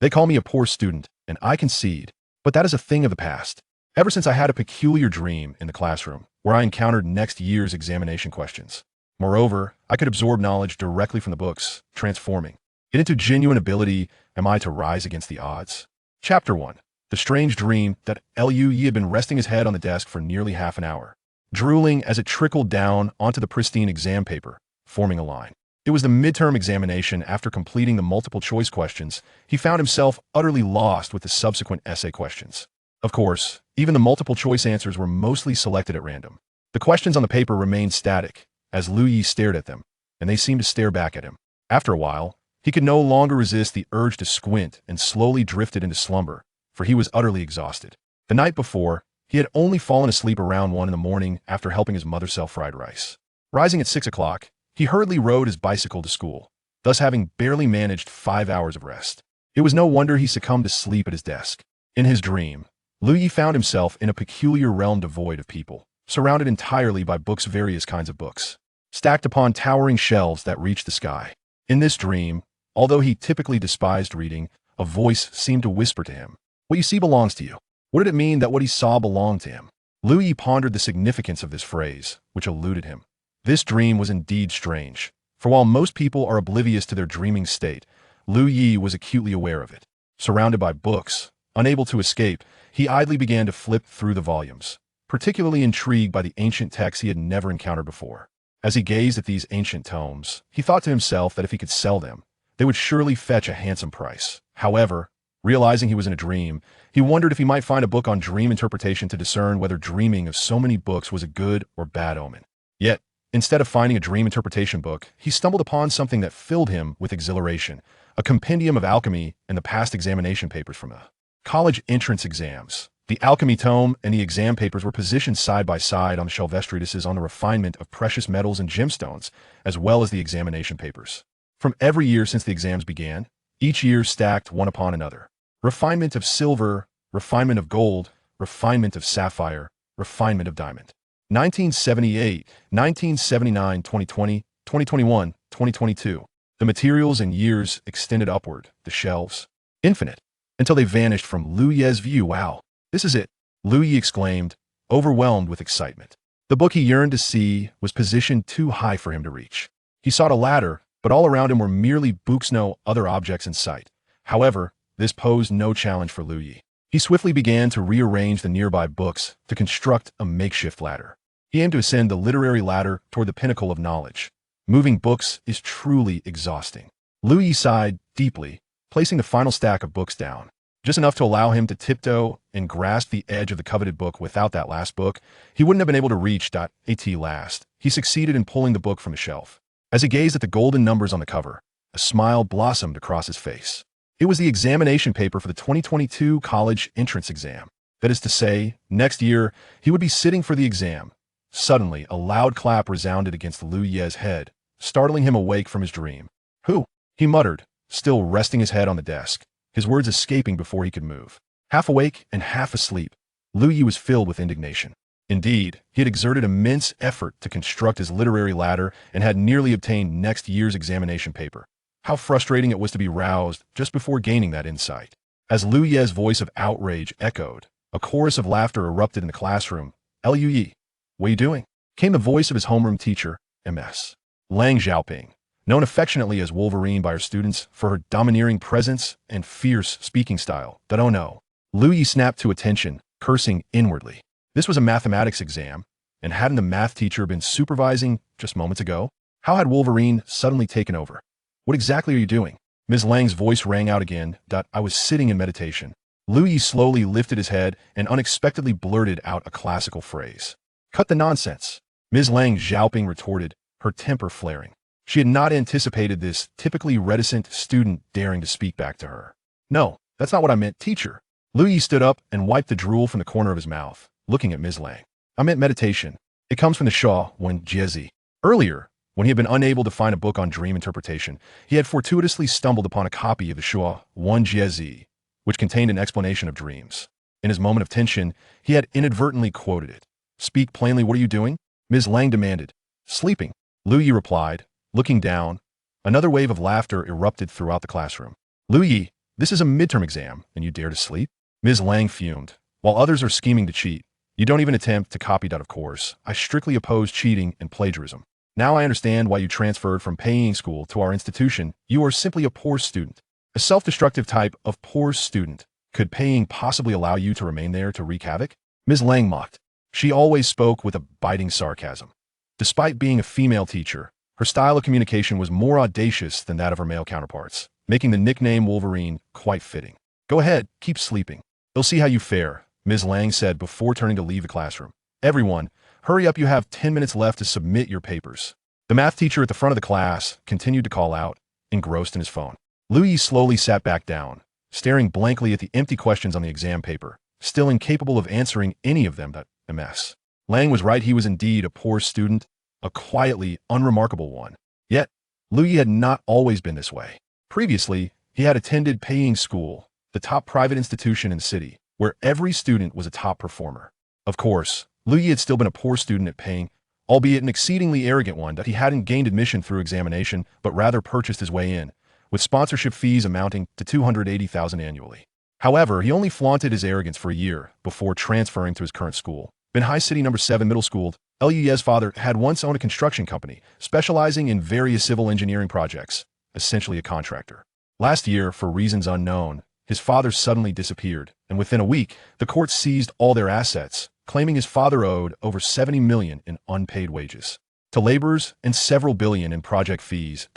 They call me a poor student, and I concede, but that is a thing of the past. Ever since I had a peculiar dream in the classroom, where I encountered next year's examination questions. Moreover, I could absorb knowledge directly from the books, transforming it into genuine ability. Am I to rise against the odds? Chapter 1. The strange dream that Lu Yi had been resting his head on the desk for nearly half an hour, drooling as it trickled down onto the pristine exam paper, forming a line. It was the midterm examination. After completing the multiple choice questions, he found himself utterly lost with the subsequent essay questions. Of course, even the multiple choice answers were mostly selected at random. The questions on the paper remained static, as Lu Yi stared at them, and they seemed to stare back at him. After a while, he could no longer resist the urge to squint and slowly drifted into slumber, for he was utterly exhausted. The night before, he had only fallen asleep around 1 in the morning after helping his mother sell fried rice. Rising at 6 o'clock, he hurriedly rode his bicycle to school, thus having barely managed 5 hours of rest. It was no wonder he succumbed to sleep at his desk. In his dream, Lu Yi found himself in a peculiar realm devoid of people, surrounded entirely by books, various kinds of books, stacked upon towering shelves that reached the sky. In this dream, although he typically despised reading, a voice seemed to whisper to him, "What you see belongs to you." What did it mean that what he saw belonged to him? Lu Yi pondered the significance of this phrase, which eluded him. This dream was indeed strange, for while most people are oblivious to their dreaming state, Lu Yi was acutely aware of it. Surrounded by books, unable to escape, he idly began to flip through the volumes, particularly intrigued by the ancient texts he had never encountered before. As he gazed at these ancient tomes, he thought to himself that if he could sell them, they would surely fetch a handsome price. However, realizing he was in a dream, he wondered if he might find a book on dream interpretation to discern whether dreaming of so many books was a good or bad omen. Yet, instead of finding a dream interpretation book, he stumbled upon something that filled him with exhilaration, a compendium of alchemy and the past examination papers from the college entrance exams. The alchemy tome and the exam papers were positioned side by side on the shelves treatises on the refinement of precious metals and gemstones, as well as the examination papers. From every year since the exams began, each year stacked one upon another. Refinement of silver, refinement of gold, refinement of sapphire, refinement of diamond. 1978, 1979, 2020, 2021, 2022. The materials and years extended upward, the shelves, infinite, until they vanished from Lu Yi's view. Wow, this is it, Lu Yi exclaimed, overwhelmed with excitement. The book he yearned to see was positioned too high for him to reach. He sought a ladder, but all around him were merely books, no other objects in sight. However, this posed no challenge for Lu Yi. He swiftly began to rearrange the nearby books to construct a makeshift ladder. He aimed to ascend the literary ladder toward the pinnacle of knowledge. Moving books is truly exhausting. Lu Yi sighed deeply, placing the final stack of books down, just enough to allow him to tiptoe and grasp the edge of the coveted book. Without that last book, he wouldn't have been able to reach at last. He succeeded in pulling the book from the shelf. As he gazed at the golden numbers on the cover, a smile blossomed across his face. It was the examination paper for the 2022 college entrance exam. That is to say, next year, he would be sitting for the exam. Suddenly, a loud clap resounded against Lu Yi's head, startling him awake from his dream. "Who?" he muttered, still resting his head on the desk, his words escaping before he could move. Half awake and half asleep, Lu Yi was filled with indignation. Indeed, he had exerted immense effort to construct his literary ladder and had nearly obtained next year's examination paper. How frustrating it was to be roused just before gaining that insight. As Lu Yi's voice of outrage echoed, a chorus of laughter erupted in the classroom. "Lu Yi, what are you doing?" came the voice of his homeroom teacher, Ms. Lang Xiaoping, known affectionately as Wolverine by her students for her domineering presence and fierce speaking style. But oh no. Lu Yi snapped to attention, cursing inwardly. This was a mathematics exam, and hadn't the math teacher been supervising just moments ago? How had Wolverine suddenly taken over? "What exactly are you doing?" Ms. Lang's voice rang out again. "I was sitting in meditation." Lu Yi slowly lifted his head and unexpectedly blurted out a classical phrase. "Cut the nonsense," Ms. Lang Xiaoping retorted, her temper flaring. She had not anticipated this typically reticent student daring to speak back to her. "No, that's not what I meant, teacher." Lu Yi stood up and wiped the drool from the corner of his mouth, looking at Ms. Lang. "I meant meditation. It comes from the Shaw when Jiezi." Earlier, when he had been unable to find a book on dream interpretation, he had fortuitously stumbled upon a copy of the Shaw One Jiezi, which contained an explanation of dreams. In his moment of tension, he had inadvertently quoted it. "Speak plainly, what are you doing?" Ms. Lang demanded. "Sleeping," Lu Yi replied, looking down. Another wave of laughter erupted throughout the classroom. "Lu Yi, This is a midterm exam, and you dare to sleep? Ms. Lang fumed. While others are scheming to cheat, you don't even attempt to copy that, of course. I strictly oppose cheating and plagiarism. Now I understand why you transferred from paying school to our institution. You are simply a poor student. A self-destructive type of poor student. Could paying possibly allow you to remain there to wreak havoc? Ms. Lang mocked. She always spoke with a biting sarcasm. Despite being a female teacher, her style of communication was more audacious than that of her male counterparts, making the nickname Wolverine quite fitting. Go ahead, keep sleeping. They'll see how you fare, Ms. Lang said before turning to leave the classroom. Everyone, hurry up, you have 10 minutes left to submit your papers. The math teacher at the front of the class continued to call out, engrossed in his phone. Liu Yi slowly sat back down, staring blankly at the empty questions on the exam paper, still incapable of answering any of them. A mess. Lang was right, he was indeed a poor student, a quietly unremarkable one. Yet, Liu Yi had not always been this way. Previously, he had attended paying school, the top private institution in the city, where every student was a top performer. Of course, Liu Yi had still been a poor student at paying, albeit an exceedingly arrogant one that he hadn't gained admission through examination, but rather purchased his way in, with sponsorship fees amounting to 280,000 annually. However, he only flaunted his arrogance for a year before transferring to his current school. Benhai City No. 7 Middle School. Liu's father had once owned a construction company, specializing in various civil engineering projects, essentially a contractor. Last year, for reasons unknown, his father suddenly disappeared, and within a week, the court seized all their assets, claiming his father owed over 70 million in unpaid wages to laborers and several billion in project fees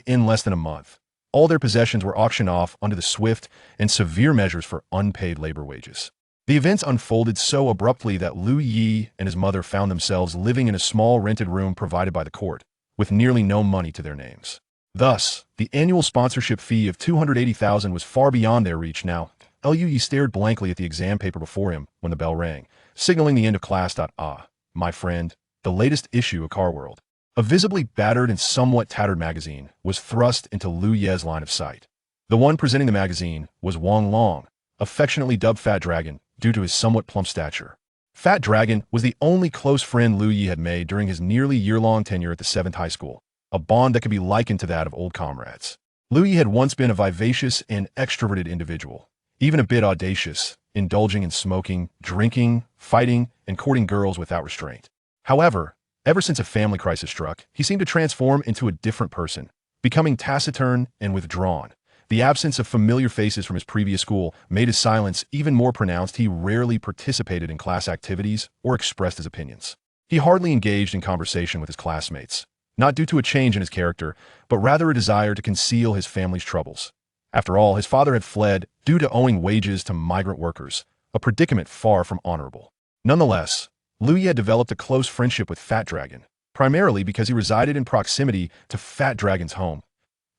in less than a month. All their possessions were auctioned off under the swift and severe measures for unpaid labor wages. The events unfolded so abruptly that Liu Yi and his mother found themselves living in a small rented room provided by the court, with nearly no money to their names. Thus, the annual sponsorship fee of 280,000 was far beyond their reach now. Liu Yi stared blankly at the exam paper before him when the bell rang, signaling the end of class. My friend, the latest issue of Car World. A visibly battered and somewhat tattered magazine was thrust into Liu Ye's line of sight. The one presenting the magazine was Wang Long, affectionately dubbed Fat Dragon, due to his somewhat plump stature. Fat Dragon was the only close friend Liu Yi had made during his nearly year-long tenure at the 7th High School, a bond that could be likened to that of old comrades. Liu Yi had once been a vivacious and extroverted individual, even a bit audacious, indulging in smoking, drinking, fighting, and courting girls without restraint. However, ever since a family crisis struck, he seemed to transform into a different person, becoming taciturn and withdrawn. The absence of familiar faces from his previous school made his silence even more pronounced. He rarely participated in class activities or expressed his opinions. He hardly engaged in conversation with his classmates, not due to a change in his character, but rather a desire to conceal his family's troubles. After all, his father had fled due to owing wages to migrant workers, a predicament far from honorable. Nonetheless, Liu Yi had developed a close friendship with Fat Dragon, primarily because he resided in proximity to Fat Dragon's home.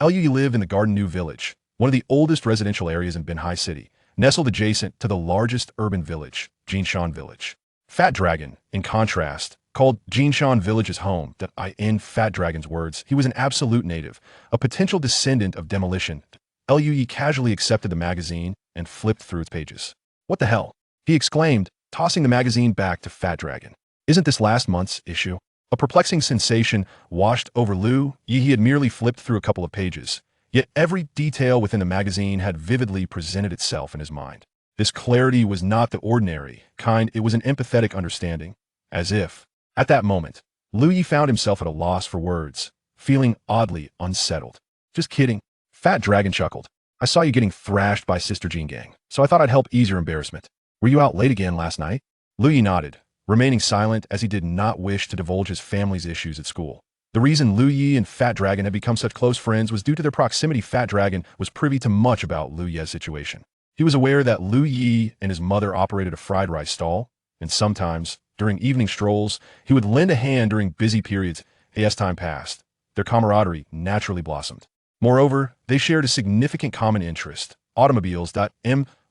Liu Yi lived in the Garden New Village, one of the oldest residential areas in Benhai City, nestled adjacent to the largest urban village, Jinshan Village. Fat Dragon, in contrast, called Jinshan Village's home. In Fat Dragon's words, he was an absolute native, a potential descendant of demolition. Liu Yi casually accepted the magazine and flipped through its pages. What the hell? He exclaimed, tossing the magazine back to Fat Dragon. Isn't this last month's issue? A perplexing sensation washed over Liu Yi. He had merely flipped through a couple of pages, yet every detail within the magazine had vividly presented itself in his mind. This clarity was not the ordinary kind, it was an empathetic understanding, as if, at that moment, Liu Yi found himself at a loss for words, feeling oddly unsettled. Just kidding. Fat Dragon chuckled. I saw you getting thrashed by Sister Jean Gang, so I thought I'd help ease your embarrassment. Were you out late again last night? Liu Yi nodded, remaining silent as he did not wish to divulge his family's issues at school. The reason Liu Yi and Fat Dragon had become such close friends was due to their proximity. Fat Dragon was privy to much about Liu Yi's situation. He was aware that Liu Yi and his mother operated a fried rice stall, and sometimes, during evening strolls, he would lend a hand during busy periods. As time passed, their camaraderie naturally blossomed. Moreover, they shared a significant common interest, automobiles.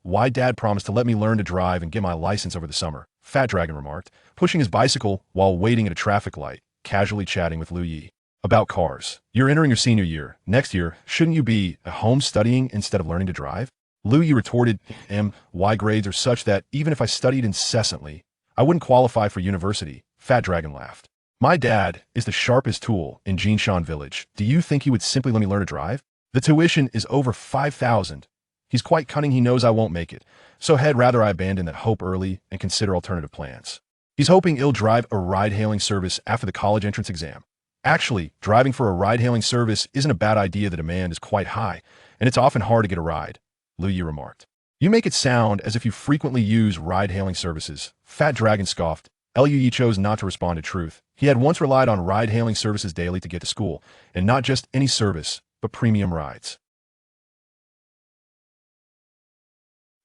My dad promised to let me learn to drive and get my license over the summer, Fat Dragon remarked, pushing his bicycle while waiting at a traffic light, casually chatting with Liu Yi. About cars. You're entering your senior year. Next year, shouldn't you be at home studying instead of learning to drive? Liu Yi retorted, my grades are such that even if I studied incessantly, I wouldn't qualify for university. Fat Dragon laughed. My dad is the sharpest tool in Jinshan Village. Do you think he would simply let me learn to drive? The tuition is over 5,000. He's quite cunning. He knows I won't make it. So had rather I abandon that hope early and consider alternative plans. He's hoping he'll drive a ride-hailing service after the college entrance exam. Actually, driving for a ride-hailing service isn't a bad idea. The demand is quite high, and it's often hard to get a ride, Lu Yi remarked. You make it sound as if you frequently use ride-hailing services. Fat Dragon scoffed. Lu Yi chose not to respond to truth. He had once relied on ride-hailing services daily to get to school, and not just any service, but premium rides.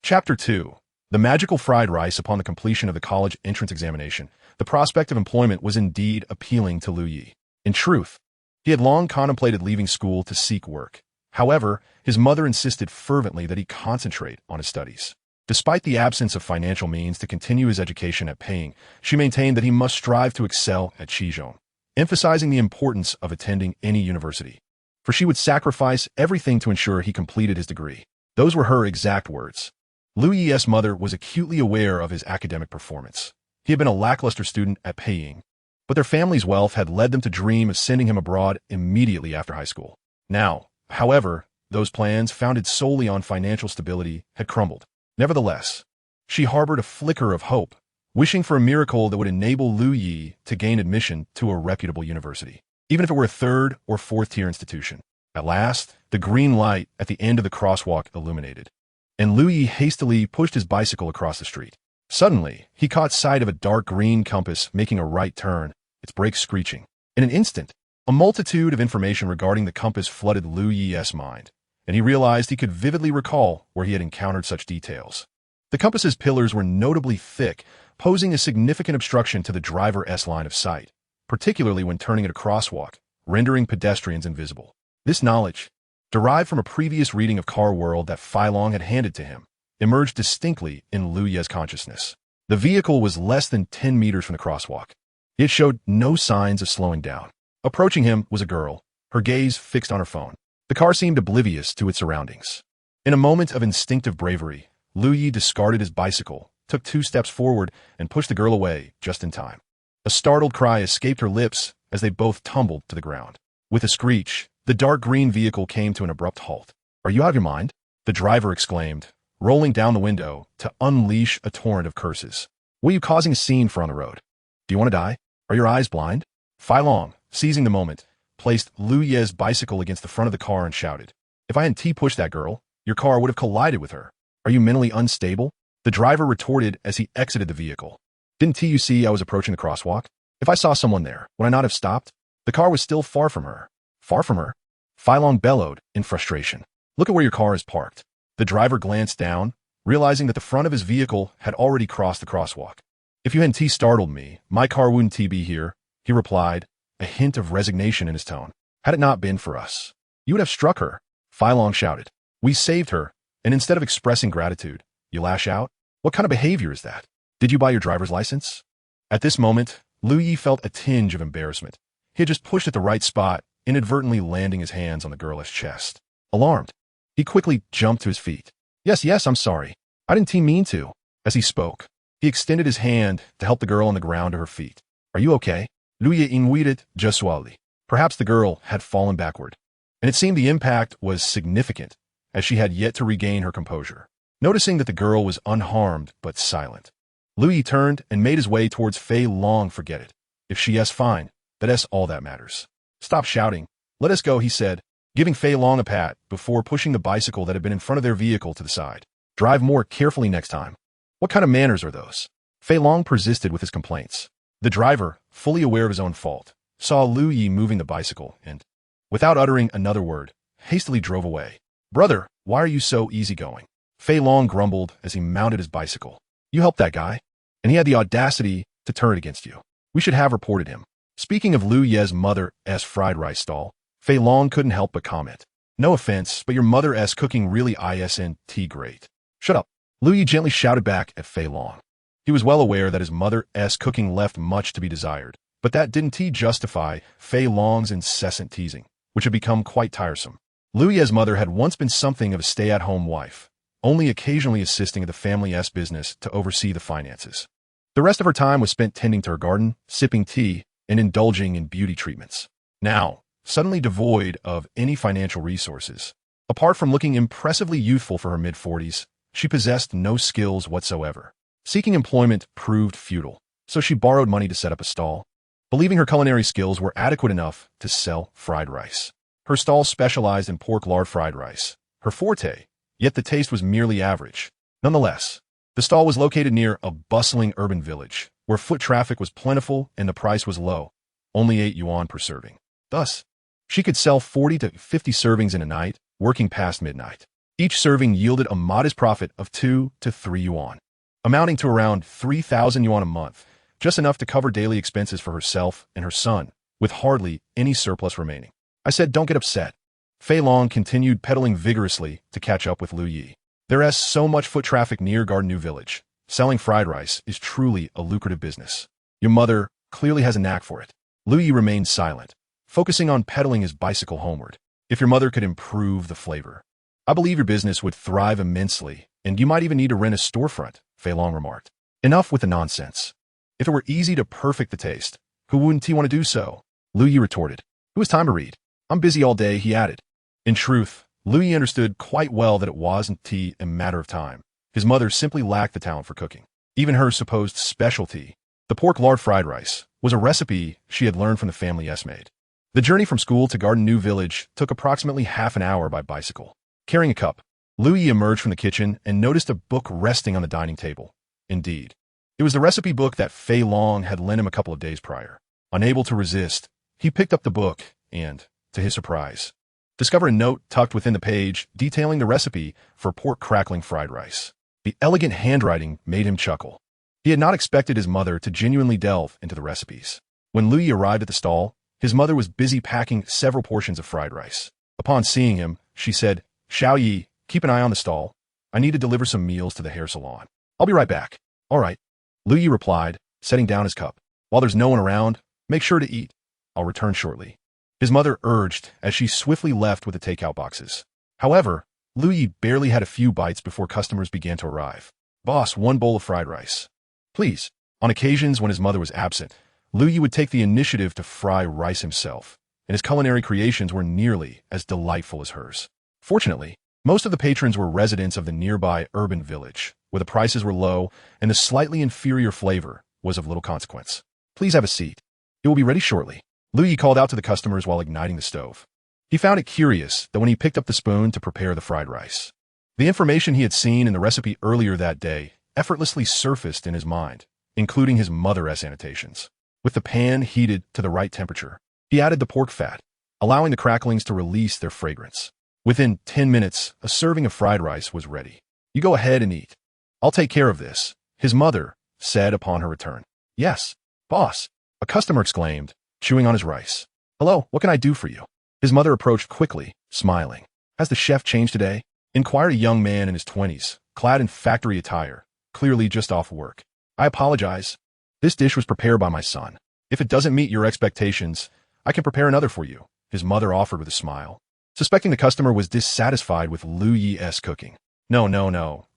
Chapter 2. The magical fried rice. Upon the completion of the college entrance examination, the prospect of employment was indeed appealing to Lu Yi. In truth, he had long contemplated leaving school to seek work. However, his mother insisted fervently that he concentrate on his studies. Despite the absence of financial means to continue his education at Peiying, she maintained that he must strive to excel at Qizhou, emphasizing the importance of attending any university. For she would sacrifice everything to ensure he completed his degree. Those were her exact words. Lu Yi's mother was acutely aware of his academic performance. He had been a lackluster student at Peiying, but their family's wealth had led them to dream of sending him abroad immediately after high school. Now, however, those plans, founded solely on financial stability, had crumbled. Nevertheless, she harbored a flicker of hope, wishing for a miracle that would enable Lu Yi to gain admission to a reputable university, even if it were a third or fourth-tier institution. At last, the green light at the end of the crosswalk illuminated, and Lu Yi hastily pushed his bicycle across the street. Suddenly, he caught sight of a dark green compass making a right turn, its brakes screeching. In an instant, a multitude of information regarding the compass flooded Lu Yi's mind, and he realized he could vividly recall where he had encountered such details. The compass's pillars were notably thick, posing a significant obstruction to the driver's line of sight, particularly when turning at a crosswalk, rendering pedestrians invisible. This knowledge, derived from a previous reading of Car World that Fei Long had handed to him, emerged distinctly in Lu Yi's consciousness. The vehicle was less than 10 meters from the crosswalk. It showed no signs of slowing down. Approaching him was a girl, her gaze fixed on her phone. The car seemed oblivious to its surroundings. In a moment of instinctive bravery, Lu Yi discarded his bicycle, took 2 steps forward, and pushed the girl away just in time. A startled cry escaped her lips as they both tumbled to the ground. With a screech, the dark green vehicle came to an abrupt halt. "Are you out of your mind?" the driver exclaimed, rolling down the window to unleash a torrent of curses. "What are you causing a scene for on the road? Do you want to die? Are your eyes blind?" Fei Long, seizing the moment, placed Lu Yi's bicycle against the front of the car and shouted, "If I hadn't pushed that girl, your car would have collided with her. Are you mentally unstable?" The driver retorted as he exited the vehicle. "Didn't you see I was approaching the crosswalk? If I saw someone there, would I not have stopped?" The car was still far from her. "Far from her?" Fei Long bellowed in frustration. "Look at where your car is parked." The driver glanced down, realizing that the front of his vehicle had already crossed the crosswalk. "If you hadn't startled me, my car wouldn't be here," he replied, a hint of resignation in his tone. "Had it not been for us, you would have struck her," Fei Long shouted. "We saved her, and instead of expressing gratitude, you lash out? What kind of behavior is that? Did you buy your driver's license?" At this moment, Lu Yi felt a tinge of embarrassment. He had just pushed at the right spot, inadvertently landing his hands on the girl's chest. Alarmed, he quickly jumped to his feet. Yes, I'm sorry. I didn't mean to." As he spoke, he extended his hand to help the girl on the ground to her feet. "Are you okay?" Lu Yi inquired gestually. Perhaps the girl had fallen backward, and it seemed the impact was significant, as she had yet to regain her composure. Noticing that the girl was unharmed but silent, Lu Yi turned and made his way towards Fei Long. "Forget it. If she is fine, that's all that matters." "Stop shouting. Let us go," he said, giving Fei Long a pat before pushing the bicycle that had been in front of their vehicle to the side. "Drive more carefully next time." "What kind of manners are those?" Fei Long persisted with his complaints. The driver, fully aware of his own fault, saw Lu Yi moving the bicycle and, without uttering another word, hastily drove away. "Brother, why are you so easygoing?" Fei Long grumbled as he mounted his bicycle. "You helped that guy, and he had the audacity to turn it against you. We should have reported him." Speaking of Lu Yi's mother's fried rice stall, Fei Long couldn't help but comment, "No offense, but your mother's cooking really isn't great." "Shut up," Lu Yi gently shouted back at Fei Long. He was well aware that his mother's cooking left much to be desired, but that didn't justify Fei Long's incessant teasing, which had become quite tiresome. Lu Yi's mother had once been something of a stay-at-home wife, only occasionally assisting at the family's business to oversee the finances. The rest of her time was spent tending to her garden, sipping tea, and indulging in beauty treatments. Now, suddenly devoid of any financial resources, Apart from looking impressively youthful for her mid-40s, she possessed no skills whatsoever. Seeking employment proved futile, so she borrowed money to set up a stall, believing her culinary skills were adequate enough to sell fried rice. Her stall specialized in pork lard fried rice, her forte, yet the taste was merely average. Nonetheless, the stall was located near a bustling urban village, where foot traffic was plentiful and the price was low, only 8 yuan per serving. Thus, she could sell 40 to 50 servings in a night, working past midnight. Each serving yielded a modest profit of 2 to 3 yuan, amounting to around 3,000 yuan a month, just enough to cover daily expenses for herself and her son, with hardly any surplus remaining. I said, "Don't get upset." Fei Long continued pedaling vigorously to catch up with Lu Yi. There is so much foot traffic near Garden New Village. Selling fried rice is truly a lucrative business. Your mother clearly has a knack for it. Lu Yi remained silent, focusing on pedaling his bicycle homeward. If your mother could improve the flavor, I believe your business would thrive immensely, and you might even need to rent a storefront, Fei Long remarked. Enough with the nonsense. If it were easy to perfect the taste, who wouldn't he want to do so? Lu Yi retorted. It was time to read. I'm busy all day, he added. In truth, Lu Yi understood quite well that it wasn't a matter of time. His mother simply lacked the talent for cooking. Even her supposed specialty, the pork lard fried rice, was a recipe she had learned from the family S-maid. The journey from school to Garden New Village took approximately half an hour by bicycle. Carrying a cup, Lu Yi emerged from the kitchen and noticed a book resting on the dining table. Indeed, it was the recipe book that Fei Long had lent him a couple of days prior. Unable to resist, he picked up the book and, to his surprise, discovered a note tucked within the page detailing the recipe for pork crackling fried rice. The elegant handwriting made him chuckle. He had not expected his mother to genuinely delve into the recipes. When Lu Yi arrived at the stall, his mother was busy packing several portions of fried rice. Upon seeing him, she said, "Xiao Yi, keep an eye on the stall. I need to deliver some meals to the hair salon. I'll be right back." "All right," Lu Yi replied, setting down his cup. "While there's no one around, make sure to eat. I'll return shortly," his mother urged as she swiftly left with the takeout boxes. However, Lu Yi barely had a few bites before customers began to arrive. "Boss, 1 bowl of fried rice, please." On occasions when his mother was absent, Lu Yi would take the initiative to fry rice himself, and his culinary creations were nearly as delightful as hers. Fortunately, most of the patrons were residents of the nearby urban village, where the prices were low and the slightly inferior flavor was of little consequence. "Please have a seat. It will be ready shortly," Lu Yi called out to the customers while igniting the stove. He found it curious that when he picked up the spoon to prepare the fried rice, the information he had seen in the recipe earlier that day effortlessly surfaced in his mind, including his mother's annotations. With the pan heated to the right temperature, he added the pork fat, allowing the cracklings to release their fragrance. Within 10 minutes, a serving of fried rice was ready. "You go ahead and eat. I'll take care of this," his mother said upon her return. "Yes, boss," a customer exclaimed, chewing on his rice. "Hello, what can I do for you?" His mother approached quickly, smiling. "Has the chef changed today?" inquired a young man in his 20s, clad in factory attire, clearly just off work. "I apologize. This dish was prepared by my son. If it doesn't meet your expectations, I can prepare another for you," his mother offered with a smile. Suspecting the customer was dissatisfied with Lu Yi's cooking. No,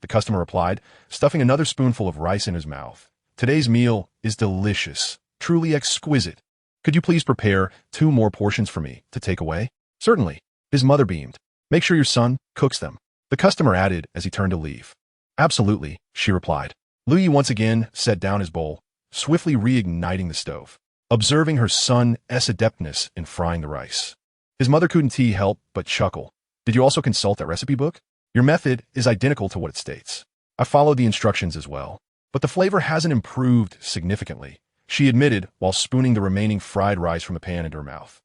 the customer replied, stuffing another spoonful of rice in his mouth. "Today's meal is delicious, truly exquisite. Could you please prepare 2 more portions for me to take away?" "Certainly," his mother beamed. "Make sure your son cooks them," the customer added as he turned to leave. "Absolutely," she replied. Lu Yi once again set down his bowl, swiftly reigniting the stove, observing her son's adeptness in frying the rice. His mother couldn't help but chuckle. "Did you also consult that recipe book? Your method is identical to what it states. I followed the instructions as well, but the flavor hasn't improved significantly," she admitted while spooning the remaining fried rice from the pan into her mouth.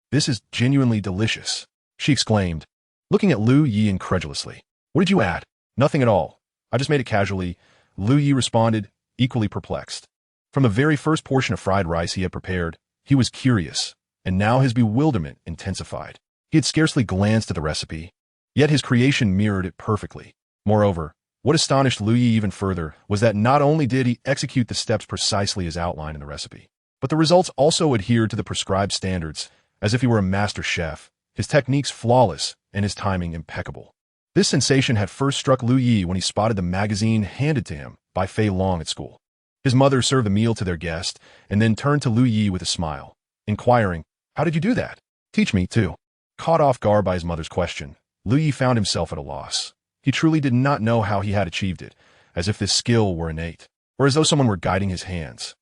This is genuinely delicious," she exclaimed, looking at Lu Yi incredulously. "What did you add?" "Nothing at all. I just made it casually," Lu Yi responded, equally perplexed. From the very first portion of fried rice he had prepared, he was curious, and now his bewilderment intensified. He had scarcely glanced at the recipe, yet his creation mirrored it perfectly. Moreover, what astonished Lu Yi even further was that not only did he execute the steps precisely as outlined in the recipe, but the results also adhered to the prescribed standards, as if he were a master chef, his techniques flawless and his timing impeccable. This sensation had first struck Lu Yi when he spotted the magazine handed to him by Fei Long at school. His mother served the meal to their guest and then turned to Lu Yi with a smile, inquiring, "How did you do that? Teach me, too." Caught off guard by his mother's question, Lu Yi found himself at a loss. He truly did not know how he had achieved it, as if this skill were innate, or as though someone were guiding his hands.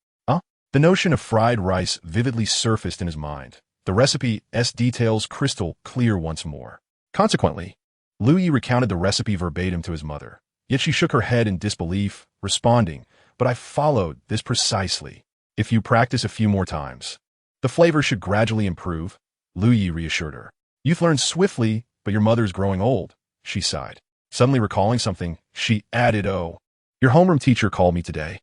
The notion of fried rice vividly surfaced in his mind, the recipe's details crystal clear once more. Consequently, Lu Yi recounted the recipe verbatim to his mother, yet she shook her head in disbelief, responding, "But I followed this precisely. If you practice a few more times, the flavor should gradually improve," Lu Yi reassured her. "You've learned swiftly, but your mother's growing old," she sighed. Suddenly recalling something, she added, "Oh, your homeroom teacher called me today."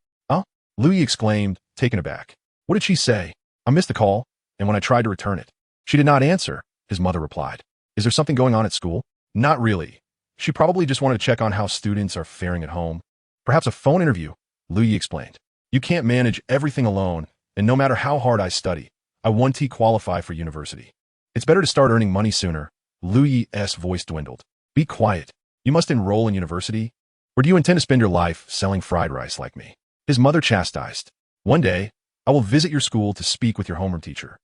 Lu Yi exclaimed, taken aback. "What did she say?" "I missed the call, and when I tried to return it, she did not answer," his mother replied. "Is there something going on at school?" "Not really. She probably just wanted to check on how students are faring at home." "Perhaps a phone interview," Lu Yi explained. "You can't manage everything alone, and no matter how hard I study, I won't qualify for university. It's better to start earning money sooner." Lu Yi's voice dwindled. "Be quiet. You must enroll in university? Or do you intend to spend your life selling fried rice like me?" His mother chastised. "One day, I will visit your school to speak with your homeroom teacher."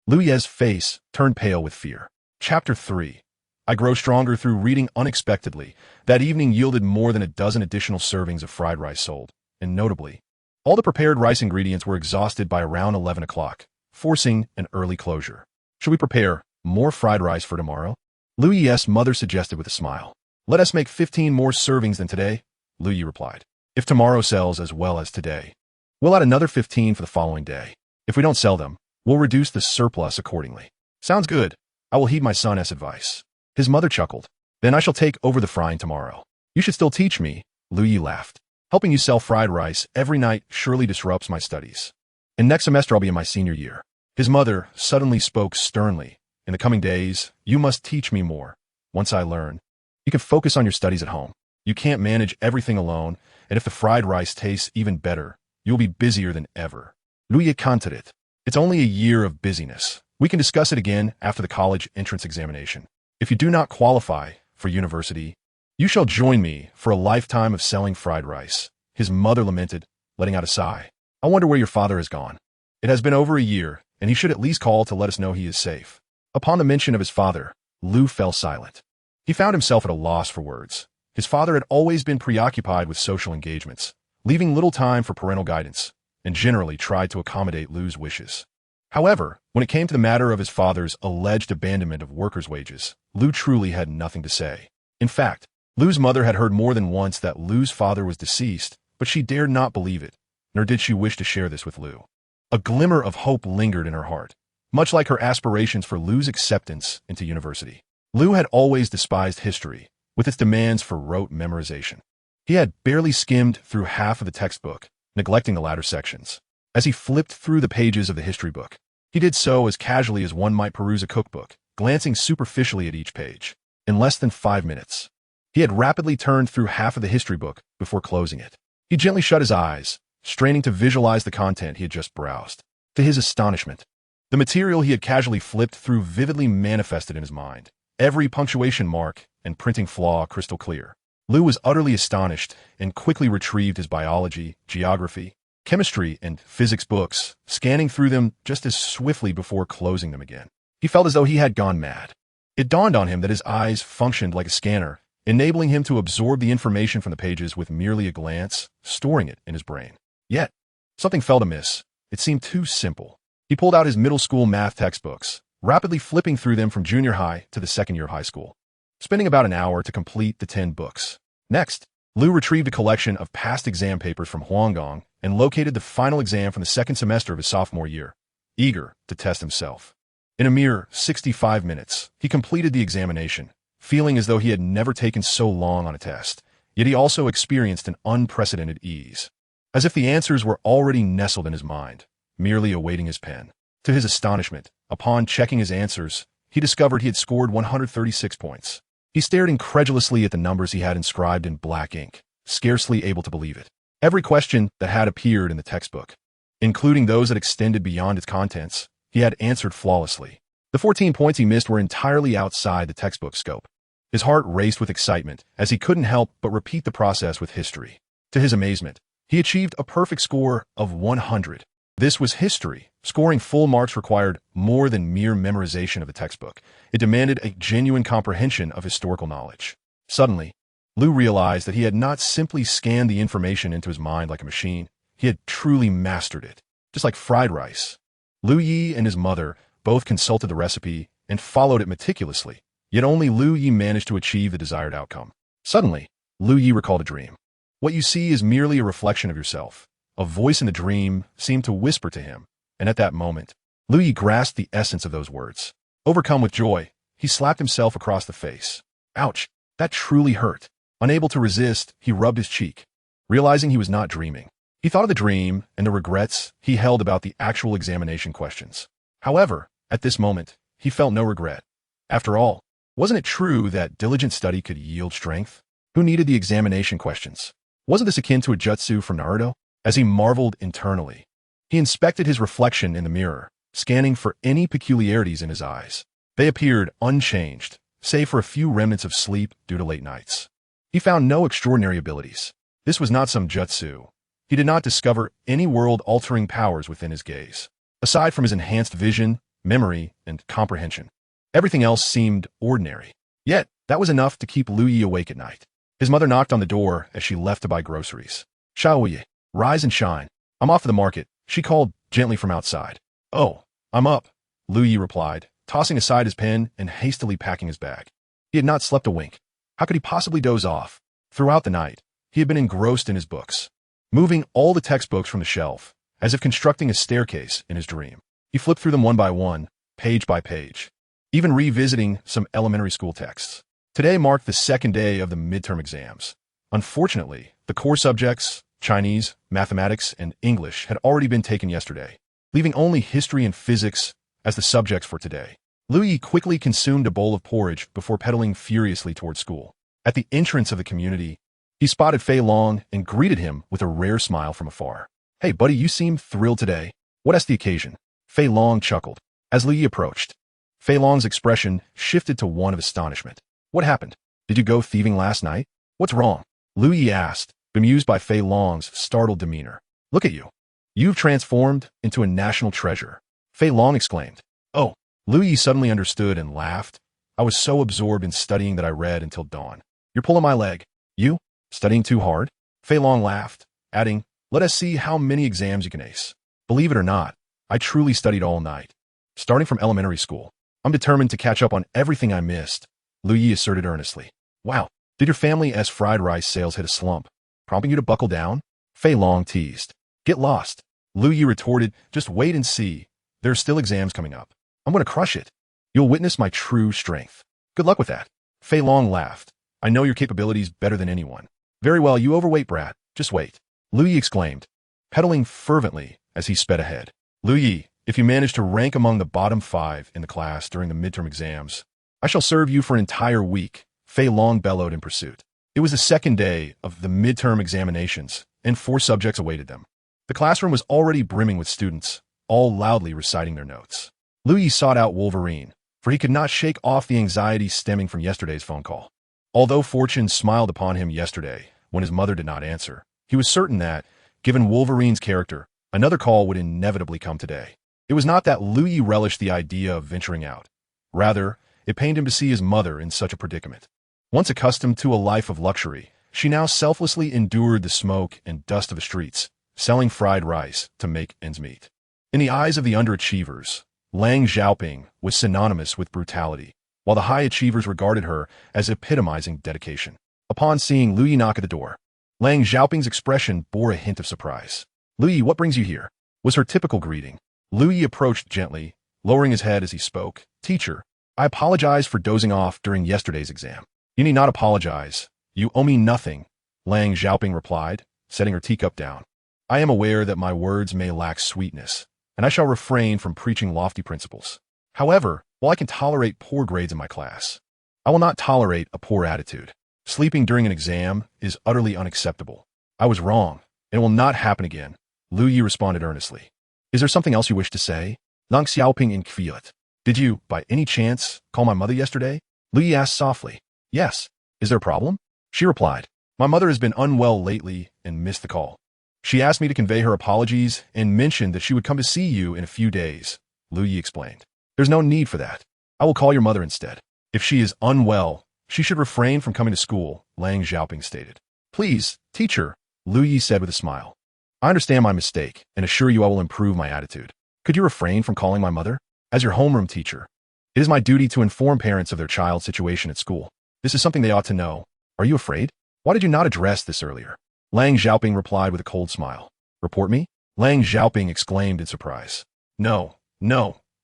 Lu Yi's face turned pale with fear. Chapter 3. I grow stronger through reading unexpectedly. That evening yielded more than a dozen additional servings of fried rice sold, and notably, all the prepared rice ingredients were exhausted by around 11 o'clock, forcing an early closure. "Should we prepare more fried rice for tomorrow?" Lu Yi's mother suggested with a smile. "Let us make 15 more servings than today," Lu Yi replied. "If tomorrow sells as well as today, we'll add another 15 for the following day. If we don't sell them, we'll reduce the surplus accordingly." "Sounds good. I will heed my son's advice." His mother chuckled. "Then I shall take over the frying tomorrow." "You should still teach me," Lu Yi laughed. "Helping you sell fried rice every night surely disrupts my studies. And next semester I'll be in my senior year." His mother suddenly spoke sternly. "In the coming days, you must teach me more. Once I learn, you can focus on your studies at home. You can't manage everything alone, and if the fried rice tastes even better, you'll be busier than ever." Lu Yi counted it. "It's only a year of busyness. We can discuss it again after the college entrance examination. If you do not qualify for university, you shall join me for a lifetime of selling fried rice." His mother lamented, letting out a sigh. "I wonder where your father has gone. It has been over a year, and he should at least call to let us know he is safe." Upon the mention of his father, Lu fell silent. He found himself at a loss for words. His father had always been preoccupied with social engagements, leaving little time for parental guidance, and generally tried to accommodate Lu's wishes. However, when it came to the matter of his father's alleged abandonment of workers' wages, Lu truly had nothing to say. In fact, Lu's mother had heard more than once that Lu's father was deceased, but she dared not believe it, nor did she wish to share this with Lu. A glimmer of hope lingered in her heart, much like her aspirations for Lu's acceptance into university. Lu had always despised history, with its demands for rote memorization. He had barely skimmed through half of the textbook, neglecting the latter sections. As he flipped through the pages of the history book, he did so as casually as one might peruse a cookbook, glancing superficially at each page. In less than 5 minutes, he had rapidly turned through half of the history book before closing it. He gently shut his eyes, straining to visualize the content he had just browsed. To his astonishment, the material he had casually flipped through vividly manifested in his mind, every punctuation mark and printing flaw crystal clear. Lu was utterly astonished and quickly retrieved his biology, geography, chemistry, and physics books, scanning through them just as swiftly before closing them again. He felt as though he had gone mad. It dawned on him that his eyes functioned like a scanner, enabling him to absorb the information from the pages with merely a glance, storing it in his brain. Yet, something felt amiss. It seemed too simple. He pulled out his middle school math textbooks, rapidly flipping through them from junior high to the second year of high school, spending about an hour to complete the 10 books. Next, Lu retrieved a collection of past exam papers from Huanggang and located the final exam from the second semester of his sophomore year, eager to test himself. In a mere 65 minutes, he completed the examination, feeling as though he had never taken so long on a test, yet he also experienced an unprecedented ease, as if the answers were already nestled in his mind, merely awaiting his pen. To his astonishment, upon checking his answers, he discovered he had scored 136 points. He stared incredulously at the numbers he had inscribed in black ink, scarcely able to believe it. Every question that had appeared in the textbook, including those that extended beyond its contents, he had answered flawlessly. The 14 points he missed were entirely outside the textbook scope. His heart raced with excitement as he couldn't help but repeat the process with history. To his amazement, he achieved a perfect score of 100. This was history. Scoring full marks required more than mere memorization of the textbook. It demanded a genuine comprehension of historical knowledge. Suddenly, Lu realized that he had not simply scanned the information into his mind like a machine. He had truly mastered it, just like fried rice. Lu Yi and his mother both consulted the recipe and followed it meticulously, yet only Lu Yi managed to achieve the desired outcome. Suddenly, Lu Yi recalled a dream. What you see is merely a reflection of yourself. A voice in the dream seemed to whisper to him, and at that moment, Lu Yi grasped the essence of those words. Overcome with joy, he slapped himself across the face. Ouch, that truly hurt. Unable to resist, he rubbed his cheek, realizing he was not dreaming. He thought of the dream and the regrets he held about the actual examination questions. However, at this moment, he felt no regret. After all, wasn't it true that diligent study could yield strength? Who needed the examination questions? Wasn't this akin to a jutsu from Naruto? As he marveled internally, he inspected his reflection in the mirror, scanning for any peculiarities in his eyes. They appeared unchanged, save for a few remnants of sleep due to late nights. He found no extraordinary abilities. This was not some jutsu. He did not discover any world-altering powers within his gaze. Aside from his enhanced vision, memory, and comprehension, everything else seemed ordinary. Yet, that was enough to keep Lu Yi awake at night. His mother knocked on the door as she left to buy groceries. Xiaoye, rise and shine. I'm off to the market, she called gently from outside. Oh, I'm up, Lu Yi replied, tossing aside his pen and hastily packing his bag. He had not slept a wink. How could he possibly doze off? Throughout the night, he had been engrossed in his books, moving all the textbooks from the shelf, as if constructing a staircase in his dream. He flipped through them one by one, page by page, even revisiting some elementary school texts. Today marked the second day of the midterm exams. Unfortunately, the core subjects, Chinese, mathematics, and English, had already been taken yesterday, leaving only history and physics as the subjects for today. Lu Yi quickly consumed a bowl of porridge before pedaling furiously toward school. At the entrance of the community, he spotted Fei Long and greeted him with a rare smile from afar. Hey, buddy, you seem thrilled today. What's the occasion? Fei Long chuckled. As Lu Yi approached, Fei Long's expression shifted to one of astonishment. What happened? Did you go thieving last night? What's wrong? Lu Yi asked, bemused by Fei Long's startled demeanor. Look at you. You've transformed into a national treasure. Fei Long exclaimed. Oh, Lu Yi suddenly understood and laughed. I was so absorbed in studying that I read until dawn. You're pulling my leg. You? Studying too hard? Fei Long laughed, adding, let us see how many exams you can ace. Believe it or not, I truly studied all night. Starting from elementary school, I'm determined to catch up on everything I missed, Lu Yi asserted earnestly. Wow, did your family's fried rice sales hit a slump, prompting you to buckle down? Fei Long teased. Get lost. Lu Yi retorted, just wait and see. There are still exams coming up. I'm going to crush it. You'll witness my true strength. Good luck with that. Fei Long laughed. I know your capabilities better than anyone. Very well, you overweight brat. Just wait. Lu Yi exclaimed, pedaling fervently as he sped ahead. Lu Yi, if you manage to rank among the bottom 5 in the class during the midterm exams, I shall serve you for an entire week, Fei Long bellowed in pursuit. It was the second day of the midterm examinations, and 4 subjects awaited them. The classroom was already brimming with students, all loudly reciting their notes. Lu Yi sought out Wolverine, for he could not shake off the anxiety stemming from yesterday's phone call. Although fortune smiled upon him yesterday when his mother did not answer, he was certain that, given Wolverine's character, another call would inevitably come today. It was not that Lu Yi relished the idea of venturing out. Rather, it pained him to see his mother in such a predicament. Once accustomed to a life of luxury, she now selflessly endured the smoke and dust of the streets, selling fried rice to make ends meet. In the eyes of the underachievers, Lang Xiaoping was synonymous with brutality, while the high achievers regarded her as epitomizing dedication. Upon seeing Lu Yi knock at the door, Lang Xiaoping's expression bore a hint of surprise. Lu Yi, what brings you here? Was her typical greeting. Lu Yi approached gently, lowering his head as he spoke. Teacher, I apologize for dozing off during yesterday's exam. You need not apologize. You owe me nothing, Lang Xiaoping replied, setting her teacup down. I am aware that my words may lack sweetness, and I shall refrain from preaching lofty principles. However, while I can tolerate poor grades in my class, I will not tolerate a poor attitude. Sleeping during an exam is utterly unacceptable. I was wrong, and it will not happen again, Lu Yi responded earnestly. Is there something else you wish to say? Lang Xiaoping inquired. Did you, by any chance, call my mother yesterday? Lu Yi asked softly. Yes. Is there a problem? She replied. My mother has been unwell lately and missed the call. She asked me to convey her apologies and mentioned that she would come to see you in a few days, Lu Yi explained. There's no need for that. I will call your mother instead. If she is unwell, she should refrain from coming to school, Lang Xiaoping stated. Please, teacher, Lu Yi said with a smile. I understand my mistake and assure you I will improve my attitude. Could you refrain from calling my mother? As your homeroom teacher, it is my duty to inform parents of their child's situation at school. This is something they ought to know. Are you afraid? Why did you not address this earlier? Lang Xiaoping replied with a cold smile. Report me? Lang Xiaoping exclaimed in surprise. No,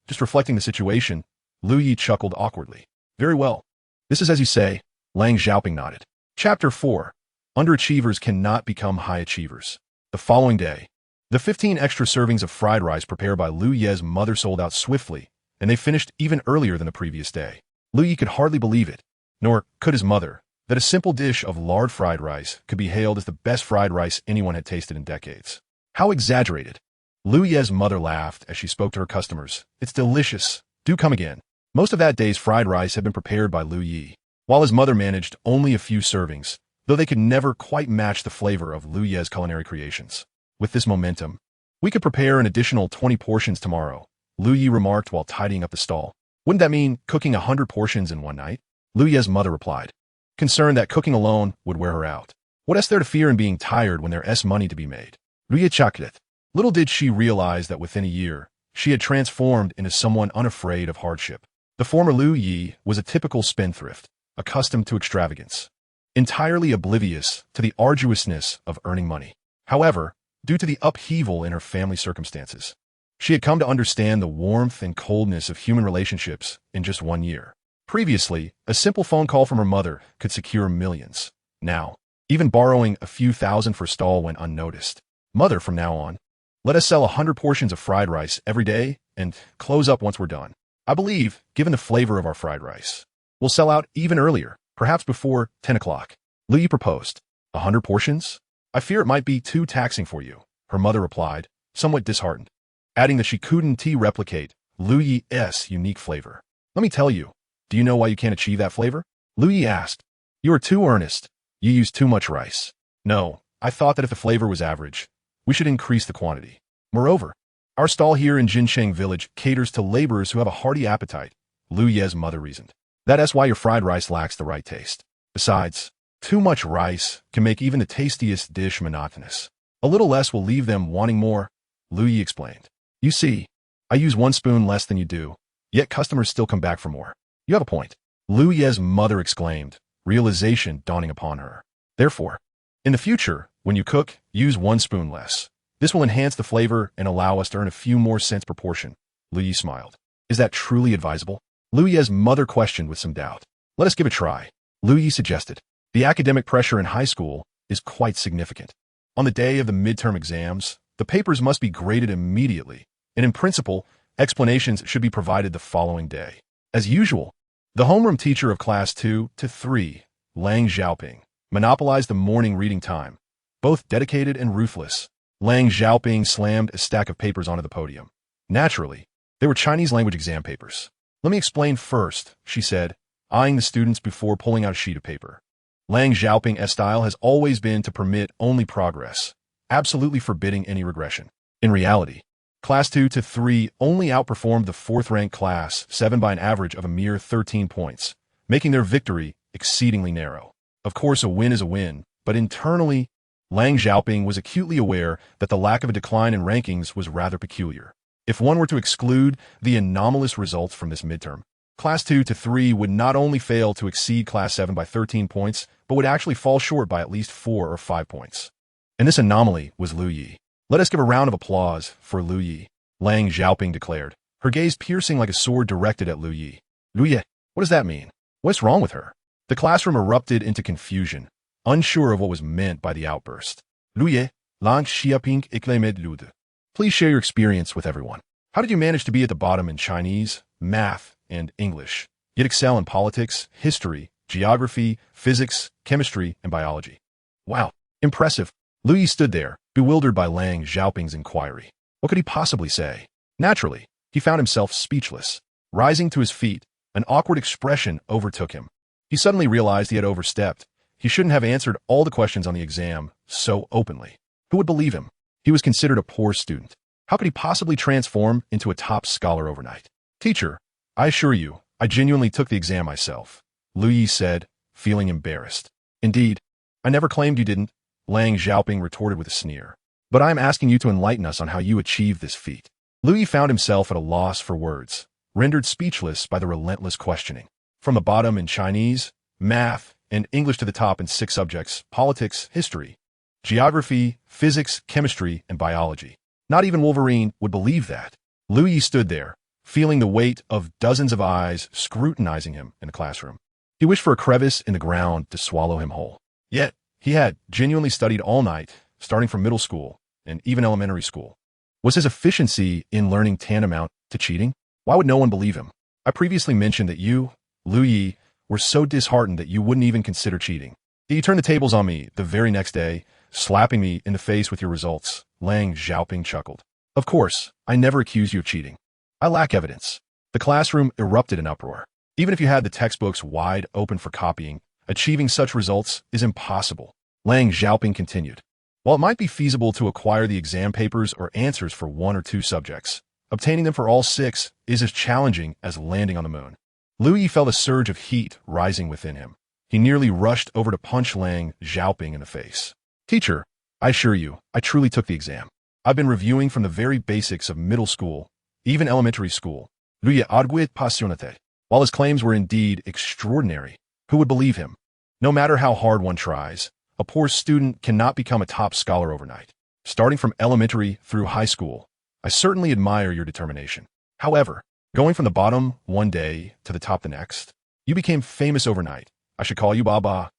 just reflecting the situation, Lu Yi chuckled awkwardly. Very well. This is as you say, Lang Xiaoping nodded. Chapter 4. Underachievers cannot become high achievers. The following day, the 15 extra servings of fried rice prepared by Lu Ye's mother sold out swiftly, and they finished even earlier than the previous day. Lu Yi could hardly believe it, nor could his mother, that a simple dish of lard fried rice could be hailed as the best fried rice anyone had tasted in decades. How exaggerated. Lu Ye's mother laughed as she spoke to her customers. It's delicious. Do come again. Most of that day's fried rice had been prepared by Lu Yi, while his mother managed only a few servings, though they could never quite match the flavor of Lu Ye's culinary creations. With this momentum, we could prepare an additional 20 portions tomorrow, Lu Yi remarked while tidying up the stall. Wouldn't that mean cooking 100 portions in one night? Lu Ye's mother replied, concerned that cooking alone would wear her out. What is there to fear in being tired when there is money to be made? Lu Yi chuckled. Little did she realize that within a year, she had transformed into someone unafraid of hardship. The former Lu Yi was a typical spendthrift, accustomed to extravagance, entirely oblivious to the arduousness of earning money. However, due to the upheaval in her family circumstances, she had come to understand the warmth and coldness of human relationships in just 1 year. Previously, a simple phone call from her mother could secure millions. Now, even borrowing a few thousand for a stall went unnoticed. Mother, from now on, let us sell 100 portions of fried rice every day and close up once we're done. I believe, given the flavor of our fried rice, we'll sell out even earlier, perhaps before 10 o'clock. Lu Yi proposed. 100 portions? I fear it might be too taxing for you, her mother replied, somewhat disheartened, adding that she couldn't replicate Lu Yi's unique flavor. Let me tell you, do you know why you can't achieve that flavor? Lu Yi asked. You are too earnest. You use too much rice. No, I thought that if the flavor was average, we should increase the quantity. Moreover, our stall here in Jincheng village caters to laborers who have a hearty appetite, Lu Ye's mother reasoned. That's why your fried rice lacks the right taste. Besides, too much rice can make even the tastiest dish monotonous. A little less will leave them wanting more, Lu Yi explained. You see, I use 1 spoon less than you do, yet customers still come back for more. You have a point, Lu Ye's mother exclaimed, realization dawning upon her. Therefore, in the future, when you cook, use 1 spoon less. This will enhance the flavor and allow us to earn a few more cents per portion. Lu Yi smiled. Is that truly advisable? Lu Ye's mother questioned with some doubt. Let us give it a try, Lu Yi suggested. The academic pressure in high school is quite significant. On the day of the midterm exams, the papers must be graded immediately, and in principle, explanations should be provided the following day. As usual, the homeroom teacher of class 2 to 3, Lang Xiaoping, monopolized the morning reading time, both dedicated and ruthless. Lang Xiaoping slammed a stack of papers onto the podium. Naturally, they were Chinese language exam papers. Let me explain first, she said, eyeing the students before pulling out a sheet of paper. Lang Xiaoping's style has always been to permit only progress, absolutely forbidding any regression. In reality, Class 2 to 3 only outperformed the 4th-ranked Class 7 by an average of a mere 13 points, making their victory exceedingly narrow. Of course, a win is a win, but internally, Lang Xiaoping was acutely aware that the lack of a decline in rankings was rather peculiar. If one were to exclude the anomalous results from this midterm, Class 2 to 3 would not only fail to exceed Class 7 by 13 points, but would actually fall short by at least 4 or 5 points. And this anomaly was Lu Yi. Let us give a round of applause for Lu Yi, Lang Xiaoping declared, her gaze piercing like a sword directed at Lu Yi. Lu Yi, what does that mean? What's wrong with her? The classroom erupted into confusion, unsure of what was meant by the outburst. Lu Yi, Lang Xiaoping exclaimed Lude. Please share your experience with everyone. How did you manage to be at the bottom in Chinese, math, and English, yet excel in politics, history, geography, physics, chemistry, and biology? Wow, impressive. Lu Yi stood there, bewildered by Lang Xiaoping's inquiry. What could he possibly say? Naturally, he found himself speechless. Rising to his feet, an awkward expression overtook him. He suddenly realized he had overstepped. He shouldn't have answered all the questions on the exam so openly. Who would believe him? He was considered a poor student. How could he possibly transform into a top scholar overnight? Teacher, I assure you, I genuinely took the exam myself, Lu Yi said, feeling embarrassed. Indeed, I never claimed you didn't, Lang Xiaoping retorted with a sneer. But I am asking you to enlighten us on how you achieved this feat. Lu Yi found himself at a loss for words, rendered speechless by the relentless questioning. From the bottom in Chinese, math, and English to the top in 6 subjects: politics, history, geography, physics, chemistry, and biology. Not even Wolverine would believe that. Lu Yi stood there, feeling the weight of dozens of eyes scrutinizing him in the classroom. He wished for a crevice in the ground to swallow him whole. Yet, he had genuinely studied all night, starting from middle school and even elementary school. Was his efficiency in learning tantamount to cheating? Why would no one believe him? I previously mentioned that you, Lu Yi, were so disheartened that you wouldn't even consider cheating. You turned the tables on me the very next day, slapping me in the face with your results, Lang Xiaoping chuckled. Of course, I never accused you of cheating. I lack evidence. The classroom erupted in uproar. Even if you had the textbooks wide open for copying, achieving such results is impossible. Lang Xiaoping continued. While it might be feasible to acquire the exam papers or answers for 1 or 2 subjects, obtaining them for all 6 is as challenging as landing on the moon. Lu Yi felt a surge of heat rising within him. He nearly rushed over to punch Lang Xiaoping in the face. Teacher, I assure you, I truly took the exam. I've been reviewing from the very basics of middle school, even elementary school. Lu Yi argued passionate. While his claims were indeed extraordinary, who would believe him? No matter how hard one tries, a poor student cannot become a top scholar overnight. Starting from elementary through high school, I certainly admire your determination. However, going from the bottom one day to the top the next, you became famous overnight. I should call you Baba.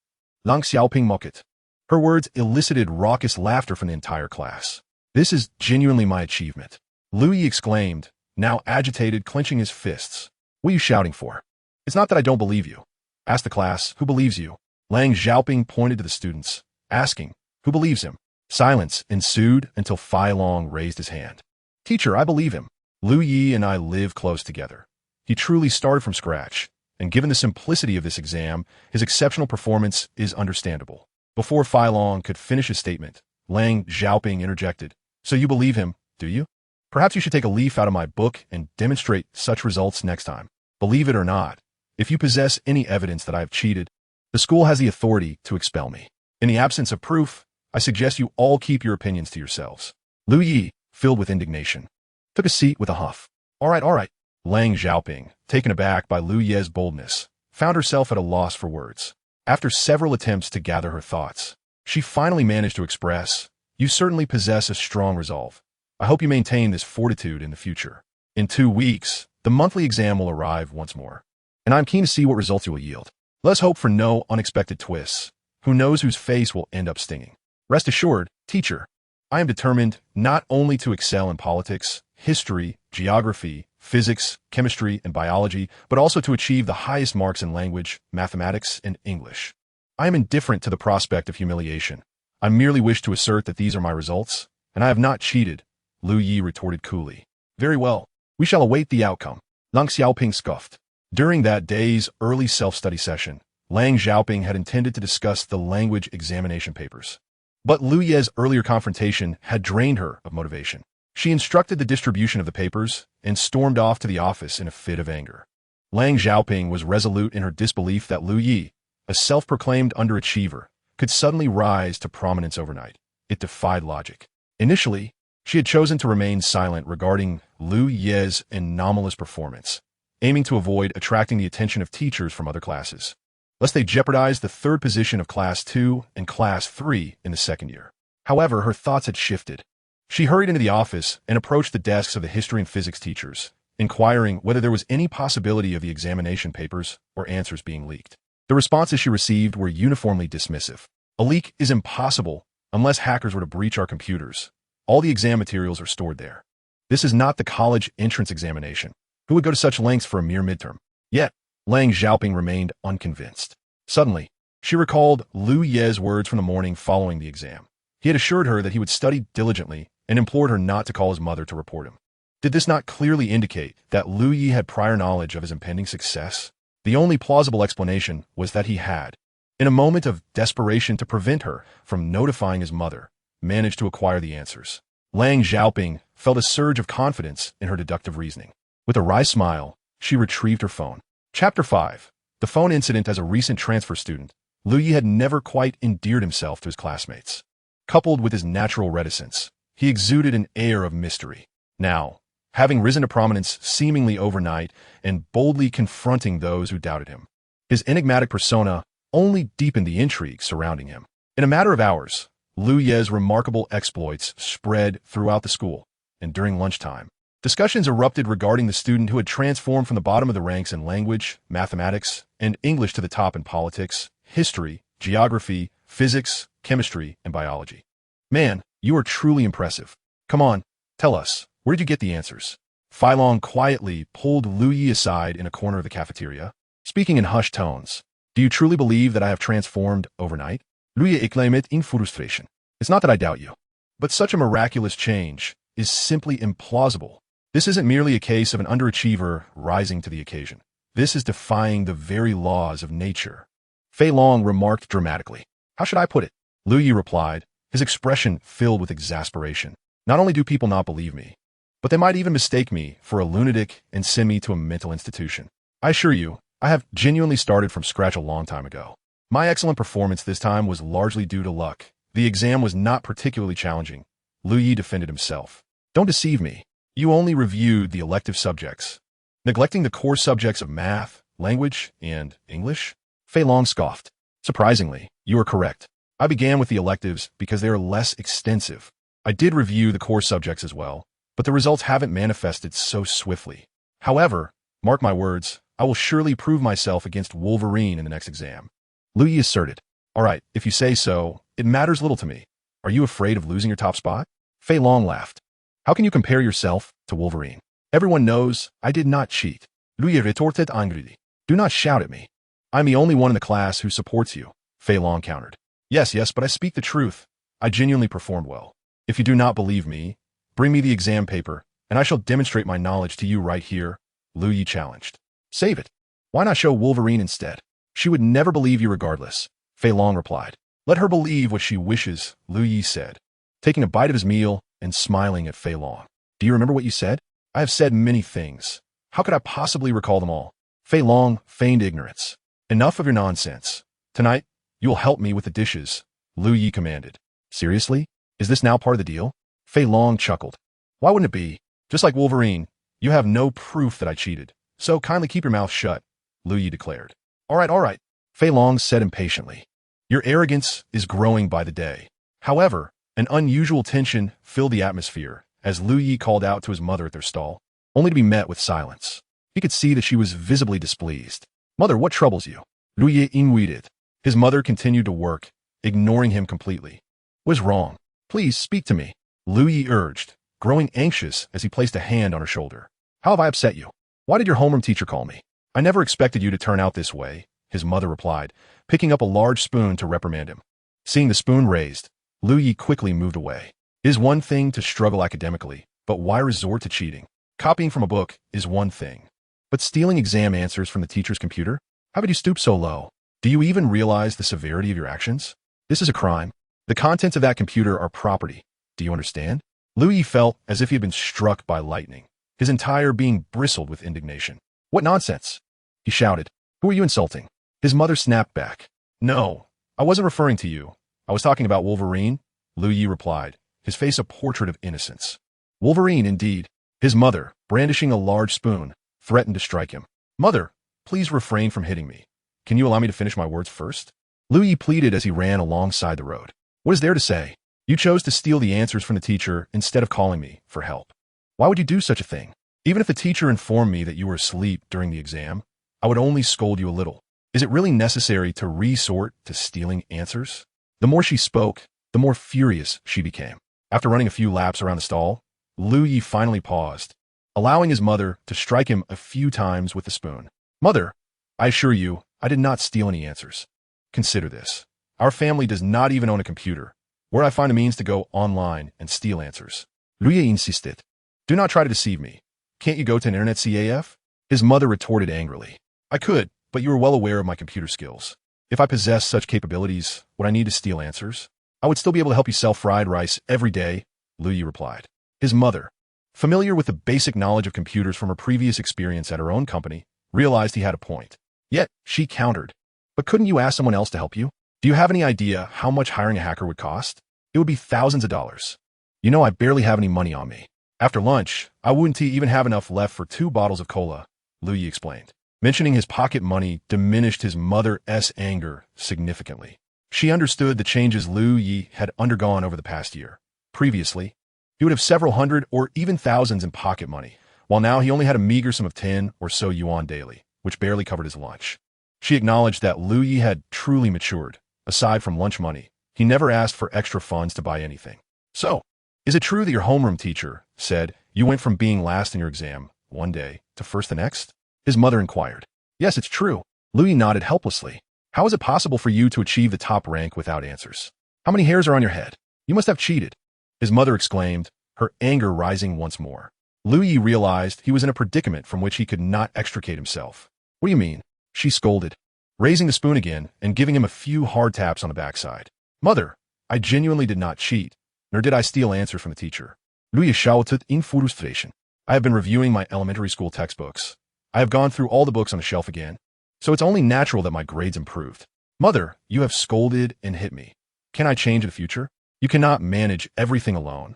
Lang Xiaoping mocked. Her words elicited raucous laughter from the entire class. This is genuinely my achievement, Lu Yi exclaimed, now agitated, clenching his fists. What are you shouting for? It's not that I don't believe you. Ask the class, who believes you? Lang Xiaoping pointed to the students, asking, who believes him? Silence ensued until Fai Long raised his hand. Teacher, I believe him. Lu Yi and I live close together. He truly started from scratch, and given the simplicity of this exam, his exceptional performance is understandable. Before Fai Long could finish his statement, Lang Xiaoping interjected, so you believe him, do you? Perhaps you should take a leaf out of my book and demonstrate such results next time. Believe it or not, if you possess any evidence that I have cheated, the school has the authority to expel me. In the absence of proof, I suggest you all keep your opinions to yourselves. Lu Yi, filled with indignation, took a seat with a huff. All right. Lang Xiaoping, taken aback by Lu Ye's boldness, found herself at a loss for words. After several attempts to gather her thoughts, she finally managed to express, you certainly possess a strong resolve. I hope you maintain this fortitude in the future. In 2 weeks, the monthly exam will arrive once more, and I'm keen to see what results you will yield. Let's hope for no unexpected twists. Who knows whose face will end up stinging? Rest assured, teacher, I am determined not only to excel in politics, history, geography, physics, chemistry, and biology, but also to achieve the highest marks in language, mathematics, and English. I am indifferent to the prospect of humiliation. I merely wish to assert that these are my results, and I have not cheated, Lu Yi retorted coolly. Very well, we shall await the outcome. Lang Xiaoping scoffed. During that day's early self-study session, Lang Xiaoping had intended to discuss the language examination papers. But Lu Ye's earlier confrontation had drained her of motivation. She instructed the distribution of the papers and stormed off to the office in a fit of anger. Lang Xiaoping was resolute in her disbelief that Lu Yi, a self-proclaimed underachiever, could suddenly rise to prominence overnight. It defied logic. Initially, she had chosen to remain silent regarding Lu Ye's anomalous performance, aiming to avoid attracting the attention of teachers from other classes, lest they jeopardize the 3rd position of Class 2 and Class 3 in the 2nd year. However, her thoughts had shifted. She hurried into the office and approached the desks of the history and physics teachers, inquiring whether there was any possibility of the examination papers or answers being leaked. The responses she received were uniformly dismissive. A leak is impossible unless hackers were to breach our computers. All the exam materials are stored there. This is not the college entrance examination. Who would go to such lengths for a mere midterm? Yet, Lang Xiaoping remained unconvinced. Suddenly, she recalled Lu Ye's words from the morning following the exam. He had assured her that he would study diligently and implored her not to call his mother to report him. Did this not clearly indicate that Lu Yi had prior knowledge of his impending success? The only plausible explanation was that he had, in a moment of desperation to prevent her from notifying his mother, managed to acquire the answers. Lang Xiaoping felt a surge of confidence in her deductive reasoning. With a wry smile, she retrieved her phone. Chapter 5. The phone incident. As a recent transfer student, Lu Yi had never quite endeared himself to his classmates. Coupled with his natural reticence, he exuded an air of mystery. Now, having risen to prominence seemingly overnight and boldly confronting those who doubted him, his enigmatic persona only deepened the intrigue surrounding him. In a matter of hours, Lu Ye's remarkable exploits spread throughout the school, and during lunchtime, discussions erupted regarding the student who had transformed from the bottom of the ranks in language, mathematics, and English to the top in politics, history, geography, physics, chemistry, and biology. Man, you are truly impressive. Come on, tell us, where did you get the answers? Fei Long quietly pulled Lu Yi aside in a corner of the cafeteria, speaking in hushed tones. Do you truly believe that I have transformed overnight? Lu Yi exclaimed in frustration. It's not that I doubt you, but such a miraculous change is simply implausible. This isn't merely a case of an underachiever rising to the occasion. This is defying the very laws of nature. Fei Long remarked dramatically. How should I put it? Lu Yi replied, his expression filled with exasperation. Not only do people not believe me, but they might even mistake me for a lunatic and send me to a mental institution. I assure you, I have genuinely started from scratch a long time ago. My excellent performance this time was largely due to luck. The exam was not particularly challenging. Lu Yi defended himself. Don't deceive me. You only reviewed the elective subjects, neglecting the core subjects of math, language, and English? Fei Long scoffed. Surprisingly, you are correct. I began with the electives because they are less extensive. I did review the core subjects as well, but the results haven't manifested so swiftly. However, mark my words, I will surely prove myself against Wolverine in the next exam. Lu Yi asserted. All right, if you say so, it matters little to me. Are you afraid of losing your top spot? Fei Long laughed. How can you compare yourself to Wolverine? Everyone knows I did not cheat. Lu Yi retorted angrily. Do not shout at me. I'm the only one in the class who supports you, Fei Long countered. Yes, but I speak the truth. I genuinely performed well. If you do not believe me, bring me the exam paper, and I shall demonstrate my knowledge to you right here, Lu Yi challenged. Save it. Why not show Wolverine instead? She would never believe you regardless, Fei Long replied. Let her believe what she wishes, Lu Yi said, taking a bite of his meal and smiling at Fei Long. Do you remember what you said? I have said many things. How could I possibly recall them all? Fei Long feigned ignorance. Enough of your nonsense. Tonight, you will help me with the dishes, Lu Yi commanded. Seriously? Is this now part of the deal? Fei Long chuckled. Why wouldn't it be? Just like Wolverine, you have no proof that I cheated. So kindly keep your mouth shut, Lu Yi declared. All right, Fei Long said impatiently. Your arrogance is growing by the day. However, an unusual tension filled the atmosphere as Lu Yi called out to his mother at their stall, only to be met with silence. He could see that she was visibly displeased. Mother, what troubles you? Lu Yi inquired. His mother continued to work, ignoring him completely. What is wrong? Please speak to me, Lu Yi urged, growing anxious as he placed a hand on her shoulder. How have I upset you? Why did your homeroom teacher call me? I never expected you to turn out this way, his mother replied, picking up a large spoon to reprimand him. Seeing the spoon raised, Lu Yi quickly moved away. It is one thing to struggle academically, but why resort to cheating? Copying from a book is one thing. But stealing exam answers from the teacher's computer? How could you stoop so low? Do you even realize the severity of your actions? This is a crime. The contents of that computer are property. Do you understand? Lu Yi felt as if he had been struck by lightning. His entire being bristled with indignation. What nonsense? He shouted. Who are you insulting? His mother snapped back. No, I wasn't referring to you. I was talking about Wolverine, Lu Yi replied, his face a portrait of innocence. Wolverine, indeed. His mother, brandishing a large spoon, threatened to strike him. Mother, please refrain from hitting me. Can you allow me to finish my words first? Lu Yi pleaded as he ran alongside the road. What is there to say? You chose to steal the answers from the teacher instead of calling me for help. Why would you do such a thing? Even if the teacher informed me that you were asleep during the exam, I would only scold you a little. Is it really necessary to resort to stealing answers? The more she spoke, the more furious she became. After running a few laps around the stall, Lu Yi finally paused, allowing his mother to strike him a few times with the spoon. Mother, I assure you, I did not steal any answers. Consider this. Our family does not even own a computer, where I find a means to go online and steal answers. Lu Yi insisted. Do not try to deceive me. Can't you go to an internet CAF? His mother retorted angrily. I could, but you are well aware of my computer skills. If I possessed such capabilities, would I need to steal answers? I would still be able to help you sell fried rice every day, Lu Yi replied. His mother, familiar with the basic knowledge of computers from her previous experience at her own company, realized he had a point. Yet, she countered. But couldn't you ask someone else to help you? Do you have any idea how much hiring a hacker would cost? It would be thousands of dollars. You know I barely have any money on me. After lunch, I wouldn't even have enough left for 2 bottles of cola, Lu Yi explained. Mentioning his pocket money diminished his mother's anger significantly. She understood the changes Lu Yi had undergone over the past year. Previously, he would have several hundred or even thousands in pocket money, while now he only had a meager sum of 10 or so yuan daily, which barely covered his lunch. She acknowledged that Lu Yi had truly matured. Aside from lunch money, he never asked for extra funds to buy anything. So, is it true that your homeroom teacher said you went from being last in your exam one day to first the next? His mother inquired. Yes, it's true. Lu Yi nodded helplessly. How is it possible for you to achieve the top rank without answers? How many hairs are on your head? You must have cheated. His mother exclaimed, her anger rising once more. Lu Yi realized he was in a predicament from which he could not extricate himself. What do you mean? She scolded, raising the spoon again and giving him a few hard taps on the backside. Mother, I genuinely did not cheat, nor did I steal answers from the teacher. Lu Yi shouted in frustration. I have been reviewing my elementary school textbooks. I have gone through all the books on the shelf again, so it's only natural that my grades improved. Mother, you have scolded and hit me. Can I change in the future? You cannot manage everything alone.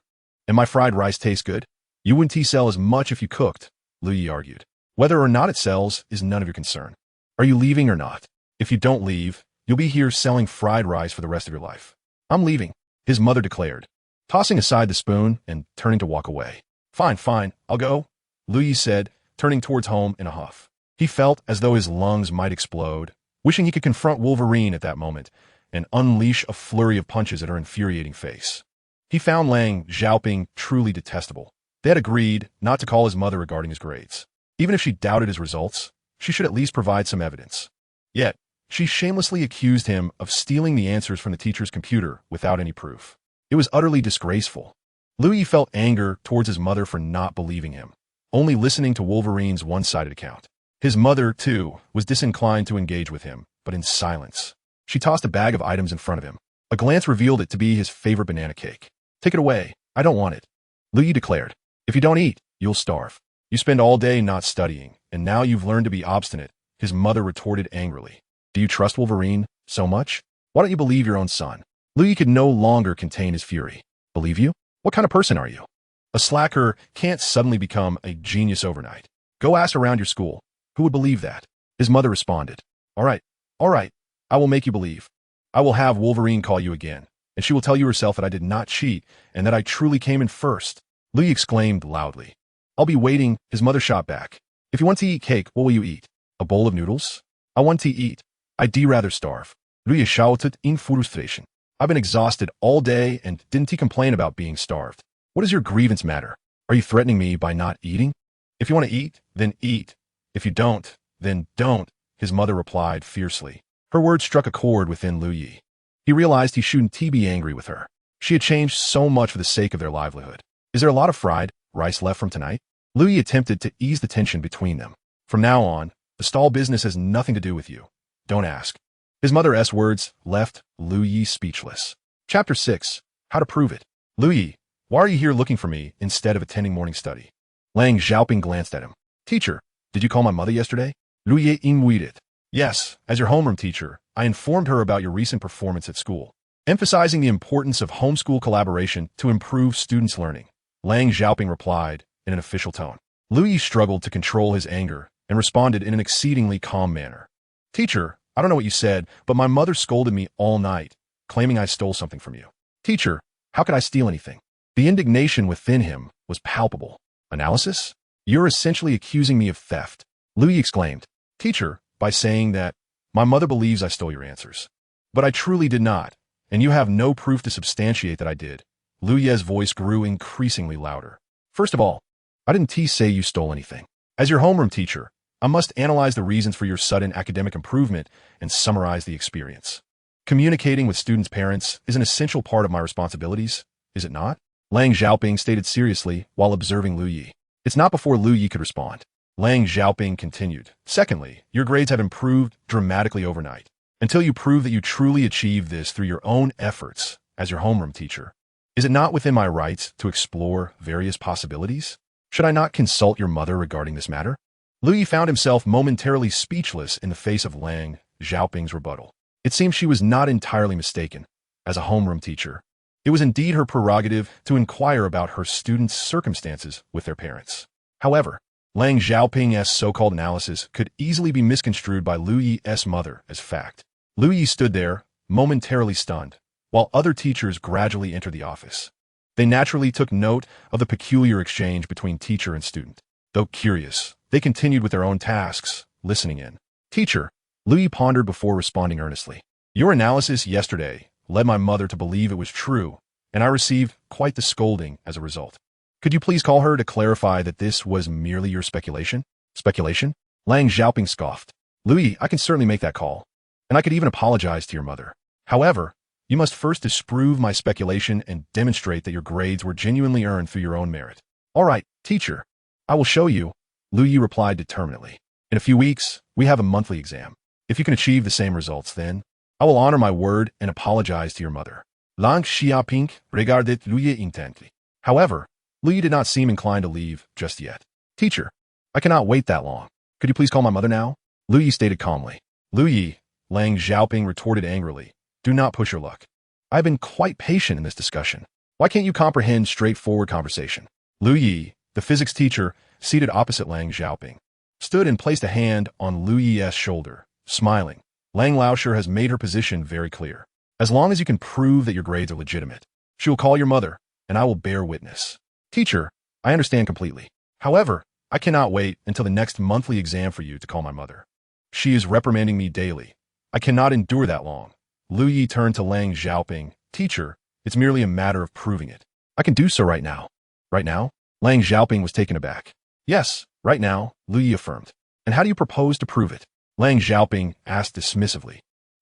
And my fried rice tastes good? You wouldn't sell as much if you cooked, Lu Yi argued. Whether or not it sells is none of your concern. Are you leaving or not? If you don't leave, you'll be here selling fried rice for the rest of your life. I'm leaving, his mother declared, tossing aside the spoon and turning to walk away. Fine, I'll go, Lu Yi said, turning towards home in a huff. He felt as though his lungs might explode, wishing he could confront Wolverine at that moment and unleash a flurry of punches at her infuriating face. He found Lang Xiaoping truly detestable. They had agreed not to call his mother regarding his grades. Even if she doubted his results, she should at least provide some evidence. Yet, she shamelessly accused him of stealing the answers from the teacher's computer without any proof. It was utterly disgraceful. Lu Yi felt anger towards his mother for not believing him, only listening to Wolverine's one-sided account. His mother, too, was disinclined to engage with him, but in silence. She tossed a bag of items in front of him. A glance revealed it to be his favorite banana cake. Take it away. I don't want it, Lu Yi declared. If you don't eat, you'll starve. You spend all day not studying, and now you've learned to be obstinate, his mother retorted angrily. Do you trust Wolverine so much? Why don't you believe your own son? Lu Yi could no longer contain his fury. Believe you? What kind of person are you? A slacker can't suddenly become a genius overnight. Go ask around your school. Who would believe that? His mother responded. All right. I will make you believe. I will have Wolverine call you again, and she will tell you herself that I did not cheat and that I truly came in first. Lu Yi exclaimed loudly. I'll be waiting, his mother shot back. If you want to eat cake, what will you eat? A bowl of noodles? I want to eat. I'd rather starve. Lu Yi shouted in frustration. I've been exhausted all day and didn't he complain about being starved? What does your grievance matter? Are you threatening me by not eating? If you want to eat, then eat. If you don't, then don't, his mother replied fiercely. Her words struck a chord within Lu Yi. He realized he shouldn't be angry with her. She had changed so much for the sake of their livelihood. Is there a lot of fried rice left from tonight? Lu Yi attempted to ease the tension between them. From now on, the stall business has nothing to do with you. Don't ask. His mother's words left Lu Yi speechless. Chapter 6. How to Prove It. Lu Yi, why are you here looking for me instead of attending morning study? Lang Xiaoping glanced at him. Teacher, did you call my mother yesterday? Lu Yi inwided. Yes, as your homeroom teacher, I informed her about your recent performance at school, emphasizing the importance of homeschool collaboration to improve students' learning. Lang Xiaoping replied in an official tone. Lu Yi struggled to control his anger and responded in an exceedingly calm manner. Teacher, I don't know what you said, but my mother scolded me all night, claiming I stole something from you. Teacher, how could I steal anything? The indignation within him was palpable. Analysis? You're essentially accusing me of theft, Lu Yi exclaimed. Teacher, by saying that my mother believes I stole your answers. But I truly did not, and you have no proof to substantiate that I did. Lu Yi's voice grew increasingly louder. First of all, I didn't say you stole anything. As your homeroom teacher, I must analyze the reasons for your sudden academic improvement and summarize the experience. Communicating with students' parents is an essential part of my responsibilities, is it not? Lang Xiaoping stated seriously while observing Lu Yi. It's not before Lu Yi could respond. Lang Xiaoping continued. Secondly, your grades have improved dramatically overnight. Until you prove that you truly achieved this through your own efforts as your homeroom teacher, Is it not within my rights to explore various possibilities? Should I not consult your mother regarding this matter? Lu Yi found himself momentarily speechless in the face of Lang Xiaoping's rebuttal. It seemed she was not entirely mistaken. As a homeroom teacher, it was indeed her prerogative to inquire about her students' circumstances with their parents. However, Lang Xiaoping's so-called analysis could easily be misconstrued by Lu Yi's mother as fact. Lu Yi stood there, momentarily stunned, while other teachers gradually entered the office. They naturally took note of the peculiar exchange between teacher and student. Though curious, they continued with their own tasks, listening in. Teacher, Lu Yi pondered before responding earnestly. Your analysis yesterday led my mother to believe it was true, and I received quite the scolding as a result. Could you please call her to clarify that this was merely your speculation? Speculation? Lang Xiaoping scoffed. Lu Yi, I can certainly make that call, and I could even apologize to your mother. However, you must first disprove my speculation and demonstrate that your grades were genuinely earned through your own merit. All right, teacher, I will show you, Lu Yi replied determinedly. In a few weeks, we have a monthly exam. If you can achieve the same results, then I will honor my word and apologize to your mother. Lang Xiaoping regarded Lu Yi intently. However, Lu Yi did not seem inclined to leave just yet. Teacher, I cannot wait that long. Could you please call my mother now? Lu Yi stated calmly. Lu Yi, Lang Xiaoping retorted angrily. Do not push your luck. I have been quite patient in this discussion. Why can't you comprehend straightforward conversation? Lu Yi, the physics teacher, seated opposite Lang Xiaoping, stood and placed a hand on Lu Yi's shoulder, smiling. Lang Laosher has made her position very clear. As long as you can prove that your grades are legitimate, she will call your mother, and I will bear witness. Teacher, I understand completely. However, I cannot wait until the next monthly exam for you to call my mother. She is reprimanding me daily. I cannot endure that long. Lu Yi turned to Lang Xiaoping. Teacher, it's merely a matter of proving it. I can do so right now. Right now? Lang Xiaoping was taken aback. Yes, right now, Lu Yi affirmed. And how do you propose to prove it? Lang Xiaoping asked dismissively.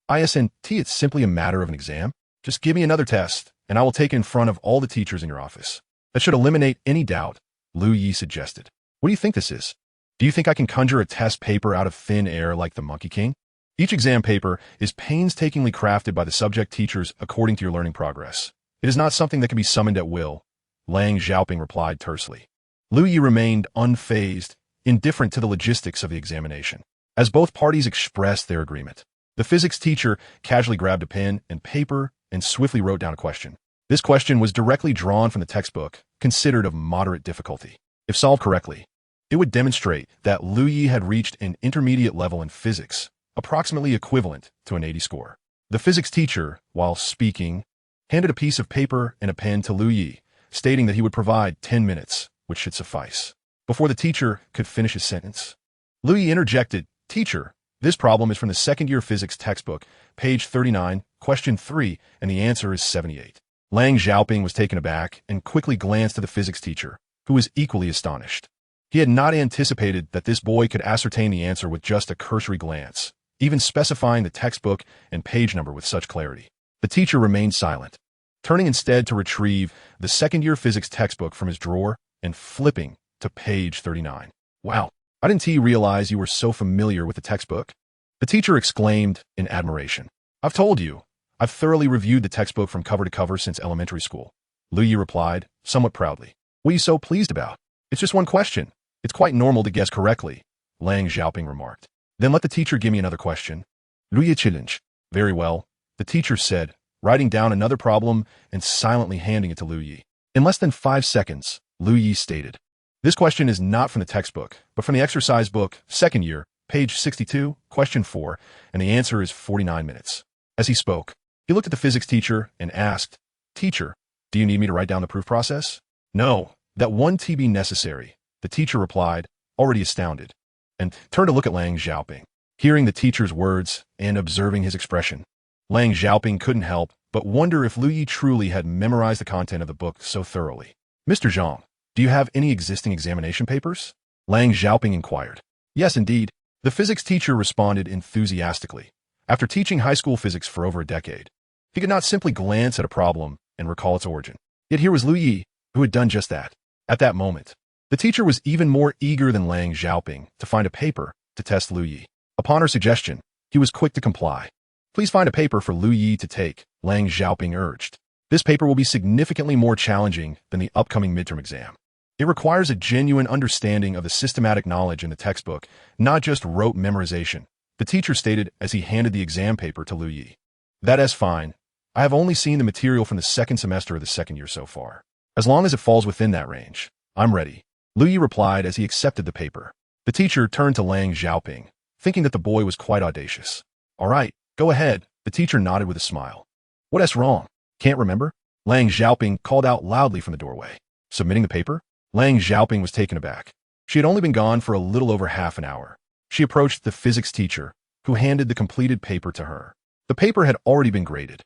Isnt, it's simply a matter of an exam. Just give me another test, and I will take it in front of all the teachers in your office. That should eliminate any doubt, Lu Yi suggested. What do you think this is? Do you think I can conjure a test paper out of thin air like the Monkey King? Each exam paper is painstakingly crafted by the subject teachers according to your learning progress. It is not something that can be summoned at will, Lang Xiaoping replied tersely. Lu Yi remained unfazed, indifferent to the logistics of the examination. As both parties expressed their agreement, the physics teacher casually grabbed a pen and paper and swiftly wrote down a question. This question was directly drawn from the textbook, considered of moderate difficulty. If solved correctly, it would demonstrate that Lu Yi had reached an intermediate level in physics, approximately equivalent to an 80 score. The physics teacher, while speaking, handed a piece of paper and a pen to Lu Yi, stating that he would provide 10 minutes, which should suffice. Before the teacher could finish his sentence, Lu Yi interjected, Teacher, this problem is from the second-year physics textbook, page 39, question 3, and the answer is 78. Lang Xiaoping was taken aback and quickly glanced at the physics teacher, who was equally astonished. He had not anticipated that this boy could ascertain the answer with just a cursory glance, even specifying the textbook and page number with such clarity. The teacher remained silent, turning instead to retrieve the second-year physics textbook from his drawer and flipping to page 39. Wow, I didn't realize you were so familiar with the textbook. The teacher exclaimed in admiration. I've told you, I've thoroughly reviewed the textbook from cover to cover since elementary school. Lu Yi replied, somewhat proudly. What are you so pleased about? It's just one question. It's quite normal to guess correctly, Lang Xiaoping remarked. Then let the teacher give me another question. Lu Yi challenged. Very well, the teacher said, writing down another problem and silently handing it to Lu Yi. In less than 5 seconds, Lu Yi stated, this question is not from the textbook, but from the exercise book, second year, page 62, question 4, and the answer is 49 minutes. As he spoke, he looked at the physics teacher and asked, Teacher, do you need me to write down the proof process? No, that won't be necessary, the teacher replied, already astounded, and turned to look at Lang Xiaoping. Hearing the teacher's words and observing his expression, Lang Xiaoping couldn't help but wonder if Lu Yi truly had memorized the content of the book so thoroughly. Mr. Zhang, do you have any existing examination papers? Lang Xiaoping inquired. Yes, indeed, the physics teacher responded enthusiastically. After teaching high school physics for over a decade, he could not simply glance at a problem and recall its origin. Yet here was Lu Yi, who had done just that. At that moment, the teacher was even more eager than Lang Xiaoping to find a paper to test Lu Yi. Upon her suggestion, he was quick to comply. Please find a paper for Lu Yi to take, Lang Xiaoping urged. This paper will be significantly more challenging than the upcoming midterm exam. It requires a genuine understanding of the systematic knowledge in the textbook, not just rote memorization, the teacher stated as he handed the exam paper to Lu Yi. That is fine. I have only seen the material from the second semester of the second year so far. As long as it falls within that range, I'm ready. Lu Yi replied as he accepted the paper. The teacher turned to Lang Xiaoping, thinking that the boy was quite audacious. All right, go ahead. The teacher nodded with a smile. What's wrong? Can't remember? Lang Xiaoping called out loudly from the doorway. Submitting the paper? Lang Xiaoping was taken aback. She had only been gone for a little over half an hour. She approached the physics teacher, who handed the completed paper to her. The paper had already been graded,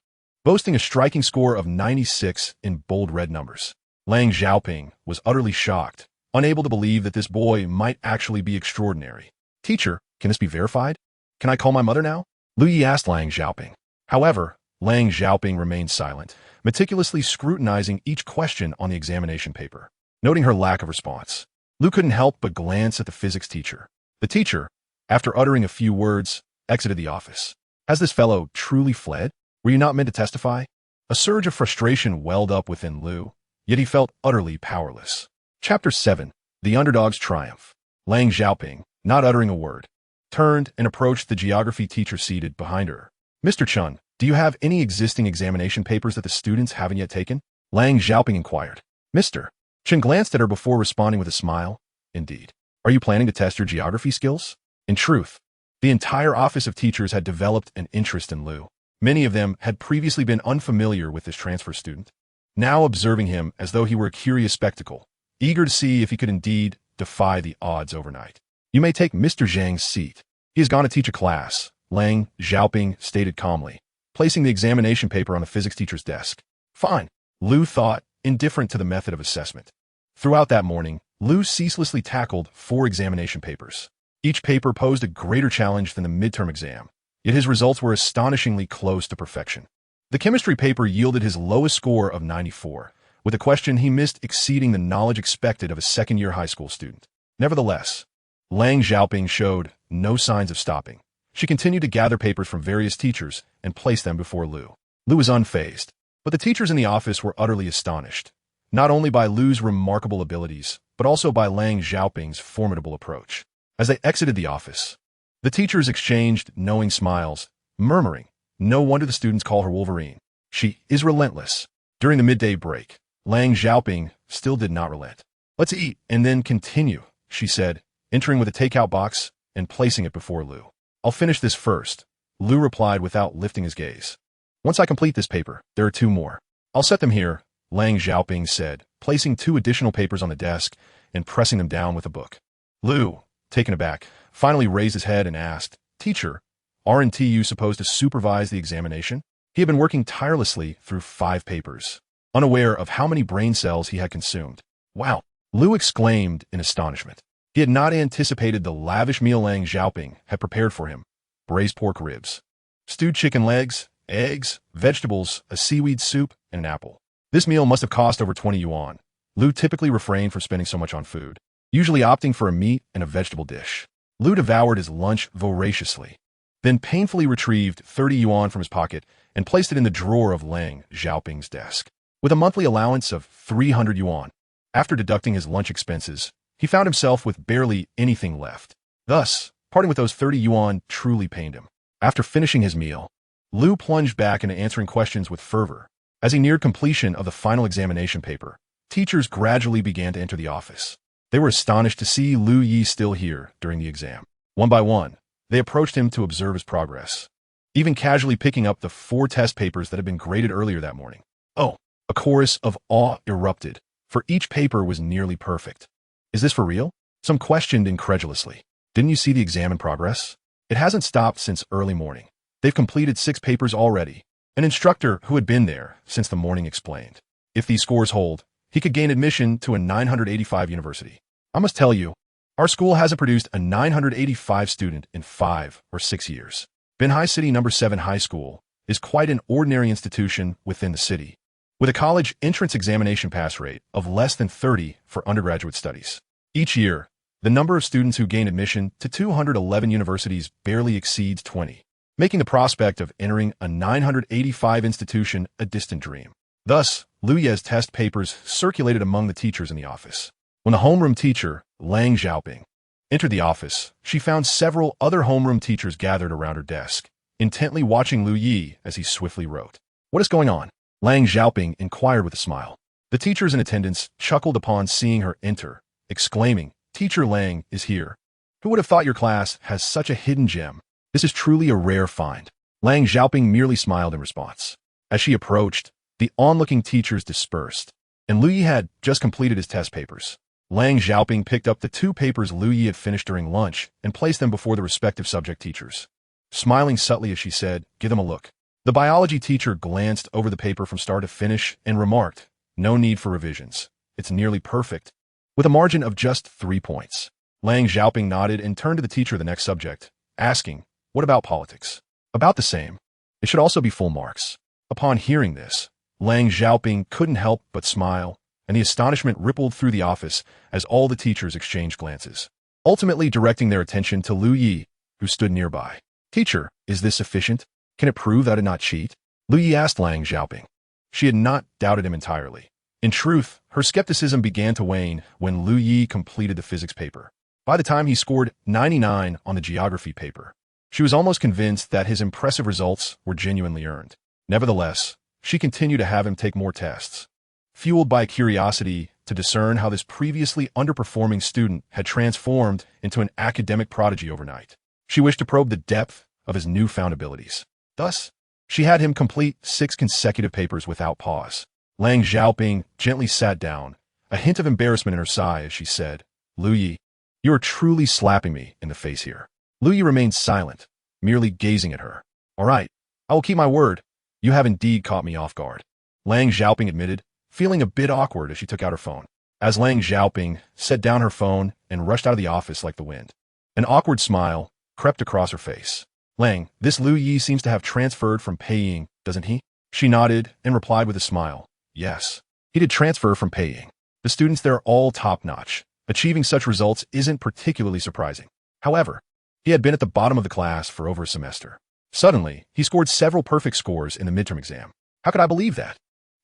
boasting a striking score of 96 in bold red numbers. Lang Xiaoping was utterly shocked, unable to believe that this boy might actually be extraordinary. Teacher, can this be verified? Can I call my mother now? Lu Yi asked Lang Xiaoping. However, Lang Xiaoping remained silent, meticulously scrutinizing each question on the examination paper. Noting her lack of response, Lu couldn't help but glance at the physics teacher. The teacher, after uttering a few words, exited the office. Has this fellow truly fled? Were you not meant to testify? A surge of frustration welled up within Lu, yet he felt utterly powerless. Chapter 7. The Underdog's Triumph. Lang Xiaoping, not uttering a word, turned and approached the geography teacher seated behind her. Mr. Chun, do you have any existing examination papers that the students haven't yet taken? Lang Xiaoping inquired. Mr. Chen glanced at her before responding with a smile. Indeed. Are you planning to test your geography skills? In truth, the entire office of teachers had developed an interest in Lu. Many of them had previously been unfamiliar with this transfer student, now observing him as though he were a curious spectacle, eager to see if he could indeed defy the odds overnight. You may take Mr. Zhang's seat. He has gone to teach a class, Lang Xiaoping stated calmly, placing the examination paper on the physics teacher's desk. Fine, Lu thought, indifferent to the method of assessment. Throughout that morning, Lu ceaselessly tackled 4 examination papers. Each paper posed a greater challenge than the midterm exam, yet his results were astonishingly close to perfection. The chemistry paper yielded his lowest score of 94, with a question he missed exceeding the knowledge expected of a second-year high school student. Nevertheless, Lang Xiaoping showed no signs of stopping. She continued to gather papers from various teachers and place them before Lu. Lu was unfazed, but the teachers in the office were utterly astonished, not only by Lu's remarkable abilities, but also by Lang Xiaoping's formidable approach. As they exited the office, the teachers exchanged knowing smiles, murmuring, no wonder the students call her Wolverine. She is relentless. During the midday break, Lang Xiaoping still did not relent. Let's eat and then continue, she said, entering with a takeout box and placing it before Lu. I'll finish this first, Lu replied without lifting his gaze. Once I complete this paper, there are 2 more. I'll set them here, Lang Xiaoping said, placing 2 additional papers on the desk and pressing them down with a book. Lu, taken aback, finally raised his head and asked, Teacher, aren't you supposed to supervise the examination? He had been working tirelessly through 5 papers, unaware of how many brain cells he had consumed. Wow, Lu exclaimed in astonishment. He had not anticipated the lavish meal Lang Xiaoping had prepared for him. Braised pork ribs, stewed chicken legs, eggs, vegetables, a seaweed soup, and an apple. This meal must have cost over 20 yuan. Lu typically refrained from spending so much on food, usually opting for a meat and a vegetable dish. Lu devoured his lunch voraciously, then painfully retrieved 30 yuan from his pocket and placed it in the drawer of Lang Xiaoping's desk. With a monthly allowance of 300 yuan, after deducting his lunch expenses, he found himself with barely anything left. Thus, parting with those 30 yuan truly pained him. After finishing his meal, Lu plunged back into answering questions with fervor. As he neared completion of the final examination paper, teachers gradually began to enter the office. They were astonished to see Lu Yi still here during the exam. One by one, they approached him to observe his progress, even casually picking up the 4 test papers that had been graded earlier that morning. Oh, a chorus of awe erupted, for each paper was nearly perfect. Is this for real? Some questioned incredulously. Didn't you see the exam in progress? It hasn't stopped since early morning. They've completed 6 papers already. An instructor who had been there since the morning explained. If these scores hold, he could gain admission to a 985 university. I must tell you, our school hasn't produced a 985 student in 5 or 6 years. Binhai City No. 7 High School is quite an ordinary institution within the city, with a college entrance examination pass rate of less than 30 for undergraduate studies. Each year, the number of students who gain admission to 211 universities barely exceeds 20, making the prospect of entering a 985 institution a distant dream. Thus, Lu Ye's test papers circulated among the teachers in the office. When the homeroom teacher, Lang Xiaoping, entered the office, she found several other homeroom teachers gathered around her desk, intently watching Lu Yi as he swiftly wrote. "What is going on?" Lang Xiaoping inquired with a smile. The teachers in attendance chuckled upon seeing her enter, exclaiming, "Teacher Lang is here. Who would have thought your class has such a hidden gem? This is truly a rare find." Lang Xiaoping merely smiled in response. As she approached, the onlooking teachers dispersed, and Lu Yi had just completed his test papers. Lang Xiaoping picked up the 2 papers Lu Yi had finished during lunch and placed them before the respective subject teachers. Smiling subtly as she said, "Give them a look." The biology teacher glanced over the paper from start to finish and remarked, "No need for revisions. It's nearly perfect," with a margin of just 3 points. Lang Xiaoping nodded and turned to the teacher of the next subject, asking, "What about politics?" "About the same. It should also be full marks." Upon hearing this, Lang Xiaoping couldn't help but smile, and the astonishment rippled through the office as all the teachers exchanged glances, ultimately directing their attention to Lu Yi, who stood nearby. "Teacher, is this sufficient? Can it prove that I did not cheat?" Lu Yi asked Lang Xiaoping. She had not doubted him entirely. In truth, her skepticism began to wane when Lu Yi completed the physics paper. By the time he scored 99 on the geography paper, she was almost convinced that his impressive results were genuinely earned. Nevertheless, she continued to have him take more tests, fueled by curiosity to discern how this previously underperforming student had transformed into an academic prodigy overnight. She wished to probe the depth of his newfound abilities. Thus, she had him complete 6 consecutive papers without pause. Lang Xiaoping gently sat down, a hint of embarrassment in her sigh as she said, "Lu Yi, you are truly slapping me in the face here." Lu Yi remained silent, merely gazing at her. "All right, I will keep my word. You have indeed caught me off guard," Lang Xiaoping admitted, feeling a bit awkward as she took out her phone. As Lang Xiaoping set down her phone and rushed out of the office like the wind, an awkward smile crept across her face. "Lang, this Lu Yi seems to have transferred from Peiying, doesn't he?" She nodded and replied with a smile, "Yes, he did transfer from Peiying. The students there are all top-notch. Achieving such results isn't particularly surprising. However, he had been at the bottom of the class for over a semester. Suddenly, he scored several perfect scores in the midterm exam. How could I believe that?"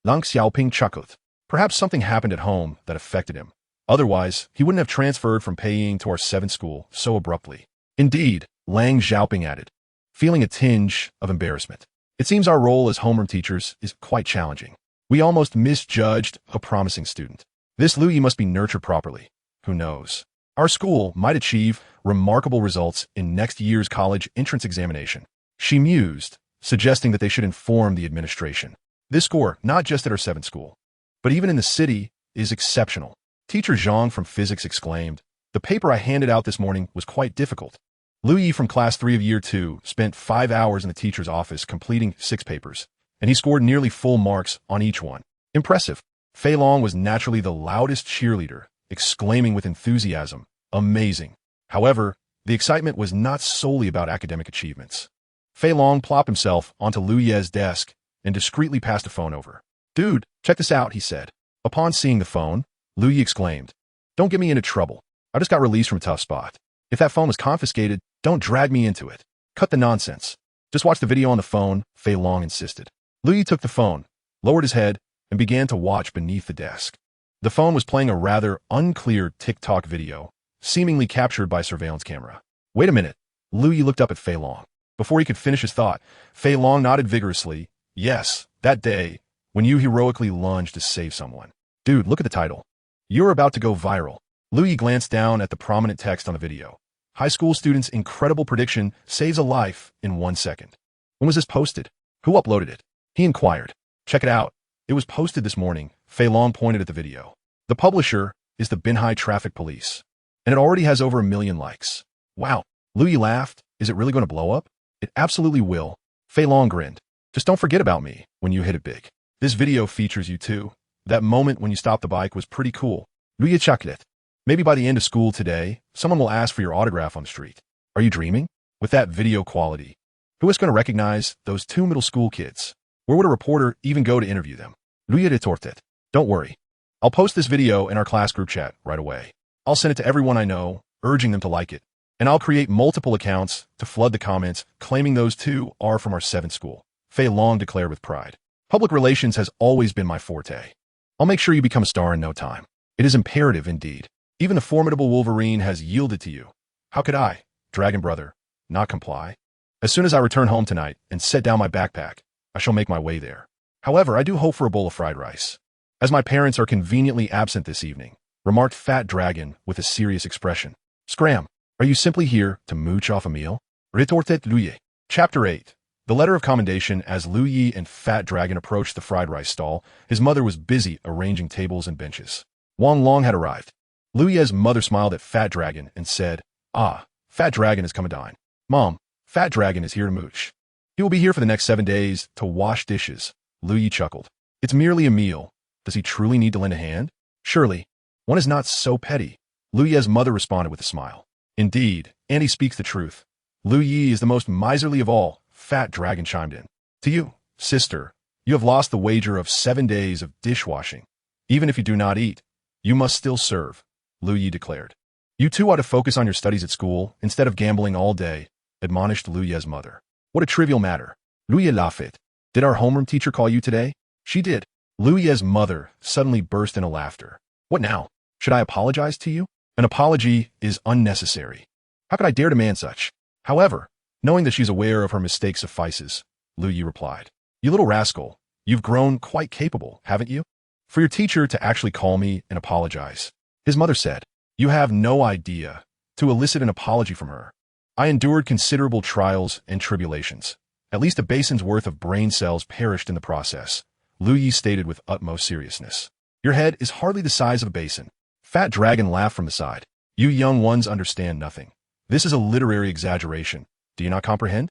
Lang Xiaoping chuckled. Perhaps something happened at home that affected him. Otherwise, he wouldn't have transferred from Peiying to our 7th school so abruptly. "Indeed," Lang Xiaoping added, feeling a tinge of embarrassment. "It seems our role as homeroom teachers is quite challenging. We almost misjudged a promising student. This Lu Yi must be nurtured properly. Who knows? Our school might achieve remarkable results in next year's college entrance examination." She mused, suggesting that they should inform the administration. "This score, not just at our 7th school, but even in the city, is exceptional." Teacher Zhang from physics exclaimed, "The paper I handed out this morning was quite difficult." Lu Yi from class 3 of year 2 spent 5 hours in the teacher's office completing 6 papers, and he scored nearly full marks on each one. Impressive. Fei Long was naturally the loudest cheerleader, exclaiming with enthusiasm, "Amazing." However, the excitement was not solely about academic achievements. Fei Long plopped himself onto Lu Ye's desk and discreetly passed a phone over. "Dude, check this out," he said. Upon seeing the phone, Lu Yi exclaimed, "Don't get me into trouble. I just got released from a tough spot. If that phone was confiscated, don't drag me into it. Cut the nonsense. Just watch the video on the phone," Fei Long insisted. Lu Yi took the phone, lowered his head, and began to watch beneath the desk. The phone was playing a rather unclear TikTok video, seemingly captured by a surveillance camera. "Wait a minute." Lu Yi looked up at Fei Long. Before he could finish his thought, Fei Long nodded vigorously. "Yes, that day, when you heroically lunged to save someone. Dude, look at the title. You're about to go viral." Lu Yi glanced down at the prominent text on the video. "High school student's incredible prediction saves a life in 1 second." "When was this posted? Who uploaded it?" he inquired. "Check it out. It was posted this morning." Fei Long pointed at the video. "The publisher is the Binhai Traffic Police, and it already has over 1 million likes." "Wow." Lu Yi laughed. "Is it really going to blow up?" "It absolutely will." Fei Long grinned. "Just don't forget about me when you hit it big. This video features you too. That moment when you stopped the bike was pretty cool." Lu Yi chuckled. "Maybe by the end of school today, someone will ask for your autograph on the street." "Are you dreaming? With that video quality, who is going to recognize those 2 middle school kids? Where would a reporter even go to interview them?" Lu Yi retorted. "Don't worry. I'll post this video in our class group chat right away. I'll send it to everyone I know, urging them to like it. And I'll create multiple accounts to flood the comments, claiming those 2 are from our 7th school," Fei Long declared with pride. Public relations has always been my forte. I'll make sure you become a star in no time. It is imperative indeed. Even the formidable Wolverine has yielded to you. How could I, Dragon Brother, not comply? As soon as I return home tonight and set down my backpack, I shall make my way there. However, I do hope for a bowl of fried rice. As my parents are conveniently absent this evening, remarked Fat Dragon with a serious expression. Scram, are you simply here to mooch off a meal? Retortet Luye. Chapter 8. The letter of commendation. As Lu Yi and Fat Dragon approached the fried rice stall, his mother was busy arranging tables and benches. Wang Long had arrived. Lu Yi's mother smiled at Fat Dragon and said, "Ah, Fat Dragon has come to dine. Mom, Fat Dragon is here to mooch. He will be here for the next 7 days to wash dishes." Lu Yi chuckled. "It's merely a meal. Does he truly need to lend a hand? Surely, one is not so petty." Lu Yi's mother responded with a smile. "Indeed, and he speaks the truth. Lu Yi is the most miserly of all." Fat Dragon chimed in. "To you, sister, you have lost the wager of 7 days of dishwashing. Even if you do not eat, you must still serve," Lu Yi declared. "You two ought to focus on your studies at school instead of gambling all day," admonished Lu Yi's mother. "What a trivial matter." Lu Yi laughed. "Did our homeroom teacher call you today?" "She did." Lu Yi's mother suddenly burst into laughter. "What now? Should I apologize to you?" "An apology is unnecessary. How could I dare demand such?" "However, knowing that she's aware of her mistake suffices," Lu Yi replied. "You little rascal, you've grown quite capable, haven't you? For your teacher to actually call me and apologize." His mother said, "You have no idea. To elicit an apology from her, I endured considerable trials and tribulations. At least a basin's worth of brain cells perished in the process," Lu Yi stated with utmost seriousness. "Your head is hardly the size of a basin." Fat Dragon laughed from the side. "You young ones understand nothing. This is a literary exaggeration. Do you not comprehend?"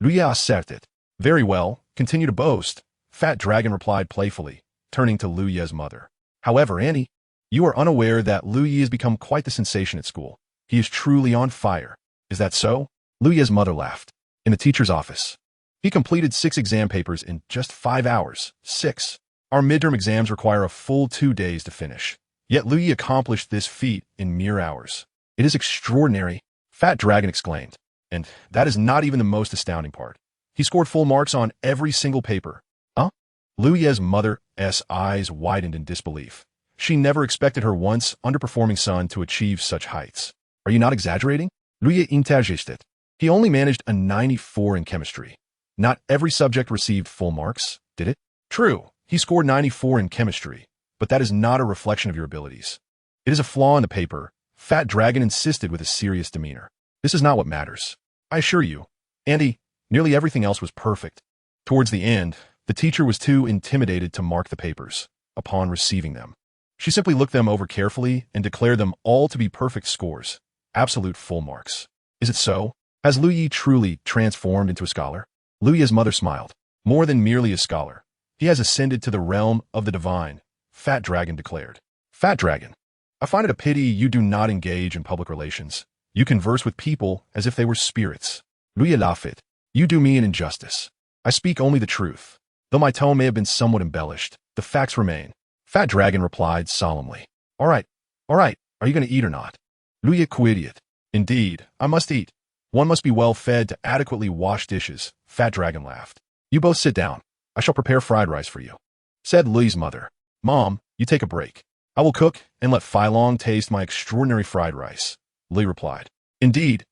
Lu Yi asserted. "Very well, continue to boast," Fat Dragon replied playfully, turning to Lu Yi's mother. "However, Annie, you are unaware that Lu Yi has become quite the sensation at school. He is truly on fire. Is that so?" Lu Yi's mother laughed. "In the teacher's office. He completed 6 exam papers in just 5 hours. 6. Our midterm exams require a full 2 days to finish. Yet Lu Yi accomplished this feat in mere hours. It is extraordinary," Fat Dragon exclaimed. "And that is not even the most astounding part. He scored full marks on every single paper." "Huh?" Lu Yi's mother's eyes widened in disbelief. She never expected her once underperforming son to achieve such heights. "Are you not exaggerating?" Lu Yi interjected. "He only managed a 94 in chemistry. Not every subject received full marks, did it?" "True, he scored 94 in chemistry, but that is not a reflection of your abilities. It is a flaw in the paper," Fat Dragon insisted with a serious demeanor. "This is not what matters. I assure you, Andy, nearly everything else was perfect." Towards the end, the teacher was too intimidated to mark the papers. Upon receiving them, she simply looked them over carefully and declared them all to be perfect scores, absolute full marks. "Is it so? Has Lu Yi truly transformed into a scholar?" Lu Yi's mother smiled. "More than merely a scholar. He has ascended to the realm of the divine," Fat Dragon declared. "Fat Dragon, I find it a pity you do not engage in public relations. You converse with people as if they were spirits." Lu Yi laughed. "You do me an injustice. I speak only the truth. Though my tone may have been somewhat embellished, the facts remain." Fat Dragon replied solemnly. All right. Are you going to eat or not?" Lu Yi queried. "Indeed, I must eat. One must be well fed to adequately wash dishes," Fat Dragon laughed. "You both sit down. I shall prepare fried rice for you," said Lu Yi's mother. "Mom, you take a break. I will cook and let Fai Long taste my extraordinary fried rice," Lu Yi replied. Indeed,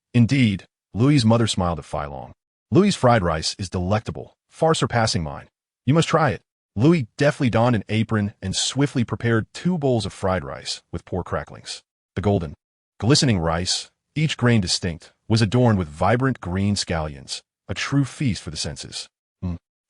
Lu Yi's mother smiled at Fai Long. "Lu Yi's fried rice is delectable, far surpassing mine. You must try it." Lu Yi deftly donned an apron and swiftly prepared 2 bowls of fried rice with pork cracklings. The golden, glistening rice, each grain distinct, was adorned with vibrant green scallions, a true feast for the senses.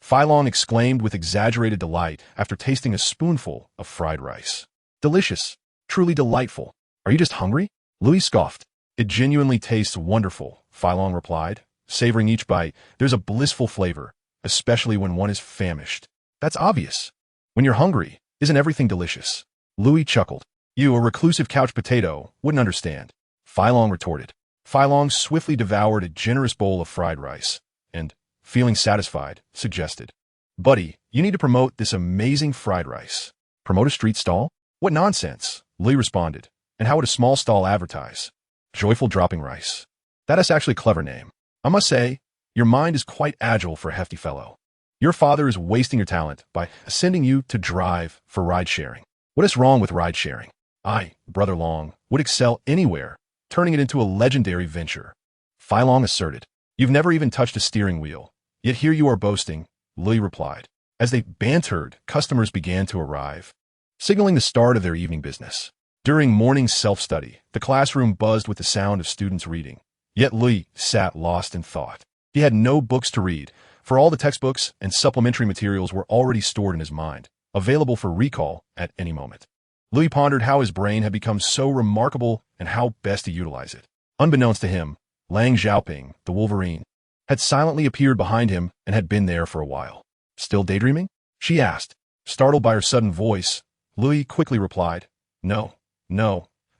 Fai Long exclaimed with exaggerated delight after tasting a spoonful of fried rice. "Delicious, truly delightful. Are you just hungry?" Lu Yi scoffed. "It genuinely tastes wonderful," Fai Long replied, savoring each bite. "There's a blissful flavor, especially when one is famished." "That's obvious. When you're hungry, isn't everything delicious?" Lu Yi chuckled. "You, a reclusive couch potato, wouldn't understand," Fai Long retorted. Fai Long swiftly devoured a generous bowl of fried rice, and, feeling satisfied, suggested, "Buddy, you need to promote this amazing fried rice." "Promote a street stall? What nonsense," Lu Yi responded. "And how would a small stall advertise?" "Joyful dropping rice." "That is actually a clever name. I must say, your mind is quite agile for a hefty fellow. Your father is wasting your talent by sending you to drive for ride-sharing. What is wrong with ride-sharing? I, Brother Long, would excel anywhere, turning it into a legendary venture. Fei Long asserted. You've never even touched a steering wheel. Yet here you are boasting, Lui replied. As they bantered, customers began to arrive, signaling the start of their evening business. During morning self-study, the classroom buzzed with the sound of students reading. Yet Lui sat lost in thought. He had no books to read, for all the textbooks and supplementary materials were already stored in his mind, available for recall at any moment. Lui pondered how his brain had become so remarkable and how best to utilize it. Unbeknownst to him, Lang Xiaoping, the Wolverine, had silently appeared behind him and had been there for a while. Still daydreaming? She asked. Startled by her sudden voice, Lui quickly replied, No,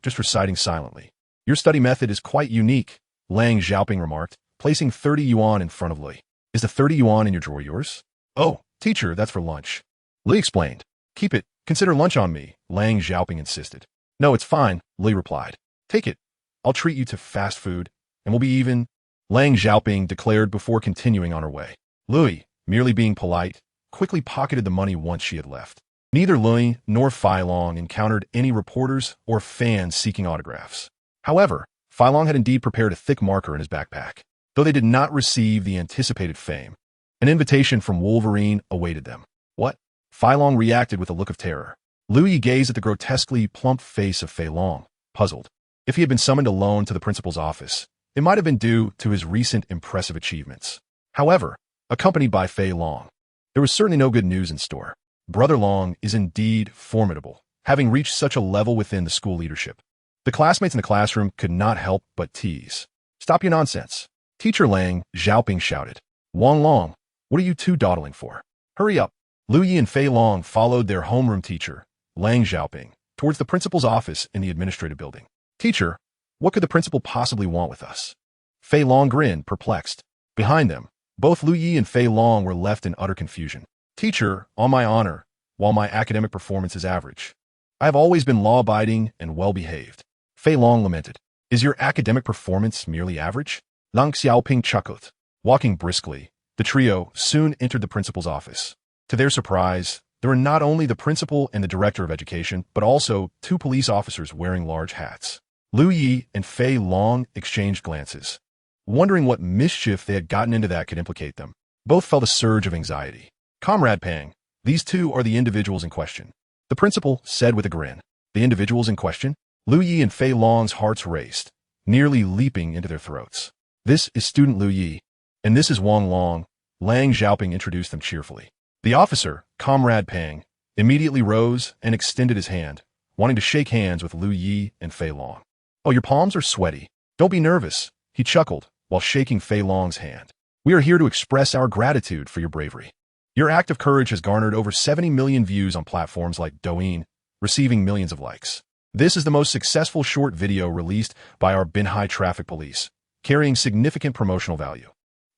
just reciting silently. Your study method is quite unique, Lang Xiaoping remarked, placing 30 yuan in front of Lui. Is the 30 yuan in your drawer yours? Oh, teacher, that's for lunch. Lui explained. Keep it. Consider lunch on me, Lang Xiaoping insisted. No, it's fine, Lui replied. Take it. I'll treat you to fast food, and we'll be even, Lang Xiaoping declared before continuing on her way. Lui, merely being polite, quickly pocketed the money once she had left. Neither Lui nor Fei Long encountered any reporters or fans seeking autographs. However, Fei Long had indeed prepared a thick marker in his backpack. Though they did not receive the anticipated fame, an invitation from Wolverine awaited them. What? Fei Long reacted with a look of terror. Lui gazed at the grotesquely plump face of Fei Long, puzzled. If he had been summoned alone to the principal's office, it might have been due to his recent impressive achievements. However, accompanied by Fei Long, there was certainly no good news in store. Brother Long is indeed formidable, having reached such a level within the school leadership. The classmates in the classroom could not help but tease. Stop your nonsense. Teacher Lang Xiaoping shouted. Wang Long, what are you two dawdling for? Hurry up. Lu Yi and Fei Long followed their homeroom teacher, Lang Xiaoping, towards the principal's office in the administrative building. Teacher, what could the principal possibly want with us? Fei Long grinned, perplexed. Behind them, both Lu Yi and Fei Long were left in utter confusion. Teacher, on my honor, while my academic performance is average, I have always been law-abiding and well-behaved. Fei Long lamented. Is your academic performance merely average? Lang Xiaoping chuckled. Walking briskly, the trio soon entered the principal's office. To their surprise, there were not only the principal and the director of education, but also two police officers wearing large hats. Lu Yi and Fei Long exchanged glances, wondering what mischief they had gotten into that could implicate them. Both felt a surge of anxiety. Comrade Pang, these two are the individuals in question, the principal said with a grin. The individuals in question? Lu Yi and Fei Long's hearts raced, nearly leaping into their throats. This is student Lu Yi, and this is Wang Long, Lang Xiaoping introduced them cheerfully. The officer, Comrade Pang, immediately rose and extended his hand, wanting to shake hands with Lu Yi and Fei Long. Oh, your palms are sweaty. Don't be nervous, he chuckled while shaking Fei Long's hand. We are here to express our gratitude for your bravery. Your act of courage has garnered over 70 million views on platforms like Douyin, receiving millions of likes. This is the most successful short video released by our Binhai Traffic Police, carrying significant promotional value.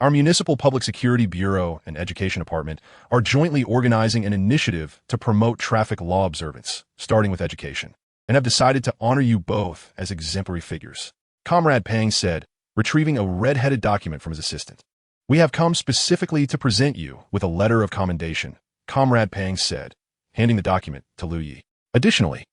Our Municipal Public Security Bureau and Education Department are jointly organizing an initiative to promote traffic law observance, starting with education, and have decided to honor you both as exemplary figures. Comrade Pang said, retrieving a red-headed document from his assistant. We have come specifically to present you with a letter of commendation, Comrade Pang said, handing the document to Lu Yi. Additionally,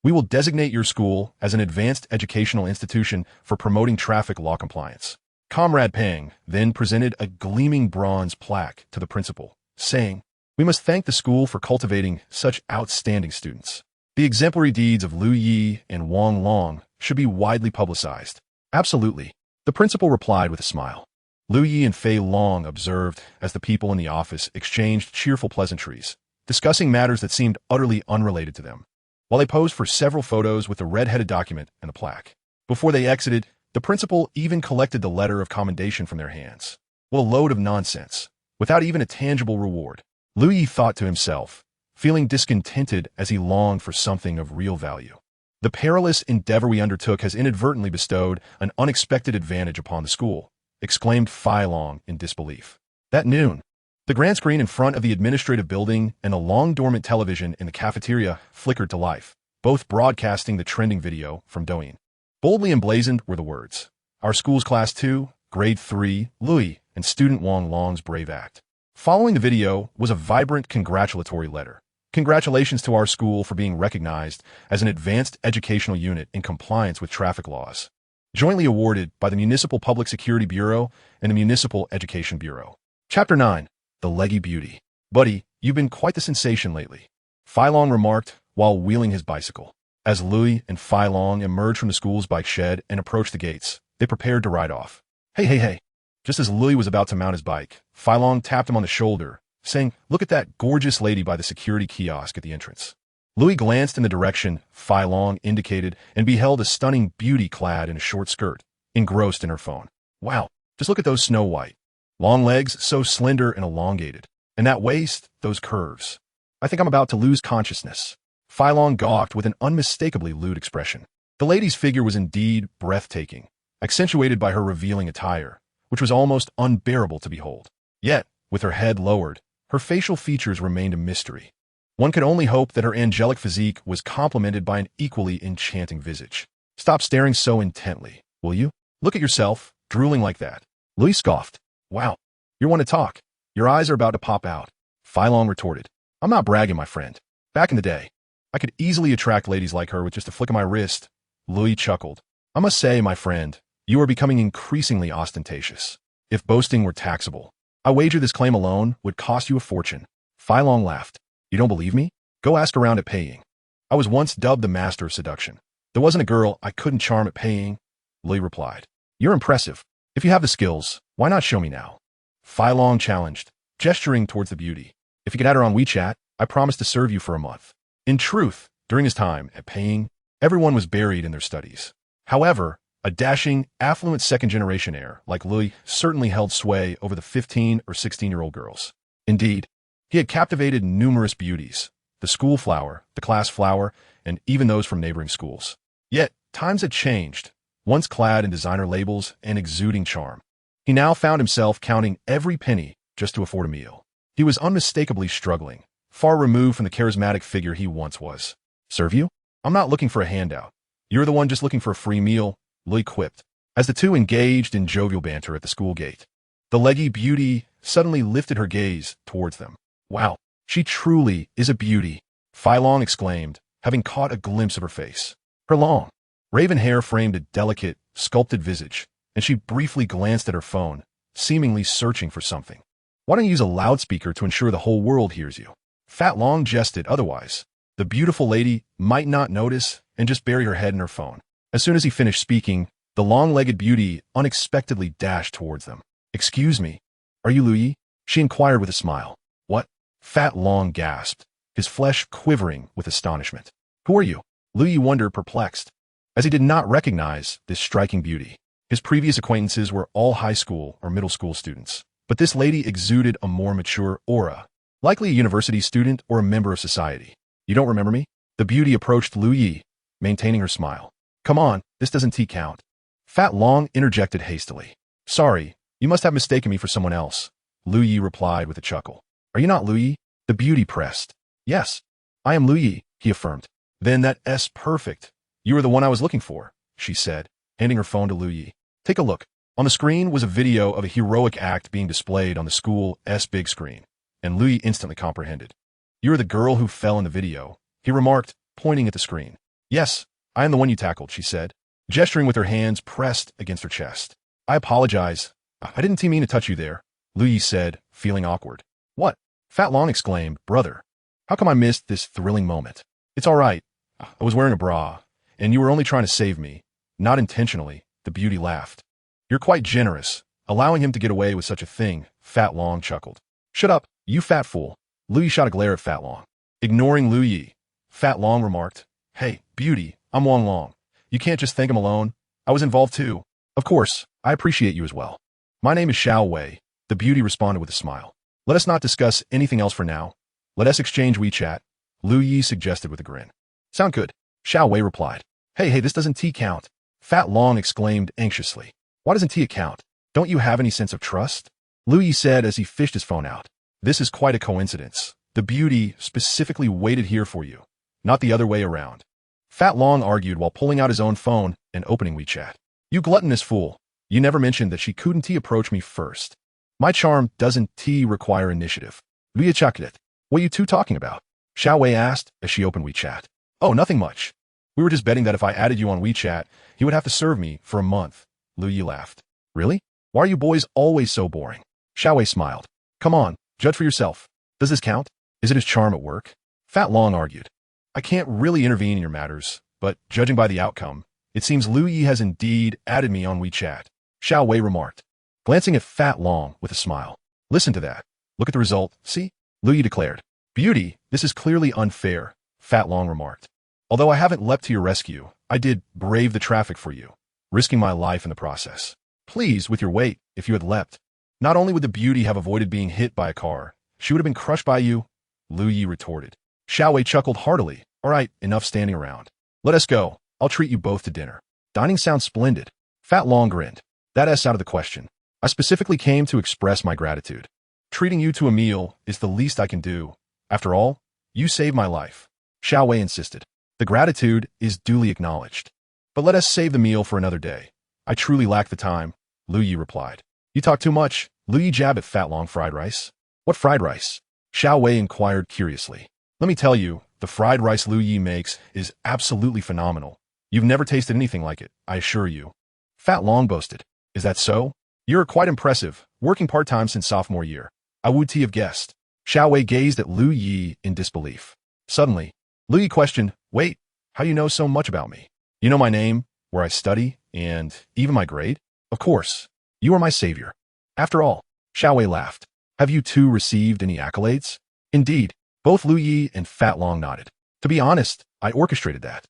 we will designate your school as an advanced educational institution for promoting traffic law compliance. Comrade Pang then presented a gleaming bronze plaque to the principal, saying, We must thank the school for cultivating such outstanding students. The exemplary deeds of Lu Yi and Wang Long should be widely publicized. Absolutely, the principal replied with a smile. Lu Yi and Fei Long observed as the people in the office exchanged cheerful pleasantries, discussing matters that seemed utterly unrelated to them, while they posed for several photos with the red-headed document and the plaque. Before they exited, the principal even collected the letter of commendation from their hands. What a load of nonsense, without even a tangible reward. Lu Yi thought to himself, feeling discontented as he longed for something of real value. The perilous endeavor we undertook has inadvertently bestowed an unexpected advantage upon the school, exclaimed Fei Long in disbelief. That noon, the grand screen in front of the administrative building and a long-dormant television in the cafeteria flickered to life, both broadcasting the trending video from Douyin. Boldly emblazoned were the words, Our school's Class 2, Grade 3, Louis, and student Wang Long's brave act. Following the video was a vibrant congratulatory letter. Congratulations to our school for being recognized as an advanced educational unit in compliance with traffic laws. Jointly awarded by the Municipal Public Security Bureau and the Municipal Education Bureau. Chapter 9. The Leggy Beauty. Buddy, you've been quite the sensation lately, Phi Long remarked while wheeling his bicycle. As Louis and Phi Long emerged from the school's bike shed and approached the gates, they prepared to ride off. Hey. Just as Louis was about to mount his bike, Phi Long tapped him on the shoulder, saying, "Look at that gorgeous lady by the security kiosk at the entrance." Louis glanced in the direction Phi Long indicated and beheld a stunning beauty clad in a short skirt, engrossed in her phone. Wow, just look at those snow white. Long legs, so slender and elongated. And that waist, those curves. I think I'm about to lose consciousness. Phi Long gawked with an unmistakably lewd expression. The lady's figure was indeed breathtaking, accentuated by her revealing attire, which was almost unbearable to behold. Yet, with her head lowered, her facial features remained a mystery. One could only hope that her angelic physique was complemented by an equally enchanting visage. Stop staring so intently, will you? Look at yourself, drooling like that. Louis scoffed. Wow, you're one to talk. Your eyes are about to pop out. Phi Long retorted. I'm not bragging, my friend. Back in the day, I could easily attract ladies like her with just a flick of my wrist. Louis chuckled. I must say, my friend, you are becoming increasingly ostentatious. If boasting were taxable, I wager this claim alone would cost you a fortune. Phi Long laughed. You don't believe me? Go ask around at paying. I was once dubbed the master of seduction. There wasn't a girl I couldn't charm at paying. Louis replied. You're impressive. If you have the skills, why not show me now? Phi Long challenged, gesturing towards the beauty. If you could add her on WeChat, I promise to serve you for a month. In truth, during his time at paying, everyone was buried in their studies. However, a dashing, affluent second-generation heir like Louis certainly held sway over the 15 or 16-year-old girls. Indeed, he had captivated numerous beauties, the school flower, the class flower, and even those from neighboring schools. Yet, times had changed, once clad in designer labels and exuding charm. He now found himself counting every penny just to afford a meal. He was unmistakably struggling, far removed from the charismatic figure he once was. Serve you? I'm not looking for a handout. You're the one just looking for a free meal, Louis quipped, as the two engaged in jovial banter at the school gate. The leggy beauty suddenly lifted her gaze towards them. Wow, she truly is a beauty, Phi Long exclaimed, having caught a glimpse of her face. Her long, raven hair framed a delicate, sculpted visage, and she briefly glanced at her phone, seemingly searching for something. Why don't you use a loudspeaker to ensure the whole world hears you? Phat Long jested otherwise. The beautiful lady might not notice and just bury her head in her phone. As soon as he finished speaking, the long-legged beauty unexpectedly dashed towards them. Excuse me, are you Louis? She inquired with a smile. What? Phat Long gasped, his flesh quivering with astonishment. Who are you? Louis wondered, perplexed, as he did not recognize this striking beauty. His previous acquaintances were all high school or middle school students, but this lady exuded a more mature aura, likely a university student or a member of society. You don't remember me? The beauty approached Louis, maintaining her smile. Come on, this doesn't count. Phat Long interjected hastily. Sorry, you must have mistaken me for someone else, Louis replied with a chuckle. Are you not Louis? The beauty pressed. Yes, I am Louis, he affirmed. Then that's perfect. You are the one I was looking for, she said, handing her phone to Louis. Take a look. On the screen was a video of a heroic act being displayed on the school's big screen, and Louis instantly comprehended. You are the girl who fell in the video, he remarked, pointing at the screen. Yes, I am the one you tackled, she said, gesturing with her hands pressed against her chest. I apologize. I didn't mean to touch you there, Louis said, feeling awkward. What? Phat Long exclaimed, brother. How come I missed this thrilling moment? It's all right. I was wearing a bra, and you were only trying to save me. Not intentionally, the beauty laughed. You're quite generous, allowing him to get away with such a thing, Phat Long chuckled. Shut up, you fat fool. Louis shot a glare at Phat Long. Ignoring Louis, Phat Long remarked, Hey, beauty, I'm Wong Long. You can't just thank him alone. I was involved too. Of course, I appreciate you as well. My name is Xiao Wei, the beauty responded with a smile. Let us not discuss anything else for now. Let us exchange WeChat, Louis suggested with a grin. Sound good, Xiao Wei replied. Hey, this doesn't count. Phat Long exclaimed anxiously. Why doesn't count? Don't you have any sense of trust? Louis said as he fished his phone out. This is quite a coincidence. The beauty specifically waited here for you, not the other way around. Phat Long argued while pulling out his own phone and opening WeChat. You gluttonous fool. You never mentioned that she couldn't approach me first. My charm doesn't require initiative. Lu Yi chuckled it. What are you two talking about? Xiao Wei asked as she opened WeChat. Oh, nothing much. We were just betting that if I added you on WeChat, you would have to serve me for a month. Lu Yi laughed. Really? Why are you boys always so boring? Xiao Wei smiled. Come on, judge for yourself. Does this count? Is it his charm at work? Fat Long argued. I can't really intervene in your matters, but judging by the outcome, it seems Lu Yi has indeed added me on WeChat. Xiao Wei remarked, glancing at Fat Long with a smile. Listen to that. Look at the result, see? Lu Yi declared. Beauty, this is clearly unfair, Fat Long remarked. Although I haven't leapt to your rescue, I did brave the traffic for you, risking my life in the process. Please, with your weight, if you had leapt. Not only would the beauty have avoided being hit by a car, she would have been crushed by you, Lu Yi retorted. Xiao Wei chuckled heartily. All right, enough standing around. Let us go. I'll treat you both to dinner. Dining sounds splendid. Fat Long grinned. That's out of the question. I specifically came to express my gratitude. Treating you to a meal is the least I can do. After all, you saved my life. Xiao Wei insisted. The gratitude is duly acknowledged. But let us save the meal for another day. I truly lack the time, Lu Yi replied. You talk too much. Lu Yi jabbed at Fat Long fried rice. What fried rice? Xiao Wei inquired curiously. Let me tell you, the fried rice Lu Yi makes is absolutely phenomenal. You've never tasted anything like it, I assure you. Fat Long boasted. Is that so? You're quite impressive, working part-time since sophomore year. I would have guessed. Xiao Wei gazed at Lu Yi in disbelief. Suddenly, Lu Yi questioned, wait, how do you know so much about me? You know my name, where I study, and even my grade? Of course. You are my savior. After all, Xiao Wei laughed. Have you two received any accolades? Indeed, both Lu Yi and Fat Long nodded. To be honest, I orchestrated that.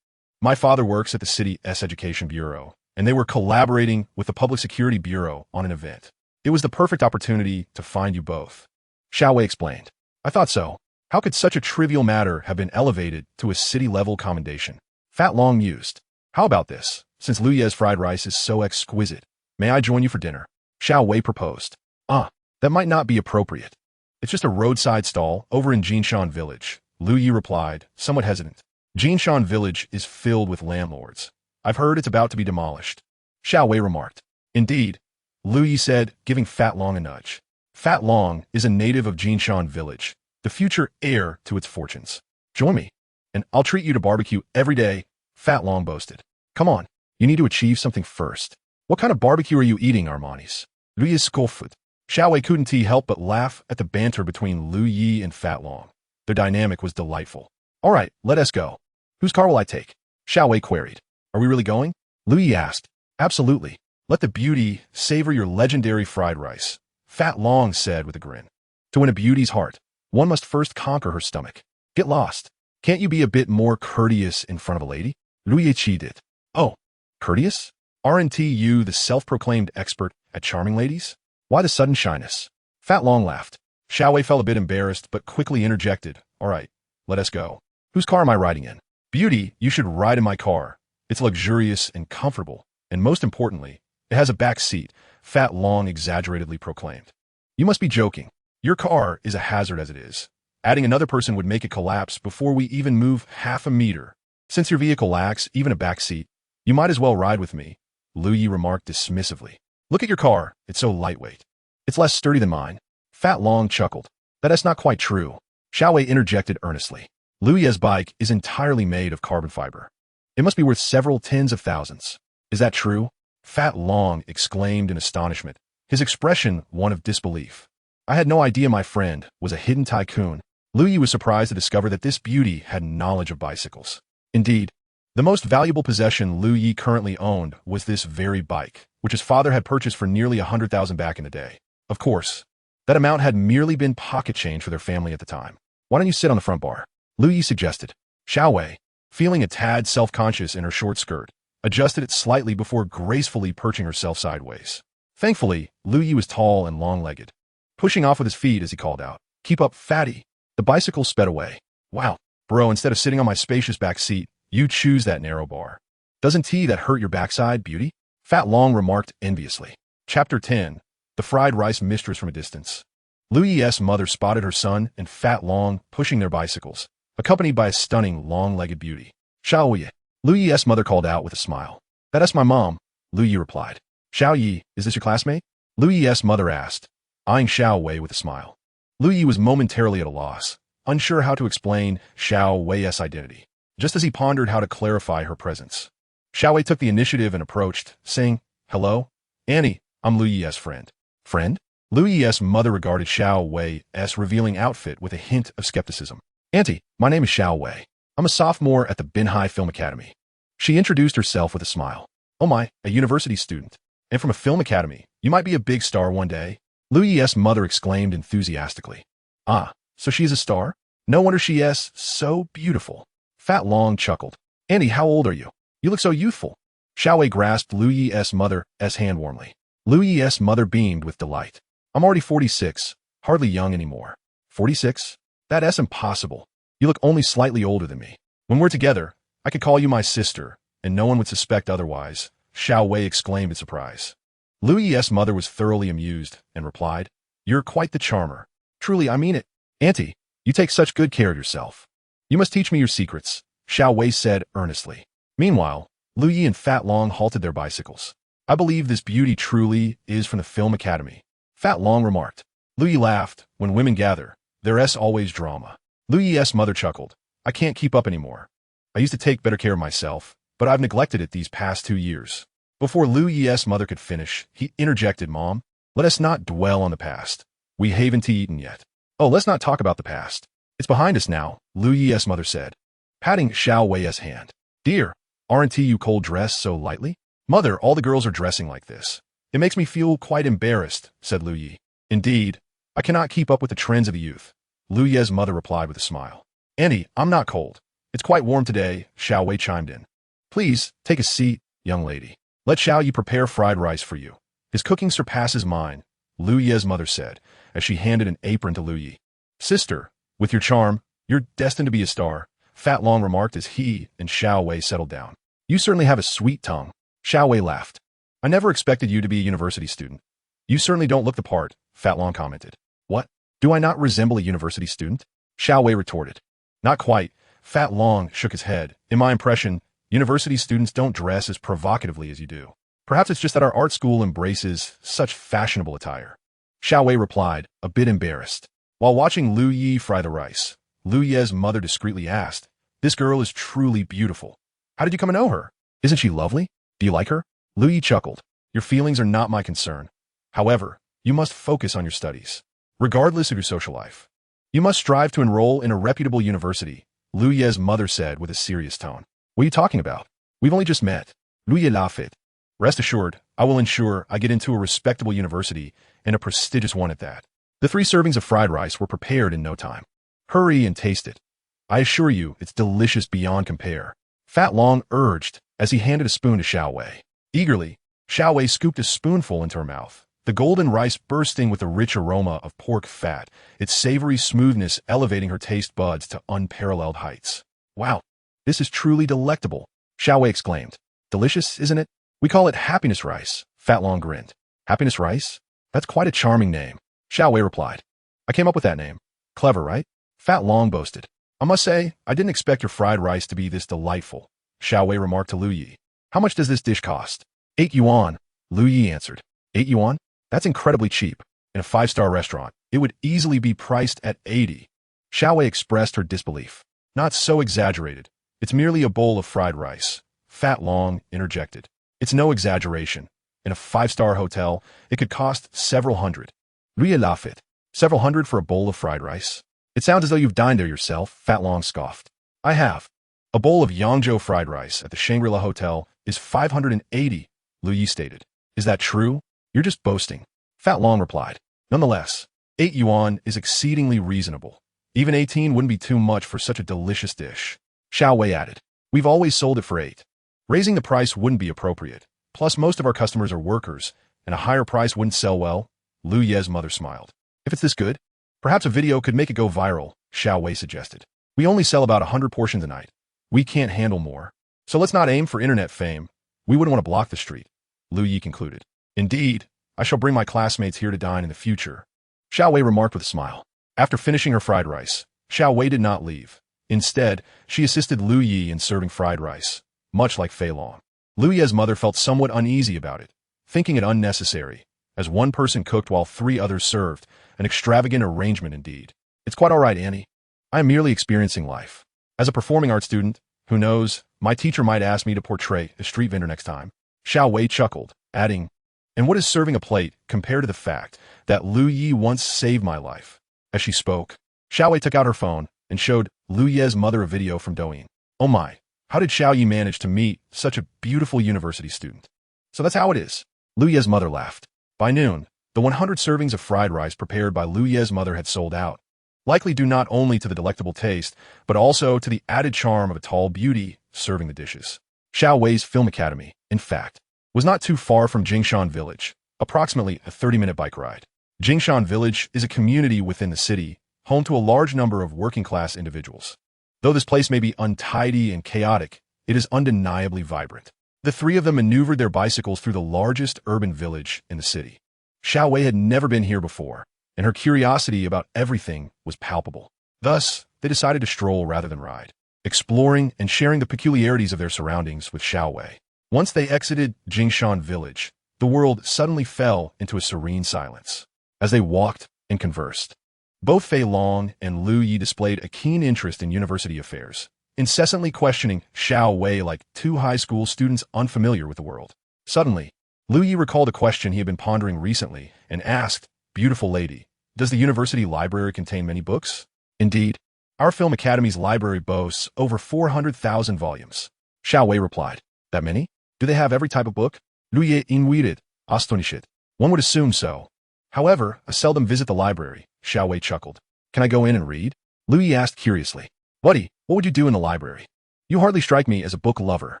My father works at the city's Education Bureau, and they were collaborating with the Public Security Bureau on an event. It was the perfect opportunity to find you both. Xiao Wei explained. I thought so. How could such a trivial matter have been elevated to a city-level commendation? Fat Long mused. How about this? Since Lu Yi's fried rice is so exquisite, may I join you for dinner? Xiao Wei proposed. That might not be appropriate. It's just a roadside stall over in Jinshan Village, Lu Yi replied, somewhat hesitant. Jinshan Village is filled with landlords. I've heard it's about to be demolished. Xiao Wei remarked. Indeed, Lu Yi said, giving Fat Long a nudge. Fat Long is a native of Jinshan Village, the future heir to its fortunes. Join me, and I'll treat you to barbecue every day, Fat Long boasted. Come on, you need to achieve something first. What kind of barbecue are you eating, Armani's? Lu Yi scoffed. Xiao Wei couldn't help but laugh at the banter between Lu Yi and Fat Long. Their dynamic was delightful. All right, let us go. Whose car will I take? Xiao Wei queried. Are we really going? Lu Yi asked. Absolutely. Let the beauty savor your legendary fried rice, Fat Long said with a grin. To win a beauty's heart, one must first conquer her stomach. Get lost. Can't you be a bit more courteous in front of a lady? Lu Yi cheated. Oh, courteous? Aren't you the self-proclaimed expert at charming ladies? Why the sudden shyness? Fat Long laughed. Xiao Wei felt a bit embarrassed, but quickly interjected. All right, let us go. Whose car am I riding in? Beauty, you should ride in my car. It's luxurious and comfortable, and most importantly, it has a back seat, Fat Long exaggeratedly proclaimed. You must be joking. Your car is a hazard as it is. Adding another person would make it collapse before we even move half a meter. Since your vehicle lacks even a back seat, you might as well ride with me, Lu Yi remarked dismissively. Look at your car. It's so lightweight. It's less sturdy than mine. Fat Long chuckled. That's not quite true. Xiao Wei interjected earnestly. Lu Yi's bike is entirely made of carbon fiber. It must be worth several tens of thousands. Is that true? Fat Long exclaimed in astonishment, his expression one of disbelief. I had no idea my friend was a hidden tycoon. Lu Yi was surprised to discover that this beauty had knowledge of bicycles. Indeed, the most valuable possession Lu Yi currently owned was this very bike, which his father had purchased for nearly 100,000 back in the day. Of course, that amount had merely been pocket change for their family at the time. Why don't you sit on the front bar? Lu Yi suggested. Xiao Wei, feeling a tad self-conscious in her short skirt, adjusted it slightly before gracefully perching herself sideways. Thankfully, Lu Yi was tall and long-legged. Pushing off with his feet as he called out, "Keep up, fatty." The bicycle sped away. Wow, bro, instead of sitting on my spacious back seat, you choose that narrow bar. Doesn't that hurt your backside, beauty? Fat Long remarked enviously. Chapter 10. The Fried Rice Mistress from a Distance. Lu Yi's mother spotted her son and Fat Long pushing their bicycles, accompanied by a stunning long-legged beauty. Xiao Yi. Lu Yi's mother called out with a smile. That's my mom, Lu Yi replied. Xiao Yi, is this your classmate? Lu Yi's mother asked. eyeing Xiao Wei with a smile. Lu Yi was momentarily at a loss, unsure how to explain Xiao Wei's identity, just as he pondered how to clarify her presence. Xiao Wei took the initiative and approached, saying, "Hello, Annie, I'm Lu Yi's friend." Friend? Lu Yi's mother regarded Xiao Wei's revealing outfit with a hint of skepticism. "Auntie, my name is Xiao Wei. I'm a sophomore at the Binhai Film Academy." She introduced herself with a smile. "Oh my, a university student. And from a film academy. You might be a big star one day." Lu Yi's mother exclaimed enthusiastically. "Ah, so she is a star? No wonder she is so beautiful." Fat Long chuckled. "Auntie, how old are you? You look so youthful." Xiao Wei grasped Lu Yi's mother's hand warmly. Lu Yi's mother beamed with delight. "I'm already 46, hardly young anymore." 46? That is impossible. You look only slightly older than me. When we're together, I could call you my sister, and no one would suspect otherwise," Xiao Wei exclaimed in surprise. Lu Yi's mother was thoroughly amused and replied, "You're quite the charmer. Truly, I mean it. Auntie, you take such good care of yourself. You must teach me your secrets," Xiao Wei said earnestly. Meanwhile, Lu Yi and Fat Long halted their bicycles. "I believe this beauty truly is from the Film Academy," Fat Long remarked. Lu Yi laughed. "When women gather, there's always drama." Lu Yi's mother chuckled. "I can't keep up anymore. I used to take better care of myself, but I've neglected it these past 2 years." Before Lu Yi's mother could finish, he interjected, "Mom, let us not dwell on the past. We haven't eaten yet." "Oh, let's not talk about the past. It's behind us now," Lu Yi's mother said, patting Xiao Wei's hand. "Dear, aren't you cold dressed so lightly?" "Mother, all the girls are dressing like this. It makes me feel quite embarrassed," said Lu Yi. "Indeed, I cannot keep up with the trends of the youth," Lu Yi's mother replied with a smile. "Auntie, I'm not cold. It's quite warm today," Xiao Wei chimed in. "Please, take a seat, young lady. Let Xiao Yi prepare fried rice for you. His cooking surpasses mine," Lu Yi's mother said, as she handed an apron to Lu Yi. "Sister, with your charm, you're destined to be a star," Fat Long remarked as he and Xiao Wei settled down. "You certainly have a sweet tongue." Xiao Wei laughed. "I never expected you to be a university student." "You certainly don't look the part," Fat Long commented. "What? Do I not resemble a university student?" Xiao Wei retorted. "Not quite." Fat Long shook his head. "In my impression, university students don't dress as provocatively as you do. Perhaps it's just that our art school embraces such fashionable attire." Xiao Wei replied, a bit embarrassed. While watching Lu Yi fry the rice, Lu Yi's mother discreetly asked, "This girl is truly beautiful. How did you come to know her? Isn't she lovely? Do you like her?" Lu Yi chuckled. "Your feelings are not my concern. However, you must focus on your studies, regardless of your social life. You must strive to enroll in a reputable university," Lu Yi's mother said with a serious tone. "What are you talking about? We've only just met." Lu Yi laughed. "Rest assured, I will ensure I get into a respectable university, and a prestigious one at that." The 3 servings of fried rice were prepared in no time. "Hurry and taste it. I assure you, it's delicious beyond compare," Fat Long urged as he handed a spoon to Xiao Wei. Eagerly, Xiao Wei scooped a spoonful into her mouth, the golden rice bursting with the rich aroma of pork fat, its savory smoothness elevating her taste buds to unparalleled heights. "Wow, this is truly delectable," Xiao Wei exclaimed. "Delicious, isn't it? We call it happiness rice," Fat Long grinned. "Happiness rice? That's quite a charming name," Xiao Wei replied. "I came up with that name. Clever, right?" Fat Long boasted. "I must say, I didn't expect your fried rice to be this delightful," Xiao Wei remarked to Lu Yi. "How much does this dish cost?" 8 yuan, Lu Yi answered. 8 yuan? That's incredibly cheap. In a 5-star restaurant, it would easily be priced at 80. Xiao Wei expressed her disbelief. "Not so exaggerated. It's merely a bowl of fried rice," Fat Long interjected. "It's no exaggeration. In a 5-star hotel, it could cost several hundred." Lu Yi laughed. "Several hundred for a bowl of fried rice? It sounds as though you've dined there yourself," Fat Long scoffed. "I have. A bowl of Yangzhou fried rice at the Shangri-La Hotel is 580, Lu Yi stated. "Is that true? You're just boasting," Fat Long replied. "Nonetheless, 8 yuan is exceedingly reasonable. Even 18 wouldn't be too much for such a delicious dish." Xiao Wei added, "We've always sold it for 8. Raising the price wouldn't be appropriate. Plus, most of our customers are workers, and a higher price wouldn't sell well." Lu Yi's mother smiled. "If it's this good, perhaps a video could make it go viral," Xiao Wei suggested. "We only sell about 100 portions a night. We can't handle more. So let's not aim for internet fame. We wouldn't want to block the street," Lu Yi concluded. "Indeed, I shall bring my classmates here to dine in the future," Xiao Wei remarked with a smile. After finishing her fried rice, Xiao Wei did not leave. Instead, she assisted Lu Yi in serving fried rice, much like Fei Long. Lu Yi's mother felt somewhat uneasy about it, thinking it unnecessary, as one person cooked while three others served. An extravagant arrangement indeed. It's quite all right, Annie. I am merely experiencing life. As a performing arts student, who knows, my teacher might ask me to portray a street vendor next time. Xiao Wei chuckled, adding, and what is serving a plate compared to the fact that Lu Yi once saved my life? As she spoke, Xiao Wei took out her phone and showed Lu Ye's mother a video from Douyin. Oh my, how did Xiao Yi manage to meet such a beautiful university student? So that's how it is. Lu Ye's mother laughed. By noon, the 100 servings of fried rice prepared by Lu Ye's mother had sold out, likely due not only to the delectable taste, but also to the added charm of a tall beauty serving the dishes. Xiao Wei's Film Academy, in fact, was not too far from Jingshan Village, approximately a 30-minute bike ride. Jingshan Village is a community within the city, home to a large number of working-class individuals. Though this place may be untidy and chaotic, it is undeniably vibrant. The three of them maneuvered their bicycles through the largest urban village in the city. Xiao Wei had never been here before, and her curiosity about everything was palpable. Thus, they decided to stroll rather than ride, exploring and sharing the peculiarities of their surroundings with Xiao Wei. Once they exited Jingshan Village, the world suddenly fell into a serene silence. As they walked and conversed, both Fei Long and Lu Yi displayed a keen interest in university affairs, incessantly questioning Xiao Wei like two high school students unfamiliar with the world. Suddenly, Lu Yi recalled a question he had been pondering recently and asked, "Beautiful lady, does the university library contain many books?" "Indeed, our Film Academy's library boasts over 400,000 volumes." Xiao Wei replied, "That many? Do they have every type of book?" Lu Yi inquired, astonished. "One would assume so. However, I seldom visit the library." Xiao Wei chuckled. "Can I go in and read?" Lu Yi asked curiously. "Buddy, what would you do in the library? You hardly strike me as a book lover."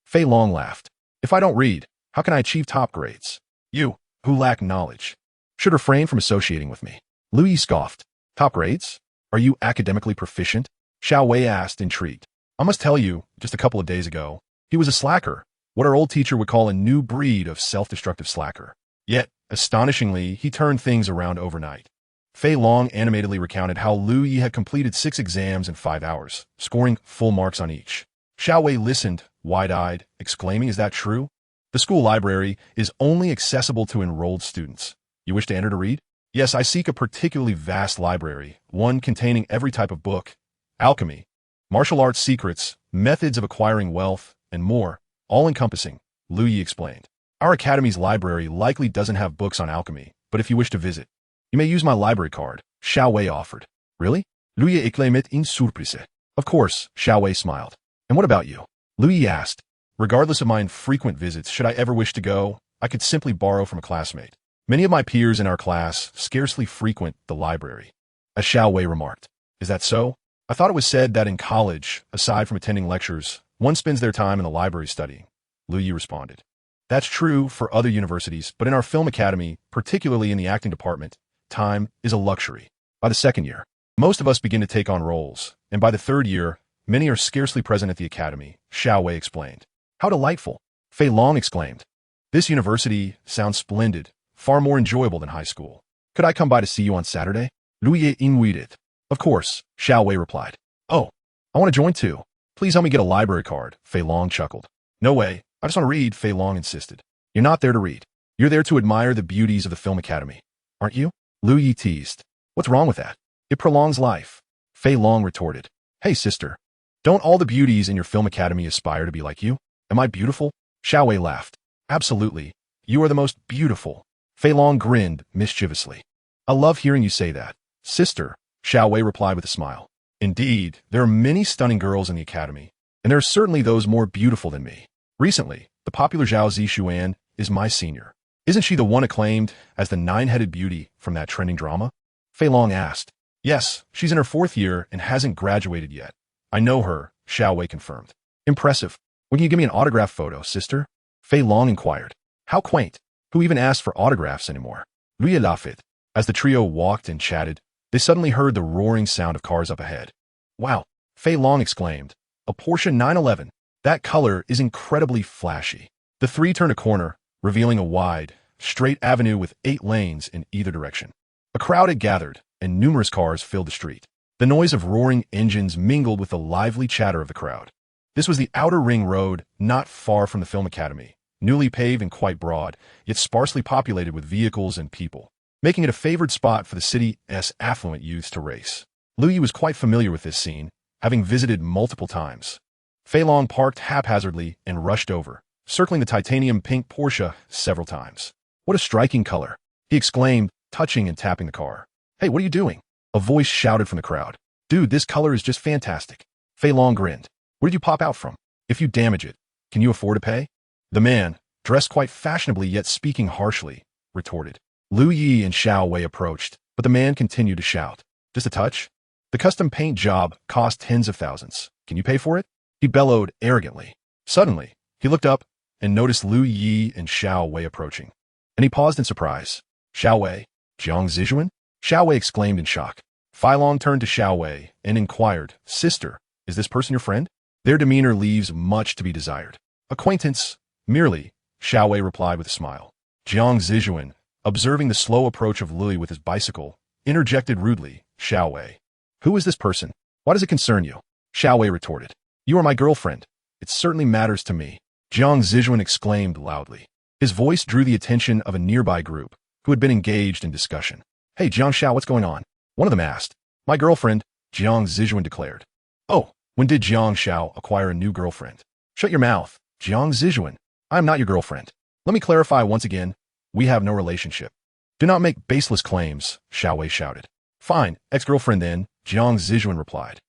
Fei Long laughed. "If I don't read, how can I achieve top grades? You, who lack knowledge, should refrain from associating with me." Lu Yi scoffed. "Top grades? Are you academically proficient?" Xiao Wei asked, intrigued. "I must tell you, just a couple of days ago, he was a slacker, what our old teacher would call a new breed of self-destructive slacker. Yet, astonishingly, he turned things around overnight." Fei Long animatedly recounted how Lu Yi had completed 6 exams in 5 hours, scoring full marks on each. Xiao Wei listened, wide-eyed, exclaiming, "Is that true? The school library is only accessible to enrolled students. You wish to enter to read?" "Yes, I seek a particularly vast library, one containing every type of book, alchemy, martial arts secrets, methods of acquiring wealth, and more, all-encompassing," Lu Yi explained. "Our academy's library likely doesn't have books on alchemy, but if you wish to visit, you may use my library card," Xiao Wei offered. "Really?" Lu Yi exclaimed in surprise. "Of course," Xiao Wei smiled. "And what about you?" Lu Yi asked. "Regardless of my infrequent visits, should I ever wish to go, I could simply borrow from a classmate. Many of my peers in our class scarcely frequent the library." As Xiao Wei remarked, "Is that so? I thought it was said that in college, aside from attending lectures, one spends their time in the library studying." Lu Yi responded. "That's true for other universities, but in our film academy, particularly in the acting department, time is a luxury. By the second year, most of us begin to take on roles, and by the third year, many are scarcely present at the academy," Xiao Wei explained. "How delightful!" Fei Long exclaimed. "This university sounds splendid, far more enjoyable than high school. Could I come by to see you on Saturday?" Lu Yi inquired. "Of course," Xiao Wei replied. "Oh, I want to join too. Please help me get a library card," Fei Long chuckled. "No way, I just want to read," Fei Long insisted. "You're not there to read. You're there to admire the beauties of the film academy, aren't you?" Lu Yi teased. "What's wrong with that? It prolongs life," Fei Long retorted. "Hey sister, don't all the beauties in your film academy aspire to be like you? Am I beautiful?" Xiao Wei laughed. "Absolutely. You are the most beautiful." Fei Long grinned mischievously. "I love hearing you say that, sister," Xiao Wei replied with a smile. "Indeed, there are many stunning girls in the academy, and there are certainly those more beautiful than me. Recently, the popular Zhao Zixuan is my senior. Isn't she the one acclaimed as the 9-headed beauty from that trending drama?" Fei Long asked. "Yes, she's in her 4th year and hasn't graduated yet." "I know her," Xiao Wei confirmed. "Impressive. When can you give me an autograph photo, sister?" Fei Long inquired. "How quaint. Who even asks for autographs anymore?" Lu Yi laughed. As the trio walked and chatted, they suddenly heard the roaring sound of cars up ahead. "Wow," Fei Long exclaimed. "A Porsche 911. That color is incredibly flashy." The three turned a corner, revealing a wide, straight avenue with 8 lanes in either direction. A crowd had gathered, and numerous cars filled the street. The noise of roaring engines mingled with the lively chatter of the crowd. This was the Outer Ring Road, not far from the Film Academy, newly paved and quite broad, yet sparsely populated with vehicles and people, making it a favored spot for the city's affluent youths to race. Lu Yi was quite familiar with this scene, having visited multiple times. Fei Long parked haphazardly and rushed over, circling the titanium pink Porsche several times. "What a striking color!" he exclaimed, touching and tapping the car. "Hey, what are you doing?" a voice shouted from the crowd. "Dude, this color is just fantastic." Fei Long grinned. "Where did you pop out from? If you damage it, can you afford to pay?" The man, dressed quite fashionably yet speaking harshly, retorted. Lu Yi and Xiao Wei approached, but the man continued to shout. "Just a touch? The custom paint job cost tens of thousands. Can you pay for it?" He bellowed arrogantly. Suddenly, he looked up and noticed Lu Yi and Xiao Wei approaching. And he paused in surprise. "Xiao Wei? Jiang Zijuan?" Xiao Wei exclaimed in shock. Fei Long turned to Xiao Wei and inquired, "Sister, is this person your friend?" Their demeanor leaves much to be desired. "Acquaintance, merely," Xiao Wei replied with a smile. Jiang Zijuan, observing the slow approach of Lu Yi with his bicycle, interjected rudely, "Xiao Wei, who is this person? Why does it concern you?" Xiao Wei retorted, "You are my girlfriend. It certainly matters to me." Jiang Zijuan exclaimed loudly. His voice drew the attention of a nearby group, who had been engaged in discussion. "Hey, Jiang Xiao, what's going on?" one of them asked. "My girlfriend," Jiang Zijuan declared. "Oh, when did Jiang Xiao acquire a new girlfriend?" "Shut your mouth, Jiang Zijuan. I am not your girlfriend. Let me clarify once again, we have no relationship." "Do not make baseless claims," Xiao Wei shouted. "Fine, ex-girlfriend then," Jiang Zijuan replied.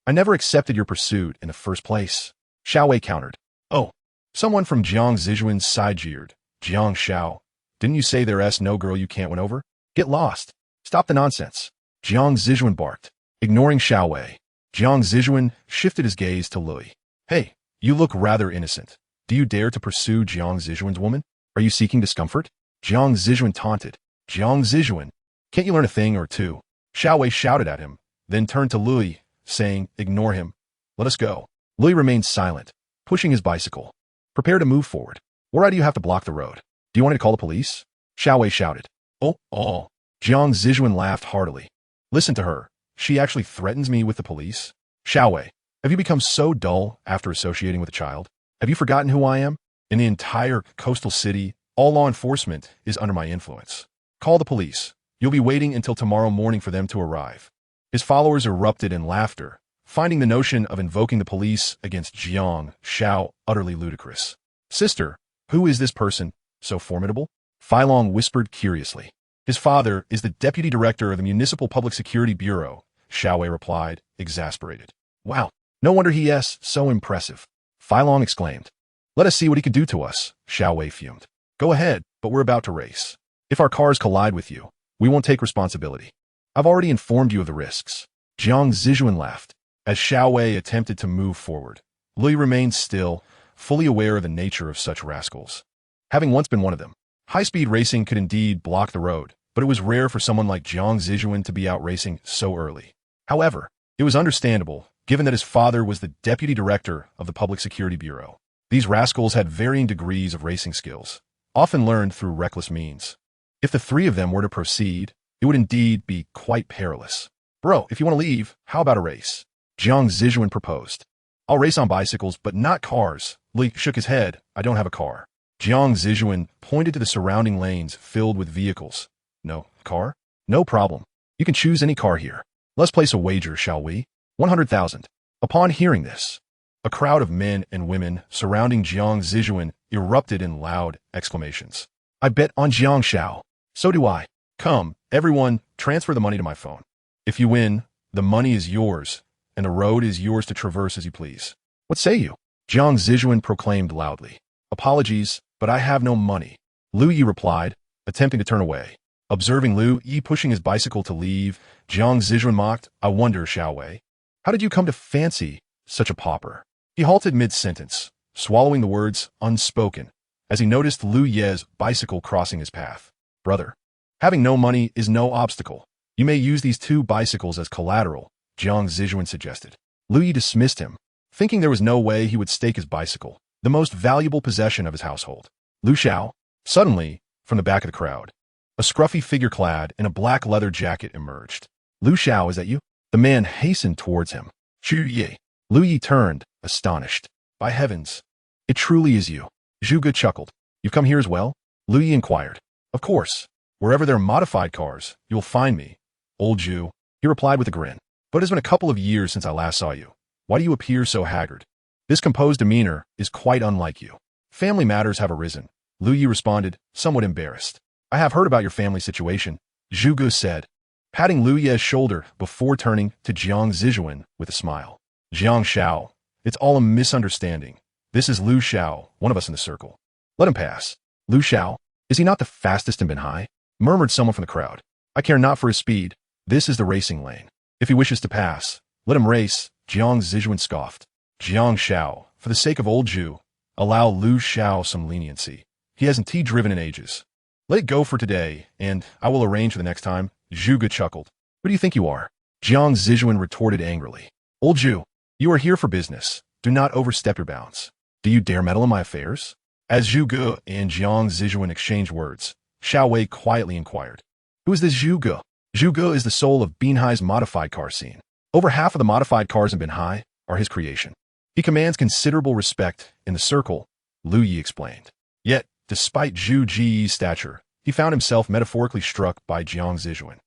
I never accepted your pursuit in the first place," Xiao Wei countered. "Oh, someone from Jiang Zijuan's side jeered. "Jiang Xiao, didn't you say there's no girl you can't win over? Get lost. Stop the nonsense," Jiang Zijuan barked. Ignoring Xiao Wei, Jiang Zijuan shifted his gaze to Lu Yi. "Hey, you look rather innocent. Do you dare to pursue Jiang Zijuan's woman? Are you seeking discomfort?" Jiang Zijuan taunted. "Jiang Zijuan, can't you learn a thing or two?" Xiao Wei shouted at him, then turned to Lu Yi, saying, "Ignore him. Let us go." Lu Yi remained silent, pushing his bicycle. "Prepare to move forward. Why do you have to block the road? Do you want me to call the police?" Xiao Wei shouted. Oh. Jiang Zijuan laughed heartily. "Listen to her. She actually threatens me with the police." "Xiao Wei, have you become so dull after associating with a child? Have you forgotten who I am? In the entire coastal city, all law enforcement is under my influence. Call the police. You'll be waiting until tomorrow morning for them to arrive." His followers erupted in laughter, finding the notion of invoking the police against Jiang Xiao utterly ludicrous. "Sister, who is this person, so formidable?" Fei Long whispered curiously. "His father is the deputy director of the Municipal Public Security Bureau," Xiao Wei replied, exasperated. "Wow, no wonder he is so impressive," Fei Long exclaimed. "Let us see what he could do to us," Xiao Wei fumed. "Go ahead, but we're about to race. If our cars collide with you, we won't take responsibility. I've already informed you of the risks." Jiang Zijuan laughed. As Xiao Wei attempted to move forward, Lu Yi remained still, fully aware of the nature of such rascals. Having once been one of them, high-speed racing could indeed block the road, but it was rare for someone like Jiang Zijuan to be out racing so early. However, it was understandable, given that his father was the deputy director of the Public Security Bureau. These rascals had varying degrees of racing skills, often learned through reckless means. If the three of them were to proceed, it would indeed be quite perilous. "Bro, if you want to leave, how about a race?" Jiang Zijuan proposed. "I'll race on bicycles, but not cars." Lu Yi shook his head. "I don't have a car." Jiang Zijuan pointed to the surrounding lanes filled with vehicles. "No car? No problem. You can choose any car here. Let's place a wager, shall we? 100,000. Upon hearing this, a crowd of men and women surrounding Jiang Zijuan erupted in loud exclamations. "I bet on Jiang Xiao." "So do I." "Come, everyone, transfer the money to my phone. If you win, the money is yours, and the road is yours to traverse as you please. What say you?" Jiang Zijuan proclaimed loudly. "Apologies, but I have no money," Lu Yi replied, attempting to turn away. Observing Lu Yi pushing his bicycle to leave, Jiang Zijuan mocked, "I wonder, Xiao Wei, how did you come to fancy such a pauper?" He halted mid-sentence, swallowing the words unspoken, as he noticed Lu Ye's bicycle crossing his path. "Brother, having no money is no obstacle. You may use these 2 bicycles as collateral," Jiang Zijuan suggested. Lu Yi dismissed him, thinking there was no way he would stake his bicycle, the most valuable possession of his household. "Lu Xiao." Suddenly, from the back of the crowd, a scruffy figure clad in a black leather jacket emerged. "Lu Xiao, is that you?" The man hastened towards him. "Chu Ye." Lu Yi turned, astonished. "By heavens, it truly is you." Zhuge chuckled. You've come here as well? Lu Yi inquired. Of course. Wherever there are modified cars, you will find me. Old Zhu, he replied with a grin. But it has been a couple of years since I last saw you. Why do you appear so haggard? This composed demeanor is quite unlike you. Family matters have arisen. Lu Yi responded, somewhat embarrassed. I have heard about your family situation, Zhuge said, patting Lu Yi's shoulder before turning to Jiang Zijuan with a smile. Jiang Xiao, it's all a misunderstanding. This is Lu Xiao, one of us in the circle. Let him pass. Lu Xiao, is he not the fastest in Binhai? Murmured someone from the crowd. I care not for his speed. This is the racing lane. If he wishes to pass, let him race, Jiang Zijuan scoffed. Jiang Xiao, for the sake of old Zhu, allow Lu Xiao some leniency. He hasn't tea-driven in ages. Let it go for today, and I will arrange for the next time, Zhuge chuckled. Who do you think you are? Jiang Zijuan retorted angrily. Old Zhu, you are here for business. Do not overstep your bounds. Do you dare meddle in my affairs? As Zhuge and Jiang Zijuan exchanged words, Xiao Wei quietly inquired. Who is this Zhuge? Zhuge is the soul of Binhai's modified car scene. Over half of the modified cars in Binhai are his creation. He commands considerable respect in the circle, Lu Yi explained. Yet, despite Zhu Ji's stature, he found himself metaphorically struck by Jiang Zijuan.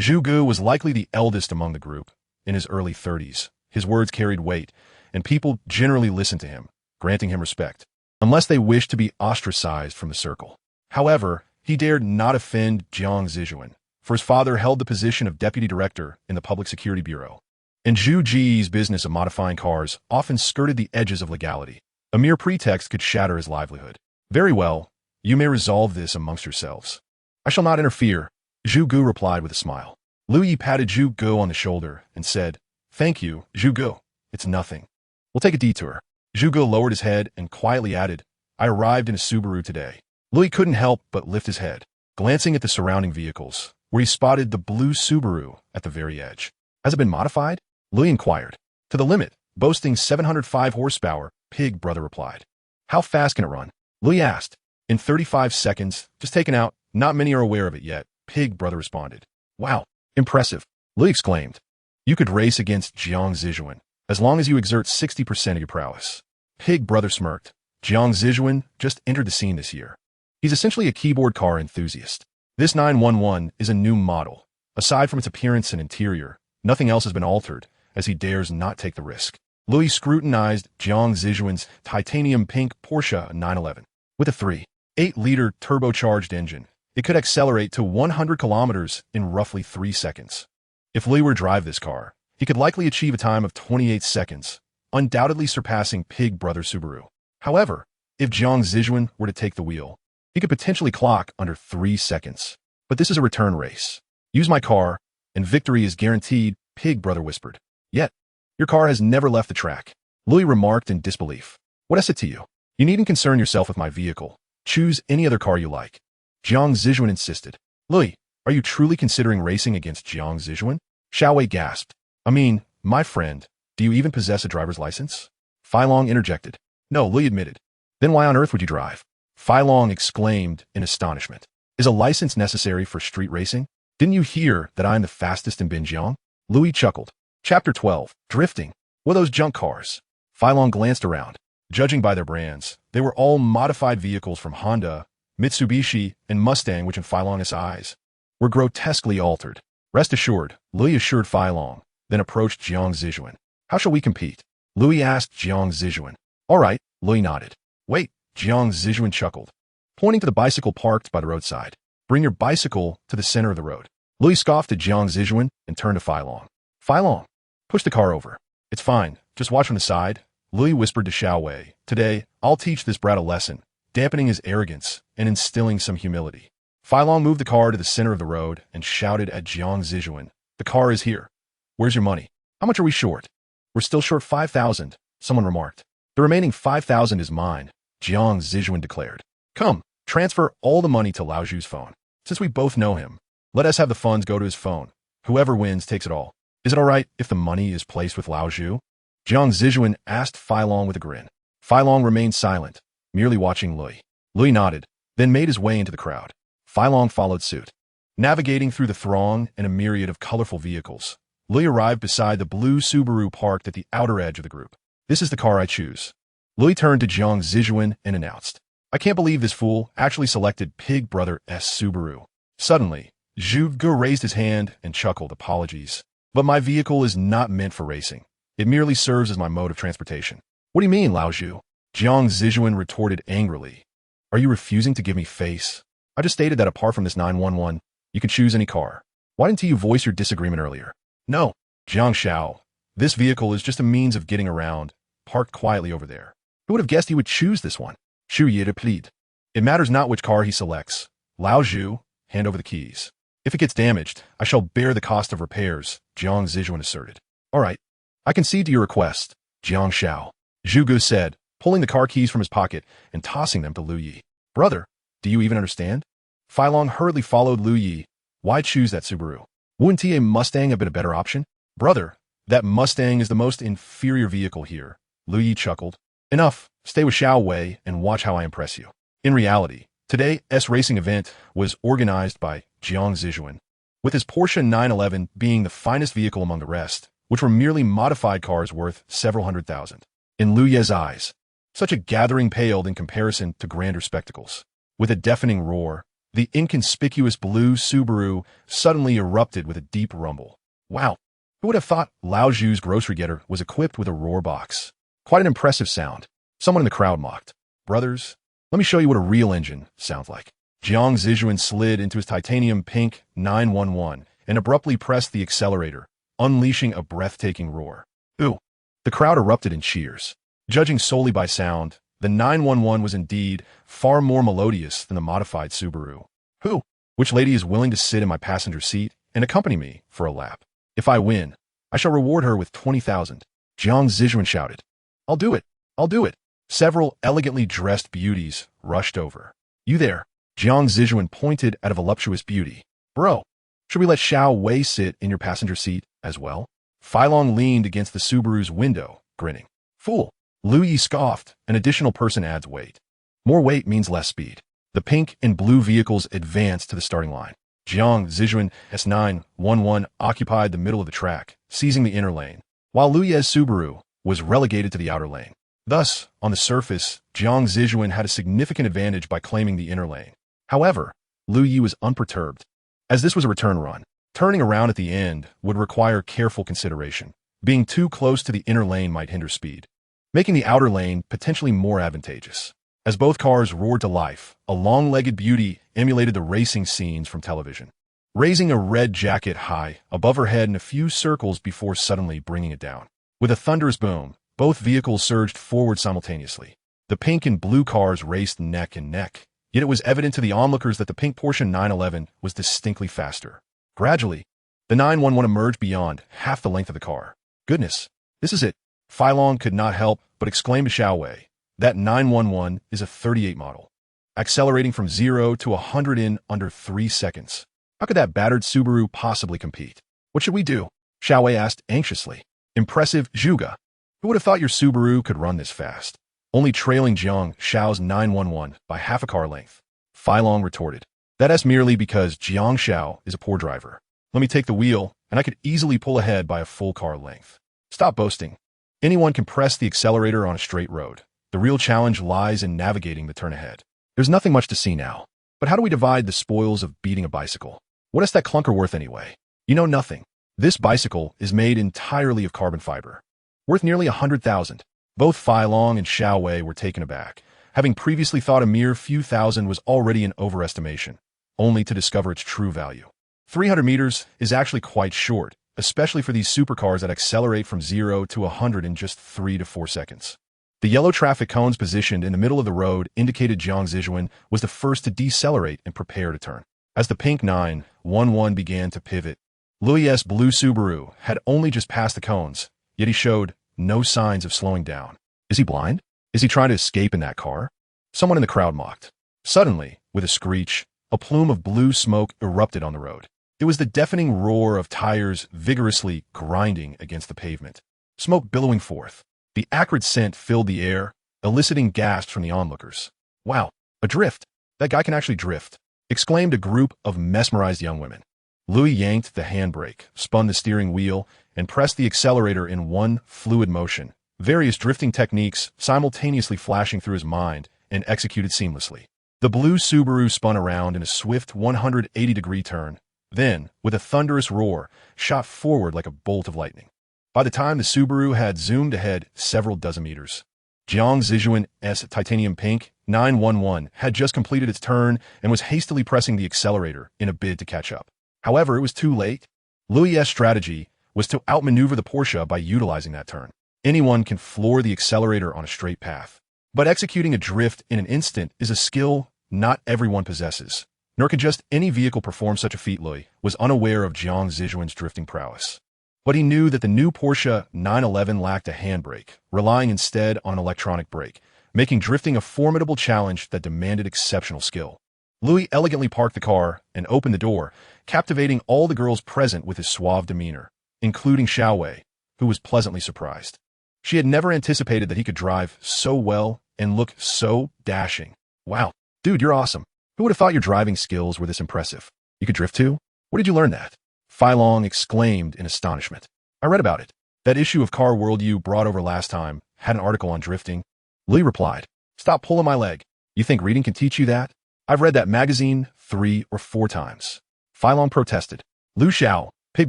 Zhuge was likely the eldest among the group, in his early 30s. His words carried weight, and people generally listened to him, granting him respect, unless they wished to be ostracized from the circle. However, he dared not offend Jiang Zijuan, for his father held the position of deputy director in the Public Security Bureau. And Zhu Ji's business of modifying cars often skirted the edges of legality. A mere pretext could shatter his livelihood. Very well, you may resolve this amongst yourselves. I shall not interfere, Zhuge replied with a smile. Lu Yi patted Zhuge on the shoulder and said, Thank you, Zhuge. It's nothing. We'll take a detour. Zhuge lowered his head and quietly added, I arrived in a Subaru today. Lu Yi couldn't help but lift his head, glancing at the surrounding vehicles, where he spotted the blue Subaru at the very edge. Has it been modified? Lu Yi inquired. To the limit, boasting 705 horsepower, Pig Brother replied. How fast can it run? Lu Yi asked. In 35 seconds, just taken out, not many are aware of it yet, Pig Brother responded. Wow, impressive, Lu Yi exclaimed. You could race against Jiang Zijuan, as long as you exert 60% of your prowess. Pig Brother smirked. Jiang Zijuan just entered the scene this year. He's essentially a keyboard car enthusiast. This 911 is a new model. Aside from its appearance and interior, nothing else has been altered, as he dares not take the risk. Lu Yi scrutinized Jiang Zijuan's titanium pink Porsche 911. With a 3.8-liter turbocharged engine, it could accelerate to 100 kilometers in roughly 3 seconds. If Lu Yi were to drive this car, he could likely achieve a time of 28 seconds, undoubtedly surpassing Pig Brother Subaru. However, if Jiang Zijuan were to take the wheel, he could potentially clock under 3 seconds. But this is a return race. Use my car, and victory is guaranteed, Pig Brother whispered. Yet, your car has never left the track. Lu Yi remarked in disbelief. What I said to you? You needn't concern yourself with my vehicle. Choose any other car you like. Jiang Zijuan insisted. Lu Yi, are you truly considering racing against Jiang Zijuan? Xiao Wei gasped. I mean, my friend, do you even possess a driver's license? Fai Long interjected. No, Lu Yi admitted. Then why on earth would you drive? Fai Long exclaimed in astonishment. Is a license necessary for street racing? Didn't you hear that I am the fastest in Binjiang? Lu Yi chuckled. Chapter 12. Drifting. What are those junk cars? Fai Long glanced around. Judging by their brands, they were all modified vehicles from Honda, Mitsubishi, and Mustang, which in Fai Long's eyes were grotesquely altered. Rest assured, Lu Yi assured Fai Long, then approached Jiang Zijuan. How shall we compete? Lu Yi asked Jiang Zijuan. All right, Lu Yi nodded. Wait, Jiang Zijuan chuckled, pointing to the bicycle parked by the roadside. Bring your bicycle to the center of the road. Lu Yi scoffed at Jiang Zijuan and turned to Fai Long. Fai Long, push the car over. It's fine, just watch from the side. Lu Yi whispered to Xiao Wei. Today, I'll teach this brat a lesson, dampening his arrogance and instilling some humility. Fai Long moved the car to the center of the road and shouted at Jiang Zijuan. The car is here. Where's your money? How much are we short? We're still short 5,000, someone remarked. The remaining 5,000 is mine, Jiang Zijuan declared. Come, transfer all the money to Lao Zhu's phone. Since we both know him, let us have the funds go to his phone. Whoever wins takes it all. Is it all right if the money is placed with Lao Zhu? Jiang Zijuan asked Fai Long with a grin. Fai Long remained silent, merely watching Lu Yi. Lu Yi nodded, then made his way into the crowd. Fai Long followed suit. Navigating through the throng and a myriad of colorful vehicles, Lu Yi arrived beside the blue Subaru parked at the outer edge of the group. This is the car I choose. Lu Yi turned to Jiang Zijuan and announced. I can't believe this fool actually selected Pig Brother S. Subaru. Suddenly, Zhuge raised his hand and chuckled, apologies. But my vehicle is not meant for racing. It merely serves as my mode of transportation. What do you mean, Lao Zhu? Jiang Zijuan retorted angrily. Are you refusing to give me face? I just stated that apart from this 911, you can choose any car. Why didn't you voice your disagreement earlier? No, Jiang Xiao. This vehicle is just a means of getting around, parked quietly over there. Who would have guessed he would choose this one? Xu Yi replied. It matters not which car he selects. Lao Zhu, hand over the keys. If it gets damaged, I shall bear the cost of repairs, Jiang Zijuan asserted. All right, I concede to your request, Jiang Xiao. Zhu Gu said, pulling the car keys from his pocket and tossing them to Lu Yi. Brother, do you even understand? Fai Long hurriedly followed Lu Yi. Why choose that Subaru? Wouldn't a Mustang have been a better option? Brother, that Mustang is the most inferior vehicle here, Lu Yi chuckled. Enough, stay with Xiao Wei and watch how I impress you. In reality, today's racing event was organized by Jiang Zijuan, with his Porsche 911 being the finest vehicle among the rest, which were merely modified cars worth several hundred thousand. In Lu Ye's eyes, such a gathering paled in comparison to grander spectacles. With a deafening roar, the inconspicuous blue Subaru suddenly erupted with a deep rumble. Wow, who would have thought Lao Zhu's grocery getter was equipped with a roar box? Quite an impressive sound. Someone in the crowd mocked. Brothers, let me show you what a real engine sounds like. Jiang Zijuan slid into his titanium pink 911 and abruptly pressed the accelerator, unleashing a breathtaking roar. Ooh! The crowd erupted in cheers. Judging solely by sound, the 911 was indeed far more melodious than the modified Subaru. Who? Which lady is willing to sit in my passenger seat and accompany me for a lap? If I win, I shall reward her with 20,000. Jiang Zijuan shouted. I'll do it. I'll do it. Several elegantly dressed beauties rushed over. You there? Jiang Zijuan pointed at a voluptuous beauty. Bro, should we let Xiao Wei sit in your passenger seat as well? Fai Long leaned against the Subaru's window, grinning. Fool. Lu Yi scoffed. An additional person adds weight. More weight means less speed. The pink and blue vehicles advanced to the starting line. Jiang Zijuan S911 occupied the middle of the track, seizing the inner lane, while Lu Ye's Subaru was relegated to the outer lane. Thus, on the surface, Jiang Zijuan had a significant advantage by claiming the inner lane. However, Lu Yi was unperturbed. As this was a return run, turning around at the end would require careful consideration. Being too close to the inner lane might hinder speed, making the outer lane potentially more advantageous. As both cars roared to life, a long-legged beauty emulated the racing scenes from television, raising a red jacket high above her head in a few circles before suddenly bringing it down. With a thunderous boom, both vehicles surged forward simultaneously. The pink and blue cars raced neck and neck, yet it was evident to the onlookers that the pink Porsche 911 was distinctly faster. Gradually, the 911 emerged beyond half the length of the car. Goodness, this is it. Fai Long could not help but exclaim to Xiao Wei. That 911 is a 38 model, accelerating from 0 to 100 in under 3 seconds. How could that battered Subaru possibly compete? What should we do? Xiao Wei asked anxiously. Impressive, Zhuge. Who would have thought your Subaru could run this fast? Only trailing Jiang Xiao's 911 by half a car length. Fai Long retorted. That's merely because Jiang Xiao is a poor driver. Let me take the wheel, and I could easily pull ahead by a full car length. Stop boasting. Anyone can press the accelerator on a straight road. The real challenge lies in navigating the turn ahead. There's nothing much to see now. But how do we divide the spoils of beating a bicycle? What is that clunker worth anyway? You know nothing. This bicycle is made entirely of carbon fiber, worth nearly 100,000. Both Fai Long and Xiao Wei were taken aback, having previously thought a mere few thousand was already an overestimation, only to discover its true value. 300 meters is actually quite short, especially for these supercars that accelerate from 0 to 100 in just 3 to 4 seconds. The yellow traffic cones positioned in the middle of the road indicated Jiang Zijuan was the first to decelerate and prepare to turn. As the pink 911 began to pivot, Lu Yi's blue Subaru had only just passed the cones, yet he showed no signs of slowing down. Is he blind? Is he trying to escape in that car? Someone in the crowd mocked. Suddenly, with a screech, a plume of blue smoke erupted on the road. It was the deafening roar of tires vigorously grinding against the pavement, smoke billowing forth. The acrid scent filled the air, eliciting gasps from the onlookers. Wow, a drift! That guy can actually drift, exclaimed a group of mesmerized young women. Louis yanked the handbrake, spun the steering wheel, and pressed the accelerator in one fluid motion, various drifting techniques simultaneously flashing through his mind and executed seamlessly. The blue Subaru spun around in a swift 180-degree turn, then, with a thunderous roar, shot forward like a bolt of lightning. By the time the Subaru had zoomed ahead several dozen meters, Jiang Zijuan's titanium pink 911 had just completed its turn and was hastily pressing the accelerator in a bid to catch up. However, it was too late. Louis's strategy was to outmaneuver the Porsche by utilizing that turn. Anyone can floor the accelerator on a straight path, but executing a drift in an instant is a skill not everyone possesses. Nor could just any vehicle perform such a feat. Louis was unaware of Jiang Zijuan's drifting prowess. But he knew that the new Porsche 911 lacked a handbrake, relying instead on an electronic brake, making drifting a formidable challenge that demanded exceptional skill. Louis elegantly parked the car and opened the door, captivating all the girls present with his suave demeanor, including Xiao Wei, who was pleasantly surprised. She had never anticipated that he could drive so well and look so dashing. Wow, dude, you're awesome. Who would have thought your driving skills were this impressive? You could drift too? Where did you learn that? Fei Long exclaimed in astonishment. I read about it. That issue of Car World you brought over last time had an article on drifting. Lee replied, Stop pulling my leg. You think reading can teach you that? I've read that magazine 3 or 4 times. Fei Long protested. Lu Xiao, Pig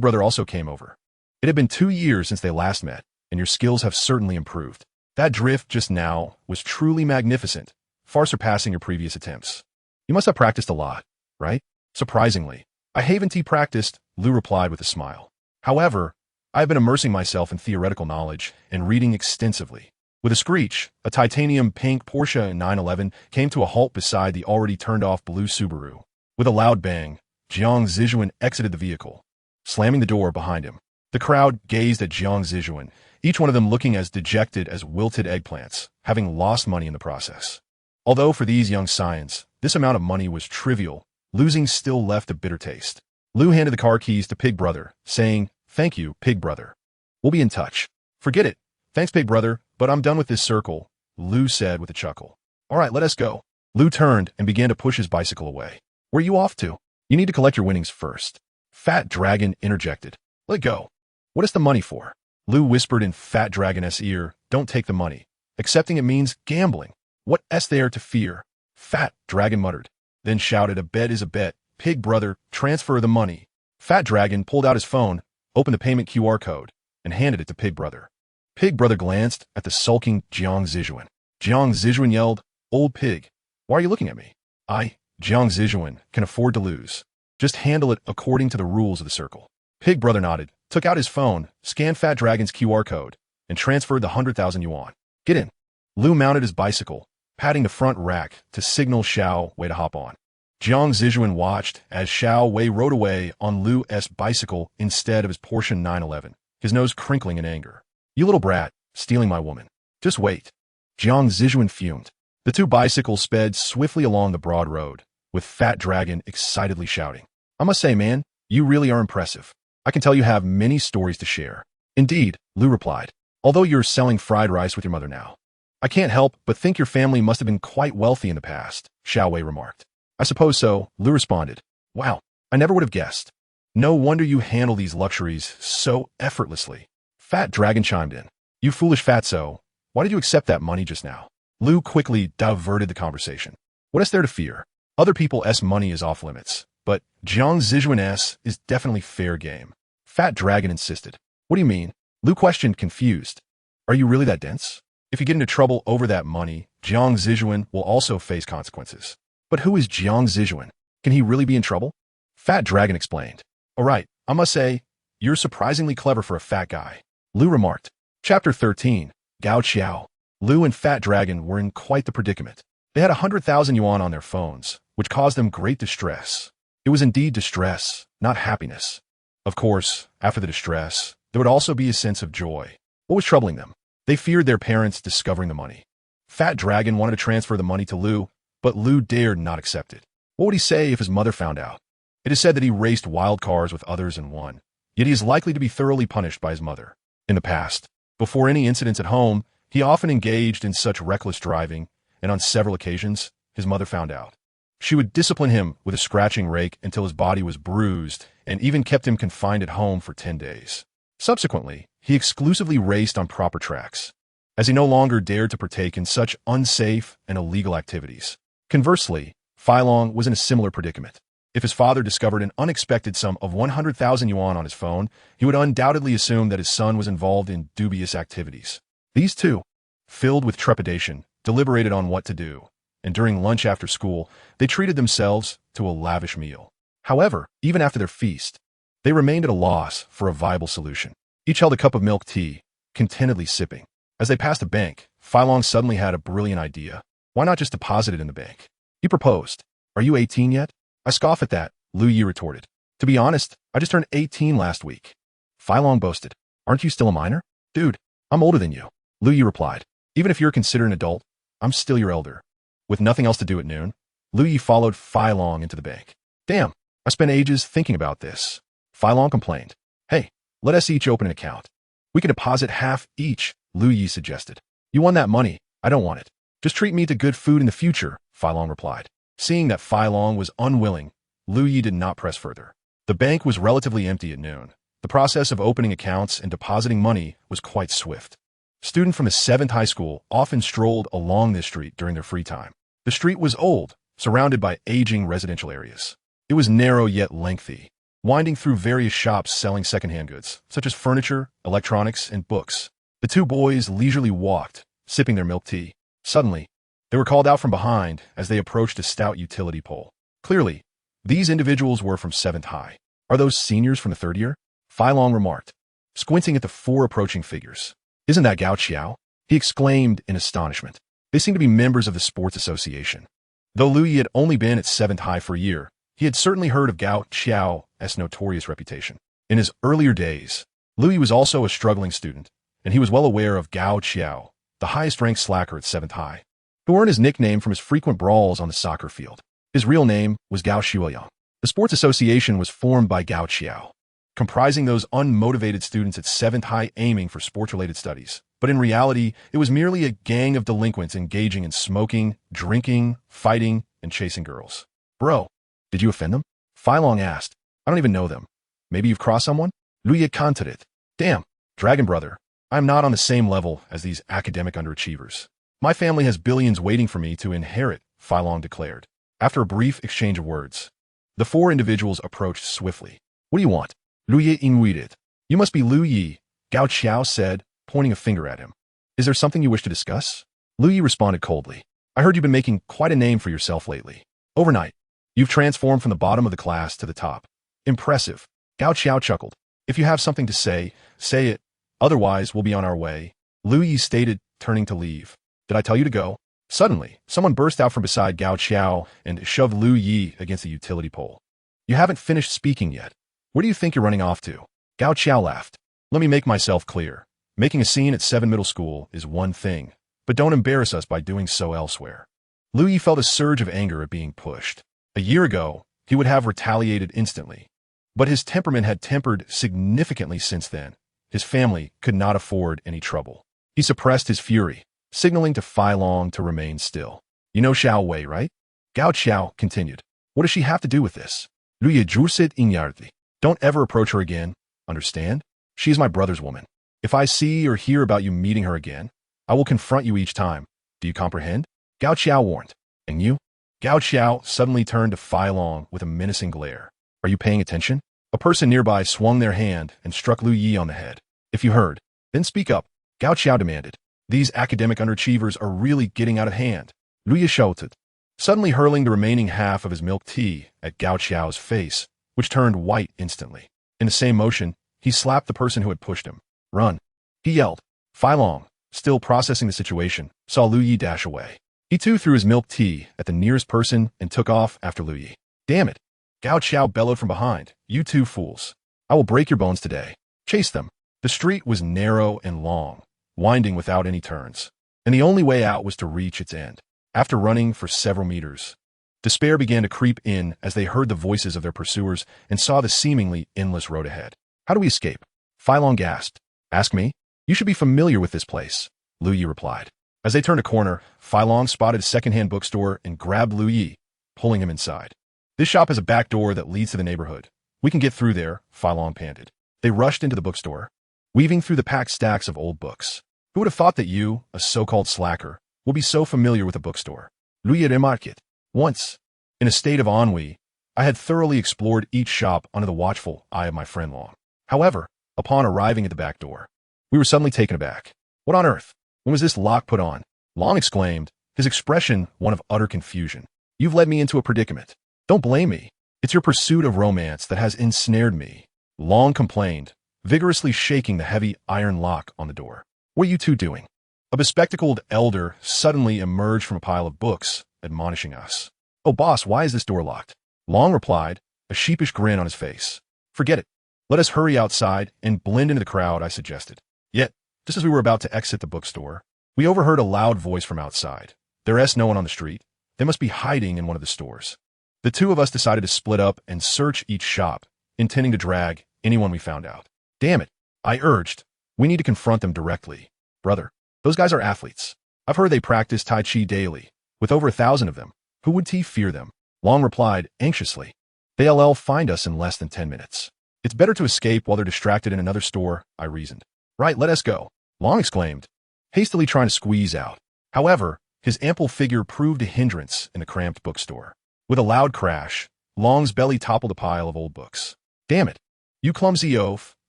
Brother, also came over. It had been 2 years since they last met, and your skills have certainly improved. That drift just now was truly magnificent, far surpassing your previous attempts. You must have practiced a lot, right? Surprisingly, I haven't practiced, Lu replied with a smile. However, I have been immersing myself in theoretical knowledge and reading extensively. With a screech, a titanium pink Porsche 911 came to a halt beside the already turned-off blue Subaru. With a loud bang, Jiang Zijuan exited the vehicle, slamming the door behind him. The crowd gazed at Jiang Zijuan, each one of them looking as dejected as wilted eggplants, having lost money in the process. Although for these young scions, this amount of money was trivial, losing still left a bitter taste. Lu handed the car keys to Pig Brother, saying, Thank you, Pig Brother. We'll be in touch. Forget it. Thanks, Pig Brother, but I'm done with this circle, Lu said with a chuckle. All right, let us go. Lu turned and began to push his bicycle away. Where are you off to? You need to collect your winnings first. Fat Dragon interjected. Let go. What is the money for? Lu whispered in Fat Dragon's ear, Don't take the money. Accepting it means gambling. What is there to fear? Fat Dragon muttered, then shouted, A bet is a bet. Pig Brother, transfer the money. Fat Dragon pulled out his phone, opened the payment QR code, and handed it to Pig Brother. Pig Brother glanced at the sulking Jiang Zijuan. Jiang Zijuan yelled, Old pig, why are you looking at me? Jiang Zijuan, can afford to lose. Just handle it according to the rules of the circle. Pig Brother nodded, took out his phone, scanned Fat Dragon's QR code, and transferred the 100,000 yuan. Get in. Lu mounted his bicycle, patting the front rack to signal Xiao Wei to hop on. Jiang Zijuan watched as Xiao Wei rode away on Lu's bicycle instead of his Porsche 911, his nose crinkling in anger. You little brat, stealing my woman. Just wait. Jiang Zijuan fumed. The two bicycles sped swiftly along the broad road, with Fat Dragon excitedly shouting. I must say, man, you really are impressive. I can tell you have many stories to share. Indeed, Lu replied, although you're selling fried rice with your mother now. I can't help but think your family must have been quite wealthy in the past, Xiao Wei remarked. I suppose so, Lu responded. Wow, I never would have guessed. No wonder you handle these luxuries so effortlessly. Fat Dragon chimed in. You foolish fatso, why did you accept that money just now? Lu quickly diverted the conversation. What is there to fear? Other people's money is off limits, but Jiang Zijuan's is definitely fair game. Fat Dragon insisted. What do you mean? Lu questioned, confused. Are you really that dense? If you get into trouble over that money, Jiang Zijuan will also face consequences. But who is Jiang Zijuan? Can he really be in trouble? Fat Dragon explained. All right, I must say, you're surprisingly clever for a fat guy. Lu remarked. Chapter 13, Gao Qiao. Lu and Fat Dragon were in quite the predicament. They had 100,000 yuan on their phones, which caused them great distress. It was indeed distress, not happiness. Of course, after the distress, there would also be a sense of joy. What was troubling them? They feared their parents discovering the money. Fat Dragon wanted to transfer the money to Lu, but Lu dared not accept it. What would he say if his mother found out? It is said that he raced wild cars with others and won, yet he is likely to be thoroughly punished by his mother. In the past, before any incidents at home, he often engaged in such reckless driving, and on several occasions, his mother found out. She would discipline him with a scratching rake until his body was bruised and even kept him confined at home for 10 days. Subsequently, he exclusively raced on proper tracks. as he no longer dared to partake in such unsafe and illegal activities. Conversely, Fai Long was in a similar predicament. If his father discovered an unexpected sum of 100,000 yuan on his phone, he would undoubtedly assume that his son was involved in dubious activities. These two, filled with trepidation, deliberated on what to do, and during lunch after school, they treated themselves to a lavish meal. However, even after their feast, they remained at a loss for a viable solution. Each held a cup of milk tea, contentedly sipping. As they passed a bank, Fai Long suddenly had a brilliant idea. Why not just deposit it in the bank? He proposed. Are you 18 yet? I scoff at that, Lu Yi retorted. To be honest, I just turned 18 last week. Fai Long boasted. Aren't you still a minor? Dude, I'm older than you, Lu Yi replied. Even if you're considered an adult, I'm still your elder. With nothing else to do at noon, Lu Yi followed Fai Long into the bank. Damn, I spent ages thinking about this. Fai Long complained. Hey, let us each open an account. We can deposit half each, Lu Yi suggested. You won that money. I don't want it. Just treat me to good food in the future, Fai Long replied. Seeing that Fai Long was unwilling, Lu Yi did not press further. The bank was relatively empty at noon. The process of opening accounts and depositing money was quite swift. Students from the 7th high school often strolled along this street during their free time. The street was old, surrounded by aging residential areas. It was narrow yet lengthy, winding through various shops selling secondhand goods, such as furniture, electronics, and books. The two boys leisurely walked, sipping their milk tea. Suddenly, they were called out from behind as they approached a stout utility pole. Clearly, these individuals were from 7th High. Are those seniors from the 3rd year? Fai Long remarked, squinting at the 4 approaching figures. Isn't that Gao Qiao? He exclaimed in astonishment. They seem to be members of the sports association. Though Lu Yi had only been at 7th High for a year, he had certainly heard of Gao Qiao's notorious reputation. In his earlier days, Lu Yi was also a struggling student, and he was well aware of Gao Qiao, the highest-ranked slacker at 7th High, who earned his nickname from his frequent brawls on the soccer field. His real name was Gao Shuoyang. The sports association was formed by Gao Qiao, comprising those unmotivated students at 7th High aiming for sports-related studies. But in reality, it was merely a gang of delinquents engaging in smoking, drinking, fighting, and chasing girls. Bro, did you offend them? Fai Long asked. I don't even know them. Maybe you've crossed someone? Lu Yi countered. Damn, Dragon Brother, I'm not on the same level as these academic underachievers. My family has billions waiting for me to inherit, Fai Long declared. After a brief exchange of words, the 4 individuals approached swiftly. What do you want? Lu Yi inquired. You must be Lu Yi, Gao Qiao said, pointing a finger at him. Is there something you wish to discuss? Lu Yi responded coldly. I heard you've been making quite a name for yourself lately. Overnight, you've transformed from the bottom of the class to the top. Impressive. Gao Qiao chuckled. If you have something to say, say it. Otherwise, we'll be on our way. Lu Yi stated, turning to leave. Did I tell you to go? Suddenly, someone burst out from beside Gao Qiao and shoved Lu Yi against the utility pole. You haven't finished speaking yet. Where do you think you're running off to? Gao Qiao laughed. Let me make myself clear. Making a scene at 7 middle school is one thing, but don't embarrass us by doing so elsewhere. Lu Yi felt a surge of anger at being pushed. A year ago, he would have retaliated instantly. But his temperament had tempered significantly since then. His family could not afford any trouble. He suppressed his fury, signaling to Fai Long to remain still. You know Xiao Wei, right? Gao Qiao continued. What does she have to do with this? Lu Yi jusit inyardi. Don't ever approach her again, understand? She is my brother's woman. If I see or hear about you meeting her again, I will confront you each time. Do you comprehend? Gao Qiao warned. And you? Gao Qiao suddenly turned to Fai Long with a menacing glare. Are you paying attention? A person nearby swung their hand and struck Lu Yi on the head. If you heard, then speak up, Gao Qiao demanded. These academic underachievers are really getting out of hand. Lu Yi shouted, suddenly hurling the remaining half of his milk tea at Gao Qiao's face, which turned white instantly. In the same motion, he slapped the person who had pushed him. Run, he yelled. Fai Long, still processing the situation, saw Lu Yi dash away. He too threw his milk tea at the nearest person and took off after Lu Yi. Damn it! Gao Qiao bellowed from behind. You two fools. I will break your bones today. Chase them. The street was narrow and long, winding without any turns, and the only way out was to reach its end. After running for several meters, despair began to creep in as they heard the voices of their pursuers and saw the seemingly endless road ahead. How do we escape? Fai Long gasped. Ask me? You should be familiar with this place, Lu Yi replied. As they turned a corner, Fai Long spotted a second-hand bookstore and grabbed Lu Yi, pulling him inside. This shop has a back door that leads to the neighborhood. We can get through there, Fai Long panted. They rushed into the bookstore, weaving through the packed stacks of old books. Who would have thought that you, a so-called slacker, will be so familiar with a bookstore? Lui remarqued. Once, in a state of ennui, I had thoroughly explored each shop under the watchful eye of my friend Long. However, upon arriving at the back door, we were suddenly taken aback. What on earth? When was this lock put on? Long exclaimed, his expression one of utter confusion. You've led me into a predicament. Don't blame me. It's your pursuit of romance that has ensnared me. Long complained, vigorously shaking the heavy iron lock on the door. What are you two doing? A bespectacled elder suddenly emerged from a pile of books, admonishing us. Oh, boss, why is this door locked? Long replied, a sheepish grin on his face. Forget it. Let us hurry outside and blend into the crowd, I suggested. Yet, just as we were about to exit the bookstore, we overheard a loud voice from outside. There's no one on the street. They must be hiding in one of the stores. The two of us decided to split up and search each shop, intending to drag anyone we found out. Damn it, I urged. We need to confront them directly. Brother, those guys are athletes. I've heard they practice Tai Chi daily, with over 1,000 of them. Who would fear them? Long replied, anxiously. They'll find us in less than 10 minutes. It's better to escape while they're distracted in another store, I reasoned. Right, let us go, Long exclaimed, hastily trying to squeeze out. However, his ample figure proved a hindrance in the cramped bookstore. With a loud crash, Long's belly toppled a pile of old books. Damn it, you clumsy oaf,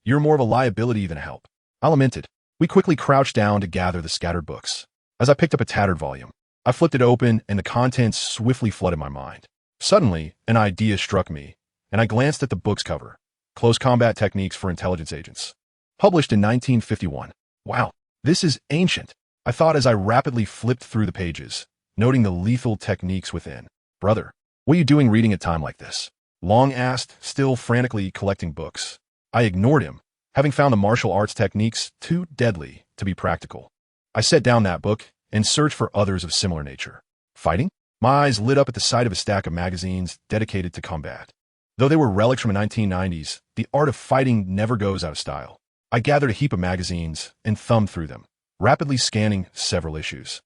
you're more of a liability than a help. I lamented. We quickly crouched down to gather the scattered books. As I picked up a tattered volume, I flipped it open and the contents swiftly flooded my mind. Suddenly, an idea struck me, and I glanced at the book's cover. Close Combat Techniques for Intelligence Agents. Published in 1951. Wow, this is ancient, I thought as I rapidly flipped through the pages, noting the lethal techniques within. Brother, what are you doing reading at a time like this? Long asked, still frantically collecting books. I ignored him, having found the martial arts techniques too deadly to be practical. I set down that book and searched for others of similar nature. Fighting? My eyes lit up at the sight of a stack of magazines dedicated to combat. Though they were relics from the 1990s, the art of fighting never goes out of style. I gathered a heap of magazines and thumbed through them, rapidly scanning several issues.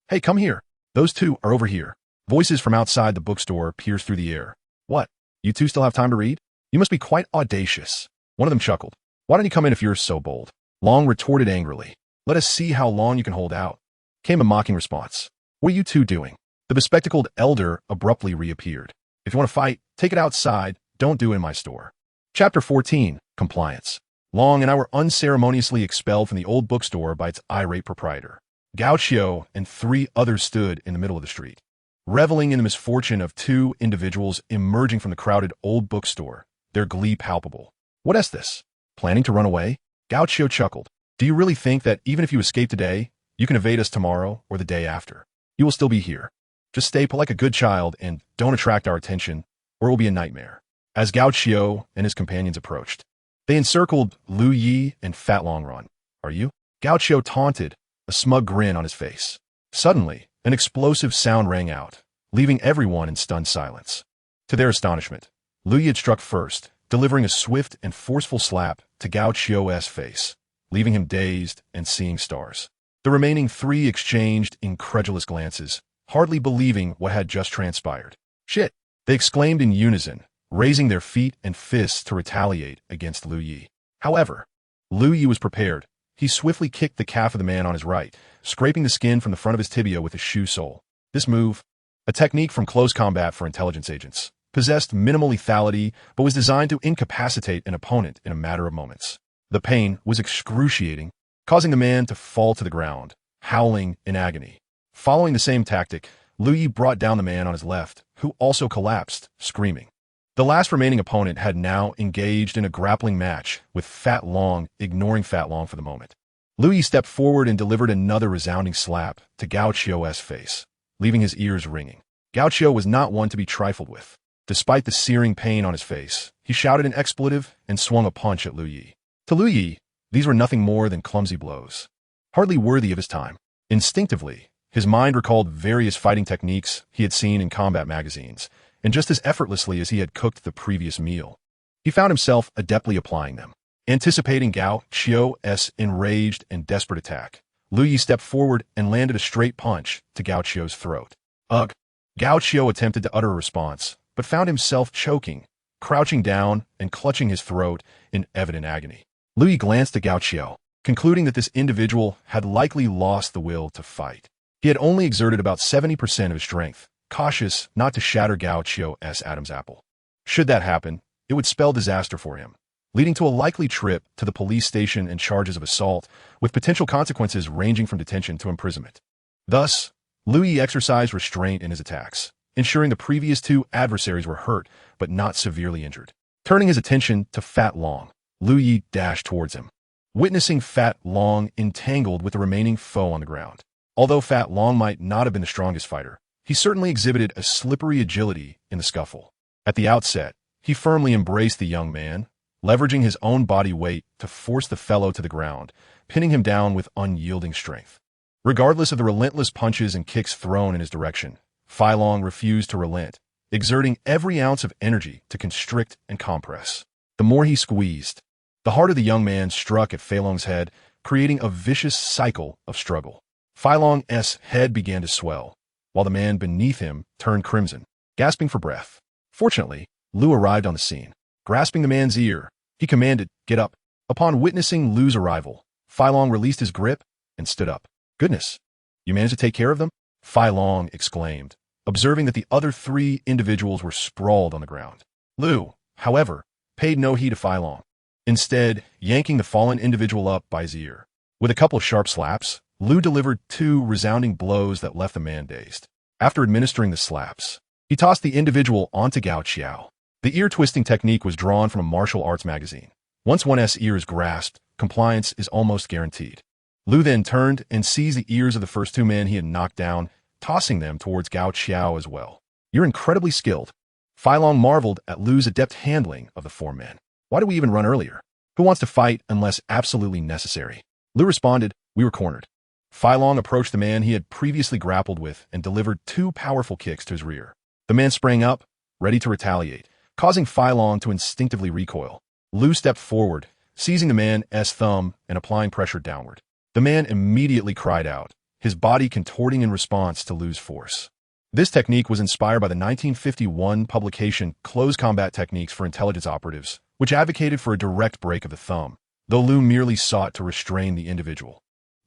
Hey, come here. Those two are over here. Voices from outside the bookstore pierced through the air. What? You two still have time to read? You must be quite audacious. One of them chuckled. Why don't you come in if you're so bold? Long retorted angrily. Let us see how long you can hold out. Came a mocking response. What are you two doing? The bespectacled elder abruptly reappeared. If you want to fight, take it outside. Don't do it in my store. Chapter 14. Compliance. Long and I were unceremoniously expelled from the old bookstore by its irate proprietor. Gaucho and 3 others stood in the middle of the street, reveling in the misfortune of 2 individuals emerging from the crowded old bookstore, their glee palpable. What is this? Planning to run away? Gaucho chuckled. Do you really think that even if you escape today, you can evade us tomorrow or the day after? You will still be here. Just stay like a good child and don't attract our attention, or it will be a nightmare. As Gaucho and his companions approached, they encircled Lu Yi and Fat Long Run. Are you? Gaucho taunted, a smug grin on his face. Suddenly, an explosive sound rang out, leaving everyone in stunned silence. To their astonishment, Lu Yi had struck first, delivering a swift and forceful slap to Gaucho's face, leaving him dazed and seeing stars. The remaining 3 exchanged incredulous glances, hardly believing what had just transpired. Shit! They exclaimed in unison, raising their feet and fists to retaliate against Lu Yi. However, Lu Yi was prepared. He swiftly kicked the calf of the man on his right, scraping the skin from the front of his tibia with his shoe sole. This move, a technique from Close Combat for Intelligence Agents, possessed minimal lethality but was designed to incapacitate an opponent in a matter of moments. The pain was excruciating, causing the man to fall to the ground, howling in agony. Following the same tactic, Lu Yi brought down the man on his left, who also collapsed, screaming. The last remaining opponent had now engaged in a grappling match, with Fat Long ignoring Fat Long for the moment. Lu Yi stepped forward and delivered another resounding slap to Gaucho's face, leaving his ears ringing. Gaucho was not one to be trifled with. Despite the searing pain on his face, he shouted an expletive and swung a punch at Lu Yi. To Lu Yi, these were nothing more than clumsy blows, hardly worthy of his time. Instinctively, his mind recalled various fighting techniques he had seen in combat magazines, and just as effortlessly as he had cooked the previous meal, he found himself adeptly applying them. Anticipating Gaucho's enraged and desperate attack, Lu Yi stepped forward and landed a straight punch to Gaucho's throat. Ugh! Gaucho attempted to utter a response, but found himself choking, crouching down and clutching his throat in evident agony. Lu Yi glanced at Gaucho, concluding that this individual had likely lost the will to fight. He had only exerted about 70% of his strength, cautious not to shatter Gao Qiu's Adam's apple. Should that happen, it would spell disaster for him, leading to a likely trip to the police station and charges of assault, with potential consequences ranging from detention to imprisonment. Thus, Lu Yi exercised restraint in his attacks, ensuring the previous two adversaries were hurt but not severely injured. Turning his attention to Fat Long, Lu Yi dashed towards him, witnessing Fat Long entangled with the remaining foe on the ground. Although Fat Long might not have been the strongest fighter, he certainly exhibited a slippery agility in the scuffle. At the outset, he firmly embraced the young man, leveraging his own body weight to force the fellow to the ground, pinning him down with unyielding strength. Regardless of the relentless punches and kicks thrown in his direction, Fai Long refused to relent, exerting every ounce of energy to constrict and compress. The more he squeezed, the harder the young man struck at Fei Long's head, creating a vicious cycle of struggle. Fai Long's head began to swell, while the man beneath him turned crimson, gasping for breath. Fortunately, Lu arrived on the scene. Grasping the man's ear, he commanded, "Get up." Upon witnessing Lu's arrival, Fai Long released his grip and stood up. "Goodness, you managed to take care of them?" Fai Long exclaimed, observing that the other three individuals were sprawled on the ground. Lu, however, paid no heed to Fai Long, instead yanking the fallen individual up by his ear. With a couple of sharp slaps, Lu delivered 2 resounding blows that left the man dazed. After administering the slaps, he tossed the individual onto Gao Qiu. The ear-twisting technique was drawn from a martial arts magazine. Once one's ear is grasped, compliance is almost guaranteed. Lu then turned and seized the ears of the first 2 men he had knocked down, tossing them towards Gao Qiu as well. "You're incredibly skilled." Fai Long marveled at Lu's adept handling of the 4 men. "Why did we even run earlier? Who wants to fight unless absolutely necessary?" Lu responded, "We were cornered." Fai Long approached the man he had previously grappled with and delivered 2 powerful kicks to his rear. The man sprang up, ready to retaliate, causing Fai Long to instinctively recoil. Lu stepped forward, seizing the man's thumb and applying pressure downward. The man immediately cried out, his body contorting in response to Lu's force. This technique was inspired by the 1951 publication Close Combat Techniques for Intelligence Operatives, which advocated for a direct break of the thumb, though Lu merely sought to restrain the individual.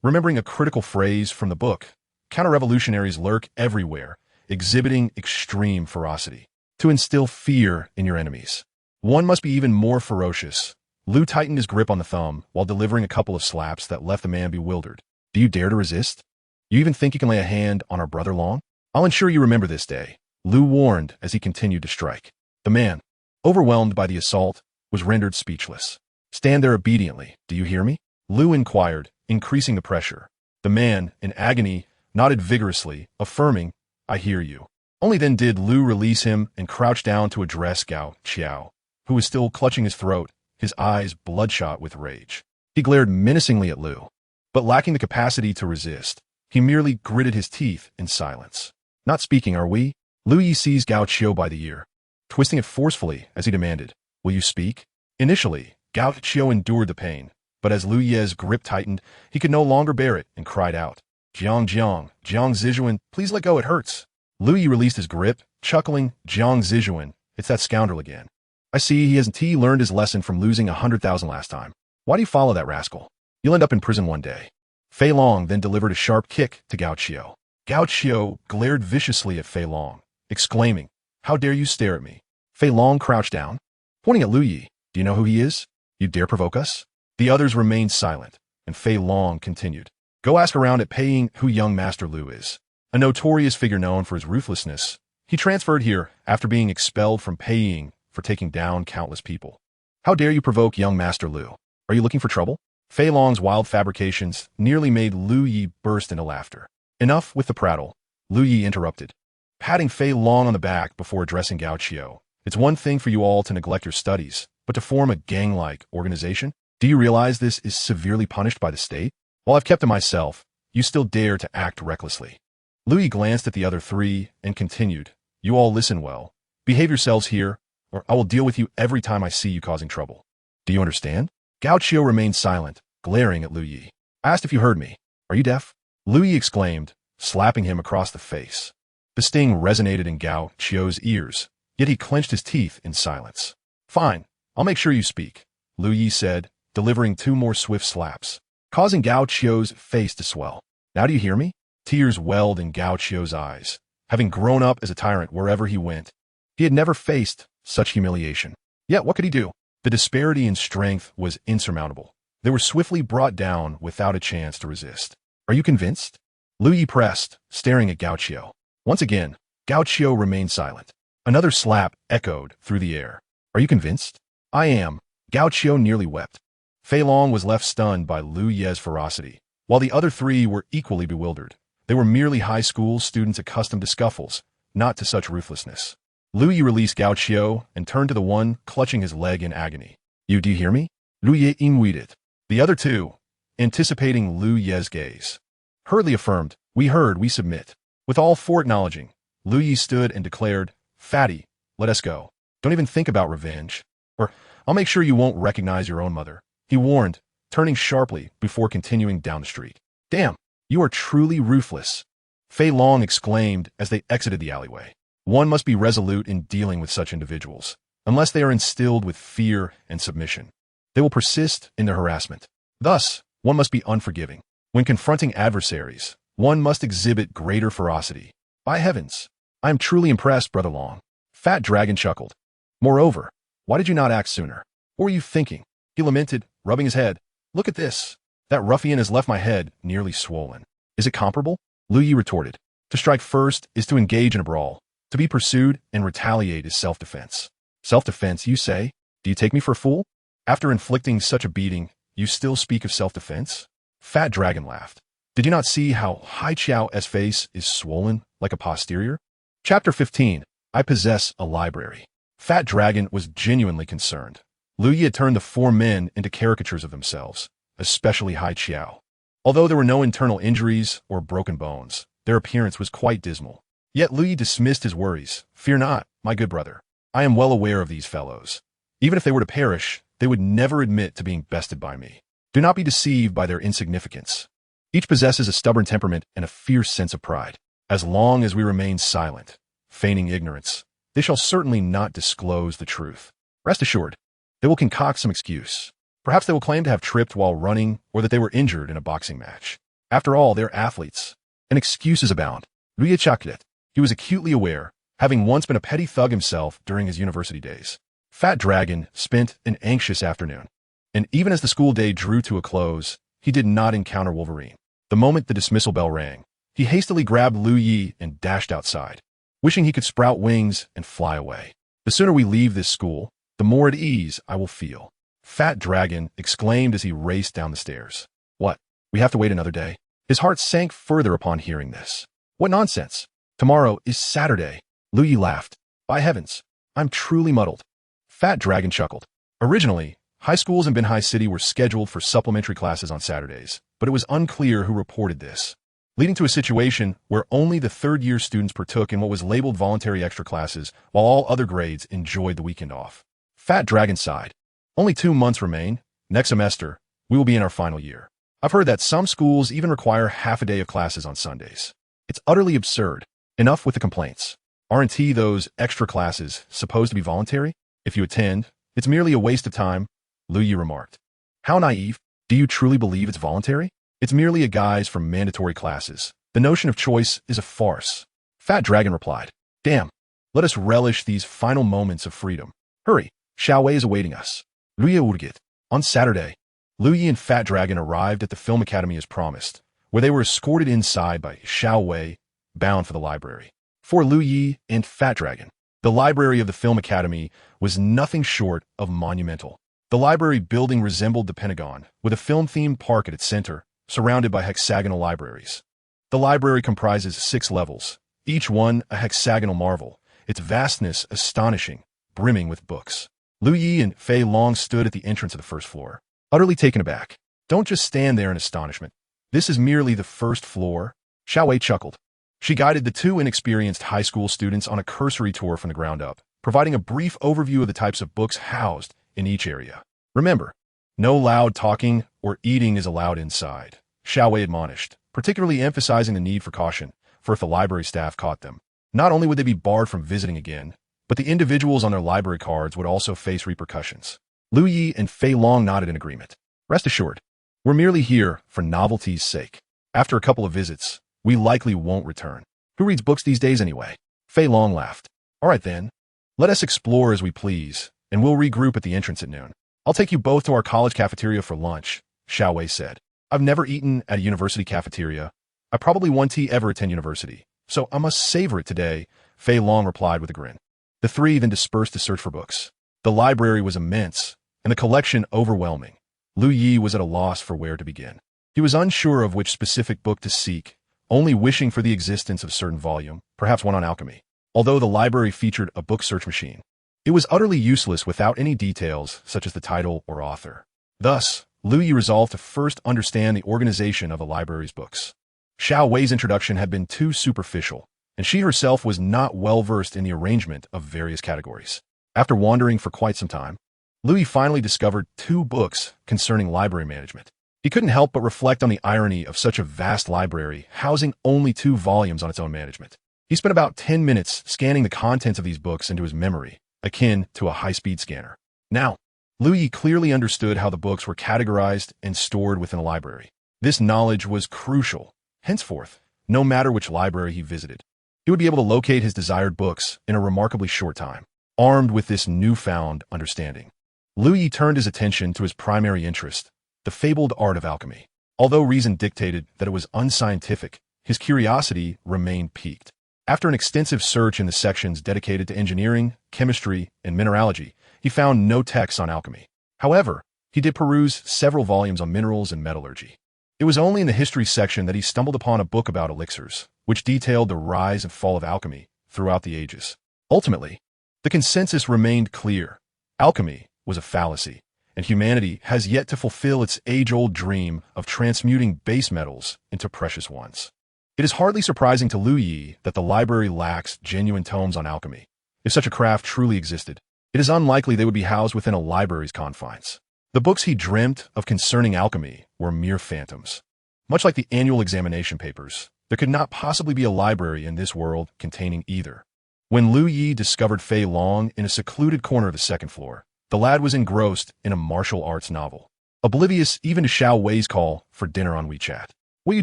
Remembering a critical phrase from the book, counter-revolutionaries lurk everywhere, exhibiting extreme ferocity. To instill fear in your enemies, one must be even more ferocious. Lu tightened his grip on the thumb while delivering a couple of slaps that left the man bewildered. "Do you dare to resist? You even think you can lay a hand on our brother Long? I'll ensure you remember this day," Lu warned as he continued to strike. The man, overwhelmed by the assault, was rendered speechless. "Stand there obediently, do you hear me?" Lu inquired, increasing the pressure. The man, in agony, nodded vigorously, affirming, "I hear you." Only then did Lu release him and crouch down to address Gao Qiu, who was still clutching his throat, his eyes bloodshot with rage. He glared menacingly at Lu, but lacking the capacity to resist, he merely gritted his teeth in silence. "Not speaking, are we?" Lu Yi seized Gao Qiu by the ear, twisting it forcefully as he demanded, "Will you speak?" Initially, Gao Qiu endured the pain, but as Lu Yi's grip tightened, he could no longer bear it and cried out, "Jiang Zijuan, please let go, it hurts." Lu Yi released his grip, chuckling, "Jiang Zijuan, it's that scoundrel again. I see he hasn't learned his lesson from losing 100,000 last time. Why do you follow that rascal? You'll end up in prison one day." Fei Long then delivered a sharp kick to Gao Qiu. Gao Qiu glared viciously at Fei Long, exclaiming, "How dare you stare at me?" Fei Long crouched down, pointing at Lu Yi. "Do you know who he is? You dare provoke us?" The others remained silent, and Fei Long continued, "Go ask around at Peiying who young Master Lu is. A notorious figure known for his ruthlessness. He transferred here after being expelled from Peiying for taking down countless people. How dare you provoke young Master Lu? Are you looking for trouble?" Fei Long's wild fabrications nearly made Lu Yi burst into laughter. "Enough with the prattle," Lu Yi interrupted, patting Fei Long on the back before addressing Gao Qiu. "It's one thing for you all to neglect your studies, but to form a gang-like organization? Do you realize this is severely punished by the state? While I've kept to myself, you still dare to act recklessly." Lu Yi glanced at the other 3 and continued, "You all listen well. Behave yourselves here, or I will deal with you every time I see you causing trouble. Do you understand?" Gao Qiu remained silent, glaring at Lu Yi. "I asked if you heard me. Are you deaf?" Lu Yi exclaimed, slapping him across the face. The sting resonated in Gao Qiu's ears, yet he clenched his teeth in silence. "Fine, I'll make sure you speak," Lu Yi said, delivering 2 more swift slaps. causing Gao Qiu's face to swell. Now do you hear me? Tears welled in Gao Qiu's eyes. Having grown up as a tyrant wherever he went, he had never faced such humiliation. Yet what could he do? The disparity in strength was insurmountable. They were swiftly brought down without a chance to resist. Are you convinced? Lu Yi pressed, staring at Gao Qiu. Once again, Gao Qiu remained silent. Another slap echoed through the air. Are you convinced? I am. Gao Qiu nearly wept. Fei Long was left stunned by Lu Ye's ferocity, while the other three were equally bewildered. They were merely high school students accustomed to scuffles, not to such ruthlessness. Lu Yi released Gao Qiu and turned to the one clutching his leg in agony. Do you hear me? Lu Yi inwaited. The other two, anticipating Lu Ye's gaze, hurriedly affirmed, we heard, we submit. With all four acknowledging, Lu Yi stood and declared, Fatty, let us go. Don't even think about revenge. Or, I'll make sure you won't recognize your own mother, he warned, turning sharply before continuing down the street. Damn, you are truly ruthless, Fei Long exclaimed as they exited the alleyway. One must be resolute in dealing with such individuals. Unless they are instilled with fear and submission, they will persist in their harassment. Thus, one must be unforgiving. When confronting adversaries, one must exhibit greater ferocity. By heavens, I am truly impressed, Brother Long. Fat Dragon chuckled. Moreover, why did you not act sooner? What were you thinking? He lamented, rubbing his head. Look at this. That ruffian has left my head nearly swollen. Is it comparable? Lu Yi retorted. To strike first is to engage in a brawl. To be pursued and retaliate is self-defense. Self-defense, you say? Do you take me for a fool? After inflicting such a beating, you still speak of self-defense? Fat Dragon laughed. Did you not see how Hai Qiao's face is swollen like a posterior? Chapter 15. I possess a library. Fat Dragon was genuinely concerned. Lu Yi had turned the four men into caricatures of themselves, especially Hai Qiao. Although there were no internal injuries or broken bones, their appearance was quite dismal. Yet Lu Yi dismissed his worries. Fear not, my good brother. I am well aware of these fellows. Even if they were to perish, they would never admit to being bested by me. Do not be deceived by their insignificance. Each possesses a stubborn temperament and a fierce sense of pride. As long as we remain silent, feigning ignorance, they shall certainly not disclose the truth. Rest assured, they will concoct some excuse. Perhaps they will claim to have tripped while running or that they were injured in a boxing match. After all, they're athletes, and excuses abound. Lu Yi chuckled. He was acutely aware, having once been a petty thug himself during his university days. Fat Dragon spent an anxious afternoon, and even as the school day drew to a close, he did not encounter Wolverine. The moment the dismissal bell rang, he hastily grabbed Lu Yi and dashed outside, wishing he could sprout wings and fly away. The sooner we leave this school, the more at ease I will feel. Fat Dragon exclaimed as he raced down the stairs. What? We have to wait another day? His heart sank further upon hearing this. What nonsense! Tomorrow is Saturday. Lu Yi laughed. By heavens, I'm truly muddled. Fat Dragon chuckled. Originally, high schools in Binhai City were scheduled for supplementary classes on Saturdays, but it was unclear who reported this, leading to a situation where only the third-year students partook in what was labeled voluntary extra classes, while all other grades enjoyed the weekend off. Fat Dragon sighed. Only 2 months remain. Next semester, we will be in our final year. I've heard that some schools even require half a day of classes on Sundays. It's utterly absurd. Enough with the complaints. Aren't those extra classes supposed to be voluntary? If you attend, it's merely a waste of time, Lu Yi remarked. How naive. Do you truly believe it's voluntary? It's merely a guise for mandatory classes. The notion of choice is a farce. Fat Dragon replied. Damn. Let us relish these final moments of freedom. Hurry. Xiaowei is awaiting us. Lu Yi urged. On Saturday, Lu Yi and Fat Dragon arrived at the Film Academy as promised, where they were escorted inside by Xiaowei, bound for the library. For Lu Yi and Fat Dragon, the library of the Film Academy was nothing short of monumental. The library building resembled the Pentagon, with a film-themed park at its center, surrounded by hexagonal libraries. The library comprises 6 levels, each one a hexagonal marvel, its vastness astonishing, brimming with books. Lu Yi and Fei Long stood at the entrance of the first floor, utterly taken aback. Don't just stand there in astonishment. This is merely the first floor. Xiaowei chuckled. She guided the 2 inexperienced high school students on a cursory tour from the ground up, providing a brief overview of the types of books housed in each area. Remember, no loud talking or eating is allowed inside, Xiaowei admonished, particularly emphasizing the need for caution, for if the library staff caught them, not only would they be barred from visiting again, but the individuals on their library cards would also face repercussions. Lu Yi and Fei Long nodded in agreement. Rest assured, We're merely here for novelty's sake. After a couple of visits, we likely won't return. Who reads books these days anyway? Fei Long laughed. All right then. Let us explore as we please, and we'll regroup at the entrance at noon. I'll take you both to our college cafeteria for lunch, Xiao Wei said. I've never eaten at a university cafeteria. I probably won't ever attend university, so I must savor it today, Fei Long replied with a grin. The three then dispersed to search for books. The library was immense, and the collection overwhelming. Lu Yi was at a loss for where to begin. He was unsure of which specific book to seek, only wishing for the existence of a certain volume, perhaps one on alchemy. Although the library featured a book search machine, it was utterly useless without any details such as the title or author. Thus, Lu Yi resolved to first understand the organization of a library's books. Xiao Wei's introduction had been too superficial, and she herself was not well versed in the arrangement of various categories. After wandering for quite some time, Lu Yi finally discovered 2 books concerning library management. He couldn't help but reflect on the irony of such a vast library housing only 2 volumes on its own management. He spent about 10 minutes scanning the contents of these books into his memory, akin to a high-speed scanner. Now, Lu Yi clearly understood how the books were categorized and stored within a library. This knowledge was crucial. Henceforth, no matter which library he visited, he would be able to locate his desired books in a remarkably short time. Armed with this newfound understanding, Lu Yi turned his attention to his primary interest, the fabled art of alchemy. Although reason dictated that it was unscientific, his curiosity remained piqued. After an extensive search in the sections dedicated to engineering, chemistry, and mineralogy, he found no texts on alchemy. However, he did peruse several volumes on minerals and metallurgy. It was only in the history section that he stumbled upon a book about elixirs, which detailed the rise and fall of alchemy throughout the ages. Ultimately, the consensus remained clear. Alchemy was a fallacy, and humanity has yet to fulfill its age-old dream of transmuting base metals into precious ones. It is hardly surprising to Lu Yi that the library lacks genuine tomes on alchemy. If such a craft truly existed, it is unlikely they would be housed within a library's confines. The books he dreamt of concerning alchemy were mere phantoms. Much like the annual examination papers, there could not possibly be a library in this world containing either. When Lu Yi discovered Fei Long in a secluded corner of the second floor, the lad was engrossed in a martial arts novel, oblivious even to Xiao Wei's call for dinner on WeChat. What are you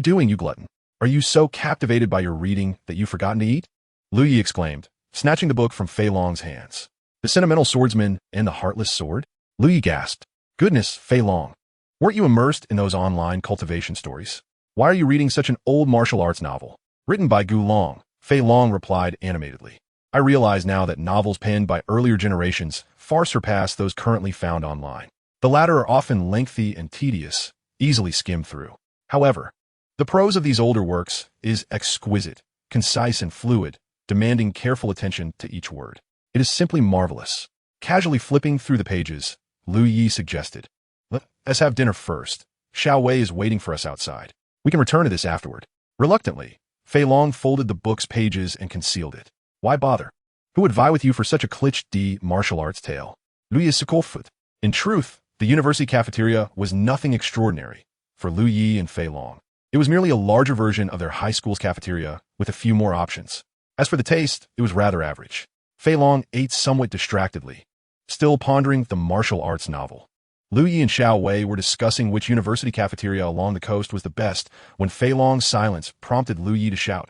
doing, you glutton? Are you so captivated by your reading that you've forgotten to eat? Lu Yi exclaimed, snatching the book from Fei Long's hands. The Sentimental Swordsman and the Heartless Sword? Lu Yi gasped. Goodness, Fei Long. Weren't you immersed in those online cultivation stories? Why are you reading such an old martial arts novel? Written by Gu Long, Fei Long replied animatedly. I realize now that novels penned by earlier generations far surpass those currently found online. The latter are often lengthy and tedious, easily skimmed through. However, the prose of these older works is exquisite, concise and fluid, demanding careful attention to each word. It is simply marvelous. Casually flipping through the pages, Lu Yi suggested, let's have dinner first. Xiao Wei is waiting for us outside. We can return to this afterward. Reluctantly, Fei Long folded the book's pages and concealed it. Why bother? Who would vie with you for such a cliché martial arts tale? Lu Yi Sikofut. In truth, the university cafeteria was nothing extraordinary for Lu Yi and Fei Long. It was merely a larger version of their high school's cafeteria with a few more options. As for the taste, it was rather average. Fei Long ate somewhat distractedly, still pondering the martial arts novel. Lu Yi and Xiao Wei were discussing which university cafeteria along the coast was the best when Fei Long's silence prompted Lu Yi to shout,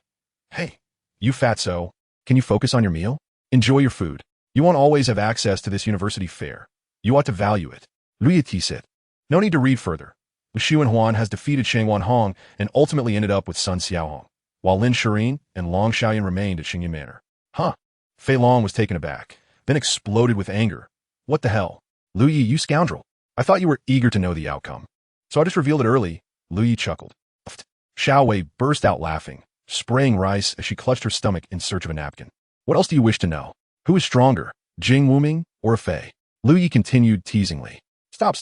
Hey, you fatso, can you focus on your meal? Enjoy your food. You won't always have access to this university fare. You ought to value it. Lu Yi said. No need to read further. Xu and Huan has defeated Shangwan Hong and ultimately ended up with Sun Xiaohong, while Lin Shirin and Long Xiaoyan remained at Xingyan Manor. Huh. Fei Long was taken aback, then exploded with anger. What the hell? Lu Yi, you scoundrel. I thought you were eager to know the outcome. So I just revealed it early. Lu Yi chuckled. Xiao Wei burst out laughing, spraying rice as she clutched her stomach in search of a napkin. What else do you wish to know? Who is stronger, Jing Wuming or Fei? Lu Yi continued teasingly. Stop.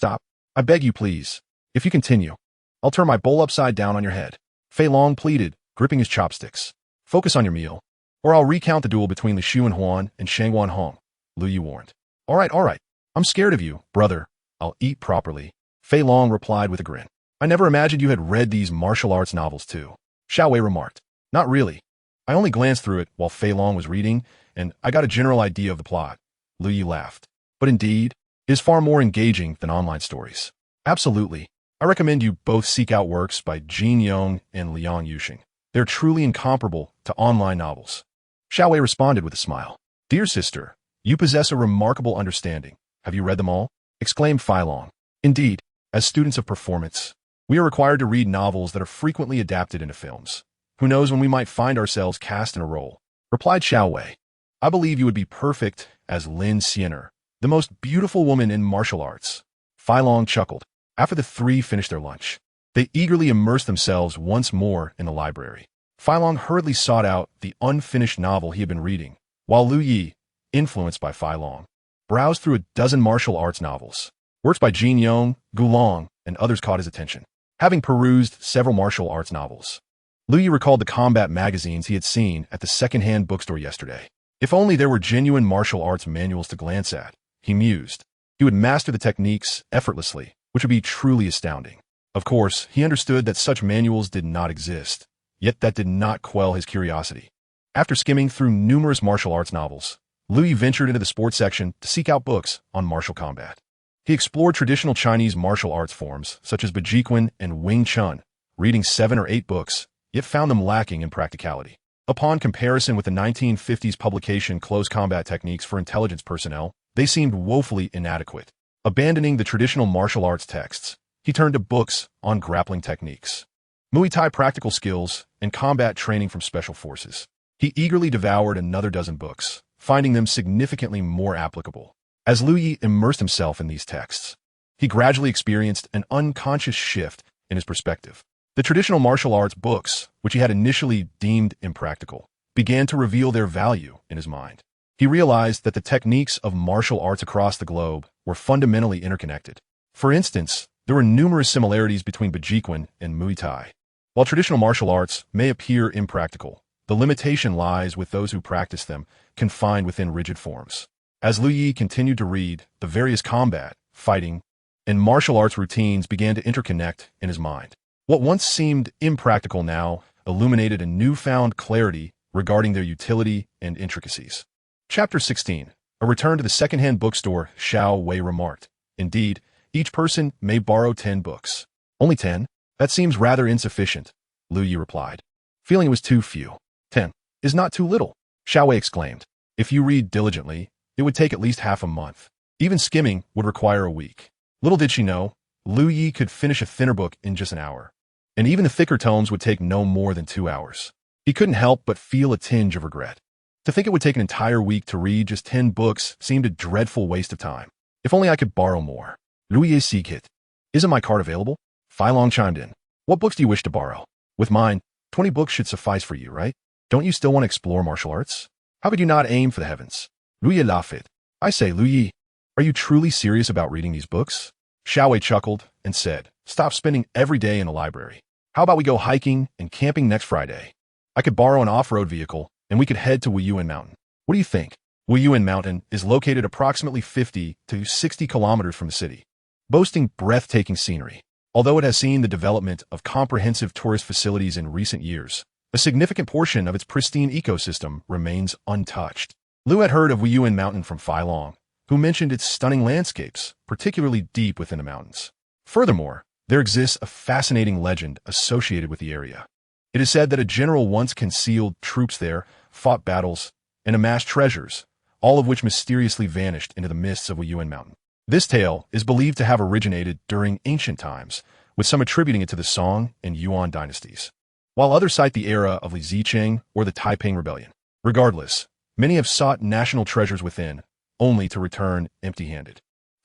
I beg you, please. If you continue, I'll turn my bowl upside down on your head. Fei Long pleaded, gripping his chopsticks. Focus on your meal, or I'll recount the duel between Li Shu and Huan and Shangwan Hong, Lu Yi warned. All right. I'm scared of you, brother. I'll eat properly. Fei Long replied with a grin. I never imagined you had read these martial arts novels too. Xiao Wei remarked. Not really. I only glanced through it while Fei Long was reading, and I got a general idea of the plot. Lu Yi laughed. But indeed, it is far more engaging than online stories. Absolutely. I recommend you both seek out works by Jin Yong and Liang Yuxing. They're truly incomparable to online novels. Xiao Wei responded with a smile. Dear sister, you possess a remarkable understanding. Have you read them all? Exclaimed Filong. Indeed, as students of performance, we are required to read novels that are frequently adapted into films. Who knows when we might find ourselves cast in a role? Replied Xiao Wei. I believe you would be perfect as Lin Xiener, the most beautiful woman in martial arts. Filong chuckled. After the three finished their lunch, they eagerly immersed themselves once more in the library. Filong hurriedly sought out the unfinished novel he had been reading, while Lu Yi, influenced by Filong, browsed through a dozen martial arts novels. Works by Jin Yong, Gulong, and others caught his attention. Having perused several martial arts novels, Lu Yi recalled the combat magazines he had seen at the second-hand bookstore yesterday. If only there were genuine martial arts manuals to glance at, he mused. He would master the techniques effortlessly, which would be truly astounding. Of course, he understood that such manuals did not exist, yet that did not quell his curiosity. After skimming through numerous martial arts novels, Lu Yi ventured into the sports section to seek out books on martial combat. He explored traditional Chinese martial arts forms, such as Bajikun and Wing Chun, reading 7 or 8 books, yet found them lacking in practicality. Upon comparison with the 1950s publication Close Combat Techniques for Intelligence Personnel, they seemed woefully inadequate. Abandoning the traditional martial arts texts, he turned to books on grappling techniques, Muay Thai practical skills, and combat training from special forces. He eagerly devoured another dozen books, finding them significantly more applicable. As Lu Yi immersed himself in these texts, he gradually experienced an unconscious shift in his perspective. The traditional martial arts books, which he had initially deemed impractical, began to reveal their value in his mind. He realized that the techniques of martial arts across the globe were fundamentally interconnected. For instance, there were numerous similarities between Bajikun and Muay Thai. While traditional martial arts may appear impractical, the limitation lies with those who practice them, confined within rigid forms. As Lu Yi continued to read, the various combat, fighting, and martial arts routines began to interconnect in his mind. What once seemed impractical now illuminated a newfound clarity regarding their utility and intricacies. Chapter 16. A return to the second-hand bookstore, Xiao Wei remarked. Indeed, each person may borrow 10 books. Only 10? That seems rather insufficient, Lu Yi replied, feeling it was too few. 10 is not too little, Xiao Wei exclaimed. If you read diligently, it would take at least half a month. Even skimming would require a week. Little did she know, Lu Yi could finish a thinner book in just an hour. And even the thicker tomes would take no more than 2 hours. He couldn't help but feel a tinge of regret. To think it would take an entire week to read just 10 books seemed a dreadful waste of time. If only I could borrow more. Lu Yi Sikit. Isn't my card available? Filong chimed in. What books do you wish to borrow? With mine, 20 books should suffice for you, right? Don't you still want to explore martial arts? How could you not aim for the heavens? Lu Yi laughed. I say, Lu Yi, are you truly serious about reading these books? Xiao Wei chuckled and said, stop spending every day in the library. How about we go hiking and camping next Friday? I could borrow an off-road vehicle and we could head to Wuyuan Mountain. What do you think? Wuyuan Mountain is located approximately 50 to 60 kilometers from the city, boasting breathtaking scenery. Although it has seen the development of comprehensive tourist facilities in recent years, a significant portion of its pristine ecosystem remains untouched. Lu had heard of Wuyuan Mountain from Filong, who mentioned its stunning landscapes, particularly deep within the mountains. Furthermore, there exists a fascinating legend associated with the area. It is said that a general once concealed troops there, fought battles, and amassed treasures, all of which mysteriously vanished into the mists of Wuyuan Mountain. This tale is believed to have originated during ancient times, with some attributing it to the Song and Yuan dynasties, while others cite the era of Li Zicheng or the Taiping Rebellion. Regardless, many have sought national treasures within, only to return empty-handed.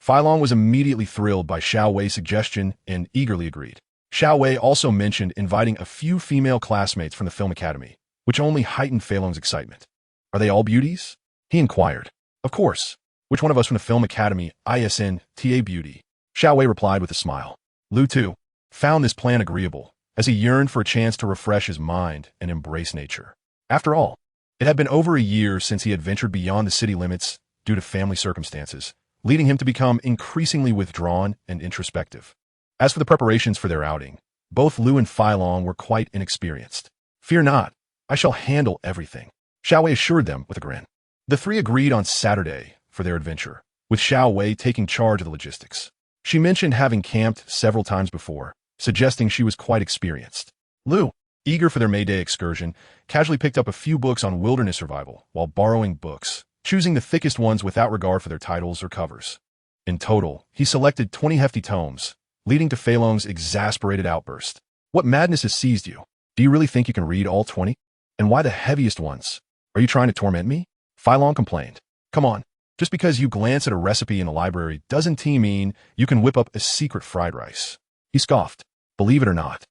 Filong was immediately thrilled by Xiao Wei's suggestion and eagerly agreed. Xiao Wei also mentioned inviting a few female classmates from the film academy, which only heightened Filong's excitement. Are they all beauties? He inquired. Of course. Which one of us from the film academy, ISN, TA Beauty? Xiao Wei replied with a smile. Lu, too, found this plan agreeable, as he yearned for a chance to refresh his mind and embrace nature. After all, it had been over a year since he had ventured beyond the city limits due to family circumstances, leading him to become increasingly withdrawn and introspective. As for the preparations for their outing, both Lu and Filong were quite inexperienced. Fear not, I shall handle everything, Xiao Wei assured them with a grin. The three agreed on Saturday for their adventure, with Xiao Wei taking charge of the logistics. She mentioned having camped several times before, suggesting she was quite experienced. Lu, eager for their May Day excursion, casually picked up a few books on wilderness survival while borrowing books, choosing the thickest ones without regard for their titles or covers. In total, he selected 20 hefty tomes, leading to Fei Long's exasperated outburst. What madness has seized you? Do you really think you can read all 20? And why the heaviest ones? Are you trying to torment me? Fei Long complained. Come on, just because you glance at a recipe in a library doesn't mean you can whip up a secret fried rice. He scoffed. Believe it or not.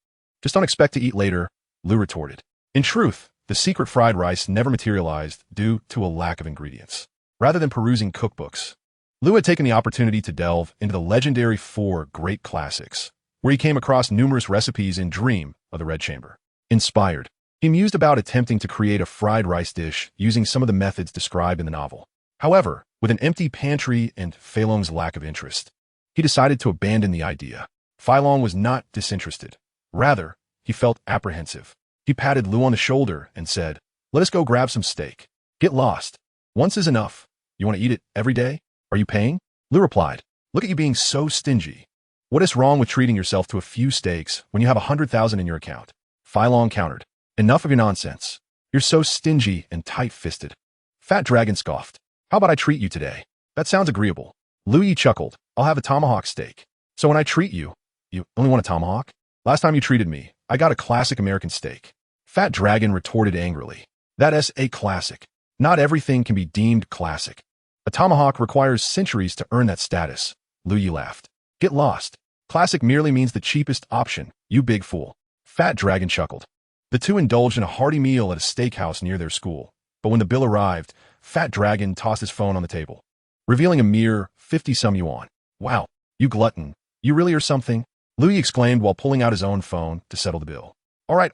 Just don't expect to eat later, Lu retorted. In truth, the secret fried rice never materialized due to a lack of ingredients. Rather than perusing cookbooks, Lu had taken the opportunity to delve into the legendary 4 great classics, where he came across numerous recipes in Dream of the Red Chamber. Inspired, he mused about attempting to create a fried rice dish using some of the methods described in the novel. However, with an empty pantry and Fei Long's lack of interest, he decided to abandon the idea. Fei Long was not disinterested. Rather, he felt apprehensive. He patted Lu on the shoulder and said, "Let us go grab some steak. Get lost. Once is enough. You want to eat it every day? Are you paying?" Lu replied, "Look at you being so stingy. What is wrong with treating yourself to a few steaks when you have 100,000 in your account?" Fei Long countered, "Enough of your nonsense. You're so stingy and tight-fisted." Fat Dragon scoffed. "How about I treat you today? That sounds agreeable." Lu Yi chuckled. "I'll have a tomahawk steak. So when I treat you, you only want a tomahawk? Last time you treated me, I got a classic American steak." Fat Dragon retorted angrily. "That is a classic. Not everything can be deemed classic. A tomahawk requires centuries to earn that status." Lu Yi laughed. "Get lost. Classic merely means the cheapest option, you big fool." Fat Dragon chuckled. The two indulged in a hearty meal at a steakhouse near their school, but when the bill arrived, Fat Dragon tossed his phone on the table, revealing a mere 50-some yuan. "Wow, you glutton. You really are something," Lu Yi exclaimed while pulling out his own phone to settle the bill. All right.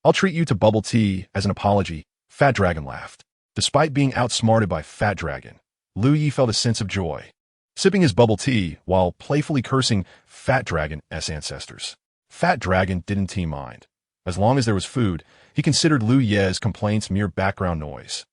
I'll treat you to bubble tea as an apology," Fat Dragon laughed. Despite being outsmarted by Fat Dragon, Lu Yi felt a sense of joy, sipping his bubble tea while playfully cursing Fat Dragon's ancestors. Fat Dragon didn't mind. As long as there was food, he considered Lu Ye's complaints mere background noise.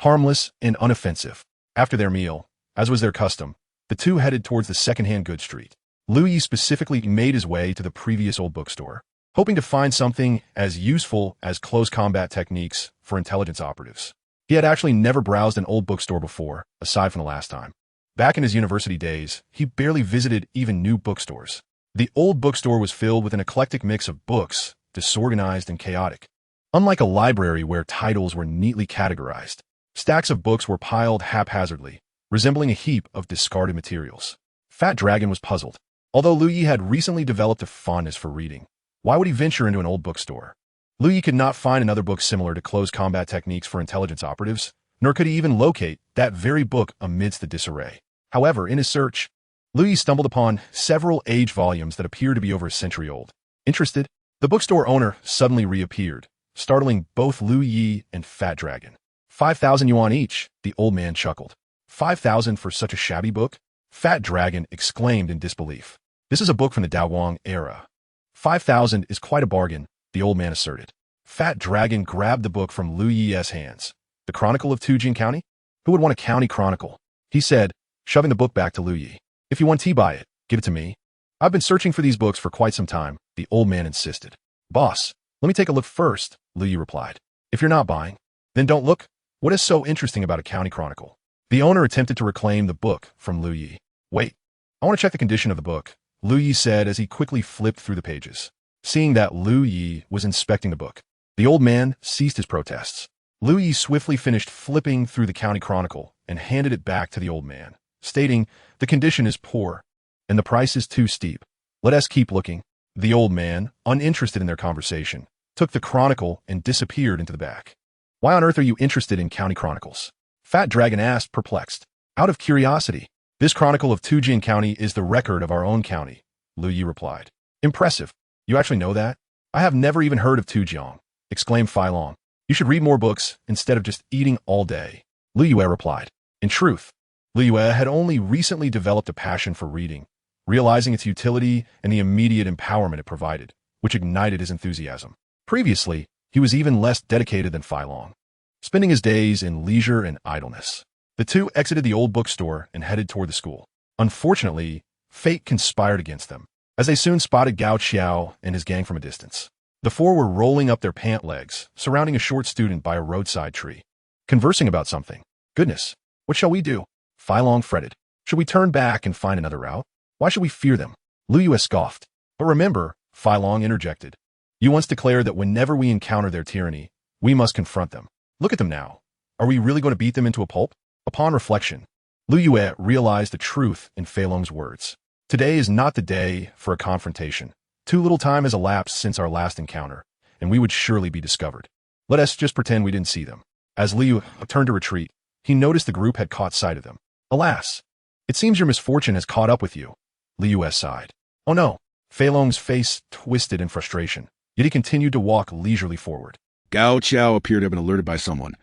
Harmless and unoffensive. After their meal, as was their custom, the two headed towards the second-hand goods street. Lu Yi specifically made his way to the previous old bookstore, hoping to find something as useful as close combat techniques for intelligence operatives. He had actually never browsed an old bookstore before, aside from the last time. Back in his university days, he barely visited even new bookstores. The old bookstore was filled with an eclectic mix of books, disorganized and chaotic. Unlike a library where titles were neatly categorized, stacks of books were piled haphazardly, resembling a heap of discarded materials. Fat Dragon was puzzled. Although Lu Yi had recently developed a fondness for reading, why would he venture into an old bookstore? Lu Yi could not find another book similar to close combat techniques for intelligence operatives, nor could he even locate that very book amidst the disarray. However, in his search, Lu Yi stumbled upon several age volumes that appeared to be over a century old. Interested? The bookstore owner suddenly reappeared, startling both Lu Yi and Fat Dragon. 5,000 yuan each, the old man chuckled. 5,000 for such a shabby book? Fat Dragon exclaimed in disbelief. This is a book from the Daowang era. 5,000 is quite a bargain, the old man asserted. Fat Dragon grabbed the book from Lu Yi's hands. The Chronicle of Tujin County? Who would want a county chronicle? He said, shoving the book back to Lu Yi. If you want tea by it, give it to me. I've been searching for these books for quite some time, the old man insisted. Boss, let me take a look first, Lu Yi replied. If you're not buying, then don't look. What is so interesting about a county chronicle? The owner attempted to reclaim the book from Lu Yi. Wait, I want to check the condition of the book, Lu Yi said as he quickly flipped through the pages. Seeing that Lu Yi was inspecting the book, the old man ceased his protests. Lu Yi swiftly finished flipping through the county chronicle and handed it back to the old man, stating, the condition is poor, and the price is too steep. Let us keep looking. The old man, uninterested in their conversation, took the chronicle and disappeared into the back. Why on earth are you interested in county chronicles? Fat Dragon asked, perplexed. Out of curiosity. This chronicle of Tujin County is the record of our own county, Lu Yi replied. Impressive. You actually know that? I have never even heard of Tujiang, exclaimed Fei Long. You should read more books instead of just eating all day, Lu Yue replied. In truth, Lu Yue had only recently developed a passion for reading, realizing its utility and the immediate empowerment it provided, which ignited his enthusiasm. Previously, he was even less dedicated than Fei Long, spending his days in leisure and idleness. The two exited the old bookstore and headed toward the school. Unfortunately, fate conspired against them, as they soon spotted Gao Xiao and his gang from a distance. The four were rolling up their pant legs, surrounding a short student by a roadside tree, conversing about something. Goodness, what shall we do? Fei Long fretted. Should we turn back and find another route? Why should we fear them? Lu Yue scoffed. But remember, Fei Long interjected. You once declared that whenever we encounter their tyranny, we must confront them. Look at them now. Are we really going to beat them into a pulp? Upon reflection, Lu Yue realized the truth in Fei Long's words. Today is not the day for a confrontation. Too little time has elapsed since our last encounter, and we would surely be discovered. Let us just pretend we didn't see them. As Liu turned to retreat, he noticed the group had caught sight of them. Alas, it seems your misfortune has caught up with you. Liu sighed. Oh no. Fei Long's face twisted in frustration, yet he continued to walk leisurely forward. Gao Qiao appeared to have been alerted by someone,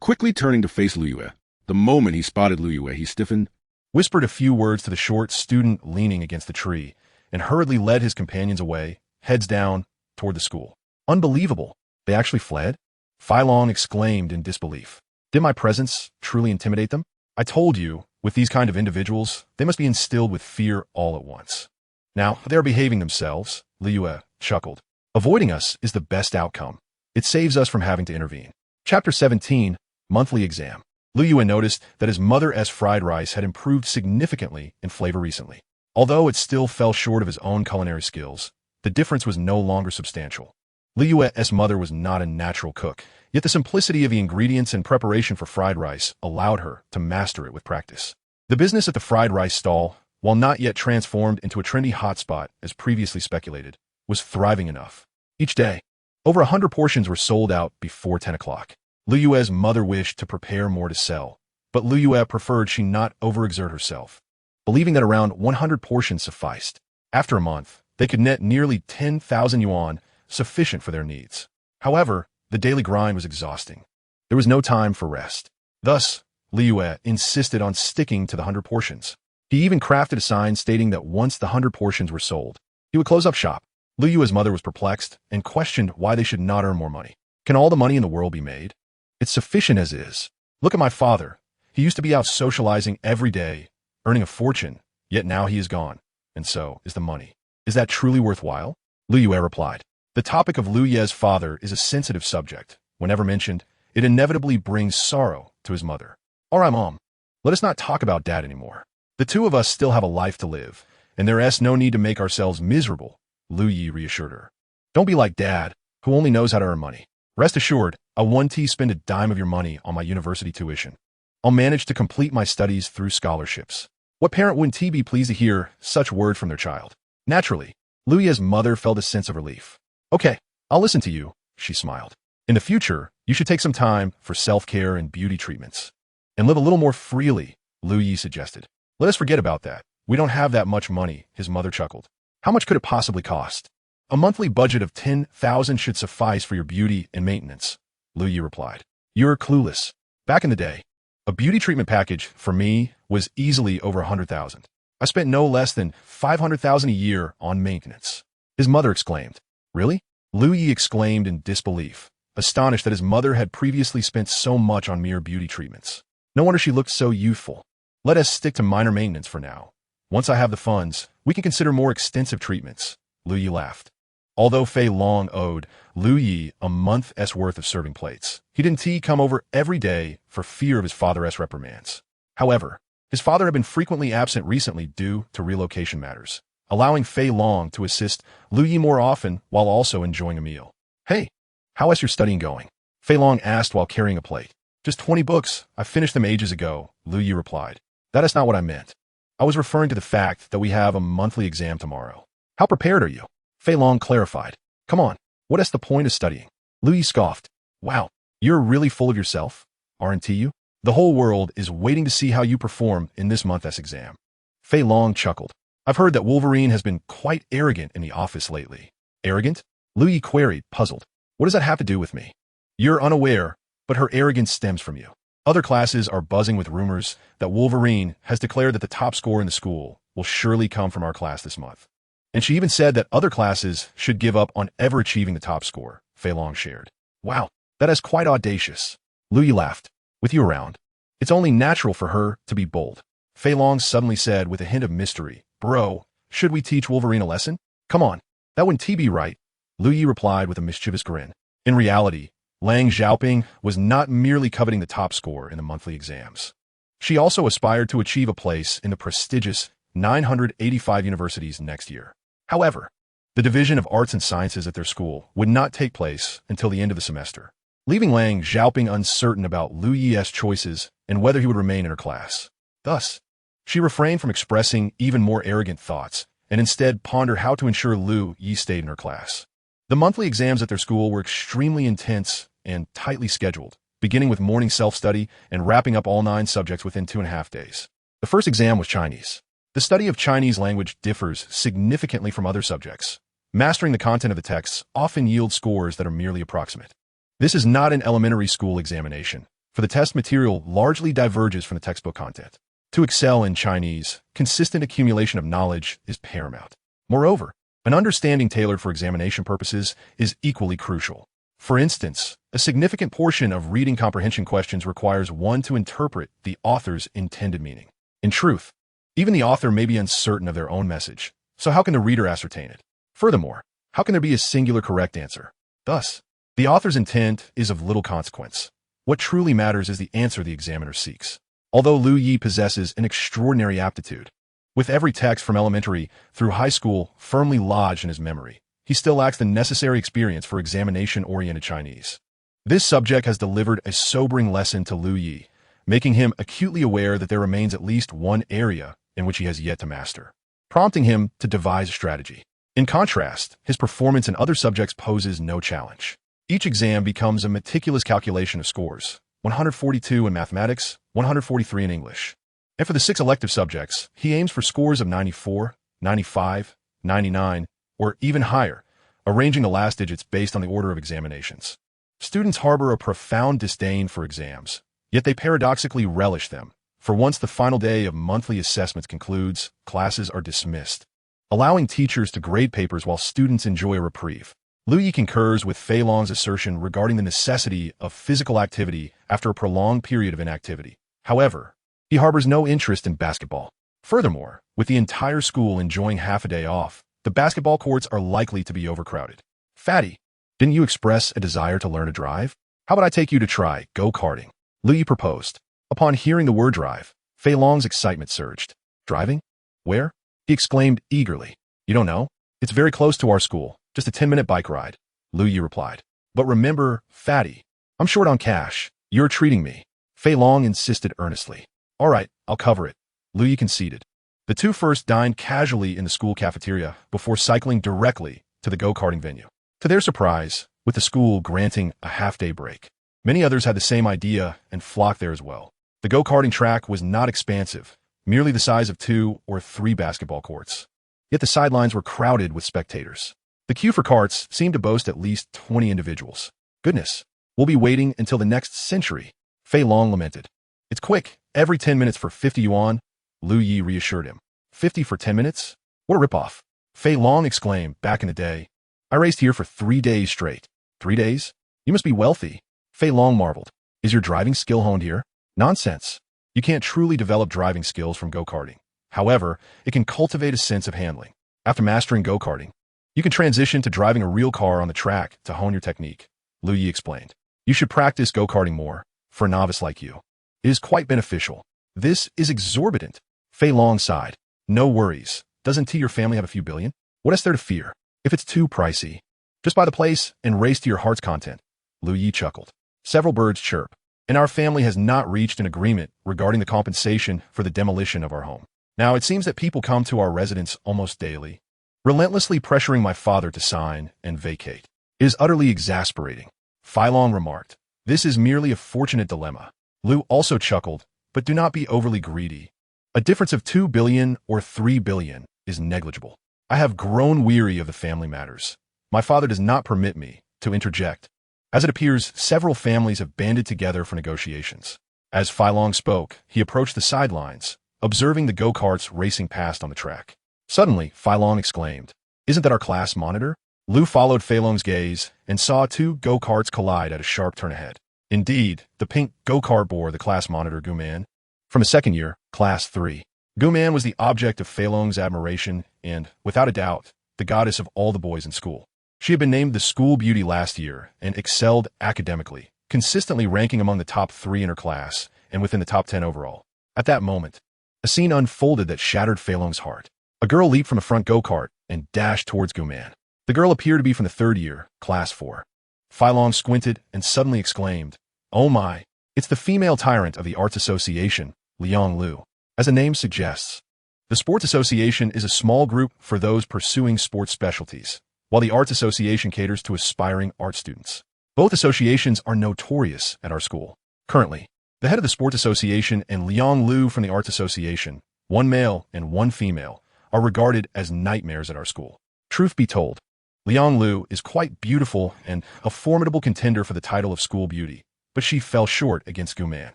quickly turning to face Lu Yue. The moment he spotted Lu Yue, he stiffened, Whispered a few words to the short student leaning against the tree, and hurriedly led his companions away, heads down, toward the school. Unbelievable. They actually fled? Fei Long exclaimed in disbelief. Did my presence truly intimidate them? I told you, with these kind of individuals, they must be instilled with fear all at once. Now, they are behaving themselves, Liu chuckled. Avoiding us is the best outcome. It saves us from having to intervene. Chapter 17, Monthly Exam. Liu noticed that his mother's fried rice had improved significantly in flavor recently. Although it still fell short of his own culinary skills, the difference was no longer substantial. Liu's mother was not a natural cook, yet the simplicity of the ingredients and preparation for fried rice allowed her to master it with practice. The business at the fried rice stall, while not yet transformed into a trendy hotspot as previously speculated, was thriving enough. Each day, over 100 portions were sold out before 10 o'clock. Liu's mother wished to prepare more to sell, but Liu preferred she not overexert herself, believing that around 100 portions sufficed. After a month, they could net nearly 10,000 yuan, sufficient for their needs. However, the daily grind was exhausting. There was no time for rest. Thus, Liu insisted on sticking to the 100 portions. He even crafted a sign stating that once the 100 portions were sold, he would close up shop. Liu's mother was perplexed and questioned why they should not earn more money. Can all the money in the world be made? It's sufficient as is. Look at my father. He used to be out socializing every day, earning a fortune, yet now he is gone. And so is the money. Is that truly worthwhile? Liu replied. The topic of Liu Ye's father is a sensitive subject. Whenever mentioned, it inevitably brings sorrow to his mother. All right, Mom. Let us not talk about Dad anymore. The two of us still have a life to live, and there's no need to make ourselves miserable, Liu Yi reassured her. Don't be like Dad, who only knows how to earn money. Rest assured, I won't spend a dime of your money on my university tuition. I'll manage to complete my studies through scholarships. What parent wouldn't be pleased to hear such word from their child? Naturally, Liu Ye's mother felt a sense of relief. Okay, I'll listen to you, she smiled. In the future, you should take some time for self-care and beauty treatments. And live a little more freely, Liu Yi suggested. Let us forget about that. We don't have that much money, his mother chuckled. How much could it possibly cost? A monthly budget of 10,000 should suffice for your beauty and maintenance, Liu Yi replied. You're clueless. Back in the day, a beauty treatment package, for me, was easily over 100,000. I spent no less than 500,000 a year on maintenance. His mother exclaimed. Really? Liu Yi exclaimed in disbelief, astonished that his mother had previously spent so much on mere beauty treatments. No wonder she looked so youthful. Let us stick to minor maintenance for now. Once I have the funds, we can consider more extensive treatments, Liu Yi laughed. Although Fei Long owed Liu Yi a month's worth of serving plates, he didn't come over every day for fear of his father's reprimands. However, his father had been frequently absent recently due to relocation matters, allowing Fei Long to assist Liu Yi more often while also enjoying a meal. Hey, how is your studying going? Fei Long asked while carrying a plate. Just 20 books. I finished them ages ago, Liu Yi replied. That is not what I meant. I was referring to the fact that we have a monthly exam tomorrow. How prepared are you? Fei Long clarified. Come on, what is the point of studying? Liu Yi scoffed. Wow, you're really full of yourself, aren't you? The whole world is waiting to see how you perform in this month's exam. Fei Long chuckled. I've heard that Wolverine has been quite arrogant in the office lately. Arrogant? Liu Yi queried, puzzled. What does that have to do with me? You're unaware, but her arrogance stems from you. Other classes are buzzing with rumors that Wolverine has declared that the top score in the school will surely come from our class this month. And she even said that other classes should give up on ever achieving the top score, Fei Long shared. Wow, that is quite audacious. Liu Yi laughed. With you around, it's only natural for her to be bold. Fei Long suddenly said with a hint of mystery, Bro, should we teach Wolverine a lesson? Come on, that wouldn't be right, Lu Yi replied with a mischievous grin. In reality, Lang Xiaoping was not merely coveting the top score in the monthly exams. She also aspired to achieve a place in the prestigious 985 universities next year. However, the Division of Arts and Sciences at their school would not take place until the end of the semester, leaving Lang Xiaoping uncertain about Lu Yi's choices and whether he would remain in her class. Thus, she refrained from expressing even more arrogant thoughts and instead pondered how to ensure Lu Yi stayed in her class. The monthly exams at their school were extremely intense and tightly scheduled, beginning with morning self-study and wrapping up all 9 subjects within 2.5 days. The first exam was Chinese. The study of Chinese language differs significantly from other subjects. Mastering the content of the texts often yields scores that are merely approximate. This is not an elementary school examination, for the test material largely diverges from the textbook content. To excel in Chinese, consistent accumulation of knowledge is paramount. Moreover, an understanding tailored for examination purposes is equally crucial. For instance, a significant portion of reading comprehension questions requires one to interpret the author's intended meaning. In truth, even the author may be uncertain of their own message, so how can the reader ascertain it? Furthermore, how can there be a singular correct answer? Thus, the author's intent is of little consequence. What truly matters is the answer the examiner seeks. Although Lu Yi possesses an extraordinary aptitude, with every text from elementary through high school firmly lodged in his memory, he still lacks the necessary experience for examination-oriented Chinese. This subject has delivered a sobering lesson to Lu Yi, making him acutely aware that there remains at least one area in which he has yet to master, prompting him to devise a strategy. In contrast, his performance in other subjects poses no challenge. Each exam becomes a meticulous calculation of scores, 142 in mathematics, 143 in English. And for the 6 elective subjects, he aims for scores of 94, 95, 99, or even higher, arranging the last digits based on the order of examinations. Students harbor a profound disdain for exams, yet they paradoxically relish them, for once the final day of monthly assessments concludes, classes are dismissed, allowing teachers to grade papers while students enjoy a reprieve. Lu Yi concurs with Fei Long's assertion regarding the necessity of physical activity after a prolonged period of inactivity. However, he harbors no interest in basketball. Furthermore, with the entire school enjoying half a day off, the basketball courts are likely to be overcrowded. Fatty, didn't you express a desire to learn to drive? How about I take you to try go-karting? Lu Yi proposed. Upon hearing the word drive, Fei Long's excitement surged. Driving? Where? He exclaimed eagerly. You don't know? It's very close to our school. Just a 10-minute bike ride, Lu Yi replied. But remember, Fatty, I'm short on cash. You're treating me. Fei Long insisted earnestly. All right, I'll cover it, Lu Yi conceded. The two first dined casually in the school cafeteria before cycling directly to the go-karting venue. To their surprise, with the school granting a half-day break, many others had the same idea and flocked there as well. The go-karting track was not expansive, merely the size of 2 or 3 basketball courts. Yet the sidelines were crowded with spectators. The queue for carts seemed to boast at least 20 individuals. Goodness, we'll be waiting until the next century, Fei Long lamented. It's quick, every 10 minutes for 50 yuan, Lu Yi reassured him. 50 for 10 minutes? What a ripoff. Fei Long exclaimed, back in the day. I raced here for 3 days straight. 3 days? You must be wealthy. Fei Long marveled. Is your driving skill honed here? Nonsense. You can't truly develop driving skills from go-karting. However, it can cultivate a sense of handling. After mastering go-karting, you can transition to driving a real car on the track to hone your technique, Lu Yi explained. You should practice go-karting more, for a novice like you. It is quite beneficial. This is exorbitant. Fei Long sighed. No worries. Doesn't your family have a few billion? What is there to fear? If it's too pricey, just buy the place and race to your heart's content, Lu Yi chuckled. Several birds chirp, and our family has not reached an agreement regarding the compensation for the demolition of our home. Now, it seems that people come to our residence almost daily, relentlessly pressuring my father to sign and vacate. It is utterly exasperating, Fei Long remarked. This is merely a fortunate dilemma. Lu also chuckled, but do not be overly greedy. A difference of 2 billion or 3 billion is negligible. I have grown weary of the family matters. My father does not permit me to interject. As it appears, several families have banded together for negotiations. As Fei Long spoke, he approached the sidelines, observing the go-karts racing past on the track. Suddenly, Fei Long exclaimed, "Isn't that our class monitor?" Lu followed Fei Long's gaze and saw 2 go-karts collide at a sharp turn ahead. Indeed, the pink go-kart bore the class monitor Guman. From a second year, class 3. Guman was the object of Fei Long's admiration and, without a doubt, the goddess of all the boys in school. She had been named the school beauty last year and excelled academically, consistently ranking among the top 3 in her class and within the top 10 overall. At that moment, a scene unfolded that shattered Fei Long's heart. A girl leaped from a front go-kart and dashed towards Guman. The girl appeared to be from the 3rd year, class 4. Fei Long squinted and suddenly exclaimed, "Oh my, it's the female tyrant of the Arts Association, Liang Lu." As the name suggests, the Sports Association is a small group for those pursuing sports specialties, while the Arts Association caters to aspiring art students. Both associations are notorious at our school. Currently, the head of the Sports Association and Liang Lu from the Arts Association, one male and one female, are regarded as nightmares at our school. Truth be told, Liang Lu is quite beautiful and a formidable contender for the title of school beauty, but she fell short against Guman.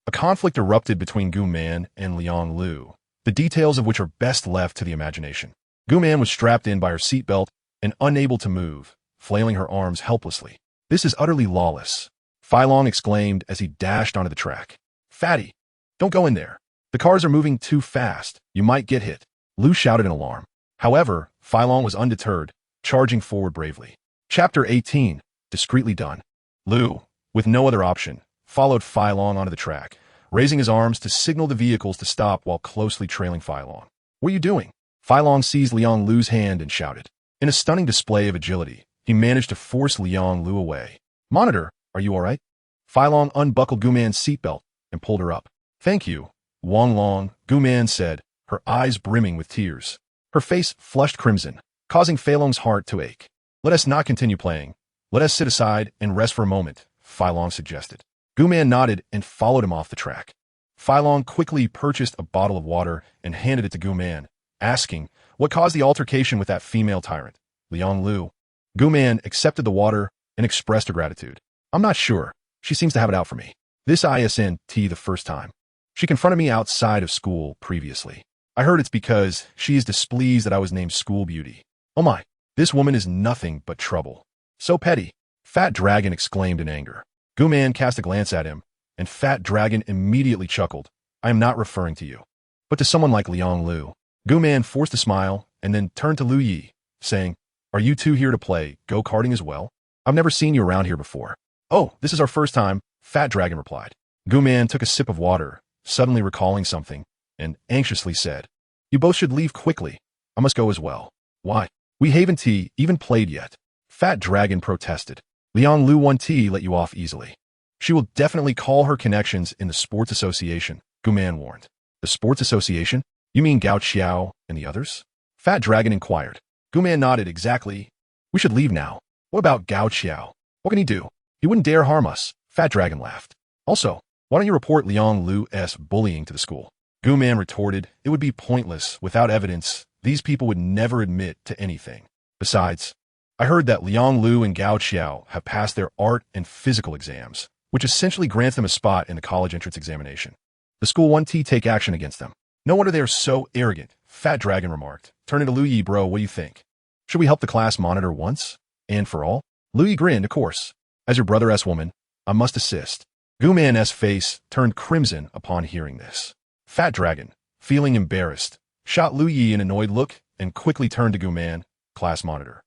A conflict erupted between Guman and Liang Lu, the details of which are best left to the imagination. Guman was strapped in by her seatbelt and unable to move, flailing her arms helplessly. "This is utterly lawless," Fei Long exclaimed as he dashed onto the track. "Fatty, don't go in there. The cars are moving too fast. You might get hit," Lu shouted in alarm. However, Fei Long was undeterred, charging forward bravely. Chapter 18, discreetly done. Lu, with no other option, followed Fei Long onto the track, raising his arms to signal the vehicles to stop while closely trailing Fei Long. "What are you doing?" Fei Long seized Liang Lu's hand and shouted. In a stunning display of agility, he managed to force Liang Lu away. "Monitor, are you all right?" Fei Long unbuckled Guman's seatbelt and pulled her up. "Thank you, Wang Long," Guman said, her eyes brimming with tears. Her face flushed crimson, causing Fei Long's heart to ache. "Let us not continue playing. Let us sit aside and rest for a moment," Fei Long suggested. Guman nodded and followed him off the track. Fei Long quickly purchased a bottle of water and handed it to Guman, asking what caused the altercation with that female tyrant, Liang Lu. Guman accepted the water and expressed her gratitude. "I'm not sure. She seems to have it out for me. This isn't the first time. She confronted me outside of school previously. I heard it's because she is displeased that I was named school beauty. Oh my, this woman is nothing but trouble. So petty," Fat Dragon exclaimed in anger. Guman cast a glance at him, and Fat Dragon immediately chuckled. "I am not referring to you, but to someone like Liang Lu." Guman forced a smile and then turned to Lu Yi, saying, "Are you two here to play go-karting as well? I've never seen you around here before." "Oh, this is our first time," Fat Dragon replied. Guman took a sip of water, suddenly recalling something, and anxiously said, "You both should leave quickly. I must go as well." "Why? We haven't even played yet," Fat Dragon protested. "Liang Lu 1T let you off easily. She will definitely call her connections in the Sports Association," Guman warned. "The Sports Association? You mean Gao Xiao and the others?" Fat Dragon inquired. Guman nodded. "Exactly. We should leave now." "What about Gao Xiao? What can he do? He wouldn't dare harm us," Fat Dragon laughed. "Also, why don't you report Liang Lu's bullying to the school?" Guman retorted. "It would be pointless. Without evidence, these people would never admit to anything. Besides, I heard that Liang Lu and Gao Xiao have passed their art and physical exams, which essentially grants them a spot in the college entrance examination. The school 1T take action against them. No wonder they are so arrogant," Fat Dragon remarked. Turning to Lu Yi, "Bro, what do you think? Should we help the class monitor once and for all?" Lu Yi grinned. "Of course. As your brother-S woman, I must assist." Guman's face turned crimson upon hearing this. Fat Dragon, feeling embarrassed, shot Lu Yi an annoyed look and quickly turned to Guman, class monitor.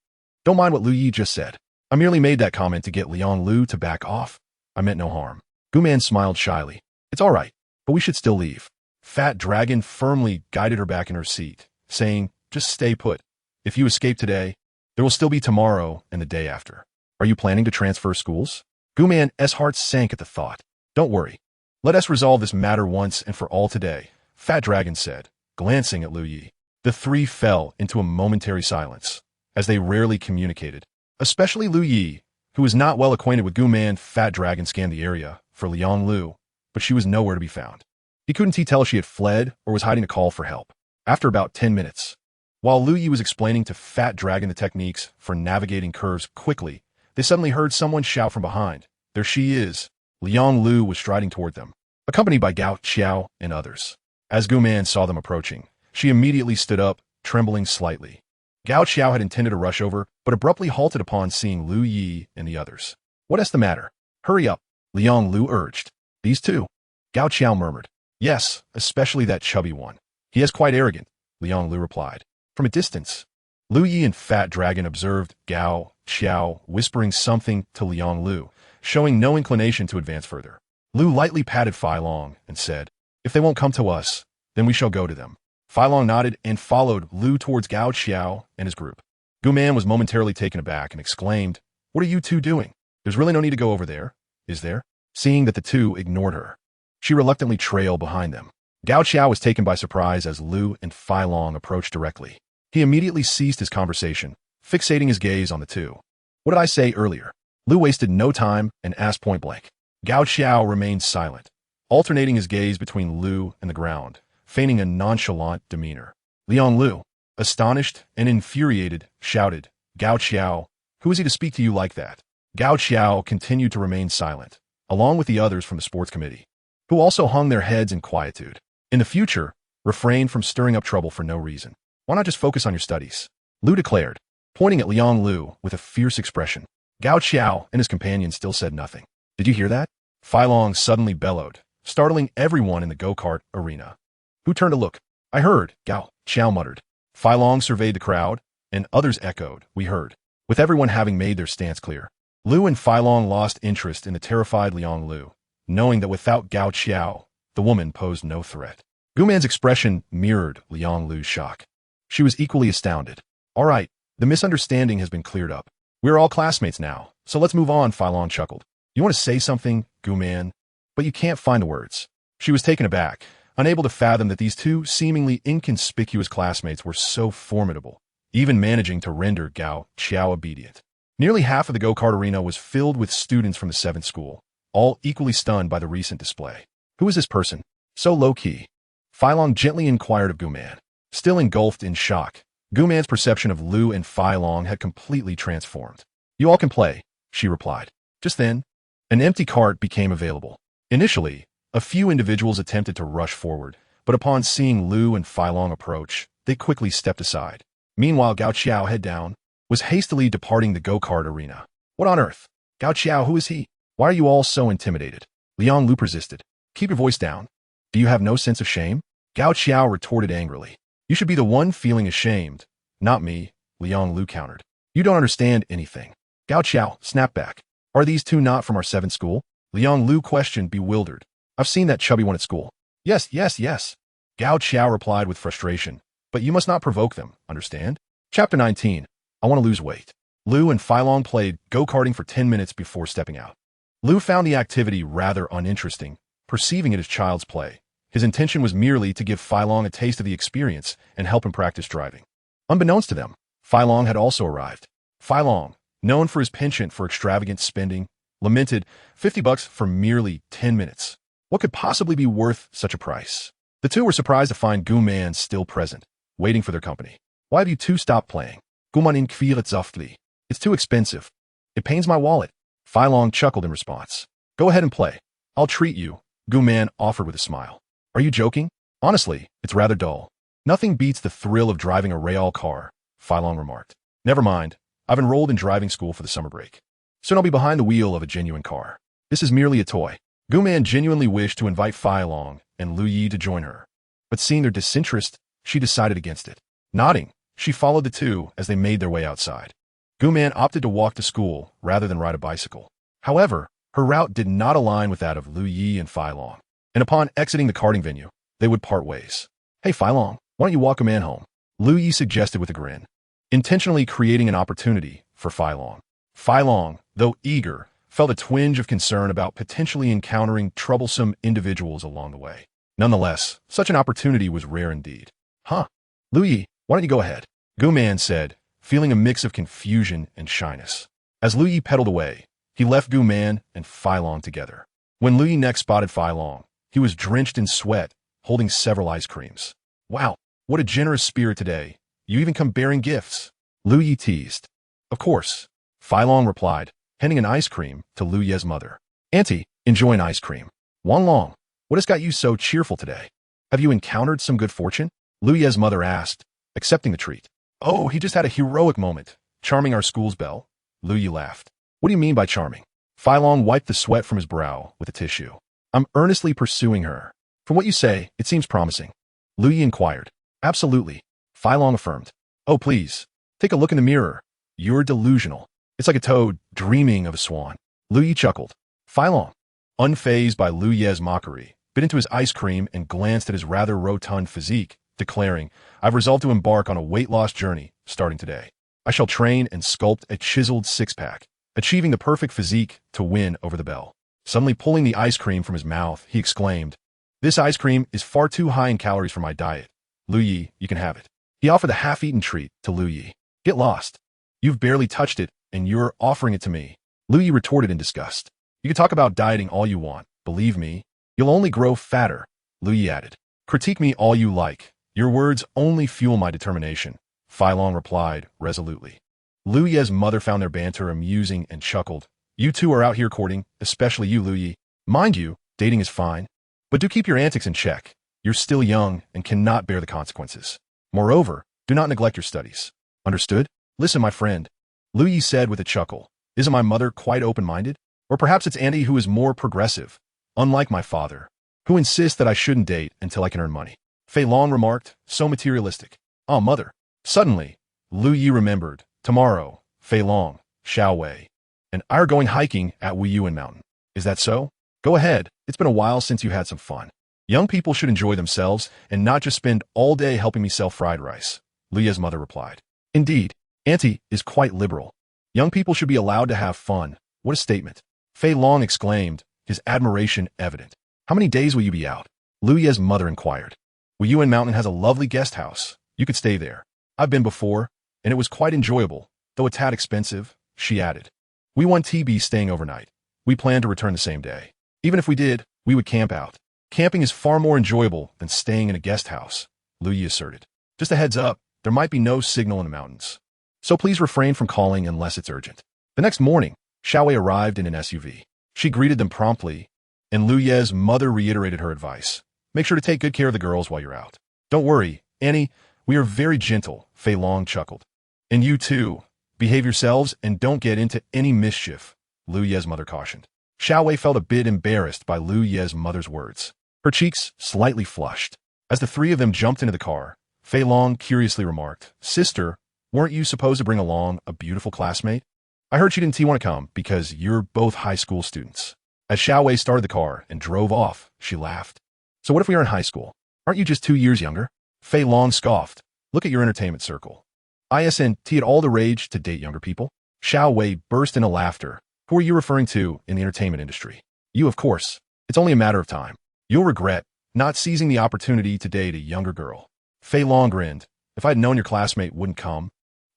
"Don't mind what Lu Yi just said. I merely made that comment to get Liang Lu to back off. I meant no harm." Guman smiled shyly. "It's all right, but we should still leave." Fat Dragon firmly guided her back in her seat, saying, "Just stay put. If you escape today, there will still be tomorrow and the day after. Are you planning to transfer schools?" Guman's heart sank at the thought. "Don't worry. Let us resolve this matter once and for all today," Fat Dragon said, glancing at Lu Yi. The three fell into a momentary silence, as they rarely communicated. Especially Lu Yi, who was not well acquainted with Guman. Fat Dragon scanned the area for Liang Lu, but she was nowhere to be found. He couldn't tell if she had fled or was hiding to call for help. After about 10 minutes, while Lu Yi was explaining to Fat Dragon the techniques for navigating curves quickly, they suddenly heard someone shout from behind. "There she is!" Liang Lu was striding toward them, accompanied by Gao Xiao and others. As Guman saw them approaching, she immediately stood up, trembling slightly. Gao Xiao had intended to rush over, but abruptly halted upon seeing Lu Yi and the others. "What is the matter? Hurry up," Liang Lu urged. "These two?" Gao Xiao murmured. "Yes, especially that chubby one." He is quite arrogant, Liang Lu replied. From a distance, Lu Yi and Fat Dragon observed Gao Xiao whispering something to Liang Lu, showing no inclination to advance further. Lu lightly patted Fai Long and said, "If they won't come to us, then we shall go to them." Fai Long nodded and followed Lu towards Gao Xiao and his group. Gu Man was momentarily taken aback and exclaimed, "What are you two doing? There's really no need to go over there, is there?" Seeing that the two ignored her, she reluctantly trailed behind them. Gao Xiao was taken by surprise as Lu and Fai Long approached directly. He immediately ceased his conversation, fixating his gaze on the two. "What did I say earlier?" Lu wasted no time and asked point blank. Gao Xiao remained silent, alternating his gaze between Lu and the ground, feigning a nonchalant demeanor. Liang Lu, astonished and infuriated, shouted, "Gao Xiao, who is he to speak to you like that?" Gao Xiao continued to remain silent, along with the others from the sports committee, who also hung their heads in quietude. In the future, refrain from stirring up trouble for no reason. Why not just focus on your studies? Lu declared, pointing at Liang Lu with a fierce expression. Gao Xiao and his companion still said nothing. "Did you hear that?" Fai Long suddenly bellowed, startling everyone in the go-kart arena. Who turned to look? "I heard," Gao Xiao muttered. Fai Long surveyed the crowd, and others echoed, "We heard." With everyone having made their stance clear, Lu and Fai Long lost interest in the terrified Liang Lu, knowing that without Gao Xiao, the woman posed no threat. Gu Man's expression mirrored Liang Lu's shock. She was equally astounded. "All right, the misunderstanding has been cleared up. We're all classmates now, so let's move on," Fai Long chuckled. "You want to say something, Gu Man, but you can't find the words." She was taken aback, unable to fathom that these two seemingly inconspicuous classmates were so formidable, even managing to render Gao Xiao obedient. Nearly half of the go-kart arena was filled with students from the 7th school, all equally stunned by the recent display. Who is this person? So low-key. Fai Long gently inquired of Gu Man. Still engulfed in shock, Gu Man's perception of Lu and Fai Long had completely transformed. "You all can play," she replied. Just then, an empty cart became available. Initially, a few individuals attempted to rush forward, but upon seeing Lu and Fai Long approach, they quickly stepped aside. Meanwhile, Gao Xiao, head down, was hastily departing the go-kart arena. "What on earth? Gao Xiao, who is he? Why are you all so intimidated?" Liang Lu persisted. "Keep your voice down. Do you have no sense of shame?" Gao Xiao retorted angrily. "You should be the one feeling ashamed, not me," Liang Lu countered. "You don't understand anything." Gao Xiao snapped back. "Are these two not from our 7th school?" Liang Lu questioned, bewildered. "I've seen that chubby one at school." Yes. Gao Xiao replied with frustration. "But you must not provoke them, understand?" Chapter 19. I want to lose weight. Lu and Fai Long played go-karting for 10 minutes before stepping out. Lu found the activity rather uninteresting, perceiving it as child's play. His intention was merely to give Fai Long a taste of the experience and help him practice driving. Unbeknownst to them, Fai Long had also arrived. Fai Long, known for his penchant for extravagant spending, lamented $50 for merely 10 minutes. What could possibly be worth such a price? The two were surprised to find Gu Man still present, waiting for their company. "Why have you two stopped playing?" Gu Man inquired softly. "It's too expensive. It pains my wallet." Fai Long chuckled in response. "Go ahead and play. I'll treat you," Gu Man offered with a smile. "Are you joking? Honestly, it's rather dull." "Nothing beats the thrill of driving a Real car," Fai Long remarked. "Never mind. I've enrolled in driving school for the summer break. Soon I'll be behind the wheel of a genuine car. This is merely a toy." Gu Man genuinely wished to invite Fai Long and Lu Yi to join her, but seeing their disinterest, she decided against it. Nodding, she followed the two as they made their way outside. Gu Man opted to walk to school rather than ride a bicycle. However, her route did not align with that of Lu Yi and Fai Long, and upon exiting the karting venue, they would part ways. "Hey, Fai Long, why don't you walk a man home?" Lu Yi suggested with a grin, intentionally creating an opportunity for Fai Long. Fai Long, though eager, felt a twinge of concern about potentially encountering troublesome individuals along the way. Nonetheless, such an opportunity was rare indeed. "Huh? Lu Yi, why don't you go ahead?" Gu Man said, feeling a mix of confusion and shyness. As Lu Yi pedaled away, he left Gu Man and Fai Long together. When Lu Yi next spotted Fai Long, he was drenched in sweat, holding several ice creams. "Wow, what a generous spirit today. You even come bearing gifts," Lu Yi teased. "Of course," Fai Long replied, handing an ice cream to Lu Ye's mother. "Auntie, enjoy an ice cream." "Wan Long, what has got you so cheerful today? Have you encountered some good fortune?" Lu Ye's mother asked, accepting the treat. "Oh, he just had a heroic moment, charming our school's belle," Lu Yi laughed. "What do you mean by charming?" Fai Long wiped the sweat from his brow with a tissue. "I'm earnestly pursuing her. From what you say, it seems promising." Lu Yi inquired. Absolutely. Fei Long affirmed. Oh, please. Take a look in the mirror. You're delusional. It's like a toad dreaming of a swan. Lu Yi chuckled. Fei Long, unfazed by Lu Ye's mockery, bit into his ice cream and glanced at his rather rotund physique, declaring, I've resolved to embark on a weight loss journey, starting today. I shall train and sculpt a chiseled six-pack, achieving the perfect physique to win over the bell. Suddenly pulling the ice cream from his mouth, he exclaimed, This ice cream is far too high in calories for my diet. Lu Yi, you can have it. He offered the half-eaten treat to Lu Yi. Get lost. You've barely touched it, and you're offering it to me. Lu Yi retorted in disgust. You can talk about dieting all you want. Believe me, you'll only grow fatter, Lu Yi added. Critique me all you like. Your words only fuel my determination, Fei Long replied resolutely. Lu Ye's mother found their banter amusing and chuckled. You two are out here courting, especially you, Lu Yi. Mind you, dating is fine, but do keep your antics in check. You're still young and cannot bear the consequences. Moreover, do not neglect your studies. Understood? Listen, my friend, Lu Yi said with a chuckle. Isn't my mother quite open-minded? Or perhaps it's Auntie who is more progressive, unlike my father, who insists that I shouldn't date until I can earn money. Fei Long remarked, so materialistic. Oh, mother. Suddenly, Lu Yi remembered. Tomorrow, Fei Long, Xiao Wei, and I are going hiking at Wuyuan Mountain. Is that so? Go ahead. It's been a while since you had some fun. Young people should enjoy themselves and not just spend all day helping me sell fried rice, Lu Ye's mother replied. Indeed, Auntie is quite liberal. Young people should be allowed to have fun. What a statement. Fei Long exclaimed, his admiration evident. How many days will you be out? Lu Ye's mother inquired. Wuyuan Mountain has a lovely guest house. You could stay there. I've been before, and it was quite enjoyable, though a tad expensive, she added. We want TB staying overnight. We plan to return the same day. Even if we did, we would camp out. Camping is far more enjoyable than staying in a guest house, Lu Yi asserted. Just a heads up, there might be no signal in the mountains. So please refrain from calling unless it's urgent. The next morning, Xiao Wei arrived in an SUV. She greeted them promptly, and Lu Ye's mother reiterated her advice. Make sure to take good care of the girls while you're out. Don't worry, Annie, we are very gentle, Fei Long chuckled. And you too. Behave yourselves and don't get into any mischief, Lu Ye's mother cautioned. Xiao Wei felt a bit embarrassed by Lu Ye's mother's words. Her cheeks slightly flushed. As the three of them jumped into the car, Fei Long curiously remarked, Sister, weren't you supposed to bring along a beautiful classmate? I heard she didn't want to come because you're both high school students. As Xiao Wei started the car and drove off, she laughed. So what if we are in high school? Aren't you just 2 years younger? Fei Long scoffed. Look at your entertainment circle. ISNT at all the rage to date younger people? Xiao Wei burst into laughter. Who are you referring to in the entertainment industry? You, of course. It's only a matter of time. You'll regret not seizing the opportunity to date a younger girl. Fei Long grinned. If I had known your classmate wouldn't come,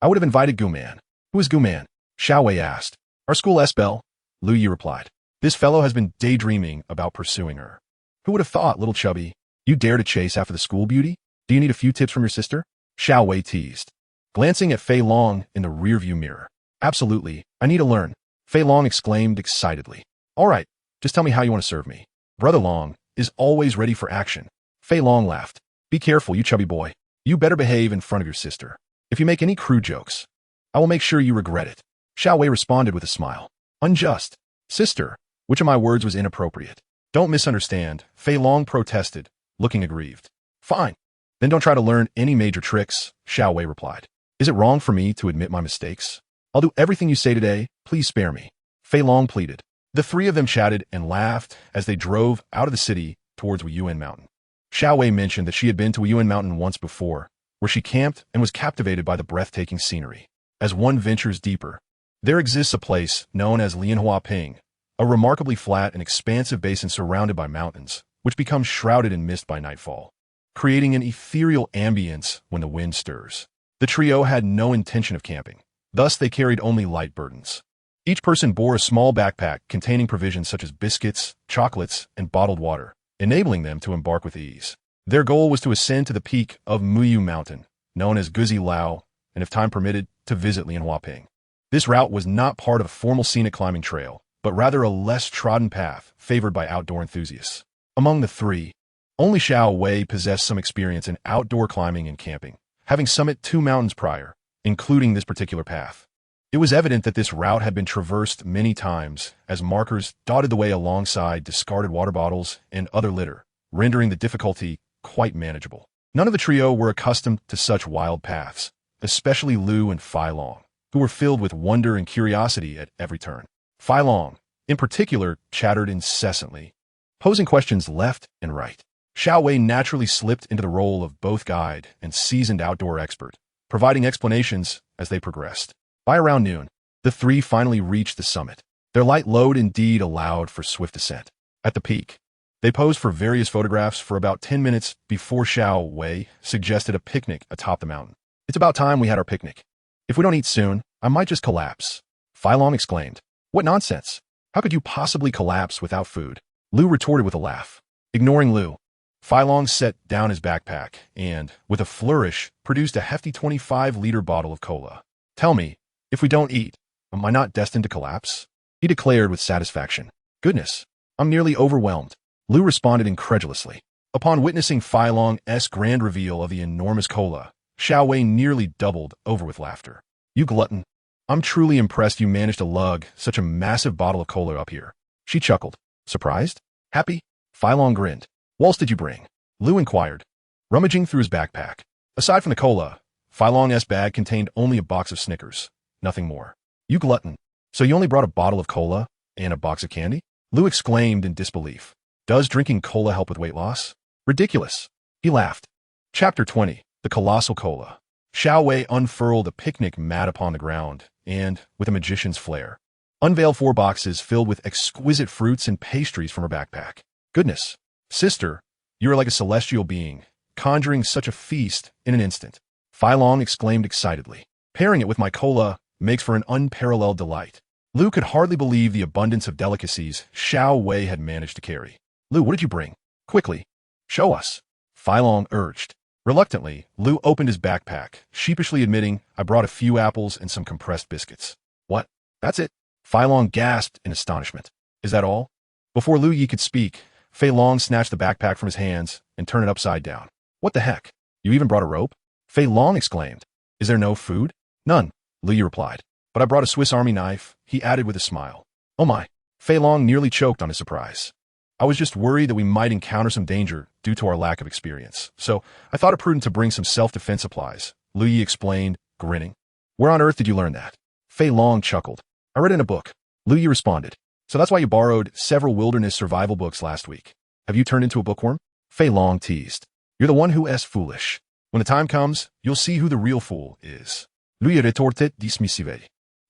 I would have invited Guman. Who is Guman? Xiao Wei asked. Our school S-Bell, Lu Yi replied. This fellow has been daydreaming about pursuing her. Who would have thought, little chubby? You dare to chase after the school beauty? Do you need a few tips from your sister? Xiao Wei teased, glancing at Fei Long in the rearview mirror. Absolutely, I need to learn, Fei Long exclaimed excitedly. All right, just tell me how you want to serve me. Brother Long is always ready for action. Fei Long laughed. Be careful, you chubby boy. You better behave in front of your sister. If you make any crude jokes, I will make sure you regret it. Xiao Wei responded with a smile. Unjust. Sister, which of my words was inappropriate? Don't misunderstand, Fei Long protested, looking aggrieved. Fine. Then don't try to learn any major tricks, Xiao Wei replied. Is it wrong for me to admit my mistakes? I'll do everything you say today. Please spare me. Fei Long pleaded. The three of them chatted and laughed as they drove out of the city towards Wuyuan Mountain. Xiao Wei mentioned that she had been to Wuyuan Mountain once before, where she camped and was captivated by the breathtaking scenery. As one ventures deeper, there exists a place known as Lianhua Ping, a remarkably flat and expansive basin surrounded by mountains, which becomes shrouded in mist by nightfall, creating an ethereal ambience when the wind stirs. The trio had no intention of camping, thus they carried only light burdens. Each person bore a small backpack containing provisions such as biscuits, chocolates, and bottled water, enabling them to embark with ease. Their goal was to ascend to the peak of Muyu Mountain, known as Guzi Lao, and if time permitted, to visit Lianhua Ping. This route was not part of a formal scenic climbing trail, but rather a less trodden path favored by outdoor enthusiasts. Among the three, only Xiao Wei possessed some experience in outdoor climbing and camping, having summited 2 mountains prior, including this particular path. It was evident that this route had been traversed many times, as markers dotted the way alongside discarded water bottles and other litter, rendering the difficulty quite manageable. None of the trio were accustomed to such wild paths, especially Lu and Fei Long, who were filled with wonder and curiosity at every turn. Fei Long, in particular, chattered incessantly, posing questions left and right. Xiao Wei naturally slipped into the role of both guide and seasoned outdoor expert, providing explanations as they progressed. By around noon, the three finally reached the summit. Their light load indeed allowed for swift ascent. At the peak, they posed for various photographs for about 10 minutes before Xiao Wei suggested a picnic atop the mountain. It's about time we had our picnic. If we don't eat soon, I might just collapse. Fei Long exclaimed. What nonsense! How could you possibly collapse without food? Lu retorted with a laugh. Ignoring Lu, Fei Long set down his backpack and, with a flourish, produced a hefty 25-liter bottle of cola. Tell me, if we don't eat, am I not destined to collapse? He declared with satisfaction. Goodness, I'm nearly overwhelmed. Lu responded incredulously. Upon witnessing Fei Long's grand reveal of the enormous cola, Xiao Wei nearly doubled over with laughter. You glutton. I'm truly impressed you managed to lug such a massive bottle of cola up here. She chuckled. Surprised? Happy? Fei Long grinned. What else did you bring? Lu inquired, rummaging through his backpack. Aside from the cola, Fei Long's bag contained only a box of Snickers, nothing more. You glutton. So you only brought a bottle of cola and a box of candy? Lu exclaimed in disbelief. Does drinking cola help with weight loss? Ridiculous. He laughed. Chapter 20. The Colossal Cola. Xiao Wei unfurled a picnic mat upon the ground and, with a magician's flair, unveiled 4 boxes filled with exquisite fruits and pastries from her backpack. Goodness, sister, you are like a celestial being, conjuring such a feast in an instant. Fei Long exclaimed excitedly. Pairing it with my cola makes for an unparalleled delight. Lu could hardly believe the abundance of delicacies Xiao Wei had managed to carry. Lu, what did you bring? Quickly. Show us. Fei Long urged. Reluctantly, Lu opened his backpack, sheepishly admitting, I brought a few apples and some compressed biscuits. What? That's it? Fei Long gasped in astonishment. Is that all? Before Lu Yi could speak, Fei Long snatched the backpack from his hands and turned it upside down. What the heck? You even brought a rope? Fei Long exclaimed. Is there no food? None, Lu Yi replied. But I brought a Swiss Army knife, he added with a smile. Oh my. Fei Long nearly choked on his surprise. I was just worried that we might encounter some danger due to our lack of experience, so I thought it prudent to bring some self-defense supplies, Lu Yi explained, grinning. Where on earth did you learn that? Fei Long chuckled. I read it in a book, Lu Yi responded. So that's why you borrowed several wilderness survival books last week. Have you turned into a bookworm? Fei Long teased. You're the one who is foolish. When the time comes, you'll see who the real fool is. Lu Yi retorted dismissively.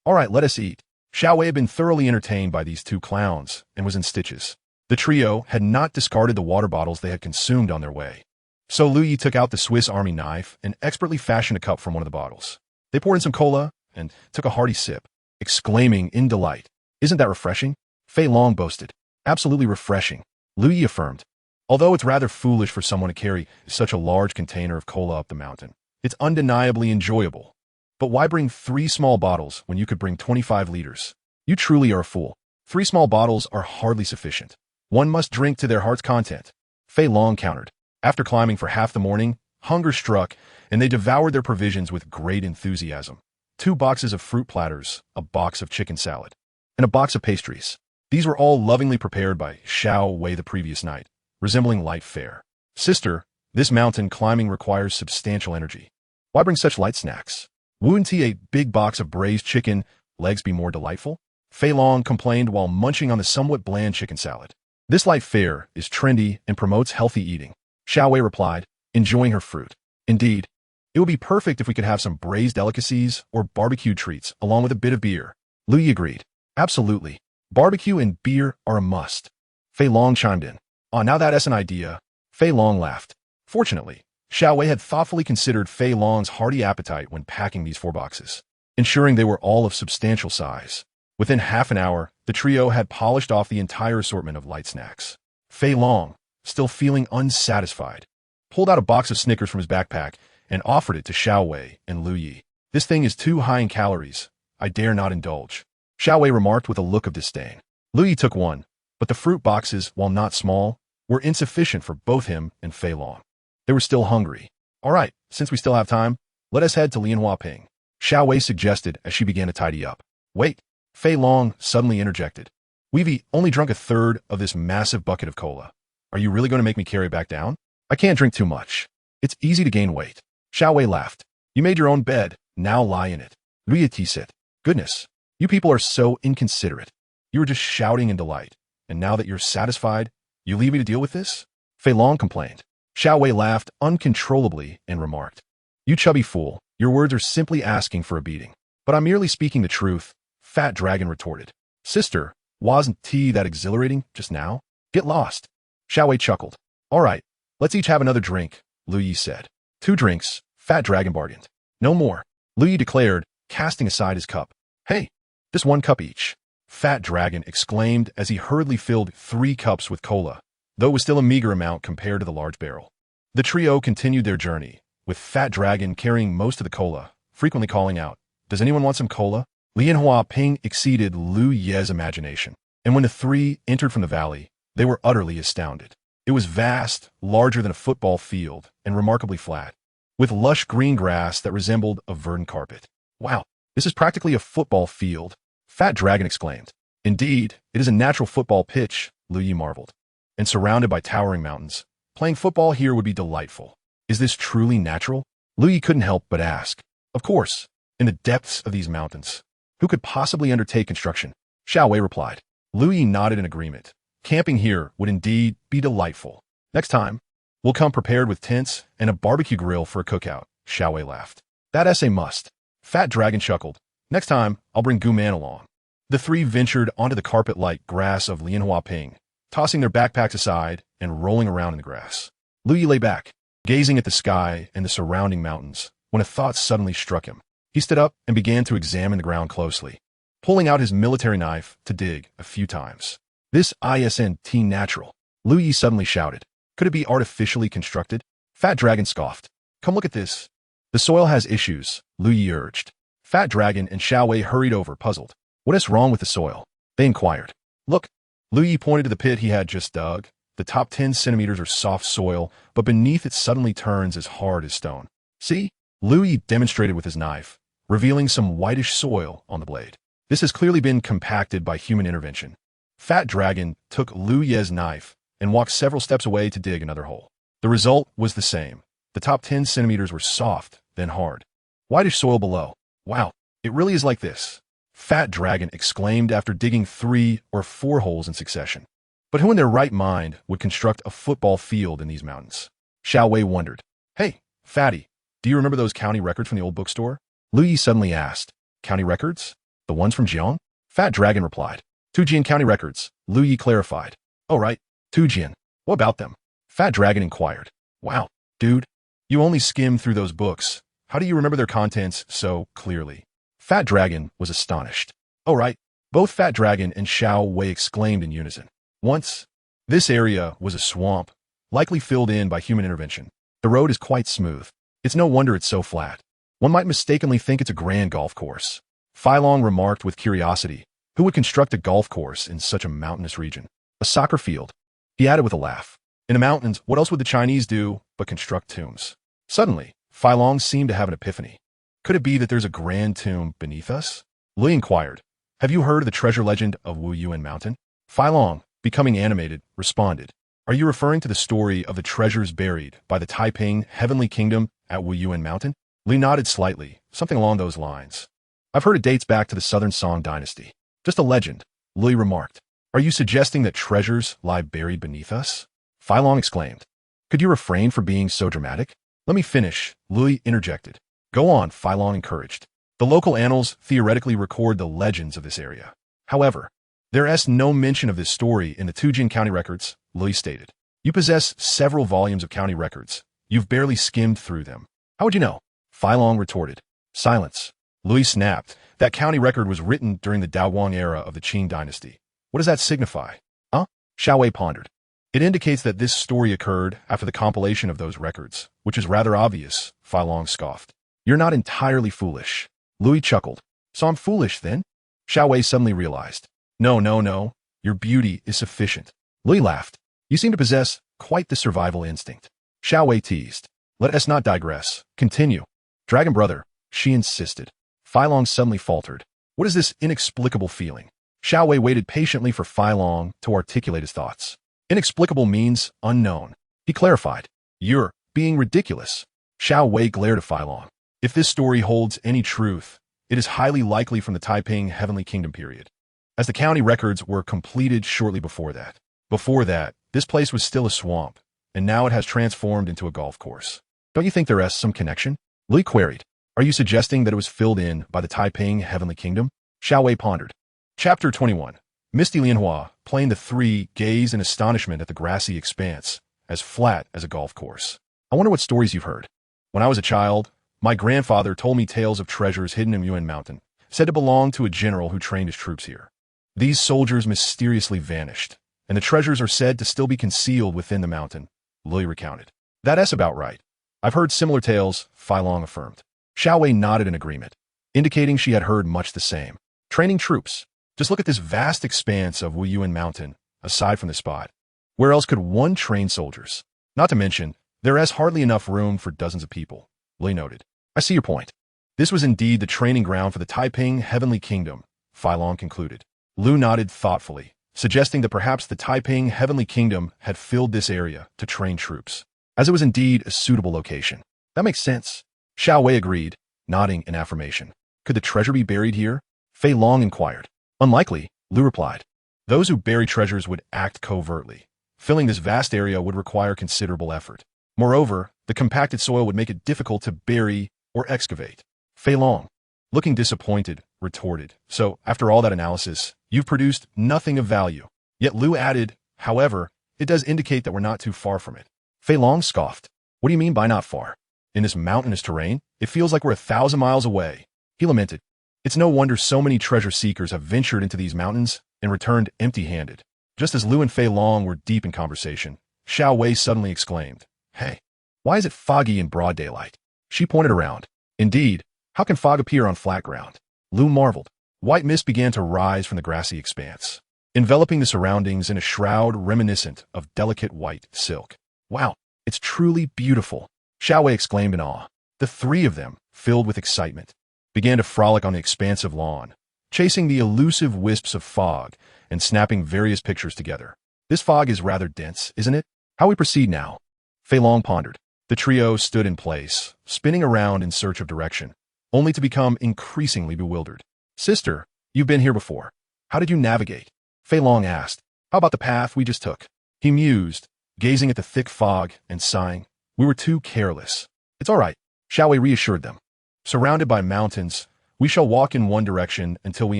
All right, let us eat. Xiao Wei had been thoroughly entertained by these 2 clowns and was in stitches. The trio had not discarded the water bottles they had consumed on their way. So Lu Yi took out the Swiss Army knife and expertly fashioned a cup from one of the bottles. They poured in some cola and took a hearty sip, exclaiming in delight, Isn't that refreshing? Fei Long boasted. Absolutely refreshing, Lu Yi affirmed. Although it's rather foolish for someone to carry such a large container of cola up the mountain, it's undeniably enjoyable. But why bring 3 small bottles when you could bring 25 liters? You truly are a fool. 3 small bottles are hardly sufficient. One must drink to their heart's content, Fei Long countered. After climbing for half the morning, hunger struck, and they devoured their provisions with great enthusiasm. 2 boxes of fruit platters, a box of chicken salad, and a box of pastries. These were all lovingly prepared by Xiao Wei the previous night, resembling light fare. Sister, this mountain climbing requires substantial energy. Why bring such light snacks? Wouldn't a big box of braised chicken legs be more delightful? Fei Long complained while munching on the somewhat bland chicken salad. This light fare is trendy and promotes healthy eating, Xiao Wei replied, enjoying her fruit. Indeed, it would be perfect if we could have some braised delicacies or barbecued treats along with a bit of beer. Lu Yi agreed. Absolutely. Barbecue and beer are a must. Fei Long chimed in. Oh, now that's an idea. Fei Long laughed. Fortunately, Xiao Wei had thoughtfully considered Fei Long's hearty appetite when packing these 4 boxes, ensuring they were all of substantial size. Within half an hour, the trio had polished off the entire assortment of light snacks. Fei Long, still feeling unsatisfied, pulled out a box of Snickers from his backpack and offered it to Xiao Wei and Lu Yi. This thing is too high in calories. I dare not indulge, Xiao Wei remarked with a look of disdain. Lu Yi took one, but the fruit boxes, while not small, were insufficient for both him and Fei Long. They were still hungry. All right, since we still have time, let us head to Lianhua Ping, Xiao Wei suggested as she began to tidy up. Wait, Fei Long suddenly interjected. We've only drunk a third of this massive bucket of cola. Are you really going to make me carry it back down? I can't drink too much. It's easy to gain weight. Xiao Wei laughed. You made your own bed, now lie in it. Liu said. Goodness, you people are so inconsiderate. You were just shouting in delight, and now that you're satisfied, you leave me to deal with this? Fei Long complained. Xiao Wei laughed uncontrollably and remarked. You chubby fool, your words are simply asking for a beating. But I'm merely speaking the truth, Fat Dragon retorted. Sister, wasn't tea that exhilarating just now? Get lost. Xiao Wei chuckled. All right, let's each have another drink, Liu Yi said. 2 drinks, Fat Dragon bargained. No more, Liu Yi declared, casting aside his cup. Hey, just 1 cup each. Fat Dragon exclaimed as he hurriedly filled 3 cups with cola, though it was still a meager amount compared to the large barrel. The trio continued their journey, with Fat Dragon carrying most of the cola, frequently calling out, Does anyone want some cola? Lianhua Ping exceeded Liu Ye's imagination, and when the 3 entered from the valley, they were utterly astounded. It was vast, larger than a football field, and remarkably flat, with lush green grass that resembled a verdant carpet. Wow, this is practically a football field, Fat Dragon exclaimed. Indeed, it is a natural football pitch, Liu Yi marveled. And surrounded by towering mountains, playing football here would be delightful. Is this truly natural? Liu Yi couldn't help but ask. Of course, in the depths of these mountains. Who could possibly undertake construction? Xiao Wei replied. Liu Yi nodded in agreement. Camping here would indeed be delightful. Next time, we'll come prepared with tents and a barbecue grill for a cookout, Xiao Wei laughed. That's a must. Fat Dragon chuckled. Next time, I'll bring Gu Man along. The 3 ventured onto the carpet-like grass of Lianhua Ping, tossing their backpacks aside and rolling around in the grass. Liu Yi lay back, gazing at the sky and the surrounding mountains, when a thought suddenly struck him. He stood up and began to examine the ground closely, pulling out his military knife to dig a few times. This isn't natural, Liu Yi suddenly shouted. Could it be artificially constructed? Fat Dragon scoffed. Come look at this. The soil has issues, Liu Yi urged. Fat Dragon and Xiao Wei hurried over, puzzled. What is wrong with the soil? They inquired. Look, Liu Yi pointed to the pit he had just dug. The top 10 centimeters are soft soil, but beneath it suddenly turns as hard as stone. See? Liu Yi demonstrated with his knife, revealing some whitish soil on the blade. This has clearly been compacted by human intervention. Fat Dragon took Liu Ye's knife and walked several steps away to dig another hole. The result was the same. The top 10 centimeters were soft, then hard. Whitish soil below. Wow, it really is like this, Fat Dragon exclaimed after digging 3 or 4 holes in succession. But who in their right mind would construct a football field in these mountains? Xiao Wei wondered. Hey, Fatty, do you remember those county records from the old bookstore? Liu Yi suddenly asked. County records? The ones from Jiang? Fat Dragon replied. Tujian county records, Liu Yi clarified. Oh right, Tujian. What about them? Fat Dragon inquired. Wow, dude, you only skimmed through those books. How do you remember their contents so clearly? Fat Dragon was astonished. Oh right, both Fat Dragon and Xiao Wei exclaimed in unison. Once, this area was a swamp, likely filled in by human intervention. The road is quite smooth. It's no wonder it's so flat. One might mistakenly think it's a grand golf course. Fei Long remarked with curiosity. Who would construct a golf course in such a mountainous region? A soccer field. He added with a laugh. In the mountains, what else would the Chinese do but construct tombs? Suddenly, Fei Long seemed to have an epiphany. Could it be that there's a grand tomb beneath us? Li inquired. Have you heard of the treasure legend of Wu Yuan Mountain? Fei Long, becoming animated, responded. Are you referring to the story of the treasures buried by the Taiping Heavenly Kingdom at Wu Yuan Mountain? Li nodded slightly, something along those lines. I've heard it dates back to the Southern Song Dynasty. Just a legend, Li remarked. Are you suggesting that treasures lie buried beneath us? Fei Long exclaimed. Could you refrain from being so dramatic? Let me finish, Li interjected. Go on, Fei Long encouraged. The local annals theoretically record the legends of this area. However, there is no mention of this story in the Tujin County records, Li stated. You possess several volumes of county records. You've barely skimmed through them. How would you know? Fei Long retorted. Silence. Li snapped. That county record was written during the Daoguang era of the Qing dynasty. What does that signify? Huh? Xiao Wei pondered. It indicates that this story occurred after the compilation of those records, which is rather obvious, Fei Long scoffed. You're not entirely foolish. Liu chuckled. So I'm foolish then? Xiao Wei suddenly realized. No. Your beauty is sufficient. Liu laughed. You seem to possess quite the survival instinct. Xiao Wei teased. Let us not digress. Continue. Dragon brother, she insisted. Fei Long suddenly faltered. What is this inexplicable feeling? Xiao Wei waited patiently for Fei Long to articulate his thoughts. Inexplicable means unknown. He clarified. You're being ridiculous. Xiao Wei glared at Fei Long. If this story holds any truth, it is highly likely from the Taiping Heavenly Kingdom period, as the county records were completed shortly before that. Before that, this place was still a swamp, and now it has transformed into a golf course. Don't you think there is some connection? Li queried. Are you suggesting that it was filled in by the Taiping Heavenly Kingdom? Xiao Wei pondered. Chapter 21. Misty Lianhua, playing the three, gazed in astonishment at the grassy expanse, as flat as a golf course. I wonder what stories you've heard. When I was a child, my grandfather told me tales of treasures hidden in Yuan Mountain, said to belong to a general who trained his troops here. These soldiers mysteriously vanished, and the treasures are said to still be concealed within the mountain, Lily recounted. That's about right. I've heard similar tales, Fei Long affirmed. Xiao Wei nodded in agreement, indicating she had heard much the same. Training troops. Just look at this vast expanse of Wuyuan Mountain, aside from the spot. Where else could one train soldiers? Not to mention, there is hardly enough room for dozens of people, Li noted. I see your point. This was indeed the training ground for the Taiping Heavenly Kingdom, Fei Long concluded. Lu nodded thoughtfully, suggesting that perhaps the Taiping Heavenly Kingdom had filled this area to train troops, as it was indeed a suitable location. That makes sense. Xiao Wei agreed, nodding in affirmation. Could the treasure be buried here? Fei Long inquired. Unlikely, Lu replied. Those who bury treasures would act covertly. Filling this vast area would require considerable effort. Moreover, the compacted soil would make it difficult to bury or excavate. Fei Long, looking disappointed, retorted. So, after all that analysis, you've produced nothing of value. Yet Lu added, however, it does indicate that we're not too far from it. Fei Long scoffed. What do you mean by not far? In this mountainous terrain, it feels like we're 1,000 miles away. He lamented. It's no wonder so many treasure seekers have ventured into these mountains and returned empty-handed. Just as Lu and Fei Long were deep in conversation, Xiao Wei suddenly exclaimed, Hey, why is it foggy in broad daylight? She pointed around. Indeed, how can fog appear on flat ground? Lu marveled. White mist began to rise from the grassy expanse, enveloping the surroundings in a shroud reminiscent of delicate white silk. Wow, it's truly beautiful, Xiao Wei exclaimed in awe. The three of them, filled with excitement, began to frolic on the expansive lawn, chasing the elusive wisps of fog and snapping various pictures together. This fog is rather dense, isn't it? How we proceed now? Fei Long pondered. The trio stood in place, spinning around in search of direction, only to become increasingly bewildered. Sister, you've been here before. How did you navigate? Fei Long asked. How about the path we just took? He mused, gazing at the thick fog and sighing. We were too careless. It's all right, Xiao Wei reassured them. Surrounded by mountains, we shall walk in one direction until we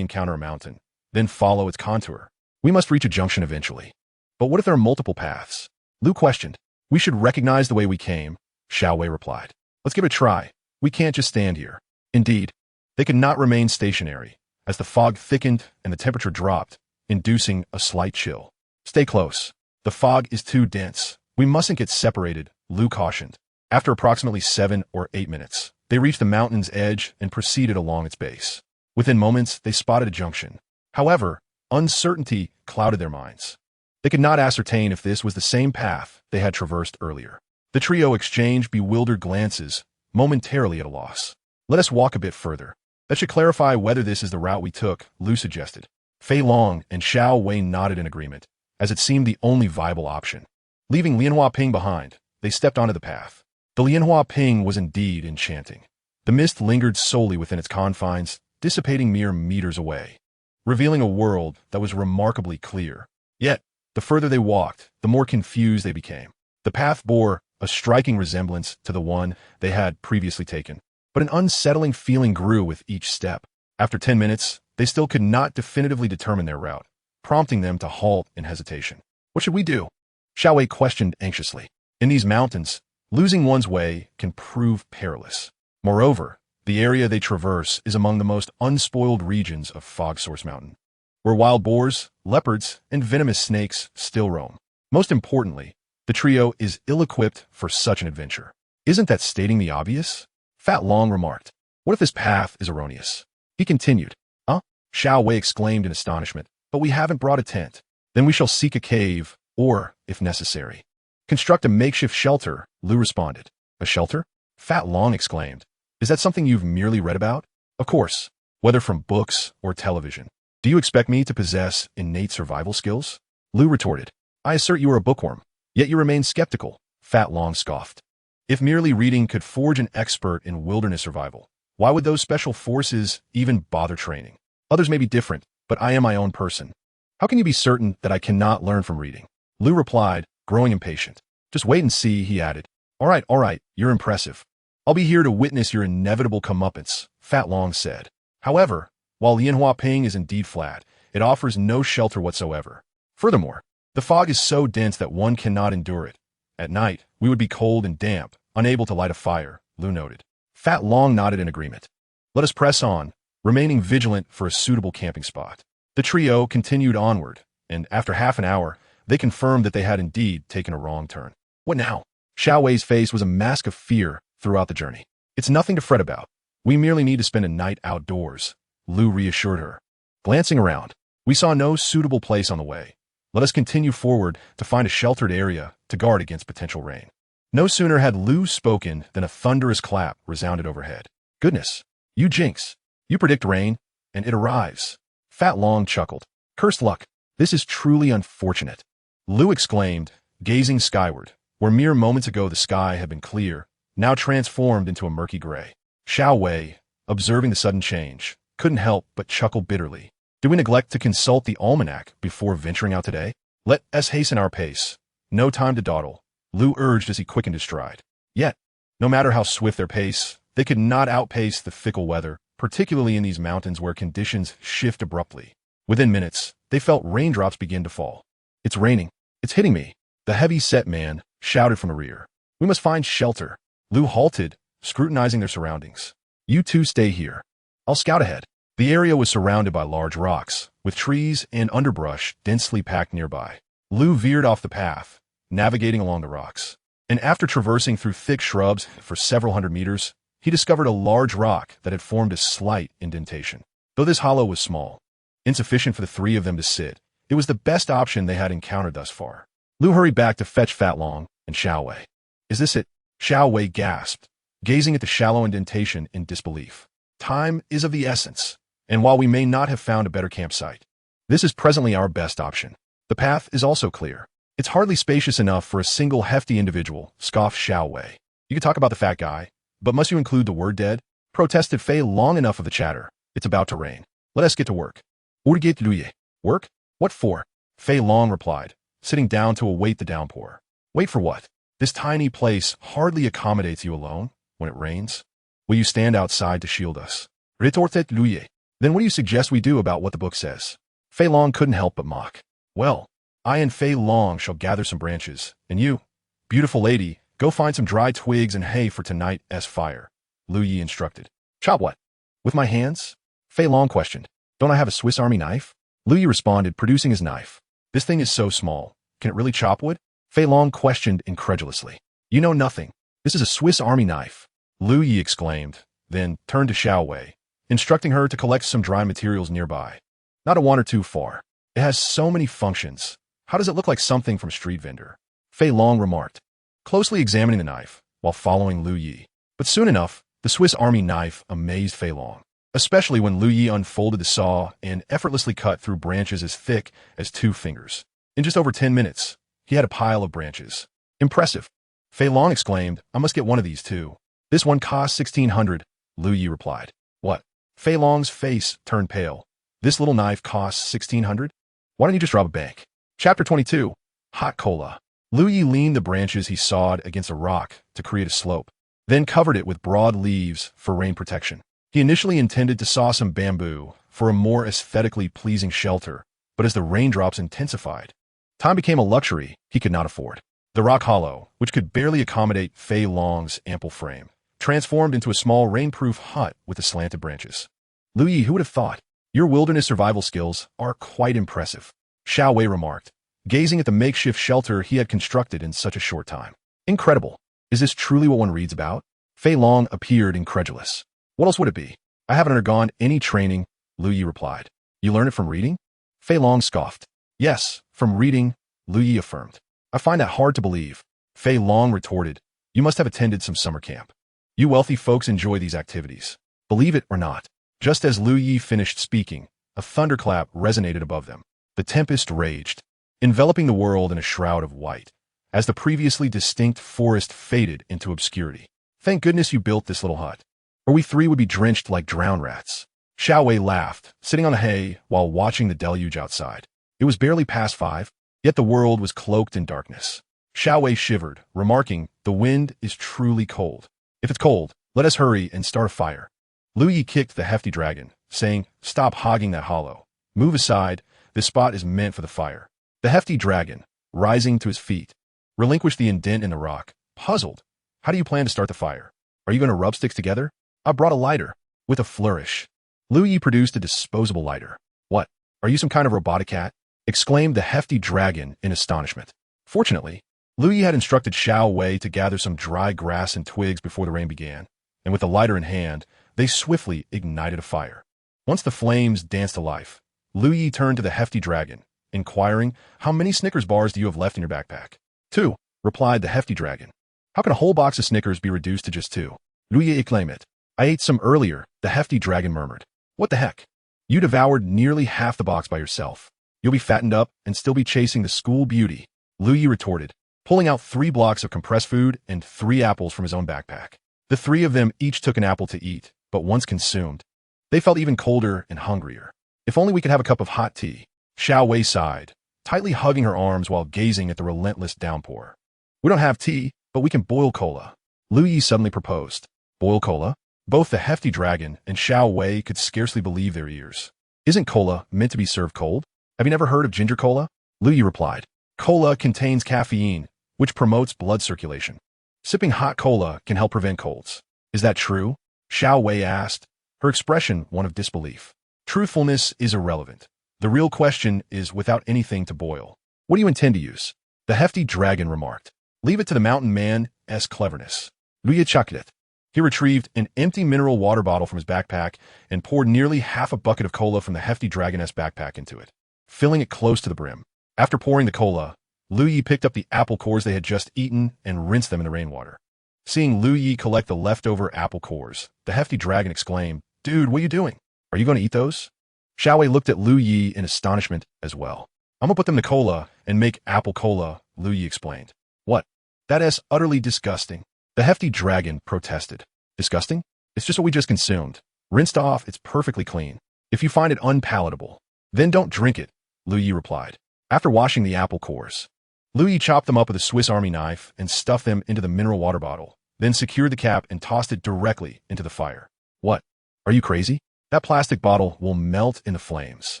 encounter a mountain, then follow its contour. We must reach a junction eventually. But what if there are multiple paths? Lu questioned. We should recognize the way we came, Xiao Wei replied. Let's give it a try. We can't just stand here. Indeed, they could not remain stationary, as the fog thickened and the temperature dropped, inducing a slight chill. Stay close. The fog is too dense. We mustn't get separated, Lu cautioned. After approximately 7 or 8 minutes, they reached the mountain's edge and proceeded along its base. Within moments, they spotted a junction. However, uncertainty clouded their minds. They could not ascertain if this was the same path they had traversed earlier. The trio exchanged bewildered glances, momentarily at a loss. Let us walk a bit further. That should clarify whether this is the route we took, Lu suggested. Fei Long and Xiao Wei nodded in agreement, as it seemed the only viable option. Leaving Lianhua Ping behind, they stepped onto the path. The Lianhua Ping was indeed enchanting. The mist lingered solely within its confines, dissipating mere meters away, revealing a world that was remarkably clear. Yet, the further they walked, the more confused they became. The path bore a striking resemblance to the one they had previously taken, but an unsettling feeling grew with each step. After 10 minutes, they still could not definitively determine their route, prompting them to halt in hesitation. What should we do? Xiao Wei questioned anxiously. In these mountains, losing one's way can prove perilous. Moreover, the area they traverse is among the most unspoiled regions of Fog Source Mountain, where wild boars, leopards, and venomous snakes still roam. Most importantly, the trio is ill-equipped for such an adventure. Isn't that stating the obvious? Fat Long remarked. What if this path is erroneous? He continued. Huh? Xiao Wei exclaimed in astonishment. But we haven't brought a tent. Then we shall seek a cave, or, if necessary, construct a makeshift shelter, Lu responded. A shelter? Fat Long exclaimed. Is that something you've merely read about? Of course, whether from books or television. Do you expect me to possess innate survival skills? Lu retorted. I assert you are a bookworm, yet you remain skeptical, Fat Long scoffed. If merely reading could forge an expert in wilderness survival, why would those special forces even bother training? Others may be different, but I am my own person. How can you be certain that I cannot learn from reading? Lu replied, growing impatient. Just wait and see, he added. All right, you're impressive. I'll be here to witness your inevitable comeuppance, Fat Long said. However, while Lianhua Ping is indeed flat, it offers no shelter whatsoever. Furthermore, the fog is so dense that one cannot endure it. At night, we would be cold and damp, unable to light a fire, Lu noted. Fat Long nodded in agreement. Let us press on, remaining vigilant for a suitable camping spot. The trio continued onward, and after half an hour, they confirmed that they had indeed taken a wrong turn. What now? Xiao Wei's face was a mask of fear throughout the journey. It's nothing to fret about. We merely need to spend a night outdoors, Lu reassured her. Glancing around, we saw no suitable place on the way. Let us continue forward to find a sheltered area to guard against potential rain. No sooner had Lu spoken than a thunderous clap resounded overhead. Goodness, you jinx. You predict rain, and it arrives. Fat Long chuckled. Cursed luck. This is truly unfortunate. Lu exclaimed, gazing skyward, where mere moments ago the sky had been clear, now transformed into a murky gray. Xiao Wei, observing the sudden change, couldn't help but chuckle bitterly. Did we neglect to consult the almanac before venturing out today? Let us hasten our pace. No time to dawdle, Lu urged as he quickened his stride. Yet, no matter how swift their pace, they could not outpace the fickle weather, particularly in these mountains where conditions shift abruptly. Within minutes, they felt raindrops begin to fall. It's raining. It's hitting me. The heavy-set man shouted from the rear. We must find shelter. Lu halted, scrutinizing their surroundings. You two stay here. I'll scout ahead. The area was surrounded by large rocks, with trees and underbrush densely packed nearby. Lu veered off the path, navigating along the rocks. And after traversing through thick shrubs for several hundred meters, he discovered a large rock that had formed a slight indentation. Though this hollow was small, insufficient for the three of them to sit, it was the best option they had encountered thus far. Lu hurried back to fetch Fat Long and Xiao Wei. Is this it? Xiao Wei gasped, gazing at the shallow indentation in disbelief. Time is of the essence, and while we may not have found a better campsite, this is presently our best option. The path is also clear. It's hardly spacious enough for a single hefty individual, scoffed Xiao Wei. You could talk about the fat guy, but must you include the word dead? Protested Fei Long. Enough of the chatter. It's about to rain. Let us get to work. Work? What for? Fei Long replied, sitting down to await the downpour. Wait for what? This tiny place hardly accommodates you alone when it rains. Will you stand outside to shield us? Retorted Luye. Then what do you suggest we do about what the book says? Fei Long couldn't help but mock. Well, I and Fei Long shall gather some branches, and you, beautiful lady, go find some dry twigs and hay for tonight's fire, Lu Yi instructed. Chop what? With my hands? Fei Long questioned. Don't I have a Swiss Army knife? Lu Yi responded, producing his knife. This thing is so small. Can it really chop wood? Fei Long questioned incredulously. You know nothing. This is a Swiss Army knife, Lu Yi exclaimed, then turned to Xiao Wei, instructing her to collect some dry materials nearby. Not a one or two far. It has so many functions. How does it look like something from a street vendor? Fei Long remarked, closely examining the knife while following Lu Yi. But soon enough, the Swiss Army knife amazed Fei Long, especially when Lu Yi unfolded the saw and effortlessly cut through branches as thick as 2 fingers. In just over 10 minutes, he had a pile of branches. Impressive. Fei Long exclaimed, I must get one of these too. This one costs 1,600, Lu Yi replied. What? Fei Long's face turned pale. This little knife costs 1,600? Why don't you just rob a bank? Chapter 22. Hot Cola. Lu Yi leaned the branches he sawed against a rock to create a slope, then covered it with broad leaves for rain protection. He initially intended to saw some bamboo for a more aesthetically pleasing shelter, but as the raindrops intensified, time became a luxury he could not afford. The rock hollow, which could barely accommodate Fei Long's ample frame, transformed into a small rainproof hut with the slanted branches. Lu Yi, who would have thought? Your wilderness survival skills are quite impressive, Xiao Wei remarked, gazing at the makeshift shelter he had constructed in such a short time. Incredible. Is this truly what one reads about? Fei Long appeared incredulous. What else would it be? I haven't undergone any training, Lu Yi replied. You learn it from reading? Fei Long scoffed. Yes, from reading, Lu Yi affirmed. I find that hard to believe. Fei Long retorted. You must have attended some summer camp. You wealthy folks enjoy these activities. Believe it or not. Just as Lu Yi finished speaking, a thunderclap resonated above them. The tempest raged, enveloping the world in a shroud of white. as the previously distinct forest faded into obscurity. Thank goodness you built this little hut, or we three would be drenched like drowned rats. Xiao Wei laughed, sitting on the hay while watching the deluge outside. It was barely past 5, yet the world was cloaked in darkness. Xiao Wei shivered, remarking, "The wind is truly cold. If it's cold, let us hurry and start a fire." Lu Yi kicked the hefty dragon, saying, "Stop hogging that hollow. Move aside, this spot is meant for the fire." The hefty dragon, rising to his feet, relinquished the indent in the rock, puzzled. "How do you plan to start the fire? Are you going to rub sticks together?" "I brought a lighter." With a flourish, Lu Yi produced a disposable lighter. "What? Are you some kind of robotic cat?" exclaimed the hefty dragon in astonishment. Fortunately, Lu Yi had instructed Xiao Wei to gather some dry grass and twigs before the rain began, and with the lighter in hand, they swiftly ignited a fire. Once the flames danced to life, Lu Yi turned to the hefty dragon, inquiring, "How many Snickers bars do you have left in your backpack?" "2," replied the hefty dragon. "How can a whole box of Snickers be reduced to just 2? Lu Yi exclaimed it. "I ate some earlier," the hefty dragon murmured. "What the heck? You devoured nearly half the box by yourself. You'll be fattened up and still be chasing the school beauty," Lu Yi retorted, pulling out 3 blocks of compressed food and 3 apples from his own backpack. The 3 of them each took an apple to eat, but once consumed, they felt even colder and hungrier. "If only we could have a cup of hot tea," Xiao Wei sighed, tightly hugging her arms while gazing at the relentless downpour. "We don't have tea, but we can boil cola," Lu Yi suddenly proposed. Boil cola? Both the hefty dragon and Xiao Wei could scarcely believe their ears. "Isn't cola meant to be served cold? Have you never heard of ginger cola?" Lu Yi replied. "Cola contains caffeine, which promotes blood circulation. Sipping hot cola can help prevent colds." "Is that true?" Xiao Wei asked, her expression one of disbelief. "Truthfulness is irrelevant. The real question is without anything to boil. What do you intend to use?" The hefty dragon remarked. "Leave it to the mountain man's cleverness." Lu Yi chucked it. He retrieved an empty mineral water bottle from his backpack and poured nearly half a bucket of cola from the hefty dragoness backpack into it, filling it close to the brim. After pouring the cola, Lu Yi picked up the apple cores they had just eaten and rinsed them in the rainwater. Seeing Lu Yi collect the leftover apple cores, the hefty dragon exclaimed, "Dude, what are you doing? Are you going to eat those?" Xiao Wei looked at Lu Yi in astonishment as well. "I'm going to put them to cola and make apple cola," Lu Yi explained. "What? That is utterly disgusting," the hefty dragon protested. "Disgusting? It's just what we just consumed. Rinsed off, it's perfectly clean. If you find it unpalatable, then don't drink it," Lu Yi replied. After washing the apple cores, Lu Yi chopped them up with a Swiss Army knife and stuffed them into the mineral water bottle, then secured the cap and tossed it directly into the fire. "What? Are you crazy? That plastic bottle will melt in the flames,"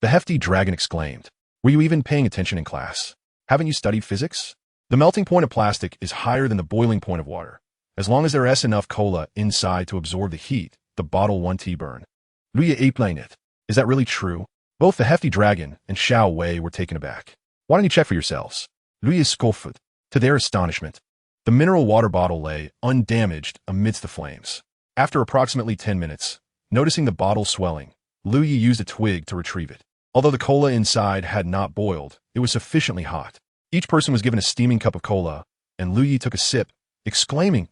the hefty dragon exclaimed. "Were you even paying attention in class? Haven't you studied physics? The melting point of plastic is higher than the boiling point of water. As long as there is enough cola inside to absorb the heat, the bottle won't burn." Lu Yi explained it. "Is that really true?" Both the hefty dragon and Xiao Wei were taken aback. "Why don't you check for yourselves?" Lu Yi scoffed. To their astonishment, the mineral water bottle lay undamaged amidst the flames. After approximately 10 minutes, noticing the bottle swelling, Lu Yi used a twig to retrieve it. Although the cola inside had not boiled, it was sufficiently hot. Each person was given a steaming cup of cola, and Lu Yi took a sip, exclaiming,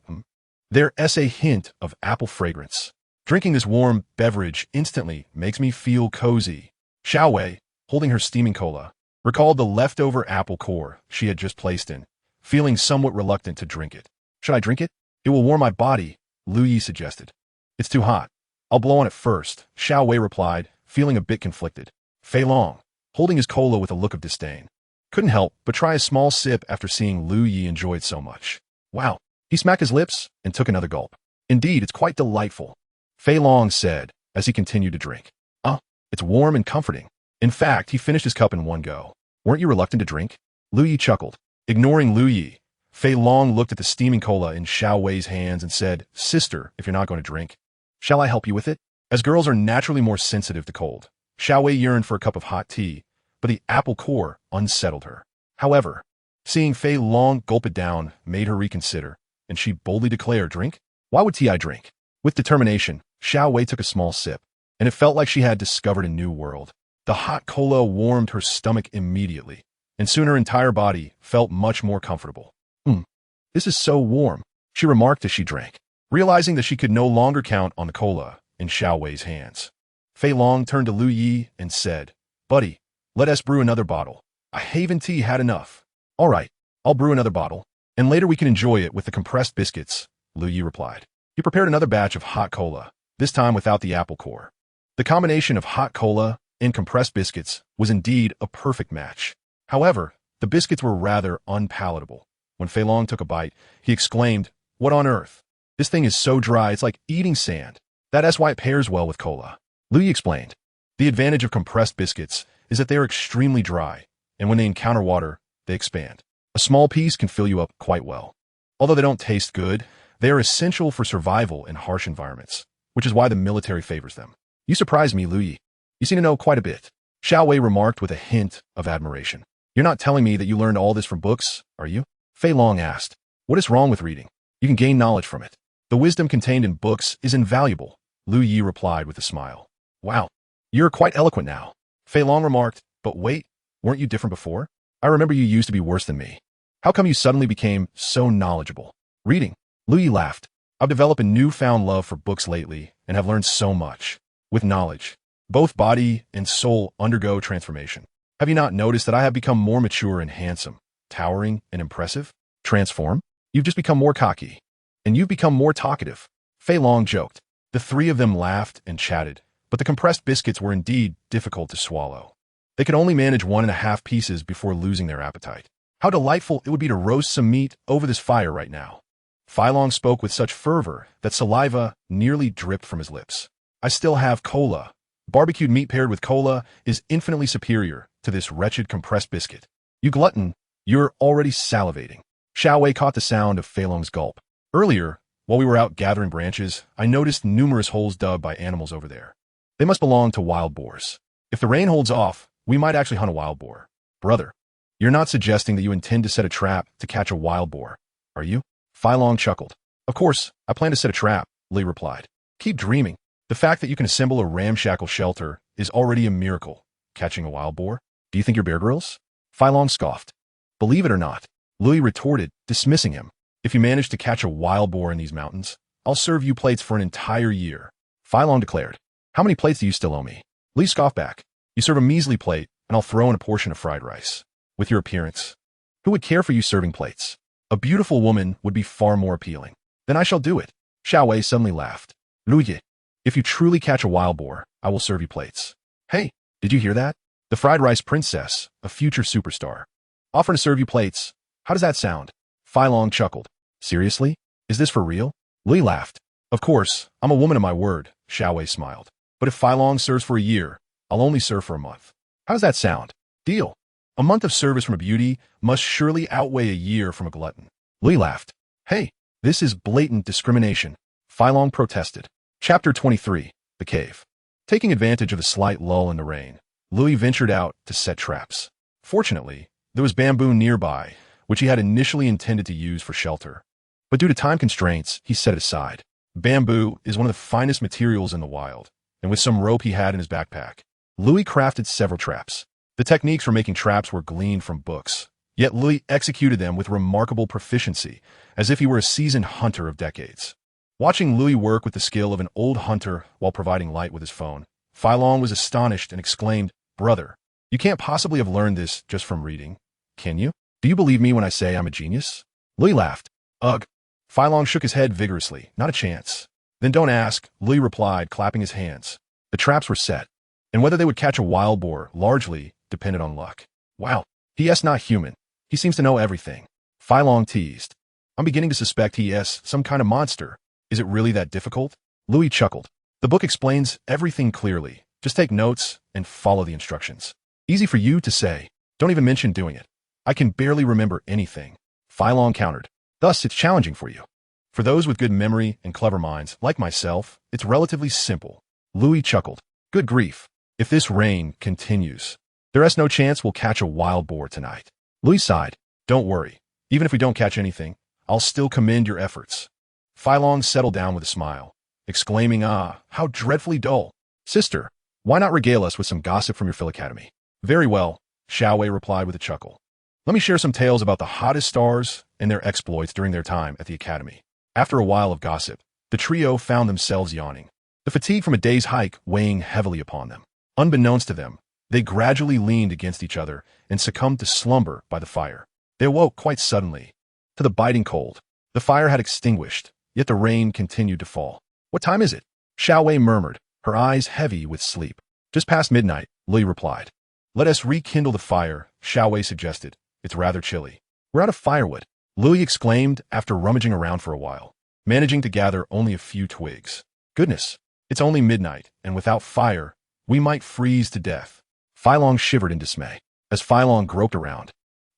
"There is a hint of apple fragrance. Drinking this warm beverage instantly makes me feel cozy." Xiao Wei, holding her steaming cola, recalled the leftover apple core she had just placed in, feeling somewhat reluctant to drink it. "Should I drink it? It will warm my body," Lu Yi suggested. "It's too hot. I'll blow on it first," Xiao Wei replied, feeling a bit conflicted. Fei Long, holding his cola with a look of disdain, couldn't help but try a small sip after seeing Lu Yi enjoy it so much. "Wow." He smacked his lips and took another gulp. "Indeed, it's quite delightful," Fei Long said as he continued to drink. It's warm and comforting." In fact, he finished his cup in one go. "Weren't you reluctant to drink?" Lu Yi chuckled. Ignoring Lu Yi, Fei Long looked at the steaming cola in Xiao Wei's hands and said, "Sister, if you're not going to drink, shall I help you with it?" As girls are naturally more sensitive to cold, Xiao Wei yearned for a cup of hot tea, but the apple core unsettled her. However, seeing Fei Long gulp it down made her reconsider, and she boldly declared, "Drink? Why would I drink?" With determination, Xiao Wei took a small sip, and it felt like she had discovered a new world. The hot cola warmed her stomach immediately, and soon her entire body felt much more comfortable. This is so warm," she remarked as she drank, realizing that she could no longer count on the cola in Xiao Wei's hands. Fei Long turned to Lu Yi and said, "Buddy, let us brew another bottle. I haven't had enough." "All right," I'll brew another bottle, and later we can enjoy it with the compressed biscuits, Lu Yi replied. He prepared another batch of hot cola, this time without the apple core. The combination of hot cola and compressed biscuits was indeed a perfect match. However, the biscuits were rather unpalatable. When Fei Long took a bite, he exclaimed, "What on earth? This thing is so dry it's like eating sand. That's why it pairs well with cola." Lu Yi explained. The advantage of compressed biscuits is that they are extremely dry, and when they encounter water, they expand. A small piece can fill you up quite well. Although they don't taste good, they are essential for survival in harsh environments, which is why the military favors them. You surprise me, Lu Yi. You seem to know quite a bit, Xiao Wei remarked with a hint of admiration. You're not telling me that you learned all this from books, are you? Fei Long asked. What is wrong with reading? You can gain knowledge from it. The wisdom contained in books is invaluable, Lu Yi replied with a smile. Wow, you're quite eloquent now, Fei Long remarked. But wait, weren't you different before? I remember you used to be worse than me. How come you suddenly became so knowledgeable? Reading. Lu Yi laughed. I've developed a newfound love for books lately and have learned so much. With knowledge, both body and soul undergo transformation. Have you not noticed that I have become more mature and handsome, towering and impressive? Transform? You've just become more cocky. And you've become more talkative. Fei Long joked. The three of them laughed and chatted, but the compressed biscuits were indeed difficult to swallow. They could only manage 1.5 pieces before losing their appetite. How delightful it would be to roast some meat over this fire right now. Fei Long spoke with such fervor that saliva nearly dripped from his lips. I still have cola. Barbecued meat paired with cola is infinitely superior to this wretched compressed biscuit. You glutton, you're already salivating. Xiao Wei caught the sound of Fei Long's gulp. Earlier, while we were out gathering branches, I noticed numerous holes dug by animals over there. They must belong to wild boars. If the rain holds off, we might actually hunt a wild boar. Brother, you're not suggesting that you intend to set a trap to catch a wild boar, are you? Fei Long chuckled. Of course, I plan to set a trap, Li replied. Keep dreaming. The fact that you can assemble a ramshackle shelter is already a miracle. Catching a wild boar? Do you think you're Bear Grylls? Fei Long scoffed. Believe it or not, Louis retorted, dismissing him. If you manage to catch a wild boar in these mountains, I'll serve you plates for an entire year. Fei Long declared. How many plates do you still owe me? Li scoffed back. You serve a measly plate, and I'll throw in a portion of fried rice. With your appearance, who would care for you serving plates? A beautiful woman would be far more appealing. Then I shall do it. Xiao Wei suddenly laughed. Lu Yi, if you truly catch a wild boar, I will serve you plates. Hey, did you hear that? The fried rice princess, a future superstar. Offering to serve you plates. How does that sound? Fei Long chuckled. Seriously? Is this for real? Li laughed. Of course, I'm a woman of my word, Xiao Wei smiled. But if Fei Long serves for a year, I'll only serve for a month. How does that sound? Deal. A month of service from a beauty must surely outweigh a year from a glutton. Li laughed. Hey, this is blatant discrimination. Fei Long protested. Chapter 23, The Cave. Taking advantage of the slight lull in the rain, Louis ventured out to set traps. Fortunately, there was bamboo nearby, which he had initially intended to use for shelter. But due to time constraints, he set it aside. Bamboo is one of the finest materials in the wild, and with some rope he had in his backpack, Louis crafted several traps. The techniques for making traps were gleaned from books, yet Louis executed them with remarkable proficiency, as if he were a seasoned hunter of decades. Watching Louis work with the skill of an old hunter while providing light with his phone, Fei Long was astonished and exclaimed, Brother, you can't possibly have learned this just from reading, can you? Do you believe me when I say I'm a genius? Louis laughed. Ugh. Fei Long shook his head vigorously. Not a chance. Then don't ask, Louis replied, clapping his hands. The traps were set, and whether they would catch a wild boar largely depended on luck. Wow, he is not human. He seems to know everything. Fei Long teased. I'm beginning to suspect he is some kind of monster. Is it really that difficult? Louis chuckled. The book explains everything clearly. Just take notes and follow the instructions. Easy for you to say. Don't even mention doing it. I can barely remember anything. Fei Long countered. Thus, it's challenging for you. For those with good memory and clever minds, like myself, it's relatively simple. Louis chuckled. Good grief. If this rain continues, there is no chance we'll catch a wild boar tonight. Louis sighed. Don't worry. Even if we don't catch anything, I'll still commend your efforts. Fei Long settled down with a smile, exclaiming, how dreadfully dull. Sister, why not regale us with some gossip from your Phil Academy? Very well, Xiao Wei replied with a chuckle. Let me share some tales about the hottest stars and their exploits during their time at the Academy. After a while of gossip, the trio found themselves yawning, the fatigue from a day's hike weighing heavily upon them. Unbeknownst to them, they gradually leaned against each other and succumbed to slumber by the fire. They awoke quite suddenly to the biting cold. The fire had extinguished, yet the rain continued to fall. What time is it? Xiao Wei murmured, her eyes heavy with sleep. Just past midnight, Lui replied. Let us rekindle the fire, Xiao Wei suggested. It's rather chilly. We're out of firewood, Lui exclaimed after rummaging around for a while, managing to gather only a few twigs. Goodness, it's only midnight, and without fire, we might freeze to death. Fei Long shivered in dismay. As Fei Long groped around,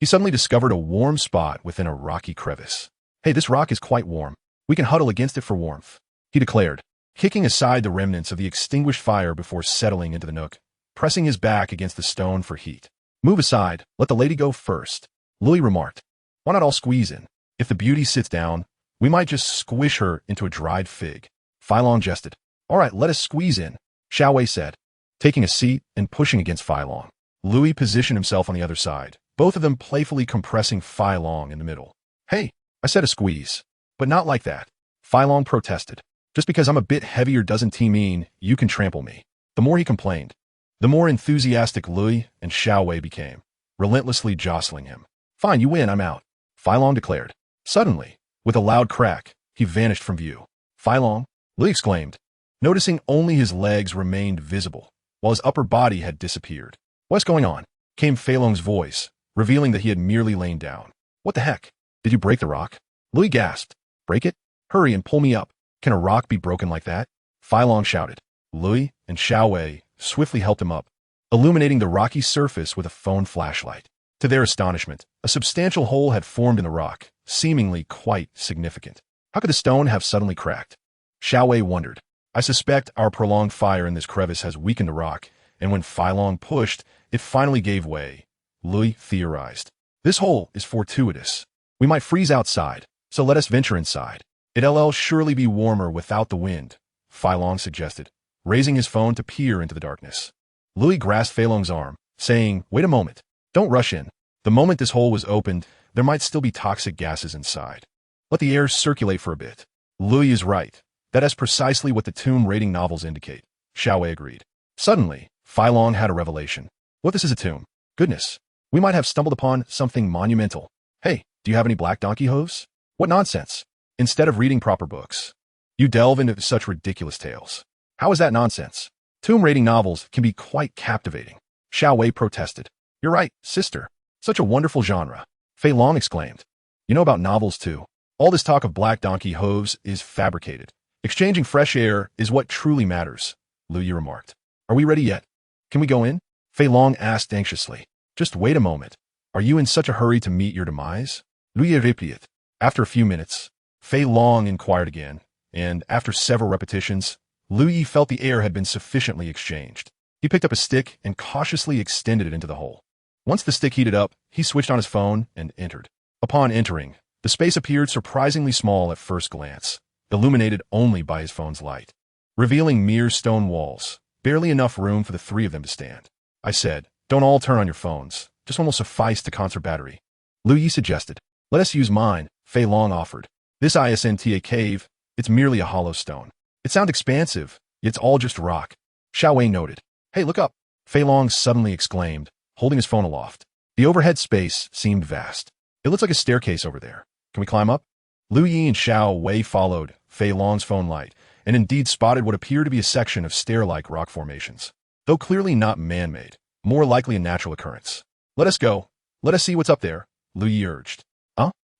he suddenly discovered a warm spot within a rocky crevice. Hey, this rock is quite warm. We can huddle against it for warmth, he declared, kicking aside the remnants of the extinguished fire before settling into the nook, pressing his back against the stone for heat. Move aside, let the lady go first, Louis remarked. Why not all squeeze in? If the beauty sits down, we might just squish her into a dried fig. Fei Long jested. All right, let us squeeze in, Xiao Wei said, taking a seat and pushing against Fei Long. Louis positioned himself on the other side, both of them playfully compressing Fei Long in the middle. Hey, I said a squeeze, but not like that, Fei Long protested. Just because I'm a bit heavier doesn't mean you can trample me. The more he complained, the more enthusiastic Louis and Xiao Wei became, relentlessly jostling him. Fine, you win, I'm out, Fei Long declared. Suddenly, with a loud crack, he vanished from view. Fei Long, Louis exclaimed, noticing only his legs remained visible, while his upper body had disappeared. What's going on? Came Fei Long's voice, revealing that he had merely lain down. What the heck? Did you break the rock? Louis gasped. Break it? Hurry and pull me up. Can a rock be broken like that? Fei Long shouted. Louis and Xiao Wei swiftly helped him up, illuminating the rocky surface with a phone flashlight. To their astonishment, a substantial hole had formed in the rock, seemingly quite significant. How could the stone have suddenly cracked? Xiao Wei wondered. I suspect our prolonged fire in this crevice has weakened the rock, and when Fei Long pushed, it finally gave way, Louis theorized. This hole is fortuitous. We might freeze outside, so let us venture inside. It'll surely be warmer without the wind, Fei Long suggested, raising his phone to peer into the darkness. Louis grasped Fei Long's arm, saying, Wait a moment. Don't rush in. The moment this hole was opened, there might still be toxic gases inside. Let the air circulate for a bit. Louis is right. That is precisely what the tomb raiding novels indicate, Xiao Wei agreed. Suddenly, Fei Long had a revelation. What, this is a tomb? Goodness, we might have stumbled upon something monumental. Hey, do you have any black donkey hooves? What nonsense. Instead of reading proper books, you delve into such ridiculous tales. How is that nonsense? Tomb raiding novels can be quite captivating, Xiao Wei protested. You're right, sister. Such a wonderful genre, Fei Long exclaimed. You know about novels too. All this talk of black donkey hooves is fabricated. Exchanging fresh air is what truly matters, Louis remarked. Are we ready yet? Can we go in? Fei Long asked anxiously. Just wait a moment. Are you in such a hurry to meet your demise? Louis repeated. After a few minutes, Fei Long inquired again, and after several repetitions, Louis felt the air had been sufficiently exchanged. He picked up a stick and cautiously extended it into the hole. Once the stick heated up, he switched on his phone and entered. Upon entering, the space appeared surprisingly small at first glance, illuminated only by his phone's light, revealing mere stone walls, barely enough room for the three of them to stand. I said, don't all turn on your phones. Just one will suffice to conserve battery. Louis suggested. Let us use mine, Fei Long offered. This isn't a cave, it's merely a hollow stone. It sounds expansive, yet it's all just rock. Xiao Wei noted. Hey, look up, Fei Long suddenly exclaimed, holding his phone aloft. The overhead space seemed vast. It looks like a staircase over there. Can we climb up? Liu Yi and Xiao Wei followed Fei Long's phone light, and indeed spotted what appeared to be a section of stair-like rock formations. Though clearly not man-made, more likely a natural occurrence. Let us go. Let us see what's up there, Liu Yi urged.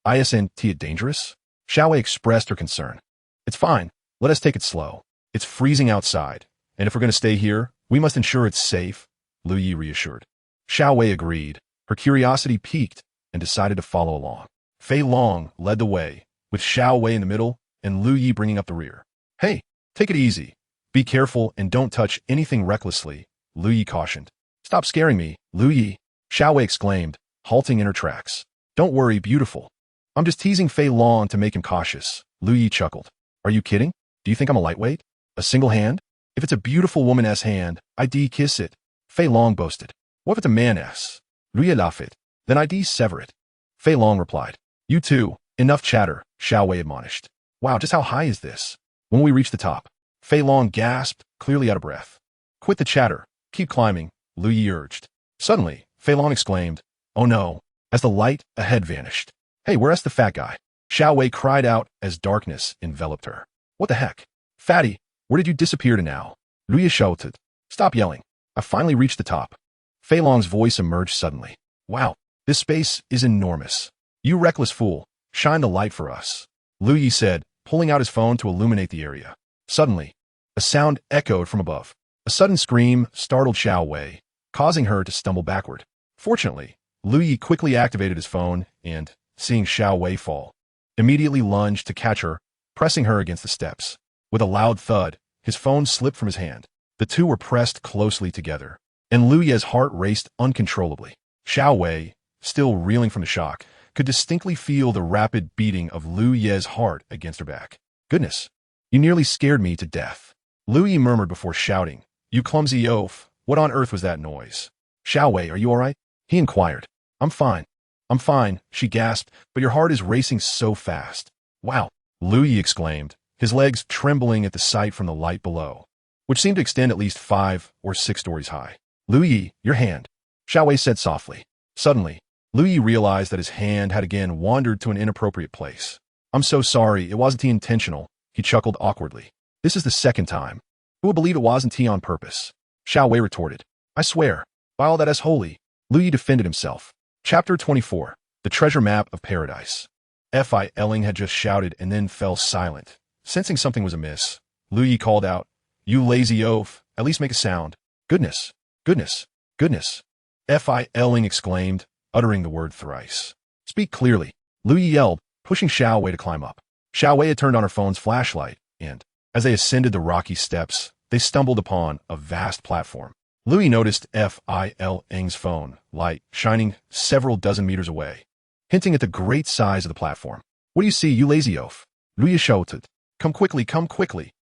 Isn't it dangerous? Xiao Wei expressed her concern. It's fine. Let us take it slow. It's freezing outside, and if we're going to stay here, we must ensure it's safe, Liu Yi reassured. Xiao Wei agreed. Her curiosity piqued and decided to follow along. Fei Long led the way, with Xiao Wei in the middle and Liu Yi bringing up the rear. Hey, take it easy. Be careful and don't touch anything recklessly, Liu Yi cautioned. Stop scaring me, Liu Yi, Xiao Wei exclaimed, halting in her tracks. Don't worry, beautiful. I'm just teasing Fei Long to make him cautious, Liu Yi chuckled. Are you kidding? Do you think I'm a lightweight? A single hand? If it's a beautiful woman's hand, I'd kiss it, Fei Long boasted. What if it's a man's? Liu Yi laughed. Then I'd sever it. Fei Long replied. You too. Enough chatter, Xiao Wei admonished. Wow, just how high is this? When we reached the top, Fei Long gasped, clearly out of breath. Quit the chatter. Keep climbing, Liu Yi urged. Suddenly, Fei Long exclaimed, Oh no, as the light ahead vanished. "Hey, where's the fat guy?" Xiao Wei cried out as darkness enveloped her. "What the heck? Fatty, where did you disappear to now?" Luya shouted. "Stop yelling. I finally reached the top." Fei Long's voice emerged suddenly. "Wow, this space is enormous. You reckless fool, shine the light for us," Lu Yi said, pulling out his phone to illuminate the area. Suddenly, a sound echoed from above. A sudden scream startled Xiao Wei, causing her to stumble backward. Fortunately, Lu Yi quickly activated his phone and, seeing Xiao Wei fall, immediately lunged to catch her, pressing her against the steps. With a loud thud, his phone slipped from his hand. The two were pressed closely together, and Lu Ye's heart raced uncontrollably. Xiao Wei, still reeling from the shock, could distinctly feel the rapid beating of Lu Ye's heart against her back. "Goodness, you nearly scared me to death," Lu Ye murmured before shouting. "You clumsy oaf, what on earth was that noise?" "Xiao Wei, are you all right?" he inquired. I'm fine, she gasped, "but your heart is racing so fast." "Wow," Lu Yi exclaimed, his legs trembling at the sight from the light below, which seemed to extend at least 5 or 6 stories high. "Lu Yi, your hand," Xiao Wei said softly. Suddenly, Lu Yi realized that his hand had again wandered to an inappropriate place. "I'm so sorry, it wasn't intentional," he chuckled awkwardly. "This is the second time. Who would believe it wasn't on purpose?" Xiao Wei retorted. "I swear, by all that is holy," Lu Yi defended himself. Chapter 24. The Treasure Map of Paradise. Fi Elling had just shouted and then fell silent. Sensing something was amiss, Lu Yi called out, "You lazy oaf, at least make a sound." "Goodness, goodness, goodness," Fi Elling exclaimed, uttering the word thrice. "Speak clearly," Lu Yi yelled, pushing Xiao Wei to climb up. Xiao Wei had turned on her phone's flashlight, and, as they ascended the rocky steps, they stumbled upon a vast platform. Lu Yi noticed Fi Eling's phone light shining several dozen meters away, hinting at the great size of the platform. "What do you see, you lazy oaf?" Lu Yi shouted. Come quickly, come quickly."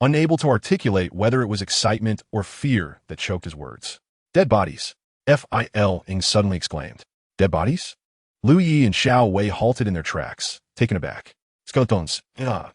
Unable to articulate whether it was excitement or fear that choked his words. "Dead bodies," Fi Ling suddenly exclaimed. "Dead bodies?" Lu Yi and Xiao Wei halted in their tracks, taken aback. "Skeletons. Let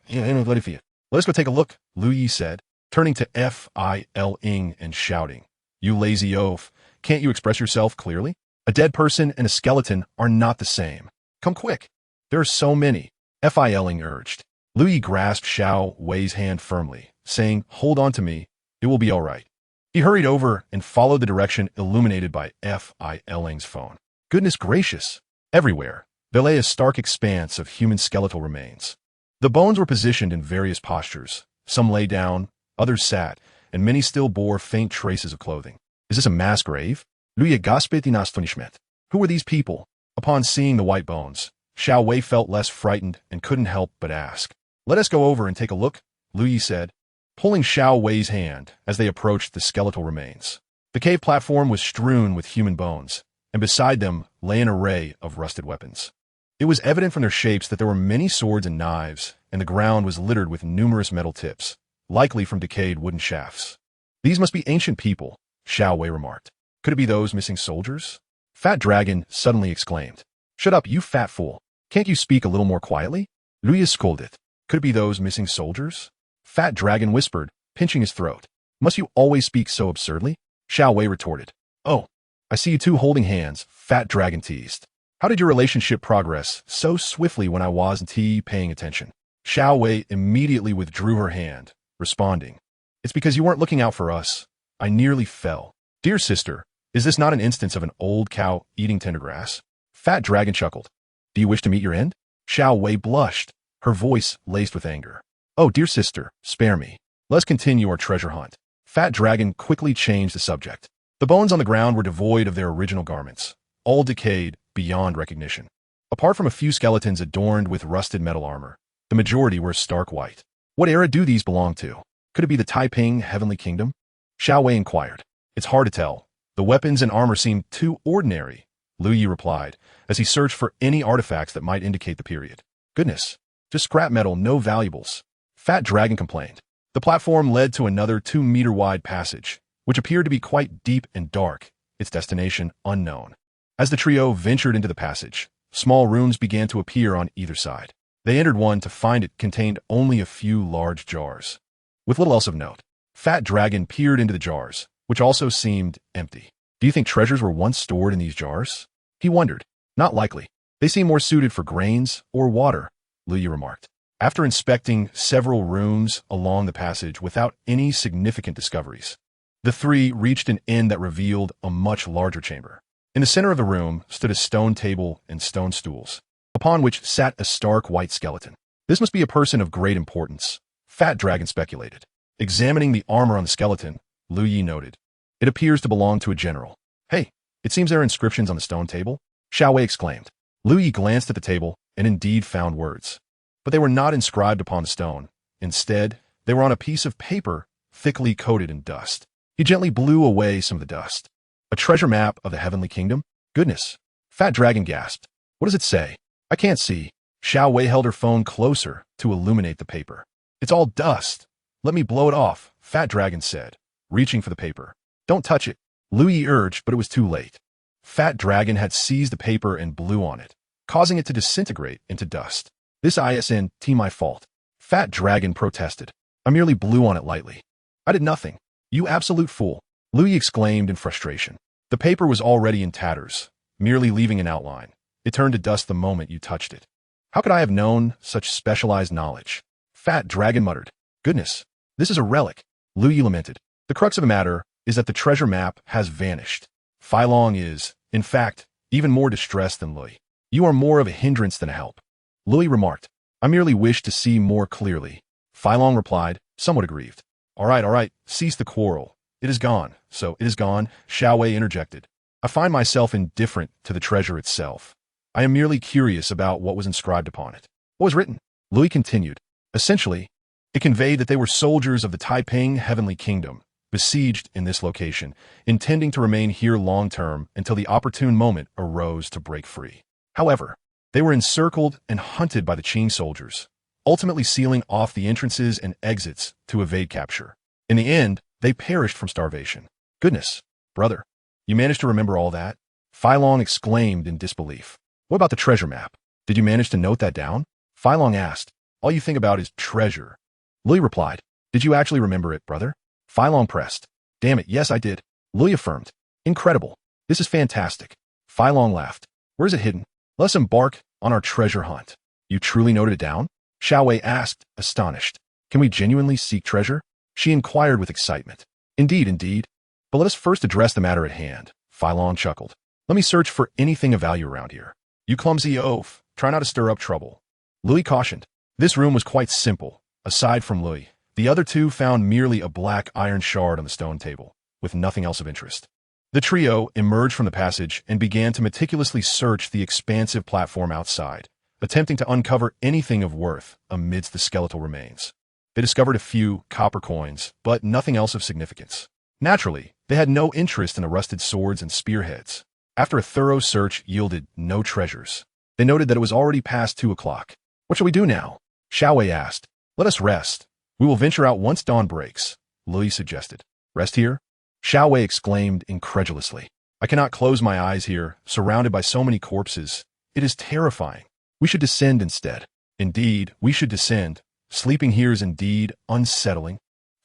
us go take a look," Lu Yi said, turning to Fi Ling and shouting. "You lazy oaf, can't you express yourself clearly? A dead person and a skeleton are not the same. Come quick. There are so many," Fi Ling urged. Lu Yi grasped Xiao Wei's hand firmly, saying, "Hold on to me, it will be all right." He hurried over and followed the direction illuminated by Fi Ling's phone. Goodness gracious! Everywhere, there lay a stark expanse of human skeletal remains. The bones were positioned in various postures. Some lay down, others sat, and many still bore faint traces of clothing. "Is this a mass grave?" Lu Ye gasped in astonishment. Who were these people? Upon seeing the white bones, Xiao Wei felt less frightened and couldn't help but ask. "Let us go over and take a look," Lu Yi said, pulling Xiao Wei's hand as they approached the skeletal remains. The cave platform was strewn with human bones, and beside them lay an array of rusted weapons. It was evident from their shapes that there were many swords and knives, and the ground was littered with numerous metal tips, likely from decayed wooden shafts. "These must be ancient people," Xiao Wei remarked. "Could it be those missing soldiers?" Fat Dragon suddenly exclaimed. "Shut up, you fat fool. Can't you speak a little more quietly?" Lu Yi scolded. "Could it be those missing soldiers?" Fat Dragon whispered, pinching his throat. "Must you always speak so absurdly?" Xiao Wei retorted. "Oh, I see you two holding hands," Fat Dragon teased. "How did your relationship progress so swiftly when I wasn't paying attention?" Xiao Wei immediately withdrew her hand, responding, "It's because you weren't looking out for us. I nearly fell." "Dear sister, is this not an instance of an old cow eating tender grass?" Fat Dragon chuckled. "Do you wish to meet your end?" Xiao Wei blushed, her voice laced with anger. "Oh, dear sister, spare me. Let's continue our treasure hunt." Fat Dragon quickly changed the subject. The bones on the ground were devoid of their original garments, all decayed beyond recognition. Apart from a few skeletons adorned with rusted metal armor, the majority were stark white. "What era do these belong to? Could it be the Taiping Heavenly Kingdom?" Xiao Wei inquired. "It's hard to tell. The weapons and armor seem too ordinary," Lu Yi replied, as he searched for any artifacts that might indicate the period. "Goodness, just scrap metal, no valuables," Fat Dragon complained. The platform led to another 2-meter-wide passage, which appeared to be quite deep and dark, its destination unknown. As the trio ventured into the passage, small rooms began to appear on either side. They entered one to find it contained only a few large jars, with little else of note. Fat Dragon peered into the jars, which also seemed empty. Do you think treasures were once stored in these jars? He wondered. Not likely. They seem more suited for grains or water, Luyi remarked. After inspecting several rooms along the passage without any significant discoveries, the three reached an end that revealed a much larger chamber. In the center of the room stood a stone table and stone stools, upon which sat a stark white skeleton. This must be a person of great importance, Fat Dragon speculated. Examining the armor on the skeleton, Luyi noted. It appears to belong to a general. Hey, it seems there are inscriptions on the stone table, Xiao Wei exclaimed. Luyi glanced at the table and indeed found words. But they were not inscribed upon the stone. Instead, they were on a piece of paper thickly coated in dust. He gently blew away some of the dust. A treasure map of the Heavenly Kingdom? Goodness. Fat Dragon gasped. What does it say? I can't see. Xiao Wei held her phone closer to illuminate the paper. It's all dust. Let me blow it off, Fat Dragon said, reaching for the paper. Don't touch it, Luyi urged, but it was too late. Fat Dragon had seized the paper and blew on it, causing it to disintegrate into dust. This isn't my fault. Fat Dragon protested. I merely blew on it lightly. I did nothing. You absolute fool, Luyi exclaimed in frustration. The paper was already in tatters, merely leaving an outline. It turned to dust the moment you touched it. How could I have known such specialized knowledge? Fat Dragon muttered. Goodness, this is a relic, Luyi lamented. The crux of the matter is that the treasure map has vanished. Feilong is, in fact, even more distressed than Luyi. You are more of a hindrance than a help, Luyi remarked. I merely wish to see more clearly. Feilong replied, somewhat aggrieved. All right, cease the quarrel. It is gone, so it is gone, Xiao Wei interjected. I find myself indifferent to the treasure itself. I am merely curious about what was inscribed upon it. What was written? Luyi continued. Essentially, it conveyed that they were soldiers of the Taiping Heavenly Kingdom, besieged in this location, intending to remain here long-term until the opportune moment arose to break free. However, they were encircled and hunted by the Qing soldiers, ultimately sealing off the entrances and exits to evade capture. In the end, they perished from starvation. Goodness, brother, you managed to remember all that? Feilong exclaimed in disbelief. What about the treasure map? Did you manage to note that down? Feilong asked. All you think about is treasure. Luyi replied. Did you actually remember it, brother? Feilong pressed. Damn it, yes I did. Luyi affirmed. Incredible. This is fantastic. Feilong laughed. Where is it hidden? Let us embark on our treasure hunt. You truly noted it down? Xiao Wei asked, astonished. Can we genuinely seek treasure? She inquired with excitement. Indeed. But let us first address the matter at hand. Feilong chuckled. Let me search for anything of value around here. You clumsy oaf. Try not to stir up trouble. Luyi cautioned. This room was quite simple. Aside from Luyi, the other two found merely a black iron shard on the stone table, with nothing else of interest. The trio emerged from the passage and began to meticulously search the expansive platform outside, attempting to uncover anything of worth amidst the skeletal remains. They discovered a few copper coins, but nothing else of significance. Naturally, they had no interest in the rusted swords and spearheads. After a thorough search yielded no treasures, they noted that it was already past 2 o'clock. What shall we do now? Xiao Wei asked. Let us rest. We will venture out once dawn breaks, Luyi suggested. Rest here? Xiao Wei exclaimed incredulously. I cannot close my eyes here, surrounded by so many corpses. It is terrifying. We should descend instead. Indeed, we should descend. Sleeping here is indeed unsettling.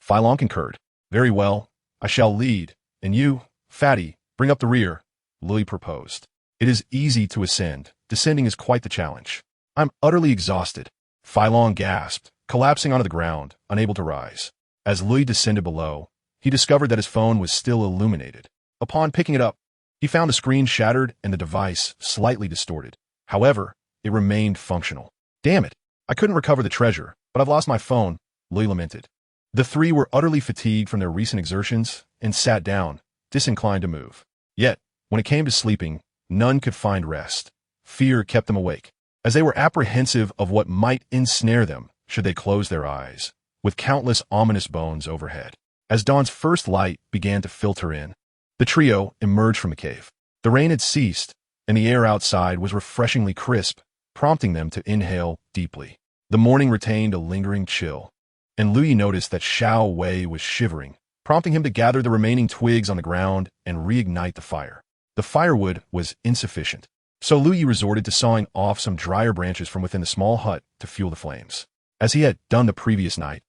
Feilong concurred. Very well. I shall lead. And you, Fatty, bring up the rear, Luyi proposed. It is easy to ascend. Descending is quite the challenge. I'm utterly exhausted. Feilong gasped, collapsing onto the ground, unable to rise. As Luyi descended below, he discovered that his phone was still illuminated. Upon picking it up, he found the screen shattered and the device slightly distorted. However, it remained functional. Damn it, I couldn't recover the treasure, but I've lost my phone, Luyi lamented. The three were utterly fatigued from their recent exertions and sat down, disinclined to move. Yet, when it came to sleeping, none could find rest. Fear kept them awake, as they were apprehensive of what might ensnare them should they close their eyes, with countless ominous bones overhead. As dawn's first light began to filter in, the trio emerged from the cave. The rain had ceased, and the air outside was refreshingly crisp, prompting them to inhale deeply. The morning retained a lingering chill, and Luyi noticed that Xiao Wei was shivering, prompting him to gather the remaining twigs on the ground and reignite the fire. The firewood was insufficient, so Luyi resorted to sawing off some drier branches from within the small hut to fuel the flames. As he had done the previous night,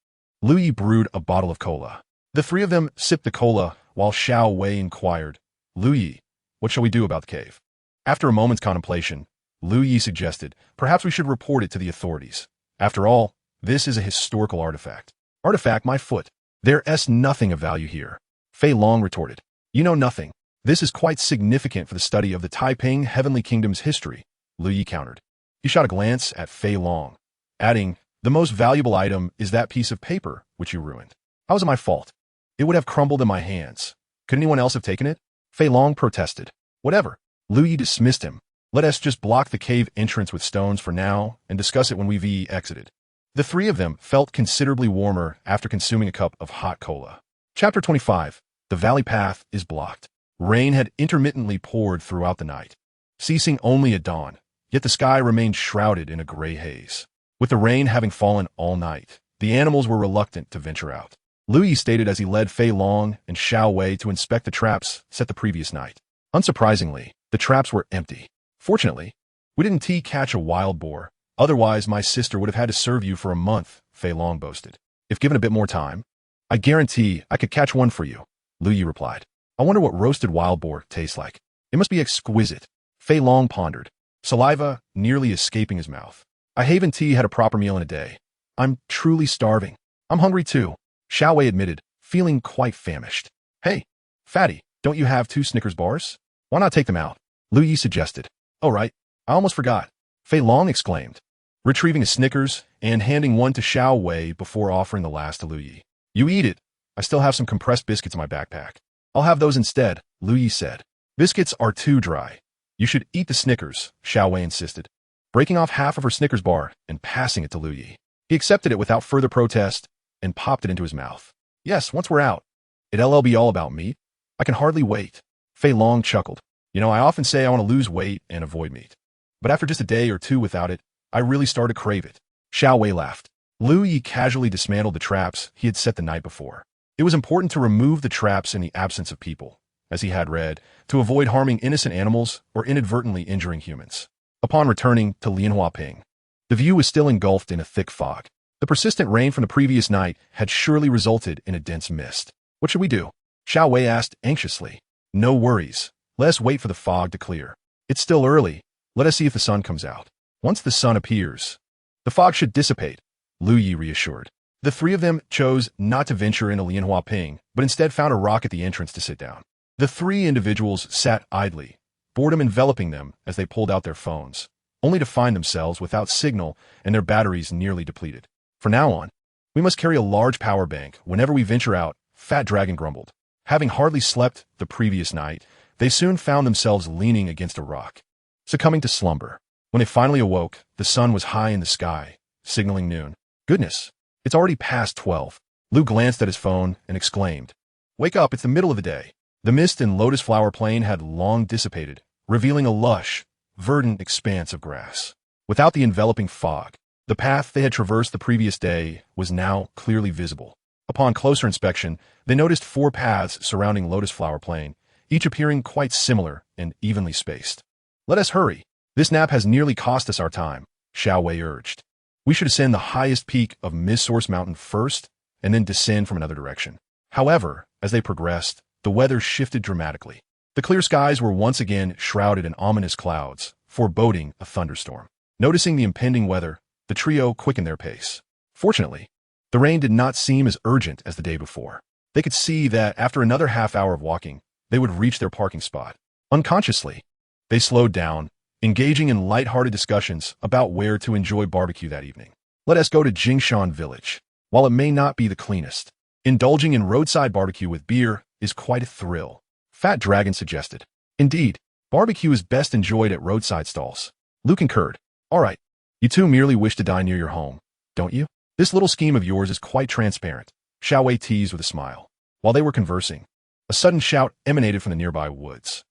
Luyi brewed a bottle of cola. The three of them sipped the cola while Xiao Wei inquired, Lu Yi, what shall we do about the cave? After a moment's contemplation, Lu Yi suggested, perhaps we should report it to the authorities. After all, this is a historical artifact. Artifact, my foot. There's nothing of value here. Fei Long retorted. You know nothing. This is quite significant for the study of the Taiping Heavenly Kingdom's history, Lu Yi countered. He shot a glance at Fei Long, adding, the most valuable item is that piece of paper which you ruined. How was it my fault? It would have crumbled in my hands. Could anyone else have taken it? Fei Long protested. Whatever. Lu Yi dismissed him. Let us just block the cave entrance with stones for now and discuss it when we've exited. The three of them felt considerably warmer after consuming a cup of hot cola. Chapter 25. The valley path is blocked. Rain had intermittently poured throughout the night, ceasing only at dawn, yet the sky remained shrouded in a gray haze. With the rain having fallen all night, the animals were reluctant to venture out. Lu Yi stated as he led Fei Long and Xiao Wei to inspect the traps set the previous night. Unsurprisingly, the traps were empty. Fortunately, we didn't catch a wild boar. Otherwise, my sister would have had to serve you for a month, Fei Long boasted. If given a bit more time, I guarantee I could catch one for you, Lu Yi replied. I wonder what roasted wild boar tastes like. It must be exquisite. Fei Long pondered, saliva nearly escaping his mouth. I haven't had a proper meal in a day. I'm truly starving. I'm hungry too, Xiao Wei admitted, feeling quite famished. Hey, fatty, don't you have 2 Snickers bars? Why not take them out? Lu Yi suggested. Oh right, I almost forgot, Fei Long exclaimed, retrieving a Snickers and handing one to Xiao Wei before offering the last to Lu Yi. You eat it. I still have some compressed biscuits in my backpack. I'll have those instead, Lu Yi said. Biscuits are too dry. You should eat the Snickers, Xiao Wei insisted, breaking off half of her Snickers bar and passing it to Lu Yi. He accepted it without further protest and popped it into his mouth. Yes, once we're out, it'll be all about meat. I can hardly wait. Fei Long chuckled. You know, I often say I want to lose weight and avoid meat. But after just a day or two without it, I really start to crave it. Xiao Wei laughed. Lu Yi casually dismantled the traps he had set the night before. It was important to remove the traps in the absence of people, as he had read, to avoid harming innocent animals or inadvertently injuring humans. Upon returning to Lianhuaping, the view was still engulfed in a thick fog. The persistent rain from the previous night had surely resulted in a dense mist. What should we do? Xiao Wei asked anxiously. No worries. Let us wait for the fog to clear. It's still early. Let us see if the sun comes out. Once the sun appears, the fog should dissipate, Lu Yi reassured. The three of them chose not to venture into Lianhuaping, but instead found a rock at the entrance to sit down. The three individuals sat idly, boredom enveloping them as they pulled out their phones, only to find themselves without signal and their batteries nearly depleted. From now on, we must carry a large power bank whenever we venture out, Fat Dragon grumbled. Having hardly slept the previous night, they soon found themselves leaning against a rock, succumbing to slumber. When they finally awoke, the sun was high in the sky, signaling noon. Goodness, it's already past 12. Lu glanced at his phone and exclaimed, Wake up, it's the middle of the day. The mist in Lotus Flower Plain had long dissipated, revealing a lush, verdant expanse of grass. Without the enveloping fog, the path they had traversed the previous day was now clearly visible. Upon closer inspection, they noticed 4 paths surrounding Lotus Flower Plain, each appearing quite similar and evenly spaced. Let us hurry. This nap has nearly cost us our time, Xiao Wei urged. We should ascend the highest peak of Mist Source Mountain first, and then descend from another direction. However, as they progressed, the weather shifted dramatically. The clear skies were once again shrouded in ominous clouds, foreboding a thunderstorm. Noticing the impending weather, the trio quickened their pace. Fortunately, the rain did not seem as urgent as the day before. They could see that after another half hour of walking, they would reach their parking spot. Unconsciously, they slowed down, engaging in light-hearted discussions about where to enjoy barbecue that evening. Let us go to Jingshan Village. While it may not be the cleanest, indulging in roadside barbecue with beer is quite a thrill, Fat Dragon suggested. Indeed, barbecue is best enjoyed at roadside stalls. Lu concurred. All right, you two merely wish to dine near your home, don't you? This little scheme of yours is quite transparent, Xiao Wei teased with a smile. While they were conversing, a sudden shout emanated from the nearby woods.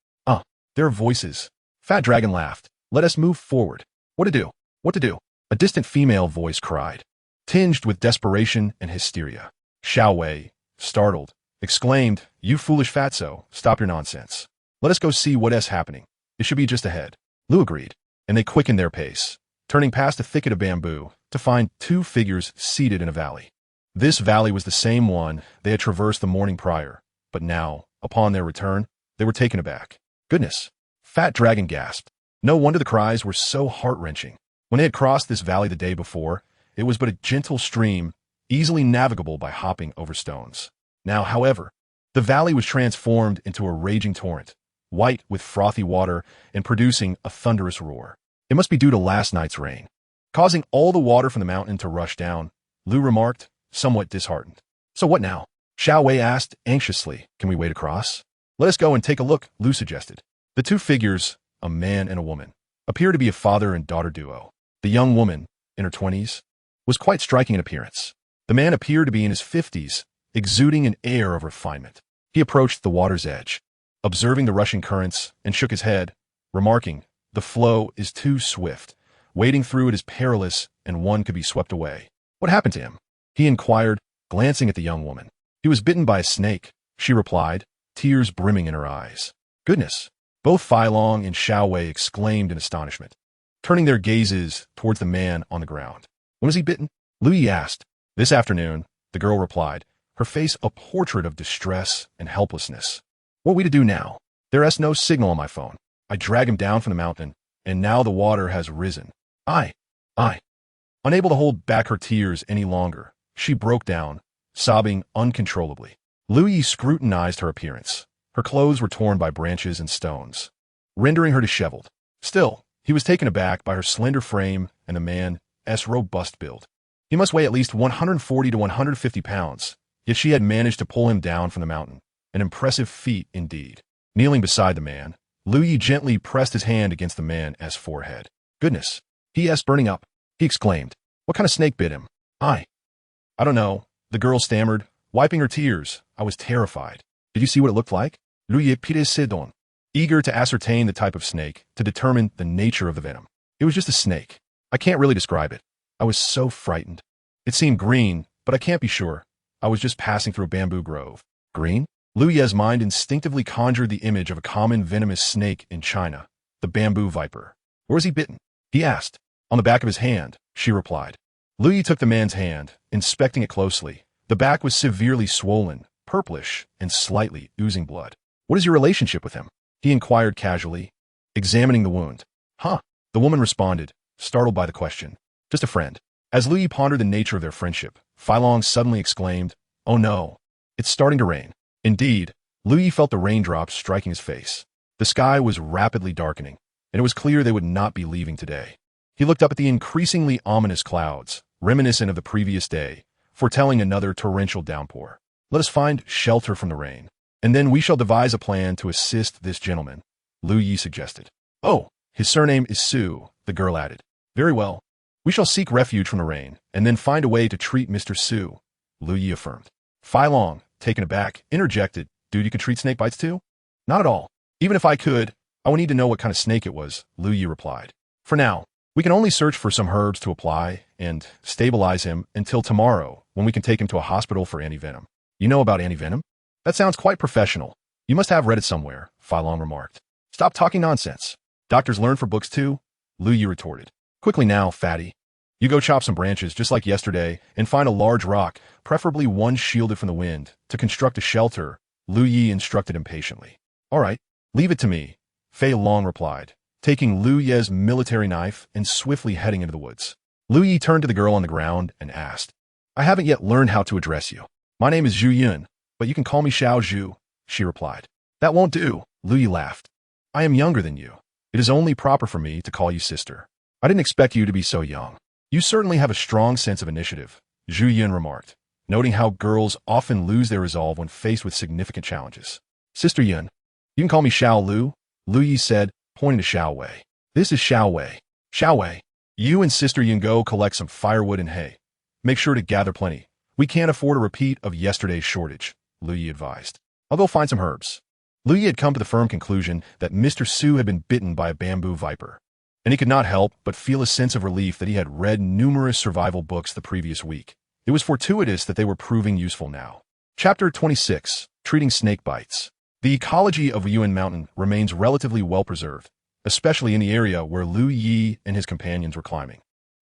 There are voices. Fat Dragon laughed. Let us move forward. What to do? What to do? A distant female voice cried, tinged with desperation and hysteria. Xiao Wei, startled, exclaimed, You foolish fatso, stop your nonsense. Let us go see what is happening. It should be just ahead. Lu agreed, and they quickened their pace, turning past a thicket of bamboo to find 2 figures seated in a valley. This valley was the same one they had traversed the morning prior, but now, upon their return, They were taken aback. Goodness! Fat Dragon gasped. No wonder the cries were so heart-wrenching. When they had crossed this valley the day before, it was but a gentle stream, easily navigable by hopping over stones. Now, however, the valley was transformed into a raging torrent, white with frothy water and producing a thunderous roar. It must be due to last night's rain, causing all the water from the mountain to rush down, Lu remarked, somewhat disheartened. So what now? Xiao Wei asked anxiously. Can we wade across? Let us go and take a look, Lu suggested. The two figures, a man and a woman, appear to be a father and daughter duo. The young woman, in her 20s, was quite striking in appearance. The man appeared to be in his 50s, exuding an air of refinement. He approached the water's edge, observing the rushing currents, and shook his head, remarking, the flow is too swift. Wading through it is perilous, and one could be swept away. What happened to him? He inquired, glancing at the young woman. He was bitten by a snake, she replied, tears brimming in her eyes. Goodness! Both Fai Long and Xiao Wei exclaimed in astonishment, turning their gazes towards the man on the ground. When was he bitten? Lu Yi asked. This afternoon, the girl replied, her face a portrait of distress and helplessness. What are we to do now? There is no signal on my phone. I drag him down from the mountain, and now the water has risen. I. Unable to hold back her tears any longer, she broke down, sobbing uncontrollably. Lu Yi scrutinized her appearance. Her clothes were torn by branches and stones, rendering her disheveled. Still, he was taken aback by her slender frame and the man's robust build. He must weigh at least 140 to 150 pounds, yet she had managed to pull him down from the mountain. An impressive feat indeed. Kneeling beside the man, Lu Yi gently pressed his hand against the man's forehead. Goodness! He.S. burning up, he exclaimed. What kind of snake bit him? I don't know, the girl stammered, wiping her tears. I was terrified. Did you see what it looked like? Lu Yi predestined, eager to ascertain the type of snake, to determine the nature of the venom. It was just a snake. I can't really describe it. I was so frightened. It seemed green, but I can't be sure. I was just passing through a bamboo grove. Green? Lu Yi's mind instinctively conjured the image of a common venomous snake in China, the bamboo viper. Where was he bitten? He asked. On the back of his hand, she replied. Lu Yi took the man's hand, inspecting it closely. The back was severely swollen, purplish, and slightly oozing blood. What is your relationship with him? He inquired casually, examining the wound. Huh? The woman responded, startled by the question. Just a friend. As Lu Yi pondered the nature of their friendship, Fai Long suddenly exclaimed, Oh no, it's starting to rain. Indeed, Lu Yi felt the raindrops striking his face. The sky was rapidly darkening, and it was clear they would not be leaving today. He looked up at the increasingly ominous clouds, reminiscent of the previous day, foretelling another torrential downpour. Let us find shelter from the rain, and then we shall devise a plan to assist this gentleman, Lu Yi suggested. Oh, his surname is Su, the girl added. Very well. We shall seek refuge from the rain, and then find a way to treat Mr. Su, Lu Yi affirmed. Fai Long, taken aback, interjected, Dude, you could treat snake bites too? Not at all. Even if I could, I would need to know what kind of snake it was, Lu Yi replied. For now, we can only search for some herbs to apply and stabilize him until tomorrow, when we can take him to a hospital for anti-venom. You know about anti-venom? That sounds quite professional. You must have read it somewhere, Fai Long remarked. Stop talking nonsense. Doctors learn from books too, Lu Yi retorted. Quickly now, fatty. You go chop some branches just like yesterday and find a large rock, preferably one shielded from the wind, to construct a shelter, Lu Yi instructed impatiently. All right, leave it to me, Fei Long replied, taking Lu Yi's military knife and swiftly heading into the woods. Lu Yi turned to the girl on the ground and asked, I haven't yet learned how to address you. My name is Zhu Yun, but you can call me Xiao Zhu, she replied. That won't do, Lu Yi laughed. I am younger than you. It is only proper for me to call you sister. I didn't expect you to be so young. You certainly have a strong sense of initiative, Zhu Yun remarked, noting how girls often lose their resolve when faced with significant challenges. Sister Yun, you can call me Xiao Lu, Lu Yi said, pointing to Xiao Wei. This is Xiao Wei. Xiao Wei, you and Sister Yun go collect some firewood and hay. Make sure to gather plenty. We can't afford a repeat of yesterday's shortage, Lu Yi advised. I'll go find some herbs. Lu Yi had come to the firm conclusion that Mr. Su had been bitten by a bamboo viper, and he could not help but feel a sense of relief that he had read numerous survival books the previous week. It was fortuitous that they were proving useful now. Chapter 26, Treating Snake Bites. The ecology of Yuan Mountain remains relatively well preserved, especially in the area where Lu Yi and his companions were climbing.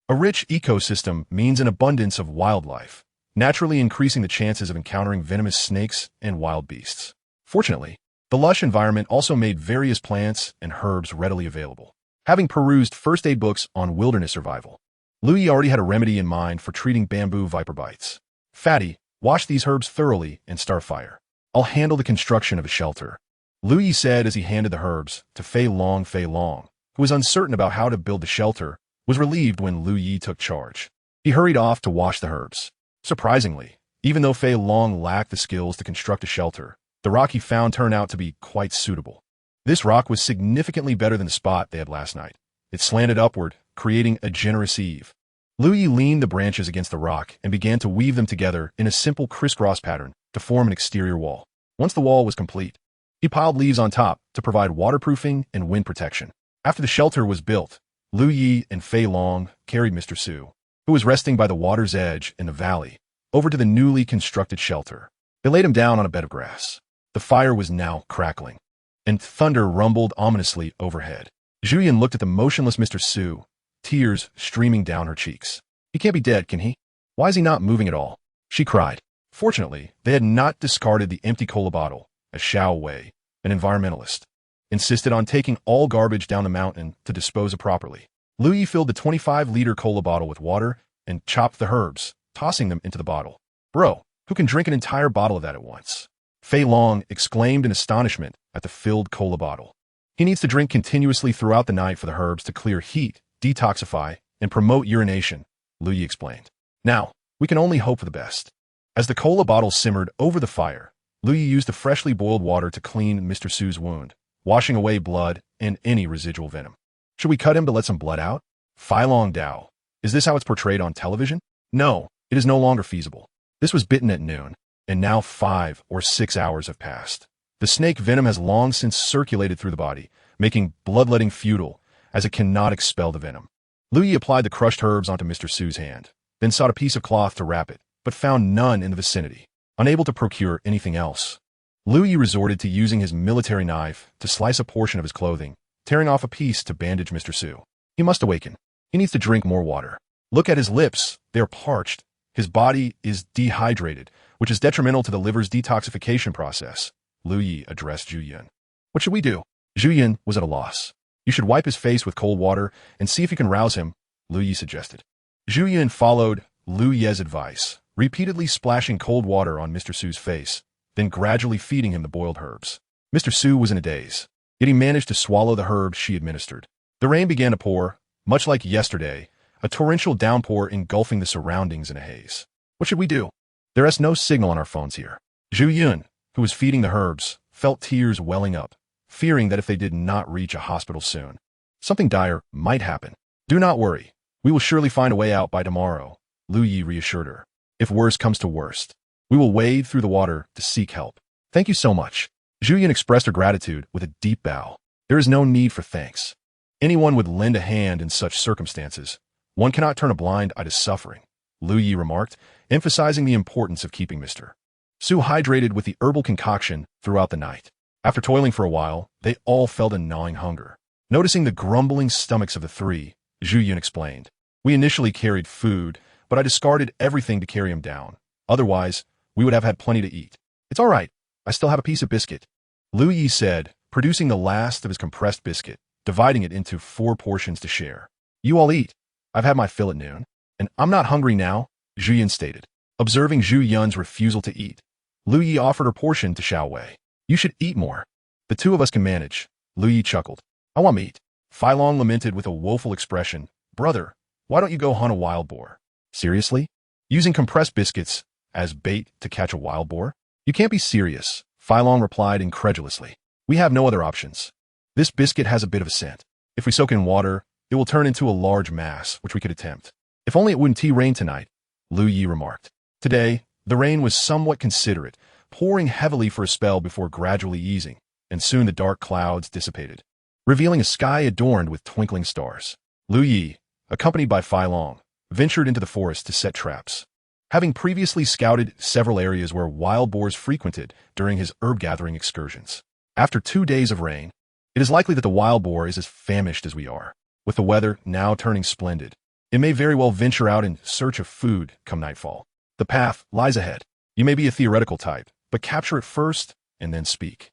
A rich ecosystem means an abundance of wildlife, naturally increasing the chances of encountering venomous snakes and wild beasts. Fortunately, The lush environment also made various plants and herbs readily available. Having perused first aid books on wilderness survival, Louis already had a remedy in mind for treating bamboo viper bites. Fatty, wash these herbs thoroughly and start fire. I'll handle the construction of a shelter, Louis said as he handed the herbs to Fei Long. Fei Long, who was uncertain about how to build the shelter, was relieved when Louis took charge. He hurried off to wash the herbs. Surprisingly, even though Fei Long lacked the skills to construct a shelter, the rock he found turned out to be quite suitable. This rock was significantly better than the spot they had last night. It slanted upward, creating a generous eave. Louis leaned the branches against the rock and began to weave them together in a simple crisscross pattern to form an exterior wall. Once the wall was complete, he piled leaves on top to provide waterproofing and wind protection. After the shelter was built, Louis and Fei Long carried Mr. Su, who was resting by the water's edge in the valley, over to the newly constructed shelter. They laid him down on a bed of grass. The fire was now crackling, and thunder rumbled ominously overhead. Julian looked at the motionless Mr. Su, tears streaming down her cheeks. He can't be dead, can he? Why is he not moving at all? She cried. Fortunately, they had not discarded the empty cola bottle, as Xiao Wei, an environmentalist, insisted on taking all garbage down the mountain to dispose of properly. Louis filled the 25-liter cola bottle with water and chopped the herbs, tossing them into the bottle. Bro, who can drink an entire bottle of that at once? Fei Long exclaimed in astonishment at the filled cola bottle. He needs to drink continuously throughout the night for the herbs to clear heat, detoxify, and promote urination, Louis explained. Now, we can only hope for the best. As the cola bottle simmered over the fire, Louis used the freshly boiled water to clean Mr. Su's wound, washing away blood and any residual venom. Should we cut him to let some blood out? Fei Long Dao. Is this how it's portrayed on television? No, it is no longer feasible. This was bitten at noon, and now 5 or 6 hours have passed. The snake venom has long since circulated through the body, making bloodletting futile, as it cannot expel the venom. Louis applied the crushed herbs onto Mr. Su's hand, then sought a piece of cloth to wrap it, but found none in the vicinity. Unable to procure anything else, Louis resorted to using his military knife to slice a portion of his clothing, tearing off a piece to bandage Mr. Su. He must awaken. He needs to drink more water. Look at his lips. They are parched. His body is dehydrated, which is detrimental to the liver's detoxification process. Louis addressed Zhu Yun. What should we do? Zhu Yun was at a loss. You should wipe his face with cold water and see if you can rouse him, Louis suggested. Zhu Yun followed Louis's advice, repeatedly splashing cold water on Mr. Su's face, then gradually feeding him the boiled herbs. Mr. Su was in a daze, yet he managed to swallow the herbs she administered. The rain began to pour, much like yesterday, a torrential downpour engulfing the surroundings in a haze. What should we do? There is no signal on our phones here. Zhu Yun, who was feeding the herbs, felt tears welling up, fearing that if they did not reach a hospital soon, something dire might happen. Do not worry. We will surely find a way out by tomorrow, Louis reassured her. If worst comes to worst, we will wade through the water to seek help. Thank you so much. Zhu Yun expressed her gratitude with a deep bow. There is no need for thanks. Anyone would lend a hand in such circumstances. One cannot turn a blind eye to suffering, Louis remarked, emphasizing the importance of keeping Mr. Su hydrated with the herbal concoction throughout the night. After toiling for a while, they all felt a gnawing hunger. Noticing the grumbling stomachs of the three, Zhu Yun explained. We initially carried food, but I discarded everything to carry him down. Otherwise, we would have had plenty to eat. It's all right. I still have a piece of biscuit, Louis said, producing the last of his compressed biscuit, dividing it into 4 portions to share. You all eat. I've had my fill at noon, and I'm not hungry now, Zhu Yun stated. Observing Zhu Yun's refusal to eat, Louis offered her portion to Xiao Wei. You should eat more. The 2 of us can manage, Louis chuckled. I want meat. Fei Long lamented with a woeful expression. Brother, why don't you go hunt a wild boar? Seriously? Using compressed biscuits as bait to catch a wild boar? You can't be serious, Fei Long replied incredulously. We have no other options. This biscuit has a bit of a scent. If we soak it in water, it will turn into a large mass, which we could attempt. If only it wouldn't rain tonight, Louis remarked. Today, the rain was somewhat considerate, pouring heavily for a spell before gradually easing, and soon the dark clouds dissipated, revealing a sky adorned with twinkling stars. Louis, accompanied by Fei Long, ventured into the forest to set traps. Having previously scouted several areas where wild boars frequented during his herb-gathering excursions. After 2 days of rain, it is likely that the wild boar is as famished as we are. With the weather now turning splendid, it may very well venture out in search of food come nightfall. The path lies ahead. You may be a theoretical type, but capture it first and then speak.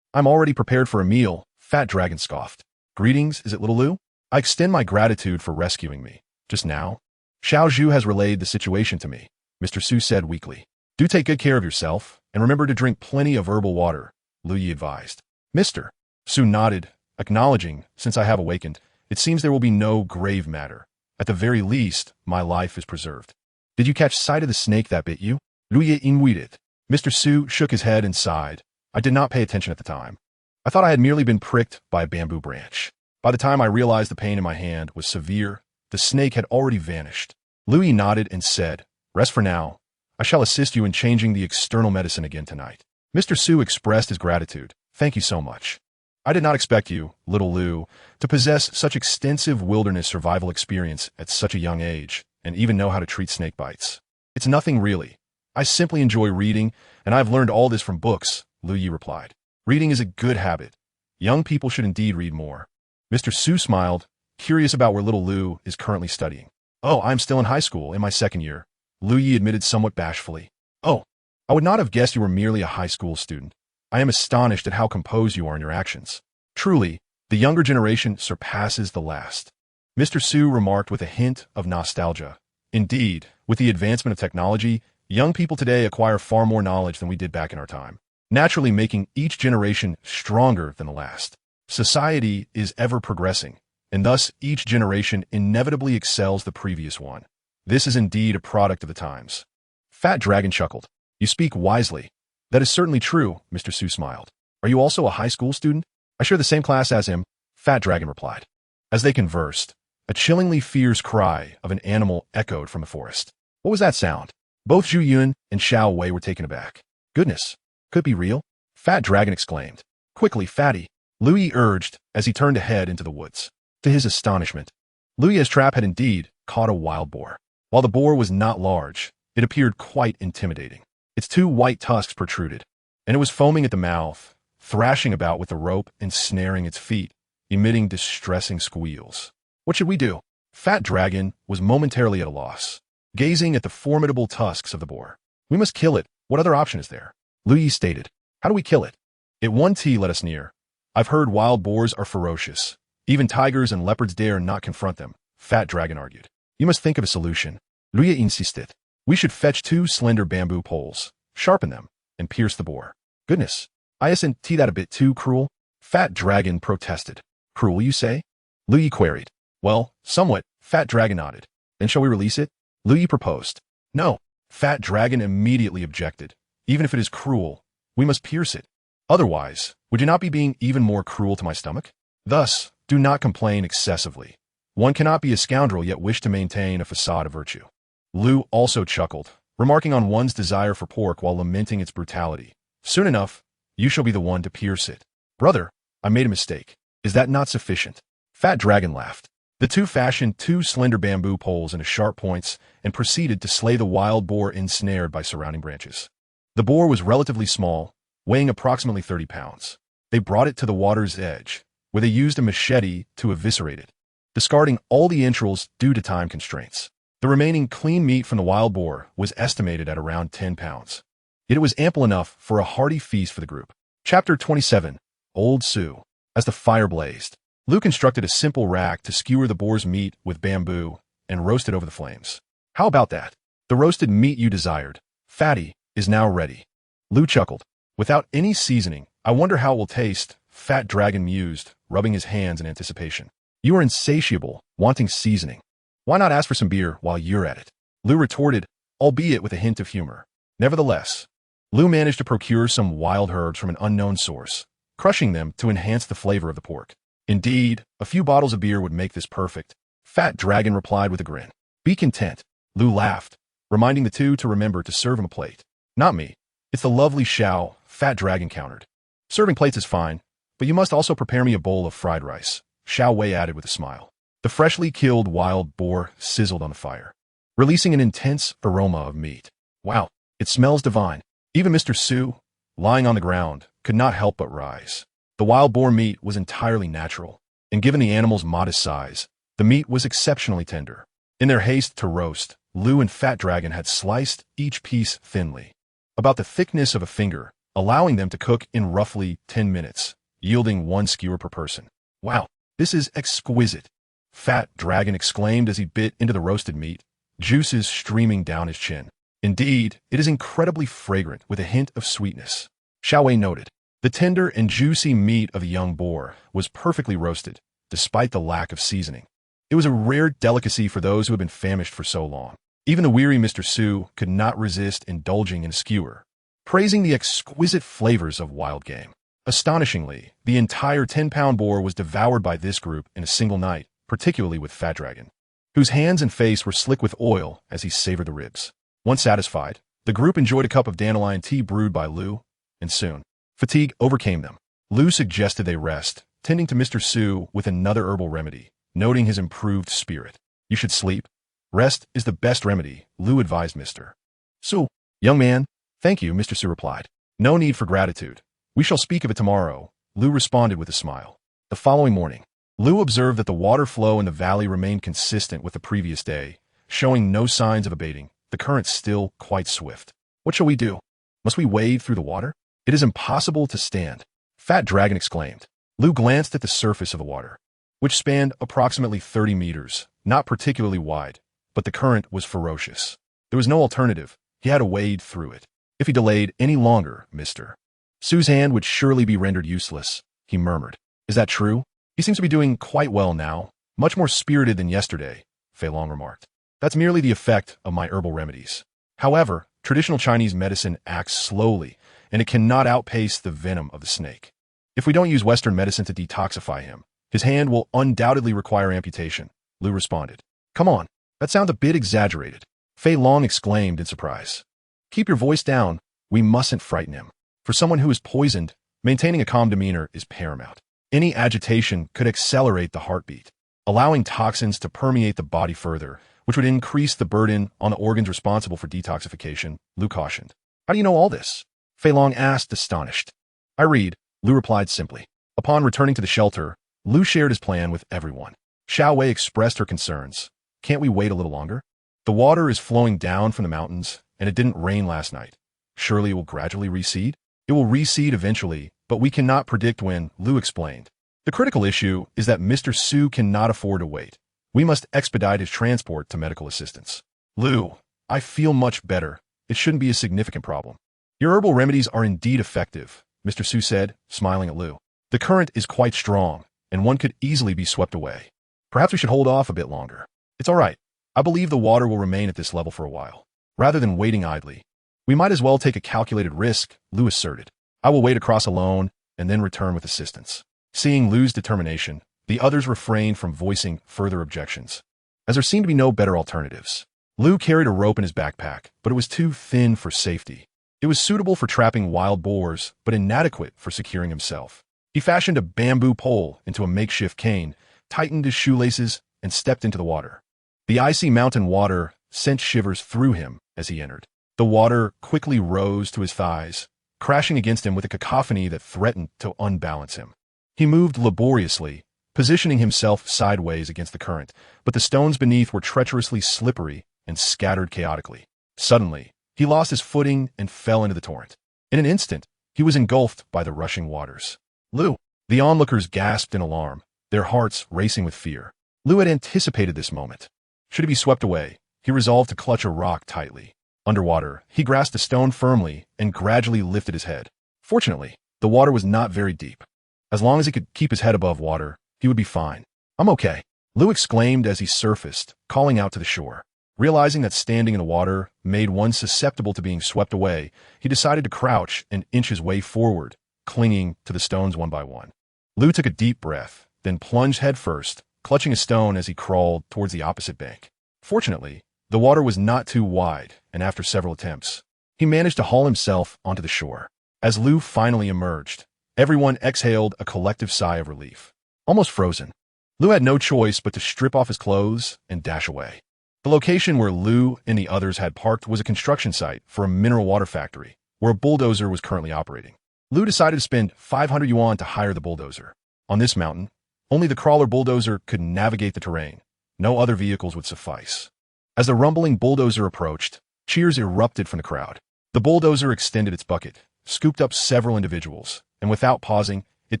I'm already prepared for a meal, Fat Dragon scoffed. Greetings, is it little Lu? I extend my gratitude for rescuing me. Just now? Xiao Zhu has relayed the situation to me, Mr. Su said weakly. Do take good care of yourself, and remember to drink plenty of herbal water, Lu Yi advised. Mr. Su nodded, acknowledging, since I have awakened, it seems there will be no grave matter. At the very least, my life is preserved. Did you catch sight of the snake that bit you? Lu Yi inweeded. Mr. Su shook his head and sighed. I did not pay attention at the time. I thought I had merely been pricked by a bamboo branch. By the time I realized the pain in my hand was severe, the snake had already vanished. Lu Yi nodded and said, Rest for now. I shall assist you in changing the external medicine again tonight. Mr. Su expressed his gratitude. Thank you so much. I did not expect you, little Lu, to possess such extensive wilderness survival experience at such a young age, and even know how to treat snake bites. It's nothing really. I simply enjoy reading, and I've learned all this from books, Lu Yi replied. Reading is a good habit. Young people should indeed read more. Mr. Su smiled, curious about where little Lu is currently studying. Oh, I'm still in high school, in my second year, Lu Yi admitted somewhat bashfully. Oh, I would not have guessed you were merely a high school student. I am astonished at how composed you are in your actions. Truly, the younger generation surpasses the last. Mr. Su remarked with a hint of nostalgia. Indeed, with the advancement of technology, young people today acquire far more knowledge than we did back in our time, naturally making each generation stronger than the last. Society is ever progressing, and thus each generation inevitably excels the previous one. This is indeed a product of the times. Fat Dragon chuckled. You speak wisely. That is certainly true, Mr. Su smiled. Are you also a high school student? I share the same class as him, Fat Dragon replied. As they conversed, a chillingly fierce cry of an animal echoed from the forest. What was that sound? Both Zhu Yun and Xiao Wei were taken aback. Goodness, could it be real? Fat Dragon exclaimed. Quickly, Fatty, Lu Yi urged as he turned to head into the woods. To his astonishment, Lu Yi's trap had indeed caught a wild boar. While the boar was not large, it appeared quite intimidating. Its two white tusks protruded, and it was foaming at the mouth, thrashing about with the rope and snaring its feet, emitting distressing squeals. What should we do? Fat Dragon was momentarily at a loss, gazing at the formidable tusks of the boar. We must kill it. What other option is there? Lu Yi stated. How do we kill it? It won't let us near. I've heard wild boars are ferocious. Even tigers and leopards dare not confront them, Fat Dragon argued. You must think of a solution. Lu Yi insisted. We should fetch 2 slender bamboo poles, sharpen them, and pierce the boar. Goodness, isn't that a bit too cruel? Fat Dragon protested. Cruel, you say? Lu Yi queried. Well, somewhat, Fat Dragon nodded. Then shall we release it? Lu Yi proposed. No, Fat Dragon immediately objected. Even if it is cruel, we must pierce it. Otherwise, would you not be being even more cruel to my stomach? Thus, do not complain excessively. One cannot be a scoundrel yet wish to maintain a facade of virtue. Lu also chuckled, remarking on one's desire for pork while lamenting its brutality. Soon enough, you shall be the one to pierce it. Brother, I made a mistake. Is that not sufficient? Fat Dragon laughed. The two fashioned 2 slender bamboo poles into sharp points and proceeded to slay the wild boar ensnared by surrounding branches. The boar was relatively small, weighing approximately 30 pounds. They brought it to the water's edge, where they used a machete to eviscerate it, discarding all the entrails due to time constraints. The remaining clean meat from the wild boar was estimated at around 10 pounds. Yet it was ample enough for a hearty feast for the group. Chapter 27. Old Su. As the fire blazed, Lu constructed a simple rack to skewer the boar's meat with bamboo and roast it over the flames. How about that? The roasted meat you desired, Fatty, is now ready. Lu chuckled. Without any seasoning, I wonder how it will taste, Fat Dragon mused, rubbing his hands in anticipation. You are insatiable, wanting seasoning. Why not ask for some beer while you're at it? Lu retorted, albeit with a hint of humor. Nevertheless, Lu managed to procure some wild herbs from an unknown source, crushing them to enhance the flavor of the pork. Indeed, a few bottles of beer would make this perfect, Fat Dragon replied with a grin. Be content, Lu laughed, reminding the two to remember to serve him a plate. Not me. It's the lovely Xiao, Fat Dragon countered. Serving plates is fine, but you must also prepare me a bowl of fried rice, Xiao Wei added with a smile. The freshly killed wild boar sizzled on the fire, releasing an intense aroma of meat. Wow, it smells divine. Even Mr. Su, lying on the ground, could not help but rise. The wild boar meat was entirely natural, and given the animal's modest size, the meat was exceptionally tender. In their haste to roast, Lu and Fat Dragon had sliced each piece thinly, about the thickness of a finger, allowing them to cook in roughly 10 minutes, yielding 1 skewer per person. Wow, this is exquisite, Fat Dragon exclaimed as he bit into the roasted meat, juices streaming down his chin. Indeed, it is incredibly fragrant with a hint of sweetness. Xiaowei noted. The tender and juicy meat of the young boar was perfectly roasted, despite the lack of seasoning. It was a rare delicacy for those who had been famished for so long. Even the weary Mr. Su could not resist indulging in a skewer, praising the exquisite flavors of wild game. Astonishingly, the entire 10-pound boar was devoured by this group in a single night, particularly with Fat Dragon, whose hands and face were slick with oil as he savored the ribs. Once satisfied, the group enjoyed a cup of dandelion tea brewed by Lu, and soon, fatigue overcame them. Lu suggested they rest, tending to Mr. Su with another herbal remedy, noting his improved spirit. You should sleep. Rest is the best remedy, Lu advised Mr. Su. Young man, thank you, Mr. Su replied. No need for gratitude. We shall speak of it tomorrow, Lu responded with a smile. The following morning, Lu observed that the water flow in the valley remained consistent with the previous day, showing no signs of abating, the current still quite swift. What shall we do? Must we wade through the water? It is impossible to stand, Fat Dragon exclaimed. Lu glanced at the surface of the water, which spanned approximately 30 meters, not particularly wide, but the current was ferocious. There was no alternative. He had to wade through it. If he delayed any longer, Mr. Su's hand would surely be rendered useless, he murmured. Is that true? He seems to be doing quite well now, much more spirited than yesterday, Fei Long remarked. That's merely the effect of my herbal remedies. However, traditional Chinese medicine acts slowly, and it cannot outpace the venom of the snake. If we don't use Western medicine to detoxify him, his hand will undoubtedly require amputation, Lu responded. Come on, that sounds a bit exaggerated, Fei Long exclaimed in surprise. Keep your voice down. We mustn't frighten him. For someone who is poisoned, maintaining a calm demeanor is paramount. Any agitation could accelerate the heartbeat, allowing toxins to permeate the body further, which would increase the burden on the organs responsible for detoxification, Lu cautioned. How do you know all this? Fei Long asked, astonished. I read, Lu replied simply. Upon returning to the shelter, Lu shared his plan with everyone. Xiaowei expressed her concerns. Can't we wait a little longer? The water is flowing down from the mountains, and it didn't rain last night. Surely it will gradually recede? It will recede eventually, but we cannot predict when, Lu explained. The critical issue is that Mr. Su cannot afford to wait. We must expedite his transport to medical assistance. Lu, I feel much better. It shouldn't be a significant problem. Your herbal remedies are indeed effective, Mr. Su said, smiling at Lu. The current is quite strong, and one could easily be swept away. Perhaps we should hold off a bit longer. It's all right. I believe the water will remain at this level for a while. Rather than waiting idly, we might as well take a calculated risk, Lu asserted. I will wade across alone and then return with assistance. Seeing Lu's determination, the others refrained from voicing further objections, as there seemed to be no better alternatives. Lu carried a rope in his backpack, but it was too thin for safety. It was suitable for trapping wild boars, but inadequate for securing himself. He fashioned a bamboo pole into a makeshift cane, tightened his shoelaces, and stepped into the water. The icy mountain water sent shivers through him as he entered. The water quickly rose to his thighs, crashing against him with a cacophony that threatened to unbalance him. He moved laboriously, positioning himself sideways against the current, but the stones beneath were treacherously slippery and scattered chaotically. Suddenly, he lost his footing and fell into the torrent. In an instant, he was engulfed by the rushing waters. Lu! The onlookers gasped in alarm, their hearts racing with fear. Lu had anticipated this moment. Should he be swept away, he resolved to clutch a rock tightly. Underwater, he grasped a stone firmly and gradually lifted his head. Fortunately, the water was not very deep. As long as he could keep his head above water, he would be fine. I'm okay, Lu exclaimed as he surfaced, calling out to the shore. Realizing that standing in the water made one susceptible to being swept away, he decided to crouch and inch his way forward, clinging to the stones one by one. Lu took a deep breath, then plunged headfirst, clutching a stone as he crawled towards the opposite bank. Fortunately, the water was not too wide, and after several attempts, he managed to haul himself onto the shore. As Lu finally emerged, everyone exhaled a collective sigh of relief. Almost frozen, Lu had no choice but to strip off his clothes and dash away. The location where Lu and the others had parked was a construction site for a mineral water factory, where a bulldozer was currently operating. Lu decided to spend 500 yuan to hire the bulldozer. On this mountain, only the crawler bulldozer could navigate the terrain. No other vehicles would suffice. As the rumbling bulldozer approached, cheers erupted from the crowd. The bulldozer extended its bucket, scooped up several individuals, and without pausing, it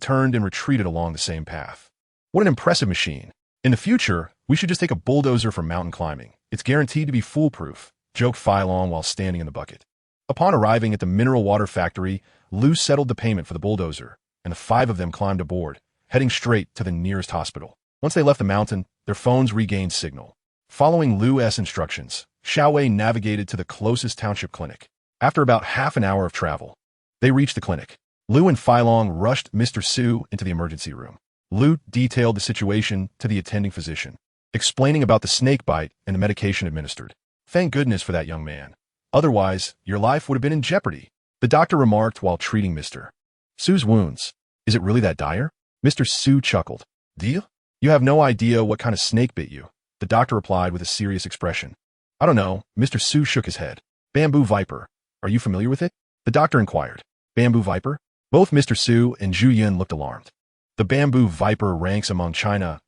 turned and retreated along the same path. What an impressive machine. In the future, we should just take a bulldozer for mountain climbing. It's guaranteed to be foolproof, joked Phylon while standing in the bucket. Upon arriving at the mineral water factory, Lou settled the payment for the bulldozer, and the 5 of them climbed aboard, heading straight to the nearest hospital. Once they left the mountain, their phones regained signal. Following Lou's instructions, Xiaowei navigated to the closest township clinic. After about half an hour of travel, they reached the clinic. Lou and Phylong rushed Mr. Su into the emergency room. Lou detailed the situation to the attending physician, explaining about the snake bite and the medication administered. Thank goodness for that young man. Otherwise, your life would have been in jeopardy, the doctor remarked while treating Mr. Su's wounds. Is it really that dire? Mr. Su chuckled. Deal? You have no idea what kind of snake bit you, the doctor replied with a serious expression. I don't know. Mr. Su shook his head. Bamboo viper. Are you familiar with it? The doctor inquired. Bamboo viper? Both Mr. Su and Zhu Yun looked alarmed. The bamboo viper ranks among China's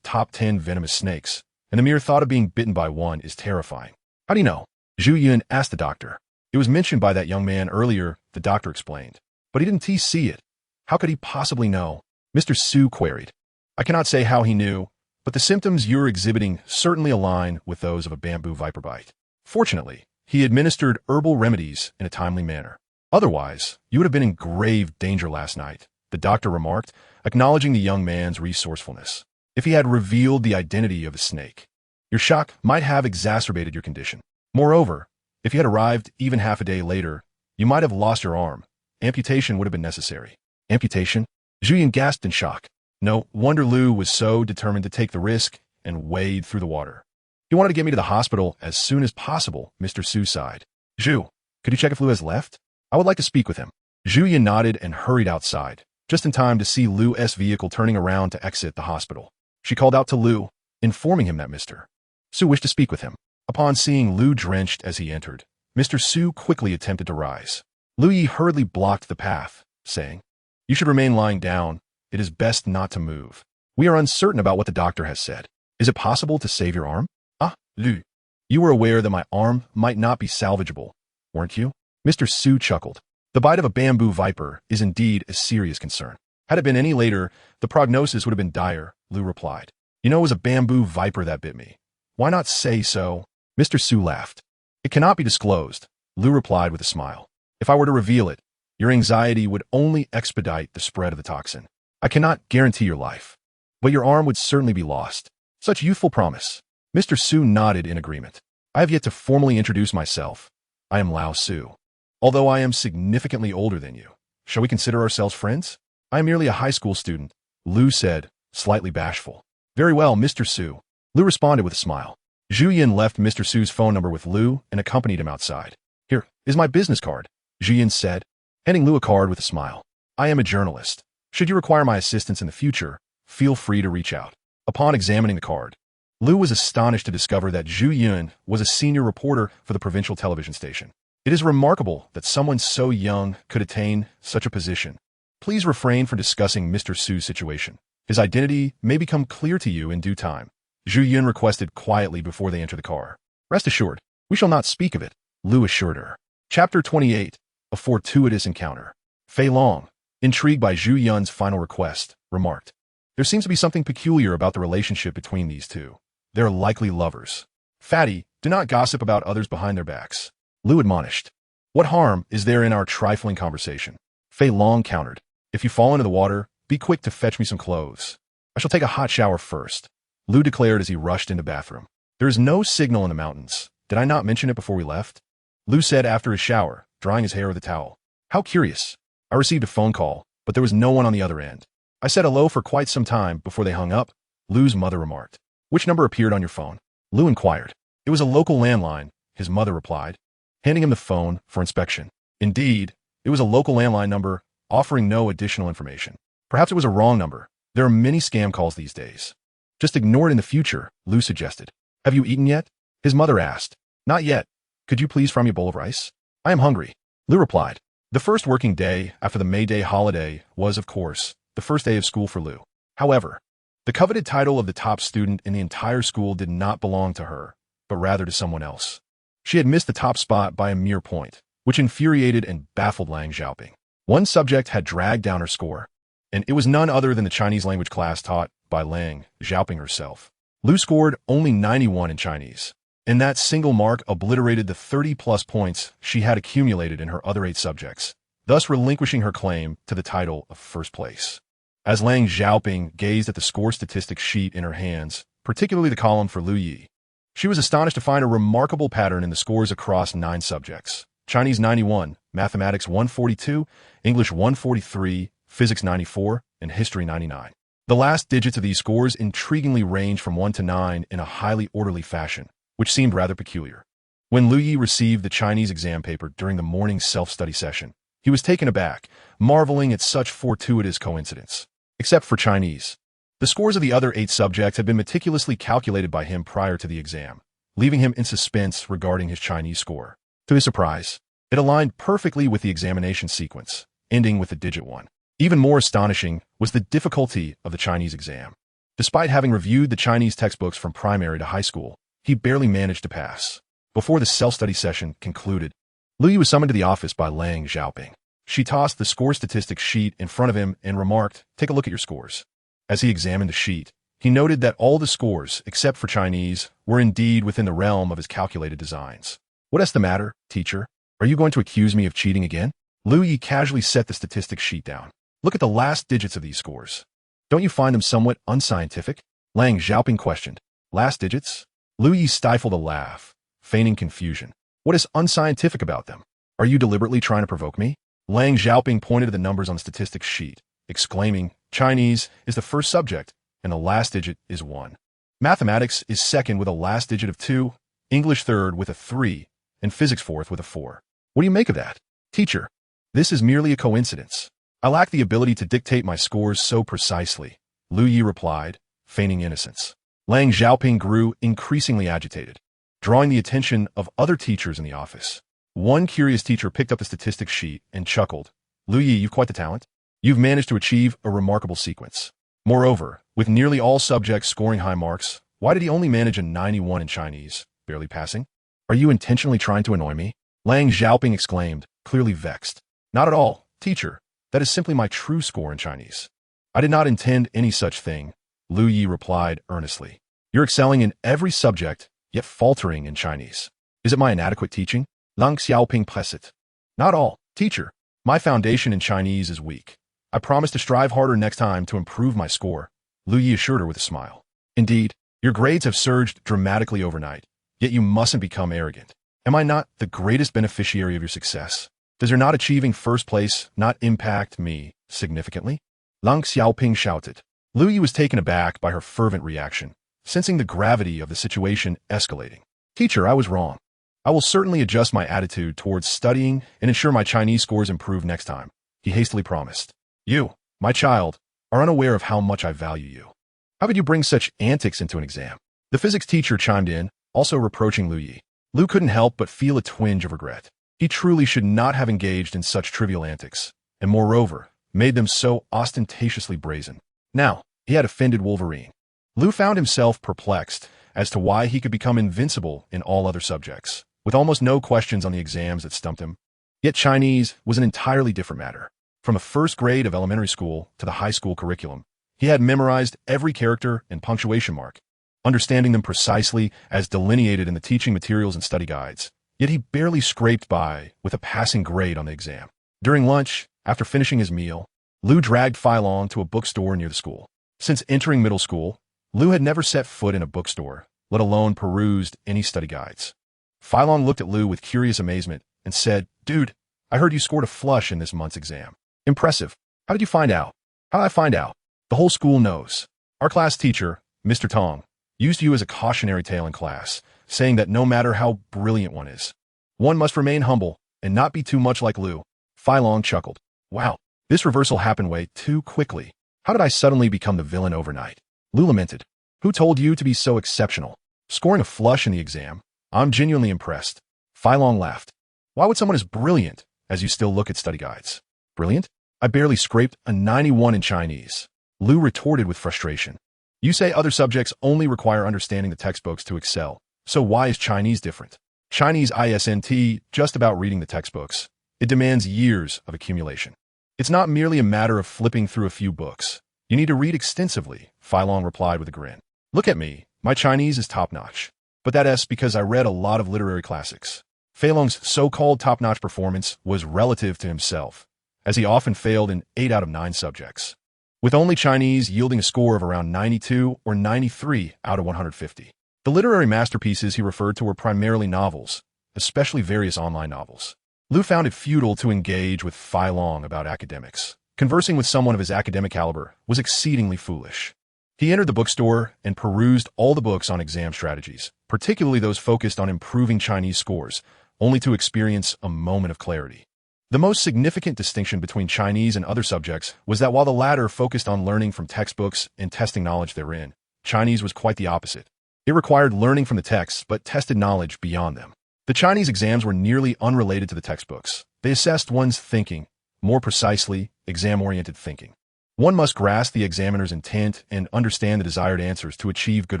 top 10 venomous snakes, and the mere thought of being bitten by one is terrifying. How do you know? Zhu Yun asked the doctor. It was mentioned by that young man earlier, the doctor explained. But he didn't see it. How could he possibly know? Mr. Su queried. I cannot say how he knew, but the symptoms you're exhibiting certainly align with those of a bamboo viper bite. Fortunately, he administered herbal remedies in a timely manner. Otherwise, you would have been in grave danger last night, the doctor remarked, acknowledging the young man's resourcefulness. If he had revealed the identity of the snake, your shock might have exacerbated your condition. Moreover, if you had arrived even half a day later, you might have lost your arm. Amputation would have been necessary. Amputation? Zhu Yun gasped in shock. No wonder Lou was so determined to take the risk and wade through the water. He wanted to get me to the hospital as soon as possible, Mr. Su sighed. Zhu, could you check if Lou has left? I would like to speak with him. Zhu Yun nodded and hurried outside, just in time to see Lou's vehicle turning around to exit the hospital. She called out to Lou, informing him that Mr. Su wished to speak with him. Upon seeing Lou drenched as he entered, Mr. Su quickly attempted to rise. Lu Yi hurriedly blocked the path, saying, You should remain lying down. It is best not to move. We are uncertain about what the doctor has said. Is it possible to save your arm? Ah, Lu. You were aware that my arm might not be salvageable, weren't you? Mr. Su chuckled. The bite of a bamboo viper is indeed a serious concern. Had it been any later, the prognosis would have been dire, Lu replied. You know it was a bamboo viper that bit me. Why not say so? Mr. Su laughed. It cannot be disclosed, Lu replied with a smile. If I were to reveal it, your anxiety would only expedite the spread of the toxin. I cannot guarantee your life, but your arm would certainly be lost. Such youthful promise. Mr. Su nodded in agreement. I have yet to formally introduce myself. I am Lao Su. Although I am significantly older than you, shall we consider ourselves friends? I am merely a high school student, Lu said, slightly bashful. Very well, Mr. Su. Lu responded with a smile. Zhu Yun left Mr. Su's phone number with Lu and accompanied him outside. Here is my business card, Zhu Yun said, handing Lu a card with a smile. I am a journalist. Should you require my assistance in the future, feel free to reach out. Upon examining the card, Lu was astonished to discover that Zhu Yun was a senior reporter for the provincial television station. It is remarkable that someone so young could attain such a position. Please refrain from discussing Mr. Su's situation. His identity may become clear to you in due time, Zhu Yun requested quietly before they entered the car. Rest assured, we shall not speak of it, Lu assured her. Chapter 28, A Fortuitous Encounter. Fei Long, intrigued by Zhu Yun's final request, remarked, There seems to be something peculiar about the relationship between these two. They're likely lovers. Fatty, do not gossip about others behind their backs, Lu admonished. What harm is there in our trifling conversation? Fei Long countered. If you fall into the water, be quick to fetch me some clothes. I shall take a hot shower first, Lu declared as he rushed into the bathroom. There is no signal in the mountains. Did I not mention it before we left? Lu said after his shower, drying his hair with a towel. How curious. I received a phone call, but there was no one on the other end. I said hello for quite some time before they hung up, Lu's mother remarked. Which number appeared on your phone? Lu inquired. It was a local landline, his mother replied, handing him the phone for inspection. Indeed, it was a local landline number, offering no additional information. Perhaps it was a wrong number. There are many scam calls these days. Just ignore it in the future, Lu suggested. Have you eaten yet? His mother asked. Not yet. Could you please fry me a bowl of rice? I am hungry, Lu replied. The first working day after the May Day holiday was, of course, the first day of school for Lu. However, the coveted title of the top student in the entire school did not belong to her, but rather to someone else. She had missed the top spot by a mere point, which infuriated and baffled Lang Xiaoping. One subject had dragged down her score, and it was none other than the Chinese language class taught by Lang Xiaoping herself. Lu scored only 91 in Chinese, and that single mark obliterated the 30-plus points she had accumulated in her other 8 subjects, thus relinquishing her claim to the title of first place. As Lang Xiaoping gazed at the score statistics sheet in her hands, particularly the column for Lu Yi, she was astonished to find a remarkable pattern in the scores across 9 subjects: Chinese 91, Mathematics 142, English 143, Physics 94, and History 99. The last digits of these scores intriguingly range from 1 to 9 in a highly orderly fashion, which seemed rather peculiar. When Lu Yi received the Chinese exam paper during the morning self-study session, he was taken aback, marveling at such fortuitous coincidence. Except for Chinese, the scores of the other 8 subjects had been meticulously calculated by him prior to the exam, leaving him in suspense regarding his Chinese score. To his surprise, it aligned perfectly with the examination sequence, ending with the digit 1. Even more astonishing was the difficulty of the Chinese exam. Despite having reviewed the Chinese textbooks from primary to high school, he barely managed to pass. Before the self-study session concluded, Lu Yi was summoned to the office by Lang Xiaoping. She tossed the score statistics sheet in front of him and remarked, "Take a look at your scores." As he examined the sheet, he noted that all the scores, except for Chinese, were indeed within the realm of his calculated designs. "What's the matter, teacher? Are you going to accuse me of cheating again?" Lu Yi casually set the statistics sheet down. "Look at the last digits of these scores. Don't you find them somewhat unscientific?" Lang Xiaoping questioned. "Last digits?" Lu Yi stifled a laugh, feigning confusion. "What is unscientific about them? Are you deliberately trying to provoke me?" Lang Xiaoping pointed to the numbers on the statistics sheet, exclaiming, "Chinese is the first subject, and the last digit is 1. Mathematics is second with a last digit of 2, English third with a 3, and Physics fourth with a 4. What do you make of that?" "Teacher, this is merely a coincidence. I lack the ability to dictate my scores so precisely," Lu Yi replied, feigning innocence. Lang Xiaoping grew increasingly agitated, drawing the attention of other teachers in the office. One curious teacher picked up the statistics sheet and chuckled. "Lu Yi, you've quite the talent. You've managed to achieve a remarkable sequence. Moreover, with nearly all subjects scoring high marks, why did he only manage a 91 in Chinese, barely passing? Are you intentionally trying to annoy me?" Lang Xiaoping exclaimed, clearly vexed. "Not at all, teacher. That is simply my true score in Chinese." "I did not intend any such thing," Lu Yi replied earnestly. "You're excelling in every subject, yet faltering in Chinese. Is it my inadequate teaching?" Lang Xiaoping pressed it. "Not all, teacher. My foundation in Chinese is weak. I promise to strive harder next time to improve my score," Lu Yi assured her with a smile. "Indeed, your grades have surged dramatically overnight, yet you mustn't become arrogant. Am I not the greatest beneficiary of your success? Does your not achieving first place not impact me significantly?" Lang Xiaoping shouted. Lu Yi was taken aback by her fervent reaction, sensing the gravity of the situation escalating. "Teacher, I was wrong. I will certainly adjust my attitude towards studying and ensure my Chinese scores improve next time," he hastily promised. "You, my child, are unaware of how much I value you. How could you bring such antics into an exam?" The physics teacher chimed in, also reproaching Lu Yi. Lu couldn't help but feel a twinge of regret. He truly should not have engaged in such trivial antics, and moreover, made them so ostentatiously brazen. Now, he had offended Wolverine. Lu found himself perplexed as to why he could become invincible in all other subjects, with almost no questions on the exams that stumped him. Yet Chinese was an entirely different matter. From the first grade of elementary school to the high school curriculum, he had memorized every character and punctuation mark, understanding them precisely as delineated in the teaching materials and study guides. Yet he barely scraped by with a passing grade on the exam. During lunch, after finishing his meal, Lu dragged Philong to a bookstore near the school. Since entering middle school, Lu had never set foot in a bookstore, let alone perused any study guides. Philong looked at Lu with curious amazement and said, "Dude, I heard you scored a flush in this month's exam. Impressive. How did you find out?" "How did I find out? The whole school knows. Our class teacher, Mr. Tong, used you as a cautionary tale in class, saying that no matter how brilliant one is, one must remain humble and not be too much like Lu." Philong chuckled. "Wow, this reversal happened way too quickly. How did I suddenly become the villain overnight?" Lu lamented. "Who told you to be so exceptional? Scoring a flush in the exam? I'm genuinely impressed." Philong laughed. "Why would someone as brilliant as you still look at study guides?" "Brilliant? I barely scraped a 91 in Chinese," Lu retorted with frustration. "You say other subjects only require understanding the textbooks to excel, so why is Chinese different?" Chinese isn't just about reading the textbooks. It demands years of accumulation. It's not merely a matter of flipping through a few books. You need to read extensively, Fei Long replied with a grin. Look at me. My Chinese is top-notch. But that's because I read a lot of literary classics. Fei Long's so-called top-notch performance was relative to himself, as he often failed in 8 out of 9 subjects, with only Chinese yielding a score of around 92 or 93 out of 150. The literary masterpieces he referred to were primarily novels, especially various online novels. Liu found it futile to engage with Fei Long about academics. Conversing with someone of his academic caliber was exceedingly foolish. He entered the bookstore and perused all the books on exam strategies, particularly those focused on improving Chinese scores, only to experience a moment of clarity. The most significant distinction between Chinese and other subjects was that while the latter focused on learning from textbooks and testing knowledge therein, Chinese was quite the opposite. It required learning from the texts but tested knowledge beyond them. The Chinese exams were nearly unrelated to the textbooks. They assessed one's thinking, more precisely, exam-oriented thinking. One must grasp the examiner's intent and understand the desired answers to achieve good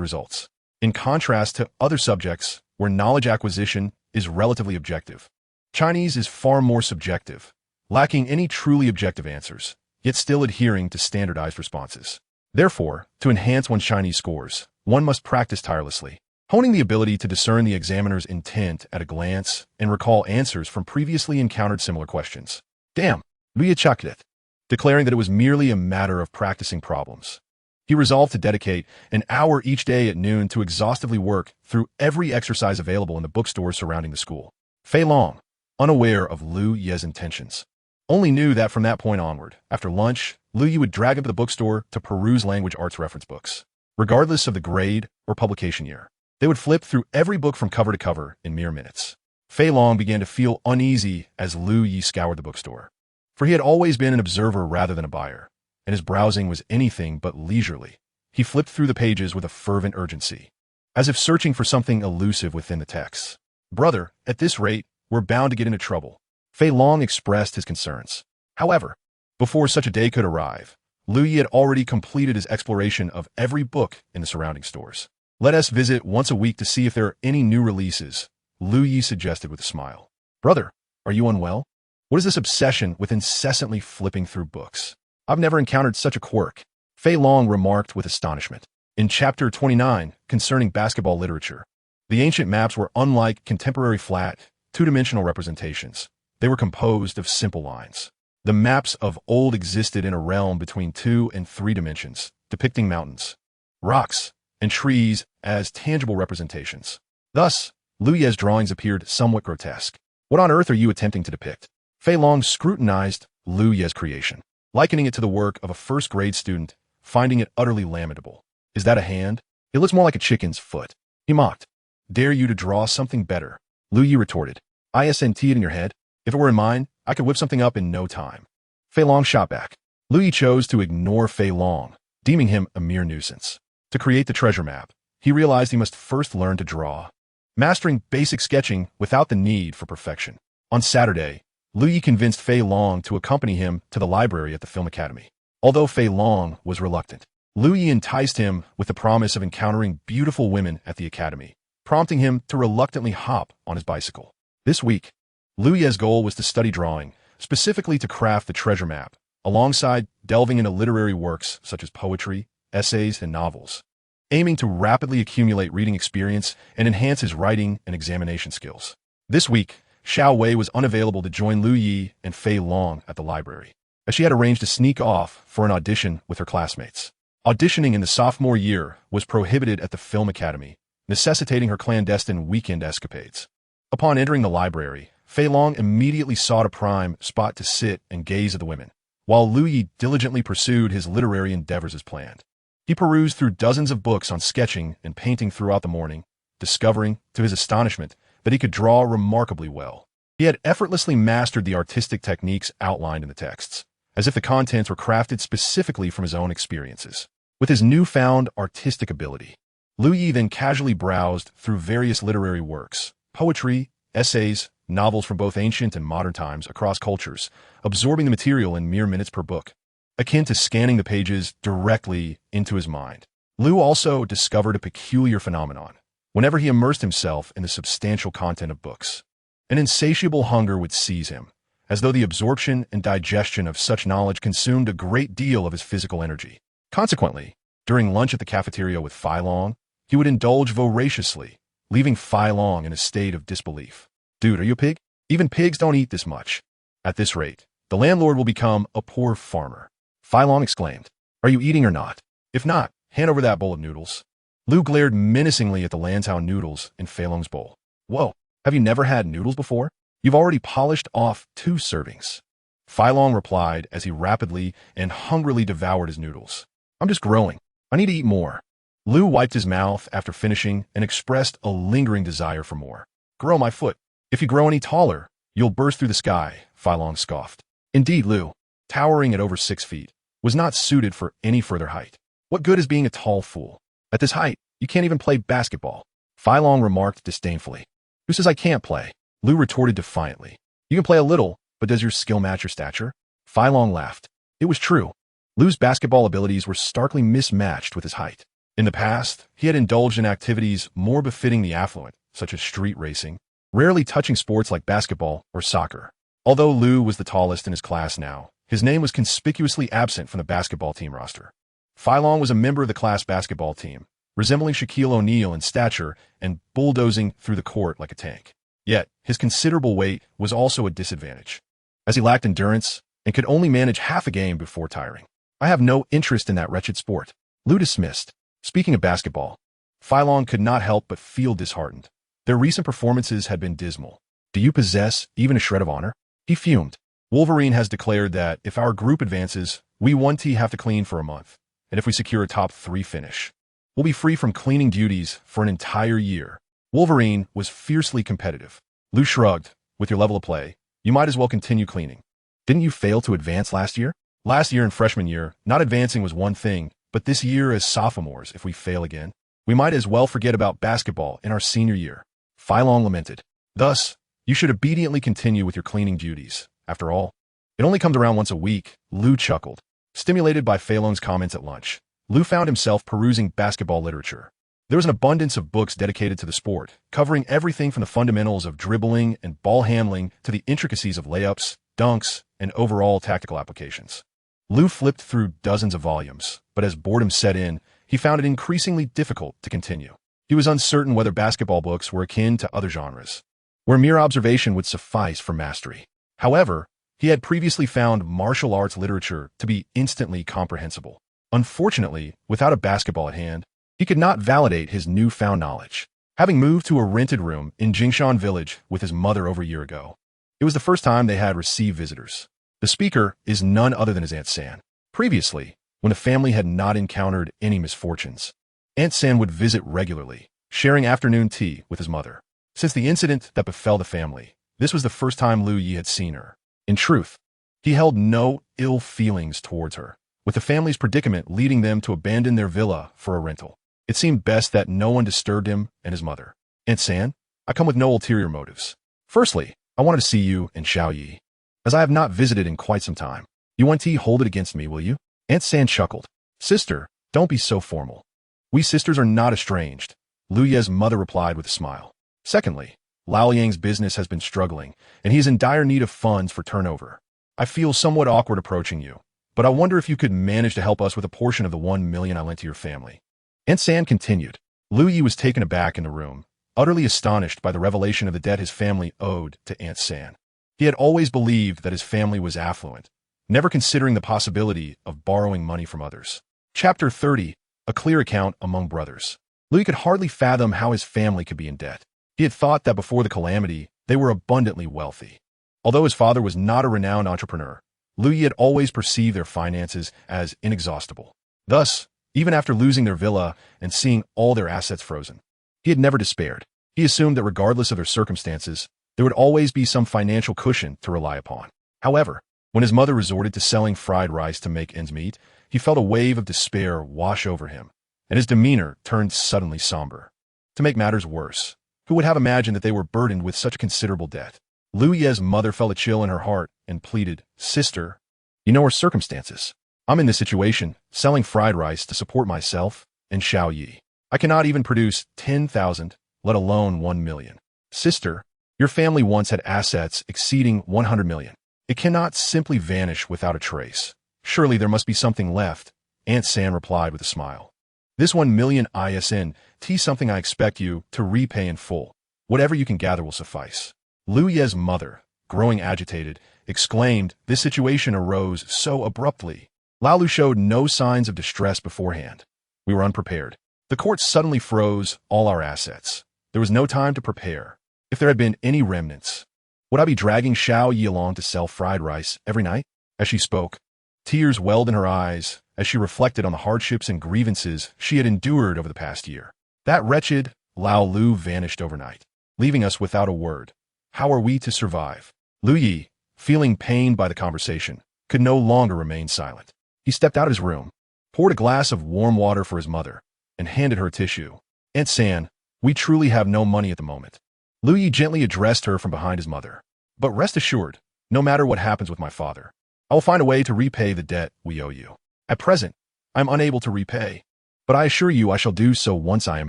results. In contrast to other subjects where knowledge acquisition is relatively objective, Chinese is far more subjective, lacking any truly objective answers, yet still adhering to standardized responses. Therefore, to enhance one's Chinese scores, one must practice tirelessly, honing the ability to discern the examiner's intent at a glance and recall answers from previously encountered similar questions. Damn, Liu chucked it, declaring that it was merely a matter of practicing problems. He resolved to dedicate an hour each day at noon to exhaustively work through every exercise available in the bookstores surrounding the school. Fei Long, unaware of Liu Ye's intentions, only knew that from that point onward, after lunch, Liu Ye would drag him to the bookstore to peruse language arts reference books. Regardless of the grade or publication year, they would flip through every book from cover to cover in mere minutes. Fei Long began to feel uneasy as Liu Ye scoured the bookstore, for he had always been an observer rather than a buyer, and his browsing was anything but leisurely. He flipped through the pages with a fervent urgency, as if searching for something elusive within the text. Brother, at this rate, we're bound to get into trouble. Fei Long expressed his concerns. However, before such a day could arrive, Liu Ye had already completed his exploration of every book in the surrounding stores. Let us visit once a week to see if there are any new releases, Liu Ye suggested with a smile. Brother, are you unwell? What is this obsession with incessantly flipping through books? I've never encountered such a quirk, Fei Long remarked with astonishment. In Chapter 29, concerning basketball literature, the ancient maps were unlike contemporary flat, two-dimensional representations. They were composed of simple lines. The maps of old existed in a realm between 2 and 3 dimensions, depicting mountains, rocks, and trees as tangible representations. Thus, Liu Ye's drawings appeared somewhat grotesque. What on earth are you attempting to depict? Fei Long scrutinized Liu Ye's creation, likening it to the work of a first-grade student, finding it utterly lamentable. Is that a hand? It looks more like a chicken's foot. He mocked. Dare you to draw something better? Liu Ye retorted. Isn't it in your head? If it were in mine, I could whip something up in no time. Fei Long shot back. Liu Ye chose to ignore Fei Long, deeming him a mere nuisance. To create the treasure map, he realized he must first learn to draw, mastering basic sketching without the need for perfection. On Saturday, Liu Ye convinced Fei Long to accompany him to the library at the Film Academy. Although Fei Long was reluctant, Liu Ye enticed him with the promise of encountering beautiful women at the academy, prompting him to reluctantly hop on his bicycle. This week, Liu Ye's goal was to study drawing, specifically to craft the treasure map, alongside delving into literary works such as poetry, essays, and novels, aiming to rapidly accumulate reading experience and enhance his writing and examination skills. This week, Xiao Wei was unavailable to join Liu Ye and Fei Long at the library, as she had arranged to sneak off for an audition with her classmates. Auditioning in the sophomore year was prohibited at the Film Academy, necessitating her clandestine weekend escapades. Upon entering the library, Fei Long immediately sought a prime spot to sit and gaze at the women, while Liu Ye diligently pursued his literary endeavors as planned. He perused through dozens of books on sketching and painting throughout the morning, discovering, to his astonishment, that he could draw remarkably well. He had effortlessly mastered the artistic techniques outlined in the texts, as if the contents were crafted specifically from his own experiences. With his newfound artistic ability, Liu Ye then casually browsed through various literary works, poetry, essays, novels from both ancient and modern times across cultures, absorbing the material in mere minutes per book, akin to scanning the pages directly into his mind. Liu also discovered a peculiar phenomenon. whenever he immersed himself in the substantial content of books. An insatiable hunger would seize him, as though the absorption and digestion of such knowledge consumed a great deal of his physical energy. Consequently, during lunch at the cafeteria with Fai Long, he would indulge voraciously, leaving Fai Long in a state of disbelief. Dude, are you a pig? Even pigs don't eat this much. At this rate, the landlord will become a poor farmer. Fai Long exclaimed. Are you eating or not? If not, hand over that bowl of noodles. Lu glared menacingly at the lantau noodles in Fai Long's bowl. Whoa, have you never had noodles before? You've already polished off 2 servings. Fai Long replied as he rapidly and hungrily devoured his noodles. I'm just growing. I need to eat more. Lu wiped his mouth after finishing and expressed a lingering desire for more. Grow my foot. If you grow any taller, you'll burst through the sky, Fai Long scoffed. Indeed, Lu, towering at over 6 feet, was not suited for any further height. What good is being a tall fool? At this height, you can't even play basketball. Fai Long remarked disdainfully. Who says I can't play? Lu retorted defiantly. You can play a little, but does your skill match your stature? Fai Long laughed. It was true. Lu's basketball abilities were starkly mismatched with his height. In the past, he had indulged in activities more befitting the affluent, such as street racing, rarely touching sports like basketball or soccer. Although Lu was the tallest in his class now, his name was conspicuously absent from the basketball team roster. Fai Long was a member of the class basketball team, resembling Shaquille O'Neal in stature and bulldozing through the court like a tank. Yet, his considerable weight was also a disadvantage, as he lacked endurance and could only manage half a game before tiring. I have no interest in that wretched sport. Lu dismissed. Speaking of basketball, Fai Long could not help but feel disheartened. Their recent performances had been dismal. Do you possess even a shred of honor? He fumed. Wolverine has declared that if our group advances, we 1T have to clean for a month, and if we secure a top 3 finish, we'll be free from cleaning duties for an entire year. Wolverine was fiercely competitive. Lu shrugged. With your level of play, you might as well continue cleaning. Didn't you fail to advance last year? Last year in freshman year, not advancing was one thing, but this year as sophomores, if we fail again, we might as well forget about basketball in our senior year. Fai Long lamented. Thus, you should obediently continue with your cleaning duties. After all, it only comes around once a week. Lu chuckled. Stimulated by Fai Long's comments at lunch, Lu found himself perusing basketball literature. There was an abundance of books dedicated to the sport, covering everything from the fundamentals of dribbling and ball handling to the intricacies of layups, dunks, and overall tactical applications. Lu flipped through dozens of volumes, but as boredom set in, he found it increasingly difficult to continue. He was uncertain whether basketball books were akin to other genres, where mere observation would suffice for mastery. However, he had previously found martial arts literature to be instantly comprehensible. Unfortunately, without a basketball at hand, he could not validate his newfound knowledge. Having moved to a rented room in Jingshan Village with his mother over a year ago, it was the first time they had received visitors. The speaker is none other than his Aunt San. Previously, when the family had not encountered any misfortunes, Aunt San would visit regularly, sharing afternoon tea with his mother. Since the incident that befell the family, this was the first time Lu Yi had seen her. In truth, he held no ill feelings towards her, with the family's predicament leading them to abandon their villa for a rental. It seemed best that no one disturbed him and his mother. Aunt San, I come with no ulterior motives. Firstly, I wanted to see you and Xiao Yi, as I have not visited in quite some time. You want to hold it against me, will you? Aunt San chuckled. Sister, don't be so formal. We sisters are not estranged, Lu Ye's mother replied with a smile. Secondly, Lao Yang's business has been struggling, and he is in dire need of funds for turnover. I feel somewhat awkward approaching you, but I wonder if you could manage to help us with a portion of the 1 million I lent to your family. Aunt San continued. Lu Yi was taken aback in the room, utterly astonished by the revelation of the debt his family owed to Aunt San. He had always believed that his family was affluent, never considering the possibility of borrowing money from others. Chapter 30, A Clear Account Among Brothers. Lu Yi could hardly fathom how his family could be in debt. He had thought that before the calamity, they were abundantly wealthy. Although his father was not a renowned entrepreneur, Lu Yi had always perceived their finances as inexhaustible. Thus, even after losing their villa and seeing all their assets frozen, he had never despaired. He assumed that regardless of their circumstances, there would always be some financial cushion to rely upon. However, when his mother resorted to selling fried rice to make ends meet, he felt a wave of despair wash over him, and his demeanor turned suddenly somber. To make matters worse, who would have imagined that they were burdened with such considerable debt? Lu Ye's mother felt a chill in her heart and pleaded, Sister, you know our circumstances. I'm in this situation, selling fried rice to support myself and Xiao Yi. I cannot even produce 10,000 let alone 1 million. Sister, your family once had assets exceeding 100 million. It cannot simply vanish without a trace. Surely there must be something left, Aunt San replied with a smile. This 1 million isn't something I expect you to repay in full. Whatever you can gather will suffice. Lu Ye's mother, growing agitated, exclaimed this situation arose so abruptly. Lao Lu showed no signs of distress beforehand. We were unprepared. The court suddenly froze all our assets. There was no time to prepare. If there had been any remnants, would I be dragging Xiao Yi along to sell fried rice every night? As she spoke, tears welled in her eyes as she reflected on the hardships and grievances she had endured over the past year. That wretched Lao Lu vanished overnight, leaving us without a word. How are we to survive? Lu Yi, feeling pained by the conversation, could no longer remain silent. He stepped out of his room, poured a glass of warm water for his mother, and handed her a tissue. Aunt San, we truly have no money at the moment. Lu Yi gently addressed her from behind his mother. But rest assured, no matter what happens with my father, I will find a way to repay the debt we owe you. At present, I am unable to repay, but I assure you I shall do so once I am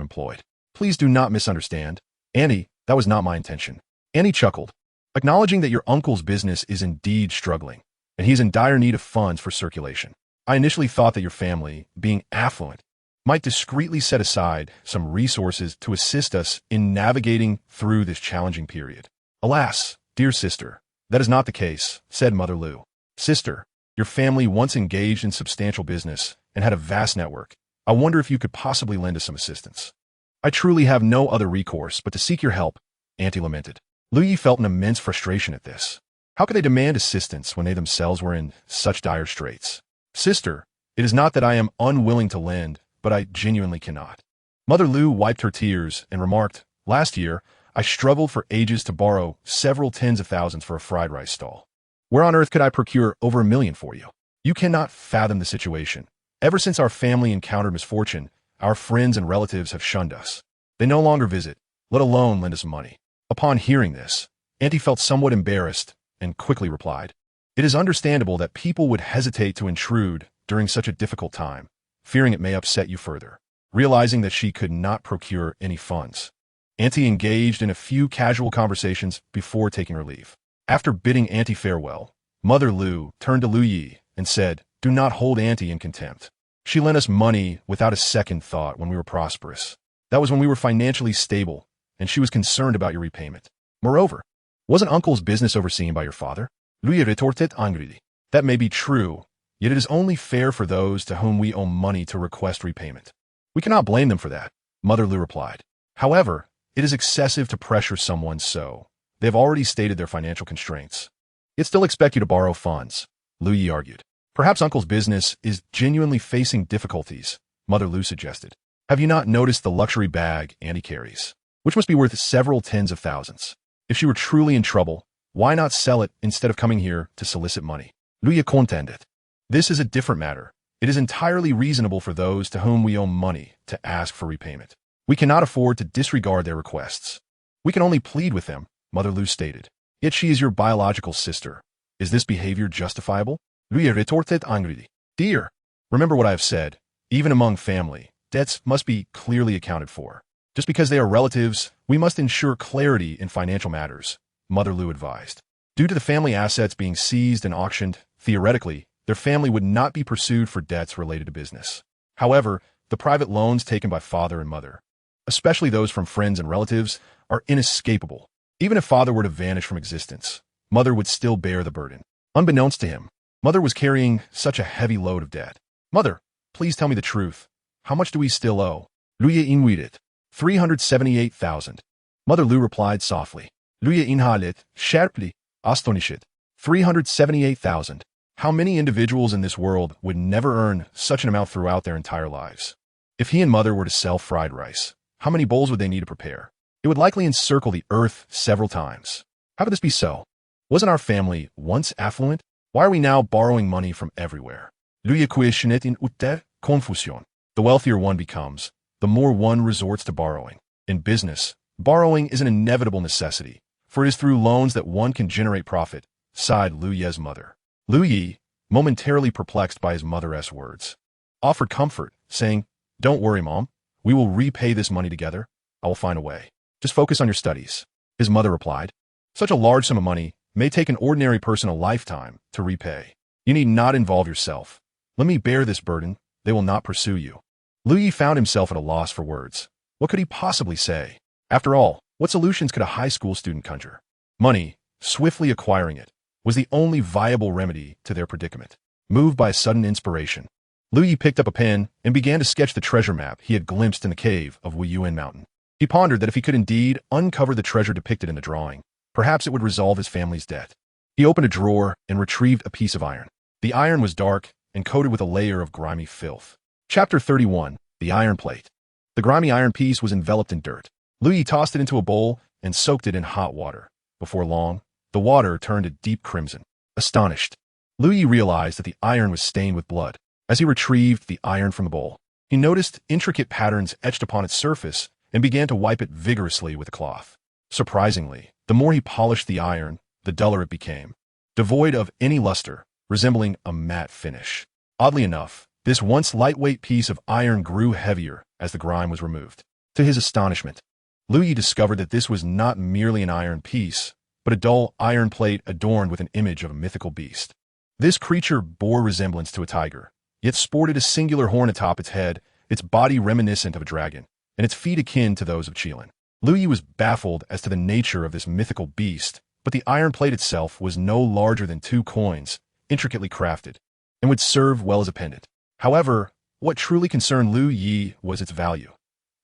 employed. Please do not misunderstand. Annie, that was not my intention. Annie chuckled, acknowledging that your uncle's business is indeed struggling, and he is in dire need of funds for circulation. I initially thought that your family, being affluent, might discreetly set aside some resources to assist us in navigating through this challenging period. Alas, dear sister, that is not the case, said Mother Lu. Sister, your family once engaged in substantial business and had a vast network. I wonder if you could possibly lend us some assistance. I truly have no other recourse but to seek your help, Auntie lamented. Lu Yi felt an immense frustration at this. How could they demand assistance when they themselves were in such dire straits? Sister, it is not that I am unwilling to lend, but I genuinely cannot. Mother Lu wiped her tears and remarked, last year, I struggled for ages to borrow several tens of thousands for a fried rice stall. Where on earth could I procure over 1 million for you? You cannot fathom the situation. Ever since our family encountered misfortune, our friends and relatives have shunned us. They no longer visit, let alone lend us money. Upon hearing this, Auntie felt somewhat embarrassed and quickly replied, it is understandable that people would hesitate to intrude during such a difficult time, fearing it may upset you further. Realizing that she could not procure any funds, Auntie engaged in a few casual conversations before taking her leave. After bidding Auntie farewell, Mother Lu turned to Lu Yi and said, do not hold Auntie in contempt. She lent us money without a second thought when we were prosperous. That was when we were financially stable, and she was concerned about your repayment. Moreover, wasn't Uncle's business overseen by your father? Lu Yi retorted angrily. That may be true, yet it is only fair for those to whom we owe money to request repayment. We cannot blame them for that, Mother Lu replied. However, it is excessive to pressure someone so. They have already stated their financial constraints. Yet still expect you to borrow funds, Lu Yi argued. Perhaps Uncle's business is genuinely facing difficulties, Mother Lu suggested. Have you not noticed the luxury bag Auntie carries, which must be worth several tens of thousands? If she were truly in trouble, why not sell it instead of coming here to solicit money? Lu Yi contended. This is a different matter. It is entirely reasonable for those to whom we owe money to ask for repayment. We cannot afford to disregard their requests. We can only plead with them, Mother Lu stated. Yet she is your biological sister. Is this behavior justifiable? Lu Yi retorted angrily. Dear, remember what I have said. Even among family, debts must be clearly accounted for. Just because they are relatives, we must ensure clarity in financial matters, Mother Lu advised. Due to the family assets being seized and auctioned, theoretically, their family would not be pursued for debts related to business. However, the private loans taken by father and mother, especially those from friends and relatives, are inescapable. Even if father were to vanish from existence, mother would still bear the burden. Unbeknownst to him, mother was carrying such a heavy load of debt. Mother, please tell me the truth. How much do we still owe? Lu Yi inwided. 378,000. Mother Lu replied softly. Lu Yi inhalet, sharply, astonished. 378,000. How many individuals in this world would never earn such an amount throughout their entire lives? If he and mother were to sell fried rice, how many bowls would they need to prepare? It would likely encircle the earth several times. How could this be so? Wasn't our family once affluent? Why are we now borrowing money from everywhere? Lu Yi questioned in utter confusion. The wealthier one becomes, the more one resorts to borrowing. In business, borrowing is an inevitable necessity, for it is through loans that one can generate profit, sighed Lu Ye's mother. Lu Yi, momentarily perplexed by his mother's words, offered comfort, saying, don't worry, Mom. We will repay this money together. I will find a way. Just focus on your studies, his mother replied. Such a large sum of money may take an ordinary person a lifetime to repay. You need not involve yourself. Let me bear this burden. They will not pursue you. Lu Yi found himself at a loss for words. What could he possibly say? After all, what solutions could a high school student conjure? Money, swiftly acquiring it, was the only viable remedy to their predicament. Moved by a sudden inspiration, Lu Yi picked up a pen and began to sketch the treasure map he had glimpsed in the cave of Wuyuan Mountain. He pondered that if he could indeed uncover the treasure depicted in the drawing, perhaps it would resolve his family's debt. He opened a drawer and retrieved a piece of iron. The iron was dark and coated with a layer of grimy filth. Chapter 31. The Iron Plate. The grimy iron piece was enveloped in dirt. Lu Yi tossed it into a bowl and soaked it in hot water. Before long, the water turned a deep crimson. Astonished, Lu Yi realized that the iron was stained with blood. As he retrieved the iron from the bowl, he noticed intricate patterns etched upon its surface and began to wipe it vigorously with a cloth. Surprisingly, the more he polished the iron, the duller it became, devoid of any luster, resembling a matte finish. Oddly enough, this once lightweight piece of iron grew heavier as the grime was removed. To his astonishment, Lu Yi discovered that this was not merely an iron piece, but a dull iron plate adorned with an image of a mythical beast. This creature bore resemblance to a tiger, yet sported a singular horn atop its head, its body reminiscent of a dragon, and its feet akin to those of Qilin. Lu Yi was baffled as to the nature of this mythical beast, but the iron plate itself was no larger than 2 coins, intricately crafted, and would serve well as a pendant. However, what truly concerned Lu Yi was its value.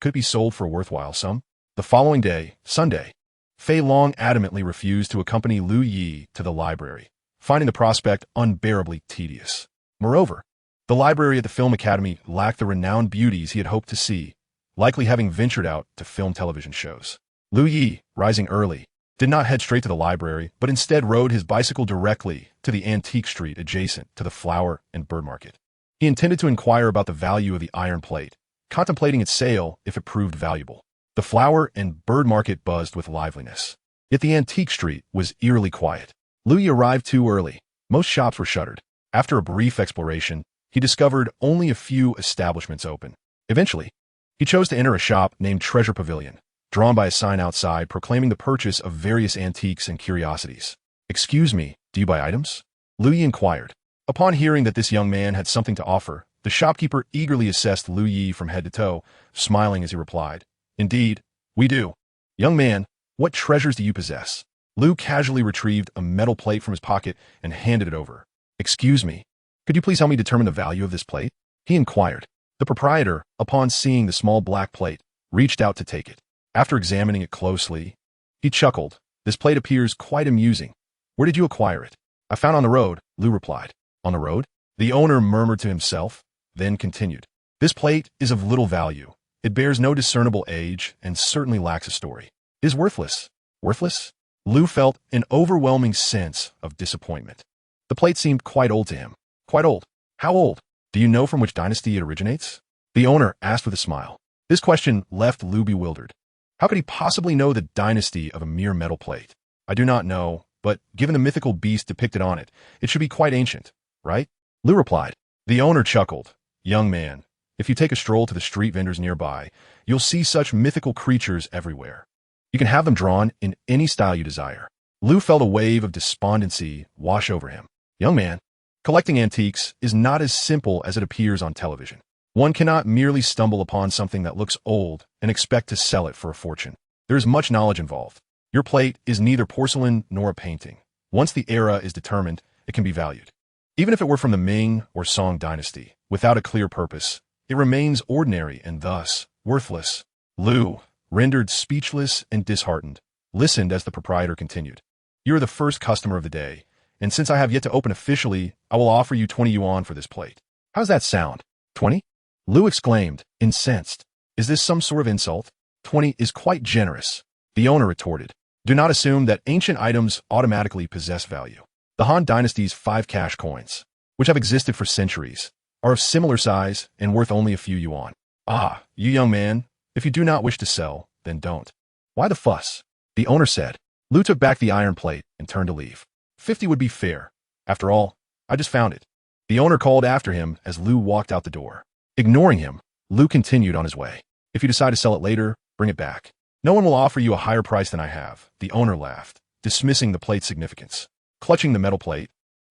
Could it be sold for a worthwhile sum? The following day, Sunday, Fei Long adamantly refused to accompany Lu Yi to the library, finding the prospect unbearably tedious. Moreover, the library at the Film Academy lacked the renowned beauties he had hoped to see, likely having ventured out to film television shows. Lu Yi, rising early, did not head straight to the library, but instead rode his bicycle directly to the antique street adjacent to the flower and bird market. He intended to inquire about the value of the iron plate, contemplating its sale if it proved valuable. The flower and bird market buzzed with liveliness. Yet the antique street was eerily quiet. Lu Yi arrived too early. Most shops were shuttered. After a brief exploration, he discovered only a few establishments open. Eventually, he chose to enter a shop named Treasure Pavilion, drawn by a sign outside proclaiming the purchase of various antiques and curiosities. "Excuse me, do you buy items?" Lu Yi inquired. Upon hearing that this young man had something to offer, the shopkeeper eagerly assessed Lu Yi from head to toe, smiling as he replied, "Indeed, we do. Young man, what treasures do you possess?" Lu casually retrieved a metal plate from his pocket and handed it over. "Excuse me, could you please help me determine the value of this plate?" he inquired. The proprietor, upon seeing the small black plate, reached out to take it. After examining it closely, he chuckled. "This plate appears quite amusing. Where did you acquire it?" "I found it on the road," Lu replied. "On the road?" The owner murmured to himself, then continued. "This plate is of little value. It bears no discernible age and certainly lacks a story. It is worthless." "Worthless?" Lu felt an overwhelming sense of disappointment. The plate seemed quite old to him. "Quite old? How old? Do you know from which dynasty it originates?" the owner asked with a smile. This question left Lu bewildered. How could he possibly know the dynasty of a mere metal plate? "I do not know, but given the mythical beast depicted on it, it should be quite ancient, right?" Lu replied. The owner chuckled. "Young man, if you take a stroll to the street vendors nearby, you'll see such mythical creatures everywhere. You can have them drawn in any style you desire." Lu felt a wave of despondency wash over him. "Young man, collecting antiques is not as simple as it appears on television. One cannot merely stumble upon something that looks old and expect to sell it for a fortune. There is much knowledge involved. Your plate is neither porcelain nor a painting. Once the era is determined, it can be valued. Even if it were from the Ming or Song dynasty, without a clear purpose, it remains ordinary and thus worthless." Lu, rendered speechless and disheartened, listened as the proprietor continued. "You are the first customer of the day, and since I have yet to open officially, I will offer you 20 yuan for this plate. How's that sound?" 20? Lu exclaimed, incensed. "Is this some sort of insult? 20 is quite generous." The owner retorted. "Do not assume that ancient items automatically possess value. The Han Dynasty's 5 cash coins, which have existed for centuries, are of similar size and worth only a few yuan. Ah, you young man, if you do not wish to sell, then don't." "Why the fuss?" the owner said. Lu took back the iron plate and turned to leave. 50 would be fair. After all, I just found it. The owner called after him as Lu walked out the door. Ignoring him, Lu continued on his way. "If you decide to sell it later, bring it back. No one will offer you a higher price than I have, the owner laughed, dismissing the plate's significance. Clutching the metal plate,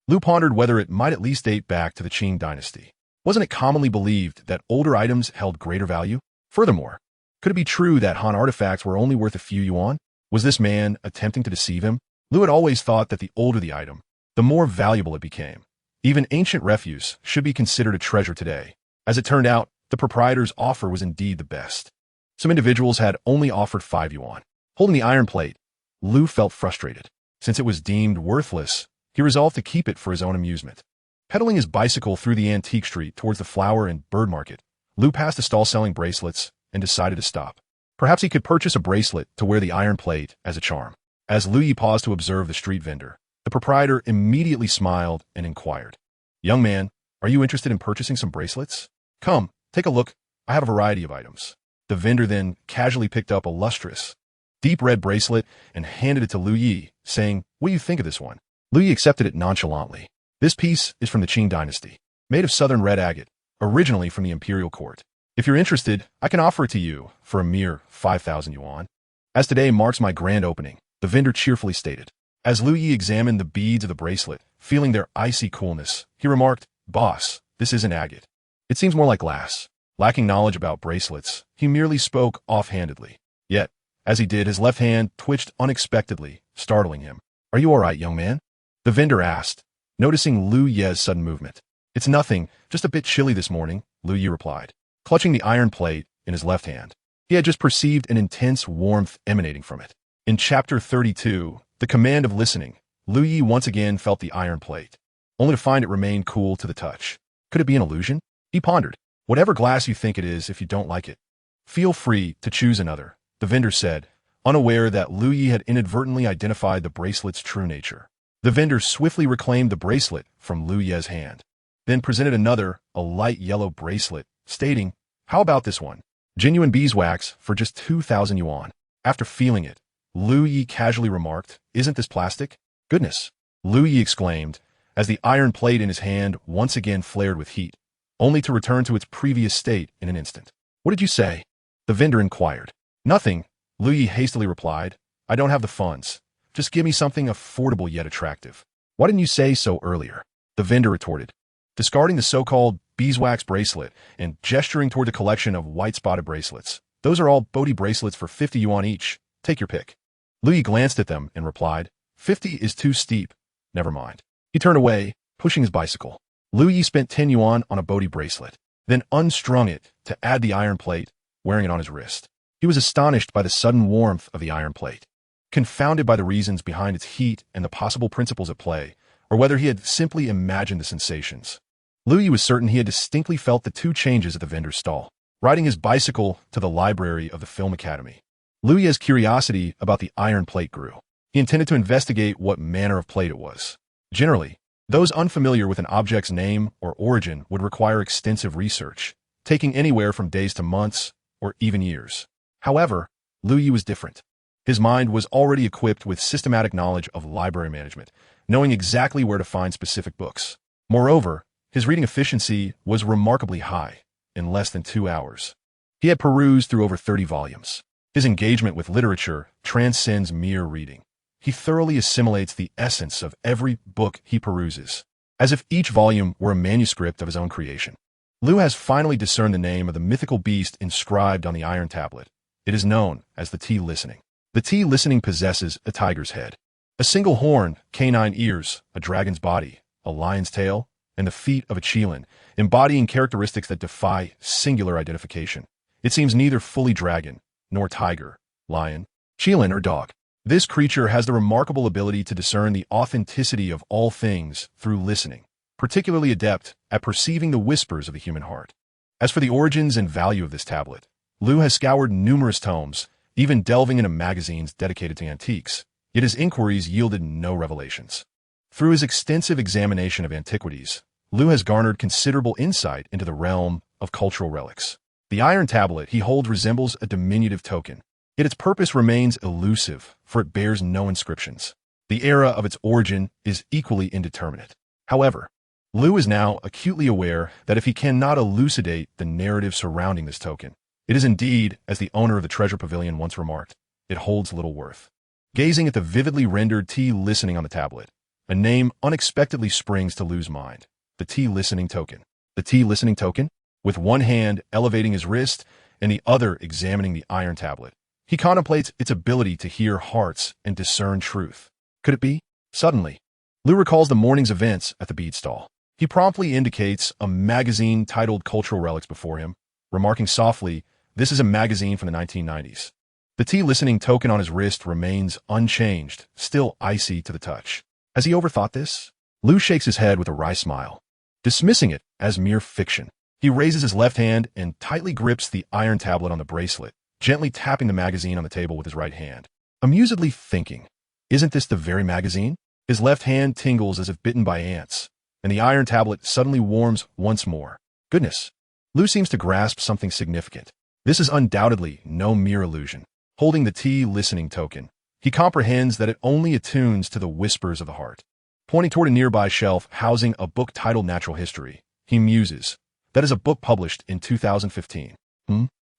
Lu pondered whether it might at least date back to the Qing dynasty. Wasn't it commonly believed that older items held greater value? Furthermore, could it be true that Han artifacts were only worth a few yuan? Was this man attempting to deceive him? Lu had always thought that the older the item, the more valuable it became. Even ancient refuse should be considered a treasure today. As it turned out, the proprietor's offer was indeed the best. Some individuals had only offered 5 yuan. Holding the iron plate, Lu felt frustrated. Since it was deemed worthless, he resolved to keep it for his own amusement. Pedaling his bicycle through the antique street towards the flower and bird market, Lu passed a stall selling bracelets and decided to stop. Perhaps he could purchase a bracelet to wear the iron plate as a charm. As Lu Yi paused to observe the street vendor, the proprietor immediately smiled and inquired, "Young man, are you interested in purchasing some bracelets? Come, take a look. I have a variety of items." The vendor then casually picked up a lustrous, deep red bracelet and handed it to Lu Yi, saying, "What do you think of this one?" Lu Yi accepted it nonchalantly. "This piece is from the Qing dynasty, made of southern red agate, originally from the imperial court. If you're interested, I can offer it to you for a mere 5,000 yuan. As today marks my grand opening," the vendor cheerfully stated. As Lu Yi examined the beads of the bracelet, feeling their icy coolness, he remarked, "Boss, this isn't agate. It seems more like glass." Lacking knowledge about bracelets, he merely spoke offhandedly. Yet, as he did, his left hand twitched unexpectedly, startling him. "Are you all right, young man?" the vendor asked, noticing Lu Ye's sudden movement. "It's nothing, just a bit chilly this morning," Lu Yi replied, clutching the iron plate in his left hand. He had just perceived an intense warmth emanating from it. In Chapter 32, The Command of Listening, Lu Yi once again felt the iron plate, only to find it remained cool to the touch. Could it be an illusion? He pondered. "Whatever glass you think it is, if you don't like it, feel free to choose another," the vendor said, unaware that Lu Yi had inadvertently identified the bracelet's true nature. The vendor swiftly reclaimed the bracelet from Lu Ye's hand, then presented another, a light yellow bracelet, stating, "How about this one? Genuine beeswax for just 2,000 yuan. After feeling it, Lu Yi casually remarked, "Isn't this plastic?" "Goodness!" Lu Yi exclaimed, as the iron plate in his hand once again flared with heat, only to return to its previous state in an instant. "What did you say?" the vendor inquired. "Nothing," Lu Yi hastily replied. "I don't have the funds. Just give me something affordable yet attractive." "Why didn't you say so earlier?" the vendor retorted, discarding the so-called beeswax bracelet and gesturing toward the collection of white-spotted bracelets. "Those are all Bodhi bracelets for 50 yuan each. Take your pick." Lu Yi glanced at them and replied, 50 is too steep. Never mind." He turned away, pushing his bicycle. Lu Yi spent 10 yuan on a Bodhi bracelet, then unstrung it to add the iron plate, wearing it on his wrist. He was astonished by the sudden warmth of the iron plate, confounded by the reasons behind its heat and the possible principles at play, or whether he had simply imagined the sensations. Lu Yi was certain he had distinctly felt the two changes at the vendor's stall. Riding his bicycle to the library of the Film Academy, Lu Yi's curiosity about the iron plate grew. He intended to investigate what manner of plate it was. Generally, those unfamiliar with an object's name or origin would require extensive research, taking anywhere from days to months or even years. However, Lu Yi was different. His mind was already equipped with systematic knowledge of library management, knowing exactly where to find specific books. Moreover, his reading efficiency was remarkably high, in less than 2 hours. He had perused through over 30 volumes. His engagement with literature transcends mere reading. He thoroughly assimilates the essence of every book he peruses, as if each volume were a manuscript of his own creation. Lu has finally discerned the name of the mythical beast inscribed on the iron tablet. It is known as the Tea Listening. The Tea Listening possesses a tiger's head, a single horn, canine ears, a dragon's body, a lion's tail, and the feet of a qilin, embodying characteristics that defy singular identification. It seems neither fully dragon, nor tiger, lion, qilin, or dog. This creature has the remarkable ability to discern the authenticity of all things through listening, particularly adept at perceiving the whispers of the human heart. As for the origins and value of this tablet, Lu has scoured numerous tomes, even delving into magazines dedicated to antiques, yet his inquiries yielded no revelations. Through his extensive examination of antiquities, Lu has garnered considerable insight into the realm of cultural relics. The iron tablet he holds resembles a diminutive token, yet its purpose remains elusive, for it bears no inscriptions. The era of its origin is equally indeterminate. However, Lu is now acutely aware that if he cannot elucidate the narrative surrounding this token, It is indeed, as the owner of the treasure pavilion once remarked, it holds little worth. Gazing at the vividly rendered tea listening on the tablet, a name unexpectedly springs to Lu's mind. The tea listening token. The tea listening token? With one hand elevating his wrist and the other examining the iron tablet, he contemplates its ability to hear hearts and discern truth. Could it be? Suddenly, Lu recalls the morning's events at the bead stall. He promptly indicates a magazine titled Cultural Relics before him, remarking softly, "This is a magazine from the 1990s. The tea listening token on his wrist remains unchanged, still icy to the touch. Has he overthought this? Lu shakes his head with a wry smile, dismissing it as mere fiction. He raises his left hand and tightly grips the iron tablet on the bracelet, gently tapping the magazine on the table with his right hand. Amusedly thinking, isn't this the very magazine? His left hand tingles as if bitten by ants, and the iron tablet suddenly warms once more. Goodness! Lu seems to grasp something significant. This is undoubtedly no mere illusion. Holding the tea listening token, he comprehends that it only attunes to the whispers of the heart. Pointing toward a nearby shelf housing a book titled Natural History, he muses, "That is a book published in 2015.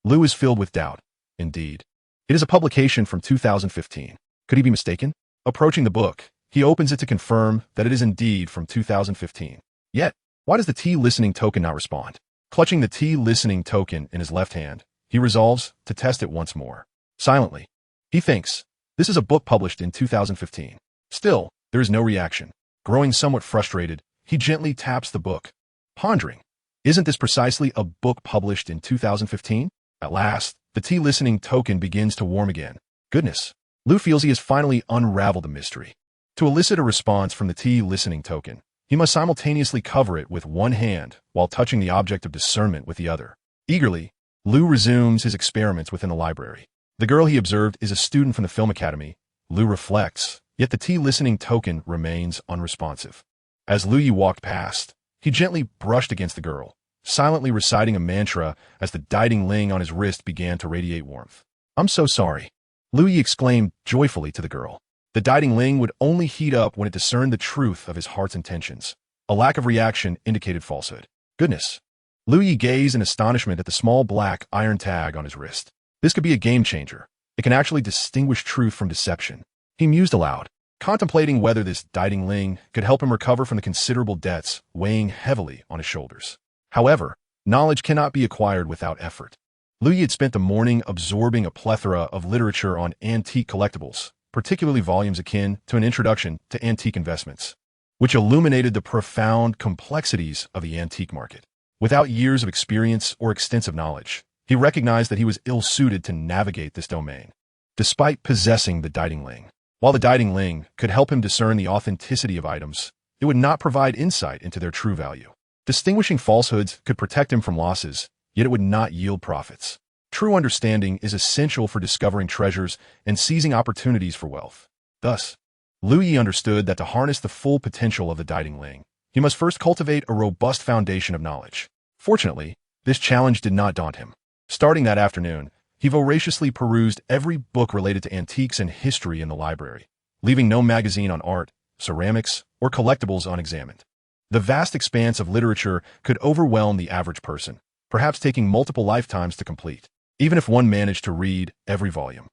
Lu is filled with doubt. Indeed. It is a publication from 2015. Could he be mistaken? Approaching the book, he opens it to confirm that it is indeed from 2015. Yet, why does the tea listening token not respond? Clutching the tea listening token in his left hand, he resolves to test it once more. Silently, he thinks, this is a book published in 2015. Still, there is no reaction. Growing somewhat frustrated, he gently taps the book, pondering, isn't this precisely a book published in 2015? At last, the tea listening token begins to warm again. Goodness, Lu feels he has finally unraveled the mystery. To elicit a response from the tea listening token, he must simultaneously cover it with one hand while touching the object of discernment with the other. Eagerly, Lu resumes his experiments within the library. The girl he observed is a student from the film academy. Lu reflects, yet the tea listening token remains unresponsive. As Lu walked past, he gently brushed against the girl, silently reciting a mantra as the dieting ling on his wrist began to radiate warmth. I'm so sorry, Lu exclaimed joyfully to the girl. The dieting ling would only heat up when it discerned the truth of his heart's intentions. A lack of reaction indicated falsehood. Goodness. Lu gazed in astonishment at the small black iron tag on his wrist. This could be a game changer. It can actually distinguish truth from deception. He mused aloud, contemplating whether this dieting ling could help him recover from the considerable debts weighing heavily on his shoulders. However, knowledge cannot be acquired without effort. Lu had spent the morning absorbing a plethora of literature on antique collectibles, particularly volumes akin to an introduction to antique investments, which illuminated the profound complexities of the antique market. Without years of experience or extensive knowledge, he recognized that he was ill-suited to navigate this domain. Despite possessing the dieting ling, while the dieting ling could help him discern the authenticity of items, it would not provide insight into their true value. Distinguishing falsehoods could protect him from losses, yet it would not yield profits. True understanding is essential for discovering treasures and seizing opportunities for wealth. Thus, Lu understood that to harness the full potential of the dieting ling, he must first cultivate a robust foundation of knowledge. Fortunately, this challenge did not daunt him. Starting that afternoon, he voraciously perused every book related to antiques and history in the library, leaving no magazine on art, ceramics, or collectibles unexamined. The vast expanse of literature could overwhelm the average person, perhaps taking multiple lifetimes to complete, even if one managed to read every volume.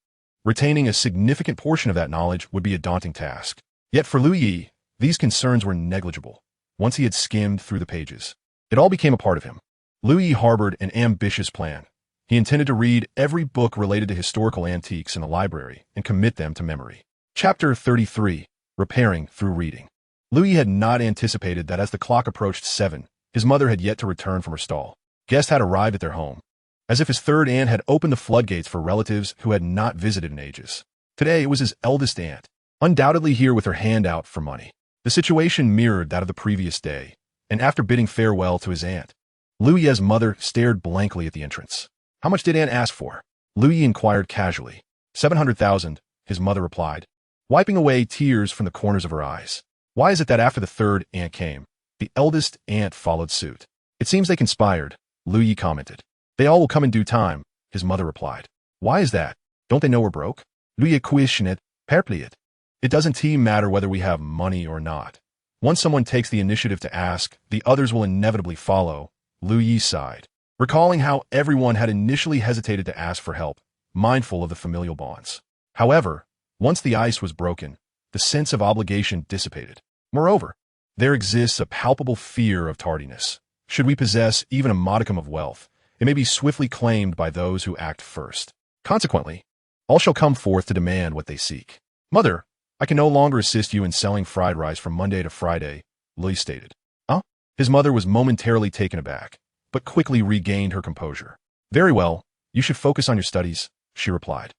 Retaining a significant portion of that knowledge would be a daunting task. Yet for Lu, these concerns were negligible. Once he had skimmed through the pages, it all became a part of him. Lu harbored an ambitious plan. He intended to read every book related to historical antiques in the library and commit them to memory. Chapter 33, Repairing Through Reading. Lu had not anticipated that as the clock approached 7, his mother had yet to return from her stall. Guests had arrived at their home, as if his third aunt had opened the floodgates for relatives who had not visited in ages. Today it was his eldest aunt, undoubtedly here with her hand out for money. The situation mirrored that of the previous day, and after bidding farewell to his aunt, Lu's mother stared blankly at the entrance. How much did Aunt ask for? Lu inquired casually. 700,000, his mother replied, wiping away tears from the corners of her eyes. Why is it that after the third aunt came, the eldest aunt followed suit? It seems they conspired, Lu commented. They all will come in due time, his mother replied. Why is that? Don't they know we're broke? Lu questioned, perplexed. It doesn't matter whether we have money or not. Once someone takes the initiative to ask, the others will inevitably follow, Lu sighed. recalling how everyone had initially hesitated to ask for help, mindful of the familial bonds. However, once the ice was broken, the sense of obligation dissipated. Moreover, there exists a palpable fear of tardiness. Should we possess even a modicum of wealth, it may be swiftly claimed by those who act first. Consequently, all shall come forth to demand what they seek. Mother, I can no longer assist you in selling fried rice from Monday to Friday, Louis stated. Huh? His mother was momentarily taken aback, but quickly regained her composure. Very well, you should focus on your studies, she replied.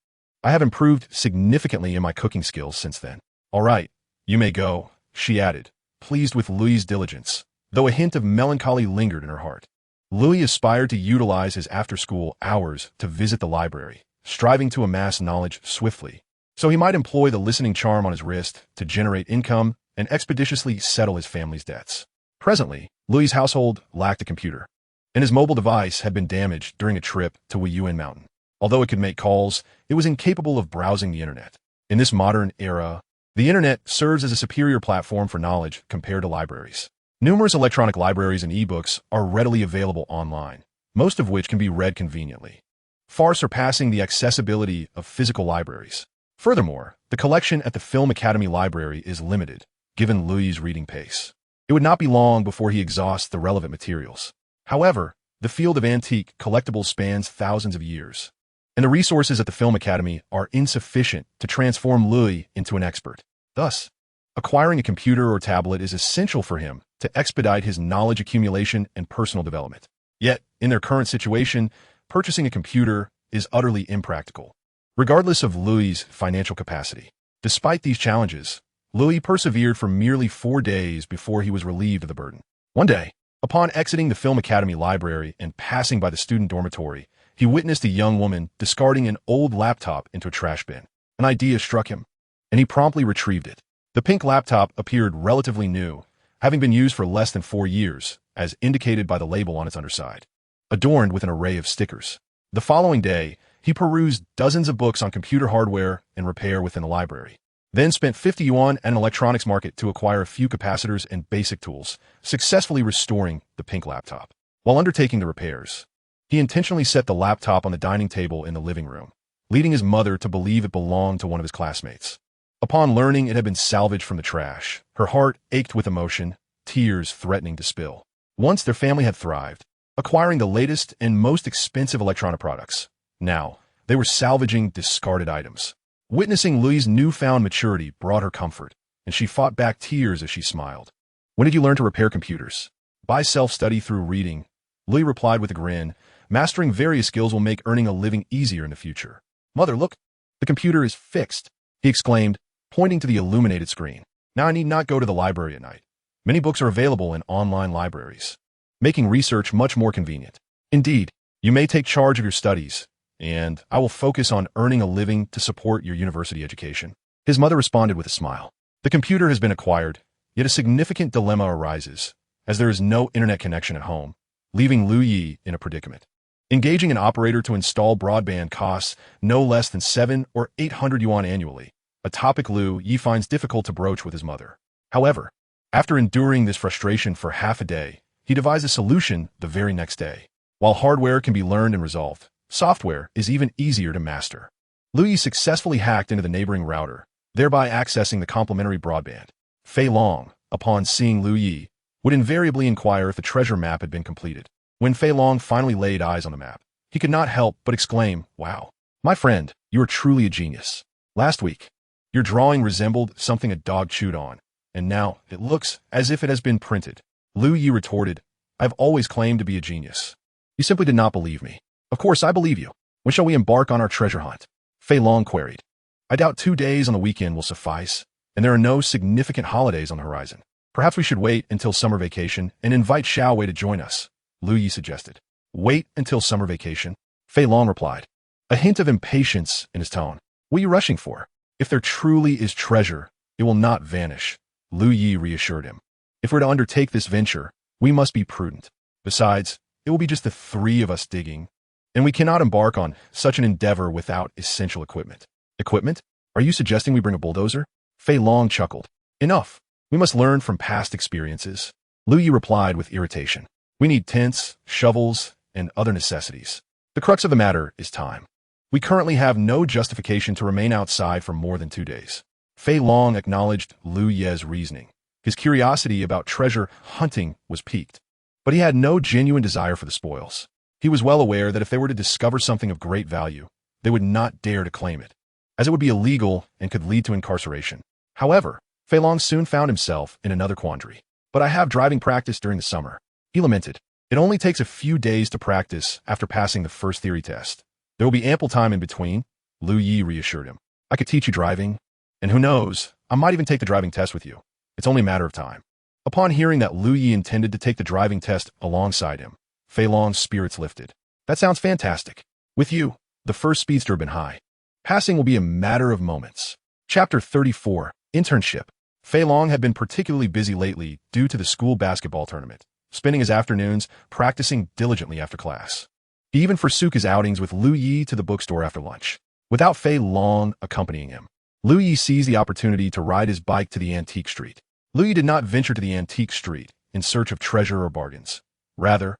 I have improved significantly in my cooking skills since then. All right, you may go, she added, pleased with Louis's diligence, though a hint of melancholy lingered in her heart. Louis aspired to utilize his after-school hours to visit the library, striving to amass knowledge swiftly, so he might employ the listening charm on his wrist to generate income and expeditiously settle his family's debts. Presently, Louis's household lacked a computer, and his mobile device had been damaged during a trip to Wiyuan Mountain. Although it could make calls, it was incapable of browsing the internet. In this modern era, the internet serves as a superior platform for knowledge compared to libraries. Numerous electronic libraries and ebooks are readily available online, most of which can be read conveniently, far surpassing the accessibility of physical libraries. Furthermore, the collection at the Film Academy Library is limited, given Louis's reading pace. It would not be long before he exhausts the relevant materials. However, the field of antique collectibles spans thousands of years, and the resources at the Film Academy are insufficient to transform Louis into an expert. Thus, acquiring a computer or tablet is essential for him to expedite his knowledge accumulation and personal development. Yet, in their current situation, purchasing a computer is utterly impractical, regardless of Louis's financial capacity. Despite these challenges, Louis persevered for merely 4 days before he was relieved of the burden. One day, upon exiting the Film Academy library and passing by the student dormitory, he witnessed a young woman discarding an old laptop into a trash bin. An idea struck him, and he promptly retrieved it. The pink laptop appeared relatively new, having been used for less than 4 years, as indicated by the label on its underside, adorned with an array of stickers. The following day, he perused dozens of books on computer hardware and repair within the library, then spent 50 yuan at an electronics market to acquire a few capacitors and basic tools, successfully restoring the pink laptop. While undertaking the repairs, he intentionally set the laptop on the dining table in the living room, leading his mother to believe it belonged to one of his classmates. Upon learning it had been salvaged from the trash, her heart ached with emotion, tears threatening to spill. Once their family had thrived, acquiring the latest and most expensive electronic products. Now, they were salvaging discarded items. Witnessing Louis's newfound maturity brought her comfort, and she fought back tears as she smiled. When did you learn to repair computers? By self-study through reading, Louis replied with a grin. Mastering various skills will make earning a living easier in the future. Mother, look, the computer is fixed, he exclaimed, pointing to the illuminated screen. Now I need not go to the library at night. Many books are available in online libraries, making research much more convenient. Indeed, you may take charge of your studies, and I will focus on earning a living to support your university education. His mother responded with a smile. The computer has been acquired, yet a significant dilemma arises, as there is no internet connection at home, leaving Liu Yi in a predicament. Engaging an operator to install broadband costs no less than 700 or 800 yuan annually, a topic Liu Yi finds difficult to broach with his mother. However, after enduring this frustration for half a day, he devised a solution the very next day. While hardware can be learned and resolved, software is even easier to master. Liu Yi successfully hacked into the neighboring router, thereby accessing the complementary broadband. Fei Long, upon seeing Liu Yi, would invariably inquire if the treasure map had been completed. When Fei Long finally laid eyes on the map, he could not help but exclaim, "Wow, my friend, you are truly a genius. Last week, your drawing resembled something a dog chewed on, and now it looks as if it has been printed." Liu Yi retorted, "I have always claimed to be a genius. You simply did not believe me." "Of course I believe you. When shall we embark on our treasure hunt?" Fei Long queried. "I doubt 2 days on the weekend will suffice, and there are no significant holidays on the horizon. Perhaps we should wait until summer vacation and invite Xiao Wei to join us," Liu Yi suggested. "Wait until summer vacation?" Fei Long replied, a hint of impatience in his tone. "What are you rushing for? If there truly is treasure, it will not vanish," Liu Yi reassured him. "If we're to undertake this venture, we must be prudent. Besides, it will be just the 3 of us digging, and we cannot embark on such an endeavor without essential equipment." "Equipment? Are you suggesting we bring a bulldozer?" Fei Long chuckled. "Enough. We must learn from past experiences," Liu Yi replied with irritation. "We need tents, shovels, and other necessities. The crux of the matter is time. We currently have no justification to remain outside for more than 2 days. Fei Long acknowledged Lu Ye's reasoning. His curiosity about treasure hunting was piqued, but he had no genuine desire for the spoils. He was well aware that if they were to discover something of great value, they would not dare to claim it, as it would be illegal and could lead to incarceration. However, Fei Long soon found himself in another quandary. But I have driving practice during the summer, he lamented. It only takes a few days to practice after passing the first theory test. There will be ample time in between, Lu Yi reassured him. I could teach you driving, and who knows, I might even take the driving test with you. It's only a matter of time. Upon hearing that Lu Yi intended to take the driving test alongside him, Fei Long's spirits lifted. That sounds fantastic. With you, the first speedster had been high. Passing will be a matter of moments. Chapter 34, Internship. Fei Long had been particularly busy lately due to the school basketball tournament, spending his afternoons practicing diligently after class. He even forsook his outings with Lu Yi to the bookstore after lunch. Without Fei Long accompanying him, Lu Yi seized the opportunity to ride his bike to the antique street. Lu Yi did not venture to the antique street in search of treasure or bargains. Rather,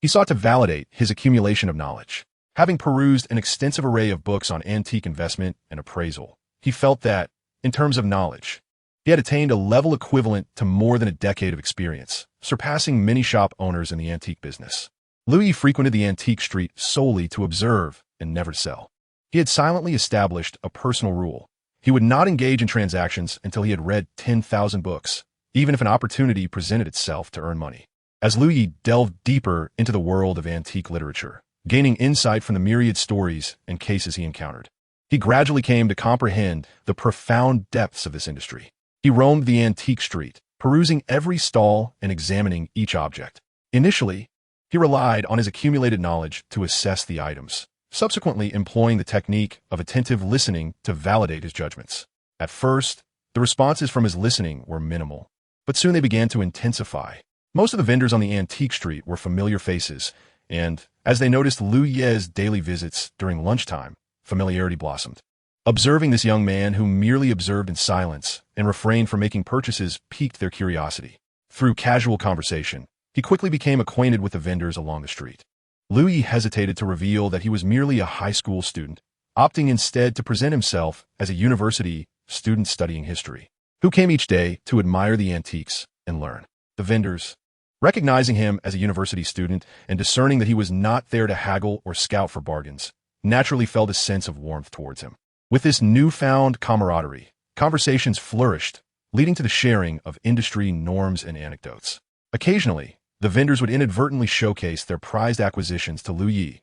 he sought to validate his accumulation of knowledge. Having perused an extensive array of books on antique investment and appraisal, he felt that, in terms of knowledge, he had attained a level equivalent to more than a decade of experience, surpassing many shop owners in the antique business. Lu Yi frequented the antique street solely to observe and never to sell. He had silently established a personal rule. He would not engage in transactions until he had read 10,000 books, even if an opportunity presented itself to earn money. As Lu Yi delved deeper into the world of antique literature, gaining insight from the myriad stories and cases he encountered, he gradually came to comprehend the profound depths of this industry. He roamed the antique street, perusing every stall and examining each object. Initially, he relied on his accumulated knowledge to assess the items, subsequently employing the technique of attentive listening to validate his judgments. At first, the responses from his listening were minimal, but soon they began to intensify. Most of the vendors on the antique street were familiar faces, and as they noticed Lu Ye's daily visits during lunchtime, familiarity blossomed. Observing this young man who merely observed in silence and refrained from making purchases piqued their curiosity. Through casual conversation, he quickly became acquainted with the vendors along the street. Lu Yi hesitated to reveal that he was merely a high school student, opting instead to present himself as a university student studying history, who came each day to admire the antiques and learn. The vendors, recognizing him as a university student and discerning that he was not there to haggle or scout for bargains, naturally felt a sense of warmth towards him. With this newfound camaraderie, conversations flourished, leading to the sharing of industry norms and anecdotes. Occasionally, the vendors would inadvertently showcase their prized acquisitions to Lu Yi.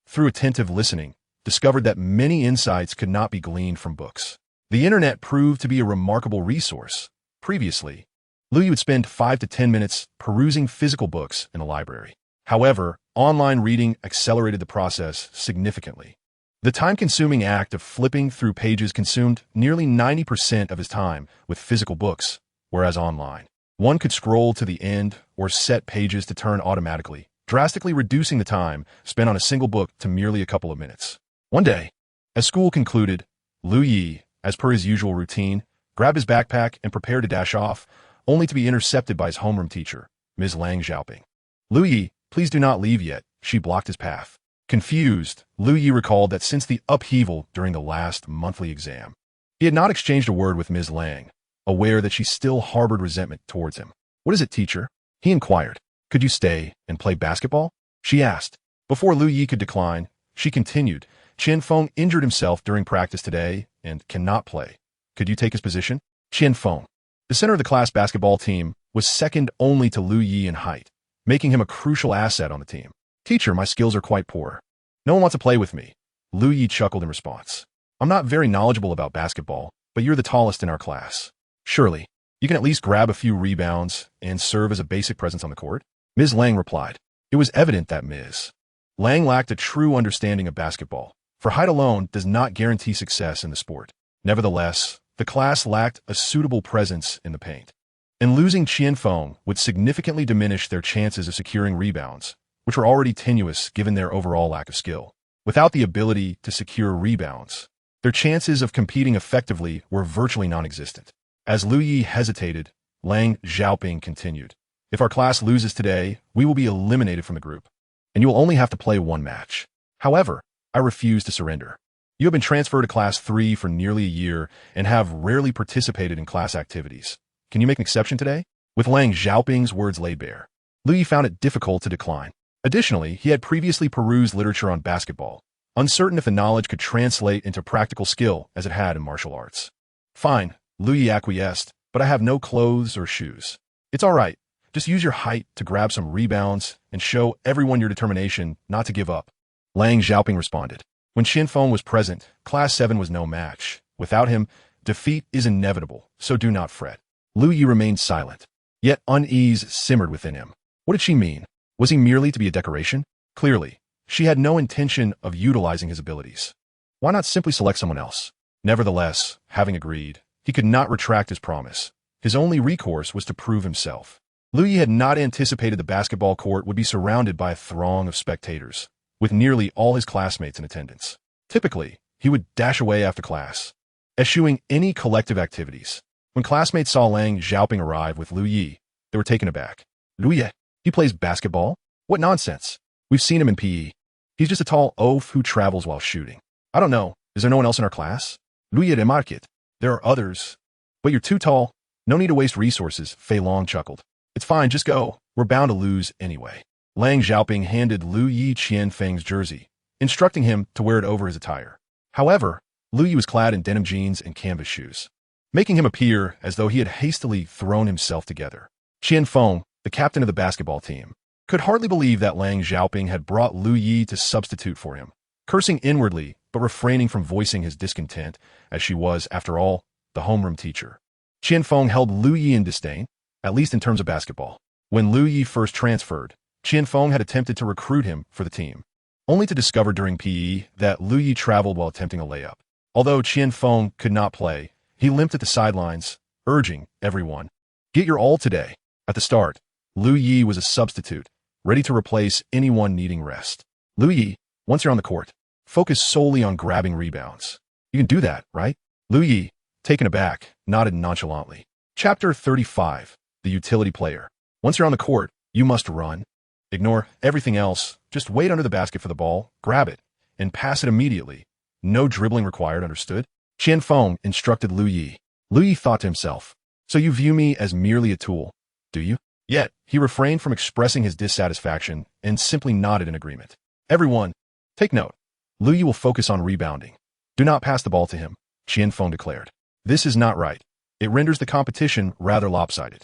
Through attentive listening, discovered that many insights could not be gleaned from books. The internet proved to be a remarkable resource. Previously, Lu Yi would spend 5 to 10 minutes perusing physical books in a library. However, online reading accelerated the process significantly. The time-consuming act of flipping through pages consumed nearly 90% of his time with physical books, whereas online, one could scroll to the end or set pages to turn automatically, drastically reducing the time spent on a single book to merely a couple of minutes. One day, as school concluded, Lu Yi, as per his usual routine, grabbed his backpack and prepared to dash off, only to be intercepted by his homeroom teacher, Ms. Lang Xiaoping. Lu Yi, please do not leave yet, she blocked his path. Confused, Lu Yi recalled that since the upheaval during the last monthly exam, he had not exchanged a word with Ms. Lang, aware that she still harbored resentment towards him. What is it, teacher? He inquired. Could you stay and play basketball? She asked. Before Lu Yi could decline, she continued. Qian Feng injured himself during practice today and cannot play. Could you take his position? Qian Feng, the center of the class basketball team, was second only to Lu Yi in height, making him a crucial asset on the team. Teacher, my skills are quite poor. No one wants to play with me. Lu Yi chuckled in response. I'm not very knowledgeable about basketball, but you're the tallest in our class. Surely, you can at least grab a few rebounds and serve as a basic presence on the court? Ms. Lang replied. It was evident that Ms. Lang lacked a true understanding of basketball, for height alone does not guarantee success in the sport. Nevertheless, the class lacked a suitable presence in the paint, and losing Qian Feng would significantly diminish their chances of securing rebounds, which were already tenuous given their overall lack of skill. Without the ability to secure rebounds, their chances of competing effectively were virtually non-existent. As Lu Yi hesitated, Lang Xiaoping continued. If our class loses today, we will be eliminated from the group. and you will only have to play one match. However, I refuse to surrender. You have been transferred to Class 3 for nearly a year and have rarely participated in class activities. Can you make an exception today? With Lang Xiaoping's words laid bare, Lu Yi found it difficult to decline. Additionally, he had previously perused literature on basketball, uncertain if the knowledge could translate into practical skill as it had in martial arts. Fine, Lu Yi acquiesced, but I have no clothes or shoes. It's all right. Just use your height to grab some rebounds and show everyone your determination not to give up. Lang Xiaoping responded. When Qianfeng was present, Class 7 was no match. Without him, defeat is inevitable, so do not fret. Lu Yi remained silent, yet unease simmered within him. What did she mean? Was he merely to be a decoration? Clearly, she had no intention of utilizing his abilities. Why not simply select someone else? Nevertheless, having agreed, he could not retract his promise. His only recourse was to prove himself. Lu Yi had not anticipated the basketball court would be surrounded by a throng of spectators, with nearly all his classmates in attendance. Typically, he would dash away after class, eschewing any collective activities. When classmates saw Lang Xiaoping arrive with Lu Yi, they were taken aback. Lu Yi, he plays basketball? What nonsense. We've seen him in PE. He's just a tall oaf who travels while shooting. I don't know. Is there no one else in our class? Lu Yi remarked it. There are others. But you're too tall. No need to waste resources, Fei Long chuckled. It's fine, just go. We're bound to lose anyway. Lang Xiaoping handed Lu Yi Qianfeng's jersey, instructing him to wear it over his attire. However, Lu Yi was clad in denim jeans and canvas shoes, making him appear as though he had hastily thrown himself together. Qianfeng, the captain of the basketball team, could hardly believe that Lang Xiaoping had brought Lu Yi to substitute for him, cursing inwardly but refraining from voicing his discontent, as she was, after all, the homeroom teacher. Qianfeng held Lu Yi in disdain, at least in terms of basketball. When Lu Yi first transferred, Qianfeng had attempted to recruit him for the team, only to discover during PE that Lu Yi traveled while attempting a layup. Although Qianfeng could not play, he limped at the sidelines, urging everyone, "Get your all today." At the start, Lu Yi was a substitute, ready to replace anyone needing rest. Lu Yi, once you're on the court, focus solely on grabbing rebounds. You can do that, right? Lu Yi, taken aback, nodded nonchalantly. Chapter 35, The Utility Player. Once you're on the court, you must run. Ignore everything else. Just wait under the basket for the ball, grab it, and pass it immediately. No dribbling required, understood? Qianfeng instructed Lu Yi. Lu Yi thought to himself, so you view me as merely a tool, do you? Yet, he refrained from expressing his dissatisfaction and simply nodded in agreement. Everyone, take note. Lu Yi will focus on rebounding. Do not pass the ball to him, Qianfeng declared. This is not right. It renders the competition rather lopsided.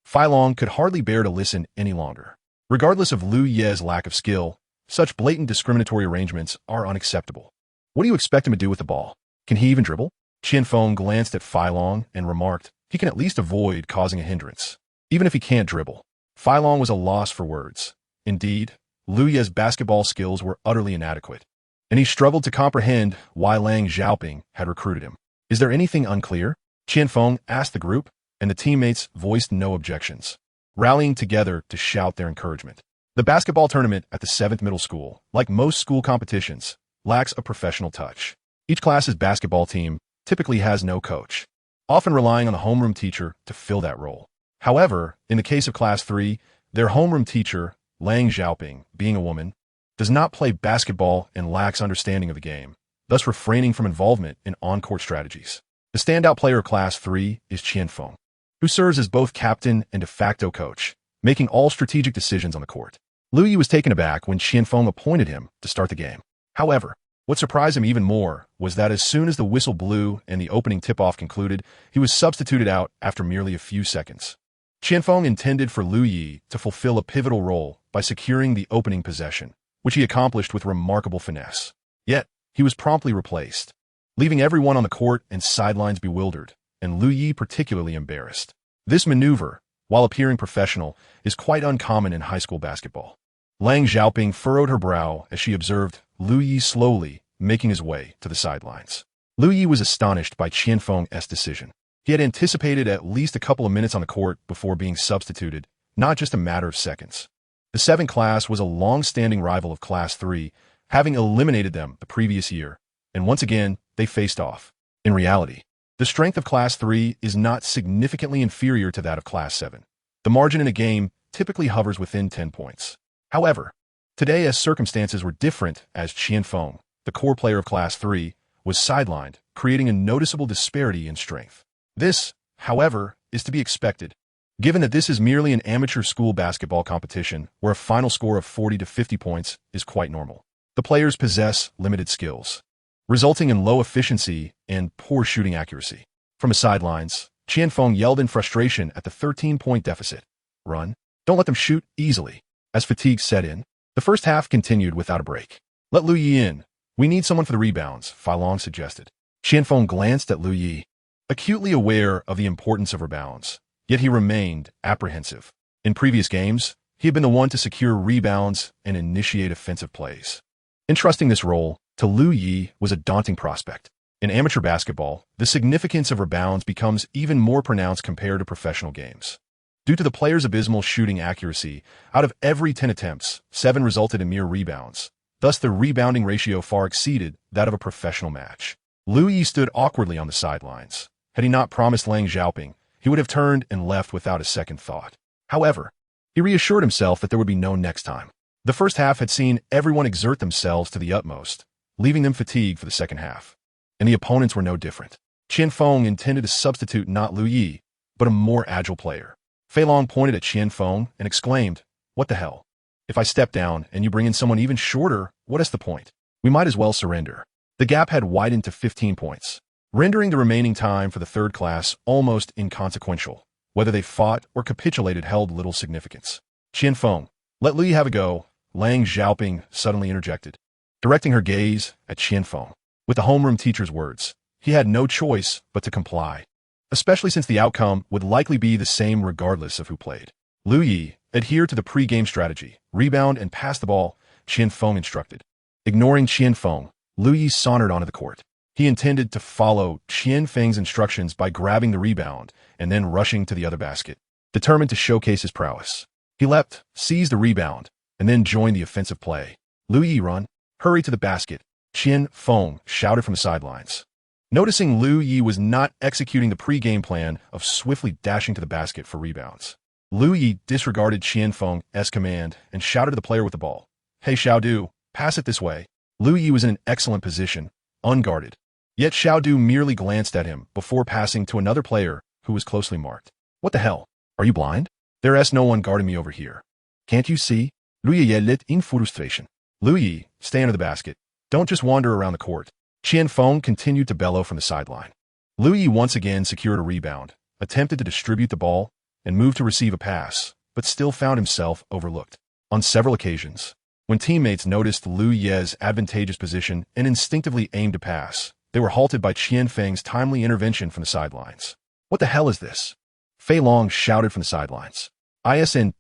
Fei Long could hardly bear to listen any longer. Regardless of Lu Ye's lack of skill, such blatant discriminatory arrangements are unacceptable. What do you expect him to do with the ball? Can he even dribble? Qianfeng glanced at Fei Long and remarked, he can at least avoid causing a hindrance, even if he can't dribble. Fei Long was a loss for words. Indeed, Lu Ye's basketball skills were utterly inadequate, and he struggled to comprehend why Lang Xiaoping had recruited him. Is there anything unclear? Qianfeng asked the group, and the teammates voiced no objections, rallying together to shout their encouragement. The basketball tournament at the 7th middle school, like most school competitions, lacks a professional touch. Each class's basketball team typically has no coach, often relying on the homeroom teacher to fill that role. However, in the case of Class 3, their homeroom teacher, Lang Xiaoping, being a woman, does not play basketball and lacks understanding of the game, thus refraining from involvement in on-court strategies. The standout player of Class 3 is Qianfeng, who serves as both captain and de facto coach, making all strategic decisions on the court. Lu Yi was taken aback when Qianfeng appointed him to start the game. However, what surprised him even more was that as soon as the whistle blew and the opening tip-off concluded, he was substituted out after merely a few seconds. Qianfeng intended for Lu Yi to fulfill a pivotal role by securing the opening possession, which he accomplished with remarkable finesse. Yet, he was promptly replaced, leaving everyone on the court and sidelines bewildered, and Lu Yi particularly embarrassed. This maneuver, while appearing professional, is quite uncommon in high school basketball. Lang Xiaoping furrowed her brow as she observed Lu Yi slowly making his way to the sidelines. Lu Yi was astonished by Qianfeng's decision. He had anticipated at least a couple of minutes on the court before being substituted, not just a matter of seconds. The 7th class was a long-standing rival of Class 3, having eliminated them the previous year, and once again, they faced off. In reality, the strength of Class 3 is not significantly inferior to that of Class 7. The margin in a game typically hovers within 10 points. However, Today, as circumstances were different, as Qianfeng, the core player of Class 3, was sidelined, creating a noticeable disparity in strength. This, however, is to be expected, given that this is merely an amateur school basketball competition where a final score of 40 to 50 points is quite normal. The players possess limited skills, resulting in low efficiency and poor shooting accuracy. From the sidelines, Qianfeng yelled in frustration at the 13-point deficit. Run. Don't let them shoot easily. As fatigue set in, the first half continued without a break. Let Lu Yi in. We need someone for the rebounds, Failong suggested. Qianfeng glanced at Lu Yi, acutely aware of the importance of rebounds, yet he remained apprehensive. In previous games, he had been the one to secure rebounds and initiate offensive plays. Entrusting this role to Lu Yi was a daunting prospect. In amateur basketball, the significance of rebounds becomes even more pronounced compared to professional games. Due to the player's abysmal shooting accuracy, out of every 10 attempts, 7 resulted in mere rebounds. Thus, the rebounding ratio far exceeded that of a professional match. Lu Yi stood awkwardly on the sidelines. Had he not promised Lang Xiaoping, he would have turned and left without a second thought. However, he reassured himself that there would be no next time. The first half had seen everyone exert themselves to the utmost, leaving them fatigued for the second half. And the opponents were no different. Qianfeng intended to substitute not Lu Yi, but a more agile player. Failong pointed at Qianfeng and exclaimed, "What the hell? If I step down and you bring in someone even shorter, what is the point? We might as well surrender." The gap had widened to 15 points, rendering the remaining time for the third class almost inconsequential. Whether they fought or capitulated held little significance. "Qianfeng, let Lu Yi have a go," Lang Xiaoping suddenly interjected, directing her gaze at Qianfeng. With the homeroom teacher's words, he had no choice but to comply, especially since the outcome would likely be the same regardless of who played. Lu Yi, adhere to the pre-game strategy, rebound and pass the ball, Qianfeng instructed. Ignoring Qianfeng, Lu Yi sauntered onto the court. He intended to follow Qianfeng's instructions by grabbing the rebound and then rushing to the other basket, determined to showcase his prowess. He leapt, seized the rebound, and then joined the offensive play. "Lu Yi, run. Hurry to the basket," Qianfeng shouted from the sidelines. Noticing Lu Yi was not executing the pre-game plan of swiftly dashing to the basket for rebounds, Lu Yi disregarded Qianfeng's command and shouted to the player with the ball, "Hey Xiaodu, pass it this way." Lu Yi was in an excellent position, unguarded. Yet Xiaodu merely glanced at him before passing to another player who was closely marked. "What the hell? Are you blind? There's no one guarding me over here. Can't you see?" Lu Yi yelled in frustration. "Lu Yi, stay under the basket. Don't just wander around the court." Qianfeng continued to bellow from the sideline. Lu Yi once again secured a rebound, attempted to distribute the ball, and moved to receive a pass, but still found himself overlooked. On several occasions, when teammates noticed Lu Yi's advantageous position and instinctively aimed to pass, they were halted by Qianfeng's timely intervention from the sidelines. "What the hell is this?" Failong shouted from the sidelines. "Isn't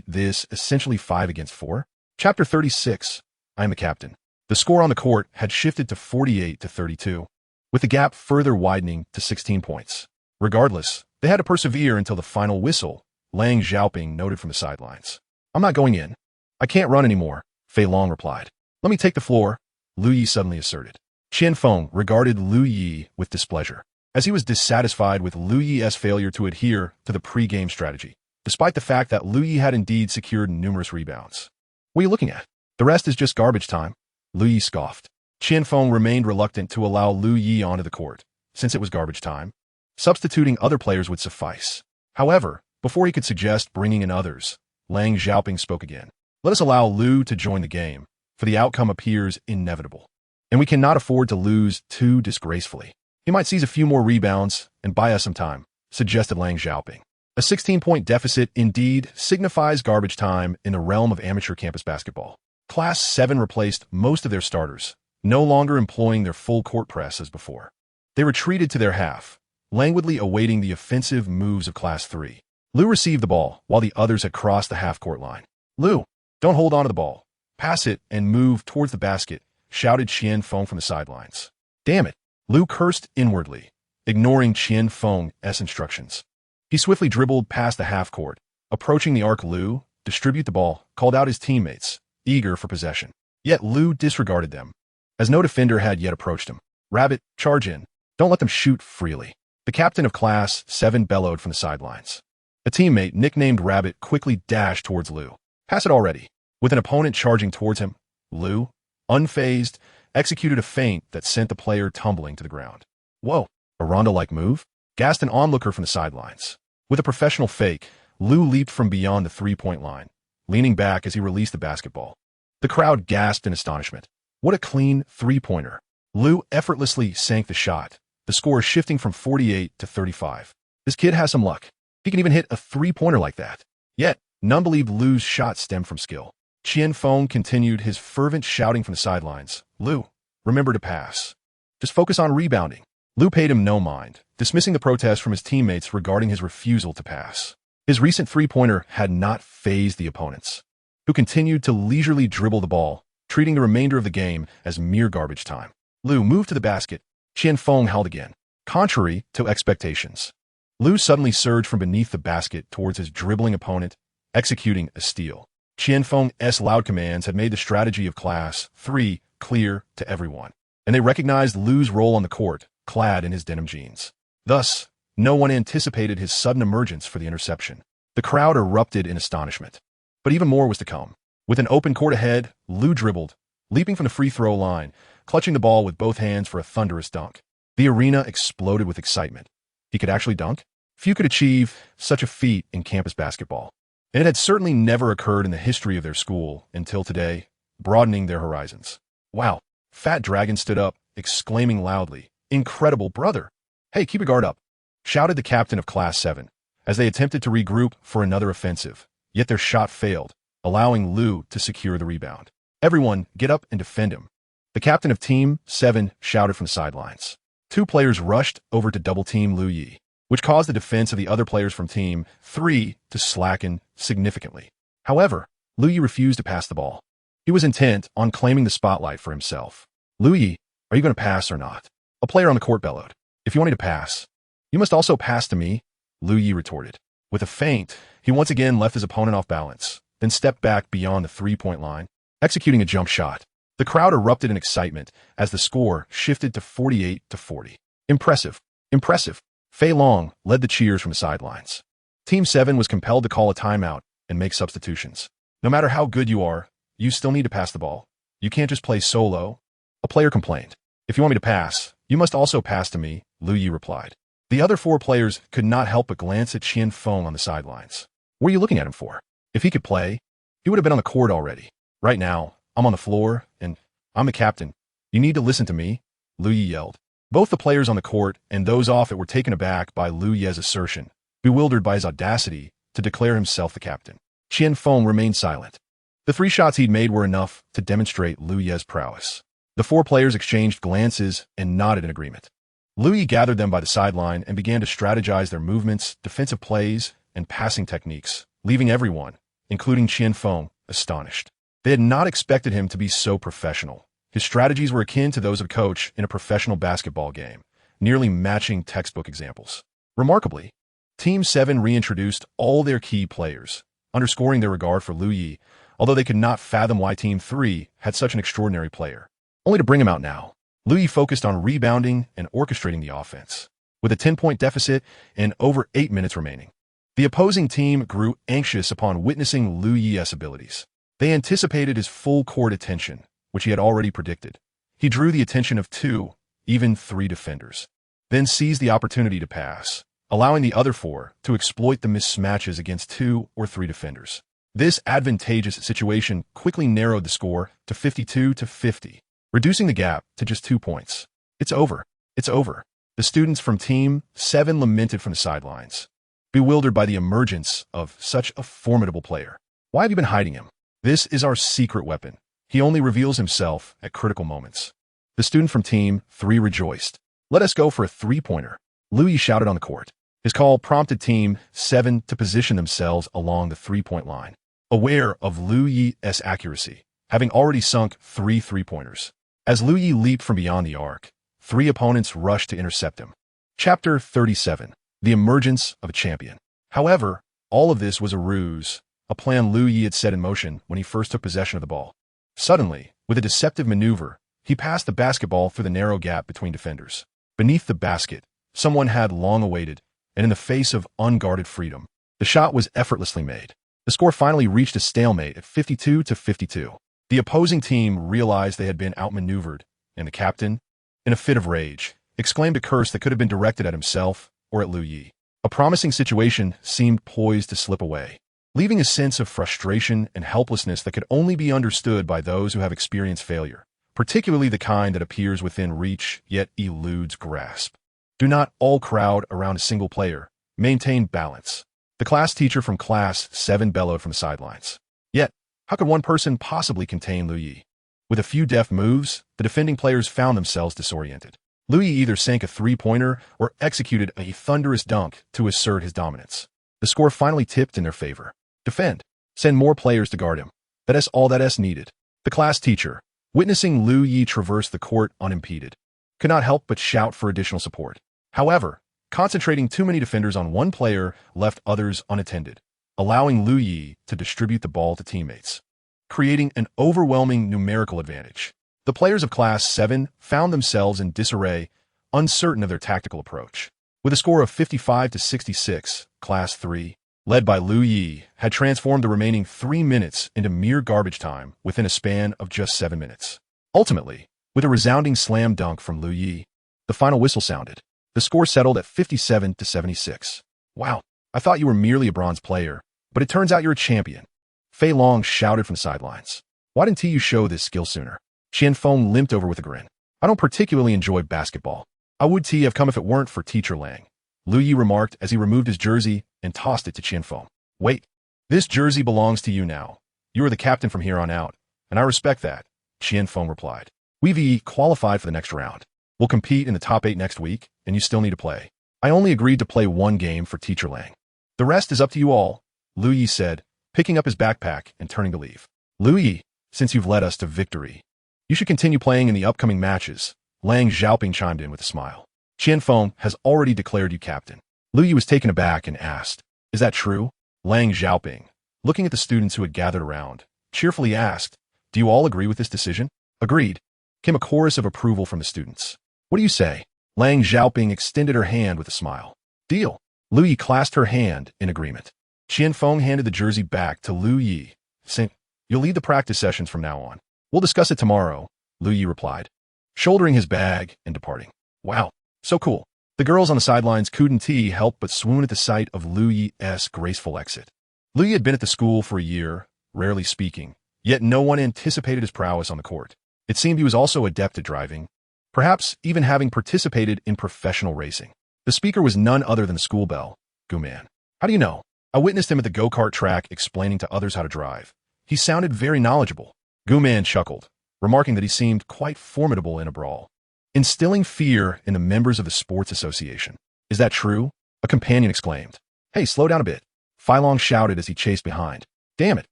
this essentially 5 against 4? Chapter 36. I am the captain." The score on the court had shifted to 48 to 32, with the gap further widening to 16 points. Regardless, they had to persevere until the final whistle, Lang Xiaoping noted from the sidelines. "I'm not going in. I can't run anymore," Failong replied. "Let me take the floor," Lu Yi suddenly asserted. Qianfeng regarded Lu Yi with displeasure, as he was dissatisfied with Lu Yi's failure to adhere to the pre-game strategy, despite the fact that Lu Yi had indeed secured numerous rebounds. "What are you looking at? The rest is just garbage time," Lu Yi scoffed. Qianfeng remained reluctant to allow Lu Yi onto the court, since it was garbage time. Substituting other players would suffice. However, before he could suggest bringing in others, Lang Xiaoping spoke again. "Let us allow Lu to join the game, for the outcome appears inevitable, and we cannot afford to lose too disgracefully. He might seize a few more rebounds and buy us some time," suggested Lang Xiaoping. A 16-point deficit indeed signifies garbage time in the realm of amateur campus basketball. Class 7 replaced most of their starters, no longer employing their full court press as before. They retreated to their half, languidly awaiting the offensive moves of Class 3. Lu received the ball while the others had crossed the half-court line. "Lu, don't hold on to the ball. Pass it and move towards the basket," shouted Qianfeng from the sidelines. "Damn it," Lu cursed inwardly, ignoring Qianfeng's instructions. He swiftly dribbled past the half-court. Approaching the arc, Lu, "Distribute the ball," called out his teammates, eager for possession. Yet Lu disregarded them, as no defender had yet approached him. "Rabbit, charge in. Don't let them shoot freely," the captain of Class 7 bellowed from the sidelines. A teammate nicknamed Rabbit quickly dashed towards Lu. "Pass it already." With an opponent charging towards him, Liu, unfazed, executed a feint that sent the player tumbling to the ground. Whoa, a Rondo-like move? Gasped an onlooker from the sidelines. With a professional fake, Liu leaped from beyond the three-point line, leaning back as he released the basketball. The crowd gasped in astonishment. What a clean three-pointer. Liu effortlessly sank the shot, the score shifting from 48 to 35. This kid has some luck. He can even hit a three-pointer like that. Yet, none believed Liu's shot stemmed from skill. Qianfeng continued his fervent shouting from the sidelines. Liu, remember to pass. Just focus on rebounding. Liu paid him no mind, dismissing the protest from his teammates regarding his refusal to pass. His recent three-pointer had not fazed the opponents, who continued to leisurely dribble the ball, treating the remainder of the game as mere garbage time. Liu moved to the basket. Qianfeng held again. Contrary to expectations, Liu suddenly surged from beneath the basket towards his dribbling opponent, executing a steal. Qianfeng's loud commands had made the strategy of Class 3 clear to everyone, and they recognized Liu's role on the court, clad in his denim jeans. Thus, no one anticipated his sudden emergence for the interception. The crowd erupted in astonishment. But even more was to come. With an open court ahead, Liu dribbled, leaping from the free throw line, clutching the ball with both hands for a thunderous dunk. The arena exploded with excitement. He could actually dunk? Few could achieve such a feat in campus basketball, and it had certainly never occurred in the history of their school until today, broadening their horizons. Wow! Fat Dragon stood up, exclaiming loudly, "Incredible, brother! Hey, keep your guard up!" shouted the captain of Class 7, as they attempted to regroup for another offensive, yet their shot failed, allowing Liu to secure the rebound. "Everyone, get up and defend him," the captain of Team 7 shouted from the sidelines. Two players rushed over to double-team Liu Yi, which caused the defense of the other players from Team 3 to slacken significantly. However, Liu Yi refused to pass the ball. He was intent on claiming the spotlight for himself. "Liu Yi, are you going to pass or not?" a player on the court bellowed. "If you want me to pass, you must also pass to me," Liu Yi retorted. With a feint, he once again left his opponent off balance, then stepped back beyond the three-point line, executing a jump shot. The crowd erupted in excitement as the score shifted to 48 to 40. Impressive. Impressive. Fei Long led the cheers from the sidelines. Team 7 was compelled to call a timeout and make substitutions. "No matter how good you are, you still need to pass the ball. You can't just play solo," a player complained. "If you want me to pass, you must also pass to me," Liu Yi replied. The other four players could not help but glance at Qianfeng on the sidelines. "What are you looking at him for? If he could play, he would have been on the court already. Right now, I'm on the floor, and I'm the captain. You need to listen to me," Liu Yi yelled. Both the players on the court and those off it were taken aback by Liu Yi's assertion, bewildered by his audacity to declare himself the captain. Qianfeng remained silent. The three shots he'd made were enough to demonstrate Liu Yi's prowess. The four players exchanged glances and nodded in agreement. Liu Yi gathered them by the sideline and began to strategize their movements, defensive plays, and passing techniques, leaving everyone, including Qianfeng, astonished. They had not expected him to be so professional. His strategies were akin to those of a coach in a professional basketball game, nearly matching textbook examples. Remarkably, Team 7 reintroduced all their key players, underscoring their regard for Liu Yi, although they could not fathom why Team 3 had such an extraordinary player. Only to bring him out now, Liu Yi focused on rebounding and orchestrating the offense, with a 10-point deficit and over 8 minutes remaining. The opposing team grew anxious upon witnessing Liu Yi's abilities. They anticipated his full court attention, which he had already predicted. He drew the attention of 2, even 3 defenders, then seized the opportunity to pass, allowing the other 4 to exploit the mismatches against 2 or 3 defenders. This advantageous situation quickly narrowed the score to 52 to 50, reducing the gap to just 2 points. "It's over. It's over," the students from Team 7 lamented from the sidelines, bewildered by the emergence of such a formidable player. "Why have you been hiding him? This is our secret weapon. He only reveals himself at critical moments." The student from Team 3 rejoiced. "Let us go for a three-pointer," Liu Yi shouted on the court. His call prompted Team 7 to position themselves along the three-point line, aware of Liu Yi's accuracy, having already sunk 3 three-pointers. As Liu Yi leaped from beyond the arc, 3 opponents rushed to intercept him. Chapter 37. The Emergence of a Champion. However, all of this was a ruse, a plan Liu Yi had set in motion when he first took possession of the ball. Suddenly, with a deceptive maneuver, he passed the basketball through the narrow gap between defenders. Beneath the basket, someone had long awaited, and in the face of unguarded freedom, the shot was effortlessly made. The score finally reached a stalemate at 52-52. The opposing team realized they had been outmaneuvered, and the captain, in a fit of rage, exclaimed a curse that could have been directed at himself or at Lu Yi. A promising situation seemed poised to slip away, leaving a sense of frustration and helplessness that could only be understood by those who have experienced failure, particularly the kind that appears within reach yet eludes grasp. Do not all crowd around a single player. Maintain balance. The class teacher from Class 7 bellowed from the sidelines. Yet, how could one person possibly contain Lu Yi? With a few deft moves, the defending players found themselves disoriented. Lu Yi either sank a three-pointer or executed a thunderous dunk to assert his dominance. The score finally tipped in their favor. Defend. Send more players to guard him. That's all that is needed. The class teacher, witnessing Lu Yi traverse the court unimpeded, could not help but shout for additional support. However, concentrating too many defenders on one player left others unattended, allowing Lu Yi to distribute the ball to teammates, creating an overwhelming numerical advantage. The players of Class 7 found themselves in disarray, uncertain of their tactical approach. With a score of 55-66, Class 3, led by Lu Yi, had transformed the remaining 3 minutes into mere garbage time within a span of just 7 minutes. Ultimately, with a resounding slam dunk from Lu Yi, the final whistle sounded. The score settled at 57-76. Wow, I thought you were merely a bronze player, but it turns out you're a champion. Fei Long shouted from the sidelines. Why didn't you show this skill sooner? Qian Feng limped over with a grin. I don't particularly enjoy basketball. I would have come if it weren't for Teacher Lang, Lu Yi remarked as he removed his jersey and tossed it to Qian Feng. Wait, this jersey belongs to you now. You are the captain from here on out, and I respect that, Qian Feng replied. We've qualified for the next round. We'll compete in the top 8 next week, and you still need to play. I only agreed to play one game for Teacher Lang. The rest is up to you all, Lu Yi said, picking up his backpack and turning to leave. Lu Yi, since you've led us to victory, you should continue playing in the upcoming matches, Lang Xiaoping chimed in with a smile. Qian Feng has already declared you captain. Lu Yi was taken aback and asked, Is that true? Lang Xiaoping, looking at the students who had gathered around, cheerfully asked, Do you all agree with this decision? Agreed, came a chorus of approval from the students. What do you say? Lang Xiaoping extended her hand with a smile. Deal. Lu Yi clasped her hand in agreement. Qian Feng handed the jersey back to Lu Yi, saying, You'll lead the practice sessions from now on. We'll discuss it tomorrow, Lu Yi replied, shouldering his bag and departing. Wow, so cool. The girls on the sidelines couldn't help but swoon at the sight of Lu Yi's graceful exit. Lu Yi had been at the school for a year, rarely speaking, yet no one anticipated his prowess on the court. It seemed he was also adept at driving, perhaps even having participated in professional racing. The speaker was none other than the school belle, Guman. How do you know? I witnessed him at the go-kart track explaining to others how to drive. He sounded very knowledgeable. Guman chuckled, remarking that he seemed quite formidable in a brawl, instilling fear in the members of the sports association. Is that true? A companion exclaimed. Hey, slow down a bit. Fei Long shouted as he chased behind. Damn it,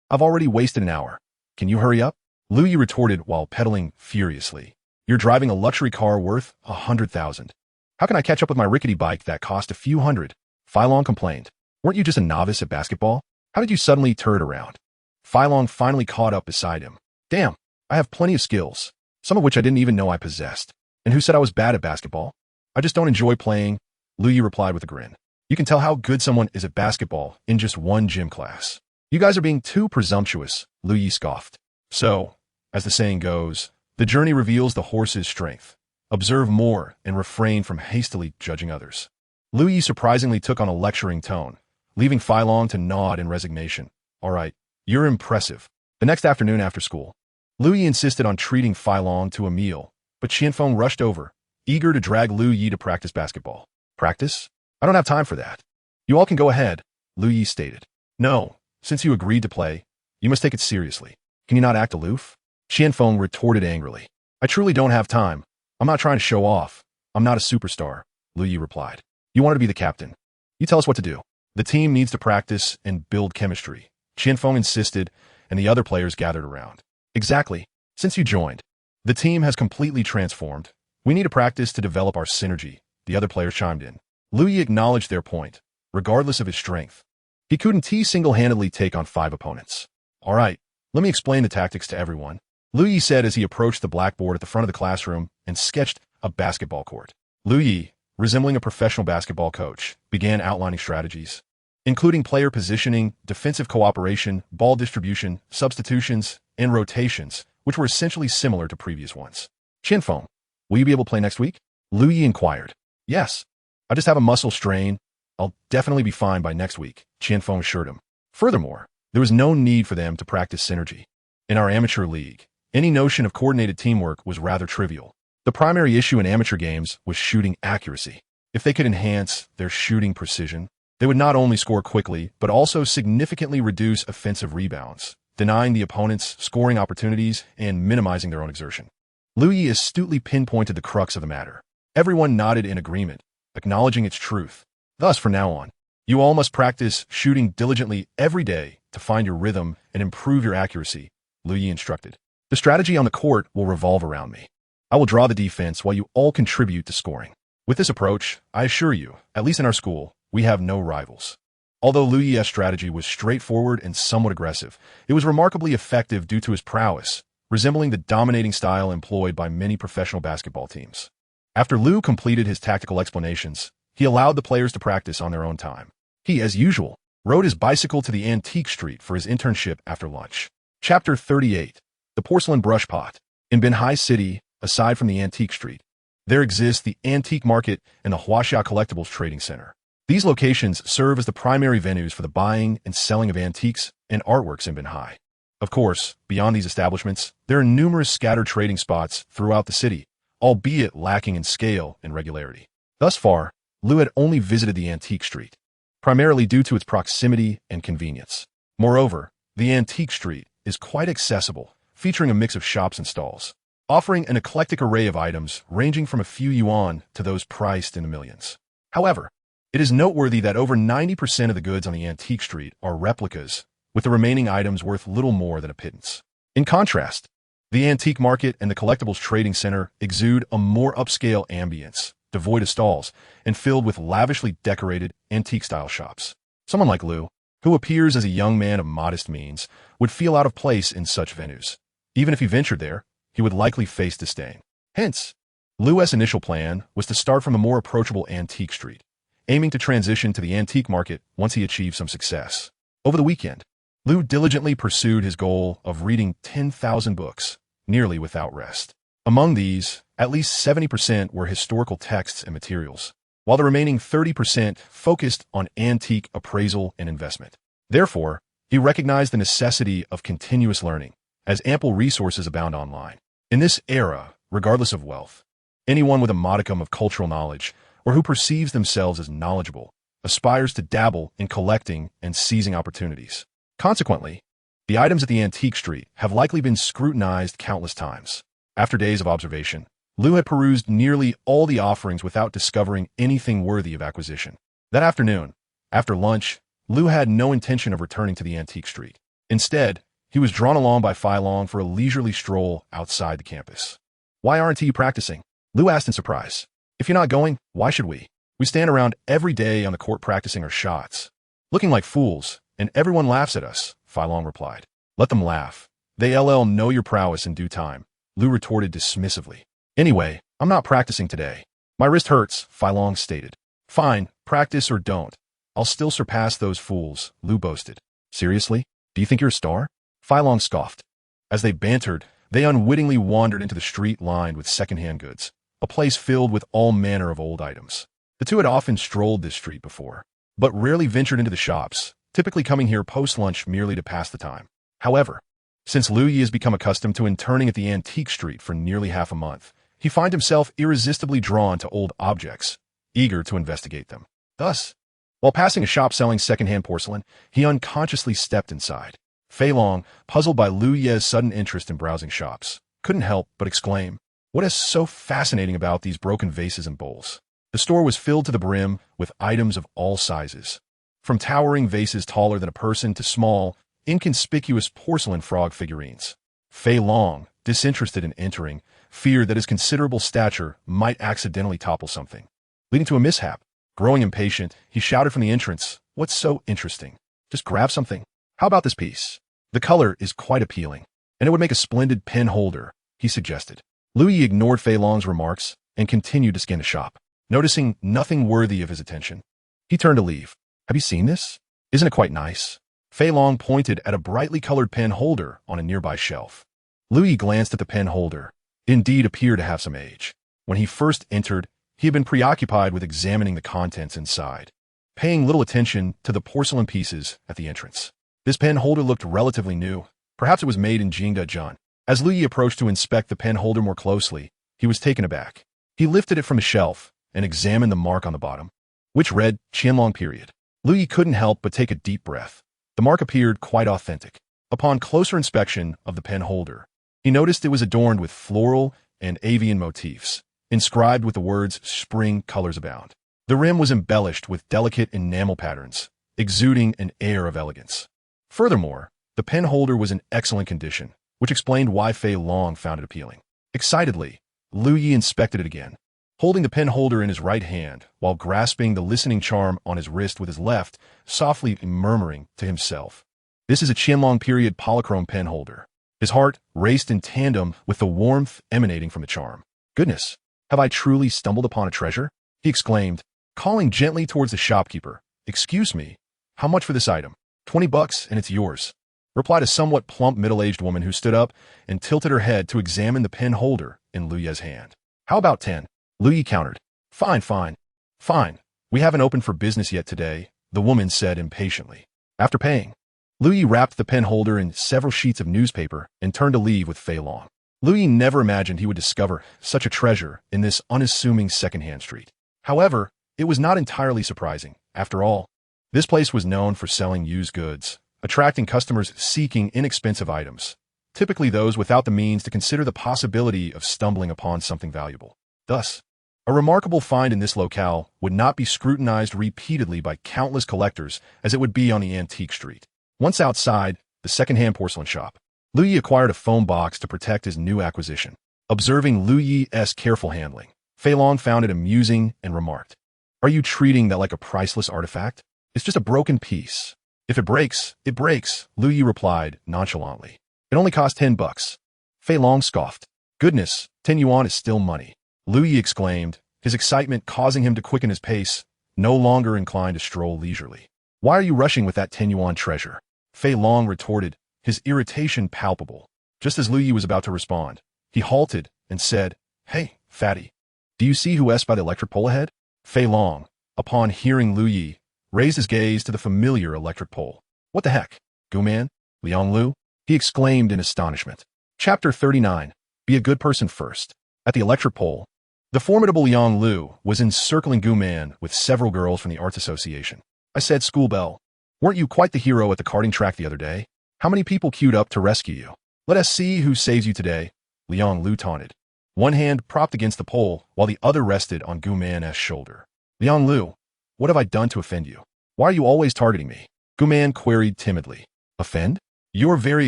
I've already wasted an hour. Can you hurry up? Lu Yi retorted while pedaling furiously. You're driving a luxury car worth 100,000. How can I catch up with my rickety bike that cost a few hundred? Fei Long complained. Weren't you just a novice at basketball? How did you suddenly turn around? Fei Long finally caught up beside him. Damn, I have plenty of skills, some of which I didn't even know I possessed. And who said I was bad at basketball? I just don't enjoy playing, Lu Yi replied with a grin. You can tell how good someone is at basketball in just one gym class. You guys are being too presumptuous, Lu Yi scoffed. So, as the saying goes, the journey reveals the horse's strength. Observe more and refrain from hastily judging others. Lu Yi surprisingly took on a lecturing tone, leaving Fei Long to nod in resignation. All right, you're impressive. The next afternoon after school, Lu Yi insisted on treating Fei Long to a meal, but Qian Feng rushed over, eager to drag Lu Yi to practice basketball. Practice? I don't have time for that. You all can go ahead, Lu Yi stated. No, since you agreed to play, you must take it seriously. Can you not act aloof? Qian Feng retorted angrily. I truly don't have time. I'm not trying to show off. I'm not a superstar, Lu Yi replied. You want to be the captain. You tell us what to do. The team needs to practice and build chemistry, Qian Feng insisted, and the other players gathered around. Exactly. Since you joined, the team has completely transformed. We need to practice to develop our synergy, the other players chimed in. Lu Yi acknowledged their point, regardless of his strength. He couldn't single-handedly take on 5 opponents. All right, let me explain the tactics to everyone, Lu Yi said as he approached the blackboard at the front of the classroom and sketched a basketball court. Lu Yi, resembling a professional basketball coach, began outlining strategies. including player positioning, defensive cooperation, ball distribution, substitutions, and rotations, which were essentially similar to previous ones. Chinfeng, will you be able to play next week? Lu Yi inquired. Yes. I just have a muscle strain. I'll definitely be fine by next week, Chinfeng assured him. Furthermore, there was no need for them to practice synergy. In our amateur league, any notion of coordinated teamwork was rather trivial. The primary issue in amateur games was shooting accuracy. If they could enhance their shooting precision, they would not only score quickly, but also significantly reduce offensive rebounds, denying the opponents scoring opportunities and minimizing their own exertion. Lu Yi astutely pinpointed the crux of the matter. Everyone nodded in agreement, acknowledging its truth. Thus, from now on, you all must practice shooting diligently every day to find your rhythm and improve your accuracy, Lu Yi instructed. The strategy on the court will revolve around me. I will draw the defense while you all contribute to scoring. With this approach, I assure you, at least in our school, we have no rivals. Although Lu Yi's strategy was straightforward and somewhat aggressive, it was remarkably effective due to his prowess, resembling the dominating style employed by many professional basketball teams. After Lu completed his tactical explanations, he allowed the players to practice on their own time. He, as usual, rode his bicycle to the antique street for his internship after lunch. Chapter 38. The Porcelain Brush Pot. In Binhai City, aside from the antique street, there exists the antique market and the Huaxia Collectibles Trading Center. These locations serve as the primary venues for the buying and selling of antiques and artworks in Binhai. Of course, beyond these establishments, there are numerous scattered trading spots throughout the city, albeit lacking in scale and regularity. Thus far, Lu had only visited the antique street, primarily due to its proximity and convenience. Moreover, the antique street is quite accessible, featuring a mix of shops and stalls, offering an eclectic array of items ranging from a few yuan to those priced in the millions. However, it is noteworthy that over 90% of the goods on the antique street are replicas, with the remaining items worth little more than a pittance. In contrast, the antique market and the collectibles trading center exude a more upscale ambience, devoid of stalls, and filled with lavishly decorated antique-style shops. Someone like Lu, who appears as a young man of modest means, would feel out of place in such venues. Even if he ventured there, he would likely face disdain. Hence, Lu's initial plan was to start from a more approachable antique street, aiming to transition to the antique market once he achieved some success. Over the weekend, Lu diligently pursued his goal of reading 10,000 books, nearly without rest. Among these, at least 70% were historical texts and materials, while the remaining 30% focused on antique appraisal and investment. Therefore, he recognized the necessity of continuous learning, as ample resources abound online. In this era, regardless of wealth, anyone with a modicum of cultural knowledge, or who perceives themselves as knowledgeable, aspires to dabble in collecting and seizing opportunities. Consequently, the items at the antique street have likely been scrutinized countless times. After days of observation, Lu had perused nearly all the offerings without discovering anything worthy of acquisition. That afternoon, after lunch, Lu had no intention of returning to the antique street. Instead, he was drawn along by Fai Long for a leisurely stroll outside the campus. Why aren't you practicing? Lu asked in surprise. If you're not going, why should we? We stand around every day on the court practicing our shots, looking like fools, and everyone laughs at us, Fai Long replied. Let them laugh. They'll know your prowess in due time, Lu retorted dismissively. Anyway, I'm not practicing today. My wrist hurts, Fai Long stated. Fine, practice or don't. I'll still surpass those fools, Lu boasted. Seriously? Do you think you're a star? Fai Long scoffed. As they bantered, they unwittingly wandered into the street lined with second-hand goods, a place filled with all manner of old items. The two had often strolled this street before, but rarely ventured into the shops, typically coming here post-lunch merely to pass the time. However, since Lu Yi has become accustomed to interning at the antique street for nearly half a month, he finds himself irresistibly drawn to old objects, eager to investigate them. Thus, while passing a shop selling second-hand porcelain, he unconsciously stepped inside. Fei Long, puzzled by Lu Yi's sudden interest in browsing shops, couldn't help but exclaim, "What is so fascinating about these broken vases and bowls?" The store was filled to the brim with items of all sizes, from towering vases taller than a person to small, inconspicuous porcelain frog figurines. Fei Long, disinterested in entering, feared that his considerable stature might accidentally topple something, leading to a mishap. Growing impatient, he shouted from the entrance, "What's so interesting? Just grab something. How about this piece? The color is quite appealing, and it would make a splendid pen holder," he suggested. Lu Yi ignored Fei Long's remarks and continued to scan the shop. Noticing nothing worthy of his attention, he turned to leave. "Have you seen this?" Isn't it quite nice? Fei Long pointed at a brightly colored pen holder on a nearby shelf. Lu Yi glanced at the pen holder. It indeed appeared to have some age. When he first entered, he had been preoccupied with examining the contents inside, paying little attention to the porcelain pieces at the entrance. This pen holder looked relatively new. Perhaps it was made in Jingdezhan. As Lu Yi approached to inspect the pen holder more closely, he was taken aback. He lifted it from the shelf and examined the mark on the bottom, which read Qianlong period. Lu Yi couldn't help but take a deep breath. The mark appeared quite authentic. Upon closer inspection of the pen holder, he noticed it was adorned with floral and avian motifs, inscribed with the words "Spring colors abound." The rim was embellished with delicate enamel patterns, exuding an air of elegance. Furthermore, the pen holder was in excellent condition, which explained why Fei Long found it appealing. Excitedly, Lu Yi inspected it again, holding the pen holder in his right hand while grasping the listening charm on his wrist with his left, softly murmuring to himself, "This is a Qianlong period polychrome pen holder." His heart raced in tandem with the warmth emanating from the charm. "Goodness, have I truly stumbled upon a treasure?" he exclaimed, calling gently towards the shopkeeper. "Excuse me, how much for this item?" $20 and it's yours," replied a somewhat plump middle-aged woman who stood up and tilted her head to examine the pen holder in Lu Yi's hand. "How about 10? Lu Yi countered. Fine. We haven't opened for business yet today," the woman said impatiently. After paying, Lu Yi wrapped the pen holder in several sheets of newspaper and turned to leave with Fei Long. Lu Yi never imagined he would discover such a treasure in this unassuming second-hand street. However, it was not entirely surprising. After all, this place was known for selling used goods, attracting customers seeking inexpensive items, typically those without the means to consider the possibility of stumbling upon something valuable. Thus, a remarkable find in this locale would not be scrutinized repeatedly by countless collectors as it would be on the antique street. Once outside the second-hand porcelain shop, Lu Yi acquired a foam box to protect his new acquisition. Observing Lu Yi's careful handling, Fei Long found it amusing and remarked, "Are you treating that like a priceless artifact? It's just a broken piece. If it breaks, it breaks," Lu Yi replied nonchalantly. "It only cost $10. Fei Long scoffed. "Goodness, 10 yuan is still money," Lu Yi exclaimed, his excitement causing him to quicken his pace, no longer inclined to stroll leisurely. "Why are you rushing with that 10 yuan treasure?" Fei Long retorted, his irritation palpable. Just as Lu Yi was about to respond, he halted and said, "Hey, fatty, do you see who's by the electric pole ahead?" Fei Long, upon hearing Lu Yi, raised his gaze to the familiar electric pole. "What the heck? Guman? Liang Lu?" he exclaimed in astonishment. Chapter 39. Be a good person first. At the electric pole, the formidable Liang Lu was encircling Guman with several girls from the Arts Association. "I said, school bell, weren't you quite the hero at the karting track the other day? How many people queued up to rescue you? Let us see who saves you today," Liang Lu taunted, one hand propped against the pole while the other rested on Guman's shoulder. "Liang Lu, what have I done to offend you? Why are you always targeting me?" Guman queried timidly. "Offend? Your very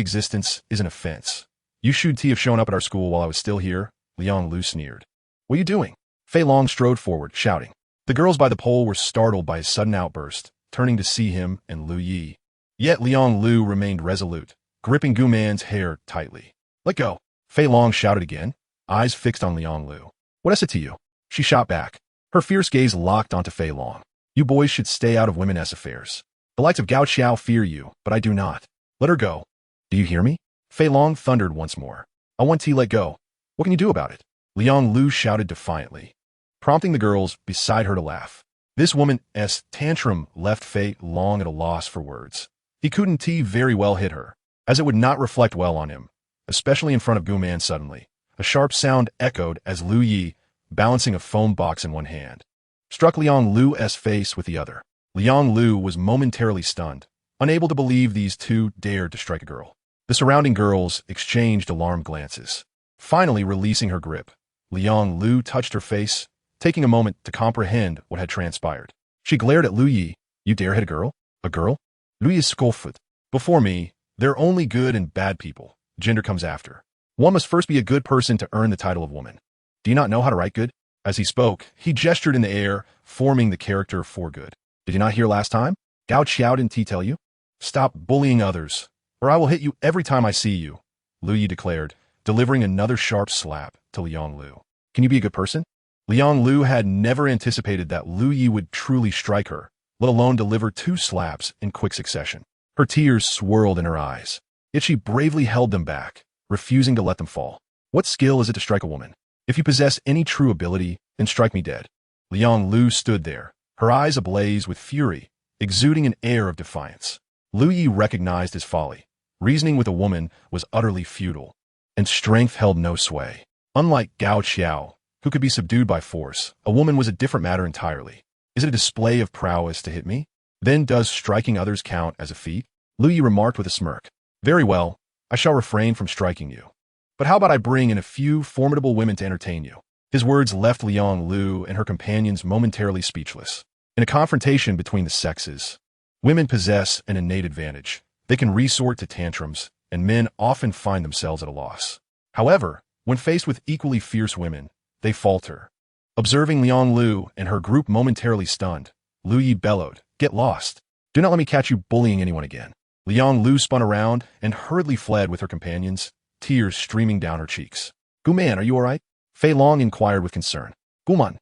existence is an offense. You should have shown up at our school while I was still here," Liang Lu sneered. "What are you doing?" Fei Long strode forward, shouting. The girls by the pole were startled by his sudden outburst, turning to see him and Lu Yi. Yet Liang Lu remained resolute, gripping Guman's hair tightly. "Let go," Fei Long shouted again, eyes fixed on Liang Lu. "What is it to you?" She shot back, her fierce gaze locked onto Fei Long. "You boys should stay out of women's affairs. The likes of Gao Xiao fear you, but I do not. Let her go." "Do you hear me?" Fei Long thundered once more. "I want to let go. What can you do about it?" Liang Lu shouted defiantly, prompting the girls beside her to laugh. This woman's tantrum left Fei Long at a loss for words. He couldn't very well hit her, as it would not reflect well on him, especially in front of Guman. Suddenly, a sharp sound echoed as Lu Yi, balancing a foam box in one hand, struck Liang Lu's face with the other. Liang Lu was momentarily stunned, unable to believe these two dared to strike a girl. The surrounding girls exchanged alarmed glances. Finally releasing her grip, Liang Lu touched her face, taking a moment to comprehend what had transpired. She glared at Lu Yi. "You dare hit a girl? A girl?" Lu Yi scoffed. "Before me, there are only good and bad people. Gender comes after. One must first be a good person to earn the title of woman. Do you not know how to write good?" As he spoke, he gestured in the air, forming the character for good. "Did you not hear last time? Gao Xiao didn't he tell you? Stop bullying others, or I will hit you every time I see you," Lu Yi declared, delivering another sharp slap to Liang Lu. "Can you be a good person?" Liang Lu had never anticipated that Lu Yi would truly strike her, let alone deliver 2 slaps in quick succession. Her tears swirled in her eyes, yet she bravely held them back, refusing to let them fall. What skill is it to strike a woman? If you possess any true ability, then strike me dead. Liang Lu stood there, her eyes ablaze with fury, exuding an air of defiance. Lu Yi recognized his folly. Reasoning with a woman was utterly futile, and strength held no sway. Unlike Gao Qiao, who could be subdued by force, a woman was a different matter entirely. Is it a display of prowess to hit me? Then does striking others count as a feat? Lu Yi remarked with a smirk. Very well, I shall refrain from striking you. But how about I bring in a few formidable women to entertain you? His words left Liang Lu and her companions momentarily speechless. In a confrontation between the sexes, women possess an innate advantage. They can resort to tantrums, and men often find themselves at a loss. However, when faced with equally fierce women, they falter. Observing Liang Lu and her group momentarily stunned, Lu Yi bellowed, "Get lost. Do not let me catch you bullying anyone again." Liang Lu spun around and hurriedly fled with her companions, tears streaming down her cheeks. "Guman, are you all right?" Fei Long inquired with concern. Guman,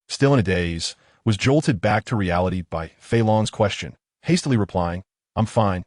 still in a daze, was jolted back to reality by Fei Long's question, hastily replying, I'm fine.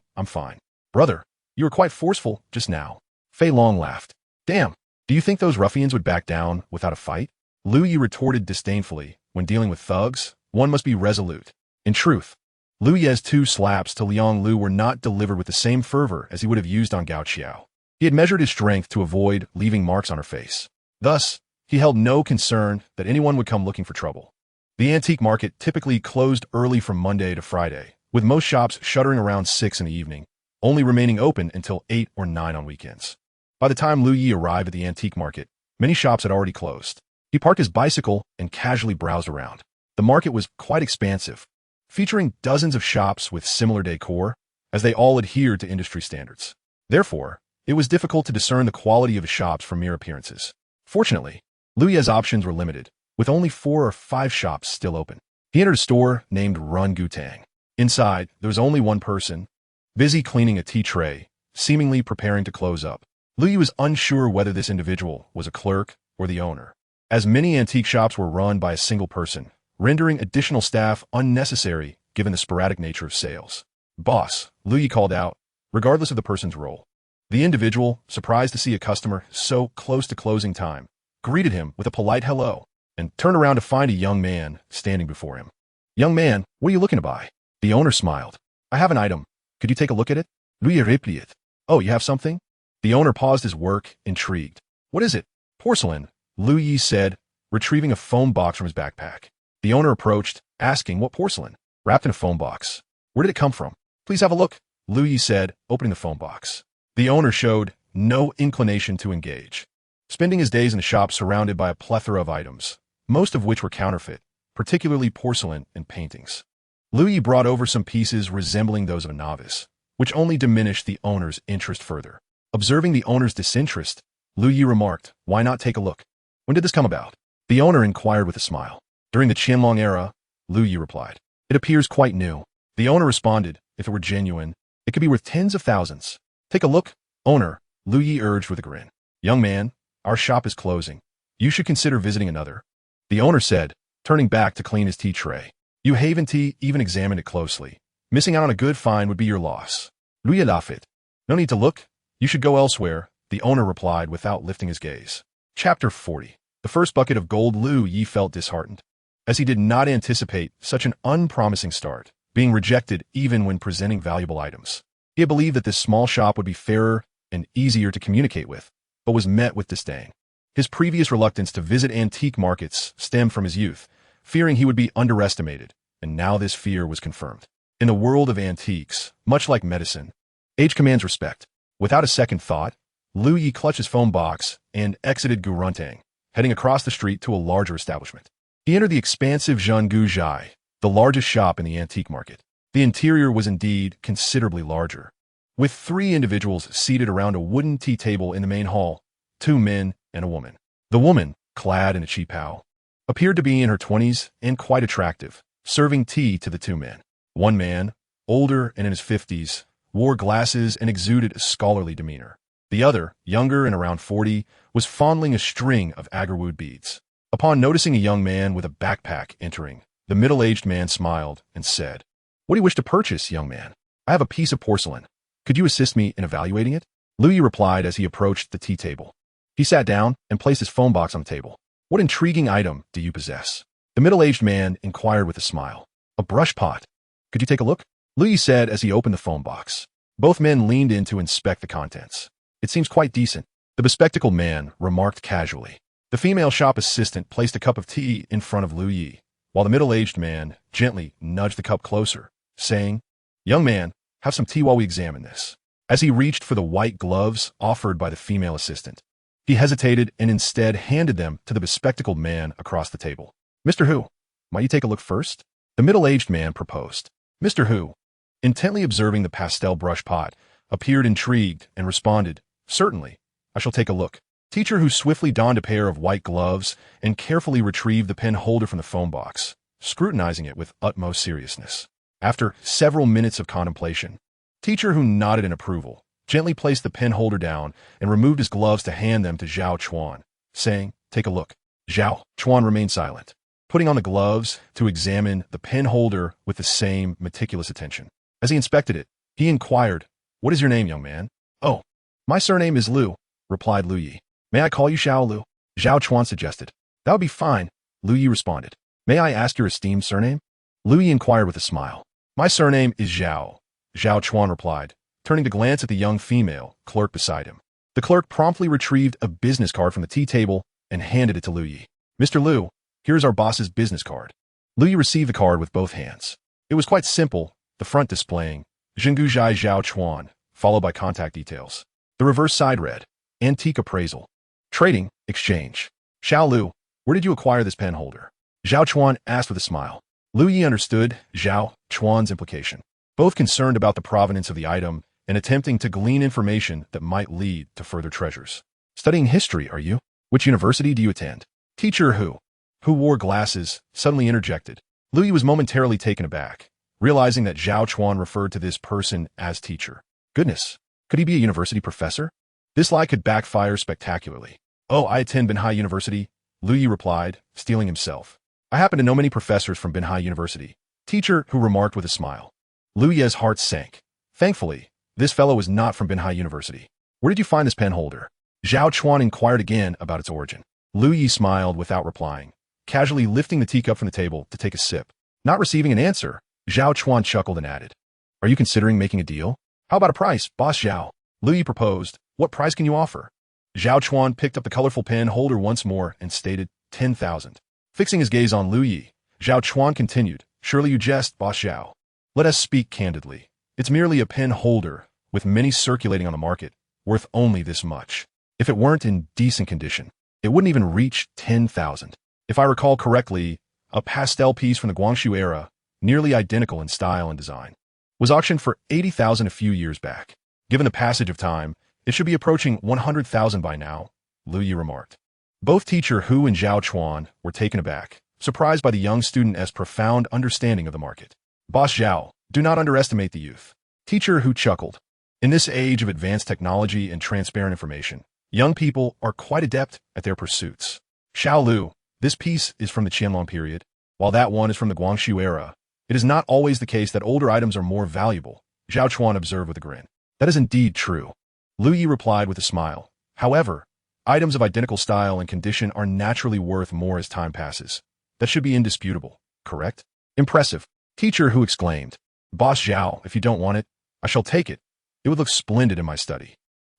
Brother, you were quite forceful just now." Fei Long laughed. "Damn, do you think those ruffians would back down without a fight?" Lu Yi retorted disdainfully, when dealing with thugs, one must be resolute. In truth, Lu Ye's 2 slaps to Liang Lu were not delivered with the same fervor as he would have used on Gao Qiao. He had measured his strength to avoid leaving marks on her face. Thus, he held no concern that anyone would come looking for trouble. The antique market typically closed early from Monday to Friday, with most shops shuttering around 6 in the evening, only remaining open until 8 or 9 on weekends. By the time Lu Yi arrived at the antique market, many shops had already closed. He parked his bicycle and casually browsed around. The market was quite expansive, featuring dozens of shops with similar decor, as they all adhered to industry standards. Therefore, it was difficult to discern the quality of his shops from mere appearances. Fortunately, Lu Ye's options were limited, with only 4 or 5 shops still open. He entered a store named Run Gutang. Inside, there was only one person, busy cleaning a tea tray, seemingly preparing to close up. Lu Yi was unsure whether this individual was a clerk or the owner, as many antique shops were run by a single person, rendering additional staff unnecessary given the sporadic nature of sales. "Boss," Lu Yi called out, regardless of the person's role. The individual, surprised to see a customer so close to closing time, greeted him with a polite hello, and turned around to find a young man standing before him. "Young man, what are you looking to buy?" The owner smiled. "I have an item. Could you take a look at it?" Lu Yi replied. "Oh, you have something?" The owner paused his work, intrigued. "What is it?" "Porcelain," Lu Yi said, retrieving a foam box from his backpack. The owner approached, asking what porcelain. "Wrapped in a foam box." "Where did it come from?" "Please have a look," Lu Yi said, opening the foam box. The owner showed no inclination to engage, spending his days in a shop surrounded by a plethora of items, most of which were counterfeit, particularly porcelain and paintings. Lu Yi brought over some pieces resembling those of a novice, which only diminished the owner's interest further. Observing the owner's disinterest, Lu Yi remarked, "Why not take a look?" "When did this come about?" The owner inquired with a smile. "During the Qianlong era," Lu Yi replied. "It appears quite new." The owner responded, "If it were genuine, it could be worth tens of thousands." "Take a look, owner," Lu Yi urged with a grin. "Young man, our shop is closing. You should consider visiting another," the owner said, turning back to clean his tea tray. Yu Haven Tea even examined it closely. "Missing out on a good find would be your loss." Lu Yi laughed. "No need to look. You should go elsewhere," the owner replied without lifting his gaze. Chapter 40. The first bucket of gold. Lu Yi felt disheartened, as he did not anticipate such an unpromising start, being rejected even when presenting valuable items. He had believed that this small shop would be fairer and easier to communicate with, but was met with disdain. His previous reluctance to visit antique markets stemmed from his youth, fearing he would be underestimated, and now this fear was confirmed. In the world of antiques, much like medicine, age commands respect. Without a second thought, Lu Yi clutched his phone box and exited Guruntang, heading across the street to a larger establishment. He entered the expansive Zhanggu Zhai, the largest shop in the antique market. The interior was indeed considerably larger, with 3 individuals seated around a wooden tea table in the main hall, 2 men and a woman. The woman, clad in a qipao, appeared to be in her 20s and quite attractive, serving tea to the 2 men. One man, older and in his 50s, wore glasses and exuded a scholarly demeanor. The other, younger and around 40, was fondling a string of agarwood beads. Upon noticing a young man with a backpack entering, the middle-aged man smiled and said, What do you wish to purchase, young man? I have a piece of porcelain. Could you assist me in evaluating it? Lu Yi replied as he approached the tea table. He sat down and placed his phone box on the table. What intriguing item do you possess? The middle-aged man inquired with a smile. A brush pot. Could you take a look? Lu Yi said as he opened the phone box. Both men leaned in to inspect the contents. It seems quite decent, the bespectacled man remarked casually. The female shop assistant placed a cup of tea in front of Lu Yi, while the middle-aged man gently nudged the cup closer, saying, Young man, have some tea while we examine this. As he reached for the white gloves offered by the female assistant, he hesitated and instead handed them to the bespectacled man across the table. Mr. Hu, might you take a look first? The middle-aged man proposed. Mr. Hu, intently observing the pastel brush pot, appeared intrigued and responded, Certainly, I shall take a look. Teacher Hu swiftly donned a pair of white gloves and carefully retrieved the pen holder from the phone box, scrutinizing it with utmost seriousness. After several minutes of contemplation, Teacher Hu nodded in approval, gently placed the pen holder down, and removed his gloves to hand them to Zhao Chuan, saying, Take a look. Zhao Chuan remained silent, putting on the gloves to examine the pen holder with the same meticulous attention. As he inspected it, he inquired, What is your name, young man? Oh, my surname is Lu, replied Lu Yi. May I call you Xiao Lu? Zhao Chuan suggested. That would be fine, Lu Yi responded. May I ask your esteemed surname? Lu Yi inquired with a smile. My surname is Zhao, Zhao Chuan replied, turning to glance at the young female clerk beside him. The clerk promptly retrieved a business card from the tea table and handed it to Lu Yi. Mr. Lu, here is our boss's business card. Lu Yi received the card with both hands. It was quite simple, the front displaying Zhenguzhai Zhao Chuan, followed by contact details. The reverse side read, Antique Appraisal. Trading, Exchange. Xiao Lu, where did you acquire this pen holder? Zhao Chuan asked with a smile. Lu Yi understood Zhao Chuan's implication, both concerned about the provenance of the item and attempting to glean information that might lead to further treasures. Studying history, are you? Which university do you attend? Teacher who wore glasses, suddenly interjected. Lu Yi was momentarily taken aback, realizing that Zhao Chuan referred to this person as teacher. Goodness, could he be a university professor? This lie could backfire spectacularly. Oh, I attend Binhai University, Lu Yi replied, steeling himself. I happen to know many professors from Binhai University. Teacher who remarked with a smile. Lu Yi's heart sank. Thankfully, this fellow was not from Binhai University. Where did you find this pen holder? Zhao Chuan inquired again about its origin. Lu Yi smiled without replying, casually lifting the teacup from the table to take a sip. Not receiving an answer, Zhao Chuan chuckled and added, Are you considering making a deal? How about a price, Boss Zhao? Lu Yi proposed. What price can you offer? Zhao Chuan picked up the colorful pen holder once more and stated 10,000. Fixing his gaze on Lu Yi, Zhao Chuan continued, Surely you jest, Boss Zhao. Let us speak candidly. It's merely a pen holder, with many circulating on the market, worth only this much. If it weren't in decent condition, it wouldn't even reach 10,000. If I recall correctly, a pastel piece from the Guangxu era, nearly identical in style and design, was auctioned for 80,000 a few years back. Given the passage of time, it should be approaching 100,000 by now, Lu Yi remarked. Both Teacher Hu and Zhao Chuan were taken aback, surprised by the young student's profound understanding of the market. Boss Zhao, do not underestimate the youth. Teacher Hu chuckled. In this age of advanced technology and transparent information, young people are quite adept at their pursuits. Xiao Lu, this piece is from the Qianlong period, while that one is from the Guangxu era. It is not always the case that older items are more valuable, Zhao Chuan observed with a grin. That is indeed true, Lu Yi replied with a smile. However, items of identical style and condition are naturally worth more as time passes. That should be indisputable, correct? Impressive. Teacher Hu exclaimed. Boss Zhao, if you don't want it, I shall take it. It would look splendid in my study.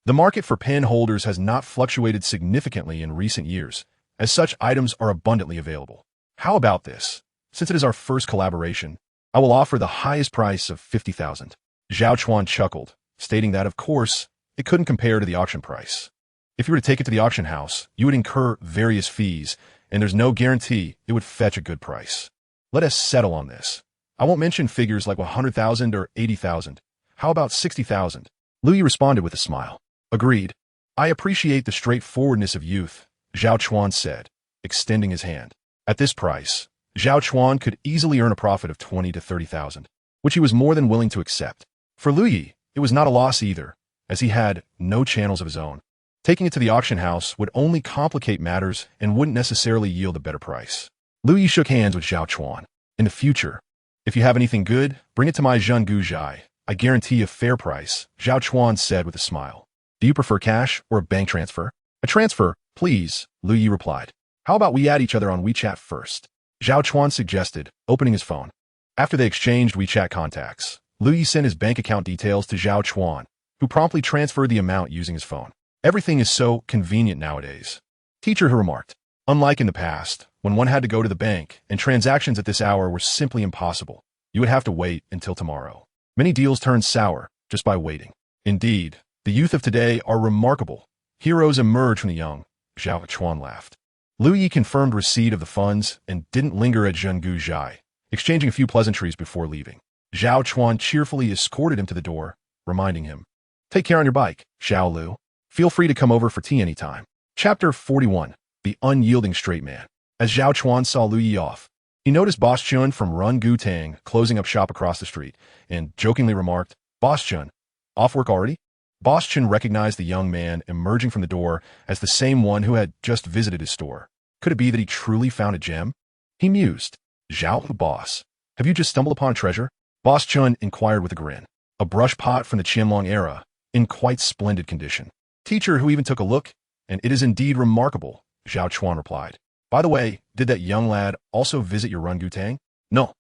The market for pen holders has not fluctuated significantly in recent years, as such items are abundantly available. How about this? Since it is our first collaboration, I will offer the highest price of 50,000. Zhao Chuan chuckled, stating that, of course, it couldn't compare to the auction price. If you were to take it to the auction house, you would incur various fees, and there's no guarantee it would fetch a good price. Let us settle on this. I won't mention figures like 100,000 or 80,000. How about 60,000? Lu Yi responded with a smile. Agreed. I appreciate the straightforwardness of youth, Zhao Chuan said, extending his hand. At this price, Zhao Chuan could easily earn a profit of 20 to 30,000, which he was more than willing to accept. For Lu Yi, it was not a loss either, as he had no channels of his own. Taking it to the auction house would only complicate matters and wouldn't necessarily yield a better price. Lu Yi shook hands with Zhao Chuan. In the future, If you have anything good, bring it to my Zhenggu Zhai. I guarantee a fair price, Zhao Chuan said with a smile. Do you prefer cash or a bank transfer? A transfer, please, Lu Yi replied. How about we add each other on WeChat first? Zhao Chuan suggested, opening his phone. After they exchanged WeChat contacts, Lu Yi sent his bank account details to Zhao Chuan, who promptly transferred the amount using his phone. Everything is so convenient nowadays. Teacher who remarked, unlike in the past, when one had to go to the bank and transactions at this hour were simply impossible, you would have to wait until tomorrow. Many deals turned sour just by waiting. Indeed, the youth of today are remarkable. Heroes emerge from the young, Zhao Chuan laughed. Lu Yi confirmed receipt of the funds and didn't linger at Zhenggu Zhai, exchanging a few pleasantries before leaving. Zhao Chuan cheerfully escorted him to the door, reminding him, take care on your bike, Xiao Lu. Feel free to come over for tea anytime. Chapter 41, The Unyielding Straight Man. As Zhao Chuan saw Lu Yi off, he noticed Boss Chun from Run Gu Tang closing up shop across the street and jokingly remarked, Boss Chun, off work already? Boss Chun recognized the young man emerging from the door as the same one who had just visited his store. Could it be that he truly found a gem? He mused. Zhao, boss, have you just stumbled upon a treasure? Boss Chun inquired with a grin. A brush pot from the Qianlong era, in quite splendid condition. Teacher who even took a look, and it is indeed remarkable, Zhao Chuan replied. By the way, did that young lad also visit your Rungutang? No.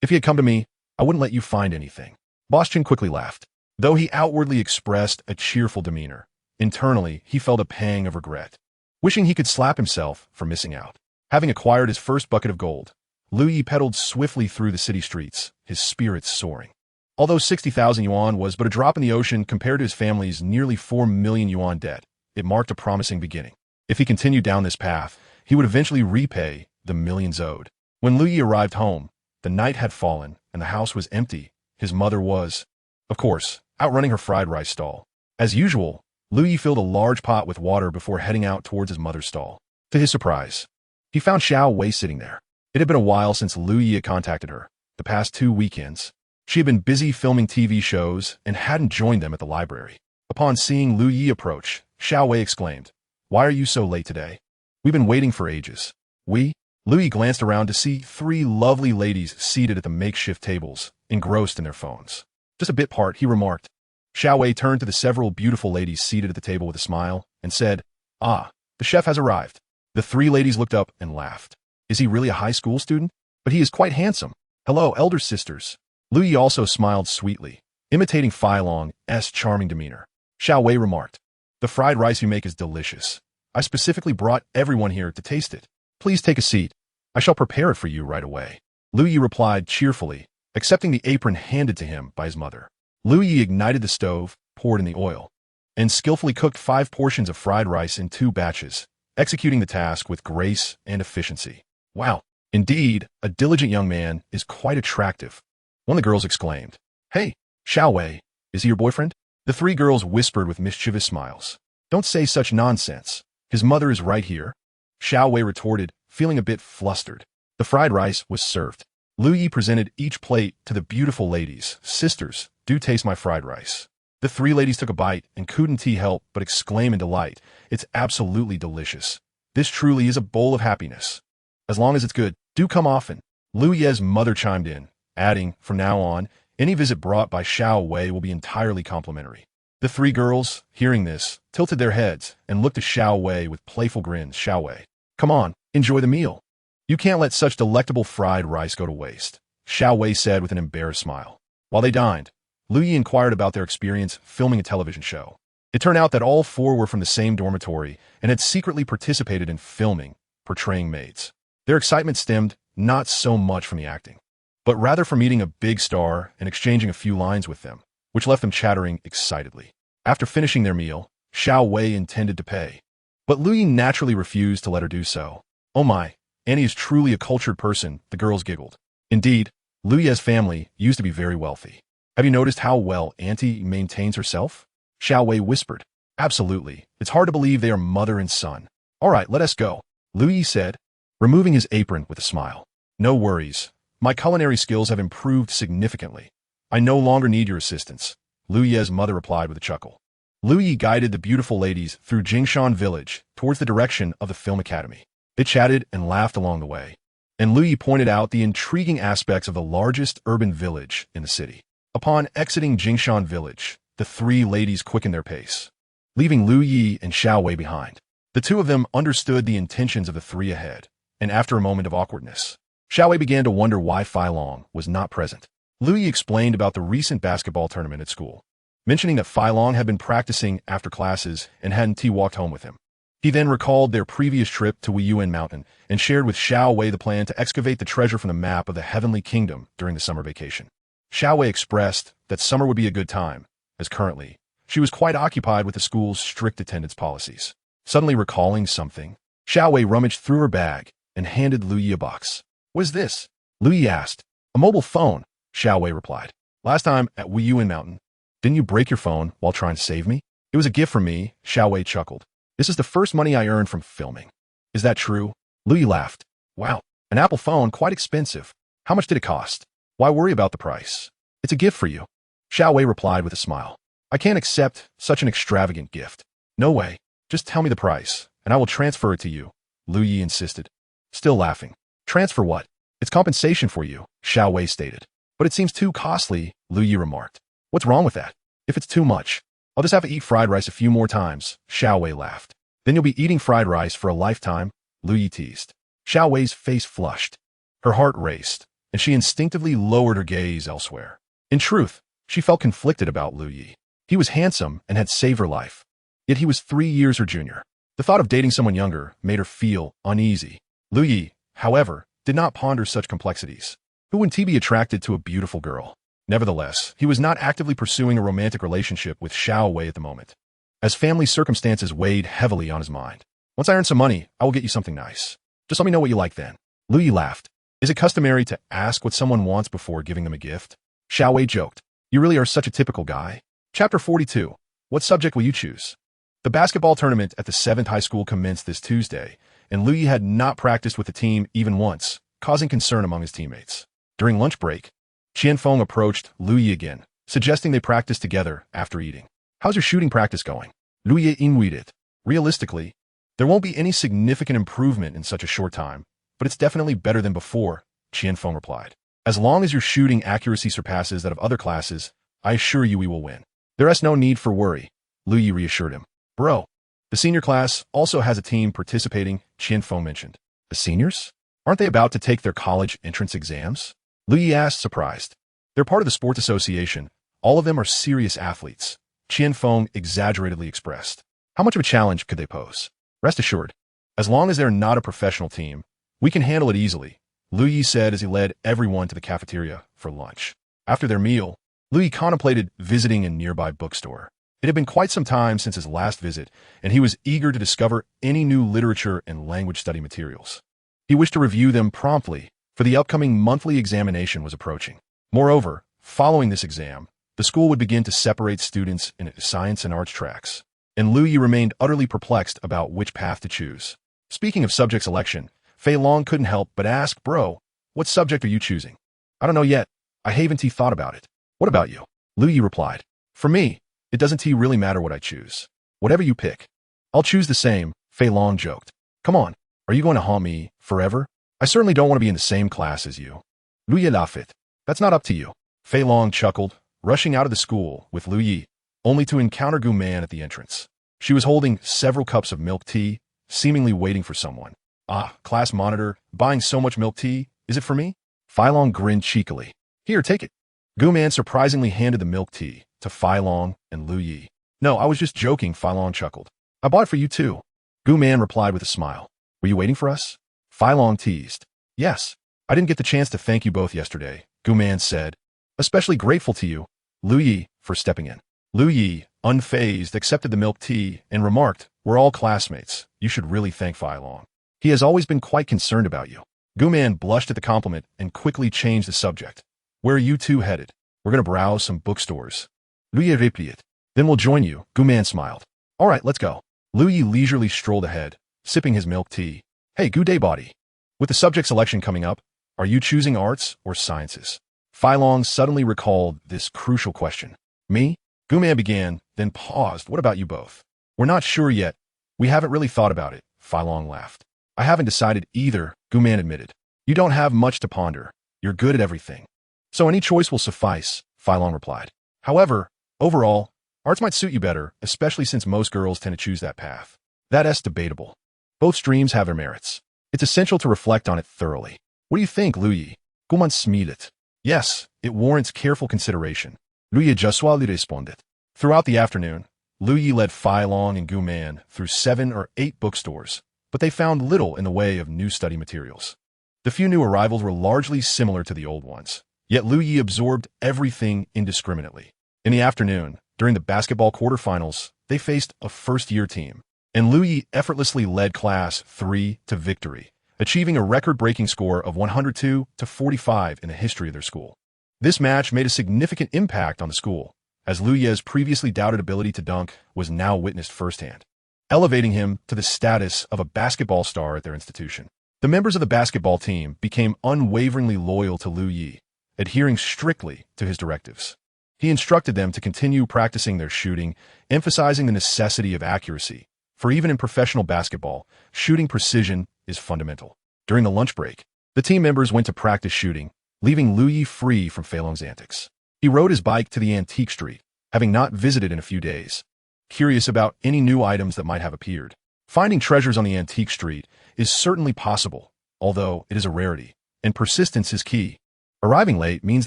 If he had come to me, I wouldn't let you find anything. Boss Chun quickly laughed. Though he outwardly expressed a cheerful demeanor, internally he felt a pang of regret, wishing he could slap himself for missing out. Having acquired his first bucket of gold, Lu Yi pedaled swiftly through the city streets, his spirits soaring. Although 60,000 yuan was but a drop in the ocean compared to his family's nearly 4 million yuan debt, it marked a promising beginning. If he continued down this path, he would eventually repay the millions owed. When Lu Yi arrived home, the night had fallen and the house was empty. His mother was, of course, outrunning her fried rice stall. As usual, Lu Yi filled a large pot with water before heading out towards his mother's stall. To his surprise, he found Xiao Wei sitting there. It had been a while since Lu Yi had contacted her, the past 2 weekends. She had been busy filming TV shows and hadn't joined them at the library. Upon seeing Lu Yi approach, Xiao Wei exclaimed, Why are you so late today? We've been waiting for ages. Lu Yi glanced around to see 3 lovely ladies seated at the makeshift tables, engrossed in their phones. Just a bit apart, he remarked. Xiao Wei turned to the several beautiful ladies seated at the table with a smile and said, Ah, the chef has arrived. The 3 ladies looked up and laughed. Is he really a high school student? But he is quite handsome. Hello, elder sisters. Lu Yi also smiled sweetly, imitating Fai Long's charming demeanor. Xiao Wei remarked, The fried rice you make is delicious. I specifically brought everyone here to taste it. Please take a seat. I shall prepare it for you right away. Lu Yi replied cheerfully, accepting the apron handed to him by his mother. Lu Yi ignited the stove, poured in the oil, and skillfully cooked 5 portions of fried rice in 2 batches, executing the task with grace and efficiency. Wow, indeed, a diligent young man is quite attractive. One of the girls exclaimed. Hey, Xiao Wei, is he your boyfriend? The 3 girls whispered with mischievous smiles. Don't say such nonsense. His mother is right here. Xiao Wei retorted, feeling a bit flustered. The fried rice was served. Lu Yi presented each plate to the beautiful ladies. Sisters, do taste my fried rice. The 3 ladies took a bite and couldn't help but exclaim in delight. It's absolutely delicious. This truly is a bowl of happiness. As long as it's good, do come often. Lu Ye's mother chimed in, adding, from now on, any visit brought by Xiao Wei will be entirely complimentary. The 3 girls, hearing this, tilted their heads and looked at Xiao Wei with playful grins. Xiao Wei, come on, enjoy the meal. You can't let such delectable fried rice go to waste, Xiao Wei said with an embarrassed smile. While they dined, Lu Yi inquired about their experience filming a television show. It turned out that all 4 were from the same dormitory and had secretly participated in filming, portraying maids. Their excitement stemmed not so much from the acting, but rather from meeting a big star and exchanging a few lines with them, which left them chattering excitedly. After finishing their meal, Xiao Wei intended to pay, but Lu Yi naturally refused to let her do so. Oh my, Annie is truly a cultured person, the girls giggled. Indeed, Lu Ye's family used to be very wealthy. Have you noticed how well Auntie maintains herself? Xiao Wei whispered. Absolutely. It's hard to believe they are mother and son. All right, let us go, Lu Yi said, removing his apron with a smile. No worries. My culinary skills have improved significantly. I no longer need your assistance, Lu Ye's mother replied with a chuckle. Lu Yi guided the beautiful ladies through Jingshan village towards the direction of the film academy. They chatted and laughed along the way, and Lu Yi pointed out the intriguing aspects of the largest urban village in the city. Upon exiting Jingshan village, the three ladies quickened their pace, leaving Lu Yi and Xiao Wei behind. The two of them understood the intentions of the three ahead, and after a moment of awkwardness, Xiao Wei began to wonder why Fai Long was not present. Lu Yi explained about the recent basketball tournament at school, mentioning that Fai Long had been practicing after classes and hadn't walked home with him. He then recalled their previous trip to Weiyuan Mountain and shared with Xiao Wei the plan to excavate the treasure from the map of the Heavenly Kingdom during the summer vacation. Xiao Wei expressed that summer would be a good time, as currently, she was quite occupied with the school's strict attendance policies. Suddenly recalling something, Xiao Wei rummaged through her bag and handed Lu Yi a box. "What is this?" Lu Yi asked. "A mobile phone," Xiao Wei replied. "Last time at Weiyuan Mountain, didn't you break your phone while trying to save me?" "It was a gift from me," Xiao Wei chuckled. "This is the first money I earned from filming." "Is that true?" Lu Yi laughed. "Wow, an Apple phone, quite expensive. How much did it cost?" "Why worry about the price? It's a gift for you," Xiao Wei replied with a smile. "I can't accept such an extravagant gift." "No way. Just tell me the price, and I will transfer it to you," Lu Yi insisted, still laughing. "Transfer what?" "It's compensation for you," Xiao Wei stated. "But it seems too costly," Lu Yi remarked. "What's wrong with that? If it's too much, I'll just have to eat fried rice a few more times," Xiao Wei laughed. "Then you'll be eating fried rice for a lifetime," Lu Yi teased. Xiao Wei's face flushed. Her heart raced, and she instinctively lowered her gaze elsewhere. In truth, she felt conflicted about Lu Yi. He was handsome and had saved her life, yet he was 3 years her junior. The thought of dating someone younger made her feel uneasy. Lu Yi, however, did not ponder such complexities. Who wouldn't he be attracted to a beautiful girl? Nevertheless, he was not actively pursuing a romantic relationship with Xiao Wei at the moment, as family circumstances weighed heavily on his mind. "Once I earn some money, I will get you something nice. Just let me know what you like then." Lu Yi laughed. "Is it customary to ask what someone wants before giving them a gift?" Xiao Wei joked. "You really are such a typical guy." Chapter 42. What subject will you choose? The basketball tournament at the 7th high school commenced this Tuesday, and Lu Yi had not practiced with the team even once, causing concern among his teammates. During lunch break, Qianfeng approached Lu Yi again, suggesting they practice together after eating. "How's your shooting practice going?" Lu Yi inwitted. "Realistically, there won't be any significant improvement in such a short time, but it's definitely better than before," Qianfeng replied. "As long as your shooting accuracy surpasses that of other classes, I assure you we will win." "There is no need for worry," Lu Yi reassured him. "Bro, the senior class also has a team participating," Qianfeng mentioned. "The seniors? Aren't they about to take their college entrance exams?" Lu Yi asked, surprised. "They're part of the sports association. All of them are serious athletes," Qianfeng exaggeratedly expressed. "How much of a challenge could they pose?" "Rest assured, as long as they're not a professional team, we can handle it easily," Lu Yi said as he led everyone to the cafeteria for lunch. After their meal, Lu Yi contemplated visiting a nearby bookstore. It had been quite some time since his last visit, and he was eager to discover any new literature and language study materials. He wished to review them promptly, for the upcoming monthly examination was approaching. Moreover, following this exam, the school would begin to separate students into science and arts tracks, and Lu Yi remained utterly perplexed about which path to choose. Speaking of subject selection, Fei Long couldn't help but ask, "Bro, what subject are you choosing?" "I don't know yet. I haven't thought about it." "What about you?" Lu Yi replied. "For me, it doesn't really matter what I choose. Whatever you pick, I'll choose the same," Fei Long joked. "Come on, are you going to haunt me forever? I certainly don't want to be in the same class as you." Lu Yi laughed. "That's not up to you." Fei Long chuckled, rushing out of the school with Lu Yi, only to encounter Gu Man at the entrance. She was holding several cups of milk tea, seemingly waiting for someone. "Ah, class monitor, buying so much milk tea, is it for me?" Fei Long grinned cheekily. "Here, take it." Gu Man surprisingly handed the milk tea to Fei Long and Lu Yi. "No, I was just joking," Fei Long chuckled. "I bought it for you too." Gu Man replied with a smile. "Were you waiting for us?" Fei Long teased. "Yes. I didn't get the chance to thank you both yesterday," Gu Man said. "Especially grateful to you, Lu Yi, for stepping in." Lu Yi, unfazed, accepted the milk tea and remarked, "We're all classmates. You should really thank Fei Long. He has always been quite concerned about you." Gu Man blushed at the compliment and quickly changed the subject. "Where are you two headed?" "We're going to browse some bookstores." Lu Yi replied. "Then we'll join you," Gu Man smiled. "All right, let's go." Lu Yi leisurely strolled ahead, sipping his milk tea. "Hey, good day, body. With the subject selection coming up, are you choosing arts or sciences?" Fei Long suddenly recalled this crucial question. "Me?" Gu Man began, then paused. "What about you both?" "We're not sure yet. We haven't really thought about it," Fei Long laughed. "I haven't decided either," Gu Man admitted. You don't have much to ponder. You're good at everything. So any choice will suffice, Philong replied. However, overall, arts might suit you better, especially since most girls tend to choose that path. That's debatable. Both streams have their merits. It's essential to reflect on it thoroughly. What do you think, Luyi? Comment smilet. Yes, it warrants careful consideration. Luyi Juswali responded. Throughout the afternoon, Luyi led Philong and Guman through 7 or 8 bookstores, but they found little in the way of new study materials. The few new arrivals were largely similar to the old ones, yet Luyi absorbed everything indiscriminately. In the afternoon, during the basketball quarterfinals, they faced a first-year team, and Luyi effortlessly led Class 3 to victory, achieving a record-breaking score of 102-45 in the history of their school. This match made a significant impact on the school, as Luyi's previously doubted ability to dunk was now witnessed firsthand, elevating him to the status of a basketball star at their institution. The members of the basketball team became unwaveringly loyal to Luyi, adhering strictly to his directives. He instructed them to continue practicing their shooting, emphasizing the necessity of accuracy, for even in professional basketball, shooting precision is fundamental. During the lunch break, the team members went to practice shooting, leaving Luyi free from Philong's antics. He rode his bike to the antique street, having not visited in a few days, curious about any new items that might have appeared. Finding treasures on the antique street is certainly possible, although it is a rarity, and persistence is key. Arriving late means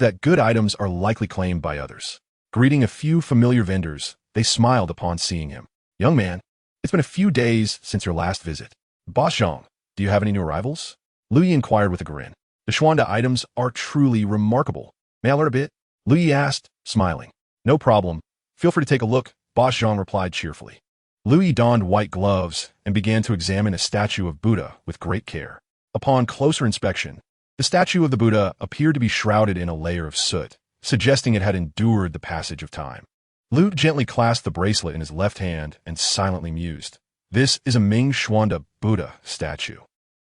that good items are likely claimed by others. Greeting a few familiar vendors, they smiled upon seeing him. Young man, it's been a few days since your last visit. Boss Zhang, do you have any new arrivals? Luyi inquired with a grin. The Xuanda items are truly remarkable. May I learn a bit? Luyi asked, smiling. No problem. Feel free to take a look, Boss Zhang replied cheerfully. Luyi donned white gloves and began to examine a statue of Buddha with great care. Upon closer inspection, the statue of the Buddha appeared to be shrouded in a layer of soot, suggesting it had endured the passage of time. Lu gently clasped the bracelet in his left hand and silently mused. This is a Ming Xuanda Buddha statue.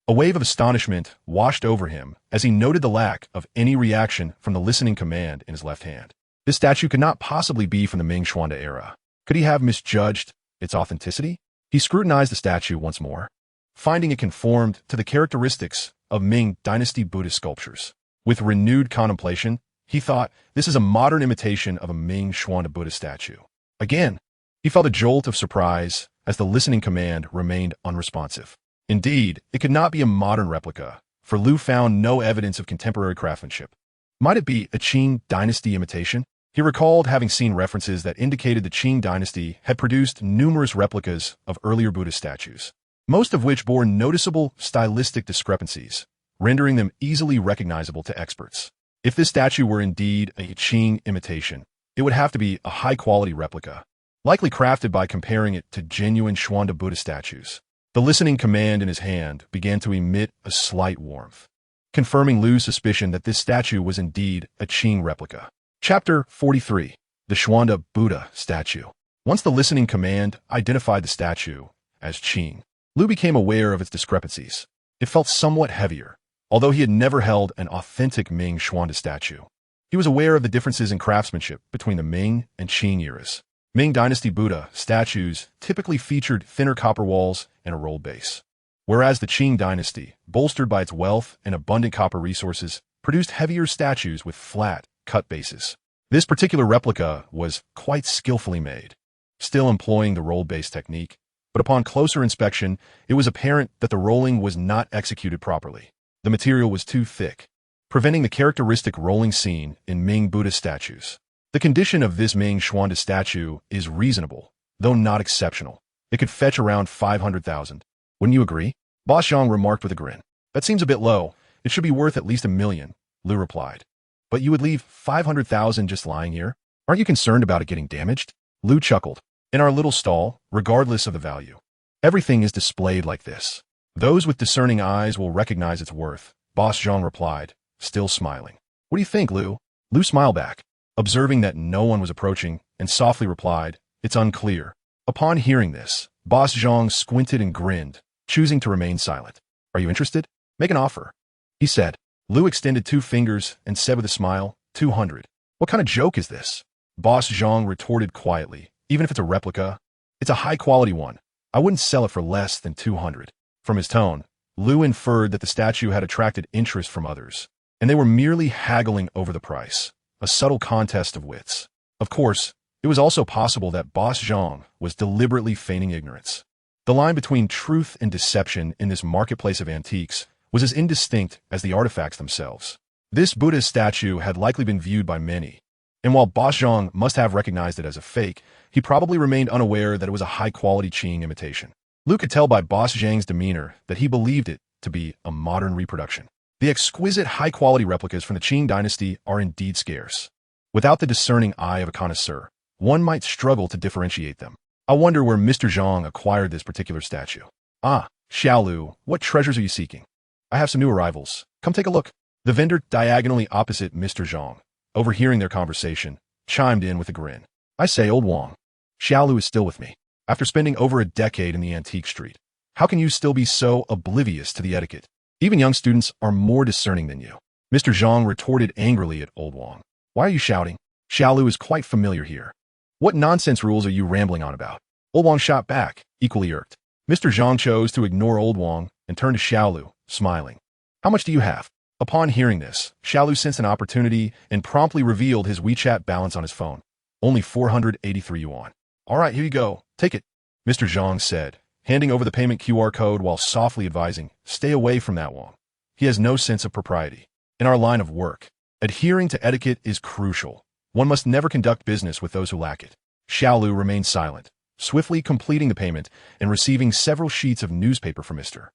A wave of astonishment washed over him as he noted the lack of any reaction from the listening command in his left hand. This statue could not possibly be from the Ming Xuanda era. Could he have misjudged its authenticity? He scrutinized the statue once more, finding it conformed to the characteristics of Ming Dynasty Buddhist sculptures. With renewed contemplation, he thought, this is a modern imitation of a Ming Xuanda Buddha statue. Again, he felt a jolt of surprise as the listening command remained unresponsive. Indeed, it could not be a modern replica, for Lu found no evidence of contemporary craftsmanship. Might it be a Qing dynasty imitation? He recalled having seen references that indicated the Qing dynasty had produced numerous replicas of earlier Buddhist statues, most of which bore noticeable stylistic discrepancies, rendering them easily recognizable to experts. If this statue were indeed a Qing imitation, it would have to be a high-quality replica, likely crafted by comparing it to genuine Xuanda Buddha statues. The listening command in his hand began to emit a slight warmth, confirming Lu's suspicion that this statue was indeed a Qing replica. Chapter 43. The Xuanda Buddha Statue. Once the listening command identified the statue as Qing, Lu became aware of its discrepancies. It felt somewhat heavier, although he had never held an authentic Ming Xuanda statue. He was aware of the differences in craftsmanship between the Ming and Qing eras. Ming Dynasty Buddha statues typically featured thinner copper walls and a rolled base, whereas the Qing Dynasty, bolstered by its wealth and abundant copper resources, produced heavier statues with flat, cut bases. This particular replica was quite skillfully made, still employing the rolled base technique, but upon closer inspection, it was apparent that the rolling was not executed properly. The material was too thick, preventing the characteristic rolling seen in Ming Buddha statues. The condition of this Ming Xuanda statue is reasonable, though not exceptional. It could fetch around 500,000. Wouldn't you agree? Boss Zhang remarked with a grin. That seems a bit low. It should be worth at least 1 million, Lu replied. But you would leave 500,000 just lying here? Aren't you concerned about it getting damaged? Lu chuckled. In our little stall, regardless of the value, everything is displayed like this. Those with discerning eyes will recognize its worth, Boss Zhang replied, still smiling. What do you think, Lu? Lu smiled back, observing that no one was approaching, and softly replied, it's unclear. Upon hearing this, Boss Zhang squinted and grinned, choosing to remain silent. Are you interested? Make an offer, he said. Lu extended 2 fingers and said with a smile, 200. What kind of joke is this? Boss Zhang retorted quietly. Even if it's a replica, it's a high-quality one. I wouldn't sell it for less than 200. From his tone, Lu inferred that the statue had attracted interest from others, and they were merely haggling over the price, a subtle contest of wits. Of course, it was also possible that Boss Zhang was deliberately feigning ignorance. The line between truth and deception in this marketplace of antiques was as indistinct as the artifacts themselves. This Buddha statue had likely been viewed by many, and while Boss Zhang must have recognized it as a fake, he probably remained unaware that it was a high-quality Qing imitation. Lu could tell by Boss Zhang's demeanor that he believed it to be a modern reproduction. The exquisite high-quality replicas from the Qing dynasty are indeed scarce. Without the discerning eye of a connoisseur, one might struggle to differentiate them. I wonder where Mr. Zhang acquired this particular statue. Ah, Xiaolu, what treasures are you seeking? I have some new arrivals. Come take a look. The vendor diagonally opposite Mr. Zhang, overhearing their conversation, chimed in with a grin. I say, old Wang, Xiaolu is still with me. After spending over a decade in the antique street, how can you still be so oblivious to the etiquette? Even young students are more discerning than you. Mr. Zhang retorted angrily at old Wang. Why are you shouting? Xiaolu is quite familiar here. What nonsense rules are you rambling on about? Old Wang shot back, equally irked. Mr. Zhang chose to ignore old Wang and turned to Xiaolu, smiling. How much do you have? Upon hearing this, Xiaolu sensed an opportunity and promptly revealed his WeChat balance on his phone. Only 483 yuan. All right, here you go. Take it, Mr. Zhang said, handing over the payment QR code while softly advising, stay away from that Wang. He has no sense of propriety. In our line of work, adhering to etiquette is crucial. One must never conduct business with those who lack it. Xiaolu remained silent, swiftly completing the payment and receiving several sheets of newspaper from Mr.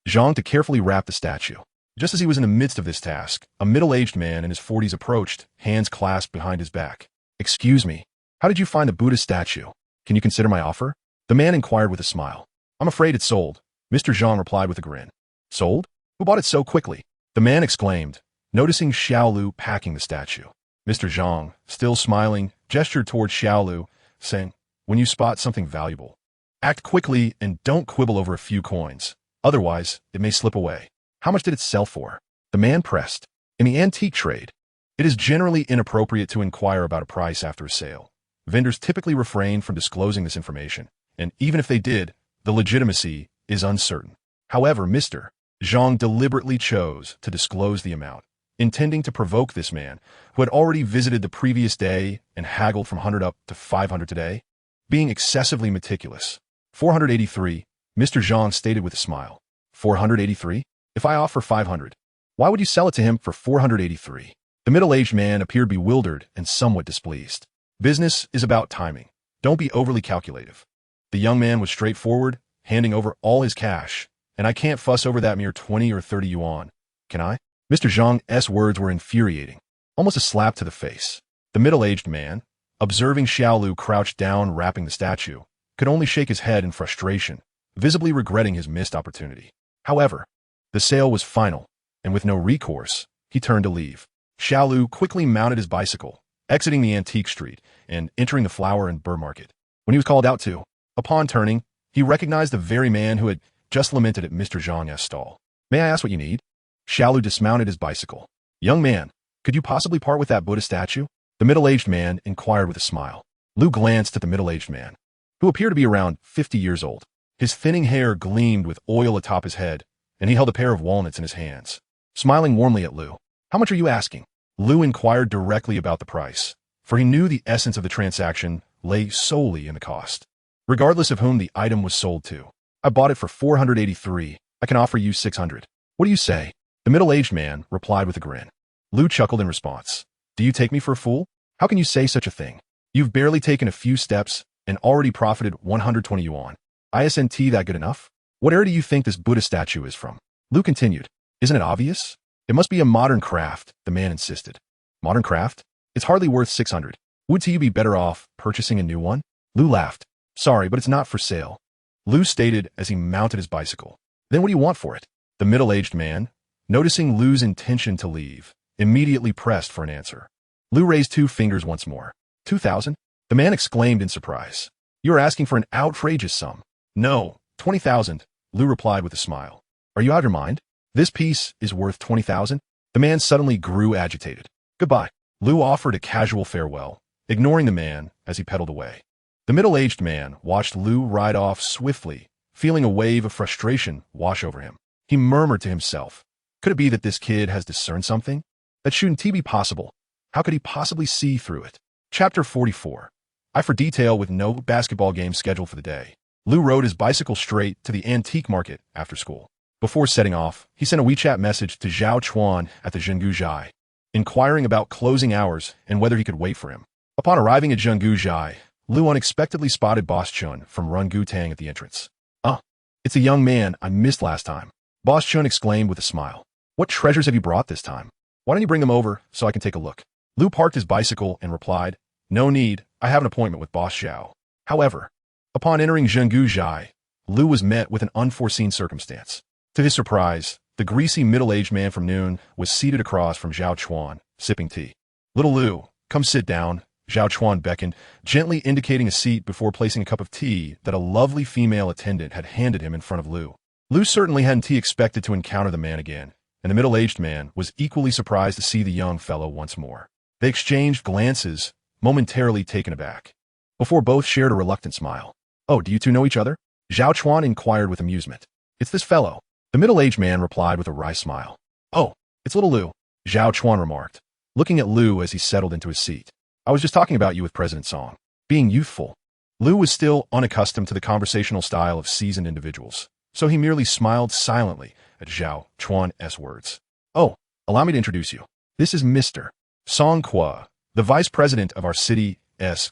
Zhang to carefully wrap the statue. Just as he was in the midst of this task, a middle-aged man in his 40s approached, hands clasped behind his back. Excuse me, how did you find the Buddha statue? Can you consider my offer? The man inquired with a smile. I'm afraid it's sold, Mr. Zhang replied with a grin. Sold? Who bought it so quickly? The man exclaimed, noticing Xiaolu packing the statue. Mr. Zhang, still smiling, gestured toward Xiaolu, saying, when you spot something valuable, act quickly and don't quibble over a few coins. Otherwise, it may slip away. How much did it sell for? The man pressed. In the antique trade, it is generally inappropriate to inquire about a price after a sale. Vendors typically refrain from disclosing this information, and even if they did, the legitimacy is uncertain. However, Mr. Zhang deliberately chose to disclose the amount, intending to provoke this man, who had already visited the previous day and haggled from 100 up to 500 today. Being excessively meticulous. 483, Mr. Zhang stated with a smile. 483? If I offer 500, why would you sell it to him for 483? The middle-aged man appeared bewildered and somewhat displeased. Business is about timing. Don't be overly calculative. The young man was straightforward, handing over all his cash, and I can't fuss over that mere 20 or 30 yuan. Can I? Mr. Zhang's words were infuriating, almost a slap to the face. The middle-aged man, observing Xiaolu crouched down wrapping the statue, could only shake his head in frustration, visibly regretting his missed opportunity. However, the sale was final, and with no recourse, he turned to leave. Xiaolu quickly mounted his bicycle, exiting the antique street and entering the flower and burr market. When he was called out to, upon turning, he recognized the very man who had just lamented at Mr. Zhang's stall. May I ask what you need? Xiaolu dismounted his bicycle. Young man, could you possibly part with that Buddha statue? The middle-aged man inquired with a smile. Lu glanced at the middle-aged man, who appeared to be around 50 years old. His thinning hair gleamed with oil atop his head, and he held a pair of walnuts in his hands. Smiling warmly at Lu, how much are you asking? Lu inquired directly about the price, for he knew the essence of the transaction lay solely in the cost. Regardless of whom the item was sold to. I bought it for 483. I can offer you 600. What do you say? The middle-aged man replied with a grin. Lu chuckled in response. Do you take me for a fool? How can you say such a thing? You've barely taken a few steps and already profited 120 yuan. Isn't that good enough? What era do you think this Buddha statue is from? Lu continued. Isn't it obvious? It must be a modern craft, the man insisted. Modern craft? It's hardly worth 600. Would you be better off purchasing a new one? Lu laughed. Sorry, but it's not for sale. Lu stated as he mounted his bicycle. Then what do you want for it? The middle-aged man, noticing Lu's intention to leave, immediately pressed for an answer. Lu raised 2 fingers once more. 2,000? The man exclaimed in surprise. You are asking for an outrageous sum. No, 20,000, Lu replied with a smile. Are you out of your mind? This piece is worth 20,000? The man suddenly grew agitated. Goodbye. Lu offered a casual farewell, ignoring the man as he pedaled away. The middle-aged man watched Lu ride off swiftly, feeling a wave of frustration wash over him. He murmured to himself, could it be that this kid has discerned something? That shouldn't be possible. How could he possibly see through it? Chapter 44. I for detail with no basketball game scheduled for the day. Lou rode his bicycle straight to the antique market after school. Before setting off, he sent a WeChat message to Zhao Chuan at the Zhengu, inquiring about closing hours and whether he could wait for him. Upon arriving at Zhengu, Lou unexpectedly spotted Boss Chun from Run Gutang at the entrance. "Oh, it's a young man I missed last time," Boss Chun exclaimed with a smile. "What treasures have you brought this time? Why don't you bring them over so I can take a look?" Lou parked his bicycle and replied, "No need, I have an appointment with Boss Xiao." However, upon entering Zhengu, Lou was met with an unforeseen circumstance. To his surprise, the greasy middle-aged man from noon was seated across from Zhao Chuan, sipping tea. "Little Lou, come sit down," Zhao Chuan beckoned, gently indicating a seat before placing a cup of tea that a lovely female attendant had handed him in front of Lou. Lou certainly hadn't expected to encounter the man again, and the middle-aged man was equally surprised to see the young fellow once more. They exchanged glances, momentarily taken aback, before both shared a reluctant smile. "Oh, do you two know each other?" Zhao Chuan inquired with amusement. "It's this fellow." The middle-aged man replied with a wry smile. "Oh, it's little Lou," Zhao Chuan remarked, looking at Lou as he settled into his seat. "I was just talking about you with President Song." Being youthful, Lou was still unaccustomed to the conversational style of seasoned individuals, so he merely smiled silently at Zhao Chuan's words. "Oh, allow me to introduce you. This is Mr. Song Kua, the vice president of our city's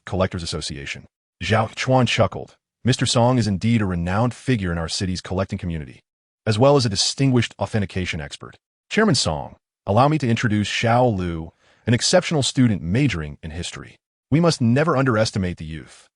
Collectors Association." Zhao Chuan chuckled. Mr. Song is indeed a renowned figure in our city's collecting community, as well as a distinguished authentication expert. "Chairman Song, allow me to introduce Xiao Lu, an exceptional student majoring in history. We must never underestimate the youth."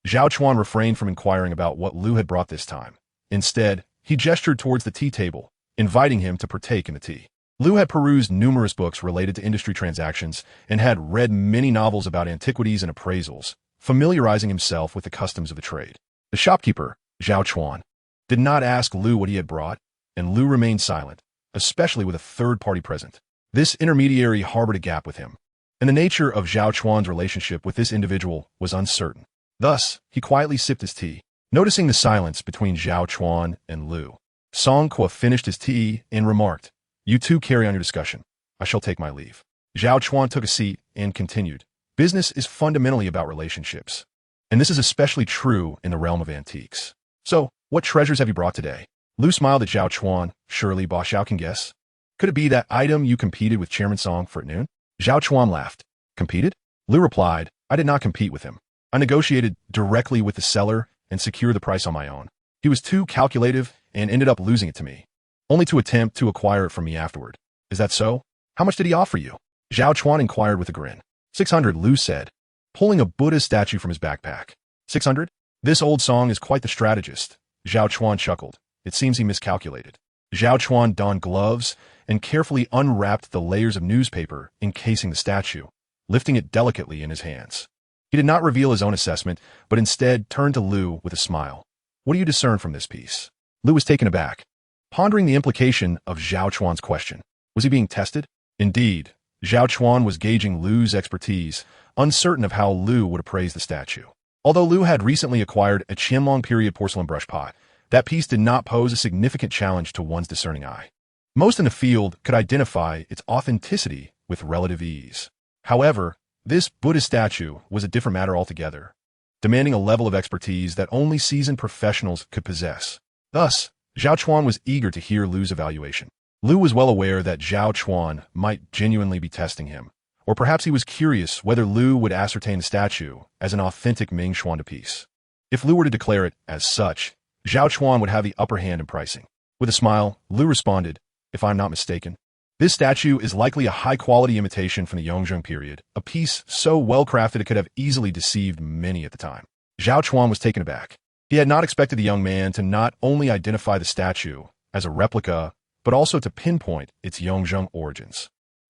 Zhao Chuan refrained from inquiring about what Lou had brought this time. Instead, he gestured towards the tea table, inviting him to partake in the tea. Lou had perused numerous books related to industry transactions and had read many novels about antiquities and appraisals, familiarizing himself with the customs of the trade. The shopkeeper, Zhao Chuan, did not ask Lou what he had brought, and Lou remained silent, especially with a third party present. This intermediary harbored a gap with him, and the nature of Zhao Chuan's relationship with this individual was uncertain. Thus, he quietly sipped his tea, noticing the silence between Zhao Chuan and Lou. Song Kua finished his tea and remarked, "You two carry on your discussion. I shall take my leave." Zhao Chuan took a seat and continued, "Business is fundamentally about relationships, and this is especially true in the realm of antiques. So, what treasures have you brought today?" Lou smiled at Zhao Chuan. "Surely Boss Xiao can guess. Could it be that item you competed with Chairman Song for at noon?" Zhao Chuan laughed. "Competed?" Lou replied, "I did not compete with him. I negotiated directly with the seller and secured the price on my own. He was too calculative and ended up losing it to me, only to attempt to acquire it from me afterward." "Is that so? How much did he offer you?" Zhao Chuan inquired with a grin. 600, Lou said, pulling a Buddha statue from his backpack. 600? This old Song is quite the strategist. Zhao Chuan chuckled. It seems he miscalculated. Zhao Chuan donned gloves and carefully unwrapped the layers of newspaper encasing the statue, lifting it delicately in his hands. He did not reveal his own assessment, but instead turned to Lou with a smile. "What do you discern from this piece?" Lou was taken aback, pondering the implication of Zhao Chuan's question. Was he being tested? Indeed, Zhao Chuan was gauging Lu's expertise, uncertain of how Lou would appraise the statue. Although Lou had recently acquired a Qianlong period porcelain brush pot, that piece did not pose a significant challenge to one's discerning eye. Most in the field could identify its authenticity with relative ease. However, this Buddha statue was a different matter altogether, demanding a level of expertise that only seasoned professionals could possess. Thus, Zhao Chuan was eager to hear Lu's evaluation. Lu was well aware that Zhao Chuan might genuinely be testing him, or perhaps he was curious whether Lu would ascertain the statue as an authentic Ming Xuande piece. If Lu were to declare it as such, Zhao Chuan would have the upper hand in pricing. With a smile, Lu responded, "If I'm not mistaken, this statue is likely a high-quality imitation from the Yongzheng period, a piece so well-crafted it could have easily deceived many at the time." Zhao Chuan was taken aback. He had not expected the young man to not only identify the statue as a replica, but also to pinpoint its Yongzheng origins.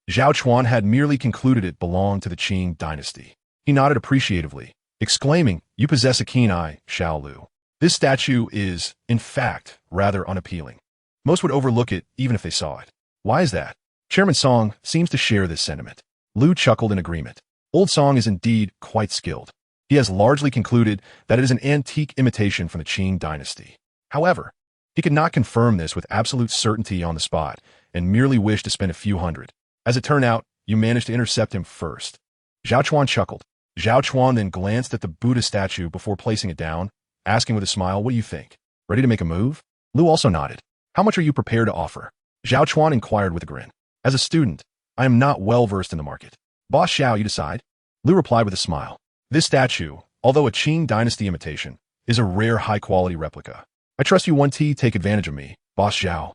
Zhao Chuan had merely concluded it belonged to the Qing dynasty. He nodded appreciatively, exclaiming, "You possess a keen eye, Xiao Lu. This statue is, in fact, rather unappealing. Most would overlook it even if they saw it." "Why is that?" Chairman Song seems to share this sentiment. Lu chuckled in agreement. Old Song is indeed quite skilled. He has largely concluded that it is an antique imitation from the Qing dynasty. However, He could not confirm this with absolute certainty on the spot, and merely wished to spend a few hundred. As it turned out, you managed to intercept him first. Zhao Chuan chuckled. Zhao Chuan then glanced at the Buddha statue before placing it down, asking with a smile, "What do you think? Ready to make a move?" Lu also nodded. "How much are you prepared to offer?" Zhao Chuan inquired with a grin. "As a student, I am not well versed in the market. Boss Xiao, you decide." Lu replied with a smile. "This statue, although a Qing dynasty imitation, is a rare high-quality replica. I trust you 1T take advantage of me, Boss Xiao."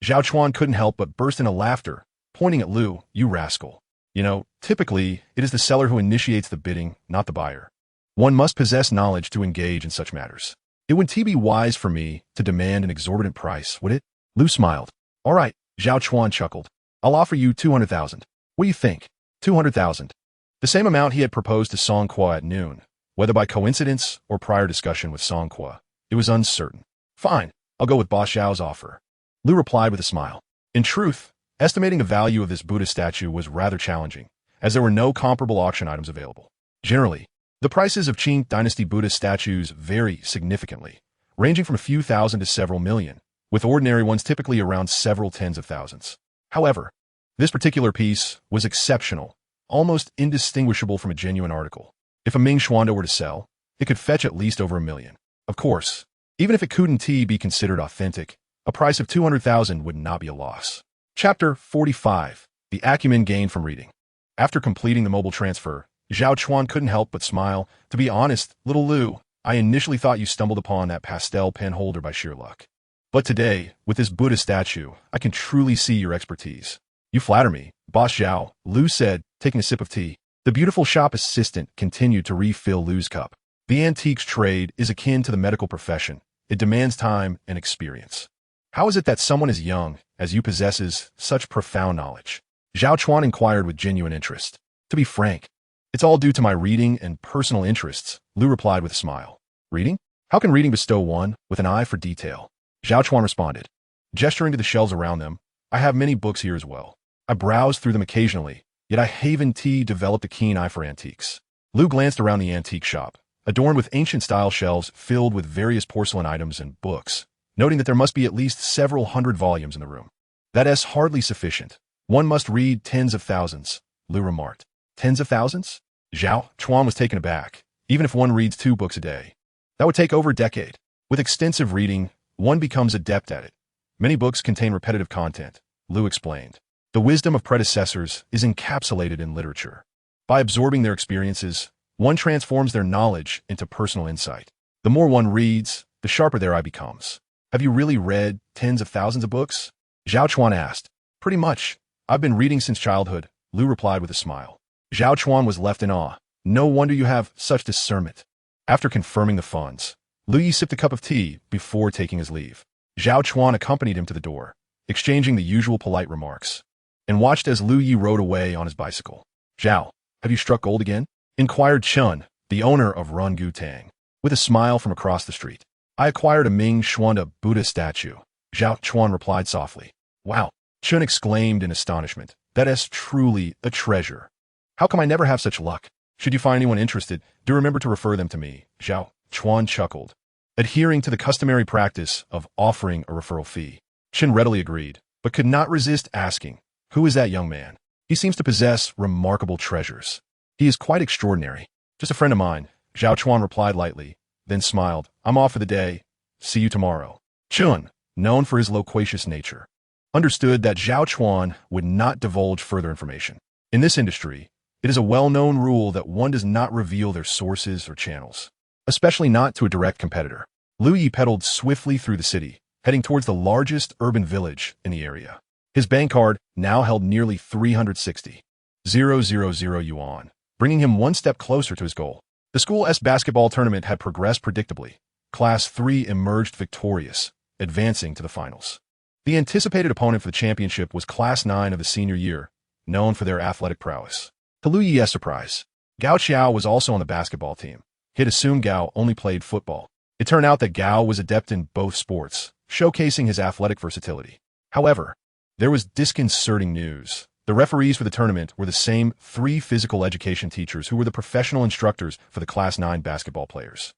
Zhao Chuan couldn't help but burst into laughter, pointing at Lu. "You rascal. You know, typically, it is the seller who initiates the bidding, not the buyer. One must possess knowledge to engage in such matters. It wouldn't be wise for me to demand an exorbitant price, would it?" Lu smiled. "All right," Zhao Chuan chuckled. "I'll offer you 200,000. What do you think?" 200,000. The same amount he had proposed to Song Qua at noon. Whether by coincidence or prior discussion with Song Qua, it was uncertain. "Fine, I'll go with Boss Xiao's offer," Lu replied with a smile. In truth, estimating the value of this Buddha statue was rather challenging, as there were no comparable auction items available. Generally, the prices of Qing dynasty Buddha statues vary significantly, ranging from a few thousand to several million, with ordinary ones typically around several tens of thousands. However, this particular piece was exceptional, almost indistinguishable from a genuine article. If a Ming Xuanda were to sell, it could fetch at least over $1 million. Of course, even if it couldn't be considered authentic, a price of 200,000 would not be a loss. Chapter 45. The Acumen Gained from Reading. After completing the mobile transfer, Zhao Chuan couldn't help but smile. "To be honest, little Lu, I initially thought you stumbled upon that pastel pen holder by sheer luck. But today, with this Buddha statue, I can truly see your expertise." "You flatter me, Boss Zhao," Lu said, taking a sip of tea. The beautiful shop assistant continued to refill Lu's cup. The antiques trade is akin to the medical profession. It demands time and experience. How is it that someone as young as you possesses such profound knowledge? Zhao Chuan inquired with genuine interest. "To be frank, it's all due to my reading and personal interests," Lu replied with a smile. "Reading? How can reading bestow one with an eye for detail?" Zhao Chuan responded, gesturing to the shelves around them. "I have many books here as well. I browse through them occasionally, yet I haven't developed a keen eye for antiques." Lu glanced around the antique shop, adorned with ancient-style shelves filled with various porcelain items and books, noting that there must be at least several hundred volumes in the room. "That's hardly sufficient. One must read tens of thousands," Lu remarked. "Tens of thousands?" Zhao Chuan was taken aback. "Even if one reads 2 books a day, that would take over a decade. With extensive reading, one becomes adept at it. Many books contain repetitive content," Lu explained. "The wisdom of predecessors is encapsulated in literature. By absorbing their experiences, one transforms their knowledge into personal insight. The more one reads, the sharper their eye becomes." "Have you really read tens of thousands of books?" Zhao Chuan asked. "Pretty much. I've been reading since childhood," Lu replied with a smile. Zhao Chuan was left in awe. "No wonder you have such discernment." After confirming the funds, Lu Yi sipped a cup of tea before taking his leave. Zhao Chuan accompanied him to the door, exchanging the usual polite remarks, and watched as Lu Yi rode away on his bicycle. "Zhao, have you struck gold again?" inquired Chun, the owner of Run Gu Tang, with a smile from across the street. "I acquired a Ming Xuanda Buddha statue," Zhao Chuan replied softly. "Wow," Chun exclaimed in astonishment. "That is truly a treasure. How come I never have such luck? Should you find anyone interested, do remember to refer them to me." Zhao Chuan chuckled, adhering to the customary practice of offering a referral fee. Chen readily agreed, but could not resist asking, "Who is that young man? He seems to possess remarkable treasures." "He is quite extraordinary. Just a friend of mine," Zhao Chuan replied lightly, then smiled. "I'm off for the day. See you tomorrow." Chun, known for his loquacious nature, understood that Zhao Chuan would not divulge further information. In this industry, it is a well-known rule that one does not reveal their sources or channels, especially not to a direct competitor. Lu Yi pedaled swiftly through the city, heading towards the largest urban village in the area. His bank card now held nearly 360,000 yuan, bringing him one step closer to his goal. The school's basketball tournament had progressed predictably. Class 3 emerged victorious, advancing to the finals. The anticipated opponent for the championship was Class 9 of the senior year, known for their athletic prowess. To Lu Yi's surprise, Gao Xiao was also on the basketball team. He had assumed Gao only played football. It turned out that Gao was adept in both sports, showcasing his athletic versatility. However, there was disconcerting news. The referees for the tournament were the same 3 physical education teachers who were the professional instructors for the Class 9 basketball players.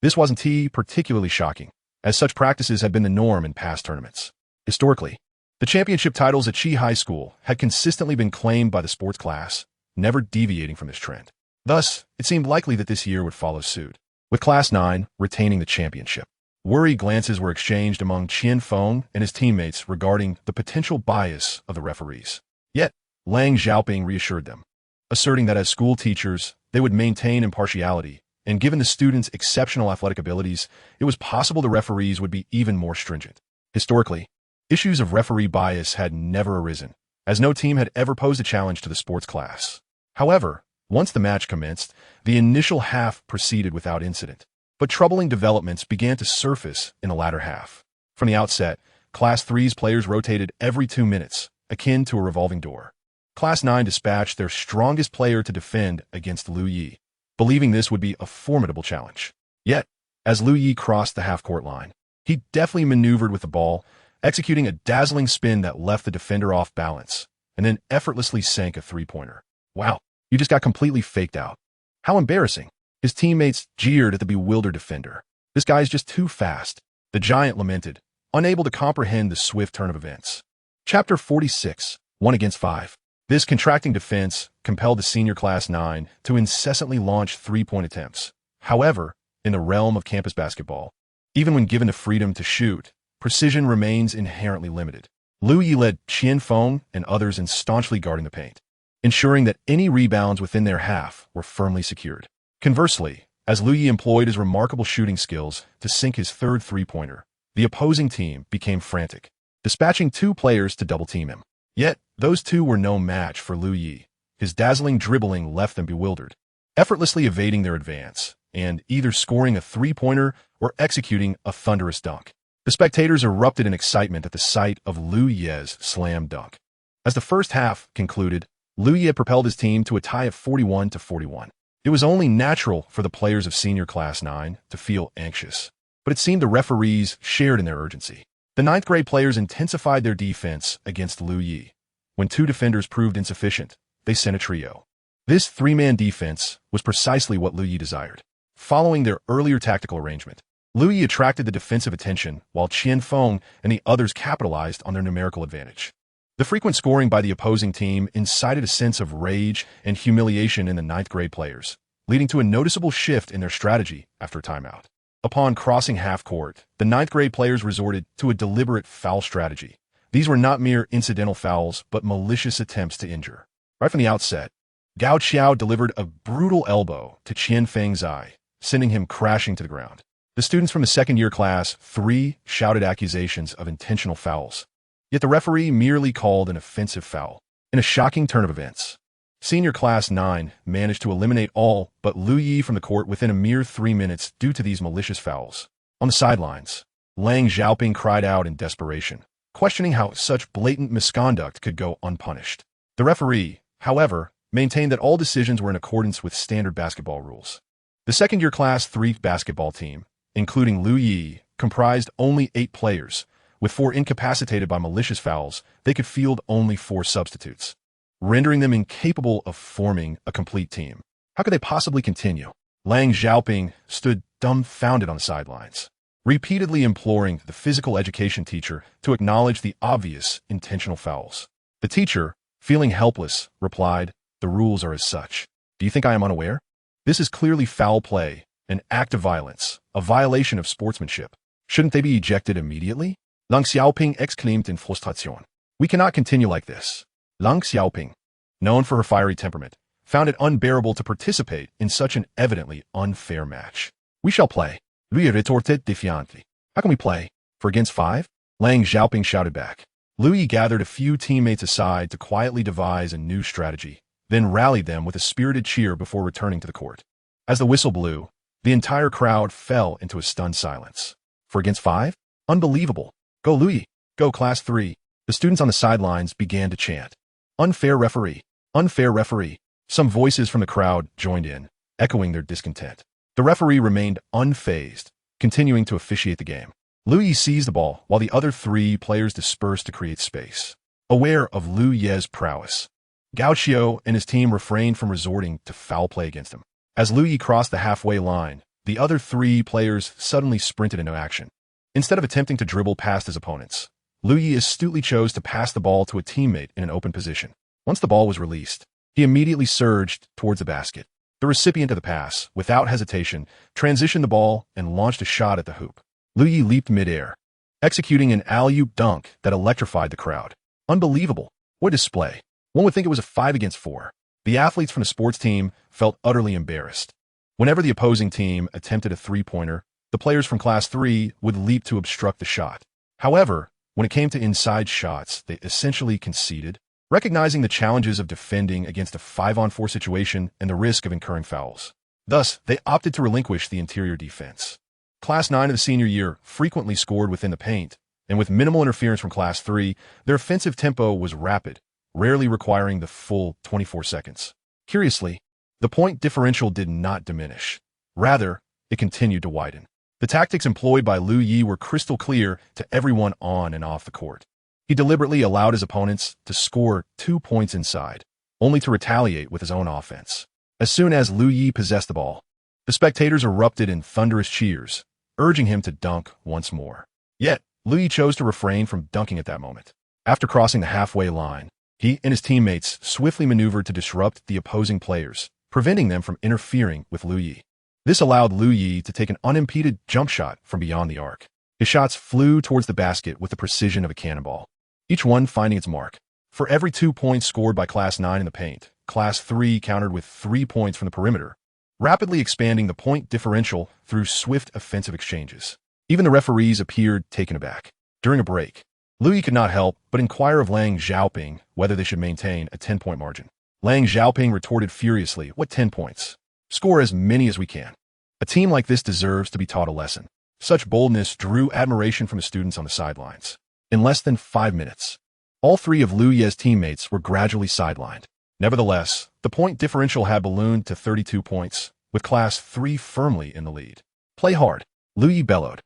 This wasn't particularly shocking. as such practices had been the norm in past tournaments. Historically, the championship titles at Chi High School had consistently been claimed by the sports class, never deviating from this trend. Thus, it seemed likely that this year would follow suit, with Class 9 retaining the championship. Worried glances were exchanged among Qian Feng and his teammates regarding the potential bias of the referees. Yet, Lang Xiaoping reassured them, asserting that as school teachers, they would maintain impartiality, and given the students' exceptional athletic abilities, it was possible the referees would be even more stringent. Historically, issues of referee bias had never arisen, as no team had ever posed a challenge to the sports class. However, once the match commenced, the initial half proceeded without incident, but troubling developments began to surface in the latter half. From the outset, Class 3's players rotated every 2 minutes, akin to a revolving door. Class 9 dispatched their strongest player to defend against Lu Yi, believing this would be a formidable challenge. Yet, as Lu Yi crossed the half-court line, he deftly maneuvered with the ball, executing a dazzling spin that left the defender off balance, and then effortlessly sank a three-pointer. Wow, you just got completely faked out. How embarrassing. His teammates jeered at the bewildered defender. This guy's just too fast, the giant lamented, unable to comprehend the swift turn of events. Chapter 46, 1 against 5. This contracting defense compelled the senior Class 9 to incessantly launch three-point attempts. However, in the realm of campus basketball, even when given the freedom to shoot, precision remains inherently limited. Lu Yi led Qian Feng and others in staunchly guarding the paint, ensuring that any rebounds within their half were firmly secured. Conversely, as Lu Yi employed his remarkable shooting skills to sink his third three-pointer, the opposing team became frantic, dispatching 2 players to double-team him. Yet, those 2 were no match for Lu Yi. His dazzling dribbling left them bewildered, effortlessly evading their advance, and either scoring a three-pointer or executing a thunderous dunk. The spectators erupted in excitement at the sight of Lu Yi's slam dunk. As the first half concluded, Lu Yi had propelled his team to a tie of 41-41. It was only natural for the players of senior Class 9 to feel anxious, but it seemed the referees shared in their urgency. The 9th grade players intensified their defense against Lu Yi. When 2 defenders proved insufficient, they sent a trio. This 3-man defense was precisely what Lu Yi desired. Following their earlier tactical arrangement, Lu Yi attracted the defensive attention while Qian Feng and the others capitalized on their numerical advantage. The frequent scoring by the opposing team incited a sense of rage and humiliation in the 9th grade players, leading to a noticeable shift in their strategy after a timeout. Upon crossing half-court, the 9th grade players resorted to a deliberate foul strategy. These were not mere incidental fouls, but malicious attempts to injure. Right from the outset, Gao Qiao delivered a brutal elbow to Qian Feng's eye, sending him crashing to the ground. The students from the second-year Class 3 shouted accusations of intentional fouls, yet the referee merely called an offensive foul. In a shocking turn of events, Senior Class 9 managed to eliminate all but Lu Yi from the court within a mere 3 minutes due to these malicious fouls. On the sidelines, Lang Xiaoping cried out in desperation, questioning how such blatant misconduct could go unpunished. The referee, however, maintained that all decisions were in accordance with standard basketball rules. The second-year Class 3 basketball team, including Lu Yi, comprised only 8 players. With 4 incapacitated by malicious fouls, they could field only 4 substitutes, rendering them incapable of forming a complete team. How could they possibly continue? Lang Xiaoping stood dumbfounded on the sidelines, repeatedly imploring the physical education teacher to acknowledge the obvious intentional fouls. The teacher, feeling helpless, replied, "The rules are as such. Do you think I am unaware? This is clearly foul play, an act of violence, a violation of sportsmanship. Shouldn't they be ejected immediately?" Lang Xiaoping exclaimed in frustration. "We cannot continue like this." Lang Xiaoping, known for her fiery temperament, found it unbearable to participate in such an evidently unfair match. "We shall play," Lu Yi retorted defiantly. "How can we play? 4 against 5? Lang Xiaoping shouted back. Lu Yi gathered a few teammates aside to quietly devise a new strategy, then rallied them with a spirited cheer before returning to the court. As the whistle blew, the entire crowd fell into a stunned silence. 4 against 5? Unbelievable. Go Lu Yi. Go Class 3. The students on the sidelines began to chant. "Unfair referee. Unfair referee." Some voices from the crowd joined in, echoing their discontent. The referee remained unfazed, continuing to officiate the game. Lu Yi seized the ball while the other 3 players dispersed to create space. Aware of Lu Yi's prowess, Gao Qiao and his team refrained from resorting to foul play against him. As Lu Yi crossed the halfway line, the other 3 players suddenly sprinted into action. Instead of attempting to dribble past his opponents, Liu Yi astutely chose to pass the ball to a teammate in an open position. Once the ball was released, he immediately surged towards the basket. The recipient of the pass, without hesitation, transitioned the ball and launched a shot at the hoop. Liu Yi leaped midair, executing an alley-oop dunk that electrified the crowd. Unbelievable. What a display. One would think it was a 5 against 4. The athletes from the sports team felt utterly embarrassed. Whenever the opposing team attempted a three-pointer, the players from Class 3 would leap to obstruct the shot. However, when it came to inside shots, they essentially conceded, recognizing the challenges of defending against a 5-on-4 situation and the risk of incurring fouls. Thus, they opted to relinquish the interior defense. Class 9 of the senior year frequently scored within the paint, and with minimal interference from Class 3, their offensive tempo was rapid, rarely requiring the full 24 seconds. Curiously, the point differential did not diminish. Rather, it continued to widen. The tactics employed by Liu Yi were crystal clear to everyone on and off the court. He deliberately allowed his opponents to score 2 points inside, only to retaliate with his own offense. As soon as Liu Yi possessed the ball, the spectators erupted in thunderous cheers, urging him to dunk once more. Yet, Liu Yi chose to refrain from dunking at that moment. After crossing the halfway line, he and his teammates swiftly maneuvered to disrupt the opposing players, preventing them from interfering with Liu Yi. This allowed Liu Yi to take an unimpeded jump shot from beyond the arc. His shots flew towards the basket with the precision of a cannonball, each one finding its mark. For every 2 points scored by Class 9 in the paint, Class 3 countered with 3 points from the perimeter, rapidly expanding the point differential through swift offensive exchanges. Even the referees appeared taken aback. During a break, Liu Yi could not help but inquire of Lang Xiaoping whether they should maintain a 10-point margin. Lang Xiaoping retorted furiously, "What 10 points? Score as many as we can. A team like this deserves to be taught a lesson." Such boldness drew admiration from the students on the sidelines. In less than 5 minutes, all 3 of Liu Yi's teammates were gradually sidelined. Nevertheless, the point differential had ballooned to 32 points, with Class 3 firmly in the lead. "Play hard," Liu Yi bellowed.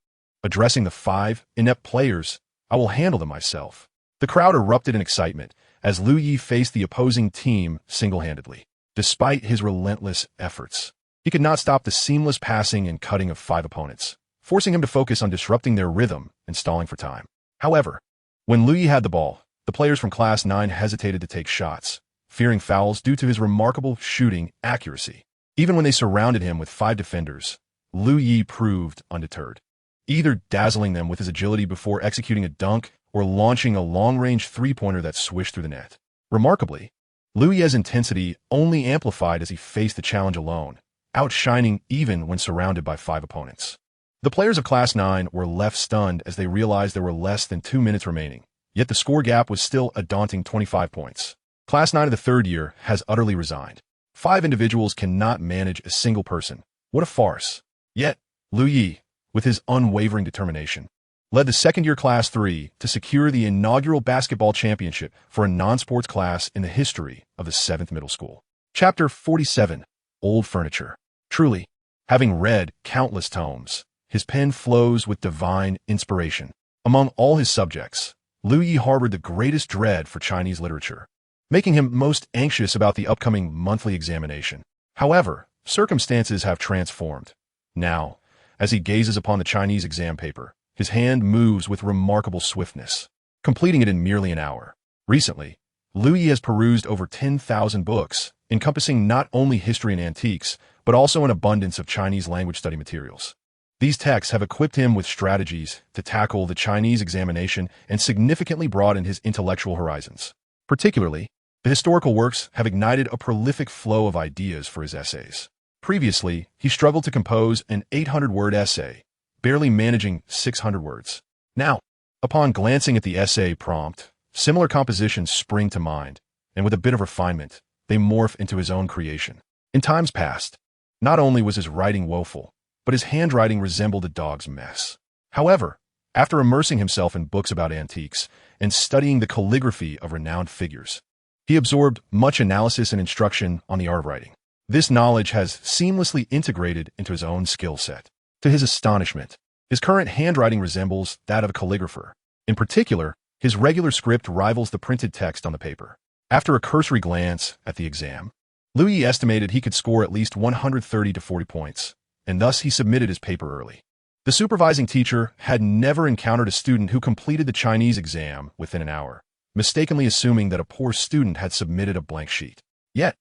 Addressing the 5 inept players, "I will handle them myself." The crowd erupted in excitement as Liu Yi faced the opposing team single-handedly. Despite his relentless efforts, he could not stop the seamless passing and cutting of 5 opponents, forcing him to focus on disrupting their rhythm and stalling for time. However, when Liu Yi had the ball, the players from Class 9 hesitated to take shots, fearing fouls due to his remarkable shooting accuracy. Even when they surrounded him with 5 defenders, Liu Yi proved undeterred, either dazzling them with his agility before executing a dunk or launching a long-range three-pointer that swished through the net. Remarkably, Liu Yi's intensity only amplified as he faced the challenge alone, outshining even when surrounded by 5 opponents. The players of Class 9 were left stunned as they realized there were less than 2 minutes remaining, yet the score gap was still a daunting 25 points. Class 9 of the 3rd year has utterly resigned. 5 individuals cannot manage a single person. What a farce. Yet, Liu Yi, with his unwavering determination, led the 2nd year Class 3 to secure the inaugural basketball championship for a non-sports class in the history of the 7th middle school. Chapter 47, Old Furniture. Truly, having read countless tomes, his pen flows with divine inspiration. Among all his subjects, Liu Yi harbored the greatest dread for Chinese literature, making him most anxious about the upcoming monthly examination. However, circumstances have transformed. Now, as he gazes upon the Chinese exam paper, his hand moves with remarkable swiftness, completing it in merely an hour. Recently, Liu Yi has perused over 10,000 books, encompassing not only history and antiques, but also an abundance of Chinese language study materials. These texts have equipped him with strategies to tackle the Chinese examination and significantly broadened his intellectual horizons. Particularly, the historical works have ignited a prolific flow of ideas for his essays. Previously, he struggled to compose an 800-word essay, barely managing 600 words. Now, upon glancing at the essay prompt, similar compositions spring to mind, and with a bit of refinement, they morph into his own creation. In times past, not only was his writing woeful, but his handwriting resembled a dog's mess. However, after immersing himself in books about antiques and studying the calligraphy of renowned figures, he absorbed much analysis and instruction on the art of writing. This knowledge has seamlessly integrated into his own skill set. To his astonishment, his current handwriting resembles that of a calligrapher. In particular, his regular script rivals the printed text on the paper. After a cursory glance at the exam, Liu Yi estimated he could score at least 130 to 40 points, and thus he submitted his paper early. The supervising teacher had never encountered a student who completed the Chinese exam within an hour, mistakenly assuming that a poor student had submitted a blank sheet. Yet,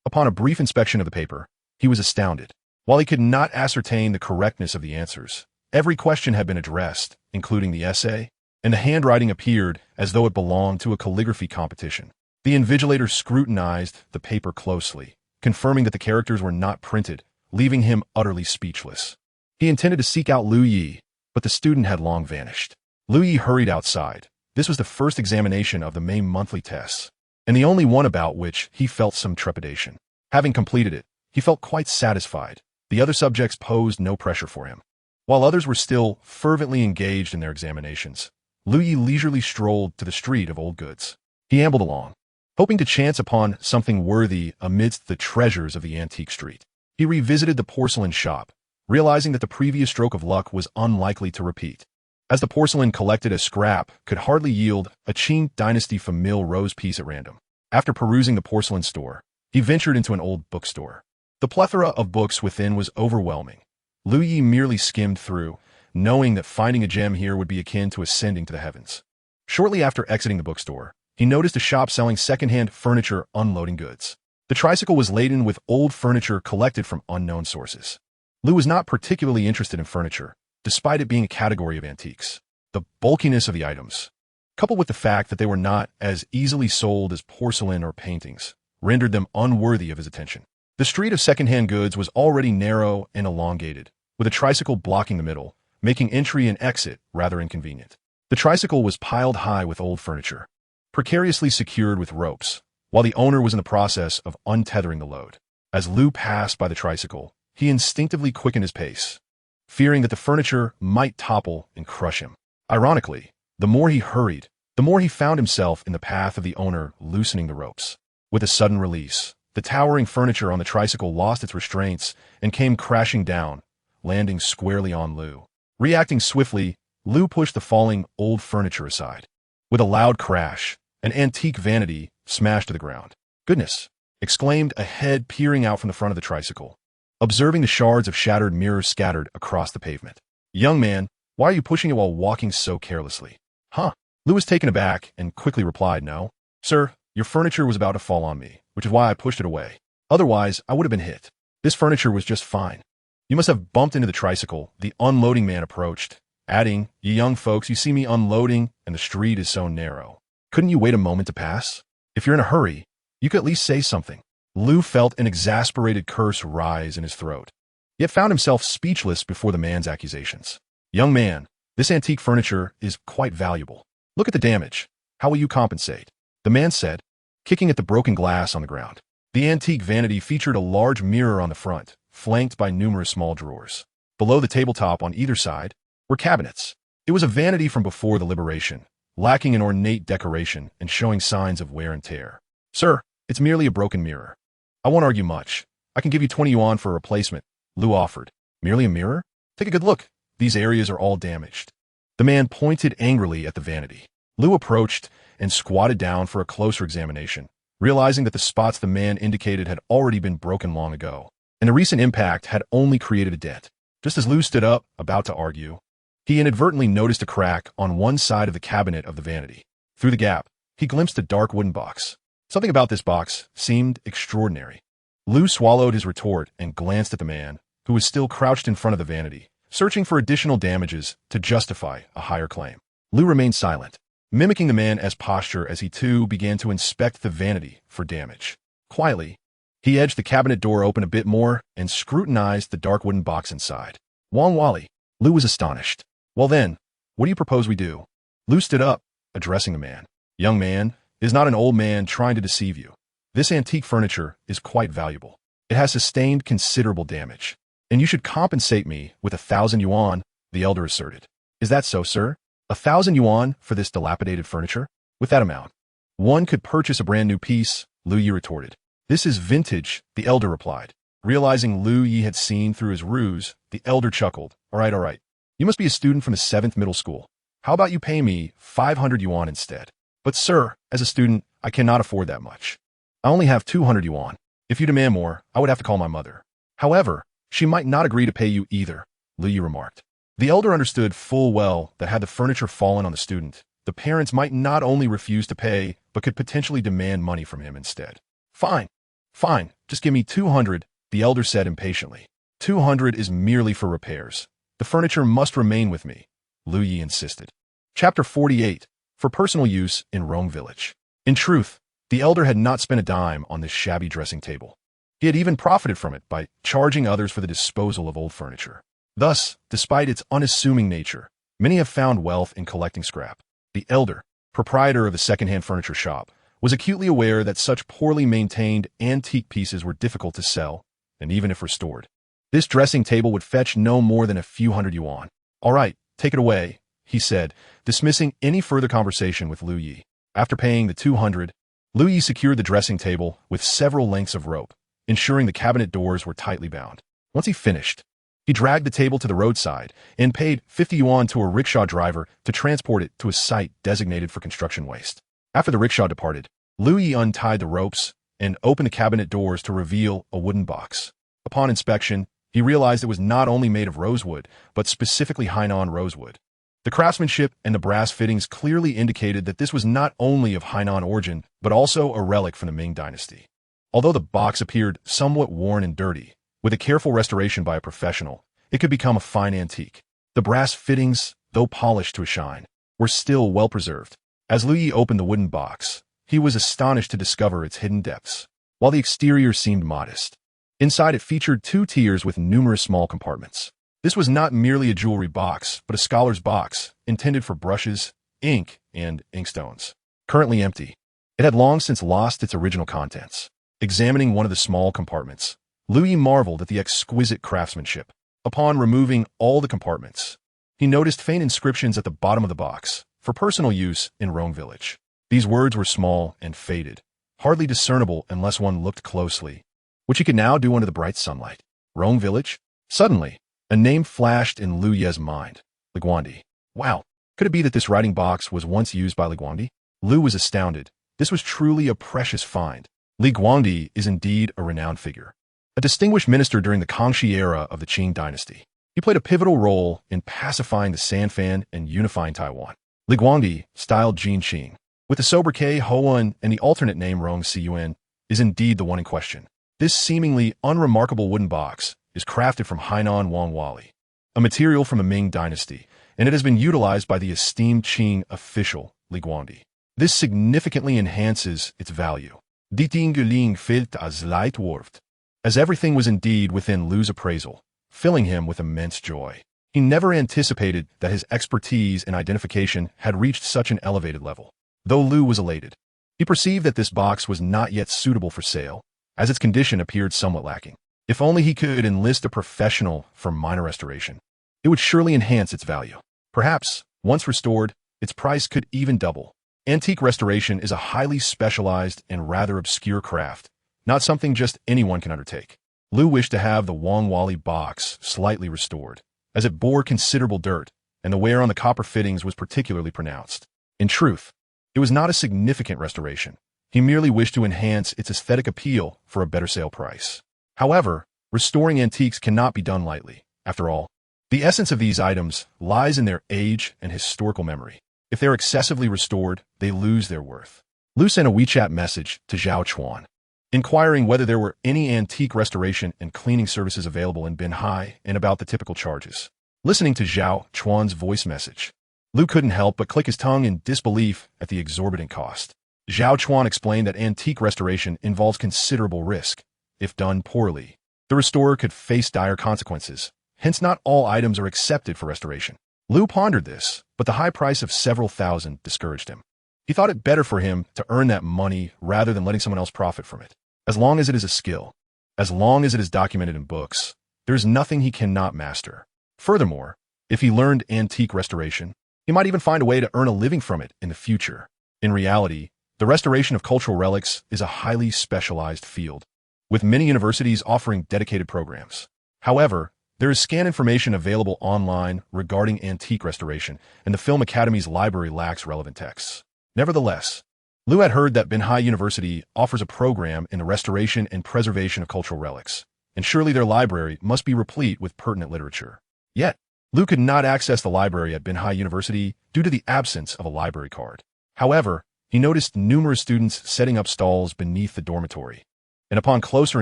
upon a brief inspection of the paper, he was astounded. While he could not ascertain the correctness of the answers, every question had been addressed, including the essay, and the handwriting appeared as though it belonged to a calligraphy competition. The invigilator scrutinized the paper closely, confirming that the characters were not printed, leaving him utterly speechless. He intended to seek out Lu Yi, but the student had long vanished. Lu Yi hurried outside. This was the first examination of the May monthly tests, and the only one about which he felt some trepidation. Having completed it, he felt quite satisfied. The other subjects posed no pressure for him. While others were still fervently engaged in their examinations, Lu Yi leisurely strolled to the street of old goods. He ambled along, hoping to chance upon something worthy amidst the treasures of the antique street. He revisited the porcelain shop, realizing that the previous stroke of luck was unlikely to repeat, as the porcelain collected as scrap could hardly yield a Qing dynasty famille rose piece at random. After perusing the porcelain store, he ventured into an old bookstore. The plethora of books within was overwhelming. Lu Yi merely skimmed through, knowing that finding a gem here would be akin to ascending to the heavens. Shortly after exiting the bookstore, he noticed a shop selling second-hand furniture unloading goods. The tricycle was laden with old furniture collected from unknown sources. Lu was not particularly interested in furniture, despite it being a category of antiques. The bulkiness of the items, coupled with the fact that they were not as easily sold as porcelain or paintings, rendered them unworthy of his attention. The street of second-hand goods was already narrow and elongated, with a tricycle blocking the middle, making entry and exit rather inconvenient. The tricycle was piled high with old furniture, precariously secured with ropes, while the owner was in the process of untethering the load. As Lu passed by the tricycle, he instinctively quickened his pace, fearing that the furniture might topple and crush him. Ironically, the more he hurried, the more he found himself in the path of the owner loosening the ropes. With a sudden release, the towering furniture on the tricycle lost its restraints and came crashing down, landing squarely on Lu. Reacting swiftly, Lu pushed the falling old furniture aside. With a loud crash, an antique vanity smashed to the ground. "Goodness!" exclaimed a head peering out from the front of the tricycle, observing the shards of shattered mirrors scattered across the pavement. "Young man, why are you pushing it while walking so carelessly?" "Huh?" Lu was taken aback and quickly replied, "No, sir, your furniture was about to fall on me, which is why I pushed it away. Otherwise, I would have been hit. This furniture was just fine." "You must have bumped into the tricycle." The unloading man approached, adding, "You young folks, you see me unloading, and the street is so narrow. Couldn't you wait a moment to pass? If you're in a hurry, you could at least say something." Lu felt an exasperated curse rise in his throat, yet found himself speechless before the man's accusations. "Young man, this antique furniture is quite valuable. Look at the damage. How will you compensate?" The man said, kicking at the broken glass on the ground. The antique vanity featured a large mirror on the front, flanked by numerous small drawers. Below the tabletop on either side were cabinets. It was a vanity from before the liberation, lacking an ornate decoration and showing signs of wear and tear. "Sir, it's merely a broken mirror. I won't argue much. I can give you 20 yuan for a replacement," Lu offered. "Merely a mirror? Take a good look. These areas are all damaged." The man pointed angrily at the vanity. Lu approached and squatted down for a closer examination, realizing that the spots the man indicated had already been broken long ago, and the recent impact had only created a dent. Just as Lu stood up, about to argue, he inadvertently noticed a crack on one side of the cabinet of the vanity. Through the gap, he glimpsed a dark wooden box. Something about this box seemed extraordinary. Lu swallowed his retort and glanced at the man, who was still crouched in front of the vanity, searching for additional damages to justify a higher claim. Lu remained silent, mimicking the man's posture as he too began to inspect the vanity for damage. Quietly, he edged the cabinet door open a bit more and scrutinized the dark wooden box inside. "Wang Wali." Lu was astonished. "Well then, what do you propose we do?" Lu stood up, addressing the man. "Young man, it is not an old man trying to deceive you. This antique furniture is quite valuable. It has sustained considerable damage, and you should compensate me with 1,000 yuan, the elder asserted. "Is that so, sir? 1,000 yuan for this dilapidated furniture? With that amount, one could purchase a brand new piece," Lu Yi retorted. "This is vintage," the elder replied. Realizing Lu Yi had seen through his ruse, the elder chuckled. All right. You must be a student from the 7th middle school. How about you pay me 500 yuan instead?" "But sir, as a student, I cannot afford that much. I only have 200 yuan. If you demand more, I would have to call my mother." "However, she might not agree to pay you either," Lu Yi remarked. The elder understood full well that had the furniture fallen on the student, the parents might not only refuse to pay, but could potentially demand money from him instead. Fine, fine, just give me 200, the elder said impatiently. 200 is merely for repairs. The furniture must remain with me, Lu Yi insisted. Chapter 48, for personal use in Rome Village. In truth, the elder had not spent a dime on this shabby dressing table. He had even profited from it by charging others for the disposal of old furniture. Thus, despite its unassuming nature, many have found wealth in collecting scrap. The elder, proprietor of the second-hand furniture shop, was acutely aware that such poorly maintained antique pieces were difficult to sell, and even if restored. This dressing table would fetch no more than a few hundred yuan. All right, take it away, he said, dismissing any further conversation with Lu Yi. After paying the 200, Lu Yi secured the dressing table with several lengths of rope, ensuring the cabinet doors were tightly bound. Once he finished, he dragged the table to the roadside and paid 50 yuan to a rickshaw driver to transport it to a site designated for construction waste. After the rickshaw departed, Lu Yi untied the ropes and opened the cabinet doors to reveal a wooden box. Upon inspection, he realized it was not only made of rosewood, but specifically Hainan rosewood. The craftsmanship and the brass fittings clearly indicated that this was not only of Hainan origin, but also a relic from the Ming dynasty. Although the box appeared somewhat worn and dirty, with a careful restoration by a professional, it could become a fine antique. The brass fittings, though polished to a shine, were still well preserved. As Lu Yi opened the wooden box, he was astonished to discover its hidden depths. While the exterior seemed modest, inside it featured 2 tiers with numerous small compartments. This was not merely a jewelry box, but a scholar's box, intended for brushes, ink, and inkstones. Currently empty, it had long since lost its original contents. Examining one of the small compartments, Lu Yi marveled at the exquisite craftsmanship. Upon removing all the compartments, he noticed faint inscriptions at the bottom of the box, for personal use in Rome Village. These words were small and faded, hardly discernible unless one looked closely, which he could now do under the bright sunlight. Rome Village? Suddenly, a name flashed in Lu Ye's mind. Liguandi. Wow, could it be that this writing box was once used by Liguandi? Lu was astounded. This was truly a precious find. Li Guangdi is indeed a renowned figure. A distinguished minister during the Kangxi era of the Qing dynasty. He played a pivotal role in pacifying the Sanfan and unifying Taiwan. Li Guangdi, styled Jin Qing, with the sobriquet Hoan and the alternate name Rong Siyuan, is indeed the one in question. This seemingly unremarkable wooden box is crafted from Hainan Wangwali, a material from the Ming dynasty, and it has been utilized by the esteemed Qing official Li Guangdi. This significantly enhances its value. Die Dingeling fehlt als Leitwurft, as everything was indeed within Lu's appraisal, filling him with immense joy. He never anticipated that his expertise and identification had reached such an elevated level. Though Lu was elated, he perceived that this box was not yet suitable for sale, as its condition appeared somewhat lacking. If only he could enlist a professional for minor restoration, it would surely enhance its value. Perhaps, once restored, its price could even double. Antique restoration is a highly specialized and rather obscure craft, not something just anyone can undertake. Lu wished to have the Wangwali box slightly restored, as it bore considerable dirt, and the wear on the copper fittings was particularly pronounced. In truth, it was not a significant restoration. He merely wished to enhance its aesthetic appeal for a better sale price. However, restoring antiques cannot be done lightly. After all, the essence of these items lies in their age and historical memory. If they're excessively restored, they lose their worth. Lu sent a WeChat message to Zhao Chuan, inquiring whether there were any antique restoration and cleaning services available in Binhai and about the typical charges. Listening to Zhao Chuan's voice message, Lu couldn't help but click his tongue in disbelief at the exorbitant cost. Zhao Chuan explained that antique restoration involves considerable risk. If done poorly, the restorer could face dire consequences. Hence, not all items are accepted for restoration. Lu pondered this, but the high price of several thousand discouraged him. He thought it better for him to earn that money rather than letting someone else profit from it. As long as it is a skill, as long as it is documented in books, there is nothing he cannot master. Furthermore, if he learned antique restoration, he might even find a way to earn a living from it in the future. In reality, the restoration of cultural relics is a highly specialized field, with many universities offering dedicated programs. However, there is scant information available online regarding antique restoration, and the Film Academy's library lacks relevant texts. Nevertheless, Lu had heard that Binhai University offers a program in the restoration and preservation of cultural relics, and surely their library must be replete with pertinent literature. Yet, Lu could not access the library at Binhai University due to the absence of a library card. However, he noticed numerous students setting up stalls beneath the dormitory, and upon closer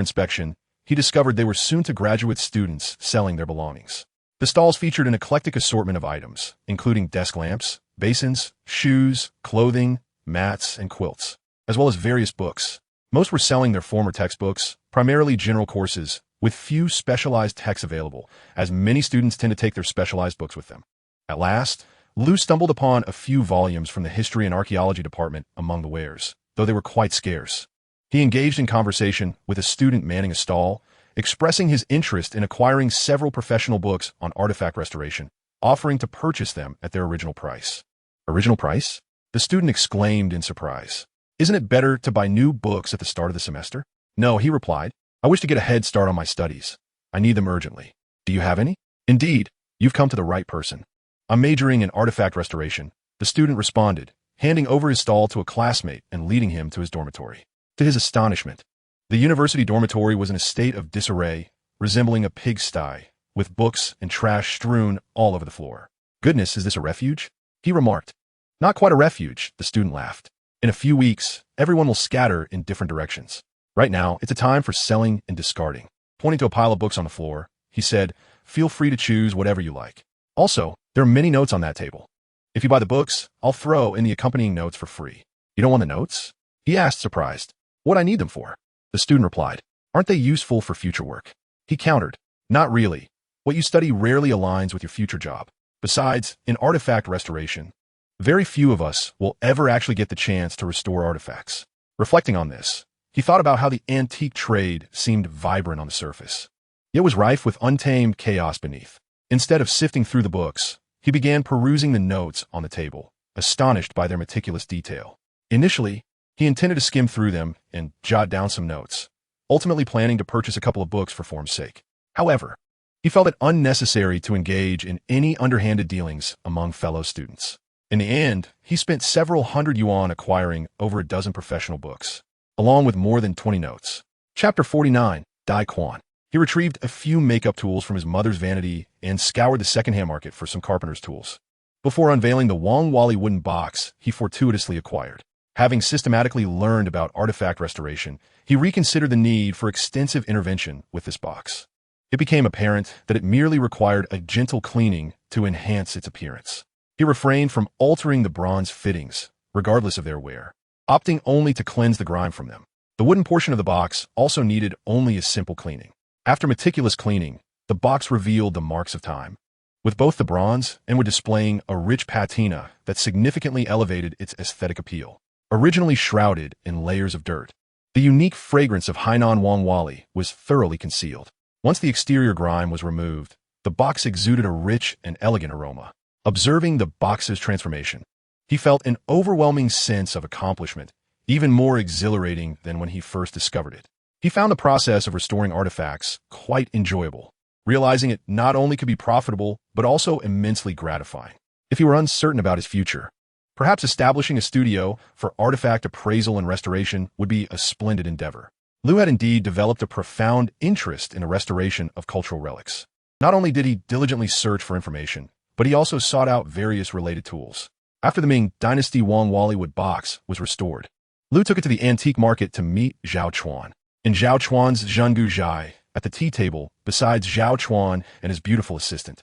inspection, he discovered they were soon-to-graduate students selling their belongings. The stalls featured an eclectic assortment of items, including desk lamps, basins, shoes, clothing, mats, and quilts, as well as various books. Most were selling their former textbooks, primarily general courses, with few specialized texts available, as many students tend to take their specialized books with them. At last, Lu stumbled upon a few volumes from the history and archaeology department among the wares, though they were quite scarce. He engaged in conversation with a student manning a stall, expressing his interest in acquiring several professional books on artifact restoration, offering to purchase them at their original price. Original price? The student exclaimed in surprise. Isn't it better to buy new books at the start of the semester? No, he replied. I wish to get a head start on my studies. I need them urgently. Do you have any? Indeed, you've come to the right person. I'm majoring in artifact restoration, the student responded, handing over his stall to a classmate and leading him to his dormitory. To his astonishment, the university dormitory was in a state of disarray, resembling a pigsty, with books and trash strewn all over the floor. Goodness, is this a refuge? He remarked. Not quite a refuge, the student laughed. In a few weeks, everyone will scatter in different directions. Right now, it's a time for selling and discarding. Pointing to a pile of books on the floor, he said, feel free to choose whatever you like. Also, there are many notes on that table. If you buy the books, I'll throw in the accompanying notes for free. You don't want the notes? He asked, surprised. What'd I need them for? The student replied. Aren't they useful for future work? He countered. Not really. What you study rarely aligns with your future job. Besides, in artifact restoration, very few of us will ever actually get the chance to restore artifacts. Reflecting on this, he thought about how the antique trade seemed vibrant on the surface. It was rife with untamed chaos beneath. Instead of sifting through the books, he began perusing the notes on the table, astonished by their meticulous detail. Initially, he intended to skim through them and jot down some notes, ultimately planning to purchase a couple of books for form's sake. However, he felt it unnecessary to engage in any underhanded dealings among fellow students. In the end, he spent several hundred yuan acquiring over a dozen professional books, along with more than 20 notes. Chapter 49, Dai Quan. He retrieved a few makeup tools from his mother's vanity and scoured the second-hand market for some carpenter's tools, before unveiling the Wang Wali wooden box he fortuitously acquired. Having systematically learned about artifact restoration, he reconsidered the need for extensive intervention with this box. It became apparent that it merely required a gentle cleaning to enhance its appearance. He refrained from altering the bronze fittings, regardless of their wear, opting only to cleanse the grime from them. The wooden portion of the box also needed only a simple cleaning. After meticulous cleaning, the box revealed the marks of time, with both the bronze and were displaying a rich patina that significantly elevated its aesthetic appeal. Originally shrouded in layers of dirt, the unique fragrance of Hainan Wang Wali was thoroughly concealed. Once the exterior grime was removed, the box exuded a rich and elegant aroma. Observing the box's transformation, he felt an overwhelming sense of accomplishment, even more exhilarating than when he first discovered it. He found the process of restoring artifacts quite enjoyable, realizing it not only could be profitable, but also immensely gratifying. If he were uncertain about his future, perhaps establishing a studio for artifact appraisal and restoration would be a splendid endeavor. Lu had indeed developed a profound interest in the restoration of cultural relics. Not only did he diligently search for information, but he also sought out various related tools. After the Ming Dynasty Wang Wali wood box was restored, Lu took it to the antique market to meet Zhao Chuan. In Zhao Chuan's Zhengu Zhai, at the tea table, besides Zhao Chuan and his beautiful assistant,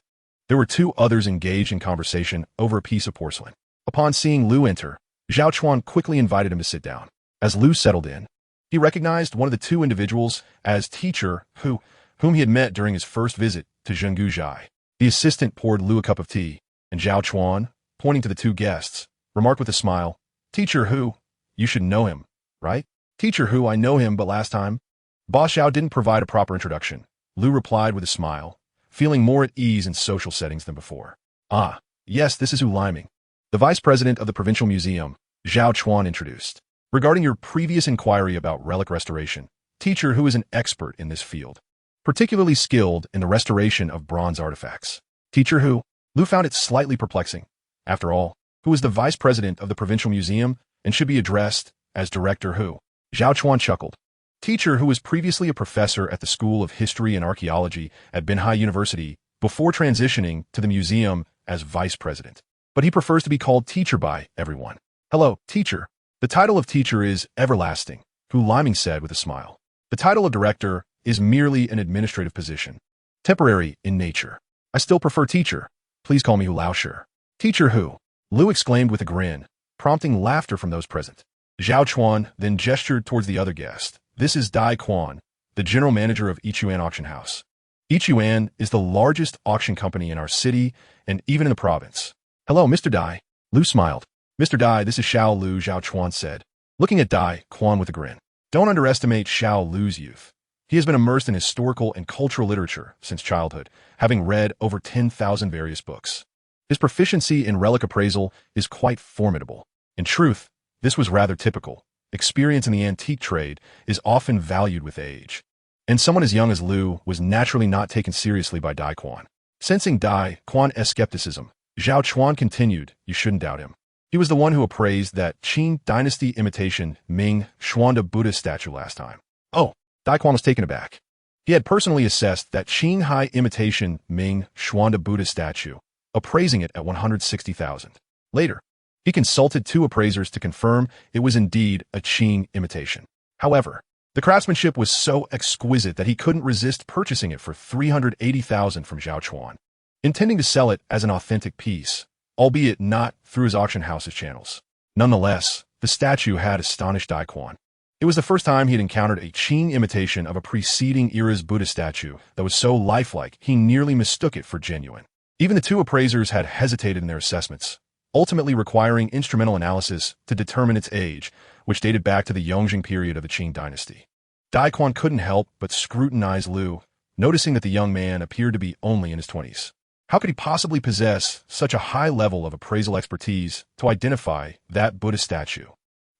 there were two others engaged in conversation over a piece of porcelain. Upon seeing Lu enter, Zhao Chuan quickly invited him to sit down. As Lu settled in, he recognized one of the two individuals as teacher whom he had met during his first visit to Zhengu Zhai. The assistant poured Lu a cup of tea, and Zhao Chuan, pointing to the two guests, remarked with a smile, Teacher Hu, you should know him, right? Teacher Hu, I know him, but last time, Ba Xiao didn't provide a proper introduction. Lu replied with a smile, feeling more at ease in social settings than before. Ah, yes, this is Hu Liming, the vice president of the provincial museum, Zhao Chuan introduced. Regarding your previous inquiry about relic restoration, Teacher Hu is an expert in this field, particularly skilled in the restoration of bronze artifacts. Teacher Hu, Lu found it slightly perplexing. After all, Hu is the vice president of the provincial museum and should be addressed as Director Hu. Zhao Chuan chuckled. Teacher Hu was previously a professor at the School of History and Archaeology at Binhai University before transitioning to the museum as vice president. But he prefers to be called teacher by everyone. Hello, teacher. The title of teacher is everlasting, Hu Liming said with a smile. The title of director is merely an administrative position, temporary in nature. I still prefer teacher. Please call me Hu Laoshi. Teacher Hu, Lu exclaimed with a grin, prompting laughter from those present. Zhao Chuan then gestured towards the other guest. This is Dai Quan, the general manager of Yichuan Auction House. Yichuan is the largest auction company in our city and even in the province. Hello, Mr. Dai. Lu smiled. Mr. Dai, this is Xiao Lu, Zhao Chuan said, looking at Dai Quan with a grin. Don't underestimate Xiao Lu's youth. He has been immersed in historical and cultural literature since childhood, having read over 10,000 various books. His proficiency in relic appraisal is quite formidable. In truth, this was rather typical. Experience in the antique trade is often valued with age. And someone as young as Lu was naturally not taken seriously by Dai Quan. Sensing Dai Quan's skepticism, Zhao Chuan continued, you shouldn't doubt him. He was the one who appraised that Qing dynasty imitation Ming Xuanda Buddha statue last time. Oh, Dai Quan was taken aback. He had personally assessed that Qinghai imitation Ming Xuanda Buddha statue, appraising it at 160,000. Later, he consulted 2 appraisers to confirm it was indeed a Qing imitation. However, the craftsmanship was so exquisite that he couldn't resist purchasing it for 380,000 from Zhao Chuan, intending to sell it as an authentic piece, albeit not through his auction house's channels. Nonetheless, the statue had astonished Dai Quan. It was the first time he had encountered a Qing imitation of a preceding era's Buddha statue that was so lifelike he nearly mistook it for genuine. Even the 2 appraisers had hesitated in their assessments, ultimately requiring instrumental analysis to determine its age, which dated back to the Yongjing period of the Qing dynasty. Dai Quan couldn't help but scrutinize Lu, noticing that the young man appeared to be only in his 20s. How could he possibly possess such a high level of appraisal expertise to identify that Buddha statue?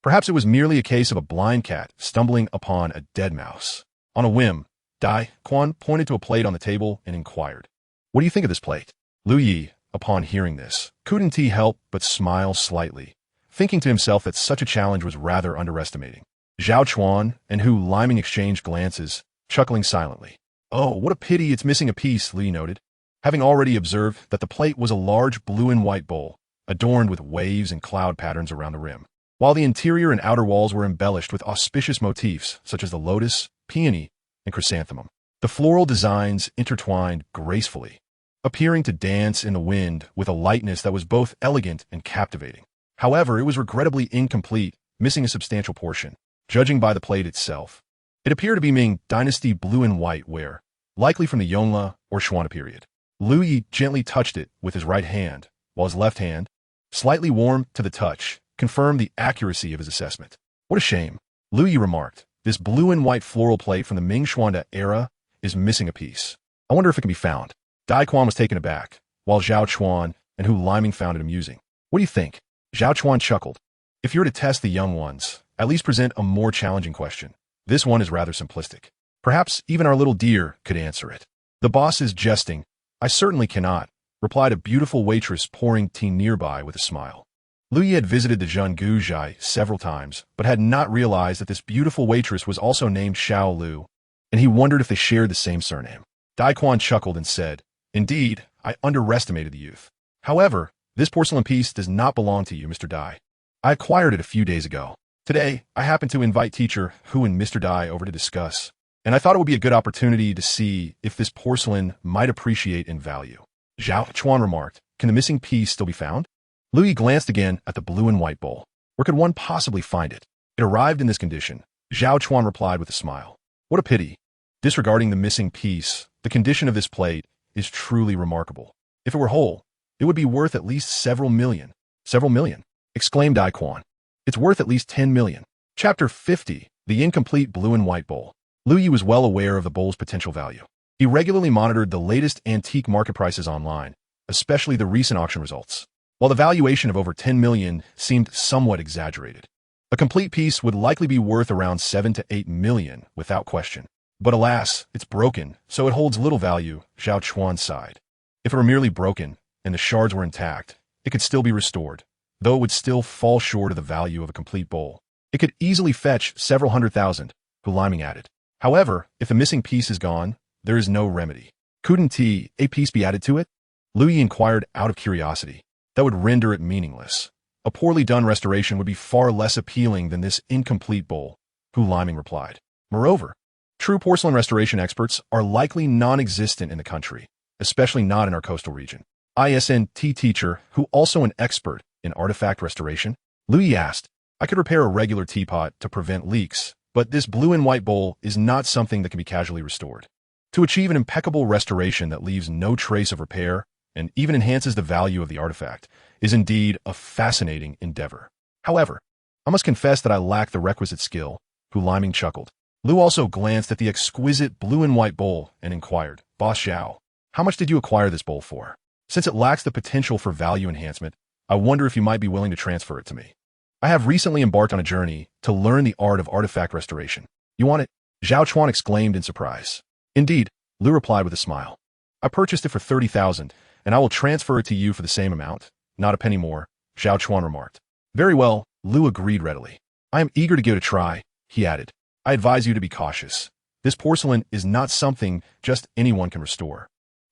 Perhaps it was merely a case of a blind cat stumbling upon a dead mouse. On a whim, Dai Quan pointed to a plate on the table and inquired, what do you think of this plate? Lu Yi, upon hearing this, couldn't he help but smile slightly, thinking to himself that such a challenge was rather underestimating. Zhao Chuan and Hu Liming exchanged glances, chuckling silently. Oh, what a pity it's missing a piece, Li noted, having already observed that the plate was a large blue and white bowl, adorned with waves and cloud patterns around the rim, while the interior and outer walls were embellished with auspicious motifs such as the lotus, peony, and chrysanthemum. The floral designs intertwined gracefully, appearing to dance in the wind with a lightness that was both elegant and captivating. However, it was regrettably incomplete, missing a substantial portion, judging by the plate itself. It appeared to be Ming Dynasty blue and white ware, likely from the Yongle or Xuan period. Lu Yi gently touched it with his right hand, while his left hand, slightly warm to the touch, confirmed the accuracy of his assessment. What a shame, Lu Yi remarked. This blue and white floral plate from the Ming Xuanda era is missing a piece. I wonder if it can be found. Dai Quan was taken aback, while Zhao Chuan and Hu Liming found it amusing. What do you think? Zhao Chuan chuckled. If you were to test the young ones, at least present a more challenging question. This one is rather simplistic. Perhaps even our little deer could answer it. The boss is jesting. I certainly cannot, replied a beautiful waitress pouring tea nearby with a smile. Lu Yi had visited the Zhenggu Zhai several times, but had not realized that this beautiful waitress was also named Xiao Lu, and he wondered if they shared the same surname. Dai Quan chuckled and said, indeed, I underestimated the youth. However, this porcelain piece does not belong to you, Mr. Dai. I acquired it a few days ago. Today, I happened to invite teacher Hu and Mr. Dai over to discuss, and I thought it would be a good opportunity to see if this porcelain might appreciate in value. Zhao Chuan remarked, can the missing piece still be found? Lu Yi glanced again at the blue and white bowl. Where could one possibly find it? It arrived in this condition. Zhao Chuan replied with a smile. What a pity. Disregarding the missing piece, the condition of this plate is truly remarkable. If it were whole, it would be worth at least several million. Several million, exclaimed Dai Quan. It's worth at least 10 million. Chapter 50, The Incomplete Blue and White Bowl. Lu Yi was well aware of the bowl's potential value. He regularly monitored the latest antique market prices online, especially the recent auction results. While the valuation of over 10 million seemed somewhat exaggerated, a complete piece would likely be worth around 7 to 8 million without question. But alas, it's broken, so it holds little value, Zhao Chuan sighed. If it were merely broken, and the shards were intact, it could still be restored, though it would still fall short of the value of a complete bowl. It could easily fetch several 100,000, Hu Liming added. However, if the missing piece is gone, there is no remedy. Couldn't a piece be added to it? Lu Yi inquired out of curiosity. That would render it meaningless. A poorly done restoration would be far less appealing than this incomplete bowl, Hu Liming replied. Moreover, true porcelain restoration experts are likely non-existent in the country, especially not in our coastal region. ISNT teacher, who also an expert in artifact restoration? Lu Yi asked. I could repair a regular teapot to prevent leaks, but this blue and white bowl is not something that can be casually restored. To achieve an impeccable restoration that leaves no trace of repair and even enhances the value of the artifact is indeed a fascinating endeavor. However, I must confess that I lack the requisite skill, Hu Liming chuckled. Lu also glanced at the exquisite blue and white bowl and inquired, Boss Zhao, how much did you acquire this bowl for? Since it lacks the potential for value enhancement, I wonder if you might be willing to transfer it to me. I have recently embarked on a journey to learn the art of artifact restoration. You want it? Zhao Chuan exclaimed in surprise. Indeed, Lu replied with a smile. I purchased it for 30,000, and I will transfer it to you for the same amount. Not a penny more, Zhao Chuan remarked. Very well, Lu agreed readily. I am eager to give it a try, he added. I advise you to be cautious. This porcelain is not something just anyone can restore.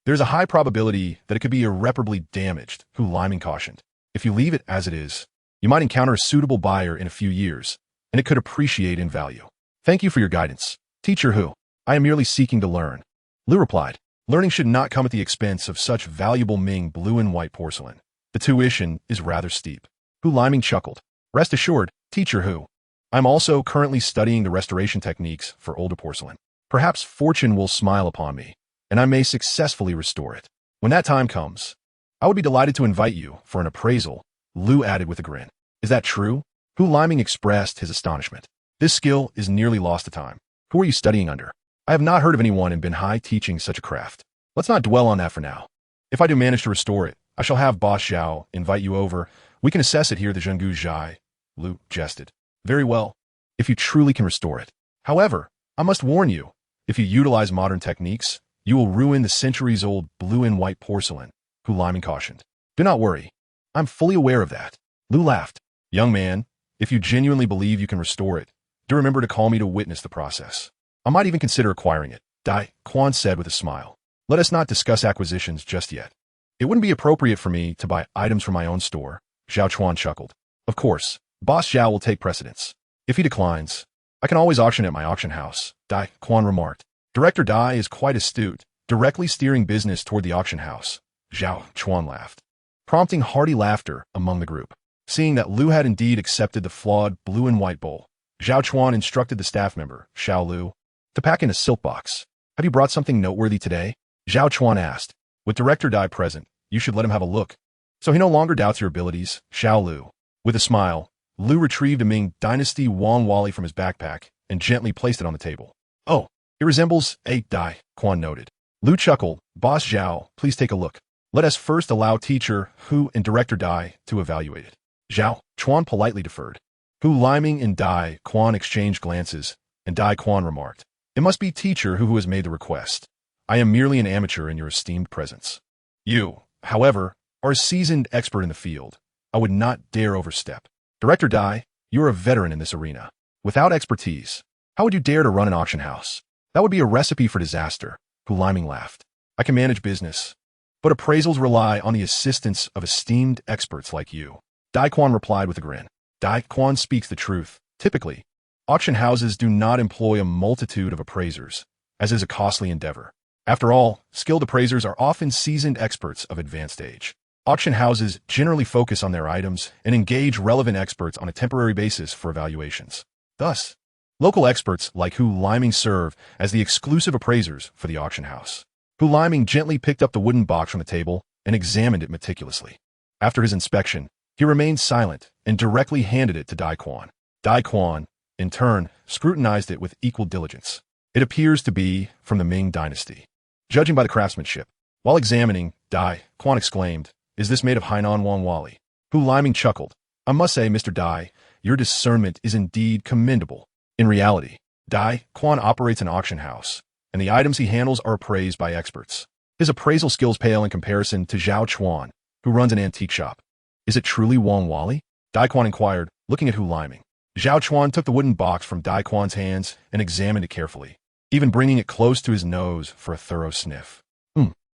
There's a high probability that it could be irreparably damaged, Hu Liming cautioned. If you leave it as it is, you might encounter a suitable buyer in a few years, and it could appreciate in value. Thank you for your guidance, Teacher Hu. I am merely seeking to learn. Lu replied. Learning should not come at the expense of such valuable Ming blue and white porcelain. The tuition is rather steep. Hu Liming chuckled. Rest assured, Teacher Hu. I'm also currently studying the restoration techniques for older porcelain. Perhaps fortune will smile upon me, and I may successfully restore it. When that time comes, I would be delighted to invite you for an appraisal, Lu added with a grin. Is that true? Hu Liming expressed his astonishment. This skill is nearly lost to time. Who are you studying under? I have not heard of anyone in Binhai teaching such a craft. Let's not dwell on that for now. If I do manage to restore it, I shall have Boss Zhao invite you over. We can assess it here at the Zhenggu Zhai, Lu jested. Very well, if you truly can restore it. However, I must warn you, if you utilize modern techniques, you will ruin the centuries-old blue and white porcelain, Hu Liming cautioned. Do not worry. I'm fully aware of that. Lu laughed. Young man, if you genuinely believe you can restore it, do remember to call me to witness the process. I might even consider acquiring it, Dai Quan said with a smile. Let us not discuss acquisitions just yet. It wouldn't be appropriate for me to buy items from my own store, Zhao Chuan chuckled. Of course, Boss Zhao will take precedence. If he declines, I can always auction at my auction house, Dai Quan remarked. Director Dai is quite astute, directly steering business toward the auction house, Zhao Chuan laughed, prompting hearty laughter among the group. Seeing that Lu had indeed accepted the flawed blue and white bowl, Zhao Chuan instructed the staff member, Xiao Lu, to pack in a silk box. Have you brought something noteworthy today? Zhao Chuan asked. With Director Dai present, you should let him have a look. So he no longer doubts your abilities, Xiao Lu. With a smile, Lu retrieved a Ming Dynasty Wan Wali from his backpack and gently placed it on the table. Oh, it resembles a Dai, Quan noted. Lu chuckled. Boss Zhao, please take a look. Let us first allow Teacher Hu and Director Dai to evaluate it. Zhao Chuan politely deferred. Hu Liming and Dai Quan exchanged glances, and Dai Quan remarked, It must be Teacher Hu has made the request. I am merely an amateur in your esteemed presence. You, however, are a seasoned expert in the field. I would not dare overstep. Director Dai, you are a veteran in this arena. Without expertise, how would you dare to run an auction house? That would be a recipe for disaster, Hu Liming laughed. I can manage business, but appraisals rely on the assistance of esteemed experts like you. Dai Quan replied with a grin. Dai Quan speaks the truth. Typically, auction houses do not employ a multitude of appraisers, as is a costly endeavor. After all, skilled appraisers are often seasoned experts of advanced age. Auction houses generally focus on their items and engage relevant experts on a temporary basis for evaluations. Thus, local experts like Hu Liming serve as the exclusive appraisers for the auction house. Hu Liming gently picked up the wooden box from the table and examined it meticulously. After his inspection, he remained silent and directly handed it to Dai Quan. Dai Quan, in turn, scrutinized it with equal diligence. It appears to be from the Ming Dynasty. Judging by the craftsmanship, while examining, Dai Quan exclaimed, Is this made of Hainan Wan Wali? Hu Liming chuckled. I must say, Mr. Dai, your discernment is indeed commendable. In reality, Dai Quan operates an auction house, and the items he handles are appraised by experts. His appraisal skills pale in comparison to Zhao Chuan, who runs an antique shop. Is it truly Wan Wali? Dai Quan inquired, looking at Hu Liming. Zhao Chuan took the wooden box from Dai Quan's hands and examined it carefully, even bringing it close to his nose for a thorough sniff.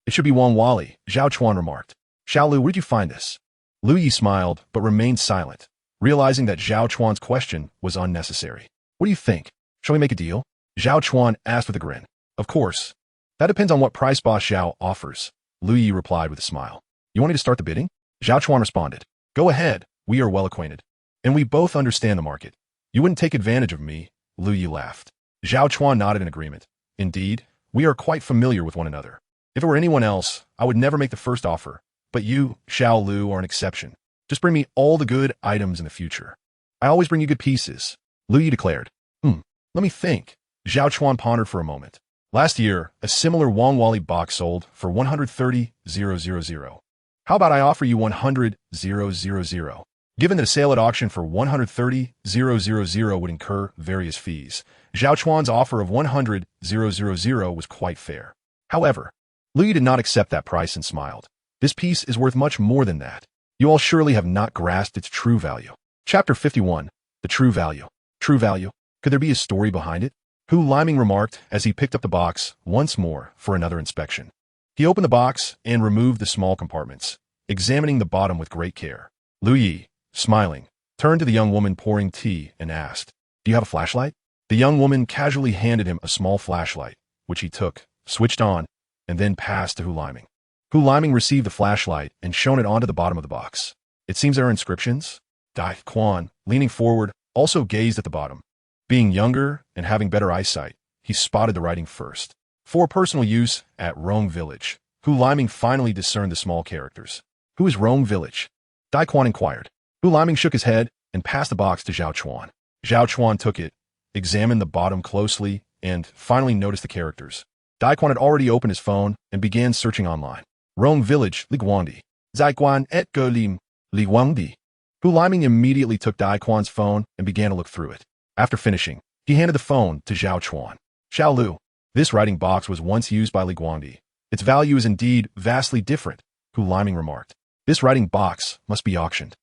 It should be Wang Wali, Zhao Chuan remarked. Xiao Lu, where did you find this? Lu Yi smiled, but remained silent, realizing that Zhao Chuan's question was unnecessary. What do you think? Shall we make a deal? Zhao Chuan asked with a grin. Of course. That depends on what price boss Zhao offers, Lu Yi replied with a smile. You want me to start the bidding? Zhao Chuan responded. Go ahead, we are well acquainted. And we both understand the market. You wouldn't take advantage of me, Lu Yi laughed. Zhao Chuan nodded in agreement. Indeed, we are quite familiar with one another. If it were anyone else, I would never make the first offer. But you, Xiao Lu, are an exception. Just bring me all the good items in the future. I always bring you good pieces, Lu Yi declared. Let me think. Zhao Chuan pondered for a moment. Last year, a similar Wang Wali box sold for 130,000. How about I offer you 100,000? Given that a sale at auction for 130,000 would incur various fees, Zhao Chuan's offer of 100,000 was quite fair. However, Lu Yi did not accept that price and smiled. This piece is worth much more than that. You all surely have not grasped its true value. Chapter 51. The True Value. True value? Could there be a story behind it? Hu Liming remarked as he picked up the box once more for another inspection. He opened the box and removed the small compartments, examining the bottom with great care. Lu Yi, smiling, turned to the young woman pouring tea and asked, Do you have a flashlight? The young woman casually handed him a small flashlight, which he took, switched on, and then passed to Hu Liming. Hu Liming received the flashlight and shone it onto the bottom of the box. It seems there are inscriptions. Dai Quan, leaning forward, also gazed at the bottom. Being younger and having better eyesight, he spotted the writing first. For personal use at Rome Village, Hu Liming finally discerned the small characters. Who is Rome Village? Dai Quan inquired. Hu Liming shook his head and passed the box to Zhao Chuan. Zhao Chuan took it, examined the bottom closely, and finally noticed the characters. Dai Quan had already opened his phone and began searching online. Rome Village, Li Guangdi. Zai Guan et Ge Lim, Li Guangdi. Hu Liming immediately took Dai Quan's phone and began to look through it. After finishing, he handed the phone to Zhao Chuan. Xiao Lu, this writing box was once used by Li Guangdi. Its value is indeed vastly different, Hu Liming remarked. This writing box must be auctioned.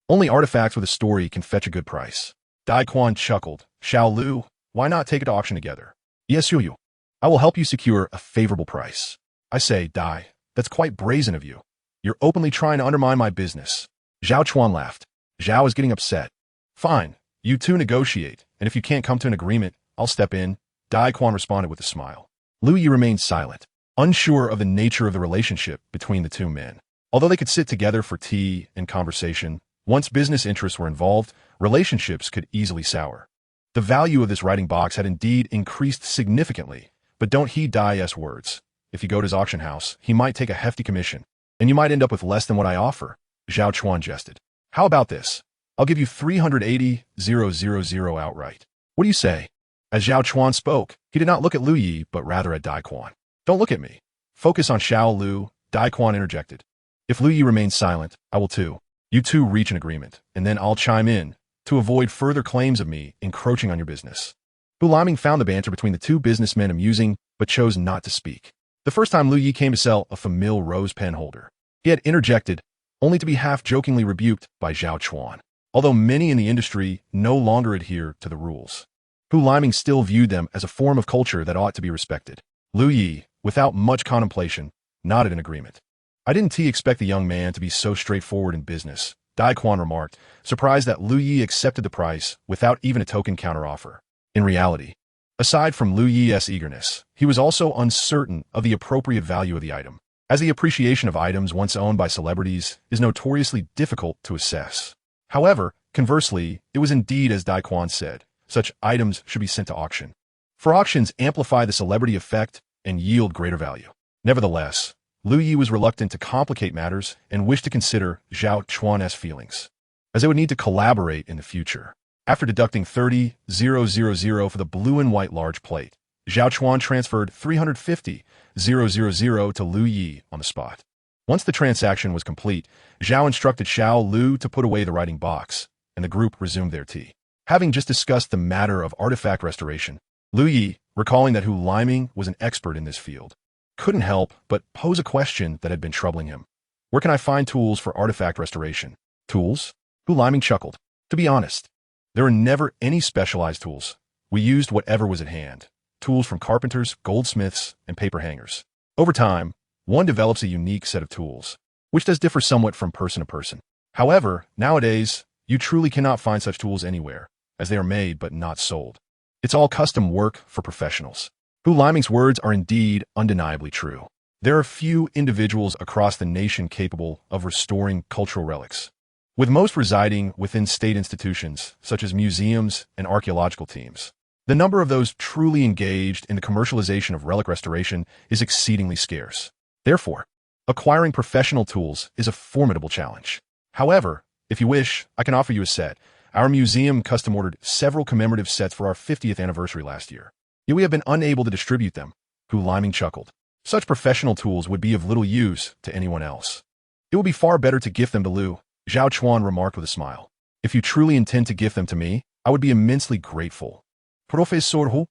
Only artifacts with a story can fetch a good price. Dai Quan chuckled. Xiao Lu, why not take it to auction together? Yes, Yu. I will help you secure a favorable price. I say, Dai, that's quite brazen of you. You're openly trying to undermine my business. Zhao Chuan laughed. Zhao is getting upset. Fine, you two negotiate, and if you can't come to an agreement, I'll step in, Dai Quan responded with a smile. Lu Yi remained silent, unsure of the nature of the relationship between the two men. Although they could sit together for tea and conversation, once business interests were involved, relationships could easily sour. The value of this writing box had indeed increased significantly, but don't heed Dai's words. If you go to his auction house, he might take a hefty commission, and you might end up with less than what I offer, Zhao Chuan jested. How about this? I'll give you 380,000 outright. What do you say? As Zhao Chuan spoke, he did not look at Lu Yi, but rather at Dai Quan. Don't look at me. Focus on Xiao Lu, Dai Quan interjected. If Lu Yi remains silent, I will too. You two reach an agreement, and then I'll chime in, to avoid further claims of me encroaching on your business. Hu Liming found the banter between the two businessmen amusing, but chose not to speak. The first time Lu Yi came to sell a familiar rose pen holder, he had interjected, only to be half-jokingly rebuked by Zhao Chuan. Although many in the industry no longer adhere to the rules, Hu Liming still viewed them as a form of culture that ought to be respected. Lu Yi, without much contemplation, nodded in agreement. I didn't expect the young man to be so straightforward in business, Dai Quan remarked, surprised that Lu Yi accepted the price without even a token counteroffer. In reality, aside from Lu Yi's eagerness, he was also uncertain of the appropriate value of the item, as the appreciation of items once owned by celebrities is notoriously difficult to assess. However, conversely, it was indeed as Dai Quan said, such items should be sent to auction. For auctions amplify the celebrity effect and yield greater value. Nevertheless, Lu Yi was reluctant to complicate matters and wished to consider Zhao Chuan's feelings, as they would need to collaborate in the future. After deducting 30,000 for the blue and white large plate, Zhao Chuan transferred 350,000 to Lu Yi on the spot. Once the transaction was complete, Zhao instructed Xiao Lu to put away the writing box, and the group resumed their tea. Having just discussed the matter of artifact restoration, Lu Yi, recalling that Hu Liming was an expert in this field, couldn't help but pose a question that had been troubling him. Where can I find tools for artifact restoration? Tools? Hu Liming chuckled. To be honest, there were never any specialized tools. We used whatever was at hand. Tools from carpenters, goldsmiths, and paper hangers. Over time, one develops a unique set of tools, which does differ somewhat from person to person. However, nowadays, you truly cannot find such tools anywhere, as they are made but not sold. It's all custom work for professionals. Hu Liming's words are indeed undeniably true. There are few individuals across the nation capable of restoring cultural relics, with most residing within state institutions, such as museums and archaeological teams. The number of those truly engaged in the commercialization of relic restoration is exceedingly scarce. Therefore, acquiring professional tools is a formidable challenge. However, if you wish, I can offer you a set. Our museum custom-ordered several commemorative sets for our 50th anniversary last year. Yet we have been unable to distribute them. Hu Liming chuckled. Such professional tools would be of little use to anyone else. It would be far better to gift them to Lu, Zhao Chuan remarked with a smile. If you truly intend to gift them to me, I would be immensely grateful. Professor Hu,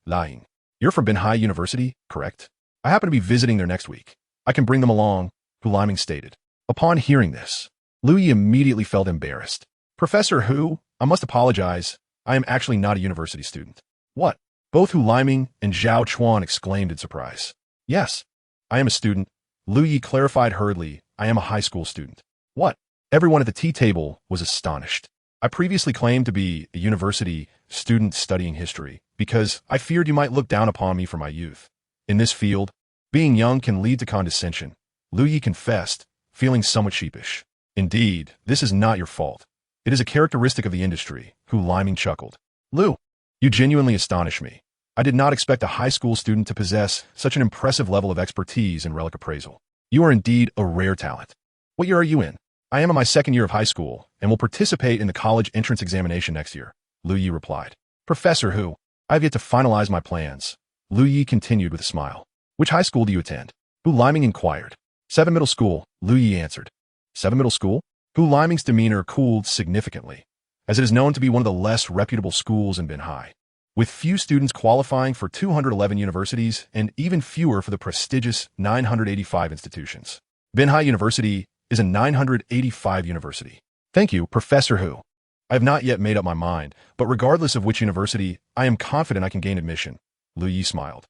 lying. You're from Binhai University, correct? I happen to be visiting there next week. I can bring them along, Hu Liming stated. Upon hearing this, Lu Yi immediately felt embarrassed. Professor Hu, I must apologize. I am actually not a university student. What? Both Hu Liming and Zhao Chuan exclaimed in surprise. Yes, I am a student. Lu Yi clarified hurriedly, I am a high school student. What? Everyone at the tea table was astonished. I previously claimed to be a university student studying history because I feared you might look down upon me for my youth. In this field, being young can lead to condescension, Lu Yi confessed, feeling somewhat sheepish. Indeed, this is not your fault. It is a characteristic of the industry, Hu Liming chuckled. Lu, you genuinely astonish me. I did not expect a high school student to possess such an impressive level of expertise in relic appraisal. You are indeed a rare talent. What year are you in? I am in my second year of high school and will participate in the college entrance examination next year, Lu Yi replied. Professor Hu, I have yet to finalize my plans. Lu Yi continued with a smile. Which high school do you attend? Hu Liming inquired. 7 Middle School, Lu Yi answered. 7 Middle School? Hu Liming's demeanor cooled significantly, as it is known to be one of the less reputable schools in Binhai, with few students qualifying for 211 universities and even fewer for the prestigious 985 institutions. Binhai University is a 985 university. Thank you, Professor Hu. I have not yet made up my mind, but regardless of which university, I am confident I can gain admission. Lu Yi smiled.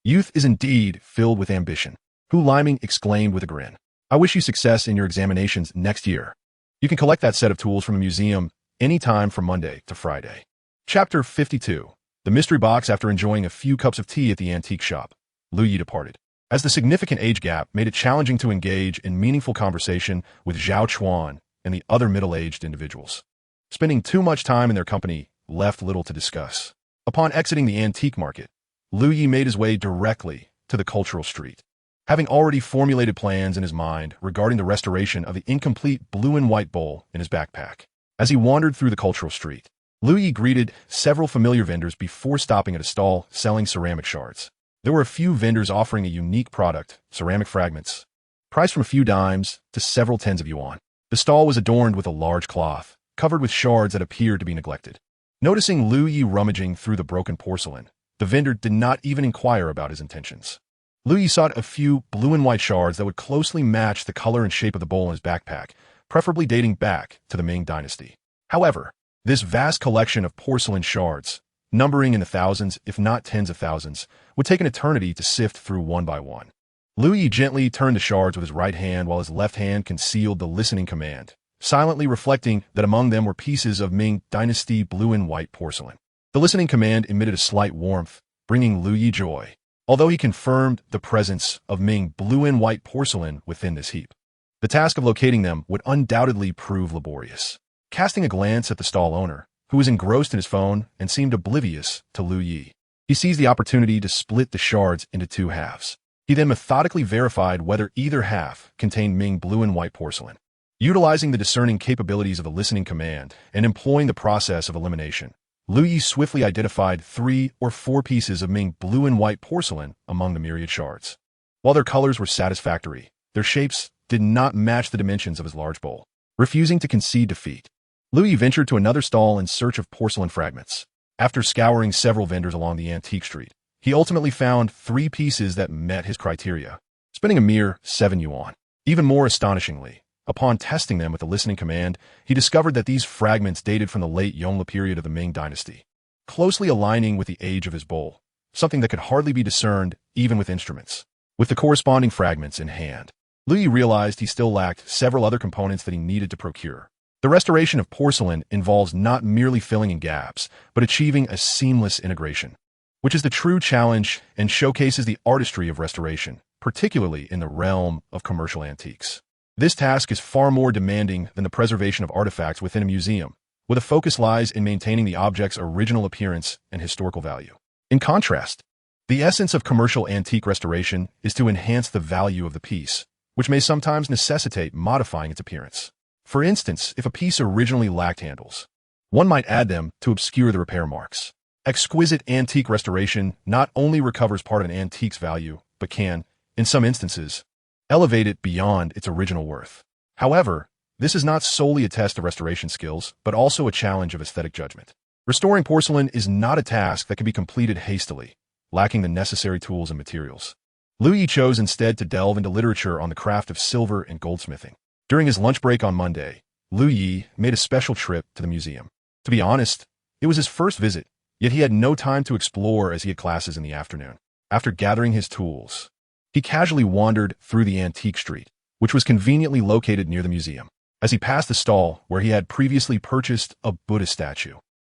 Youth is indeed filled with ambition, Hu Liming exclaimed with a grin. I wish you success in your examinations next year. You can collect that set of tools from the museum anytime from Monday to Friday. Chapter 52. The Mystery Box. After enjoying a few cups of tea at the antique shop, Lu Yi departed, as the significant age gap made it challenging to engage in meaningful conversation with Zhao Chuan and the other middle-aged individuals. Spending too much time in their company left little to discuss. Upon exiting the antique market, Lu Yi made his way directly to the cultural street, having already formulated plans in his mind regarding the restoration of the incomplete blue and white bowl in his backpack. As he wandered through the cultural street, Lu Yi greeted several familiar vendors before stopping at a stall selling ceramic shards. There were a few vendors offering a unique product, ceramic fragments, priced from a few dimes to several tens of yuan. The stall was adorned with a large cloth, covered with shards that appeared to be neglected. Noticing Lu Yi rummaging through the broken porcelain, the vendor did not even inquire about his intentions. Lu Yi sought a few blue and white shards that would closely match the color and shape of the bowl in his backpack, preferably dating back to the Ming Dynasty. However, this vast collection of porcelain shards, numbering in the thousands, if not tens of thousands, would take an eternity to sift through one by one. Lu Yi gently turned the shards with his right hand while his left hand concealed the listening command, silently reflecting that among them were pieces of Ming Dynasty blue and white porcelain. The listening command emitted a slight warmth, bringing Lu Yi joy, although he confirmed the presence of Ming blue and white porcelain within this heap. The task of locating them would undoubtedly prove laborious. Casting a glance at the stall owner, who was engrossed in his phone and seemed oblivious to Lu Yi, he seized the opportunity to split the shards into 2 halves. He then methodically verified whether either half contained Ming blue and white porcelain. Utilizing the discerning capabilities of the listening command and employing the process of elimination, Lu Yi swiftly identified 3 or 4 pieces of Ming blue and white porcelain among the myriad shards. While their colors were satisfactory, their shapes did not match the dimensions of his large bowl. Refusing to concede defeat, Lu Yi ventured to another stall in search of porcelain fragments. After scouring several vendors along the antique street, he ultimately found 3 pieces that met his criteria, spending a mere 7 yuan. Even more astonishingly, upon testing them with the listening command, he discovered that these fragments dated from the late Yongle period of the Ming Dynasty, closely aligning with the age of his bowl, something that could hardly be discerned even with instruments. With the corresponding fragments in hand, Louis realized he still lacked several other components that he needed to procure. The restoration of porcelain involves not merely filling in gaps, but achieving a seamless integration, which is the true challenge and showcases the artistry of restoration, particularly in the realm of commercial antiques. This task is far more demanding than the preservation of artifacts within a museum, where the focus lies in maintaining the object's original appearance and historical value. In contrast, the essence of commercial antique restoration is to enhance the value of the piece, which may sometimes necessitate modifying its appearance. For instance, if a piece originally lacked handles, one might add them to obscure the repair marks. Exquisite antique restoration not only recovers part of an antique's value, but can, in some instances, elevate it beyond its original worth. However, this is not solely a test of restoration skills, but also a challenge of aesthetic judgment. Restoring porcelain is not a task that can be completed hastily, lacking the necessary tools and materials. Louis chose instead to delve into literature on the craft of silver and goldsmithing. During his lunch break on Monday, Louis made a special trip to the museum. To be honest, it was his first visit, yet he had no time to explore as he had classes in the afternoon. After gathering his tools, he casually wandered through the antique street, which was conveniently located near the museum. As he passed the stall where he had previously purchased a Buddha statue,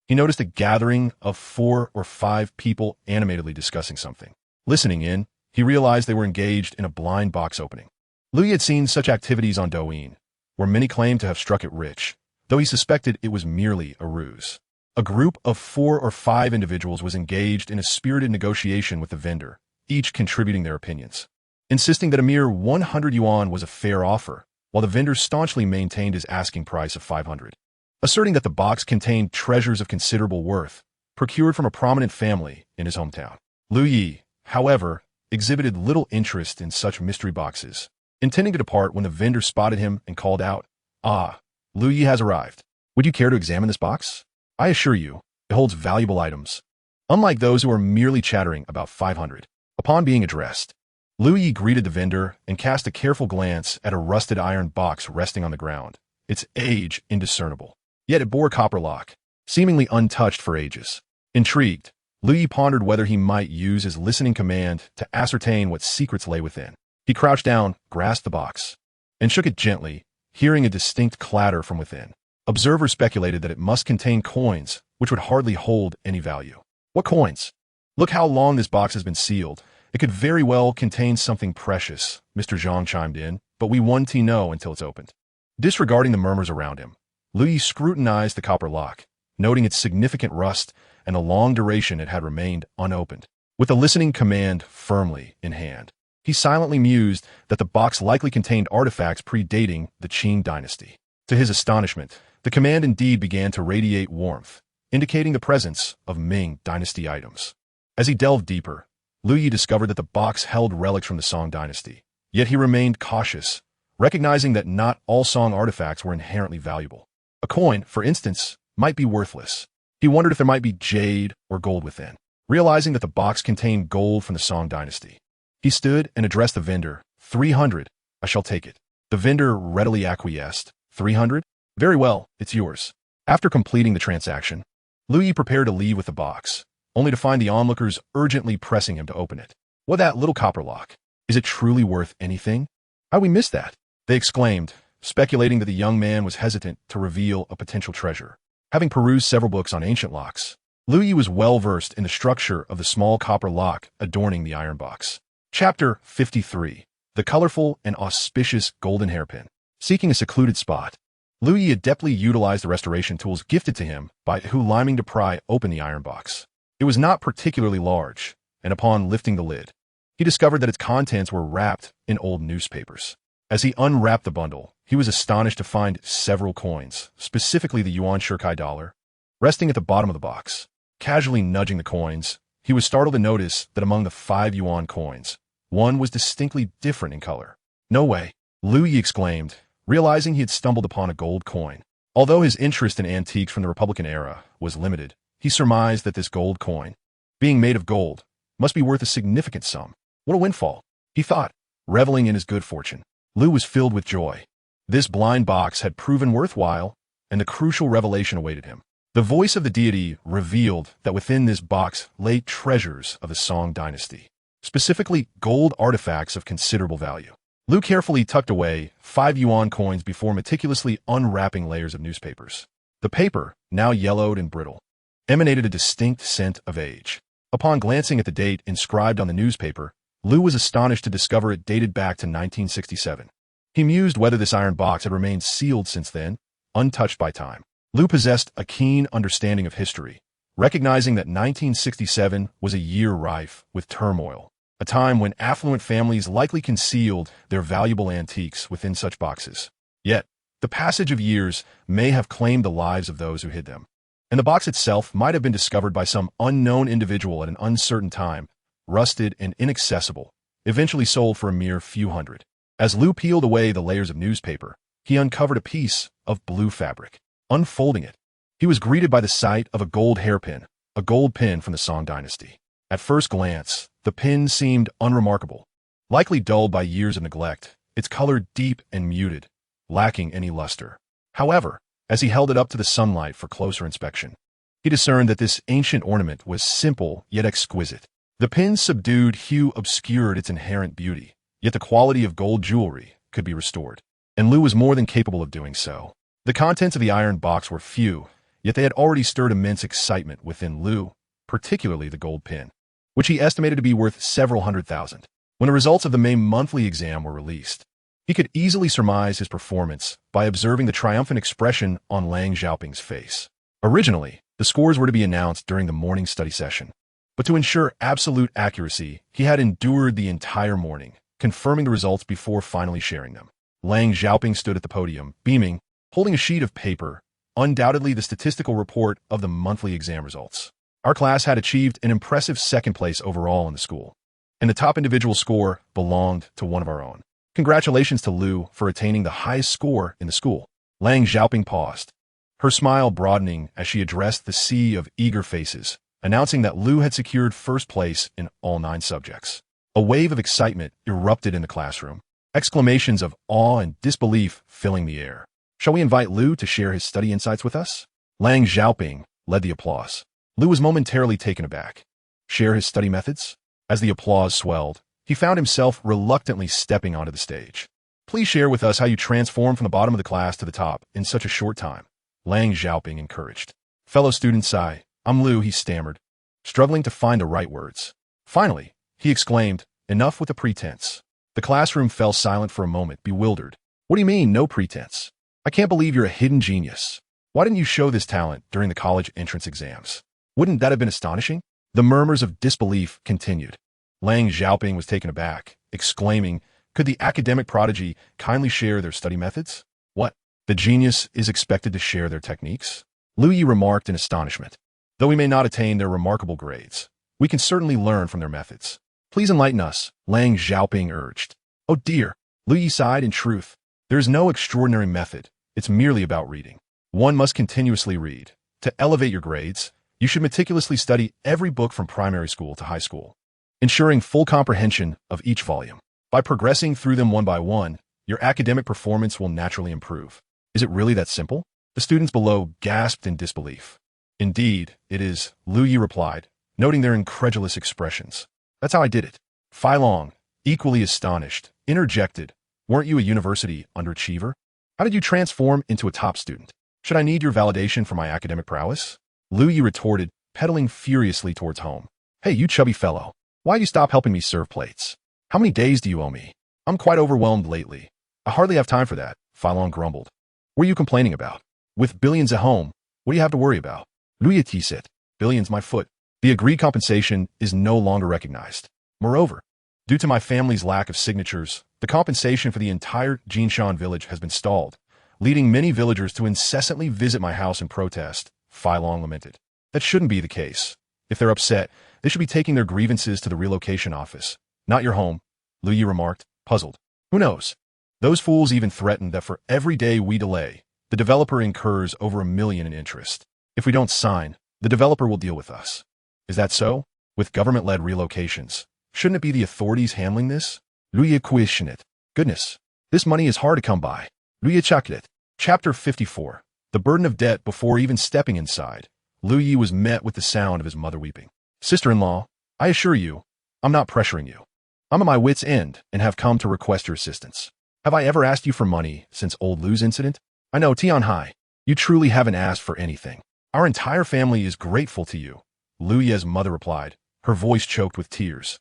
he noticed a gathering of 4 or 5 people animatedly discussing something. Listening in, he realized they were engaged in a blind box opening. Louis had seen such activities on Douyin, where many claimed to have struck it rich, though he suspected it was merely a ruse. A group of 4 or 5 individuals was engaged in a spirited negotiation with the vendor, each contributing their opinions, insisting that a mere 100 yuan was a fair offer, while the vendor staunchly maintained his asking price of 500. Asserting that the box contained treasures of considerable worth, procured from a prominent family in his hometown. Louis, however, exhibited little interest in such mystery boxes, intending to depart when the vendor spotted him and called out, "Ah, Louis has arrived. Would you care to examine this box? I assure you, it holds valuable items, unlike those who are merely chattering about 500. Upon being addressed, Louis greeted the vendor and cast a careful glance at a rusted iron box resting on the ground, its age indiscernible. Yet it bore a copper lock, seemingly untouched for ages. Intrigued, Louis pondered whether he might use his listening command to ascertain what secrets lay within. He crouched down, grasped the box, and shook it gently, hearing a distinct clatter from within. Observers speculated that it must contain coins, which would hardly hold any value. What coins? Look how long this box has been sealed. It could very well contain something precious, Mr. Zhang chimed in, but we won't know until it's opened. Disregarding the murmurs around him, Louis scrutinized the copper lock, noting its significant rust and the long duration it had remained unopened. With the listening command firmly in hand, he silently mused that the box likely contained artifacts predating the Qing dynasty. To his astonishment, the command indeed began to radiate warmth, indicating the presence of Ming dynasty items. As he delved deeper, Louis discovered that the box held relics from the Song dynasty, yet he remained cautious, recognizing that not all Song artifacts were inherently valuable. A coin, for instance, might be worthless. He wondered if there might be jade or gold within. Realizing that the box contained gold from the Song dynasty, he stood and addressed the vendor. 300, I shall take it. The vendor readily acquiesced. 300? Very well, it's yours. After completing the transaction, Louis prepared to leave with the box, only to find the onlookers urgently pressing him to open it. What, that little copper lock? Is it truly worth anything? How we missed that? They exclaimed, speculating that the young man was hesitant to reveal a potential treasure. Having perused several books on ancient locks, Louis was well versed in the structure of the small copper lock adorning the iron box. Chapter 53. The colorful and auspicious golden hairpin. Seeking a secluded spot, Louis adeptly utilized the restoration tools gifted to him by Hu Liming to pry open the iron box. It was not particularly large, and upon lifting the lid, he discovered that its contents were wrapped in old newspapers. As he unwrapped the bundle, he was astonished to find several coins, specifically the Yuan Shirkai dollar, resting at the bottom of the box. Casually nudging the coins, he was startled to notice that among the 5 yuan coins, one was distinctly different in color. No way, Louis exclaimed, realizing he had stumbled upon a gold coin. Although his interest in antiques from the Republican era was limited, he surmised that this gold coin, being made of gold, must be worth a significant sum. What a windfall, he thought, reveling in his good fortune. Lou was filled with joy. This blind box had proven worthwhile, and the crucial revelation awaited him. The voice of the deity revealed that within this box lay treasures of the Song dynasty. specifically gold artifacts of considerable value. Lu carefully tucked away 5 yuan coins before meticulously unwrapping layers of newspapers. The paper, now yellowed and brittle, emanated a distinct scent of age. Upon glancing at the date inscribed on the newspaper, Lu was astonished to discover it dated back to 1967. He mused whether this iron box had remained sealed since then, untouched by time. Lu possessed a keen understanding of history, recognizing that 1967 was a year rife with turmoil, a time when affluent families likely concealed their valuable antiques within such boxes. Yet, the passage of years may have claimed the lives of those who hid them, and the box itself might have been discovered by some unknown individual at an uncertain time, rusted and inaccessible, eventually sold for a mere few hundred. As Lu peeled away the layers of newspaper, he uncovered a piece of blue fabric. Unfolding it, he was greeted by the sight of a gold hairpin, a gold pin from the Song dynasty. At first glance, the pin seemed unremarkable. Likely dulled by years of neglect, its color deep and muted, lacking any luster. However, as he held it up to the sunlight for closer inspection, he discerned that this ancient ornament was simple yet exquisite. The pin's subdued hue obscured its inherent beauty, yet the quality of gold jewelry could be restored, and Lu was more than capable of doing so. The contents of the iron box were few, yet they had already stirred immense excitement within Lu, particularly the gold pin, which he estimated to be worth several $100,000. When the results of the May monthly exam were released, he could easily surmise his performance by observing the triumphant expression on Lang Xiaoping's face. Originally, the scores were to be announced during the morning study session, but to ensure absolute accuracy, he had endured the entire morning, confirming the results before finally sharing them. Lang Xiaoping stood at the podium, beaming, holding a sheet of paper, undoubtedly the statistical report of the monthly exam results. Our class had achieved an impressive second place overall in the school, and the top individual score belonged to one of our own. Congratulations to Lu for attaining the highest score in the school. Lang Xiaoping paused, her smile broadening as she addressed the sea of eager faces, announcing that Lu had secured first place in all 9 subjects. A wave of excitement erupted in the classroom, exclamations of awe and disbelief filling the air. Shall we invite Lu to share his study insights with us? Lang Xiaoping led the applause. Lu was momentarily taken aback. Share his study methods? As the applause swelled, he found himself reluctantly stepping onto the stage. Please share with us how you transformed from the bottom of the class to the top in such a short time. Lang Xiaoping encouraged. Fellow student sigh. I'm Lu, he stammered, struggling to find the right words. Finally, he exclaimed, enough with the pretense. The classroom fell silent for a moment, bewildered. What do you mean, no pretense? I can't believe you're a hidden genius. Why didn't you show this talent during the college entrance exams? Wouldn't that have been astonishing? The murmurs of disbelief continued. Lang Xiaoping was taken aback, exclaiming, could the academic prodigy kindly share their study methods? What? The genius is expected to share their techniques? Lu Yi remarked in astonishment. Though we may not attain their remarkable grades, we can certainly learn from their methods. Please enlighten us, Lang Xiaoping urged. Oh dear, Lu Yi sighed. In truth, there is no extraordinary method. It's merely about reading. One must continuously read. To elevate your grades, you should meticulously study every book from primary school to high school, ensuring full comprehension of each volume. By progressing through them one by one, your academic performance will naturally improve. Is it really that simple? The students below gasped in disbelief. Indeed, it is, Lu Yi replied, noting their incredulous expressions. That's how I did it. Fai Long, equally astonished, interjected, weren't you a university underachiever? How did you transform into a top student? Should I need your validation for my academic prowess? Lu Yi retorted, pedaling furiously towards home. Hey, you chubby fellow, why'd you stop helping me serve plates? How many days do you owe me? I'm quite overwhelmed lately. I hardly have time for that, Fai Long grumbled. What are you complaining about? With billions at home, what do you have to worry about? Lu Yi said, billions my foot. The agreed compensation is no longer recognized. Moreover, due to my family's lack of signatures, the compensation for the entire Jinshan village has been stalled, leading many villagers to incessantly visit my house in protest, Fai Long lamented. That shouldn't be the case. If they're upset, they should be taking their grievances to the relocation office, not your home, Lu Yi remarked, puzzled. Who knows? Those fools even threatened that for every day we delay, the developer incurs over $1 million in interest. If we don't sign, the developer will deal with us. Is that so? With government-led relocations, shouldn't it be the authorities handling this? Lu Yi questioned. Goodness, this money is hard to come by. Lu Yi chuckled. Chapter 54. The burden of debt. Before even stepping inside, Lu Yi was met with the sound of his mother weeping. Sister-in-law, I assure you, I'm not pressuring you. I'm at my wit's end and have come to request your assistance. Have I ever asked you for money since old Lu's incident? I know, Tianhai, you truly haven't asked for anything. Our entire family is grateful to you, Lu Ye's mother replied, her voice choked with tears.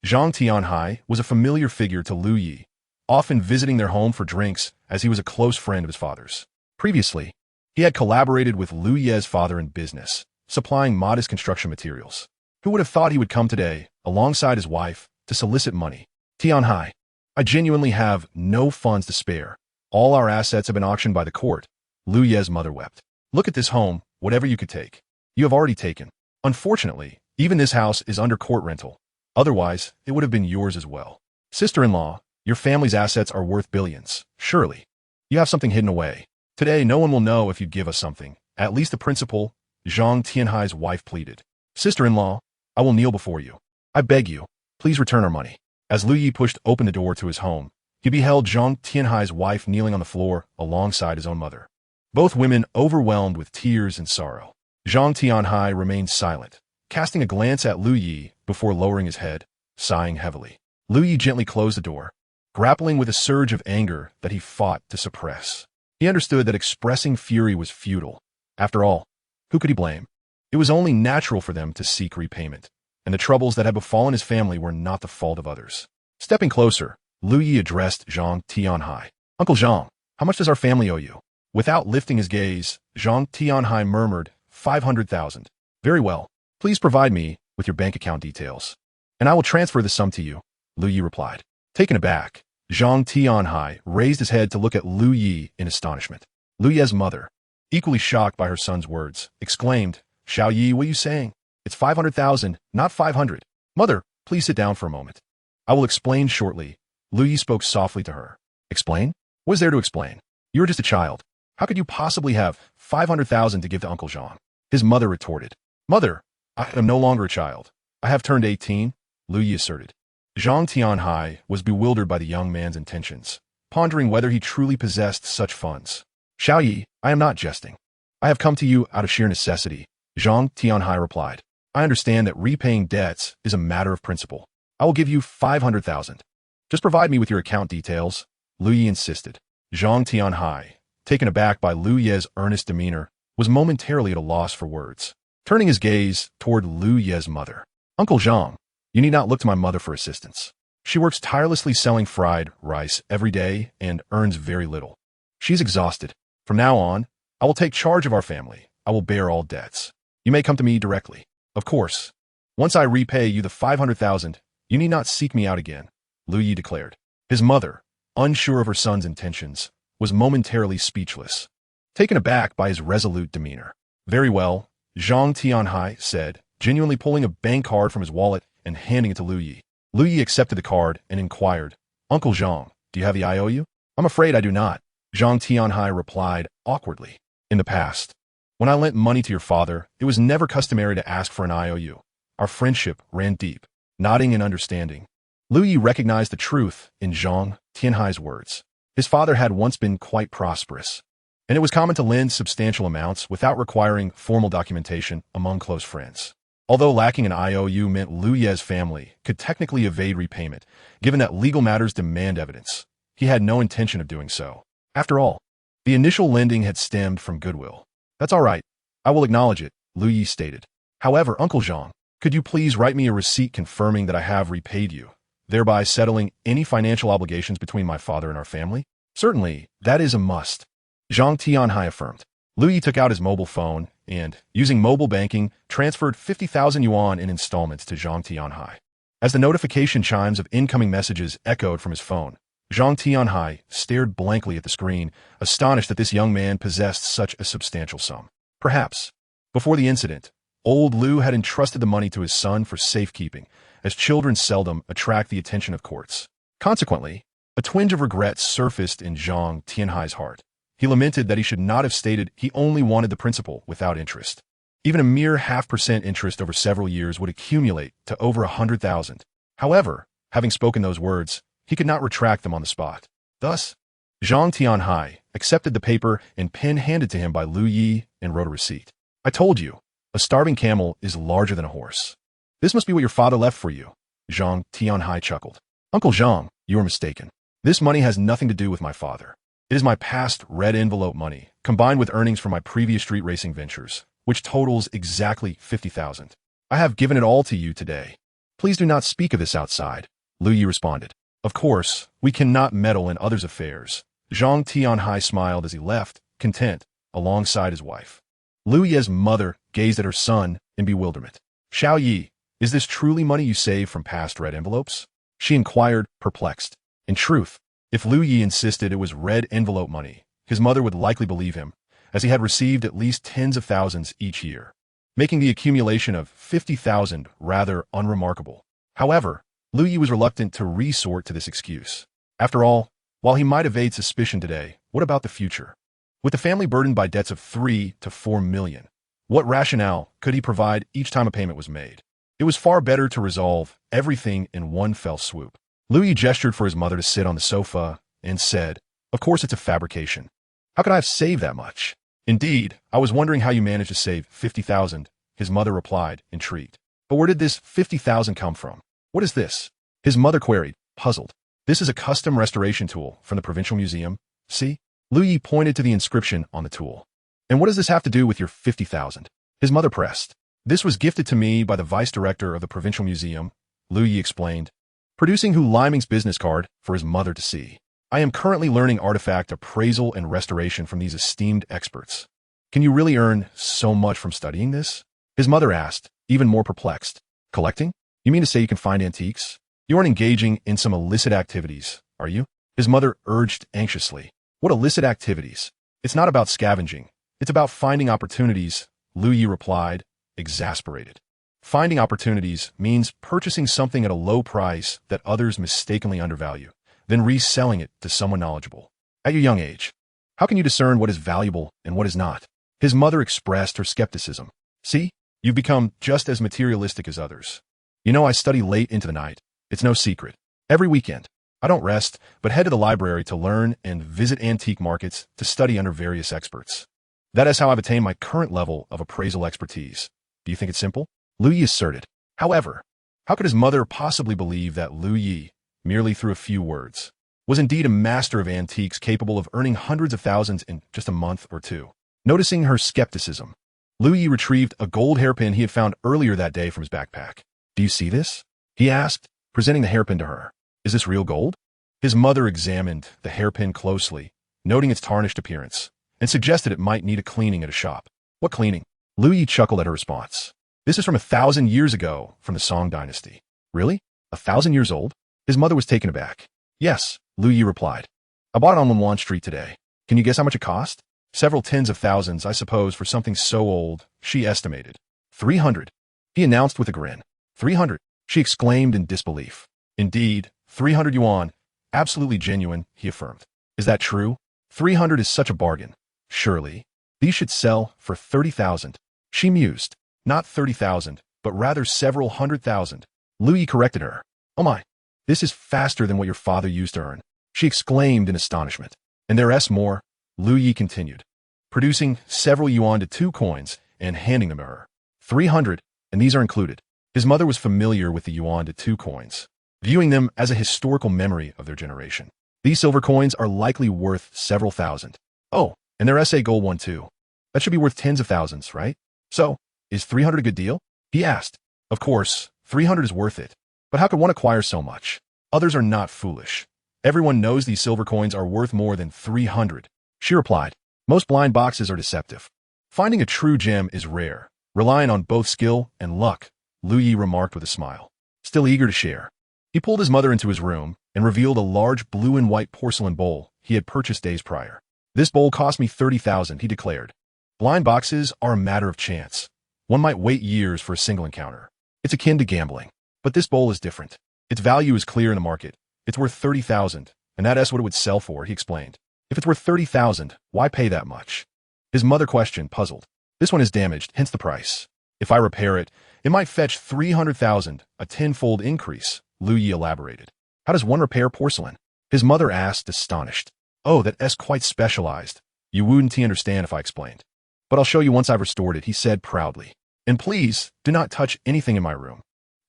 Zhang Tianhai was a familiar figure to Lu Yi, often visiting their home for drinks as he was a close friend of his father's. Previously, he had collaborated with Lu Ye's father in business, supplying modest construction materials. Who would have thought he would come today, alongside his wife, to solicit money? Tianhai, I genuinely have no funds to spare. All our assets have been auctioned by the court, Lu Ye's mother wept. Look at this home, whatever you could take. You have already taken. Unfortunately, even this house is under court rental. Otherwise, it would have been yours as well. Sister-in-law, your family's assets are worth billions. Surely, you have something hidden away. Today, no one will know if you give us something. At least the principal, Zhang Tianhai's wife pleaded. Sister-in-law, I will kneel before you. I beg you, please return our money. As Lu Yi pushed open the door to his home, he beheld Zhang Tianhai's wife kneeling on the floor alongside his own mother. Both women overwhelmed with tears and sorrow. Zhang Tianhai remained silent, casting a glance at Lu Yi before lowering his head, sighing heavily. Lu Yi gently closed the door, grappling with a surge of anger that he fought to suppress. He understood that expressing fury was futile. After all, who could he blame? It was only natural for them to seek repayment, and the troubles that had befallen his family were not the fault of others. Stepping closer, Lu Yi addressed Zhang Tianhai. Uncle Zhang, how much does our family owe you? Without lifting his gaze, Zhang Tianhai murmured, 500,000. Very well. Please provide me with your bank account details, and I will transfer the sum to you, Lu Yi replied. Taken aback, Zhang Tianhai raised his head to look at Lu Yi in astonishment. Lu Ye's mother, equally shocked by her son's words, exclaimed, Xiao Yi, what are you saying? It's 500,000, not 500. Mother, please sit down for a moment. I will explain shortly. Lu Yi spoke softly to her. Explain? What is there to explain? You are just a child. How could you possibly have 500,000 to give to Uncle Zhang? His mother retorted. Mother, I am no longer a child. I have turned 18, Lu Yi asserted. Zhang Tianhai was bewildered by the young man's intentions, pondering whether he truly possessed such funds. Xiao Yi, I am not jesting. I have come to you out of sheer necessity, Zhang Tianhai replied. I understand that repaying debts is a matter of principle. I will give you 500,000. Just provide me with your account details, Lu Yi insisted. Zhang Tianhai, taken aback by Lu Ye's earnest demeanor, was momentarily at a loss for words, turning his gaze toward Lu Ye's mother. Uncle Zhang, you need not look to my mother for assistance. She works tirelessly selling fried rice every day and earns very little. She's exhausted. From now on, I will take charge of our family. I will bear all debts. You may come to me directly. Of course. Once I repay you the 500,000, you need not seek me out again, Lu Yi declared. His mother, unsure of her son's intentions, was momentarily speechless, taken aback by his resolute demeanor. Very well, Zhang Tianhai said, genuinely pulling a bank card from his wallet and handing it to Lu Yi. Lu Yi accepted the card and inquired, Uncle Zhang, do you have the IOU? I'm afraid I do not, Zhang Tianhai replied awkwardly. In the past, when I lent money to your father, it was never customary to ask for an IOU. Our friendship ran deep. Nodding in understanding, Lu Yi recognized the truth in Zhang Tianhai's words. His father had once been quite prosperous, and it was common to lend substantial amounts without requiring formal documentation among close friends. Although lacking an IOU meant Lu Ye's family could technically evade repayment, given that legal matters demand evidence, he had no intention of doing so. After all, the initial lending had stemmed from goodwill. That's all right. I will acknowledge it, Lu Yi stated. However, Uncle Zhang, could you please write me a receipt confirming that I have repaid you, thereby settling any financial obligations between my father and our family? Certainly, that is a must, Zhang Tianhai affirmed. Lu Yi took out his mobile phone and, using mobile banking, transferred 50,000 yuan in installments to Zhang Tianhai. As the notification chimes of incoming messages echoed from his phone, Zhang Tianhai stared blankly at the screen, astonished that this young man possessed such a substantial sum. Perhaps, before the incident, old Lu had entrusted the money to his son for safekeeping, as children seldom attract the attention of courts. Consequently, a twinge of regret surfaced in Zhang Tianhai's heart. He lamented that he should not have stated he only wanted the principal without interest. Even a mere 0.5% interest over several years would accumulate to over 100,000. However, having spoken those words, he could not retract them on the spot. Thus, Zhang Tianhai accepted the paper and pen handed to him by Lu Yi and wrote a receipt. I told you, a starving camel is larger than a horse. This must be what your father left for you, Zhang Tianhai chuckled. Uncle Zhang, you are mistaken. This money has nothing to do with my father. It is my past red envelope money, combined with earnings from my previous street racing ventures, which totals exactly 50,000. I have given it all to you today. Please do not speak of this outside, Lu Yi responded. Of course, we cannot meddle in others' affairs. Zhang Tianhai smiled as he left, content, alongside his wife. Lu Yi's mother gazed at her son in bewilderment. Xiao Yi, is this truly money you saved from past red envelopes? She inquired, perplexed. In truth, if Lu Yi insisted it was red envelope money, his mother would likely believe him, as he had received at least tens of thousands each year, making the accumulation of 50,000 rather unremarkable. However, Lu Yi was reluctant to resort to this excuse. After all, while he might evade suspicion today, what about the future? With the family burdened by debts of 3 to 4 million, what rationale could he provide each time a payment was made? It was far better to resolve everything in one fell swoop. Lu Yi gestured for his mother to sit on the sofa and said, Of course it's a fabrication. How could I have saved that much? Indeed, I was wondering how you managed to save 50,000, his mother replied, intrigued. But where did this 50,000 come from? What is this? His mother queried, puzzled. This is a custom restoration tool from the Provincial Museum. See? Lu Yi pointed to the inscription on the tool. And what does this have to do with your 50,000? His mother pressed. This was gifted to me by the vice director of the Provincial Museum, Lu Yi explained, producing Hu Liming's business card for his mother to see. I am currently learning artifact appraisal and restoration from these esteemed experts. Can you really earn so much from studying this? His mother asked, even more perplexed. Collecting? You mean to say you can find antiques? You aren't engaging in some illicit activities, are you? His mother urged anxiously. What illicit activities? It's not about scavenging. It's about finding opportunities, Lu Yi replied, exasperated. Finding opportunities means purchasing something at a low price that others mistakenly undervalue, then reselling it to someone knowledgeable. At your young age, how can you discern what is valuable and what is not? His mother expressed her skepticism. See, you've become just as materialistic as others. You know, I study late into the night. It's no secret. Every weekend, I don't rest, but head to the library to learn and visit antique markets to study under various experts. That is how I've attained my current level of appraisal expertise. Do you think it's simple? Lu Yi asserted. However, how could his mother possibly believe that Lu Yi, merely through a few words, was indeed a master of antiques capable of earning hundreds of thousands in just a month or two? Noticing her skepticism, Lu Yi retrieved a gold hairpin he had found earlier that day from his backpack. Do you see this? He asked, presenting the hairpin to her. Is this real gold? His mother examined the hairpin closely, noting its tarnished appearance, and suggested it might need a cleaning at a shop. What cleaning? Lu Yi chuckled at her response. This is from 1,000 years ago, from the Song dynasty. Really? 1,000 years old? His mother was taken aback. Yes, Lu Yi replied. I bought it on Wan Street today. Can you guess how much it cost? Several tens of thousands, I suppose, for something so old, she estimated. 300. He announced with a grin. 300, she exclaimed in disbelief. Indeed, 300 yuan. Absolutely genuine, he affirmed. Is that true? 300 is such a bargain. Surely, these should sell for 30,000. She mused. Not 30,000, but rather several 100,000. Lu Yi corrected her. Oh my, this is faster than what your father used to earn. She exclaimed in astonishment. And there's more, Lu Yi continued, producing several yuan to 2 coins and handing them to her. 300, and these are included. His mother was familiar with the yuan to 2 coins, viewing them as a historical memory of their generation. These silver coins are likely worth several thousand. Oh, and their SA gold one too. That should be worth tens of thousands, right? So, is 300 a good deal? He asked. Of course, 300 is worth it. But how could one acquire so much? Others are not foolish. Everyone knows these silver coins are worth more than 300. She replied. Most blind boxes are deceptive. Finding a true gem is rare, relying on both skill and luck, Lu Yi remarked with a smile, still eager to share. He pulled his mother into his room and revealed a large blue and white porcelain bowl he had purchased days prior. This bowl cost me 30,000, he declared. Blind boxes are a matter of chance. One might wait years for a single encounter. It's akin to gambling. But this bowl is different. Its value is clear in the market. It's worth 30,000, and that's what it would sell for, he explained. If it's worth 30,000, why pay that much? His mother questioned, puzzled. This one is damaged, hence the price. If I repair it, it might fetch 300,000, a tenfold increase, Lu Yi elaborated. How does one repair porcelain? His mother asked, astonished. Oh, that's quite specialized. You wouldn't understand if I explained. But I'll show you once I've restored it, he said proudly. And please, do not touch anything in my room.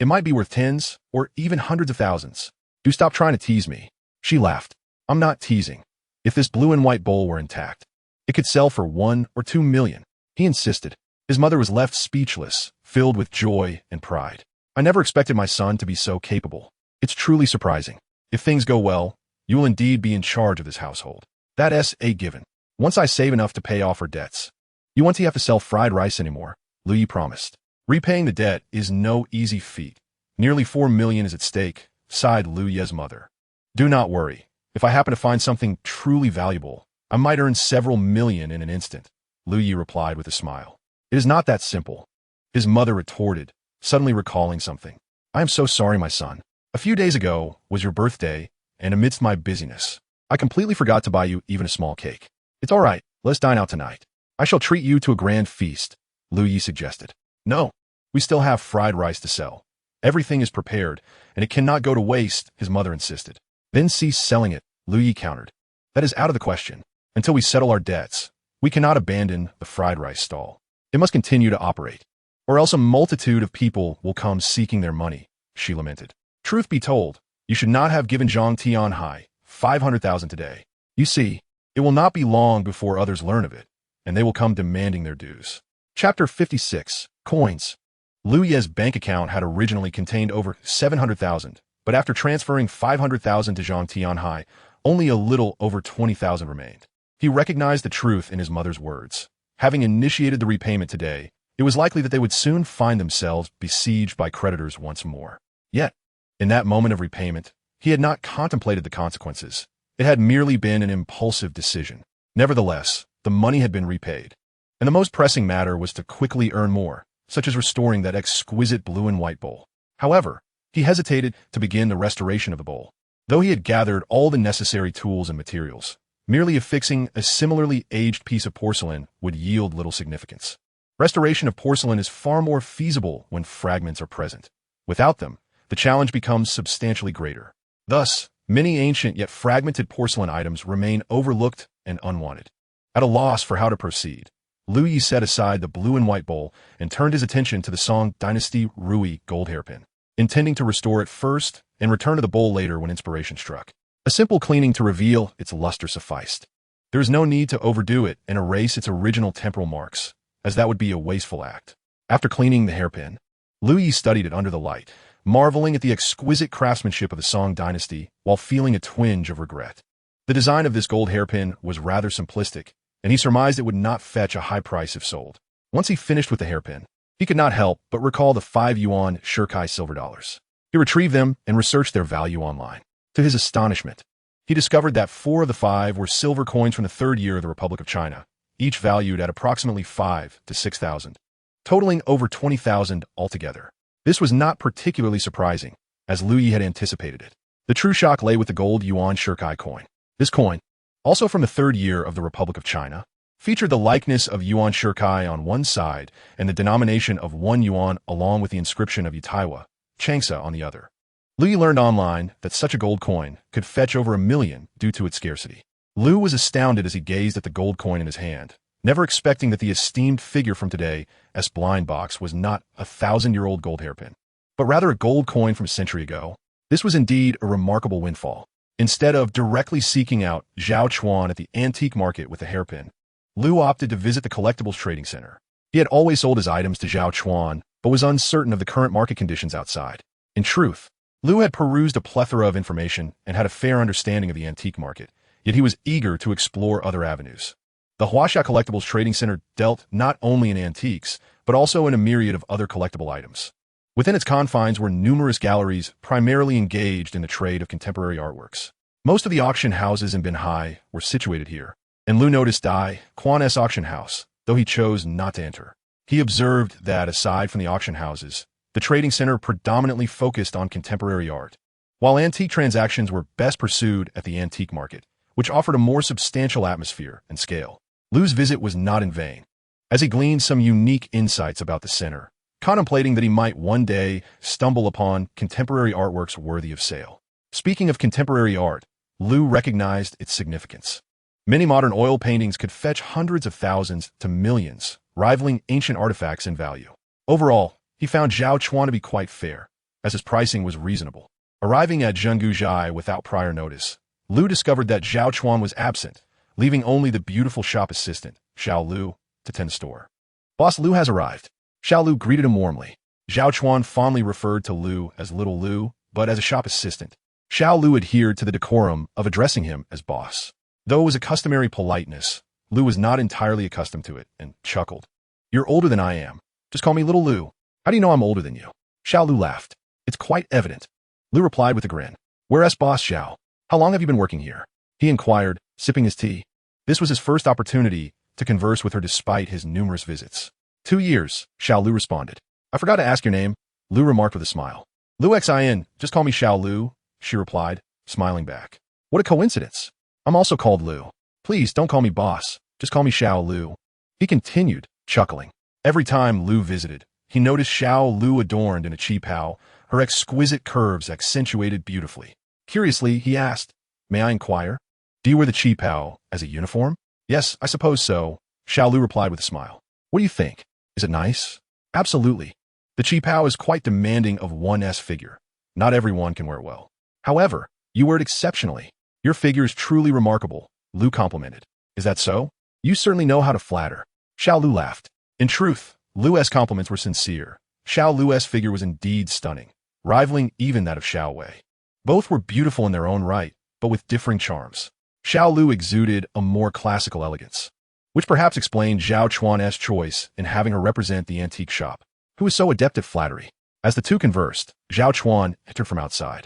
It might be worth tens or even hundreds of thousands. Do stop trying to tease me. She laughed. I'm not teasing. If this blue and white bowl were intact, it could sell for 1 or 2 million. He insisted. His mother was left speechless, filled with joy and pride. I never expected my son to be so capable. It's truly surprising. If things go well, you will indeed be in charge of this household. That's a given. Once I save enough to pay off our debts. You won't have to sell fried rice anymore, Lu Yi promised. Repaying the debt is no easy feat. Nearly 4 million is at stake, sighed Lu Ye's mother. Do not worry. If I happen to find something truly valuable, I might earn several million in an instant, Lu Yi replied with a smile. It is not that simple. His mother retorted, suddenly recalling something. I am so sorry, my son. A few days ago was your birthday, and amidst my busyness, I completely forgot to buy you even a small cake. It's all right, let's dine out tonight. I shall treat you to a grand feast, Lu Yi suggested. No, we still have fried rice to sell. Everything is prepared, and it cannot go to waste, his mother insisted. Then cease selling it, Lu Yi countered. That is out of the question. Until we settle our debts, we cannot abandon the fried rice stall. It must continue to operate, or else a multitude of people will come seeking their money, she lamented. Truth be told, you should not have given Zhang Tianhai 500,000 today. You see, it will not be long before others learn of it, and they will come demanding their dues. Chapter 56, Coins. Lu Ye's bank account had originally contained over 700,000, but after transferring 500,000 to Zhang Tianhai, only a little over 20,000 remained. He recognized the truth in his mother's words. Having initiated the repayment today, it was likely that they would soon find themselves besieged by creditors once more. Yet, in that moment of repayment, he had not contemplated the consequences. It had merely been an impulsive decision. Nevertheless, the money had been repaid, and the most pressing matter was to quickly earn more, such as restoring that exquisite blue and white bowl. However, he hesitated to begin the restoration of the bowl. Though he had gathered all the necessary tools and materials, merely affixing a similarly aged piece of porcelain would yield little significance. Restoration of porcelain is far more feasible when fragments are present. Without them, the challenge becomes substantially greater. Thus, many ancient yet fragmented porcelain items remain overlooked and unwanted. At a loss for how to proceed, Lu Yi set aside the blue and white bowl and turned his attention to the Song Dynasty Rui gold hairpin, intending to restore it first and return to the bowl later when inspiration struck. A simple cleaning to reveal its luster sufficed. There is no need to overdo it and erase its original temporal marks, as that would be a wasteful act. After cleaning the hairpin, Lu Yi studied it under the light, marveling at the exquisite craftsmanship of the Song dynasty while feeling a twinge of regret. The design of this gold hairpin was rather simplistic, and he surmised it would not fetch a high price if sold. Once he finished with the hairpin, he could not help but recall the 5 yuan Shirkai silver dollars. He retrieved them and researched their value online. To his astonishment, he discovered that 4 of the 5 were silver coins from the 3rd year of the Republic of China, each valued at approximately 5 to 6,000, totaling over 20,000 altogether. This was not particularly surprising, as Lu Yi had anticipated it. The true shock lay with the gold yuan Shirkai coin. This coin, also from the 3rd year of the Republic of China, featured the likeness of yuan Shirkai on one side and the denomination of 1 yuan along with the inscription of Yitaiwa, Changsa on the other. Lu Yi learned online that such a gold coin could fetch over 1 million due to its scarcity. Lu was astounded as he gazed at the gold coin in his hand, never expecting that the esteemed figure from today's blind box was not a 1,000-year-old gold hairpin, but rather a gold coin from a century ago. This was indeed a remarkable windfall. Instead of directly seeking out Zhao Chuan at the antique market with the hairpin, Lu opted to visit the collectibles trading center. He had always sold his items to Zhao Chuan, but was uncertain of the current market conditions outside. In truth, Lu had perused a plethora of information and had a fair understanding of the antique market, yet he was eager to explore other avenues. The Huaxia Collectibles Trading Center dealt not only in antiques, but also in a myriad of other collectible items. Within its confines were numerous galleries primarily engaged in the trade of contemporary artworks. Most of the auction houses in Binhai were situated here, and Lu noticed Dai Quan's auction house, though he chose not to enter. He observed that, aside from the auction houses, the trading center predominantly focused on contemporary art, while antique transactions were best pursued at the antique market, which offered a more substantial atmosphere and scale. Lu's visit was not in vain, as he gleaned some unique insights about the center, contemplating that he might one day stumble upon contemporary artworks worthy of sale. Speaking of contemporary art, Lu recognized its significance. Many modern oil paintings could fetch hundreds of thousands to millions, rivaling ancient artifacts in value. Overall, he found Zhao Chuan to be quite fair, as his pricing was reasonable. Arriving at Zhenguzhai without prior notice, Lu discovered that Zhao Chuan was absent, leaving only the beautiful shop assistant, Xiao Lu, to tend the store. Boss Lu has arrived. Xiao Lu greeted him warmly. Zhao Chuan fondly referred to Lu as Little Lu, but as a shop assistant. Xiao Lu adhered to the decorum of addressing him as boss. Though it was a customary politeness, Lu was not entirely accustomed to it and chuckled. You're older than I am. Just call me Little Lu. How do you know I'm older than you? Xiao Lu laughed. It's quite evident. Lu replied with a grin. Whereas boss Xiao, how long have you been working here? He inquired, sipping his tea. This was his first opportunity to converse with her despite his numerous visits. 2 years, Xiao Lu responded. I forgot to ask your name, Lu remarked with a smile. Lu Xin, just call me Xiao Lu, she replied, smiling back. What a coincidence. I'm also called Lu. Please don't call me boss, just call me Xiao Lu. He continued, chuckling. Every time Lu visited, he noticed Xiao Lu adorned in a qipao, her exquisite curves accentuated beautifully. Curiously, he asked, May I inquire? Do you wear the qipao as a uniform? Yes, I suppose so, Xiao Lu replied with a smile. What do you think? Is it nice? Absolutely. The qipao is quite demanding of one's figure. Not everyone can wear it well. However, you wear it exceptionally. Your figure is truly remarkable, Lu complimented. Is that so? You certainly know how to flatter. Xiao Lu laughed. In truth, Lu's compliments were sincere. Xiao Lu's figure was indeed stunning, rivaling even that of Xiao Wei. Both were beautiful in their own right, but with differing charms. Xiao Lu exuded a more classical elegance, which perhaps explained Zhao Chuan's choice in having her represent the antique shop, who was so adept at flattery. As the two conversed, Zhao Chuan entered from outside.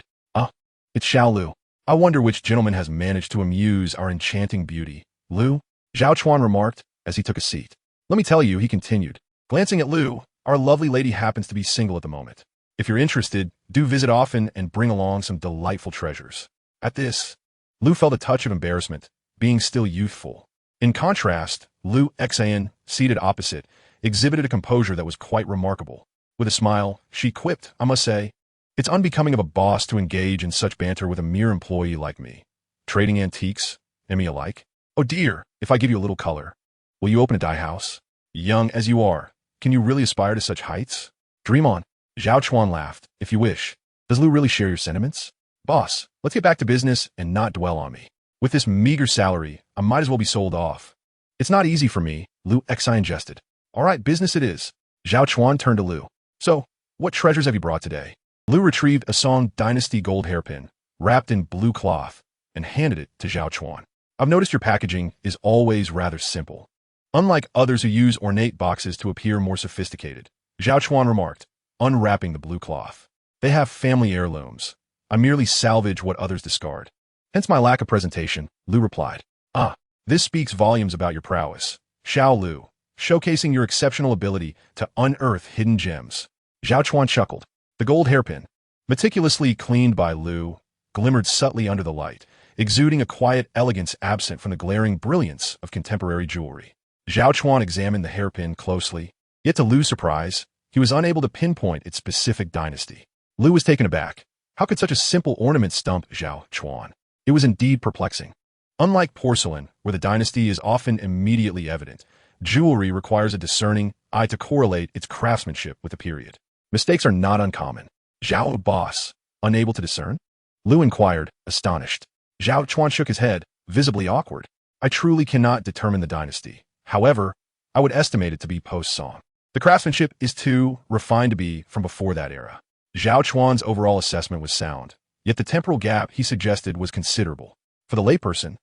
It's Xiao Lu. I wonder which gentleman has managed to amuse our enchanting beauty. Lu? Zhao Chuan remarked as he took a seat. Let me tell you, he continued, glancing at Lu, our lovely lady happens to be single at the moment. If you're interested, do visit often and bring along some delightful treasures. At this, Lu felt a touch of embarrassment, being still youthful. In contrast, Lu Xin, seated opposite, exhibited a composure that was quite remarkable. With a smile, she quipped, I must say, it's unbecoming of a boss to engage in such banter with a mere employee like me. Trading antiques, and me alike? Oh dear, if I give you a little color. Will you open a dye house? Young as you are, can you really aspire to such heights? Dream on. Zhao Chuan laughed. If you wish. Does Lu really share your sentiments? Boss, let's get back to business and not dwell on me. With this meager salary, I might as well be sold off. It's not easy for me, Lu Xin jested. All right, business it is. Zhao Chuan turned to Lu. So, what treasures have you brought today? Lu retrieved a Song Dynasty gold hairpin, wrapped in blue cloth, and handed it to Zhao Chuan. I've noticed your packaging is always rather simple. Unlike others who use ornate boxes to appear more sophisticated, Zhao Chuan remarked, unwrapping the blue cloth. They have family heirlooms. I merely salvage what others discard. Hence my lack of presentation, Lu replied. This speaks volumes about your prowess, Xiao Lu, showcasing your exceptional ability to unearth hidden gems. Zhao Chuan chuckled. The gold hairpin, meticulously cleaned by Lu, glimmered subtly under the light, exuding a quiet elegance absent from the glaring brilliance of contemporary jewelry. Zhao Chuan examined the hairpin closely, yet to Lu's surprise, he was unable to pinpoint its specific dynasty. Lu was taken aback. How could such a simple ornament stump Zhao Chuan? It was indeed perplexing. Unlike porcelain, where the dynasty is often immediately evident, jewelry requires a discerning eye to correlate its craftsmanship with the period. Mistakes are not uncommon. Zhao boss, unable to discern? Lu inquired, astonished. Zhao Chuan shook his head, visibly awkward. I truly cannot determine the dynasty. However, I would estimate it to be post-Song. The craftsmanship is too refined to be from before that era. Zhao Chuan's overall assessment was sound, yet the temporal gap he suggested was considerable. For the layperson,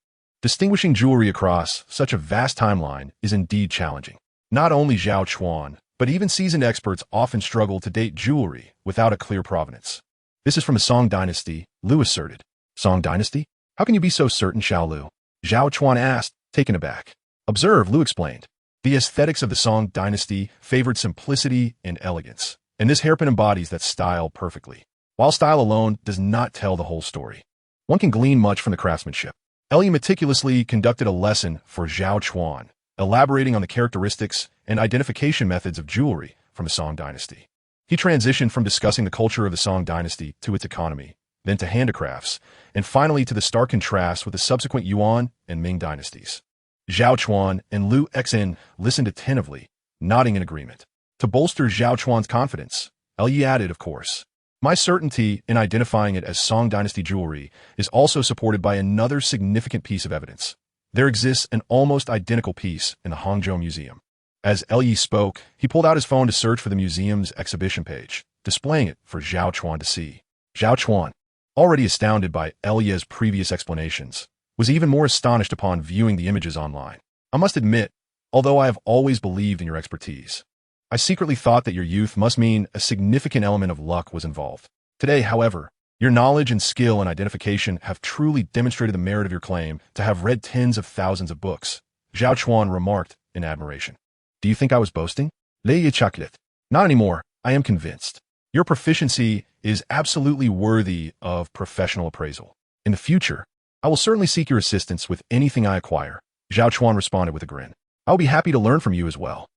distinguishing jewelry across such a vast timeline is indeed challenging. Not only Zhao Chuan, but even seasoned experts often struggle to date jewelry without a clear provenance. This is from the Song Dynasty, Lu asserted. Song Dynasty? How can you be so certain, Xiao Lu? Zhao Chuan asked, taken aback. Observe, Lu explained. The aesthetics of the Song Dynasty favored simplicity and elegance, and this hairpin embodies that style perfectly. While style alone does not tell the whole story, one can glean much from the craftsmanship. Ellie meticulously conducted a lesson for Zhao Chuan, elaborating on the characteristics and identification methods of jewelry from the Song Dynasty. He transitioned from discussing the culture of the Song Dynasty to its economy, then to handicrafts, and finally to the stark contrast with the subsequent Yuan and Ming dynasties. Zhao Chuan and Lu Xin listened attentively, nodding in agreement. To bolster Zhao Chuan's confidence, Elyi added, of course, My certainty in identifying it as Song Dynasty jewelry is also supported by another significant piece of evidence. There exists an almost identical piece in the Hangzhou Museum. As Yi spoke, he pulled out his phone to search for the museum's exhibition page, displaying it for Zhao Chuan to see. Zhao Chuan, already astounded by Yi's previous explanations, was even more astonished upon viewing the images online. I must admit, although I have always believed in your expertise, I secretly thought that your youth must mean a significant element of luck was involved. Today, however, your knowledge and skill in identification have truly demonstrated the merit of your claim to have read tens of thousands of books, Zhao Chuan remarked in admiration. Do you think I was boasting? Lei chuckled. Not anymore, I am convinced. Your proficiency is absolutely worthy of professional appraisal. In the future, I will certainly seek your assistance with anything I acquire, Zhao Chuan responded with a grin. I will be happy to learn from you as well.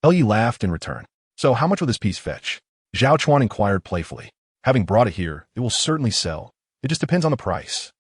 Yi laughed in return. So how much will this piece fetch? Zhao Chuan inquired playfully. Having brought it here, it will certainly sell. It just depends on the price.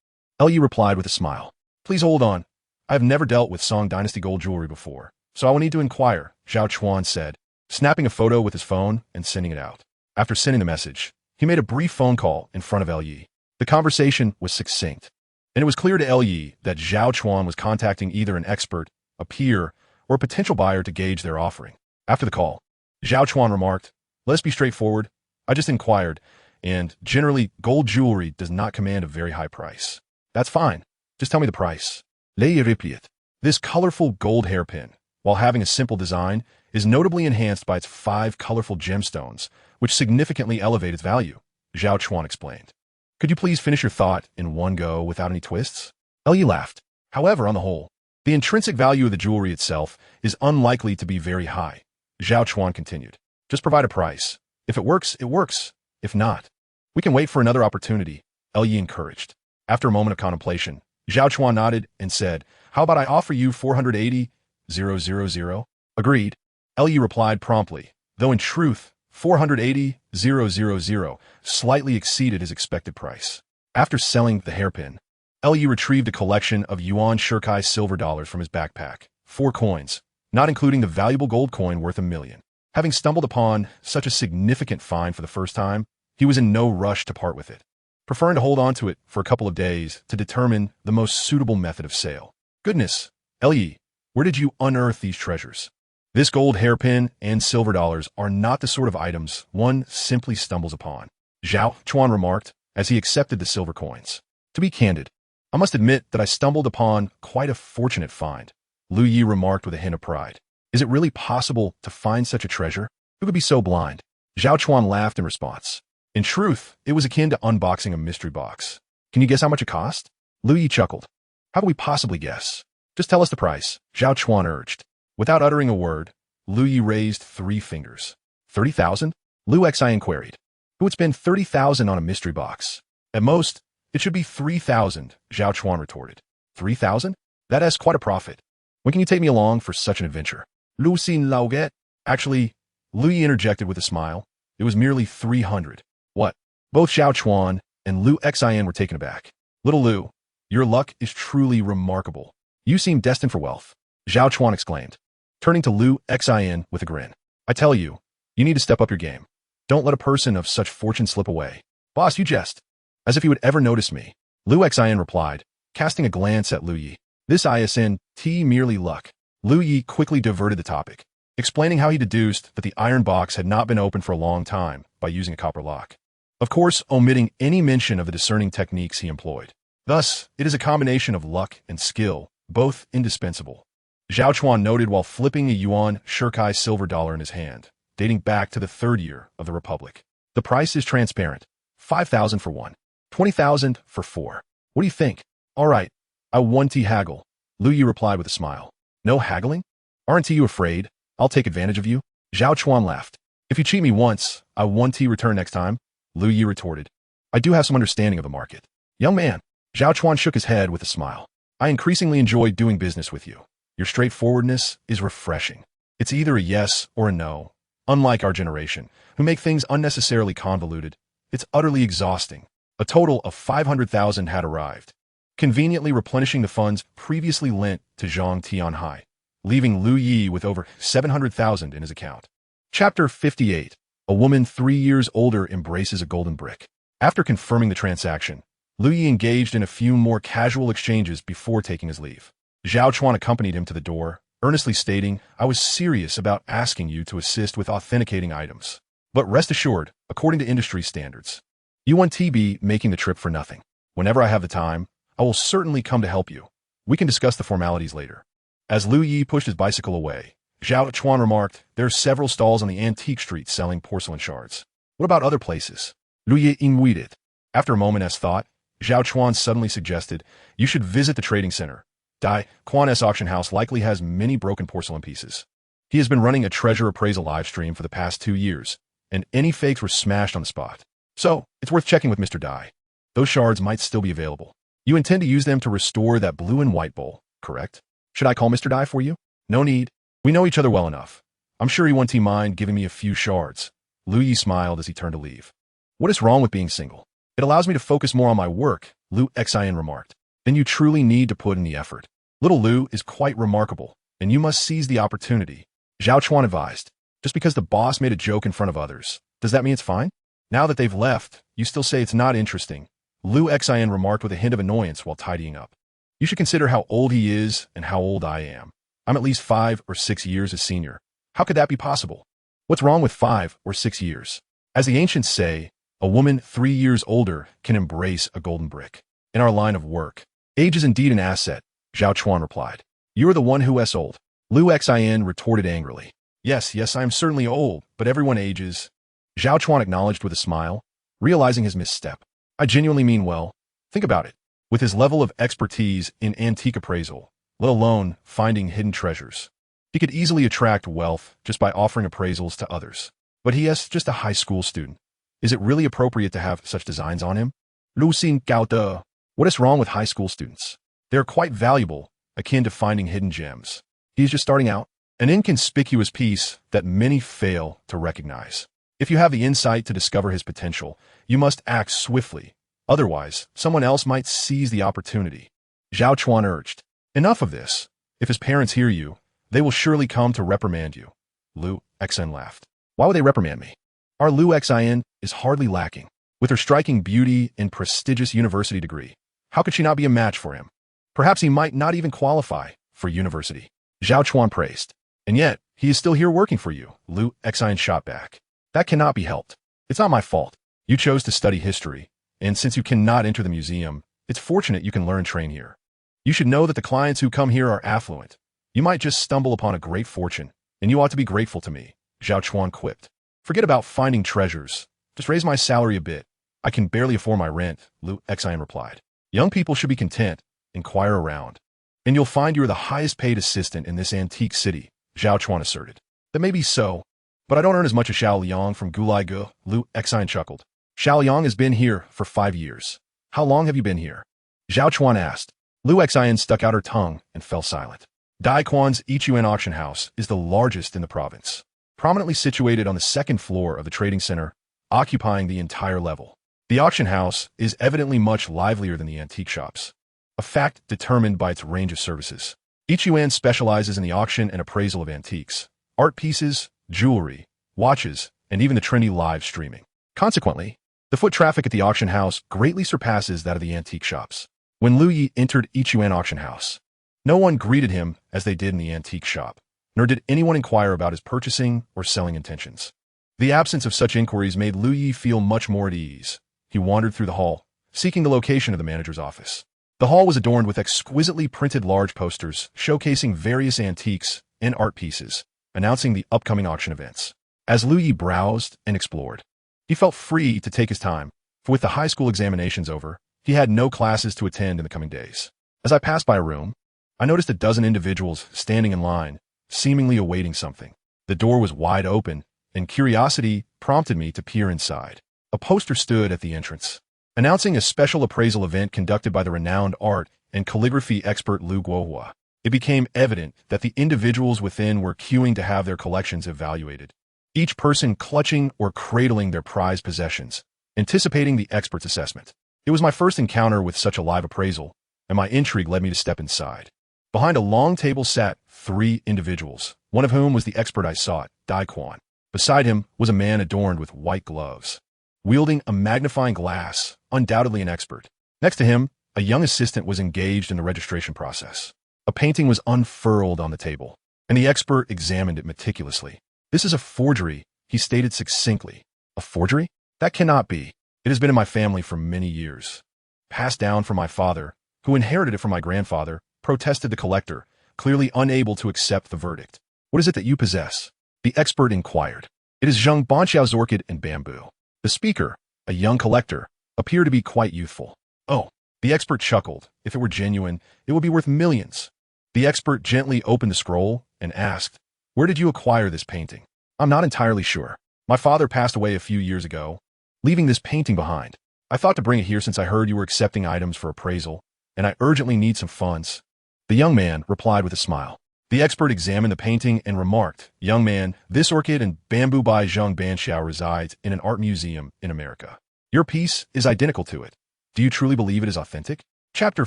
Yi replied with a smile. Please hold on. I have never dealt with Song Dynasty gold jewelry before, so I will need to inquire, Zhao Chuan said, snapping a photo with his phone and sending it out. After sending the message, he made a brief phone call in front of Yi. The conversation was succinct, and it was clear to Yi that Zhao Chuan was contacting either an expert, a peer, or a potential buyer to gauge their offering. After the call, Zhao Chuan remarked, let's be straightforward. I just inquired, and generally, gold jewelry does not command a very high price. That's fine. Just tell me the price. Lei replied. This colorful gold hairpin, while having a simple design, is notably enhanced by its 5 colorful gemstones, which significantly elevate its value, Zhao Chuan explained. Could you please finish your thought in one go without any twists? Yi laughed. However, on the whole, the intrinsic value of the jewelry itself is unlikely to be very high. Zhao Chuan continued. Just provide a price. If it works, it works. If not, we can wait for another opportunity, Yi encouraged. After a moment of contemplation, Zhao Chuan nodded and said, how about I offer you 480,000? Agreed. Yi replied promptly, though in truth, 480,000 slightly exceeded his expected price. After selling the hairpin, Yi retrieved a collection of yuan shirkai silver dollars from his backpack, 4 coins, not including the valuable gold coin worth $1 million. Having stumbled upon such a significant find for the first time, he was in no rush to part with it, preferring to hold on to it for a couple of days to determine the most suitable method of sale. Goodness, Yi, where did you unearth these treasures? This gold hairpin and silver dollars are not the sort of items one simply stumbles upon, Zhao Chuan remarked as he accepted the silver coins. To be candid, I must admit that I stumbled upon quite a fortunate find, Yi remarked with a hint of pride. Is it really possible to find such a treasure? Who could be so blind? Zhao Chuan laughed in response. In truth, it was akin to unboxing a mystery box. Can you guess how much it cost? Yi chuckled. How could we possibly guess? Just tell us the price, Zhao Chuan urged. Without uttering a word, Yi raised 3 fingers. 30,000? Xi queried. Who would spend 30,000 on a mystery box? At most, it should be 3,000, Zhao Chuan retorted. 3,000? That is quite a profit. When can you take me along for such an adventure? Lu Xin Lauget? Actually, Yi interjected with a smile. It was merely 300. What? Both Zhao Chuan and Xi were taken aback. Little Lu, your luck is truly remarkable. You seem destined for wealth, Zhao Chuan exclaimed, turning to Xi with a grin. I tell you, you need to step up your game. Don't let a person of such fortune slip away. Boss, you jest. As if you would ever notice me, Xi replied, casting a glance at Yi. This isn't merely luck. Yi quickly diverted the topic, explaining how he deduced that the iron box had not been opened for a long time by using a copper lock. Of course, omitting any mention of the discerning techniques he employed. Thus, it is a combination of luck and skill, both indispensable. Zhao Chuan noted while flipping a yuan shirkai silver dollar in his hand, dating back to the 3rd year of the Republic. The price is transparent. 5,000 for 1. 20,000 for 4. What do you think? All right, I won't haggle, Yi replied with a smile. No haggling? Aren't you afraid I'll take advantage of you? Zhao Chuan laughed. If you cheat me once, I won't return next time, Yi retorted. I do have some understanding of the market. Young man, Zhao Chuan shook his head with a smile. I increasingly enjoy doing business with you. Your straightforwardness is refreshing. It's either a yes or a no. Unlike our generation, who make things unnecessarily convoluted, it's utterly exhausting. A total of 500,000 had arrived, conveniently replenishing the funds previously lent to Zhang Tianhai, leaving Yi with over 700,000 in his account. Chapter 58. A woman 3 years older embraces a golden brick. After confirming the transaction, Lu Yi engaged in a few more casual exchanges before taking his leave. Zhao Chuan accompanied him to the door, earnestly stating, "I was serious about asking you to assist with authenticating items. But rest assured, according to industry standards, you won't be making the trip for nothing. Whenever I have the time, I will certainly come to help you. We can discuss the formalities later." As Lu Yi pushed his bicycle away, Zhao Chuan remarked, "There are several stalls on the antique street selling porcelain shards. What about other places?" Lu Yi inquired. After a moment's thought, Zhao Chuan suddenly suggested, "You should visit the trading center. Dai Quan's auction house likely has many broken porcelain pieces. He has been running a treasure appraisal live stream for the past 2 years, and any fakes were smashed on the spot. So, it's worth checking with Mr. Dai. Those shards might still be available. You intend to use them to restore that blue and white bowl, correct? Should I call Mr. Dai for you?" "No need. We know each other well enough. I'm sure he won't mind giving me a few shards." Lu Yi smiled as he turned to leave. "What is wrong with being single? It allows me to focus more on my work," Lu Xian remarked. "Then you truly need to put in the effort. Little Lu is quite remarkable, and you must seize the opportunity," Zhao Chuan advised. "Just because the boss made a joke in front of others, does that mean it's fine? Now that they've left, you still say it's not interesting," Lu Xian remarked with a hint of annoyance while tidying up. "You should consider how old he is and how old I am. I'm at least 5 or 6 years his senior. How could that be possible? What's wrong with 5 or 6 years? As the ancients say, a woman 3 years older can embrace a golden brick. In our line of work, age is indeed an asset," Zhao Chuan replied. "You are the one who is old," Lu Xian retorted angrily. Yes, I am certainly old, but everyone ages," Zhao Chuan acknowledged with a smile, realizing his misstep. "I genuinely mean well. Think about it. With his level of expertise in antique appraisal, let alone finding hidden treasures, he could easily attract wealth just by offering appraisals to others. But he is just a high school student. Is it really appropriate to have such designs on him? Lu Xin Gao De. What is wrong with high school students? They are quite valuable, akin to finding hidden gems. He is just starting out, an inconspicuous piece that many fail to recognize. If you have the insight to discover his potential, you must act swiftly. Otherwise, someone else might seize the opportunity," Zhao Chuan urged. "Enough of this. If his parents hear you, they will surely come to reprimand you," Lu Xian laughed. "Why would they reprimand me? Our Lu Xian is hardly lacking. With her striking beauty and prestigious university degree, how could she not be a match for him? Perhaps he might not even qualify for university," Zhao Chuan praised. "And yet, he is still here working for you," Lu Xian shot back. "That cannot be helped. It's not my fault. You chose to study history, and since you cannot enter the museum, it's fortunate you can learn and train here. You should know that the clients who come here are affluent. You might just stumble upon a great fortune, and you ought to be grateful to me," Zhao Chuan quipped. "Forget about finding treasures. Just raise my salary a bit. I can barely afford my rent," Lu Xian replied. "Young people should be content. Inquire around, and you'll find you're the highest paid assistant in this antique city," Zhao Chuan asserted. "That may be so, but I don't earn as much as Xiao Liang from Gulaigu," Lu Xian chuckled. "Xiao Liang has been here for 5 years. How long have you been here?" Zhao Chuan asked. Lu Xian stuck out her tongue and fell silent. Dai Quan's Ichuan auction house is the largest in the province, prominently situated on the 2nd floor of the trading center, occupying the entire level. The auction house is evidently much livelier than the antique shops, a fact determined by its range of services. Ichuan specializes in the auction and appraisal of antiques, art pieces, jewelry, watches, and even the trendy live streaming. Consequently, the foot traffic at the auction house greatly surpasses that of the antique shops. When Lu Yi entered Ichuan auction house, no one greeted him as they did in the antique shop, nor did anyone inquire about his purchasing or selling intentions. The absence of such inquiries made Lu Yi feel much more at ease. He wandered through the hall, seeking the location of the manager's office. The hall was adorned with exquisitely printed large posters showcasing various antiques and art pieces, announcing the upcoming auction events. As Lu Yi browsed and explored, he felt free to take his time, for with the high school examinations over, he had no classes to attend in the coming days. As I passed by a room, I noticed a dozen individuals standing in line, seemingly awaiting something. The door was wide open, and curiosity prompted me to peer inside. A poster stood at the entrance, announcing a special appraisal event conducted by the renowned art and calligraphy expert Lu Guohua. It became evident that the individuals within were queuing to have their collections evaluated, each person clutching or cradling their prized possessions, anticipating the expert's assessment. It was my first encounter with such a live appraisal, and my intrigue led me to step inside. Behind a long table sat 3 individuals, one of whom was the expert I sought, Dai Quan. Beside him was a man adorned with white gloves, wielding a magnifying glass, undoubtedly an expert. Next to him, a young assistant was engaged in the registration process. A painting was unfurled on the table, and the expert examined it meticulously. "This is a forgery," he stated succinctly. "A forgery? That cannot be. It has been in my family for many years. Passed down from my father, who inherited it from my grandfather," protested the collector, clearly unable to accept the verdict. "What is it that you possess?" the expert inquired. "It is Zheng Banqiao's orchid and bamboo." The speaker, a young collector, appeared to be quite youthful. "Oh," the expert chuckled. "If it were genuine, it would be worth millions." The expert gently opened the scroll and asked, "Where did you acquire this painting?" "I'm not entirely sure. My father passed away a few years ago, leaving this painting behind. I thought to bring it here since I heard you were accepting items for appraisal, and I urgently need some funds." The young man replied with a smile. The expert examined the painting and remarked, "Young man, this orchid and bamboo by Zheng Banqiao resides in an art museum in America. Your piece is identical to it. Do you truly believe it is authentic?" Chapter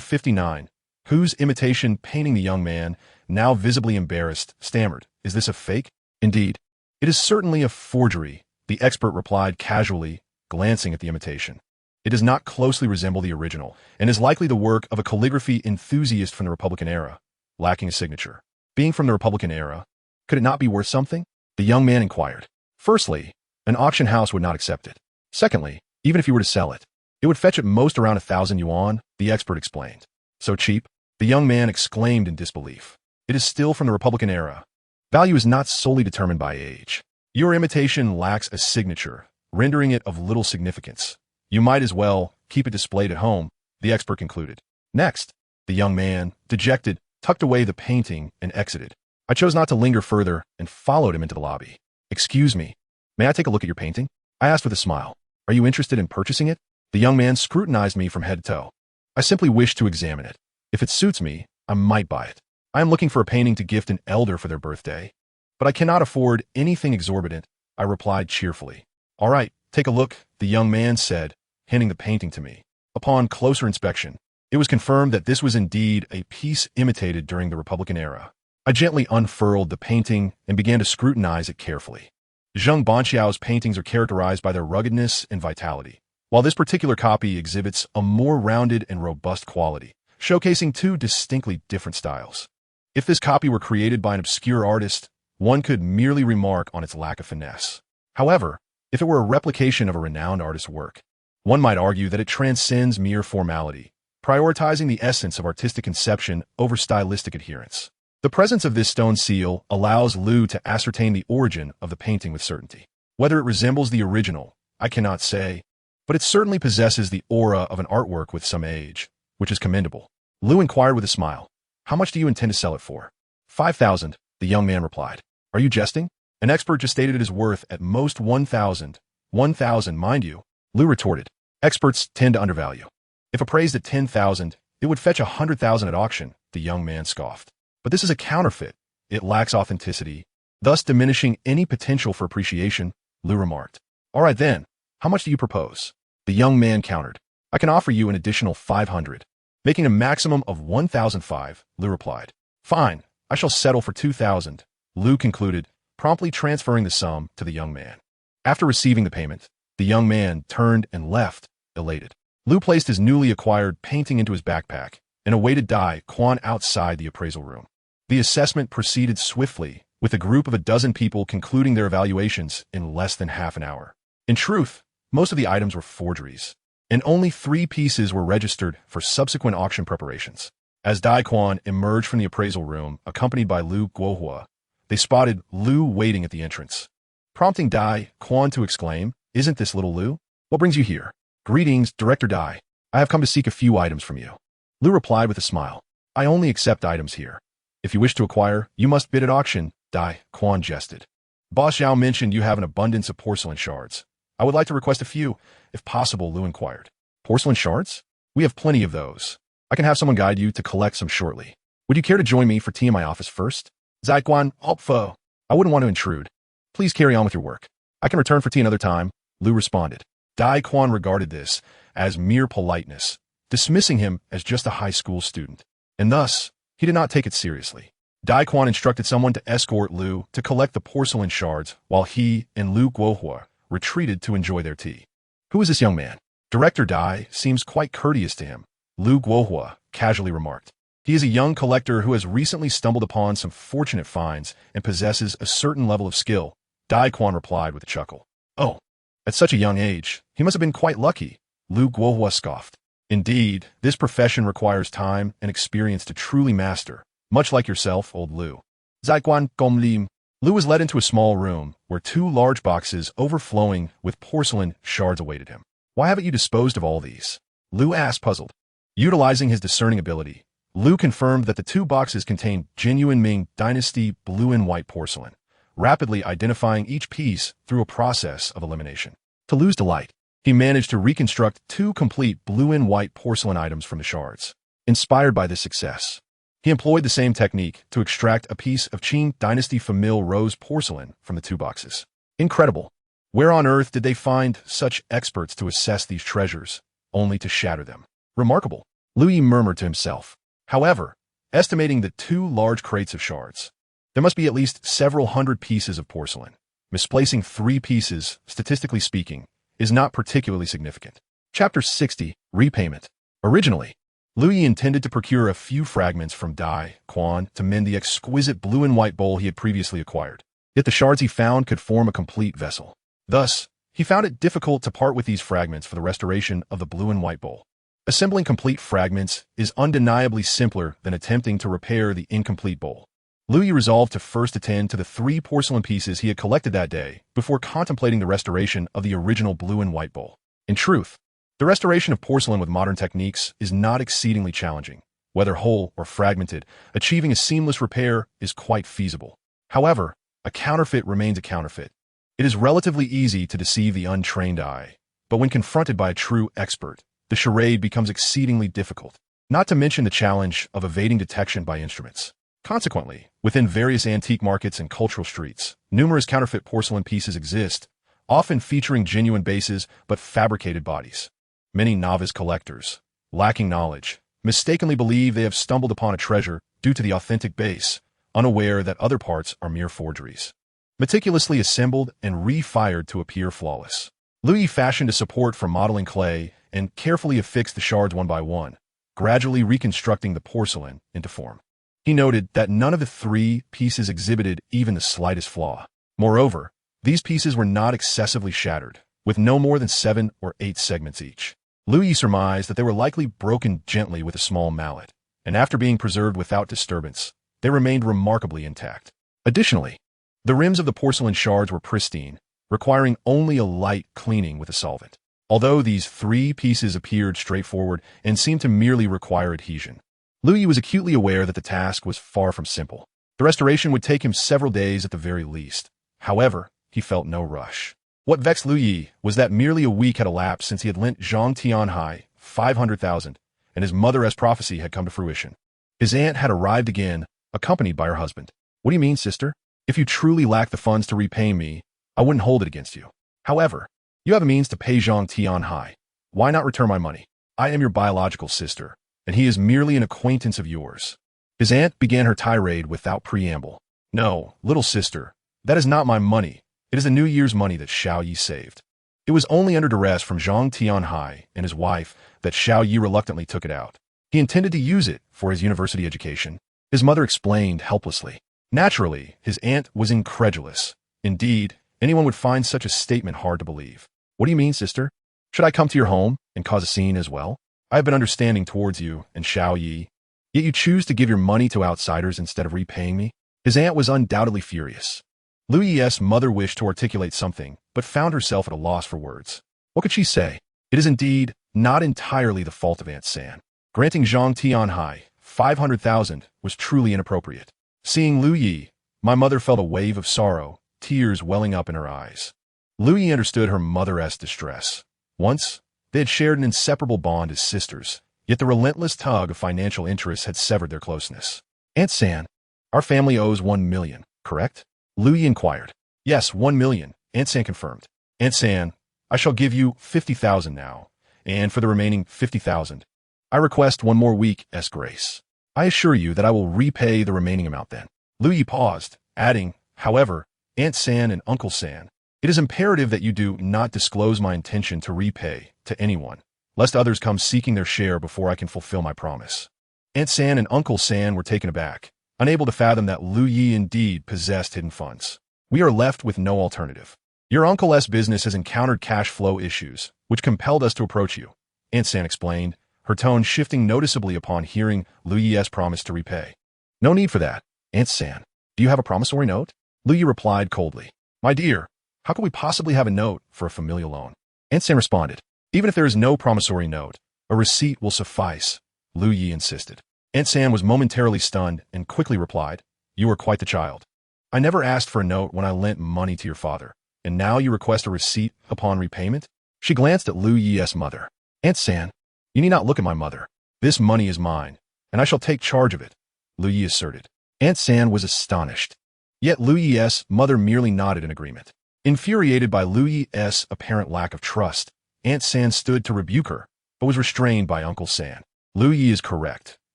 59. Whose imitation painting? The young man, now visibly embarrassed, stammered, "Is this a fake?" "Indeed, it is certainly a forgery," the expert replied casually, glancing at the imitation. "It does not closely resemble the original, and is likely the work of a calligraphy enthusiast from the Republican era, lacking a signature." Being from the Republican era, could it not be worth something? The young man inquired. "Firstly, an auction house would not accept it. Secondly, even if you were to sell it, it would fetch at most around 1,000 yuan, the expert explained. "So cheap?" the young man exclaimed in disbelief. "It is still from the Republican era. Value is not solely determined by age. Your imitation lacks a signature, rendering it of little significance. You might as well keep it displayed at home," the expert concluded. Next, the young man, dejected, tucked away the painting and exited. I chose not to linger further and followed him into the lobby. "Excuse me, may I take a look at your painting?" I asked with a smile. "Are you interested in purchasing it?" The young man scrutinized me from head to toe. "I simply wish to examine it. If it suits me, I might buy it. I am looking for a painting to gift an elder for their birthday, but I cannot afford anything exorbitant," I replied cheerfully. "All right, take a look," the young man said, handing the painting to me. Upon closer inspection, it was confirmed that this was indeed a piece imitated during the Republican era. I gently unfurled the painting and began to scrutinize it carefully. Zheng Banqiao's paintings are characterized by their ruggedness and vitality, while this particular copy exhibits a more rounded and robust quality, showcasing two distinctly different styles. If this copy were created by an obscure artist, one could merely remark on its lack of finesse. However, if it were a replication of a renowned artist's work, one might argue that it transcends mere formality, prioritizing the essence of artistic conception over stylistic adherence. The presence of this stone seal allows Liu to ascertain the origin of the painting with certainty. Whether it resembles the original, I cannot say, but it certainly possesses the aura of an artwork with some age, which is commendable. Liu inquired with a smile, "How much do you intend to sell it for?" 5,000, the young man replied. "Are you jesting? An expert just stated it is worth at most 1,000. 1,000, mind you," Liu retorted. "Experts tend to undervalue. If appraised at 10,000, it would fetch 100,000 at auction," the young man scoffed. "But this is a counterfeit. It lacks authenticity, thus diminishing any potential for appreciation," Liu remarked. "All right then, how much do you propose?" The young man countered. "I can offer you an additional 500, making a maximum of 1,005, Liu replied. "Fine, I shall settle for 2,000, Liu concluded, promptly transferring the sum to the young man. After receiving the payment, the young man turned and left, elated. Liu placed his newly acquired painting into his backpack and awaited Dai Quan outside the appraisal room. The assessment proceeded swiftly, with a group of a dozen people concluding their evaluations in less than half an hour. In truth, most of the items were forgeries, and only 3 pieces were registered for subsequent auction preparations. As Dai Quan emerged from the appraisal room, accompanied by Liu Guohua, they spotted Liu waiting at the entrance, prompting Dai Quan to exclaim, "Isn't this little Liu? What brings you here?" "Greetings, Director Dai. I have come to seek a few items from you," Liu replied with a smile. "I only accept items here. If you wish to acquire, you must bid at auction," Dai Quan jested. "Boss Zhao mentioned you have an abundance of porcelain shards. I would like to request a few, if possible," Liu inquired. "Porcelain shards? We have plenty of those. I can have someone guide you to collect some shortly. Would you care to join me for tea in my office first?" "Zaiguan, Hopfo. I wouldn't want to intrude. Please carry on with your work. I can return for tea another time," Liu responded. Dai Quan regarded this as mere politeness, dismissing him as just a high school student, and thus, he did not take it seriously. Daquan instructed someone to escort Lu to collect the porcelain shards while he and Lu Guohua retreated to enjoy their tea. Who is this young man? Director Dai seems quite courteous to him, Lu Guohua casually remarked. He is a young collector who has recently stumbled upon some fortunate finds and possesses a certain level of skill, Daquan replied with a chuckle. Oh, at such a young age, he must have been quite lucky, Lu Guohua scoffed. Indeed, this profession requires time and experience to truly master, much like yourself, old Lu. Daquan Gomlim. Lu was led into a small room where two large boxes overflowing with porcelain shards awaited him. Why haven't you disposed of all these? Lu asked, puzzled. Utilizing his discerning ability, Lu confirmed that the two boxes contained genuine Ming Dynasty blue and white porcelain, rapidly identifying each piece through a process of elimination. To Lu's delight, he managed to reconstruct two complete blue and white porcelain items from the shards. Inspired by this success, he employed the same technique to extract a piece of Qing Dynasty Famille Rose porcelain from the two boxes. Incredible! Where on earth did they find such experts to assess these treasures, only to shatter them? Remarkable, Lu Yi murmured to himself. However, estimating the two large crates of shards, there must be at least several hundred pieces of porcelain. Misplacing 3 pieces, statistically speaking, is not particularly significant. Chapter 60, Repayment. Originally, Lu Yi intended to procure a few fragments from Dai Quan to mend the exquisite blue and white bowl he had previously acquired. Yet the shards he found could form a complete vessel. Thus, he found it difficult to part with these fragments for the restoration of the blue and white bowl. Assembling complete fragments is undeniably simpler than attempting to repair the incomplete bowl. Lu Yi resolved to first attend to the 3 porcelain pieces he had collected that day before contemplating the restoration of the original blue and white bowl. In truth, the restoration of porcelain with modern techniques is not exceedingly challenging. Whether whole or fragmented, achieving a seamless repair is quite feasible. However, a counterfeit remains a counterfeit. It is relatively easy to deceive the untrained eye, but when confronted by a true expert, the charade becomes exceedingly difficult, not to mention the challenge of evading detection by instruments. Consequently, within various antique markets and cultural streets, numerous counterfeit porcelain pieces exist, often featuring genuine bases but fabricated bodies. Many novice collectors, lacking knowledge, mistakenly believe they have stumbled upon a treasure due to the authentic base, unaware that other parts are mere forgeries. Meticulously assembled and refired to appear flawless, Lu Yi fashioned a support from modeling clay and carefully affixed the shards one by one, gradually reconstructing the porcelain into form. He noted that none of the 3 pieces exhibited even the slightest flaw. Moreover, these pieces were not excessively shattered, with no more than 7 or 8 segments each. Lu Yi surmised that they were likely broken gently with a small mallet, and after being preserved without disturbance, they remained remarkably intact. Additionally, the rims of the porcelain shards were pristine, requiring only a light cleaning with a solvent. Although these 3 pieces appeared straightforward and seemed to merely require adhesion, Lu Yi was acutely aware that the task was far from simple. The restoration would take him several days at the very least. However, he felt no rush. What vexed Lu Yi was that merely a week had elapsed since he had lent Zhang Tianhai 500,000, and his mother's prophecy had come to fruition. His aunt had arrived again, accompanied by her husband. What do you mean, sister? If you truly lack the funds to repay me, I wouldn't hold it against you. However, you have a means to pay Zhang Tianhai. Why not return my money? I am your biological sister, and he is merely an acquaintance of yours. His aunt began her tirade without preamble. No, little sister, that is not my money. It is the New Year's money that Xiao Yi saved. It was only under duress from Zhang Tianhai and his wife that Xiao Yi reluctantly took it out. He intended to use it for his university education. His mother explained helplessly. Naturally, his aunt was incredulous. Indeed, anyone would find such a statement hard to believe. What do you mean, sister? Should I come to your home and cause a scene as well? I have been understanding towards you and Xiao Yi, yet you choose to give your money to outsiders instead of repaying me? His aunt was undoubtedly furious. Lu Yi's mother wished to articulate something, but found herself at a loss for words. What could she say? It is indeed not entirely the fault of Aunt San. Granting Zhang Tianhai 500,000 was truly inappropriate. Seeing Lu Yi, my mother felt a wave of sorrow, tears welling up in her eyes. Lu Yi understood her mother's distress. Once, they had shared an inseparable bond as sisters, yet the relentless tug of financial interests had severed their closeness. Aunt San, our family owes 1 million, correct? Lu Yi inquired. Yes, 1 million, Aunt San confirmed. Aunt San, I shall give you 50,000 now, and for the remaining 50,000, I request 1 more week's grace. I assure you that I will repay the remaining amount then. Lu Yi paused, adding, however, Aunt San and Uncle San, it is imperative that you do not disclose my intention to repay to anyone, lest others come seeking their share before I can fulfill my promise. Aunt San and Uncle San were taken aback, unable to fathom that Lu Yi indeed possessed hidden funds. We are left with no alternative. Your uncle's business has encountered cash flow issues, which compelled us to approach you, Aunt San explained, her tone shifting noticeably upon hearing Lu Yi's promise to repay. No need for that, Aunt San. Do you have a promissory note? Lu Yi replied coldly. My dear, how could we possibly have a note for a familial loan? Aunt San responded. Even if there is no promissory note, a receipt will suffice, Lu Yi insisted. Aunt San was momentarily stunned and quickly replied, You are quite the child. I never asked for a note when I lent money to your father, and now you request a receipt upon repayment? She glanced at Lu Yi's mother. Aunt San, you need not look at my mother. This money is mine, and I shall take charge of it, Lu Yi asserted. Aunt San was astonished. Yet Lu Yi's mother merely nodded in agreement. Infuriated by Lu Yi's apparent lack of trust, Aunt San stood to rebuke her, but was restrained by Uncle San. Lu Yi is correct.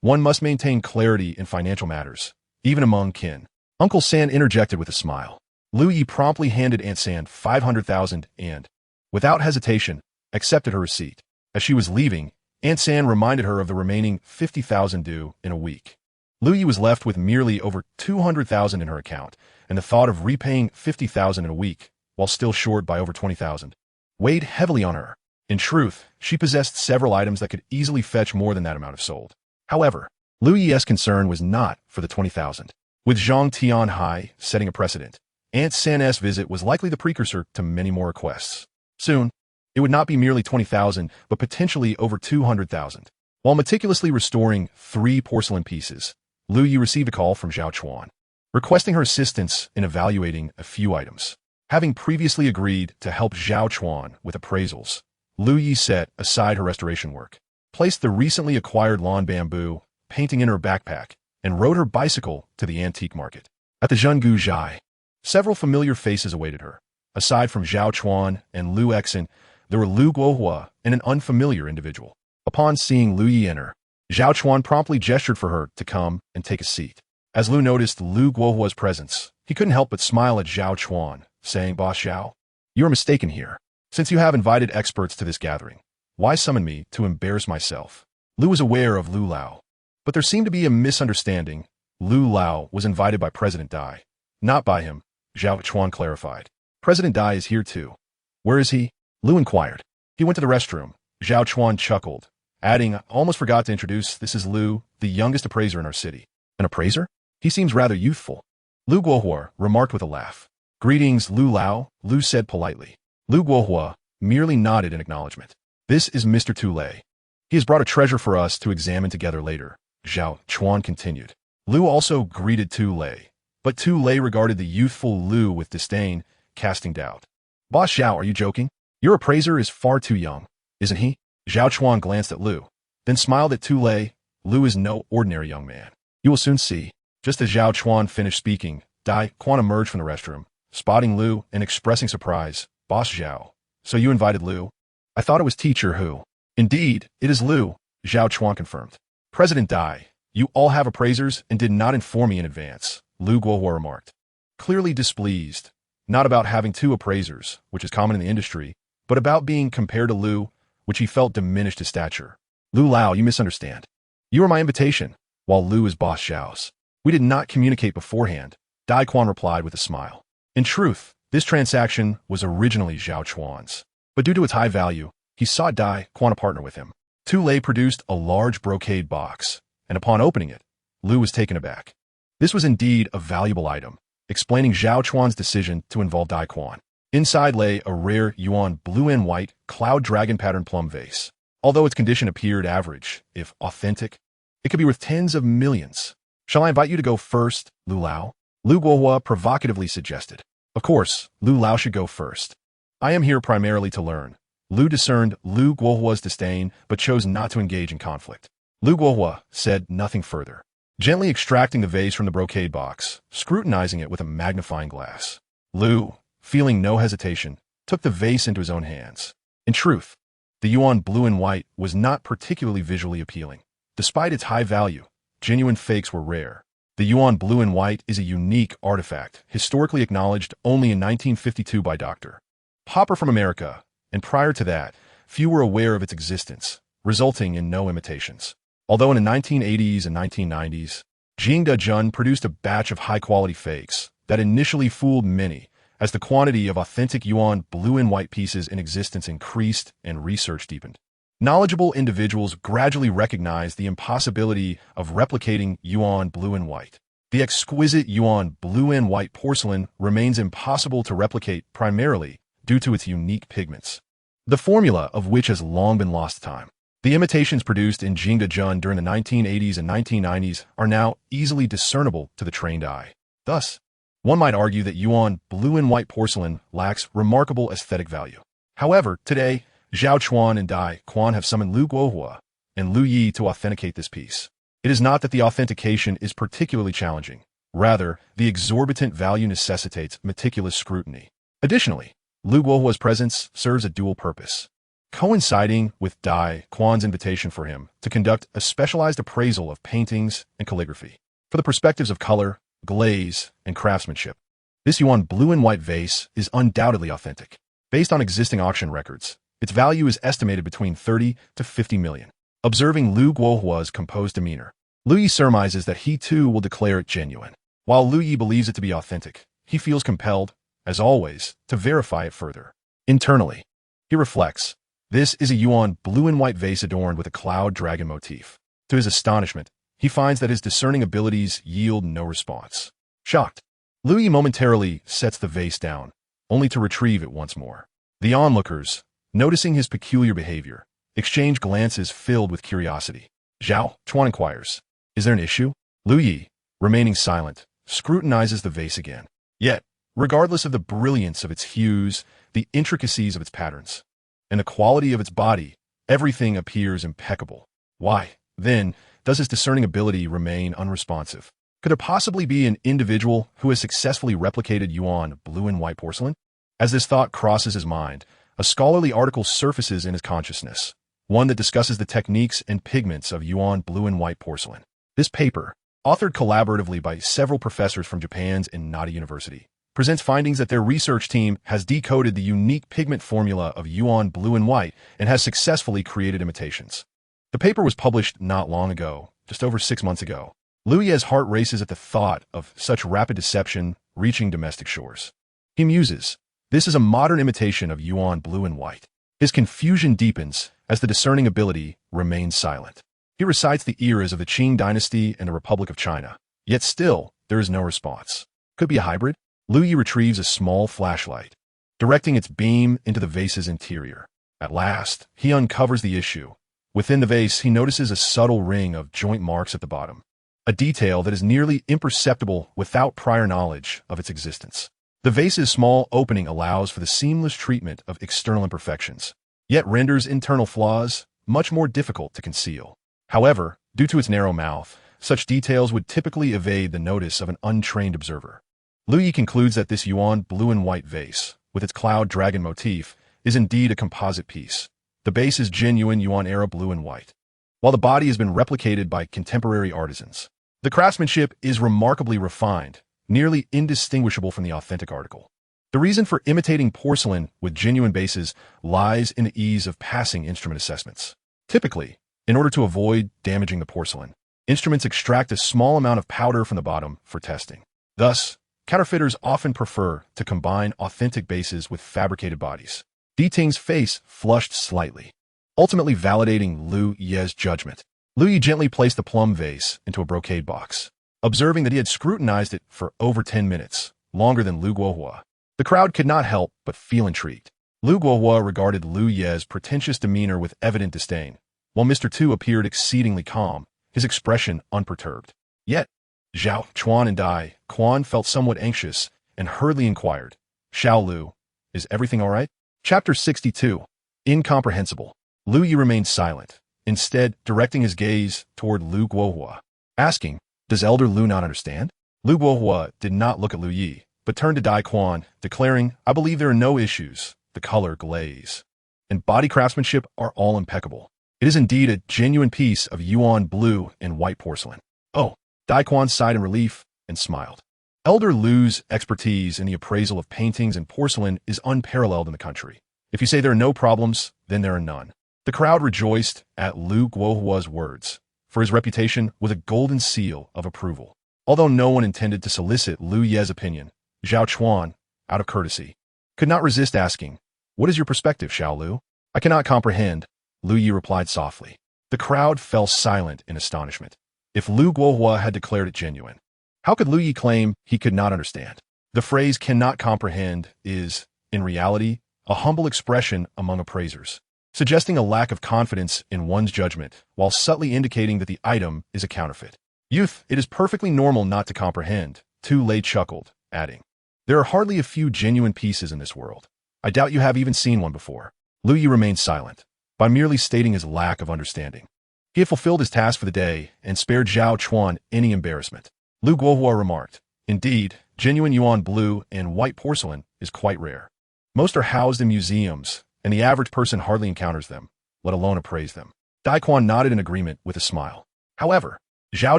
One must maintain clarity in financial matters, even among kin. Uncle San interjected with a smile. Lu Yi promptly handed Aunt San 500,000 and, without hesitation, accepted her receipt. As she was leaving, Aunt San reminded her of the remaining 50,000 due in a week. Lu Yi was left with merely over 200,000 in her account, and the thought of repaying 50,000 in a week, while still short by over 20,000, weighed heavily on her. In truth, she possessed several items that could easily fetch more than that amount if sold. However, Lu Yi's concern was not for the 20,000. With Zhang Tianhai setting a precedent, Aunt San's visit was likely the precursor to many more requests. Soon, it would not be merely 20,000, but potentially over 200,000. While meticulously restoring 3 porcelain pieces, Lu Yi received a call from Zhao Chuan, requesting her assistance in evaluating a few items. Having previously agreed to help Zhao Chuan with appraisals, Lu Yi set aside her restoration work, placed the recently acquired lawn bamboo painting in her backpack, and rode her bicycle to the antique market. At the Zhenggu Zhai, several familiar faces awaited her. Aside from Zhao Chuan and Lu Exin, there were Lu Guohua and an unfamiliar individual. Upon seeing Lu Yi enter, Zhao Chuan promptly gestured for her to come and take a seat. As Lu noticed Lu Guohua's presence, he couldn't help but smile at Zhao Chuan, saying, Boss Zhao, you are mistaken here. Since you have invited experts to this gathering, why summon me to embarrass myself? Lu was aware of Lu Lao, but there seemed to be a misunderstanding. Lu Lao was invited by President Dai, not by him, Zhao Chuan clarified. President Dai is here too. Where is he? Lu inquired. He went to the restroom. Zhao Chuan chuckled, adding, I almost forgot to introduce, this is Lu, the youngest appraiser in our city. An appraiser? He seems rather youthful. Lu Guohua remarked with a laugh. Greetings, Lu Lao, Lu said politely. Lu Guohua merely nodded in acknowledgement. This is Mr. Tu Lei. He has brought a treasure for us to examine together later, Zhao Chuan continued. Lu also greeted Tu Lei, but Tu Lei regarded the youthful Lu with disdain, casting doubt. Boss Zhao, are you joking? Your appraiser is far too young, isn't he? Zhao Chuan glanced at Lu, then smiled at Tu Lei. Lu is no ordinary young man. You will soon see. Just as Zhao Chuan finished speaking, Dai Quan emerged from the restroom, spotting Lu and expressing surprise. Boss Zhao, so you invited Lu? I thought it was Teacher Hu. Indeed, it is Lu, Zhao Chuan confirmed. President Dai, you all have appraisers and did not inform me in advance, Lu Guohua remarked. Clearly displeased, not about having 2 appraisers, which is common in the industry, but about being compared to Lu, which he felt diminished his stature. Lu Lao, you misunderstand. You are my invitation, while Lu is Boss Zhao's. We did not communicate beforehand, Dai Quan replied with a smile. In truth, this transaction was originally Zhao Chuan's, but due to its high value, he sought Dai Quan to partner with him. Tu Lei produced a large brocade box, and upon opening it, Lu was taken aback. This was indeed a valuable item, explaining Zhao Chuan's decision to involve Dai Quan. Inside lay a rare yuan blue and white cloud dragon pattern plum vase. Although its condition appeared average, if authentic, it could be worth tens of millions. Shall I invite you to go first, Lu Lao? Lu Guohua provocatively suggested. Of course, Lu Lao should go first. I am here primarily to learn. Lu discerned Lu Guohua's disdain, but chose not to engage in conflict. Lu Guohua said nothing further, gently extracting the vase from the brocade box, scrutinizing it with a magnifying glass. Lu, feeling no hesitation, took the vase into his own hands. In truth, the yuan blue and white was not particularly visually appealing. Despite its high value, genuine fakes were rare. The Yuan blue and white is a unique artifact, historically acknowledged only in 1952 by Dr. Popper from America, and prior to that, few were aware of its existence, resulting in no imitations. Although in the 1980s and 1990s, Jingdezhen produced a batch of high-quality fakes that initially fooled many, as the quantity of authentic Yuan blue and white pieces in existence increased and research deepened. Knowledgeable individuals gradually recognized the impossibility of replicating Yuan blue and white. The exquisite Yuan blue and white porcelain remains impossible to replicate primarily due to its unique pigments, the formula of which has long been lost to time. The imitations produced in Jingdezhen during the 1980s and 1990s are now easily discernible to the trained eye. Thus, one might argue that Yuan blue and white porcelain lacks remarkable aesthetic value. However, today, Zhao Chuan and Dai Quan have summoned Lu Guohua and Lu Yi to authenticate this piece. It is not that the authentication is particularly challenging. Rather, the exorbitant value necessitates meticulous scrutiny. Additionally, Lu Guohua's presence serves a dual purpose, coinciding with Dai Quan's invitation for him to conduct a specialized appraisal of paintings and calligraphy. For the perspectives of color, glaze, and craftsmanship, this Yuan blue and white vase is undoubtedly authentic. Based on existing auction records, its value is estimated between 30 to 50 million. Observing Lu Guohua's composed demeanor, Lu Yi surmises that he too will declare it genuine. While Lu Yi believes it to be authentic, he feels compelled, as always, to verify it further. Internally, he reflects, this is a Yuan blue and white vase adorned with a cloud dragon motif. To his astonishment, he finds that his discerning abilities yield no response. Shocked, Lu Yi momentarily sets the vase down, only to retrieve it once more. The onlookers, noticing his peculiar behavior, exchange glances filled with curiosity. Zhao Chuan inquires, is there an issue? Lu Yi, remaining silent, scrutinizes the vase again. Yet, regardless of the brilliance of its hues, the intricacies of its patterns, and the quality of its body, everything appears impeccable. Why, then, does his discerning ability remain unresponsive? Could there possibly be an individual who has successfully replicated Yuan blue and white porcelain? As this thought crosses his mind, a scholarly article surfaces in his consciousness, one that discusses the techniques and pigments of Yuan blue and white porcelain. This paper, authored collaboratively by several professors from Japan's Inada University, presents findings that their research team has decoded the unique pigment formula of Yuan blue and white and has successfully created imitations. The paper was published not long ago, just over 6 months ago. Lu Yi's heart races at the thought of such rapid deception reaching domestic shores. He muses, this is a modern imitation of Yuan blue and white. His confusion deepens as the discerning ability remains silent. He recites the eras of the Qing dynasty and the Republic of China, yet still there is no response. Could be a hybrid? Lu Yi retrieves a small flashlight, directing its beam into the vase's interior. At last, he uncovers the issue. Within the vase, he notices a subtle ring of joint marks at the bottom, a detail that is nearly imperceptible without prior knowledge of its existence. The vase's small opening allows for the seamless treatment of external imperfections, yet renders internal flaws much more difficult to conceal. However, due to its narrow mouth, such details would typically evade the notice of an untrained observer. Lu Yi concludes that this Yuan blue and white vase, with its cloud dragon motif, is indeed a composite piece. The base is genuine Yuan-era blue and white, while the body has been replicated by contemporary artisans. The craftsmanship is remarkably refined, nearly indistinguishable from the authentic article. The reason for imitating porcelain with genuine bases lies in the ease of passing instrument assessments. Typically, in order to avoid damaging the porcelain, instruments extract a small amount of powder from the bottom for testing. Thus, counterfeiters often prefer to combine authentic bases with fabricated bodies. Ting's face flushed slightly, ultimately validating Lu Yi's judgment. Lu Yi gently placed the plum vase into a brocade box, observing that he had scrutinized it for over 10 minutes, longer than Lu Guohua. The crowd could not help but feel intrigued. Lu Guohua regarded Lu Yi's pretentious demeanor with evident disdain, while Mr. Tu appeared exceedingly calm, his expression unperturbed. Yet, Zhao Chuan and Dai Quan felt somewhat anxious and hurriedly inquired, Xiao Lu, is everything all right? Chapter 62. Incomprehensible. Lu Yi remained silent, instead directing his gaze toward Lu Guohua, asking, does Elder Lu not understand? Lu Guohua did not look at Lu Yi, but turned to Dai Quan, declaring, I believe there are no issues. The color, glaze, and body craftsmanship are all impeccable. It is indeed a genuine piece of Yuan blue and white porcelain. Oh, Daquan sighed in relief and smiled. Elder Lu's expertise in the appraisal of paintings and porcelain is unparalleled in the country. If you say there are no problems, then there are none. The crowd rejoiced at Lu Guohua's words, for his reputation was a golden seal of approval. Although no one intended to solicit Lu Ye's opinion, Zhao Chuan, out of courtesy, could not resist asking, "What is your perspective, Xiao Lu?" "I cannot comprehend," Lu Yi replied softly. The crowd fell silent in astonishment. If Lu Guohua had declared it genuine, how could Lu Yi claim he could not understand? The phrase "cannot comprehend" is, in reality, a humble expression among appraisers, suggesting a lack of confidence in one's judgment while subtly indicating that the item is a counterfeit. "Youth, it is perfectly normal not to comprehend," Tu Lei chuckled, adding, "There are hardly a few genuine pieces in this world. I doubt you have even seen one before." Lu Yi remained silent, by merely stating his lack of understanding. He had fulfilled his task for the day and spared Zhao Chuan any embarrassment. Lu Guohua remarked, "Indeed, genuine yuan blue and white porcelain is quite rare. Most are housed in museums, and the average person hardly encounters them, let alone appraise them." Daquan nodded in agreement with a smile. However, Zhao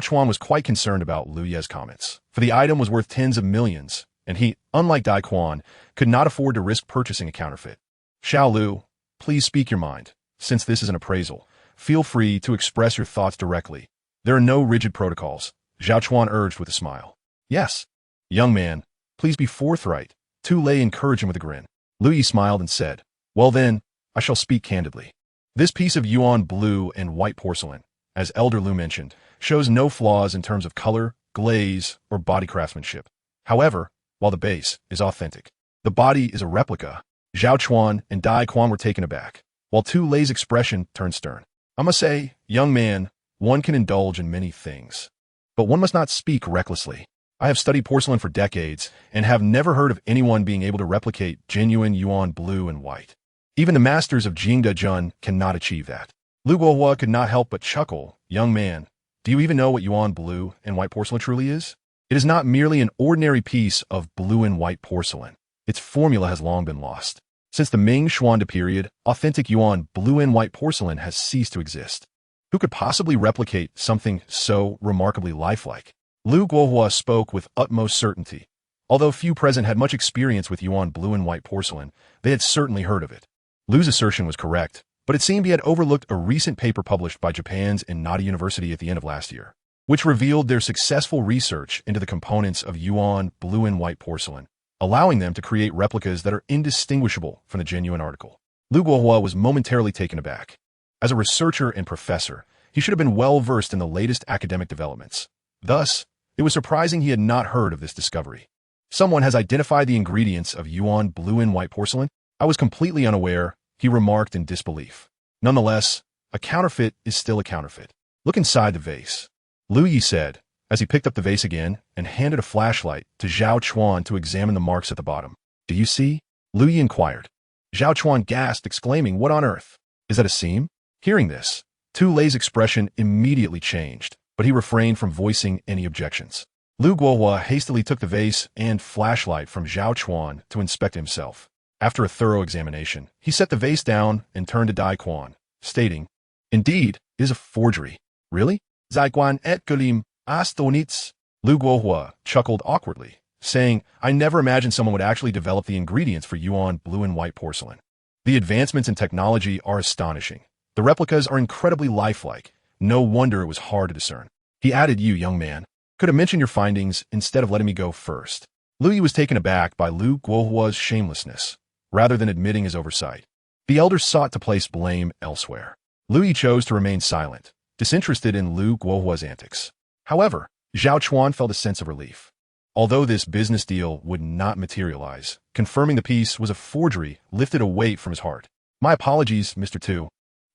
Chuan was quite concerned about Lu Ye's comments, for the item was worth tens of millions, and he, unlike Daquan, could not afford to risk purchasing a counterfeit. "Xiao Lu, please speak your mind. Since this is an appraisal, feel free to express your thoughts directly. There are no rigid protocols," Zhao Chuan urged with a smile. "Yes. Young man, please be forthright," Tu Lei encouraged him with a grin. Lu Yi smiled and said, "Well then, I shall speak candidly. This piece of yuan blue and white porcelain, as Elder Lu mentioned, shows no flaws in terms of color, glaze, or body craftsmanship. However, while the base is authentic, the body is a replica." Zhao Chuan and Dai Quan were taken aback, while Tu Lei's expression turned stern. "I must say, young man, one can indulge in many things, but one must not speak recklessly. I have studied porcelain for decades and have never heard of anyone being able to replicate genuine yuan blue and white. Even the masters of Jingda Jun cannot achieve that." Lu Guohua could not help but chuckle. "Young man, do you even know what yuan blue and white porcelain truly is? It is not merely an ordinary piece of blue and white porcelain. Its formula has long been lost. Since the Ming Xuande period, authentic yuan blue and white porcelain has ceased to exist. Who could possibly replicate something so remarkably lifelike?" Lu Guohua spoke with utmost certainty. Although few present had much experience with yuan blue and white porcelain, they had certainly heard of it. Lu's assertion was correct, but it seemed he had overlooked a recent paper published by Japan's Nada University at the end of last year, which revealed their successful research into the components of yuan blue and white porcelain, allowing them to create replicas that are indistinguishable from the genuine article. Lu Guohua was momentarily taken aback. As a researcher and professor, he should have been well versed in the latest academic developments. Thus, it was surprising he had not heard of this discovery. "Someone has identified the ingredients of yuan blue and white porcelain? I was completely unaware," he remarked in disbelief. "Nonetheless, a counterfeit is still a counterfeit. Look inside the vase," Lu Yi said, as he picked up the vase again and handed a flashlight to Zhao Chuan to examine the marks at the bottom. "Do you see?" Lu Yi inquired. Zhao Chuan gasped, exclaiming, "What on earth? Is that a seam?" Hearing this, Tu Lei's expression immediately changed, but he refrained from voicing any objections. Lu Guohua hastily took the vase and flashlight from Zhao Chuan to inspect himself. After a thorough examination, he set the vase down and turned to Dai Quan, stating, "Indeed, it is a forgery." "Really?" "Zai Guan et Gulim Astonitz." Lu Guohua chuckled awkwardly, saying, "I never imagined someone would actually develop the ingredients for yuan blue and white porcelain. The advancements in technology are astonishing. The replicas are incredibly lifelike. No wonder it was hard to discern." He added, "You, young man, could have mentioned your findings instead of letting me go first." Lu Yi was taken aback by Lu Guohua's shamelessness, rather than admitting his oversight. The elders sought to place blame elsewhere. Lu Yi chose to remain silent, disinterested in Lu Guohua's antics. However, Zhao Chuan felt a sense of relief. Although this business deal would not materialize, confirming the piece was a forgery lifted a weight from his heart. "My apologies, Mr. Tu,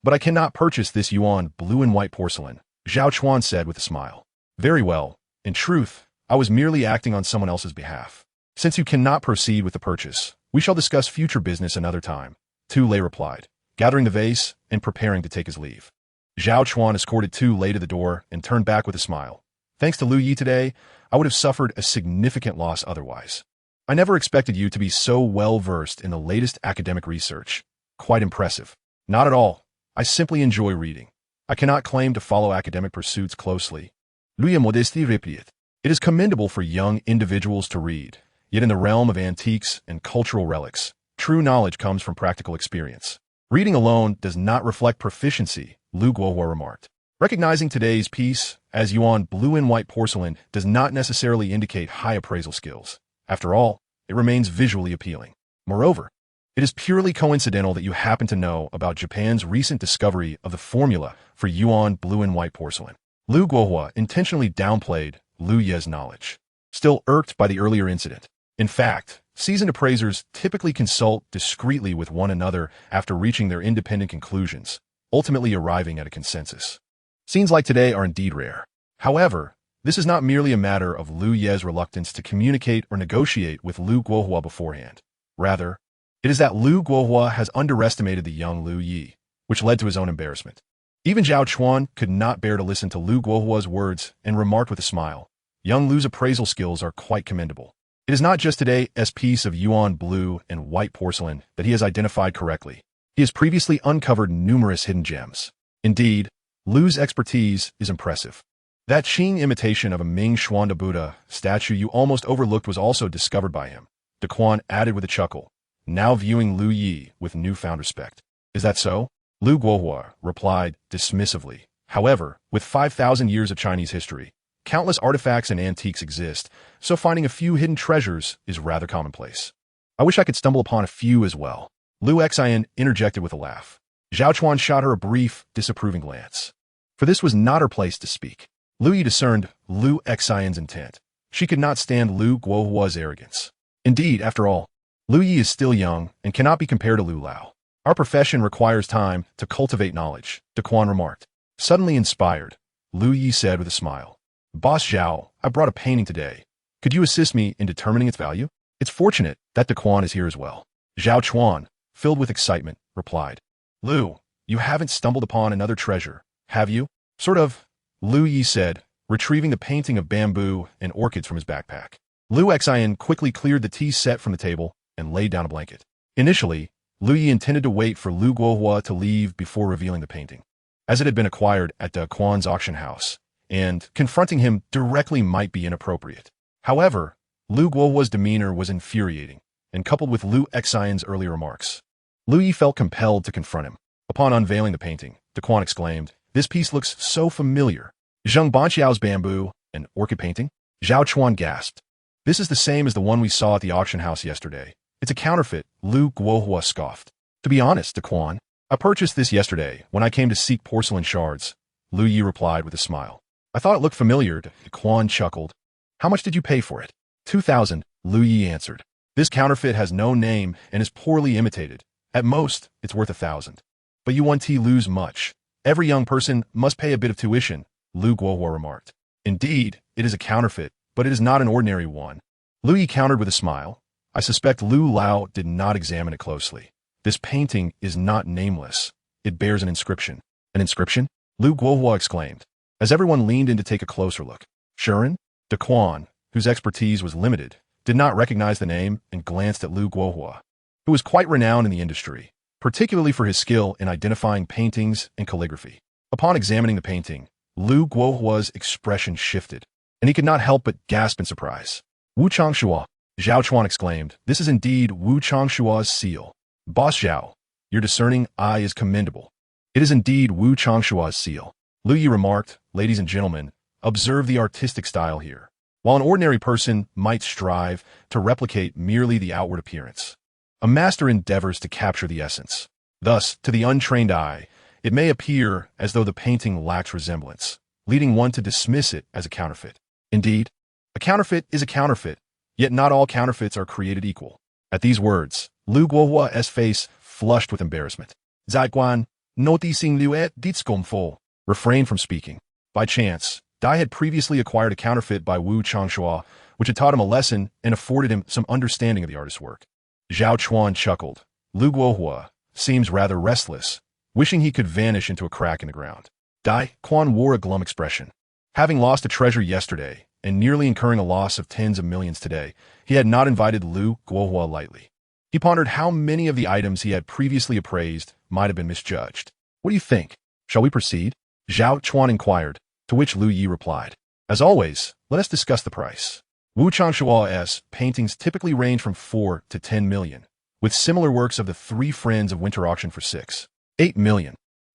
but I cannot purchase this yuan blue and white porcelain," Zhao Chuan said with a smile. "Very well. In truth, I was merely acting on someone else's behalf. Since you cannot proceed with the purchase, we shall discuss future business another time," Tu Lei replied, gathering the vase and preparing to take his leave. Zhao Chuan escorted Tu Lei to the door and turned back with a smile. "Thanks to Lu Yi today, I would have suffered a significant loss otherwise. I never expected you to be so well versed in the latest academic research. Quite impressive." "Not at all. I simply enjoy reading. I cannot claim to follow academic pursuits closely." lui modestie repliet. It is commendable for young individuals to read, yet in the realm of antiques and cultural relics, true knowledge comes from practical experience. Reading alone does not reflect proficiency, Lu Guohua remarked. Recognizing today's piece as yuan blue and white porcelain does not necessarily indicate high appraisal skills. After all, it remains visually appealing. Moreover, it is purely coincidental that you happen to know about Japan's recent discovery of the formula for yuan blue and white porcelain. Lu Guohua intentionally downplayed Lu Ye's knowledge, still irked by the earlier incident. In fact, seasoned appraisers typically consult discreetly with one another after reaching their independent conclusions, ultimately arriving at a consensus. Scenes like today are indeed rare. However, this is not merely a matter of Lu Ye's reluctance to communicate or negotiate with Lu Guohua beforehand. Rather, it is that Lu Guohua has underestimated the young Lu Yi, which led to his own embarrassment. Even Zhao Chuan could not bear to listen to Lu Guohua's words and remarked with a smile, "Young Lu's appraisal skills are quite commendable. It is not just today's piece of yuan blue and white porcelain that he has identified correctly. He has previously uncovered numerous hidden gems. Indeed, Lu's expertise is impressive. That Qing imitation of a Ming Xuanda Buddha statue you almost overlooked was also discovered by him," De Quan added with a chuckle, now viewing Lu Yi with newfound respect. "Is that so?" Lu Guohua replied dismissively. "However, with 5,000 years of Chinese history, countless artifacts and antiques exist, so finding a few hidden treasures is rather commonplace. I wish I could stumble upon a few as well." Lu Xian interjected with a laugh. Zhao Chuan shot her a brief, disapproving glance. For this was not her place to speak. Lu Yi discerned Lu Xian's intent. She could not stand Lu Guohua's arrogance. Indeed, after all, Lu Yi is still young and cannot be compared to Lu Lao. "Our profession requires time to cultivate knowledge," De Quan remarked. Suddenly inspired, Lu Yi said with a smile, "Boss Zhao, I brought a painting today. Could you assist me in determining its value?" "It's fortunate that De Quan is here as well." Zhao Chuan, filled with excitement, replied. "Lu, you haven't stumbled upon another treasure, have you?" "Sort of," Lu Yi said, retrieving the painting of bamboo and orchids from his backpack. Lu Xian quickly cleared the tea set from the table and laid down a blanket. Initially, Lu Yi intended to wait for Lu Guohua to leave before revealing the painting, as it had been acquired at De Quan's auction house, and confronting him directly might be inappropriate. However, Lu Guohua's demeanor was infuriating, and coupled with Lu Xian's earlier remarks, Lu Yi felt compelled to confront him. Upon unveiling the painting, De Quan exclaimed, "This piece looks so familiar. Zheng Banqiao's bamboo and orchid painting?" Zhao Chuan gasped. "This is the same as the one we saw at the auction house yesterday. It's a counterfeit," Lu Guohua scoffed. "To be honest, De Quan, I purchased this yesterday when I came to seek porcelain shards," Lu Yi replied with a smile. "I thought it looked familiar," De Quan chuckled. "How much did you pay for it?" 2,000, Lu Yi answered. "This counterfeit has no name and is poorly imitated. At most, it's worth 1,000. But you want to lose much. Every young person must pay a bit of tuition," Lu Guohua remarked. "Indeed, it is a counterfeit, but it is not an ordinary one," Lu Yi countered with a smile. "I suspect Lu Lao did not examine it closely. This painting is not nameless. It bears an inscription." "An inscription?" Lu Guohua exclaimed, as everyone leaned in to take a closer look. Shuren? De Quan, whose expertise was limited, did not recognize the name and glanced at Lu Guohua, who was quite renowned in the industry, particularly for his skill in identifying paintings and calligraphy. Upon examining the painting, Lu Guohua's expression shifted, and he could not help but gasp in surprise. "Wu Changshuo," Zhao Chuan exclaimed, "this is indeed Wu Changshuo's seal. Boss Zhao, your discerning eye is commendable. It is indeed Wu Changshuo's seal." Lu Yi remarked, "Ladies and gentlemen, observe the artistic style here. While an ordinary person might strive to replicate merely the outward appearance, a master endeavors to capture the essence. Thus, to the untrained eye, it may appear as though the painting lacks resemblance, leading one to dismiss it as a counterfeit. Indeed, a counterfeit is a counterfeit, yet not all counterfeits are created equal." At these words, Lu Guohua's face flushed with embarrassment. Zaiguan, noticing Luet ditscomfo, refrained from speaking. By chance, Dai had previously acquired a counterfeit by Wu Changshuo, which had taught him a lesson and afforded him some understanding of the artist's work. Zhao Chuan chuckled. Lu Guohua seems rather restless, wishing he could vanish into a crack in the ground. Dai Quan wore a glum expression. Having lost a treasure yesterday, and nearly incurring a loss of tens of millions today, he had not invited Lu Guohua lightly. He pondered how many of the items he had previously appraised might have been misjudged. "What do you think? Shall we proceed?" Zhao Chuan inquired, to which Lu Yi replied, As always, let us discuss the price. Wu Changshua's paintings typically range from 4 to 10 million, with similar works of the Three Friends of Winter auction for 6, 8 million.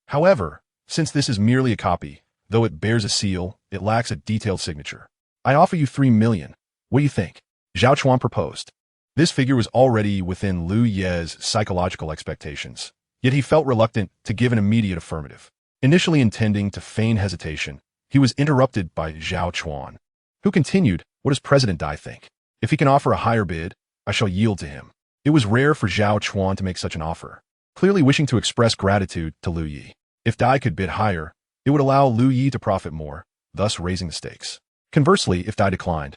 However, since this is merely a copy, though it bears a seal, it lacks a detailed signature. I offer you 3 million. What do you think? Zhao Chuan proposed. This figure was already within Lu Ye's psychological expectations, yet he felt reluctant to give an immediate affirmative. Initially intending to feign hesitation, he was interrupted by Zhao Chuan, who continued, "What does President Dai think? If he can offer a higher bid, I shall yield to him." It was rare for Zhao Chuan to make such an offer, clearly wishing to express gratitude to Lu Yi. If Dai could bid higher, it would allow Lu Yi to profit more, thus raising the stakes. Conversely, if Dai declined,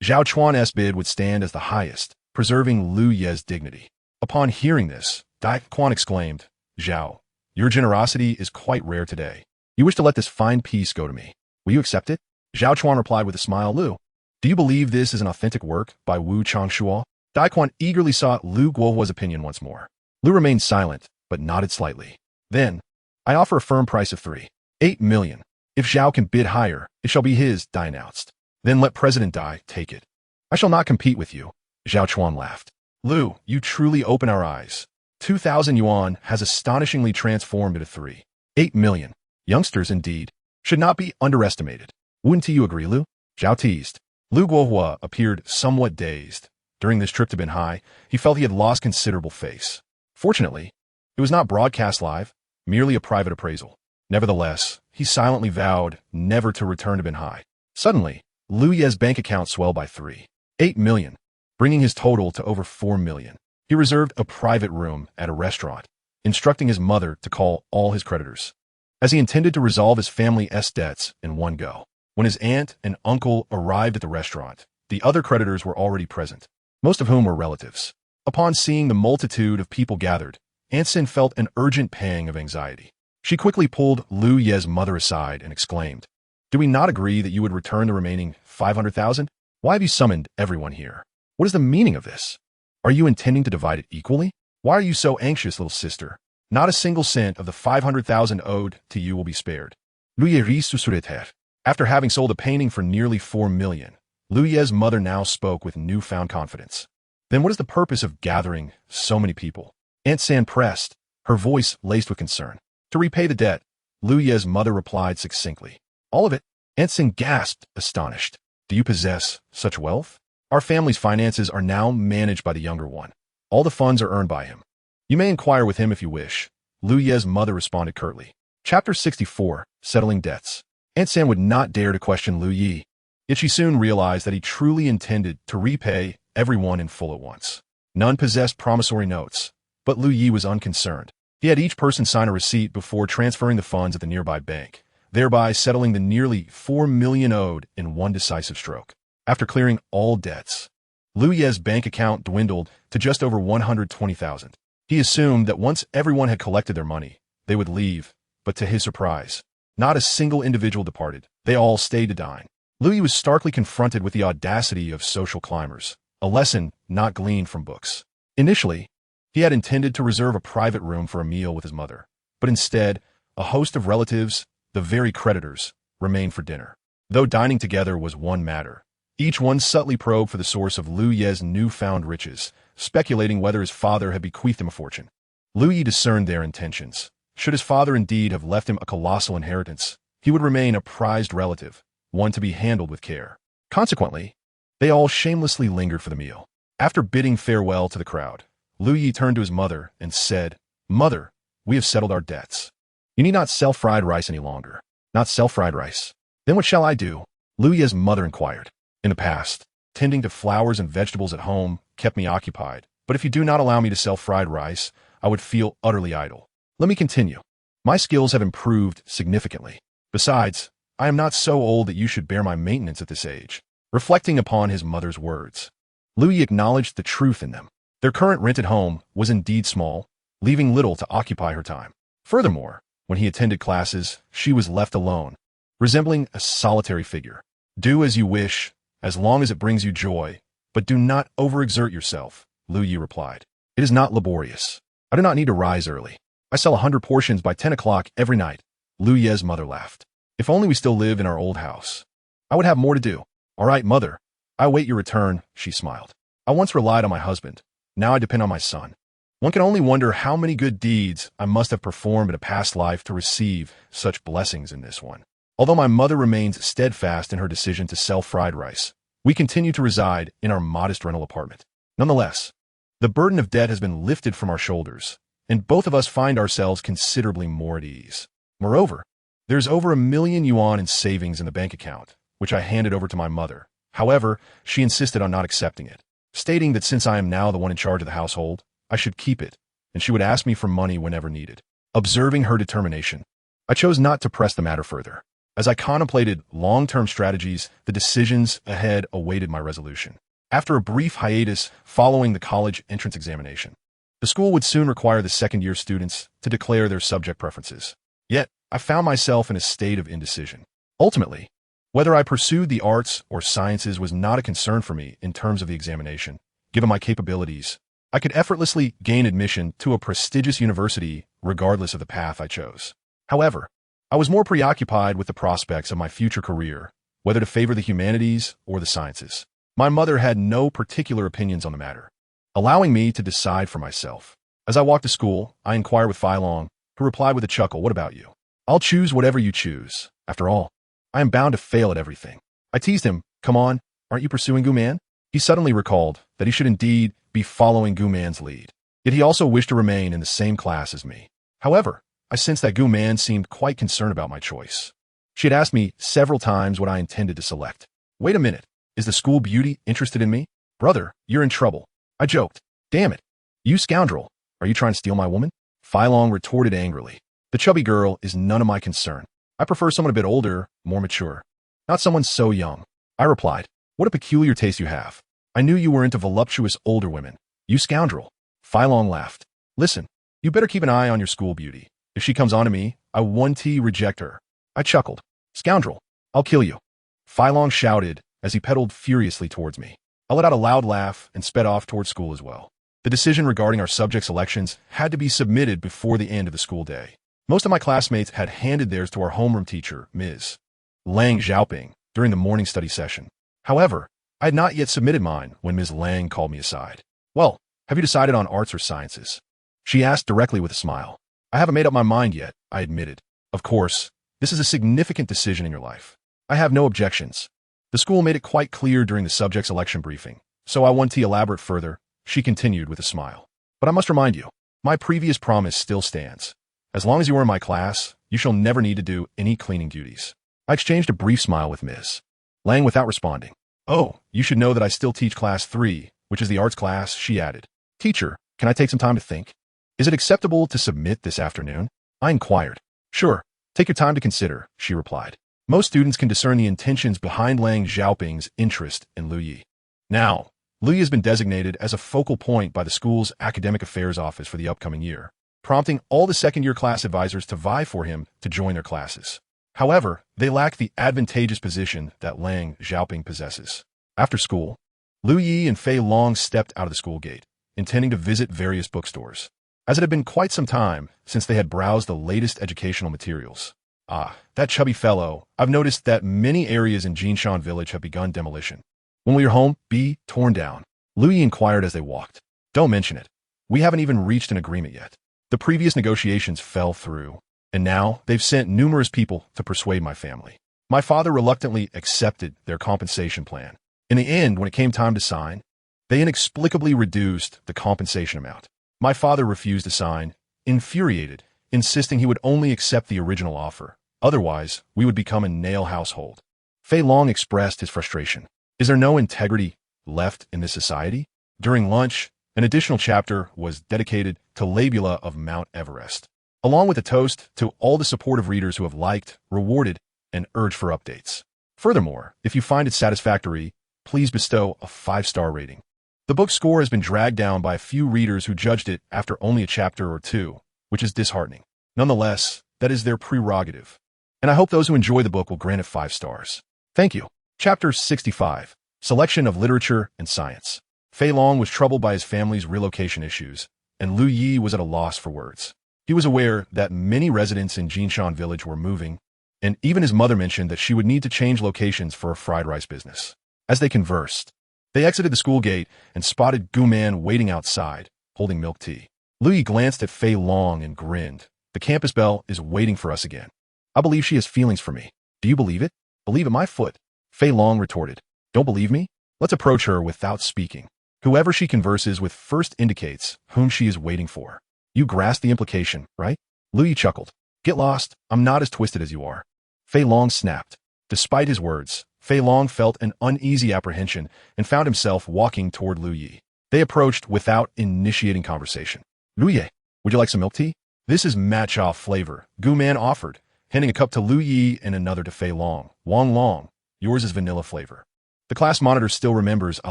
Zhao Chuan's bid would stand as the highest, preserving Lu Ye's dignity. Upon hearing this, Dai Quan exclaimed, "Zhao, your generosity is quite rare today. You wish to let this fine piece go to me. Will you accept it?" Zhao Chuan replied with a smile, "Lu, do you believe this is an authentic work by Wu Changshua?" Dai Quan eagerly sought Lu Guohua's opinion once more. Lu remained silent, but nodded slightly. Then, "I offer a firm price of 3.8 million. If Zhao can bid higher, it shall be his," Dai announced. "Then let President Dai take it. I shall not compete with you." Zhao Chuan laughed. "Lu, you truly open our eyes. 2,000 yuan has astonishingly transformed into 3.8 million. Youngsters, indeed, should not be underestimated. Wouldn't you agree, Lu?" Zhao teased. Lu Guohua appeared somewhat dazed. During this trip to Binhai, he felt he had lost considerable face. Fortunately, it was not broadcast live, merely a private appraisal. Nevertheless, he silently vowed never to return to Binhai. Suddenly, Lu Ye's bank account swelled by 3.8 million, bringing his total to over 4 million. He reserved a private room at a restaurant, instructing his mother to call all his creditors, as he intended to resolve his family's debts in one go. When his aunt and uncle arrived at the restaurant, the other creditors were already present, most of whom were relatives. Upon seeing the multitude of people gathered, Aunt Sin felt an urgent pang of anxiety. She quickly pulled Lu Ye's mother aside and exclaimed, "Do we not agree that you would return the remaining 500,000? Why have you summoned everyone here? What is the meaning of this? Are you intending to divide it equally? Why are you so anxious, little sister? Not a single cent of the 500,000 owed to you will be spared." Lu Ye resuscitated. After having sold a painting for nearly 4 million, Lu Ye's mother now spoke with newfound confidence. "Then what is the purpose of gathering so many people?" Aunt San pressed, her voice laced with concern. "To repay the debt," Lu Ye's mother replied succinctly. "All of it?" Aunt Sin gasped, astonished. "Do you possess such wealth?" "Our family's finances are now managed by the younger one. All the funds are earned by him. You may inquire with him if you wish," Lu Ye's mother responded curtly. Chapter 64, Settling Debts. Aunt San would not dare to question Lu Yi, yet she soon realized that he truly intended to repay everyone in full at once. None possessed promissory notes, but Lu Yi was unconcerned. He had each person sign a receipt before transferring the funds at the nearby bank, thereby settling the nearly 4 million owed in one decisive stroke. After clearing all debts, Lu Ye's bank account dwindled to just over 120,000. He assumed that once everyone had collected their money, they would leave, but to his surprise, not a single individual departed. They all stayed to dine. Lu Yi was starkly confronted with the audacity of social climbers, a lesson not gleaned from books. Initially, he had intended to reserve a private room for a meal with his mother, but instead, a host of relatives, the very creditors, remained for dinner. Though dining together was one matter, each one subtly probed for the source of Lu Ye's newfound riches, speculating whether his father had bequeathed him a fortune. Lu Yi discerned their intentions. Should his father indeed have left him a colossal inheritance, he would remain a prized relative, one to be handled with care. Consequently, they all shamelessly lingered for the meal. After bidding farewell to the crowd, Lu Yi turned to his mother and said, "Mother, we have settled our debts. You need not sell fried rice any longer." "Not sell fried rice? Then what shall I do?" Lu Yi's mother inquired. "In the past, tending to flowers and vegetables at home kept me occupied, but if you do not allow me to sell fried rice, I would feel utterly idle. Let me continue. My skills have improved significantly. Besides, I am not so old that you should bear my maintenance at this age." Reflecting upon his mother's words, Lu Yi acknowledged the truth in them. Their current rented home was indeed small, leaving little to occupy her time. Furthermore, when he attended classes, she was left alone, resembling a solitary figure. "Do as you wish, as long as it brings you joy, but do not overexert yourself," Lu Yi replied. "It is not laborious. I do not need to rise early. I sell 100 portions by 10 o'clock every night." Lu Ye's mother laughed. "If only we still lived in our old house. I would have more to do. All right, mother. I await your return, she smiled. I once relied on my husband. Now I depend on my son. One can only wonder how many good deeds I must have performed in a past life to receive such blessings in this one. Although my mother remains steadfast in her decision to sell fried rice, we continue to reside in our modest rental apartment. Nonetheless, the burden of debt has been lifted from our shoulders, and both of us find ourselves considerably more at ease. Moreover, there's over £1,000,000 in savings in the bank account, which I handed over to my mother. However, she insisted on not accepting it, stating that since I am now the one in charge of the household, I should keep it, and she would ask me for money whenever needed. Observing her determination, I chose not to press the matter further. As I contemplated long-term strategies, the decisions ahead awaited my resolution. After a brief hiatus following the college entrance examination, the school would soon require the second-year students to declare their subject preferences. Yet, I found myself in a state of indecision. Ultimately, whether I pursued the arts or sciences was not a concern for me in terms of the examination. Given my capabilities, I could effortlessly gain admission to a prestigious university regardless of the path I chose. However, I was more preoccupied with the prospects of my future career, whether to favor the humanities or the sciences. My mother had no particular opinions on the matter, allowing me to decide for myself. As I walked to school, I inquired with Fei Long, who replied with a chuckle, "What about you?" "I'll choose whatever you choose. After all, I am bound to fail at everything." I teased him, "Come on, aren't you pursuing Gu Man?" He suddenly recalled that he should indeed be following Gu Man's lead. Yet he also wished to remain in the same class as me. However, I sensed that Gu Man seemed quite concerned about my choice. She had asked me several times what I intended to select. "Wait a minute, is the school beauty interested in me?" "Brother, you're in trouble." I joked. "Damn it, you scoundrel, are you trying to steal my woman?" Fei Long retorted angrily. "The chubby girl is none of my concern. I prefer someone a bit older, more mature. Not someone so young." I replied, "What a peculiar taste you have. I knew you were into voluptuous older women. You scoundrel." Fei Long laughed. "Listen, you better keep an eye on your school beauty. If she comes on to me, I 1T reject her." I chuckled. "Scoundrel, I'll kill you." Fei Long shouted as he pedaled furiously towards me. I let out a loud laugh and sped off towards school as well. The decision regarding our subject selections had to be submitted before the end of the school day. Most of my classmates had handed theirs to our homeroom teacher, Ms. Lang Xiaoping, during the morning study session. However, I had not yet submitted mine when Ms. Lang called me aside. "Well, have you decided on arts or sciences?" she asked directly with a smile. "I haven't made up my mind yet," I admitted. "Of course, this is a significant decision in your life. I have no objections. The school made it quite clear during the subject selection briefing, so I want to elaborate further," she continued with a smile. "But I must remind you, my previous promise still stands. As long as you are in my class, you shall never need to do any cleaning duties." I exchanged a brief smile with Ms. Lang without responding. "Oh, you should know that I still teach class 3, which is the arts class," she added. "Teacher, can I take some time to think? Is it acceptable to submit this afternoon?" I inquired. "Sure, take your time to consider," she replied. Most students can discern the intentions behind Lang Xiaoping's interest in Lu Yi. Now, Lu Yi has been designated as a focal point by the school's academic affairs office for the upcoming year, prompting all the second-year class advisors to vie for him to join their classes. However, they lack the advantageous position that Lang Xiaoping possesses. After school, Lu Yi and Fei Long stepped out of the school gate, intending to visit various bookstores, as it had been quite some time since they had browsed the latest educational materials. "Ah, that chubby fellow. I've noticed that many areas in Jinshan village have begun demolition. When will your home be torn down?" Lu Yi inquired as they walked. "Don't mention it. We haven't even reached an agreement yet. The previous negotiations fell through, and now they've sent numerous people to persuade my family. My father reluctantly accepted their compensation plan. In the end, when it came time to sign, they inexplicably reduced the compensation amount. My father refused to sign, infuriated, insisting he would only accept the original offer. Otherwise, we would become a nail household." Fei Long expressed his frustration. "Is there no integrity left in this society?" During lunch, an additional chapter was dedicated to Labula of Mount Everest, along with a toast to all the supportive readers who have liked, rewarded, and urged for updates. Furthermore, if you find it satisfactory, please bestow a 5-star rating. The book score has been dragged down by a few readers who judged it after only a chapter or two, which is disheartening. Nonetheless, that is their prerogative, and I hope those who enjoy the book will grant it 5 stars. Thank you. Chapter 65. Selection of Literature and Science. Fei Long was troubled by his family's relocation issues, and Lu Yi was at a loss for words. He was aware that many residents in Jinshan village were moving, and even his mother mentioned that she would need to change locations for a fried rice business. As they conversed, they exited the school gate and spotted Gu-man waiting outside, holding milk tea. Lu glanced at Fei Long and grinned. The campus belle is waiting for us again. I believe she has feelings for me. Do you believe it? Believe at my foot. Fei Long retorted. Don't believe me? Let's approach her without speaking. Whoever she converses with first indicates whom she is waiting for. You grasp the implication, right? Lu chuckled. Get lost. I'm not as twisted as you are. Fei Long snapped. Despite his words, Fei Long felt an uneasy apprehension and found himself walking toward Lu Yi. They approached without initiating conversation. Lu Yi, would you like some milk tea? This is matcha flavor, Gu-man offered, handing a cup to Lu Yi and another to Fei Long. Wang Long, yours is vanilla flavor. The class monitor still remembers I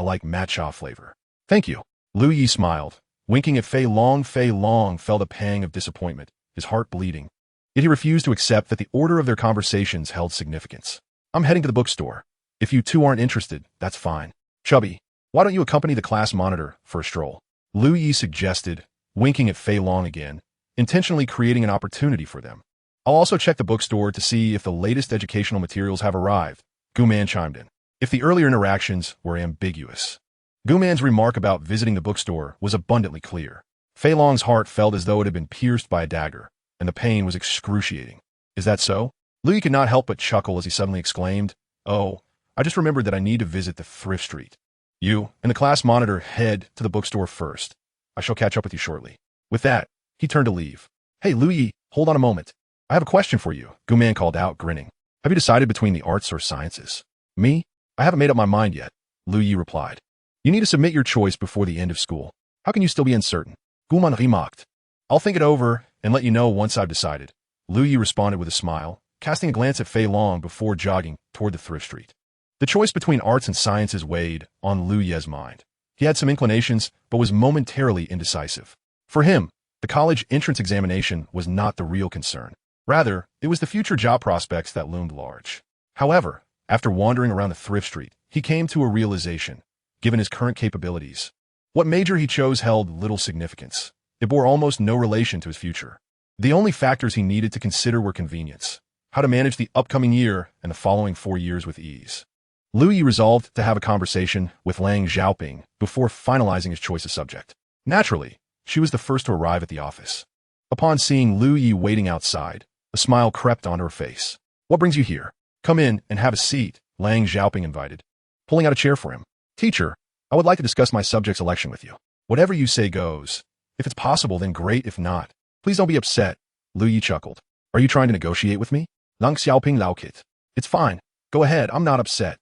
like matcha flavor. Thank you. Lu Yi smiled, winking at Fei Long. Fei Long felt a pang of disappointment, his heart bleeding. Yet he refused to accept that the order of their conversations held significance. I'm heading to the bookstore. If you two aren't interested, that's fine. Chubby, why don't you accompany the class monitor for a stroll? Lu Yi suggested, winking at Fei Long again, intentionally creating an opportunity for them. I'll also check the bookstore to see if the latest educational materials have arrived. Gu-man chimed in. If the earlier interactions were ambiguous. Gu-man's remark about visiting the bookstore was abundantly clear. Fei Long's heart felt as though it had been pierced by a dagger, and the pain was excruciating. Is that so? Lu Yi could not help but chuckle as he suddenly exclaimed, Oh, I just remembered that I need to visit the thrift street. You and the class monitor head to the bookstore first. I shall catch up with you shortly. With that, he turned to leave. Hey, Lu Yi, hold on a moment. I have a question for you, Gu-man called out, grinning. Have you decided between the arts or sciences? Me? I haven't made up my mind yet, Lu Yi replied. You need to submit your choice before the end of school. How can you still be uncertain? Gu-man remarked. I'll think it over and let you know once I've decided. Lu Yi responded with a smile, casting a glance at Fei Long before jogging toward the thrift street. The choice between arts and sciences weighed on Lu Ye's mind. He had some inclinations, but was momentarily indecisive. For him, the college entrance examination was not the real concern. Rather, it was the future job prospects that loomed large. However, after wandering around the thrift street, he came to a realization, given his current capabilities. What major he chose held little significance. It bore almost no relation to his future. The only factors he needed to consider were convenience, how to manage the upcoming year and the following 4 years with ease. Lu Yi resolved to have a conversation with Lang Xiaoping before finalizing his choice of subject. Naturally, she was the first to arrive at the office. Upon seeing Lu Yi waiting outside, a smile crept onto her face. What brings you here? Come in and have a seat, Lang Xiaoping invited, pulling out a chair for him. Teacher, I would like to discuss my subject selection with you. Whatever you say goes. If it's possible, then great. If not, please don't be upset. Lu Yi chuckled. Are you trying to negotiate with me? Lang Xiaoping laughed. It's fine. Go ahead. I'm not upset.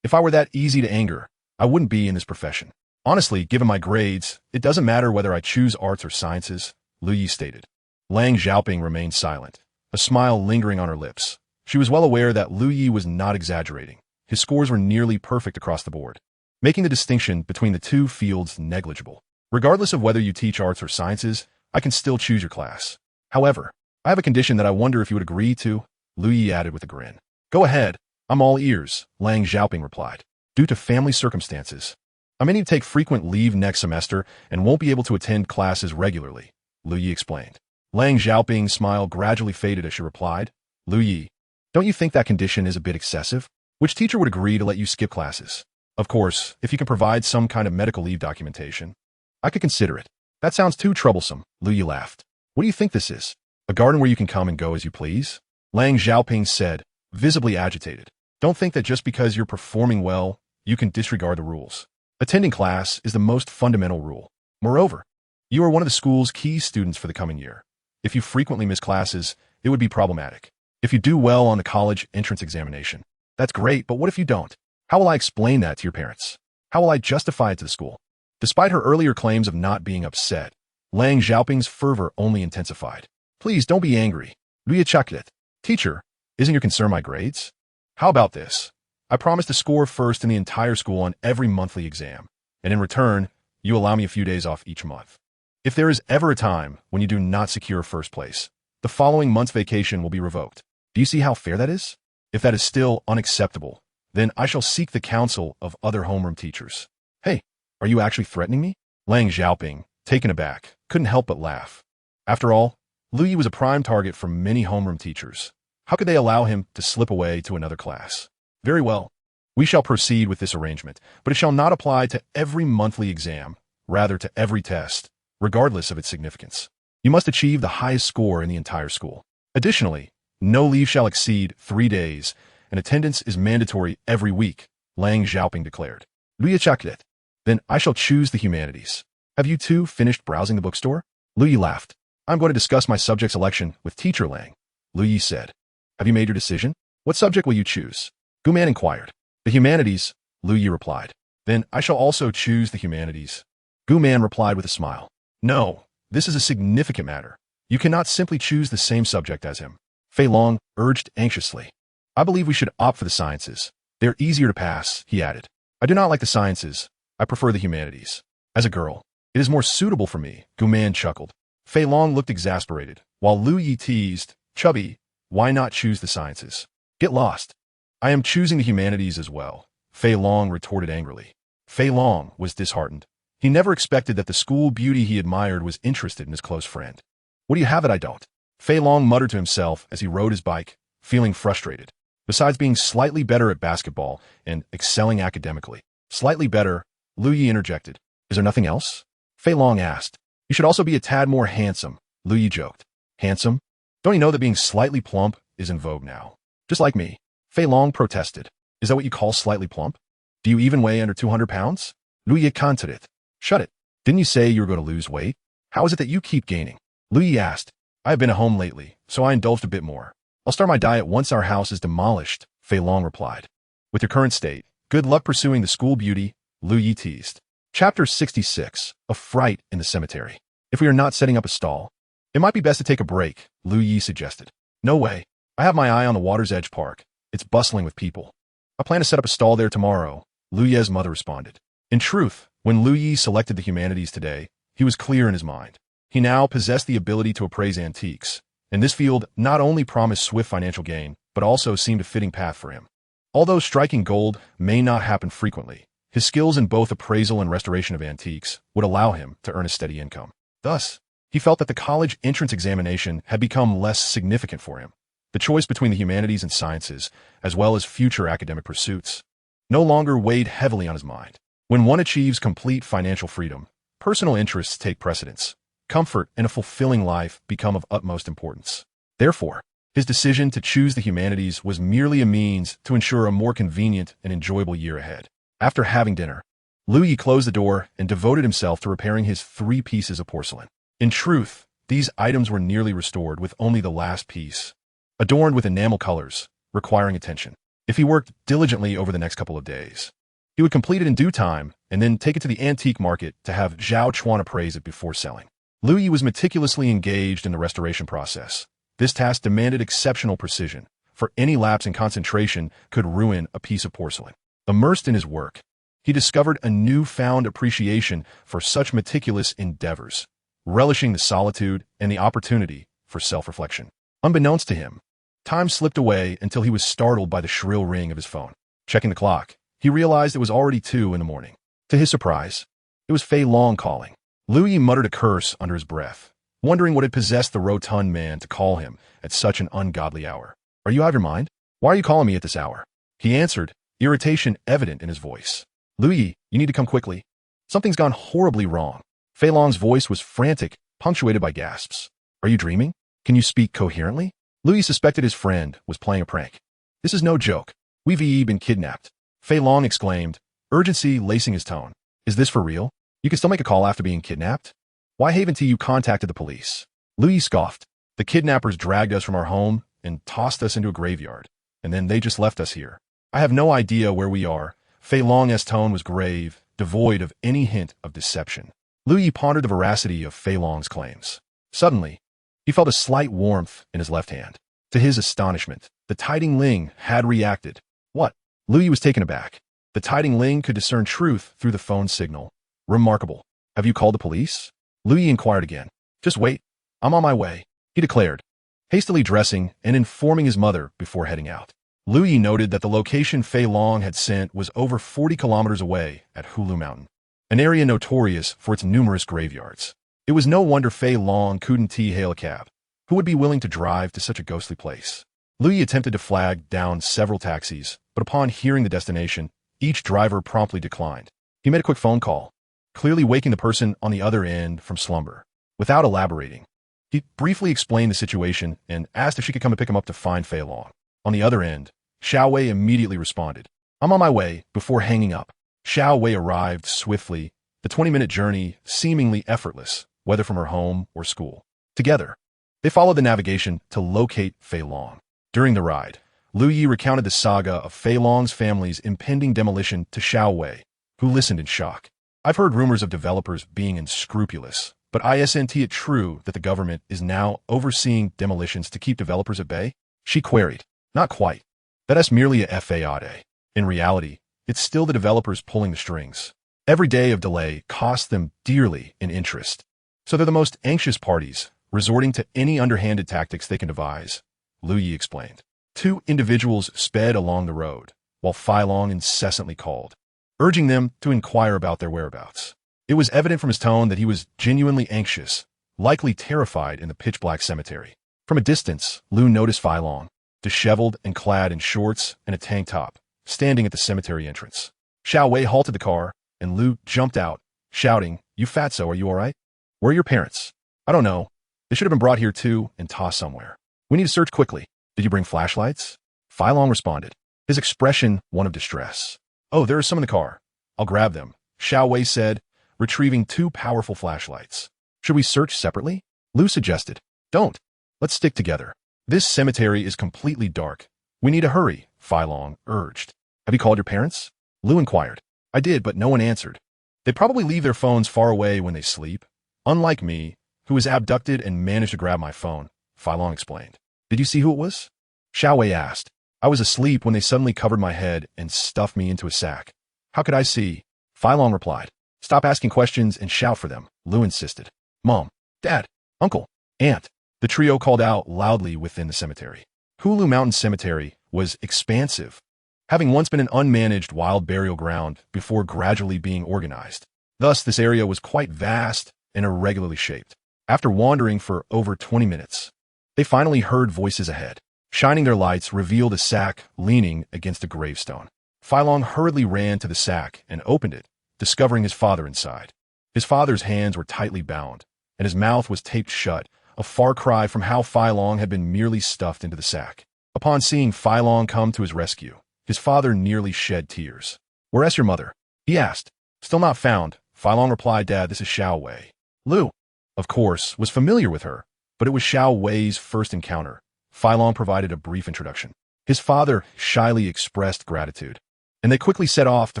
If I were that easy to anger, I wouldn't be in this profession. Honestly, given my grades, it doesn't matter whether I choose arts or sciences, Lu Yi stated. Lang Xiaoping remained silent, a smile lingering on her lips. She was well aware that Lu Yi was not exaggerating. His scores were nearly perfect across the board, making the distinction between the two fields negligible. Regardless of whether you teach arts or sciences, I can still choose your class. However, I have a condition that I wonder if you would agree to, Lu Yi added with a grin. Go ahead. I'm all ears, Lang Xiaoping replied. Due to family circumstances, I may need to take frequent leave next semester and won't be able to attend classes regularly, Lu Yi explained. Lang Xiaoping's smile gradually faded as she replied, Lu Yi, don't you think that condition is a bit excessive? Which teacher would agree to let you skip classes? Of course, if you can provide some kind of medical leave documentation, I could consider it. That sounds too troublesome, Lu Yi laughed. What do you think this is? A garden where you can come and go as you please? Lang Xiaoping said, visibly agitated. Don't think that just because you're performing well, you can disregard the rules. Attending class is the most fundamental rule. Moreover, you are one of the school's key students for the coming year. If you frequently miss classes, it would be problematic. If you do well on the college entrance examination, that's great, but what if you don't? How will I explain that to your parents? How will I justify it to the school? Despite her earlier claims of not being upset, Lang Xiaoping's fervor only intensified. Please don't be angry. Lu Yi chuckled. Teacher, isn't your concern my grades? How about this? I promise to score first in the entire school on every monthly exam, and in return, you allow me a few days off each month. If there is ever a time when you do not secure first place, the following month's vacation will be revoked. Do you see how fair that is? If that is still unacceptable, then I shall seek the counsel of other homeroom teachers. Hey, are you actually threatening me? Lang Xiaoping, taken aback, couldn't help but laugh. After all, Lu Yi was a prime target for many homeroom teachers, How could they allow him to slip away to another class? Very well. We shall proceed with this arrangement, but it shall not apply to every monthly exam, rather to every test, regardless of its significance. You must achieve the highest score in the entire school. Additionally, no leave shall exceed 3 days, and attendance is mandatory every week, Lang Xiaoping declared. Lu Yi checked it. Then I shall choose the humanities. Have you two finished browsing the bookstore? Lu Yi laughed. I'm going to discuss my subject selection with Teacher Lang, Lu Yi said. Have you made your decision? What subject will you choose? Gu Man inquired. The humanities, Lu Yi replied. Then I shall also choose the humanities. Gu Man replied with a smile. No, this is a significant matter. You cannot simply choose the same subject as him. Fei Long urged anxiously. I believe we should opt for the sciences. They're easier to pass, he added. I do not like the sciences. I prefer the humanities. As a girl, it is more suitable for me, Gu Man chuckled. Fei Long looked exasperated, while Lu Yi teased, Chubby, why not choose the sciences? Get lost. I am choosing the humanities as well, Fei Long retorted angrily. Fei Long was disheartened. He never expected that the school beauty he admired was interested in his close friend. What do you have that I don't? Fei Long muttered to himself as he rode his bike, feeling frustrated. Besides being slightly better at basketball and excelling academically, slightly better, Lu Yi interjected. Is there nothing else? Fei Long asked. You should also be a tad more handsome, Lu Yi joked. Handsome? Don't you know that being slightly plump is in vogue now? Just like me. Fei Long protested. Is that what you call slightly plump? Do you even weigh under 200 pounds? Lu Yi counted it. Shut it. Didn't you say you were going to lose weight? How is it that you keep gaining? Lu Yi asked. I have been at home lately, so I indulged a bit more. I'll start my diet once our house is demolished, Fei Long replied. With your current state, good luck pursuing the school beauty, Lu Yi teased. Chapter 66, A Fright in the Cemetery. If we are not setting up a stall, it might be best to take a break, Lu Yi suggested. No way. I have my eye on the Water's Edge Park. It's bustling with people. I plan to set up a stall there tomorrow, Lu Ye's mother responded. In truth, when Lu Yi selected the humanities today, he was clear in his mind. He now possessed the ability to appraise antiques, and this field not only promised swift financial gain, but also seemed a fitting path for him. Although striking gold may not happen frequently, his skills in both appraisal and restoration of antiques would allow him to earn a steady income. Thus, he felt that the college entrance examination had become less significant for him. The choice between the humanities and sciences, as well as future academic pursuits, no longer weighed heavily on his mind. When one achieves complete financial freedom, personal interests take precedence. Comfort and a fulfilling life become of utmost importance. Therefore, his decision to choose the humanities was merely a means to ensure a more convenient and enjoyable year ahead. After having dinner, Lu Yi closed the door and devoted himself to repairing his 3 pieces of porcelain. In truth, these items were nearly restored with only the last piece, adorned with enamel colors, requiring attention. If he worked diligently over the next couple of days, he would complete it in due time and then take it to the antique market to have Zhao Chuan appraise it before selling. Lu Yi was meticulously engaged in the restoration process. This task demanded exceptional precision, for any lapse in concentration could ruin a piece of porcelain. Immersed in his work, he discovered a newfound appreciation for such meticulous endeavors, relishing the solitude and the opportunity for self-reflection. Unbeknownst to him, time slipped away until he was startled by the shrill ring of his phone. Checking the clock, he realized it was already 2 in the morning. To his surprise, it was Fei Long calling. Lu Yi muttered a curse under his breath, wondering what had possessed the rotund man to call him at such an ungodly hour. Are you out of your mind? Why are you calling me at this hour? He answered, irritation evident in his voice. Lu Yi, you need to come quickly. Something's gone horribly wrong. Fei Long's voice was frantic, punctuated by gasps. Are you dreaming? Can you speak coherently? Lu Yi suspected his friend was playing a prank. This is no joke. We've been kidnapped. Fei Long exclaimed, urgency lacing his tone. Is this for real? You can still make a call after being kidnapped? Why haven't you contacted the police? Lu Yi scoffed. The kidnappers dragged us from our home and tossed us into a graveyard, and then they just left us here. I have no idea where we are. Fei Long's tone was grave, devoid of any hint of deception. Lu Yi pondered the veracity of Fei Long's claims. Suddenly, he felt a slight warmth in his left hand. To his astonishment, the Tiding Ling had reacted. What? Lu Yi was taken aback. The Tiding Ling could discern truth through the phone signal. Remarkable. Have you called the police? Lu Yi inquired again. Just wait. I'm on my way, he declared, hastily dressing and informing his mother before heading out. Lu Yi noted that the location Fei Long had sent was over 40 kilometers away at Hulu Mountain, an area notorious for its numerous graveyards. It was no wonder Fei Long couldn't hail a cab. Who would be willing to drive to such a ghostly place? Lu Yi attempted to flag down several taxis, but upon hearing the destination, each driver promptly declined. He made a quick phone call, clearly waking the person on the other end from slumber. Without elaborating, he briefly explained the situation and asked if she could come and pick him up to find Fei Long. On the other end, Xiao Wei immediately responded, "I'm on my way," before hanging up. Xiao Wei arrived swiftly, the 20-minute journey seemingly effortless, whether from her home or school. Together, they followed the navigation to locate Fei Long. During the ride, Lu Yi recounted the saga of Fei Long's family's impending demolition to Xiao Wei, who listened in shock. "I've heard rumors of developers being unscrupulous, but isn't it true that the government is now overseeing demolitions to keep developers at bay?" She queried. "Not quite. That's merely a FAAD. In reality, it's still the developers pulling the strings. Every day of delay costs them dearly in interest. So they're the most anxious parties, resorting to any underhanded tactics they can devise," Lu Yi explained. Two individuals sped along the road, while Fei Long incessantly called, urging them to inquire about their whereabouts. It was evident from his tone that he was genuinely anxious, likely terrified in the pitch-black cemetery. From a distance, Lu noticed Fei Long, disheveled and clad in shorts and a tank top, standing at the cemetery entrance. Xiao Wei halted the car, and Lu jumped out, shouting, "You fatso, are you all right? Where are your parents?" "I don't know. They should have been brought here too and tossed somewhere. We need to search quickly. Did you bring flashlights?" Fei Long responded, his expression one of distress. "Oh, there are some in the car. I'll grab them," Xiao Wei said, retrieving two powerful flashlights. "Should we search separately?" Lu suggested. "Don't. Let's stick together. This cemetery is completely dark. We need to hurry," Fei Long urged. "Have you called your parents?" Lu inquired. "I did, but no one answered. They probably leave their phones far away when they sleep. Unlike me, who was abducted and managed to grab my phone," Fei Long explained. "Did you see who it was?" Xiao Wei asked. "I was asleep when they suddenly covered my head and stuffed me into a sack. How could I see?" Fei Long replied. "Stop asking questions and shout for them," Lu insisted. "Mom, Dad, Uncle, Aunt." The trio called out loudly within the cemetery. Hulu Mountain Cemetery was expansive, having once been an unmanaged wild burial ground before gradually being organized. Thus, this area was quite vast and irregularly shaped. After wandering for over 20 minutes, they finally heard voices ahead. Shining their lights revealed a sack leaning against a gravestone. Fei Long hurriedly ran to the sack and opened it, discovering his father inside. His father's hands were tightly bound, and his mouth was taped shut, a far cry from how Fei Long had been merely stuffed into the sack. Upon seeing Fei Long come to his rescue, his father nearly shed tears. "Where's your mother?" he asked. "Still not found," Fei Long replied. "Dad, this is Xiao Wei." Lu, of course, was familiar with her, but it was Xiao Wei's first encounter. Fei Long provided a brief introduction. His father shyly expressed gratitude, and they quickly set off to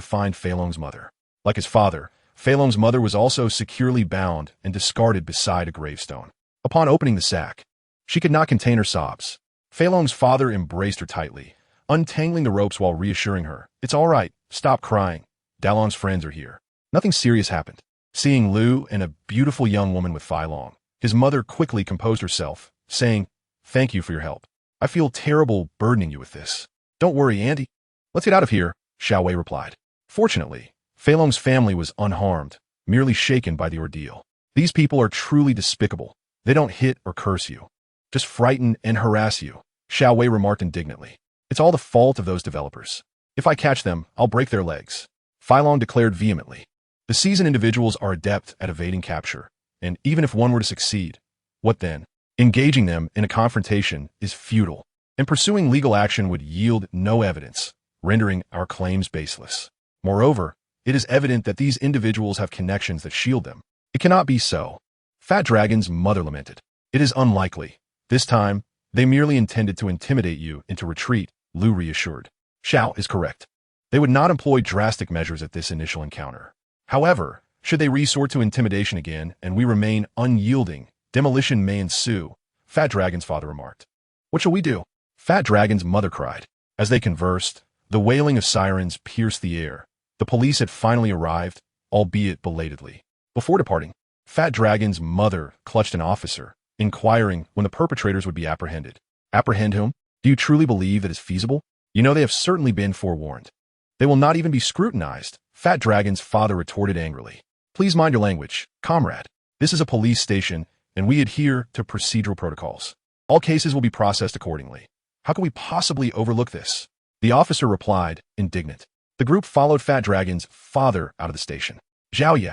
find Fei Long's mother. Like his father, Fei Long's mother was also securely bound and discarded beside a gravestone. Upon opening the sack, she could not contain her sobs. Fei Long's father embraced her tightly, untangling the ropes while reassuring her. "It's all right. Stop crying. Dalong's friends are here. Nothing serious happened." Seeing Lu and a beautiful young woman with Fei Long, his mother quickly composed herself, saying, "Thank you for your help. I feel terrible burdening you with this." "Don't worry, Andy. Let's get out of here," Xiao Wei replied. Fortunately, Fei Long's family was unharmed, merely shaken by the ordeal. These people are truly despicable. They don't hit or curse you, just frighten and harass you, Xiao Wei remarked indignantly. "It's all the fault of those developers. If I catch them, I'll break their legs," Fei Long declared vehemently. The seasoned individuals are adept at evading capture, and even if one were to succeed, what then? Engaging them in a confrontation is futile, and pursuing legal action would yield no evidence, rendering our claims baseless. Moreover, it is evident that these individuals have connections that shield them. It cannot be so. Fat Dragon's mother lamented. "It is unlikely. This time, they merely intended to intimidate you into retreat," Lu reassured. "Xiao is correct. They would not employ drastic measures at this initial encounter. However, should they resort to intimidation again and we remain unyielding, demolition may ensue," Fat Dragon's father remarked. "What shall we do?" Fat Dragon's mother cried. As they conversed, the wailing of sirens pierced the air. The police had finally arrived, albeit belatedly. Before departing, Fat Dragon's mother clutched an officer, inquiring when the perpetrators would be apprehended. "Apprehend whom? Do you truly believe that is feasible? You know they have certainly been forewarned. They will not even be scrutinized," Fat Dragon's father retorted angrily. "Please mind your language, comrade. This is a police station, and we adhere to procedural protocols. All cases will be processed accordingly. How could we possibly overlook this? The officer replied, indignant. The group followed Fat Dragon's father out of the station. Zhao Ye.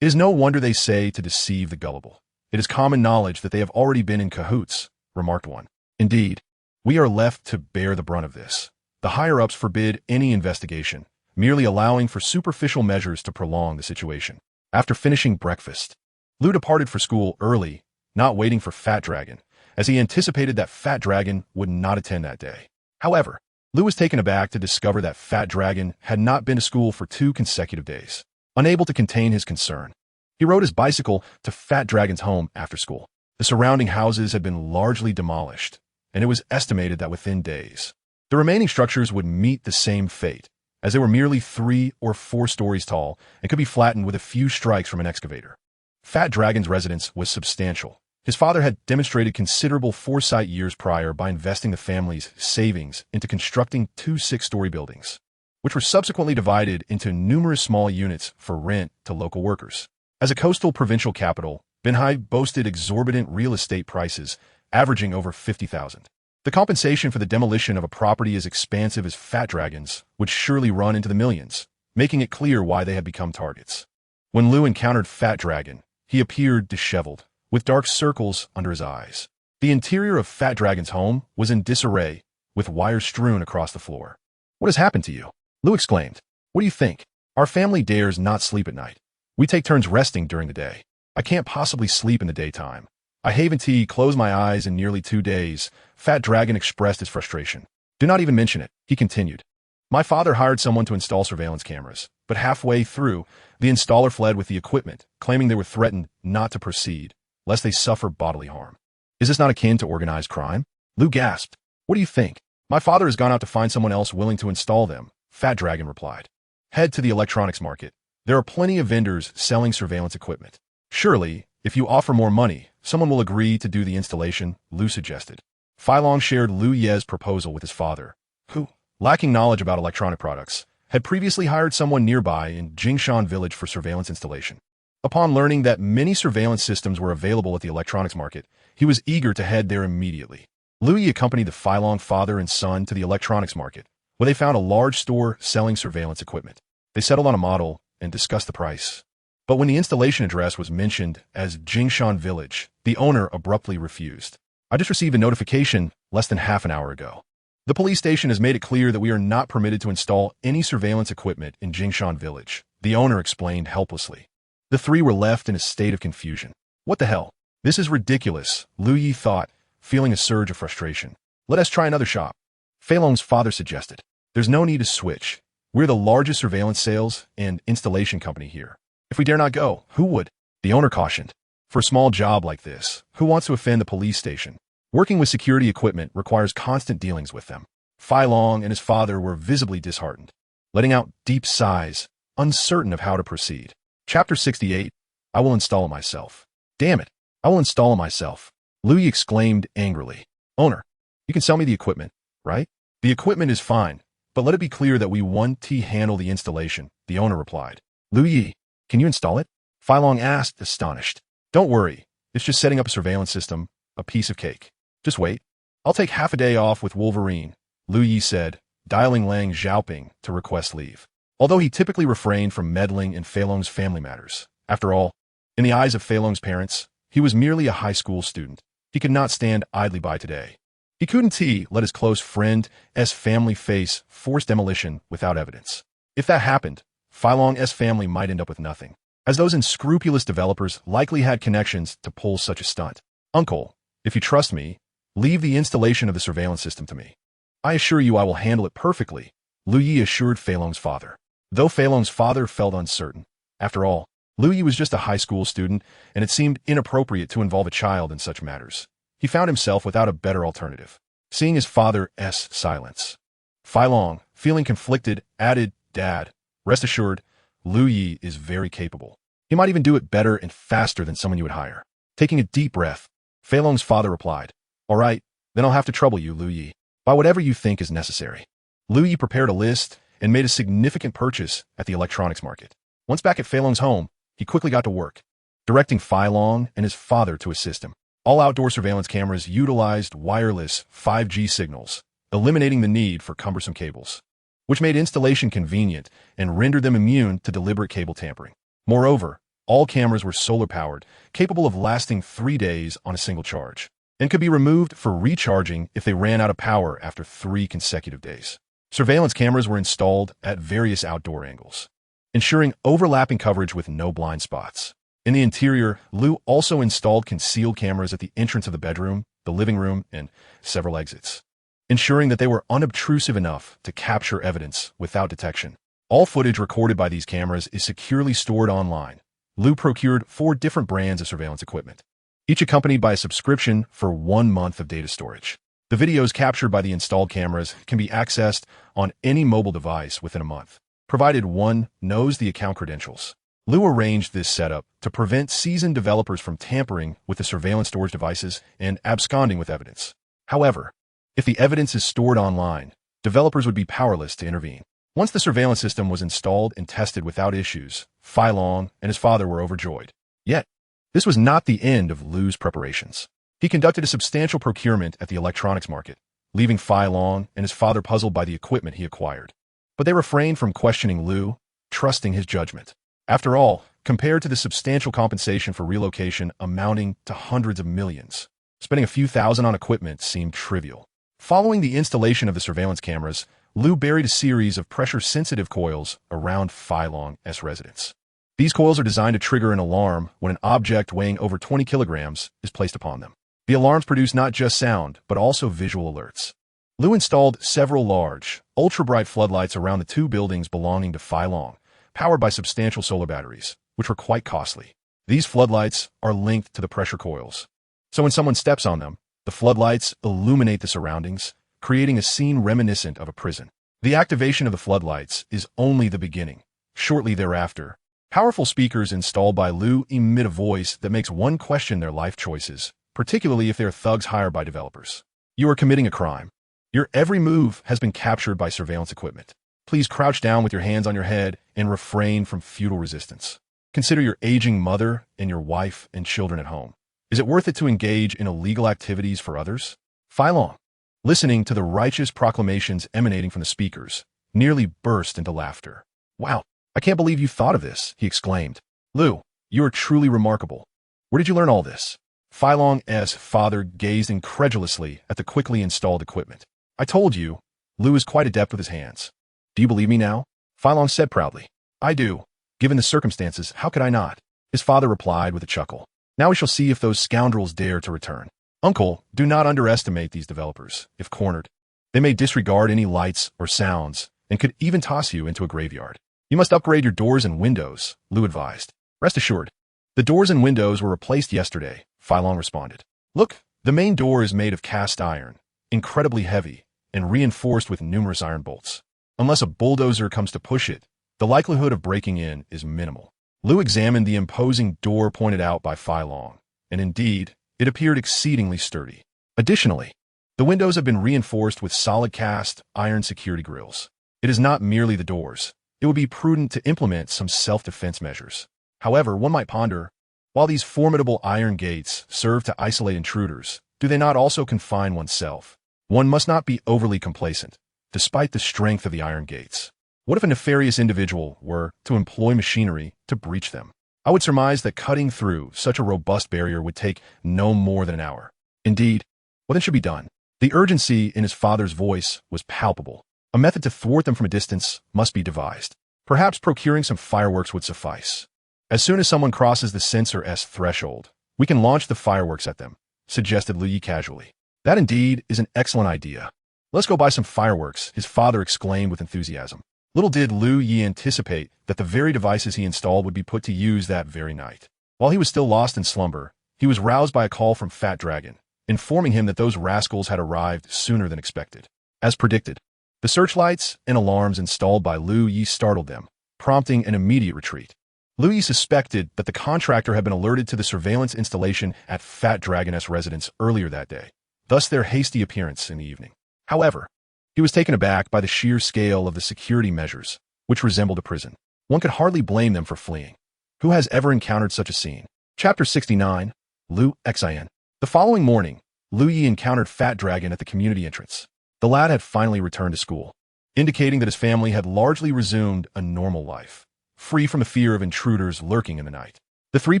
It is no wonder they say to deceive the gullible. It is common knowledge that they have already been in cahoots, remarked one. Indeed, we are left to bear the brunt of this. The higher-ups forbid any investigation, merely allowing for superficial measures to prolong the situation. After finishing breakfast, Lu departed for school early, not waiting for Fat Dragon, as he anticipated that Fat Dragon would not attend that day. However, Lu was taken aback to discover that Fat Dragon had not been to school for 2 consecutive days. Unable to contain his concern, he rode his bicycle to Fat Dragon's home after school. The surrounding houses had been largely demolished, and it was estimated that within days, the remaining structures would meet the same fate, as they were merely 3 or 4 stories tall and could be flattened with a few strikes from an excavator. Fat Dragon's residence was substantial. His father had demonstrated considerable foresight years prior by investing the family's savings into constructing 2 6-story buildings, which were subsequently divided into numerous small units for rent to local workers. As a coastal provincial capital, Binhai boasted exorbitant real estate prices, averaging over 50,000. The compensation for the demolition of a property as expansive as Fat Dragon's would surely run into the millions, making it clear why they had become targets. When Lu encountered Fat Dragon, he appeared disheveled, with dark circles under his eyes. The interior of Fat Dragon's home was in disarray, with wires strewn across the floor. "What has happened to you?" Lu exclaimed. "What do you think? Our family dares not sleep at night. We take turns resting during the day. I can't possibly sleep in the daytime. I haven't closed my eyes in nearly 2 days." Fat Dragon expressed his frustration. "Do not even mention it," he continued. "My father hired someone to install surveillance cameras, but halfway through, the installer fled with the equipment, claiming they were threatened not to proceed, lest they suffer bodily harm. Is this not akin to organized crime?" Lu gasped. "What do you think?" "My father has gone out to find someone else willing to install them," Fat Dragon replied. "Head to the electronics market. There are plenty of vendors selling surveillance equipment. Surely, if you offer more money, someone will agree to do the installation," Lu suggested. Fai Long shared Lu Ye's proposal with his father, who, lacking knowledge about electronic products, had previously hired someone nearby in Jingshan village for surveillance installation. Upon learning that many surveillance systems were available at the electronics market, he was eager to head there immediately. Lu Yi accompanied the Fai Long father and son to the electronics market, where they found a large store selling surveillance equipment. They settled on a model and discussed the price. But when the installation address was mentioned as Jingshan village, the owner abruptly refused. "I just received a notification less than half an hour ago. The police station has made it clear that we are not permitted to install any surveillance equipment in Jingshan village," the owner explained helplessly. The 3 were left in a state of confusion. "What the hell? This is ridiculous," Lu Yi thought, feeling a surge of frustration. "Let us try another shop," Fei Long's father suggested. "There's no need to switch. We're the largest surveillance sales and installation company here. If we dare not go, who would?" the owner cautioned. "For a small job like this, who wants to offend the police station? Working with security equipment requires constant dealings with them." Fai Long and his father were visibly disheartened, letting out deep sighs, uncertain of how to proceed. Chapter 68, I will install it myself. "Damn it, I will install it myself," Lu Yi exclaimed angrily. "Owner, you can sell me the equipment, right?" "The equipment is fine, but let it be clear that we want to handle the installation," the owner replied. "Lu Yi, can you install it?" Fai Long asked, astonished. "Don't worry, it's just setting up a surveillance system, a piece of cake. Just wait. I'll take half a day off with Wolverine," Lu Yi said, dialing Lang Xiaoping to request leave. Although he typically refrained from meddling in Fei Long's family matters. After all, in the eyes of Fei Long's parents, he was merely a high school student. He could not stand idly by today. He couldn't let his close friend's family face forced demolition without evidence. If that happened, Fei Long's family might end up with nothing, as those unscrupulous developers likely had connections to pull such a stunt. "Uncle, if you trust me, leave the installation of the surveillance system to me. I assure you I will handle it perfectly," Lu Yi assured Fei Long's father. Though Fei Long's father felt uncertain. After all, Lu Yi was just a high school student, and it seemed inappropriate to involve a child in such matters. He found himself without a better alternative, seeing his father's silence. Fei Long, feeling conflicted, added, "Dad, rest assured, Lu Yi is very capable. He might even do it better and faster than someone you would hire." Taking a deep breath, Fei Long's father replied, "All right, then I'll have to trouble you, Lu Yi. Buy whatever you think is necessary." Lu Yi prepared a list and made a significant purchase at the electronics market. Once back at Fei Long's home, he quickly got to work, directing Fei Long and his father to assist him. All outdoor surveillance cameras utilized wireless 5G signals, eliminating the need for cumbersome cables, which made installation convenient and rendered them immune to deliberate cable tampering. Moreover, all cameras were solar-powered, capable of lasting 3 days on a single charge, and could be removed for recharging if they ran out of power after 3 consecutive days. Surveillance cameras were installed at various outdoor angles, ensuring overlapping coverage with no blind spots. In the interior, Liu also installed concealed cameras at the entrance of the bedroom, the living room, and several exits, ensuring that they were unobtrusive enough to capture evidence without detection. All footage recorded by these cameras is securely stored online. Liu procured 4 different brands of surveillance equipment, each accompanied by a subscription for 1 month of data storage. The videos captured by the installed cameras can be accessed on any mobile device within a month, provided one knows the account credentials. Liu arranged this setup to prevent seasoned developers from tampering with the surveillance storage devices and absconding with evidence. However, if the evidence is stored online, developers would be powerless to intervene. Once the surveillance system was installed and tested without issues, Fai Long and his father were overjoyed. Yet, this was not the end of Liu's preparations. He conducted a substantial procurement at the electronics market, leaving Fai Long and his father puzzled by the equipment he acquired. But they refrained from questioning Liu, trusting his judgment. After all, compared to the substantial compensation for relocation amounting to hundreds of millions, spending a few thousand on equipment seemed trivial. Following the installation of the surveillance cameras, Liu buried a series of pressure-sensitive coils around Fai Long's residence. These coils are designed to trigger an alarm when an object weighing over 20 kilograms is placed upon them. The alarms produce not just sound, but also visual alerts. Liu installed several large, ultra-bright floodlights around the 2 buildings belonging to Fai Long, powered by substantial solar batteries, which were quite costly. These floodlights are linked to the pressure coils, so when someone steps on them, the floodlights illuminate the surroundings, creating a scene reminiscent of a prison. The activation of the floodlights is only the beginning. Shortly thereafter, powerful speakers installed by Liu emit a voice that makes one question their life choices, particularly if they are thugs hired by developers. You are committing a crime. Your every move has been captured by surveillance equipment. Please crouch down with your hands on your head and refrain from futile resistance. Consider your aging mother and your wife and children at home. Is it worth it to engage in illegal activities for others? Fai Long, listening to the righteous proclamations emanating from the speakers, nearly burst into laughter. Wow, I can't believe you thought of this, he exclaimed. Liu, you are truly remarkable. Where did you learn all this? Fai Long's father gazed incredulously at the quickly installed equipment. I told you, Liu is quite adept with his hands. Do you believe me now? Fai Long said proudly. I do. Given the circumstances, how could I not? His father replied with a chuckle. Now we shall see if those scoundrels dare to return. Uncle, do not underestimate these developers. If cornered, they may disregard any lights or sounds and could even toss you into a graveyard. You must upgrade your doors and windows, Liu advised. Rest assured, the doors and windows were replaced yesterday, Fai Long responded. Look, the main door is made of cast iron, incredibly heavy, and reinforced with numerous iron bolts. Unless a bulldozer comes to push it, the likelihood of breaking in is minimal. Liu examined the imposing door pointed out by Fai Long, and indeed, it appeared exceedingly sturdy. Additionally, the windows have been reinforced with solid cast iron security grills. It is not merely the doors. It would be prudent to implement some self-defense measures. However, one might ponder, while these formidable iron gates serve to isolate intruders, do they not also confine oneself? One must not be overly complacent, despite the strength of the iron gates. What if a nefarious individual were to employ machinery to breach them? I would surmise that cutting through such a robust barrier would take no more than an hour. Indeed, what then should be done? The urgency in his father's voice was palpable. A method to thwart them from a distance must be devised. Perhaps procuring some fireworks would suffice. As soon as someone crosses the censor's threshold, we can launch the fireworks at them, suggested Liu Yi casually. That indeed is an excellent idea. Let's go buy some fireworks, his father exclaimed with enthusiasm. Little did Liu Yi anticipate that the very devices he installed would be put to use that very night. While he was still lost in slumber, he was roused by a call from Fat Dragon, informing him that those rascals had arrived sooner than expected. As predicted, the searchlights and alarms installed by Liu Yi startled them, prompting an immediate retreat. Liu Yi suspected that the contractor had been alerted to the surveillance installation at Fat Dragon's residence earlier that day, thus their hasty appearance in the evening. However, he was taken aback by the sheer scale of the security measures, which resembled a prison. One could hardly blame them for fleeing. Who has ever encountered such a scene? Chapter 69, Liu Xin. The following morning, Liu Yi encountered Fat Dragon at the community entrance. The The lad had finally returned to school, indicating that his family had largely resumed a normal life, free from the fear of intruders lurking in the night. The 3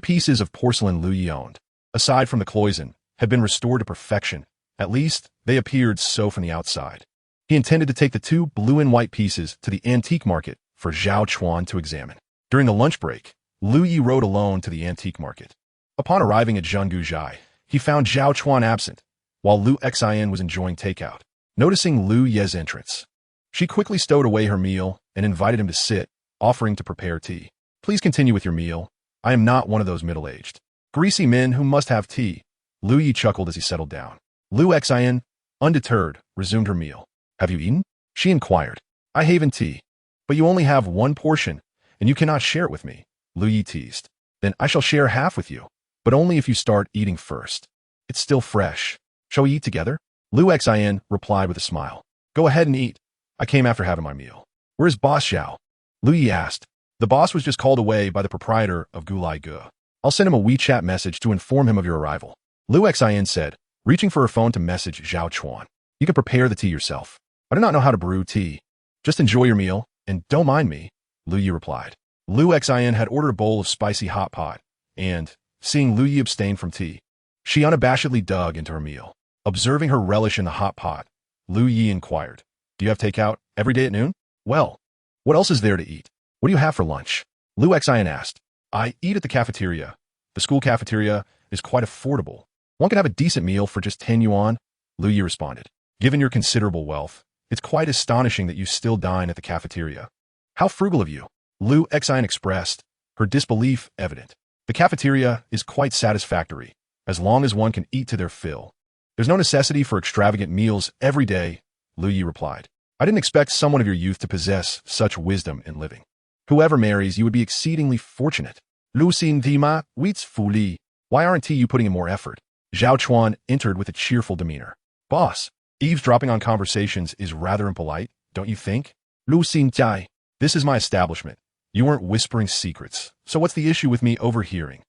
pieces of porcelain Lu Yi owned, aside from the cloison, had been restored to perfection. At least, they appeared so from the outside. He intended to take the 2 blue and white pieces to the antique market for Zhao Chuan to examine. During the lunch break, Lu Yi rode alone to the antique market. Upon arriving at Zhenguzhai, he found Zhao Chuan absent, while Lu Xian was enjoying takeout. Noticing Lu Ye's entrance, she quickly stowed away her meal and invited him to sit, offering to prepare tea. Please continue with your meal. I am not one of those middle-aged, greasy men who must have tea. Lu Yi chuckled as he settled down. Lu Xian, undeterred, resumed her meal. Have you eaten? She inquired. I have tea. But you only have 1 portion, and you cannot share it with me, Lu Yi teased. Then I shall share half with you, but only if you start eating first. It's still fresh. Shall we eat together? Lu Xian replied with a smile. Go ahead and eat. I came after having my meal. Where's Boss Xiao? Lu Yi asked. The boss was just called away by the proprietor of Gulai Gu. I'll send him a WeChat message to inform him of your arrival. Lu Xian said, reaching for her phone to message Zhao Chuan. You can prepare the tea yourself. I do not know how to brew tea. Just enjoy your meal, and don't mind me, Lu Yi replied. Lu Xian had ordered a bowl of spicy hot pot, and, seeing Lu Yi abstain from tea, she unabashedly dug into her meal. Observing her relish in the hot pot, Lu Yi inquired, do you have takeout every day at noon? Well, what else is there to eat? What do you have for lunch? Lu Xian asked. I eat at the cafeteria. The school cafeteria is quite affordable. One can have a decent meal for just 10 yuan, Lu Yi responded. Given your considerable wealth, it's quite astonishing that you still dine at the cafeteria. How frugal of you, Lu Xian expressed, her disbelief evident. The cafeteria is quite satisfactory, as long as one can eat to their fill. There's no necessity for extravagant meals every day, Lu Yi replied. I didn't expect someone of your youth to possess such wisdom in living. Whoever marries you would be exceedingly fortunate. Lu Xin Dima, Weets Fu Li. Why aren't you putting in more effort? Zhao Chuan entered with a cheerful demeanor. Boss, eavesdropping on conversations is rather impolite, don't you think? Lu Xin Jai. This is my establishment. You weren't whispering secrets, so what's the issue with me overhearing?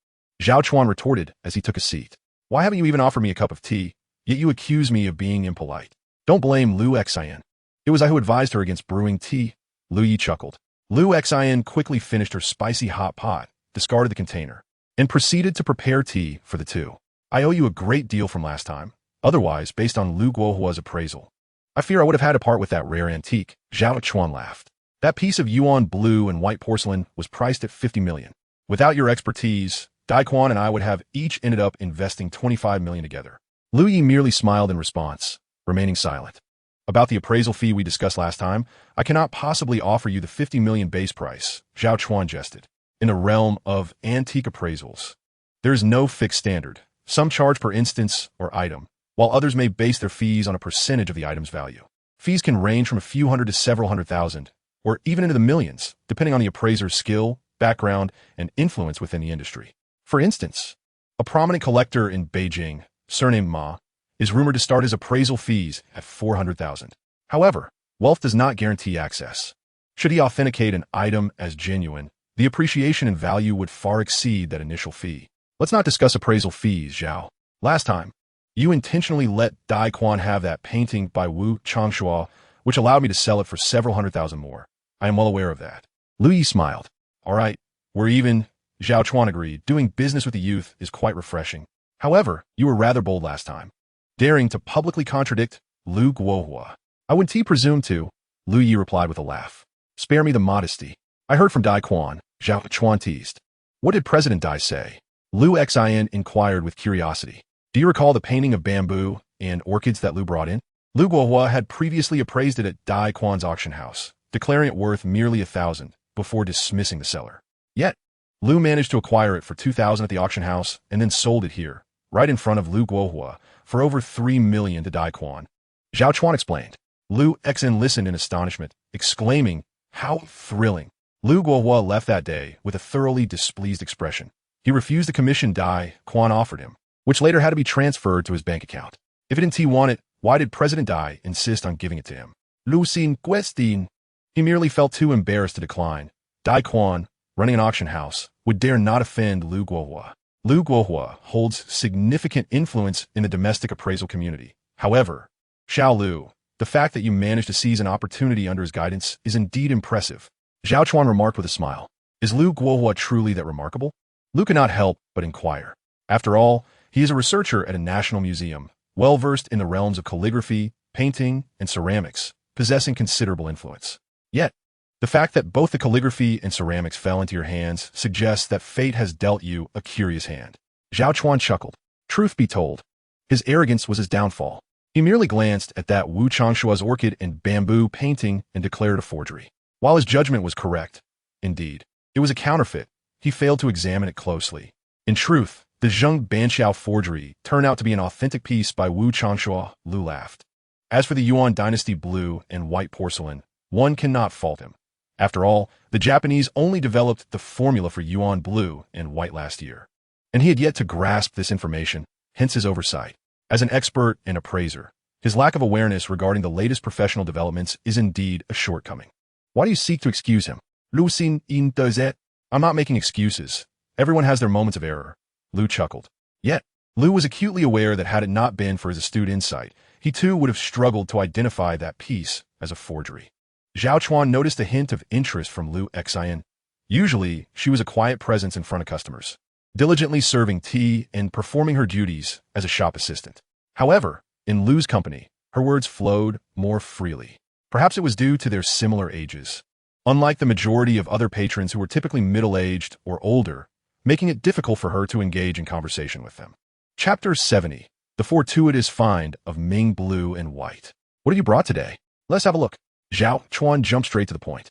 Zhao Chuan retorted as he took a seat. Why haven't you even offered me a cup of tea, yet you accuse me of being impolite? Don't blame Lu Xian. It was I who advised her against brewing tea, Lu Yi chuckled. Lu Xian quickly finished her spicy hot pot, discarded the container, and proceeded to prepare tea for the 2. I owe you a great deal from last time. Otherwise, based on Lu Guohua's appraisal, I fear I would have had to part with that rare antique, Zhao Chuan laughed. That piece of yuan blue and white porcelain was priced at 50 million. Without your expertise, Dai Quan and I would have each ended up investing 25 million together. Lu Yi merely smiled in response, remaining silent. About the appraisal fee we discussed last time, I cannot possibly offer you the 50 million base price, Zhao Chuan jested. In the realm of antique appraisals, there is no fixed standard. Some charge per instance or item, while others may base their fees on a percentage of the item's value. Fees can range from a few hundred to several 100,000, or even into the millions, depending on the appraiser's skill, background, and influence within the industry. For instance, a prominent collector in Beijing, surnamed Ma, is rumored to start his appraisal fees at 400,000. However, wealth does not guarantee access. Should he authenticate an item as genuine, the appreciation in value would far exceed that initial fee. Let's not discuss appraisal fees, Zhao. Last time, you intentionally let Dai Quan have that painting by Wu Changshua, which allowed me to sell it for several 100,000 more. I am well aware of that. Lu Yi smiled. All right, we're even, Zhao Chuan agreed. Doing business with the youth is quite refreshing. However, you were rather bold last time, daring to publicly contradict Lu Guohua. I wouldn't presume to, Lu Yi replied with a laugh. Spare me the modesty. I heard from Dai Quan, Zhao Chuan teased. What did President Dai say? Lu Xian inquired with curiosity. Do you recall the painting of bamboo and orchids that Lu brought in? Lu Guohua had previously appraised it at Dai Quan's auction house, declaring it worth merely 1,000 before dismissing the seller. Yet, Lu managed to acquire it for 2,000 at the auction house and then sold it here, right in front of Lu Guohua, for over 3 million to Dai Quan. Zhao Chuan explained. Lu Xian listened in astonishment, exclaiming, how thrilling. Lu Guohua left that day with a thoroughly displeased expression. He refused the commission Dai Quan offered him, which later had to be transferred to his bank account. If he didn't want it, why did President Dai insist on giving it to him? Lu Xin Guestin. He merely felt too embarrassed to decline. Dai Quan, running an auction house, would dare not offend Lu Guohua. Lu Guohua holds significant influence in the domestic appraisal community. However, Xiao Lu, The fact that you managed to seize an opportunity under his guidance is indeed impressive. Zhao Chuan remarked with a smile. Is Lu Guohua truly that remarkable? Lu could not help but inquire. After all, he is a researcher at a national museum, well-versed in the realms of calligraphy, painting, and ceramics, possessing considerable influence. Yet, the fact that both the calligraphy and ceramics fell into your hands suggests that fate has dealt you a curious hand. Zhao Chuan chuckled. Truth be told, his arrogance was his downfall. He merely glanced at that Wu Changshua's orchid and bamboo painting and declared a forgery. While his judgment was correct, indeed, it was a counterfeit. He failed to examine it closely. In truth, the Zheng Banxiao forgery turned out to be an authentic piece by Wu Changshua. Lu laughed. As for the Yuan dynasty blue and white porcelain, one cannot fault him. After all, the Japanese only developed the formula for Yuan blue and white last year. And he had yet to grasp this information, hence his oversight. As an expert and appraiser, his lack of awareness regarding the latest professional developments is indeed a shortcoming. Why do you seek to excuse him? Lu Xin in does it? I'm not making excuses. Everyone has their moments of error. Lu chuckled. Yet, Lu was acutely aware that had it not been for his astute insight, he too would have struggled to identify that piece as a forgery. Zhao Chuan noticed a hint of interest from Lu Xian. Usually, she was a quiet presence in front of customers, diligently serving tea and performing her duties as a shop assistant. However, in Lu's company, her words flowed more freely. Perhaps it was due to their similar ages. Unlike the majority of other patrons who were typically middle-aged or older, making it difficult for her to engage in conversation with them. Chapter 70. The Fortuitous Find of Ming Blue and White. What have you brought today? Let's have a look. Zhao Chuan jumped straight to the point.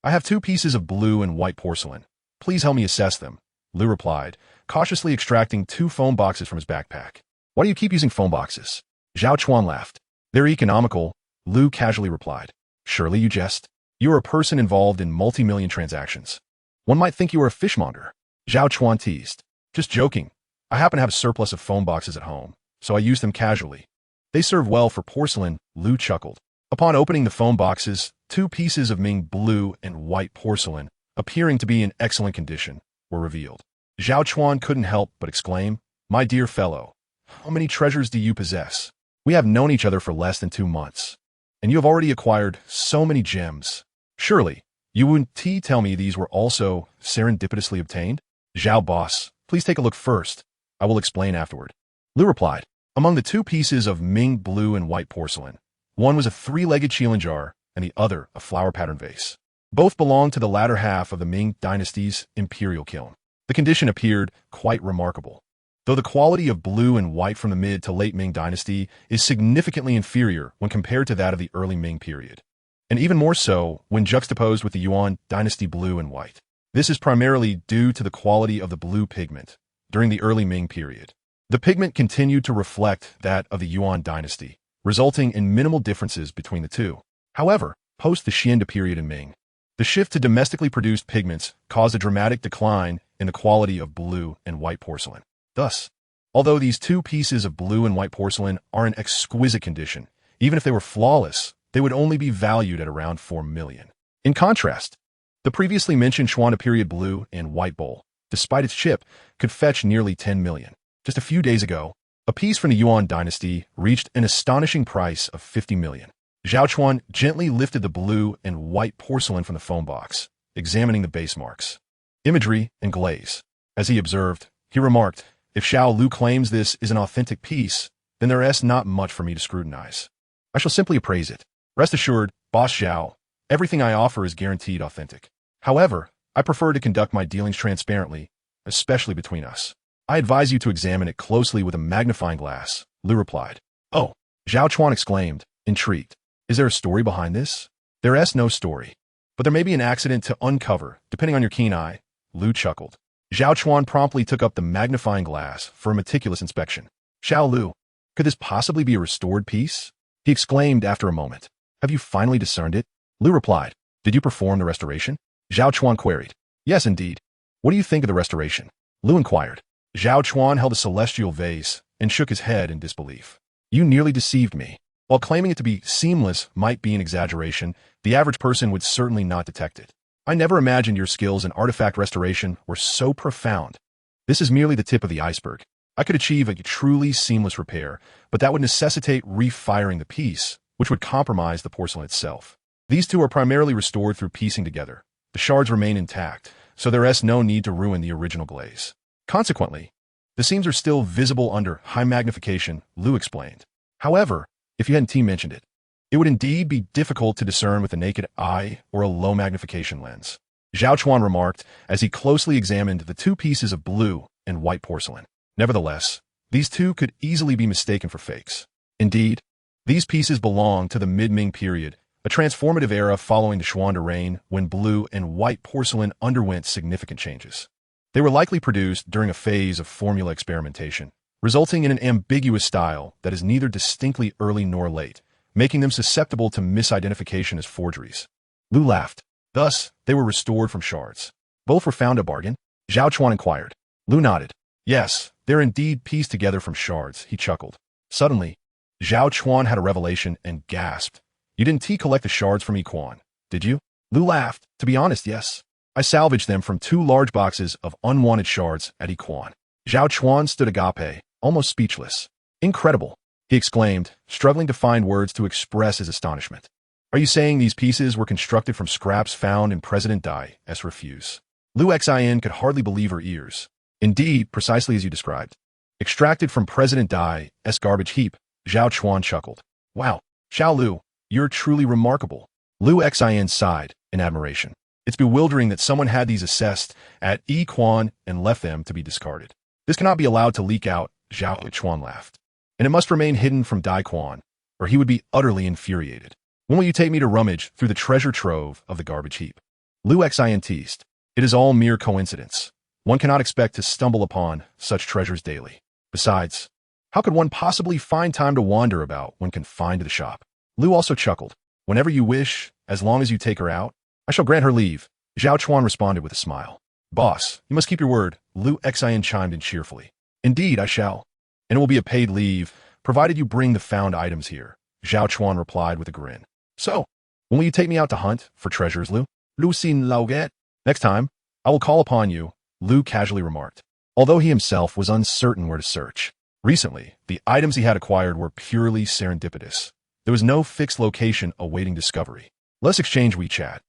I have 2 pieces of blue and white porcelain. Please help me assess them, Lu replied, cautiously extracting 2 foam boxes from his backpack. Why do you keep using foam boxes? Zhao Chuan laughed. They're economical, Lu casually replied. Surely you jest. You are a person involved in multi-million transactions. One might think you are a fishmonger. Zhao Chuan teased. Just joking. I happen to have a surplus of foam boxes at home, so I use them casually. They serve well for porcelain, Lu chuckled. Upon opening the foam boxes, 2 pieces of Ming blue and white porcelain, appearing to be in excellent condition, were revealed. Zhao Chuan couldn't help but exclaim, My dear fellow, how many treasures do you possess? We have known each other for less than 2 months, and you have already acquired so many gems. Surely, you wouldn't tell me these were also serendipitously obtained? Zhao boss, please take a look first. I will explain afterward. Lu replied. Among the 2 pieces of Ming blue and white porcelain, one was a 3-legged Qilin jar and the other a flower-patterned vase. Both belonged to the latter half of the Ming dynasty's imperial kiln. The condition appeared quite remarkable, though the quality of blue and white from the mid to late Ming dynasty is significantly inferior when compared to that of the early Ming period, and even more so when juxtaposed with the Yuan dynasty blue and white. This is primarily due to the quality of the blue pigment during the early Ming period. The pigment continued to reflect that of the Yuan dynasty, resulting in minimal differences between the two. However, post the Xiande period in Ming, the shift to domestically produced pigments caused a dramatic decline in the quality of blue and white porcelain. Thus, although these 2 pieces of blue and white porcelain are in exquisite condition, even if they were flawless, they would only be valued at around 4 million. In contrast, the previously mentioned Xuan period blue and white bowl, despite its chip, could fetch nearly 10 million. Just a few days ago, a piece from the Yuan dynasty reached an astonishing price of 50 million. Zhao Chuan gently lifted the blue and white porcelain from the foam box, examining the base marks, imagery, and glaze. As he observed, he remarked, If Xiao Lu claims this is an authentic piece, then there is not much for me to scrutinize. I shall simply appraise it. Rest assured, Boss Xiao, everything I offer is guaranteed authentic. However, I prefer to conduct my dealings transparently, especially between us. I advise you to examine it closely with a magnifying glass, Lu replied. Oh, Zhao Chuan exclaimed, intrigued. Is there a story behind this? There is no story, but there may be an accident to uncover, depending on your keen eye, Lu chuckled. Zhao Chuan promptly took up the magnifying glass for a meticulous inspection. Xiao Lu, could this possibly be a restored piece? He exclaimed after a moment. Have you finally discerned it? Lu replied. Did you perform the restoration? Zhao Chuan queried. Yes, indeed. What do you think of the restoration? Lu inquired. Zhao Chuan held a celestial vase and shook his head in disbelief. You nearly deceived me. While claiming it to be seamless might be an exaggeration, the average person would certainly not detect it. I never imagined your skills in artifact restoration were so profound. This is merely the tip of the iceberg. I could achieve a truly seamless repair, but that would necessitate refiring the piece, which would compromise the porcelain itself. These two are primarily restored through piecing together. The shards remain intact, so there is no need to ruin the original glaze. Consequently, the seams are still visible under high magnification, Lu explained. However, if you hadn't mentioned it, it would indeed be difficult to discern with the naked eye or a low magnification lens, Zhao Chuan remarked as he closely examined the two pieces of blue and white porcelain. Nevertheless, these two could easily be mistaken for fakes. Indeed, these pieces belong to the mid-Ming period, a transformative era following the Xuande reign when blue and white porcelain underwent significant changes. They were likely produced during a phase of formula experimentation, resulting in an ambiguous style that is neither distinctly early nor late, making them susceptible to misidentification as forgeries. Lu laughed. Thus, they were restored from shards. Both were found a bargain? Zhao Chuan inquired. Lu nodded. Yes, they're indeed pieced together from shards, he chuckled. Suddenly, Zhao Chuan had a revelation and gasped. You didn't collect the shards from Yiquan, did you? Lu laughed. To be honest, yes. I salvaged them from 2 large boxes of unwanted shards at Yiquan. Zhao Chuan stood agape, almost speechless. Incredible, he exclaimed, struggling to find words to express his astonishment. Are you saying these pieces were constructed from scraps found in President Dai's refuse? Lu Xin could hardly believe her ears. Indeed, precisely as you described. Extracted from President Dai's garbage heap, Zhao Chuan chuckled. Wow, Xiao Lu, you're truly remarkable. Lu Xin sighed in admiration. It's bewildering that someone had these assessed at Yiquan and left them to be discarded. This cannot be allowed to leak out, Zhao Chuan laughed. And it must remain hidden from Daiquan, or he would be utterly infuriated. When will you take me to rummage through the treasure trove of the garbage heap? Lu Xin teased. It is all mere coincidence. One cannot expect to stumble upon such treasures daily. Besides, how could one possibly find time to wander about when confined to the shop? Lu also chuckled. Whenever you wish, as long as you take her out, I shall grant her leave. Zhao Chuan responded with a smile. Boss, you must keep your word, Lu Xin chimed in cheerfully. Indeed, I shall. And it will be a paid leave, provided you bring the found items here, Zhao Chuan replied with a grin. So, when will you take me out to hunt for treasures, Lu? Lu Xin Lauget. Next time, I will call upon you, Lu casually remarked. Although he himself was uncertain where to search. Recently, the items he had acquired were purely serendipitous. There was no fixed location awaiting discovery. Let's exchange WeChat.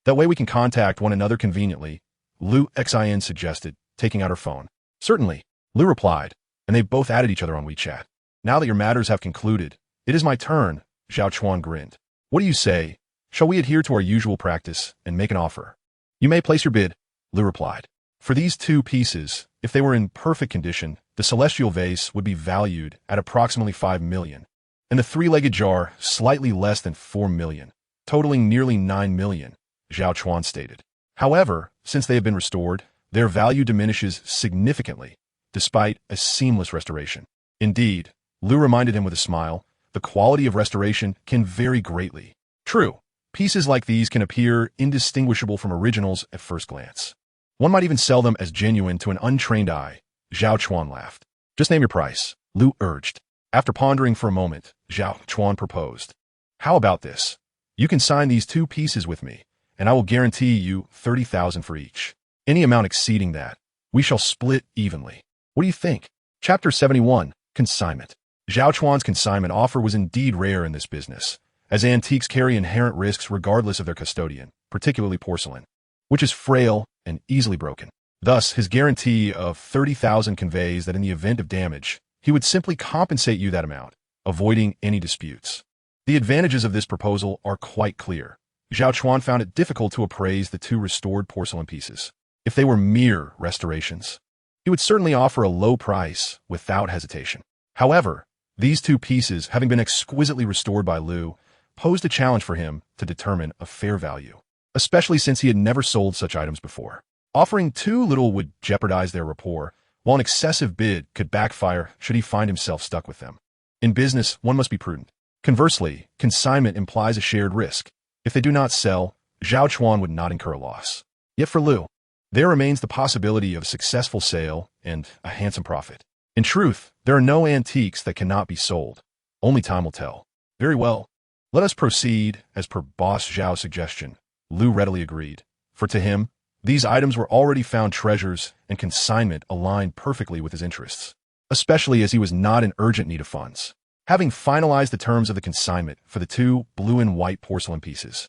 That way we can contact one another conveniently, Lu Xin suggested, taking out her phone. Certainly, Lu replied, and they both added each other on WeChat. Now that your matters have concluded, it is my turn, Zhao Chuan grinned. What do you say? Shall we adhere to our usual practice and make an offer? You may place your bid, Lu replied. For these 2 pieces, if they were in perfect condition, the celestial vase would be valued at approximately 5 million, and the 3-legged jar slightly less than 4 million, totaling nearly 9 million, Zhao Chuan stated. However, since they have been restored, their value diminishes significantly, despite a seamless restoration. Indeed, Lu reminded him with a smile, the quality of restoration can vary greatly. True, pieces like these can appear indistinguishable from originals at first glance. One might even sell them as genuine to an untrained eye, Zhao Chuan laughed. Just name your price, Lu urged. After pondering for a moment, Zhao Chuan proposed. How about this? You can sign these 2 pieces with me, and I will guarantee you 30,000 for each. Any amount exceeding that, we shall split evenly. What do you think? Chapter 71, Consignment. Zhao Chuan's consignment offer was indeed rare in this business, as antiques carry inherent risks regardless of their custodian, particularly porcelain, which is frail and easily broken. Thus, his guarantee of 30,000 conveys that in the event of damage, he would simply compensate you that amount, avoiding any disputes. The advantages of this proposal are quite clear. Zhao Chuan found it difficult to appraise the 2 restored porcelain pieces. If they were mere restorations, he would certainly offer a low price without hesitation. However, these 2 pieces, having been exquisitely restored by Lu, posed a challenge for him to determine a fair value, especially since he had never sold such items before. Offering too little would jeopardize their rapport, while an excessive bid could backfire should he find himself stuck with them. In business, one must be prudent. Conversely, consignment implies a shared risk. If they do not sell, Zhao Chuan would not incur a loss. Yet for Lu, there remains the possibility of a successful sale and a handsome profit. In truth, there are no antiques that cannot be sold. Only time will tell. Very well. Let us proceed as per Boss Zhao's suggestion, Lu readily agreed. For to him, these items were already found treasures, and consignment aligned perfectly with his interests, especially as he was not in urgent need of funds. Having finalized the terms of the consignment for the two blue and white porcelain pieces,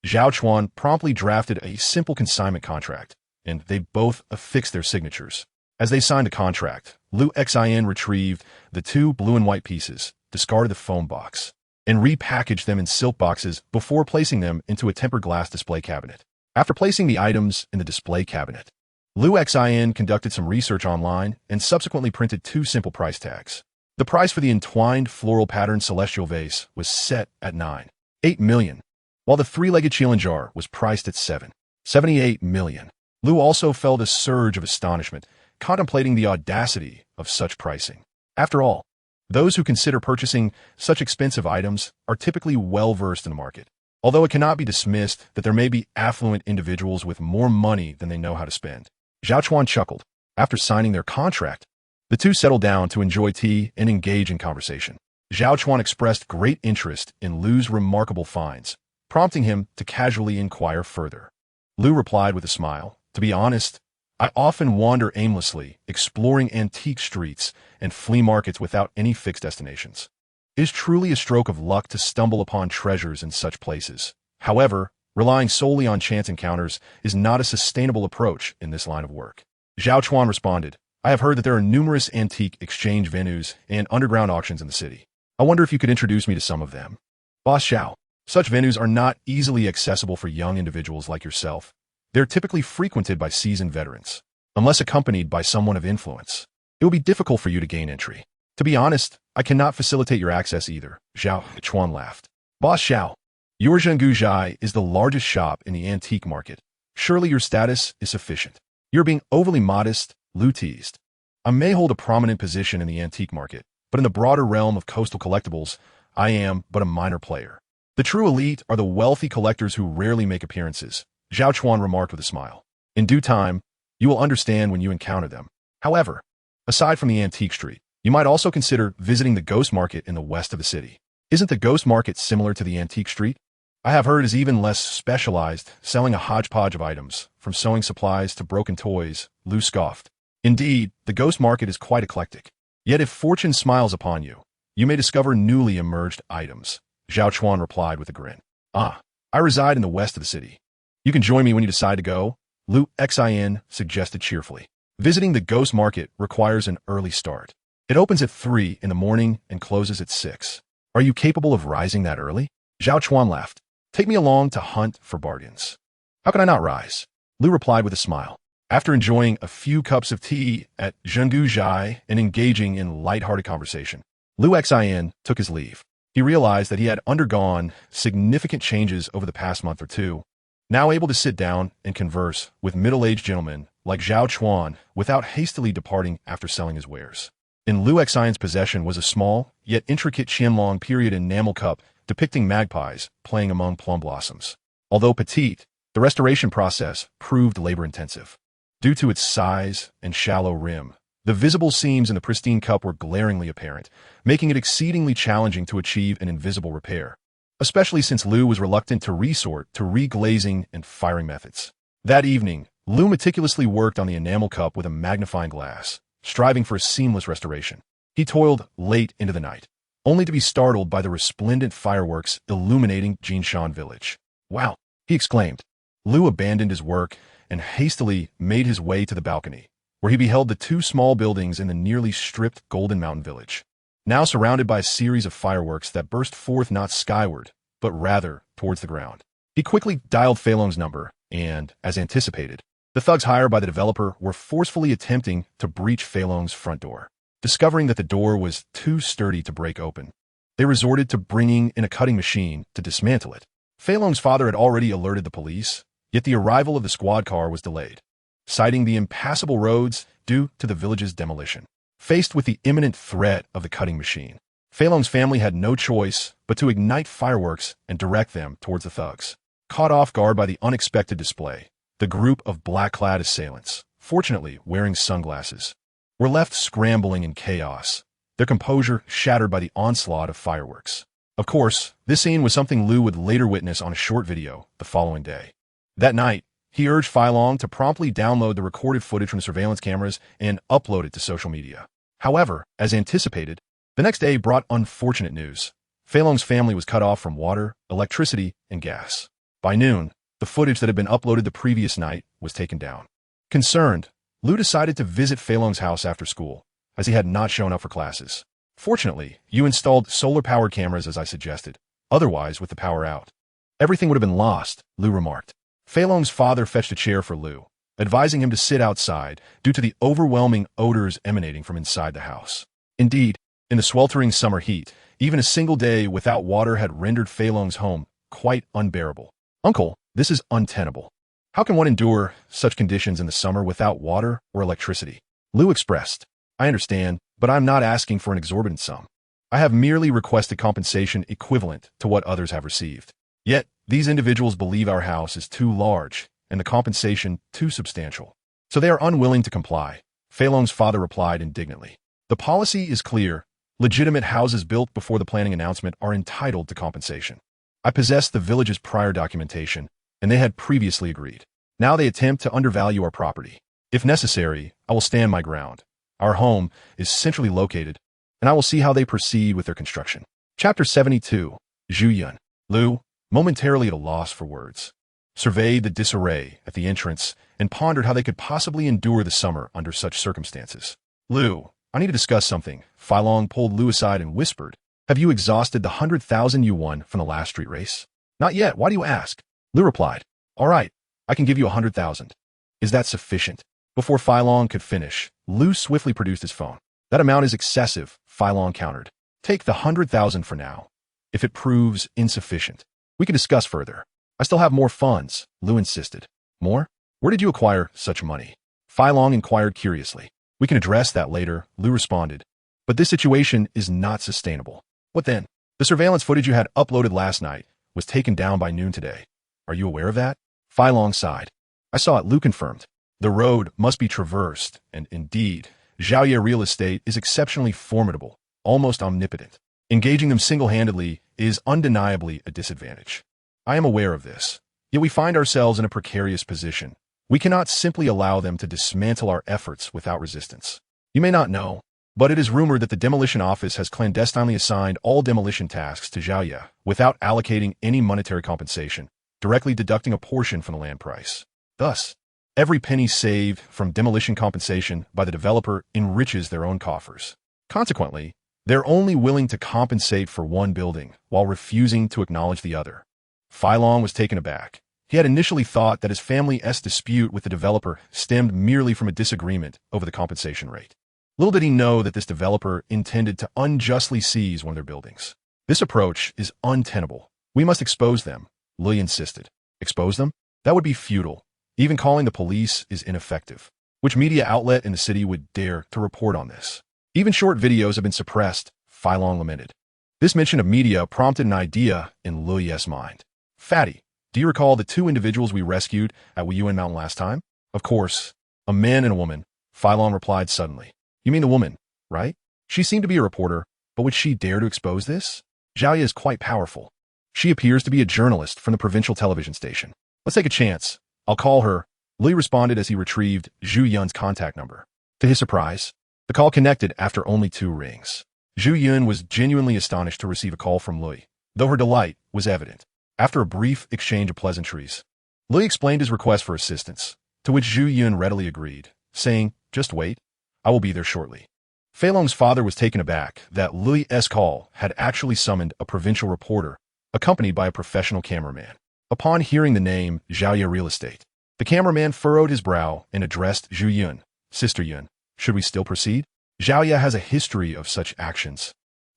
Zhao Chuan promptly drafted a simple consignment contract, and they both affixed their signatures. As they signed the contract, Lu Xin retrieved the two blue and white pieces, discarded the foam box, and repackaged them in silk boxes before placing them into a tempered glass display cabinet. After placing the items in the display cabinet, Lu Xin conducted some research online and subsequently printed two simple price tags. The price for the entwined floral pattern celestial vase was set at 9.8 million, while the three-legged Qilin jar was priced at 7.78 million. Lu also felt a surge of astonishment, contemplating the audacity of such pricing. After all, those who consider purchasing such expensive items are typically well-versed in the market, although it cannot be dismissed that there may be affluent individuals with more money than they know how to spend. Zhao Chuan chuckled. After signing their contract, the two settled down to enjoy tea and engage in conversation. Zhao Chuan expressed great interest in Lu's remarkable finds, prompting him to casually inquire further. Lu replied with a smile, "To be honest, I often wander aimlessly, exploring antique streets and flea markets without any fixed destinations. It is truly a stroke of luck to stumble upon treasures in such places. However, relying solely on chance encounters is not a sustainable approach in this line of work." Zhao Chuan responded, "I have heard that there are numerous antique exchange venues and underground auctions in the city. I wonder if you could introduce me to some of them." Boss Xiao, such venues are not easily accessible for young individuals like yourself. They're typically frequented by seasoned veterans. Unless accompanied by someone of influence, it will be difficult for you to gain entry. To be honest, I cannot facilitate your access either. Zhao Chuan laughed. Boss Xiao, your Zhenggu Zhai is the largest shop in the antique market. Surely your status is sufficient. You're being overly modest, Lu teased. I may hold a prominent position in the antique market, but in the broader realm of coastal collectibles, I am but a minor player. The true elite are the wealthy collectors who rarely make appearances, Zhao Chuan remarked with a smile. In due time, you will understand when you encounter them. However, aside from the antique street, you might also consider visiting the ghost market in the west of the city. Isn't the ghost market similar to the antique street? I have heard it is even less specialized, selling a hodgepodge of items, from sewing supplies to broken toys, Lu scoffed. Indeed, the ghost market is quite eclectic. Yet if fortune smiles upon you, you may discover newly emerged items, Zhao Chuan replied with a grin. I reside in the west of the city. You can join me when you decide to go, Lu Xin suggested cheerfully. Visiting the ghost market requires an early start. It opens at 3 in the morning and closes at 6. Are you capable of rising that early? Zhao Chuan laughed. Take me along to hunt for bargains. How can I not rise? Lu replied with a smile. After enjoying a few cups of tea at Zhenggu Zhai and engaging in light-hearted conversation, Lu Xin took his leave. He realized that he had undergone significant changes over the past month or two, now able to sit down and converse with middle-aged gentlemen like Zhao Chuan without hastily departing after selling his wares. In Lu Xion's possession was a small, yet intricate Qianlong period enamel cup depicting magpies playing among plum blossoms. Although petite, the restoration process proved labor-intensive. Due to its size and shallow rim, the visible seams in the pristine cup were glaringly apparent, making it exceedingly challenging to achieve an invisible repair, especially since Lu was reluctant to resort to reglazing and firing methods. That evening, Lu meticulously worked on the enamel cup with a magnifying glass, striving for a seamless restoration. He toiled late into the night, only to be startled by the resplendent fireworks illuminating Jinshan village. Wow, he exclaimed. Lu abandoned his work and hastily made his way to the balcony, where he beheld the two small buildings in the nearly stripped Golden Mountain village, now surrounded by a series of fireworks that burst forth not skyward, but rather towards the ground. He quickly dialed Fei Long's number, and, as anticipated, the thugs hired by the developer were forcefully attempting to breach Fei Long's front door. Discovering that the door was too sturdy to break open, they resorted to bringing in a cutting machine to dismantle it. Fei Long's father had already alerted the police, yet the arrival of the squad car was delayed, citing the impassable roads due to the village's demolition. Faced with the imminent threat of the cutting machine, Fei Long's family had no choice but to ignite fireworks and direct them towards the thugs. Caught off guard by the unexpected display, the group of black-clad assailants, fortunately wearing sunglasses, were left scrambling in chaos, their composure shattered by the onslaught of fireworks. Of course, this scene was something Lu would later witness on a short video the following day. That night, he urged Fei Long to promptly download the recorded footage from the surveillance cameras and upload it to social media. However, as anticipated, The next day brought unfortunate news. Fei Long's family was cut off from water, electricity, and gas. By noon, the footage that had been uploaded the previous night was taken down. Concerned, Lu decided to visit Fei Long's house after school, as he had not shown up for classes. Fortunately, you installed solar-powered cameras as I suggested. Otherwise, with the power out, everything would have been lost, Lu remarked. Fei Long's father fetched a chair for Lu, advising him to sit outside due to the overwhelming odors emanating from inside the house. Indeed, in the sweltering summer heat, even a single day without water had rendered Fei Long's home quite unbearable. Uncle, this is untenable. How can one endure such conditions in the summer without water or electricity? Lu expressed. I understand, but I'm not asking for an exorbitant sum. I have merely requested compensation equivalent to what others have received. Yet, these individuals believe our house is too large and the compensation too substantial. So they are unwilling to comply, Fei Long's father replied indignantly. The policy is clear. Legitimate houses built before the planning announcement are entitled to compensation. I possess the village's prior documentation, and they had previously agreed. Now they attempt to undervalue our property. If necessary, I will stand my ground. Our home is centrally located, and I will see how they proceed with their construction. Chapter 72. Zhu Yun. Lu, momentarily at a loss for words, surveyed the disarray at the entrance and pondered how they could possibly endure the summer under such circumstances. Lu, I need to discuss something. Fei Long pulled Lu aside and whispered, have you exhausted the 100,000 you won from the last street race? Not yet. Why do you ask? Lu replied, all right, I can give you 100,000. Is that sufficient? Before Fei Long could finish, Lu swiftly produced his phone. That amount is excessive, Fei Long countered. Take the 100,000 for now. If it proves insufficient, we can discuss further. I still have more funds, Lu insisted. More? Where did you acquire such money? Fei Long inquired curiously. We can address that later, Lu responded. But this situation is not sustainable. What then? The surveillance footage you had uploaded last night was taken down by noon today. Are you aware of that? Fei Long sighed. I saw it, Lu confirmed. The road must be traversed, and indeed, Zhaoye real estate is exceptionally formidable, almost omnipotent. Engaging them single-handedly is undeniably a disadvantage. I am aware of this, yet we find ourselves in a precarious position. We cannot simply allow them to dismantle our efforts without resistance. You may not know, but it is rumored that the demolition office has clandestinely assigned all demolition tasks to Zhaoye without allocating any monetary compensation, directly deducting a portion from the land price. Thus, every penny saved from demolition compensation by the developer enriches their own coffers. Consequently, they're only willing to compensate for one building while refusing to acknowledge the other. Fei Long was taken aback. He had initially thought that his family's dispute with the developer stemmed merely from a disagreement over the compensation rate. Little did he know that this developer intended to unjustly seize one of their buildings. This approach is untenable. We must expose them, Lu insisted. Expose them? That would be futile. Even calling the police is ineffective. Which media outlet in the city would dare to report on this? Even short videos have been suppressed, Fei Long lamented. This mention of media prompted an idea in Lu's mind. Fatty, do you recall the two individuals we rescued at Weiyuan Mountain last time? Of course. A man and a woman, Fei Long replied suddenly. You mean the woman, right? She seemed to be a reporter, but would she dare to expose this? Zhaoye is quite powerful. She appears to be a journalist from the provincial television station. Let's take a chance. I'll call her, Lu responded as he retrieved Zhu Yun's contact number. To his surprise, the call connected after only 2 rings. Zhu Yun was genuinely astonished to receive a call from Lu, though her delight was evident. After a brief exchange of pleasantries, Lu explained his request for assistance, to which Zhu Yun readily agreed, saying, just wait, I will be there shortly. Fei Long's father was taken aback that Lu's call had actually summoned a provincial reporter, accompanied by a professional cameraman. Upon hearing the name Zhaoye Real Estate, the cameraman furrowed his brow and addressed Zhu Yun. Sister Yun, should we still proceed? Zhaoye has a history of such actions,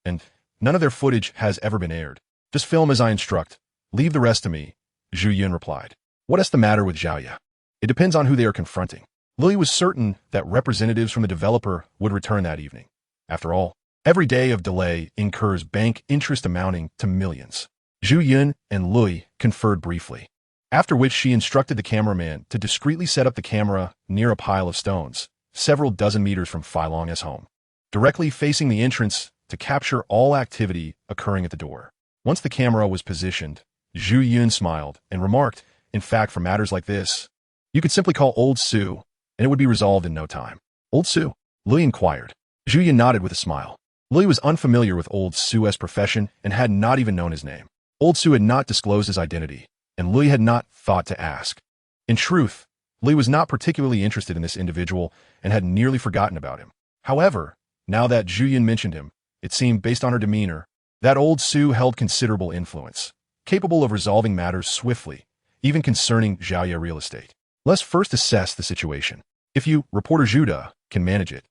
and none of their footage has ever been aired. Just film as I instruct. Leave the rest to me, Zhu Yun replied. What is the matter with Zhaoye? It depends on who they are confronting. Lily was certain that representatives from the developer would return that evening. After all, every day of delay incurs bank interest amounting to millions. Zhu Yun and Lui conferred briefly, after which she instructed the cameraman to discreetly set up the camera near a pile of stones, several dozen meters from Fei Long's home, directly facing the entrance to capture all activity occurring at the door. Once the camera was positioned, Zhu Yun smiled and remarked, in fact, for matters like this, you could simply call Old Sue, and it would be resolved in no time. Old Sue? Lui inquired. Zhu Yun nodded with a smile. Louis was unfamiliar with old Su's profession and had not even known his name. Old Su had not disclosed his identity, and Louis had not thought to ask. In truth, Louis was not particularly interested in this individual and had nearly forgotten about him. However, now that Zhu Yun mentioned him, it seemed, based on her demeanor, that old Su held considerable influence, capable of resolving matters swiftly, even concerning Zhaoye real estate. Let's first assess the situation. If you, reporter Zhuda, can manage it,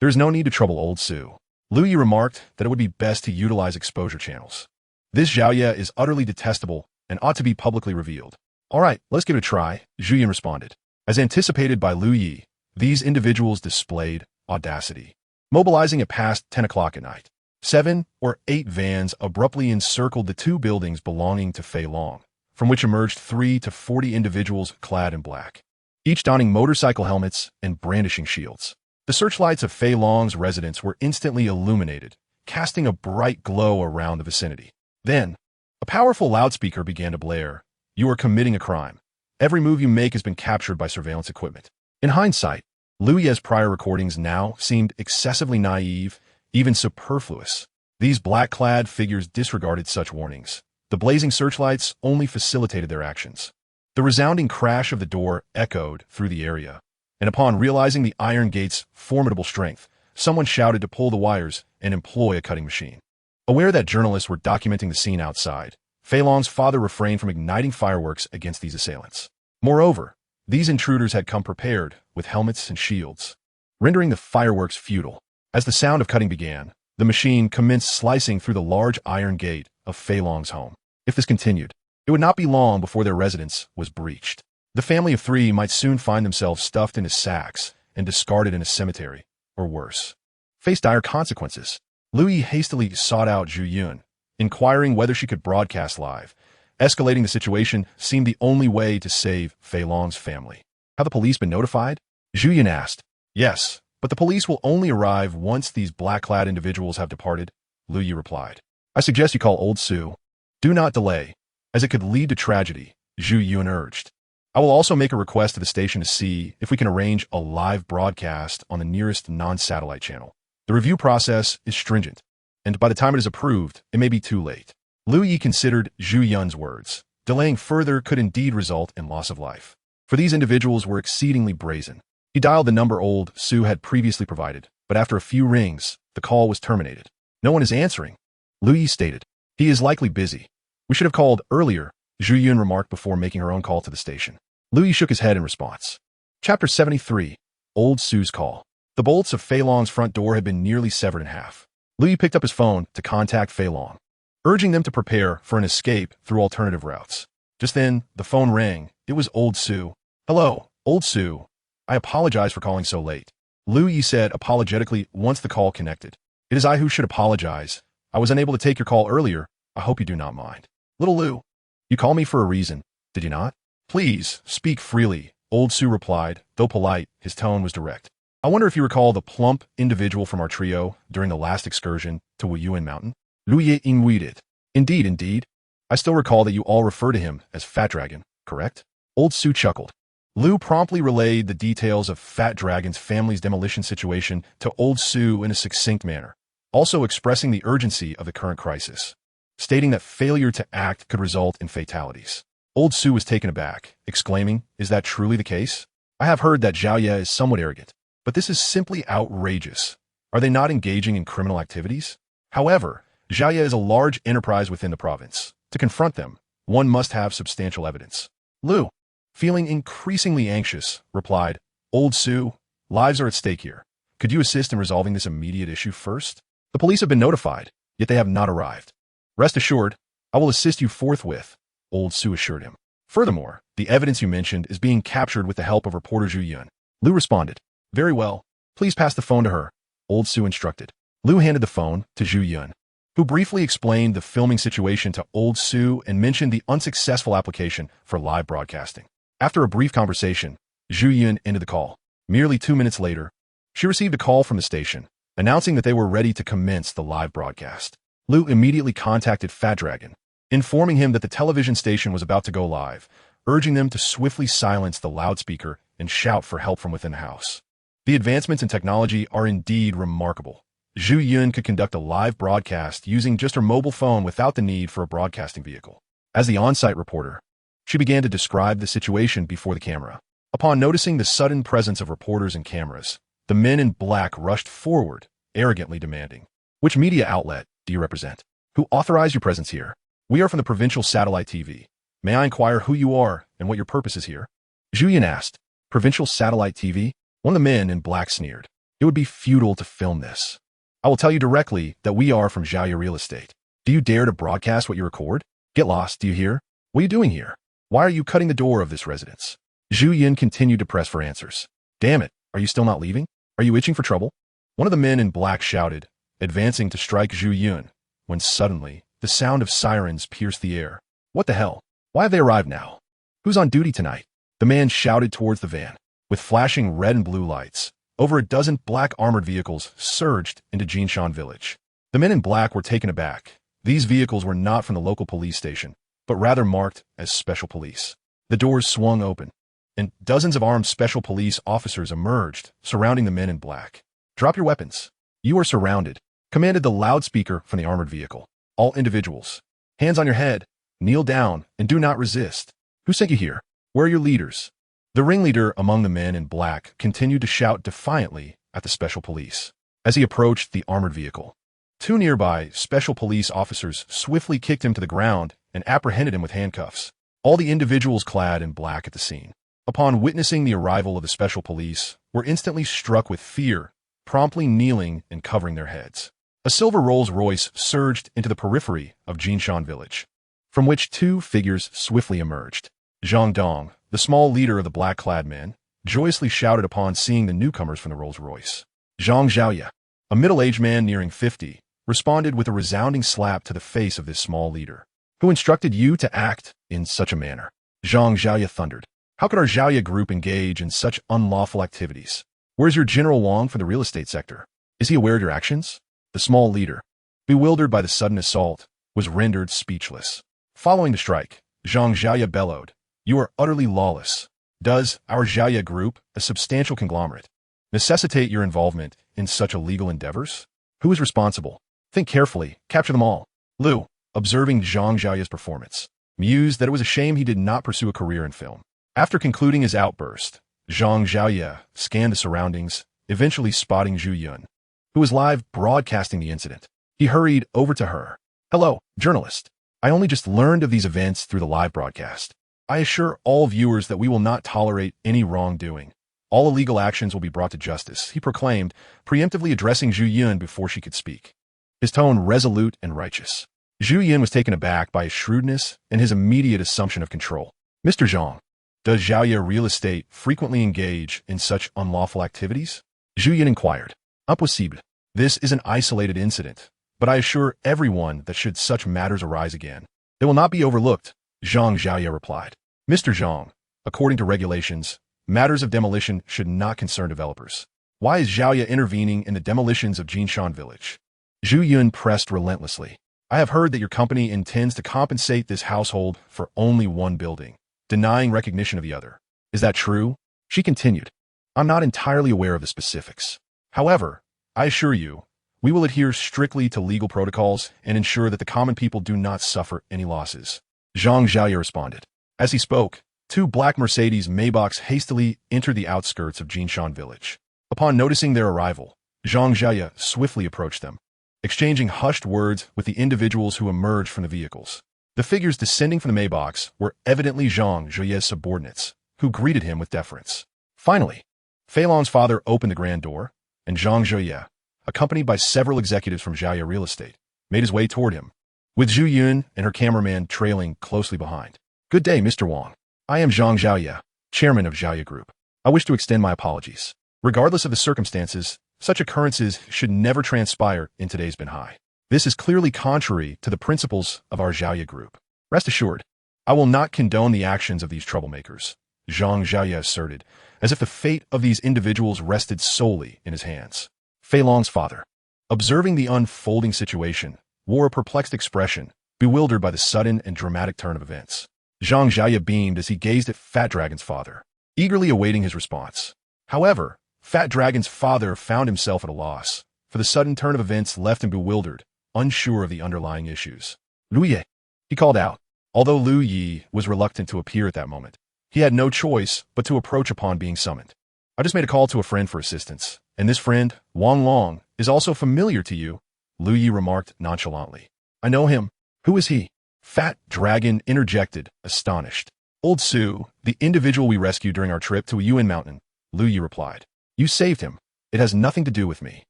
there is no need to trouble old Su. Louis remarked that it would be best to utilize exposure channels. This Zhaoye is utterly detestable and ought to be publicly revealed. All right, let's give it a try, Zhu Yun responded. As anticipated by Lu Yi, these individuals displayed audacity. Mobilizing at past 10 o'clock at night, 7 or 8 vans abruptly encircled the 2 buildings belonging to Fei Long, from which emerged 30 to 40 individuals clad in black, each donning motorcycle helmets and brandishing shields. The searchlights of Fei Long's residence were instantly illuminated, casting a bright glow around the vicinity. Then, a powerful loudspeaker began to blare. You are committing a crime. Every move you make has been captured by surveillance equipment. In hindsight, Louis' prior recordings now seemed excessively naive, even superfluous. These black-clad figures disregarded such warnings. The blazing searchlights only facilitated their actions. The resounding crash of the door echoed through the area, and upon realizing the iron gate's formidable strength, someone shouted to pull the wires and employ a cutting machine. Aware that journalists were documenting the scene outside, Fei Long's father refrained from igniting fireworks against these assailants. Moreover, these intruders had come prepared with helmets and shields, rendering the fireworks futile. As the sound of cutting began, the machine commenced slicing through the large iron gate of Fei Long's home. If this continued, it would not be long before their residence was breached. The family of 3 might soon find themselves stuffed into sacks and discarded in a cemetery, or worse, face dire consequences. Louis hastily sought out Zhu Yun, inquiring whether she could broadcast live. Escalating the situation seemed the only way to save Fei Long's family. Have the police been notified? Zhu Yun asked. Yes, but the police will only arrive once these black-clad individuals have departed, Lu Yi replied. I suggest you call old Su. Do not delay, as it could lead to tragedy, Zhu Yun urged. I will also make a request to the station to see if we can arrange a live broadcast on the nearest non-satellite channel. The review process is stringent, and by the time it is approved, it may be too late. Lu Yi considered Zhu Yun's words. Delaying further could indeed result in loss of life. For these individuals were exceedingly brazen. He dialed the number old Su had previously provided, but after a few rings, the call was terminated. No one is answering, Lu Yi stated. He is likely busy. We should have called earlier, Zhu Yun remarked before making her own call to the station. Lu Yi shook his head in response. Chapter 73. Old Su's Call. The bolts of Fei Long's front door had been nearly severed in half. Lu Yi picked up his phone to contact Fei Long, urging them to prepare for an escape through alternative routes. Just then, the phone rang. It was old Su. Hello, old Su. I apologize for calling so late, Lu Yi said apologetically once the call connected. It is I who should apologize. I was unable to take your call earlier. I hope you do not mind. Little Lu, you called me for a reason, did you not? Please, speak freely, old Su replied. Though polite, his tone was direct. I wonder if you recall the plump individual from our trio during the last excursion to Wuyuan Mountain? Lu Yi indeed. Indeed. I still recall that you all refer to him as Fat Dragon, correct? Old Su chuckled. Lu promptly relayed the details of Fat Dragon's family's demolition situation to old Su in a succinct manner, also expressing the urgency of the current crisis, stating that failure to act could result in fatalities. Old Su was taken aback, exclaiming, Is that truly the case? I have heard that Zhaoye is somewhat arrogant, but this is simply outrageous. Are they not engaging in criminal activities? However, Zhaoye is a large enterprise within the province. To confront them, one must have substantial evidence. Lu, feeling increasingly anxious, replied, Old Su, lives are at stake here. Could you assist in resolving this immediate issue first? The police have been notified, yet they have not arrived. Rest assured, I will assist you forthwith, old Su assured him. Furthermore, the evidence you mentioned is being captured with the help of reporter Zhu Yun. Lu responded, Very well. Please pass the phone to her, old Su instructed. Lu handed the phone to Zhu Yun, who briefly explained the filming situation to old Su and mentioned the unsuccessful application for live broadcasting. After a brief conversation, Zhu Yun ended the call. Merely 2 minutes later, she received a call from the station, announcing that they were ready to commence the live broadcast. Lu immediately contacted Fat Dragon, informing him that the television station was about to go live, urging them to swiftly silence the loudspeaker and shout for help from within the house. The advancements in technology are indeed remarkable, Zhu Yun could conduct a live broadcast using just her mobile phone without the need for a broadcasting vehicle. As the on-site reporter, she began to describe the situation before the camera. Upon noticing the sudden presence of reporters and cameras, the men in black rushed forward, arrogantly demanding, "Which media outlet do you represent? Who authorized your presence here? We are from the provincial satellite TV. May I inquire who you are and what your purpose is here?" Zhu Yun asked. "Provincial satellite TV?" One of the men in black sneered. "It would be futile to film this. I will tell you directly that we are from Xiaoya Real Estate. Do you dare to broadcast what you record? Get lost, do you hear? What are you doing here? Why are you cutting the door of this residence?" Zhu Yun continued to press for answers. "Damn it, are you still not leaving? Are you itching for trouble?" One of the men in black shouted, advancing to strike Zhu Yun, when suddenly, the sound of sirens pierced the air. "What the hell? Why have they arrived now? Who's on duty tonight?" The man shouted towards the van. With flashing red and blue lights, over a dozen black armored vehicles surged into Jinshan village. The men in black were taken aback. These vehicles were not from the local police station, but rather marked as special police. The doors swung open, and dozens of armed special police officers emerged, surrounding the men in black. "Drop your weapons. You are surrounded," commanded the loudspeaker from the armored vehicle. "All individuals, hands on your head, kneel down, and do not resist. Who sent you here? Where are your leaders?" The ringleader among the men in black continued to shout defiantly at the special police. As he approached the armored vehicle, two nearby special police officers swiftly kicked him to the ground and apprehended him with handcuffs. All the individuals clad in black at the scene, upon witnessing the arrival of the special police, were instantly struck with fear, promptly kneeling and covering their heads. A silver Rolls-Royce surged into the periphery of Jinshan village, from which two figures swiftly emerged. Zhang Dong, the small leader of the black-clad men, joyously shouted upon seeing the newcomers from the Rolls-Royce. Zhang Xiaoya, a middle-aged man nearing 50, responded with a resounding slap to the face of this small leader. "Who instructed you to act in such a manner?" Zhang Xiaoya thundered. "How could our Xiaoya group engage in such unlawful activities? Where's your General Wang for the real estate sector? Is he aware of your actions?" The small leader, bewildered by the sudden assault, was rendered speechless. Following the strike, Zhang Xiaoya bellowed, "You are utterly lawless. Does our Xiaoya group, a substantial conglomerate, necessitate your involvement in such illegal endeavors? Who is responsible? Think carefully, capture them all." Lu, observing Zhang Xiaoya's performance, mused that it was a shame he did not pursue a career in film. After concluding his outburst, Zhang Xiaoya scanned the surroundings, eventually spotting Zhu Yun, who was live broadcasting the incident. He hurried over to her. "Hello, journalist. I only just learned of these events through the live broadcast. I assure all viewers that we will not tolerate any wrongdoing. All illegal actions will be brought to justice," he proclaimed, preemptively addressing Zhu Yun before she could speak, his tone resolute and righteous. Zhu Yun was taken aback by his shrewdness and his immediate assumption of control. "Mr. Zhang, does Xiaoya Real Estate frequently engage in such unlawful activities?" Zhu Yun inquired. "Impossible. This is an isolated incident, but I assure everyone that should such matters arise again, they will not be overlooked," Zhang Xiaoya replied. "Mr. Zhang, according to regulations, matters of demolition should not concern developers. Why is Xiaoya intervening in the demolitions of Jinshan village?" Zhu Yun pressed relentlessly. "I have heard that your company intends to compensate this household for only one building, denying recognition of the other. Is that true?" She continued. "I'm not entirely aware of the specifics. However, I assure you, we will adhere strictly to legal protocols and ensure that the common people do not suffer any losses," Zhang Xiaoya responded. As he spoke, two black Mercedes Maybachs hastily entered the outskirts of Jinshan village. Upon noticing their arrival, Zhang Xiaoya swiftly approached them, exchanging hushed words with the individuals who emerged from the vehicles. The figures descending from the Maybachs were evidently Zhang Xiaoya's subordinates, who greeted him with deference. Finally, Fei Long's father opened the grand door, and Zhang Xiaoya, accompanied by several executives from Xiaoya Real Estate, made his way toward him, with Zhu Yun and her cameraman trailing closely behind. "Good day, Mr. Wang. I am Zhang Xiaoya, chairman of Xiaoya Group. I wish to extend my apologies. Regardless of the circumstances, such occurrences should never transpire in today's Binhai. This is clearly contrary to the principles of our Xiaoya Group. Rest assured, I will not condone the actions of these troublemakers," Zhang Xiaoya asserted, as if the fate of these individuals rested solely in his hands. Fei Long's father, observing the unfolding situation, wore a perplexed expression, bewildered by the sudden and dramatic turn of events. Zhang Xiaoya beamed as he gazed at Fat Dragon's father, eagerly awaiting his response. However, Fat Dragon's father found himself at a loss, for the sudden turn of events left him bewildered, unsure of the underlying issues. Lu Yi, he called out. Although Lu Yi was reluctant to appear at that moment, he had no choice but to approach upon being summoned. I just made a call to a friend for assistance, and this friend, Wang Long, is also familiar to you, Lu Yi remarked nonchalantly. I know him. Who is he? Fat Dragon interjected, astonished. Old Su, the individual we rescued during our trip to Yuan Mountain, Lu Yi replied. You saved him. It has nothing to do with me.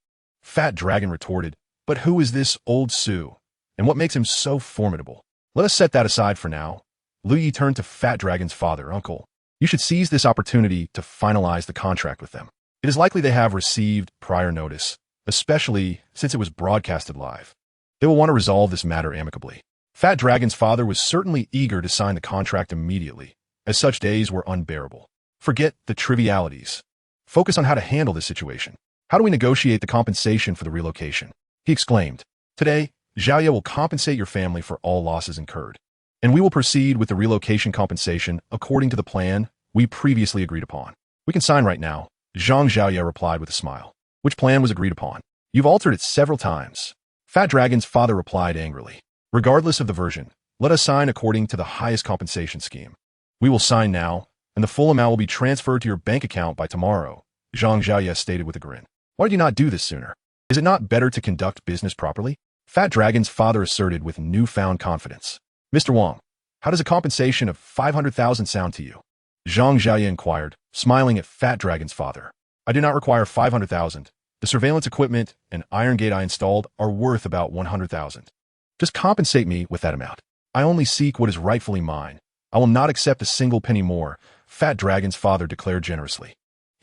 Fat Dragon retorted, but who is this Old Su, and what makes him so formidable? Let us set that aside for now. Lu Yi turned to Fat Dragon's father, Uncle. You should seize this opportunity to finalize the contract with them. It is likely they have received prior notice, especially since it was broadcasted live. They will want to resolve this matter amicably. Fat Dragon's father was certainly eager to sign the contract immediately, as such days were unbearable. Forget the trivialities. Focus on how to handle this situation. How do we negotiate the compensation for the relocation? He exclaimed. Today, Xiaoye will compensate your family for all losses incurred, and we will proceed with the relocation compensation according to the plan we previously agreed upon. We can sign right now, Zhang Xiaoye replied with a smile. Which plan was agreed upon? You've altered it several times. Fat Dragon's father replied angrily. Regardless of the version, let us sign according to the highest compensation scheme. We will sign now, and the full amount will be transferred to your bank account by tomorrow, Zhang Xiaoye stated with a grin. Why did you not do this sooner? Is it not better to conduct business properly? Fat Dragon's father asserted with newfound confidence. Mr. Wang, how does a compensation of 500,000 sound to you? Zhang Xiaoye inquired, smiling at Fat Dragon's father. I do not require 500,000. The surveillance equipment and iron gate I installed are worth about 100,000. Just compensate me with that amount. I only seek what is rightfully mine. I will not accept a single penny more, Fat Dragon's father declared generously.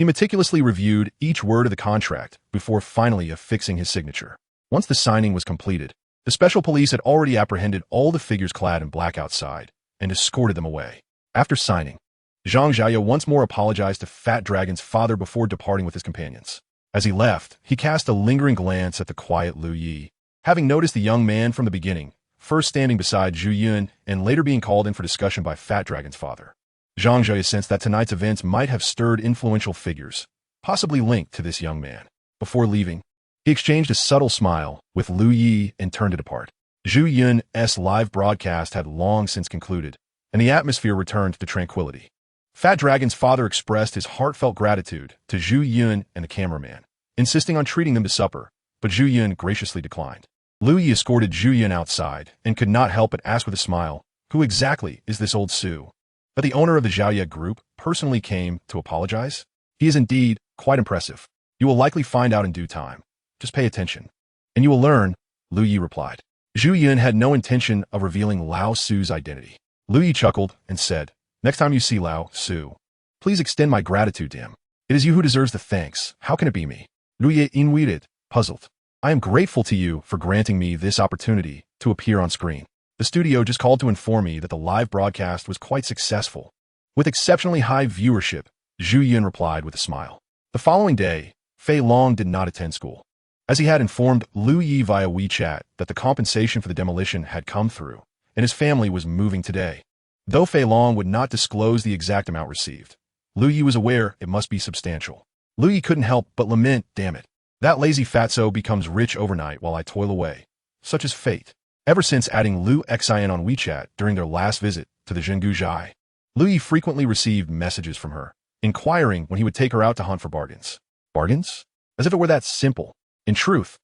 He meticulously reviewed each word of the contract before finally affixing his signature. Once the signing was completed, the special police had already apprehended all the figures clad in black outside and escorted them away. After signing, Zhang Xiaoye once more apologized to Fat Dragon's father before departing with his companions. As he left, he cast a lingering glance at the quiet Lu Yi. Having noticed the young man from the beginning, first standing beside Zhu Yun and later being called in for discussion by Fat Dragon's father, Zhang Xiaoye sensed that tonight's events might have stirred influential figures, possibly linked to this young man. Before leaving, he exchanged a subtle smile with Lu Yi and turned to depart. Zhu Yun's live broadcast had long since concluded, and the atmosphere returned to tranquility. Fat Dragon's father expressed his heartfelt gratitude to Zhu Yun and the cameraman, insisting on treating them to supper, but Zhu Yun graciously declined. Lu Yi escorted Zhu Yun outside and could not help but ask with a smile, who exactly is this Old Su? But the owner of the Xiaoye group personally came to apologize? He is indeed quite impressive. You will likely find out in due time. Just pay attention. And you will learn, Lu Yi replied. Zhu Yun had no intention of revealing Lao Su's identity. Lu Yi chuckled and said, next time you see Lao Su, please extend my gratitude to him. It is you who deserves the thanks. How can it be me? Lu Yi inweited, puzzled. I am grateful to you for granting me this opportunity to appear on screen. The studio just called to inform me that the live broadcast was quite successful. With exceptionally high viewership, Zhu Yun replied with a smile. The following day, Fei Long did not attend school, as he had informed Lu Yi via WeChat that the compensation for the demolition had come through, and his family was moving today. Though Fei Long would not disclose the exact amount received, Lu Yi was aware it must be substantial. Lu Yi couldn't help but lament, damn it. That lazy fatso becomes rich overnight while I toil away. Such is fate. Ever since adding Lu Xian on WeChat during their last visit to the Zhenggu Zhai, Lu Yi frequently received messages from her, inquiring when he would take her out to hunt for bargains. Bargains? As if it were that simple. In truth,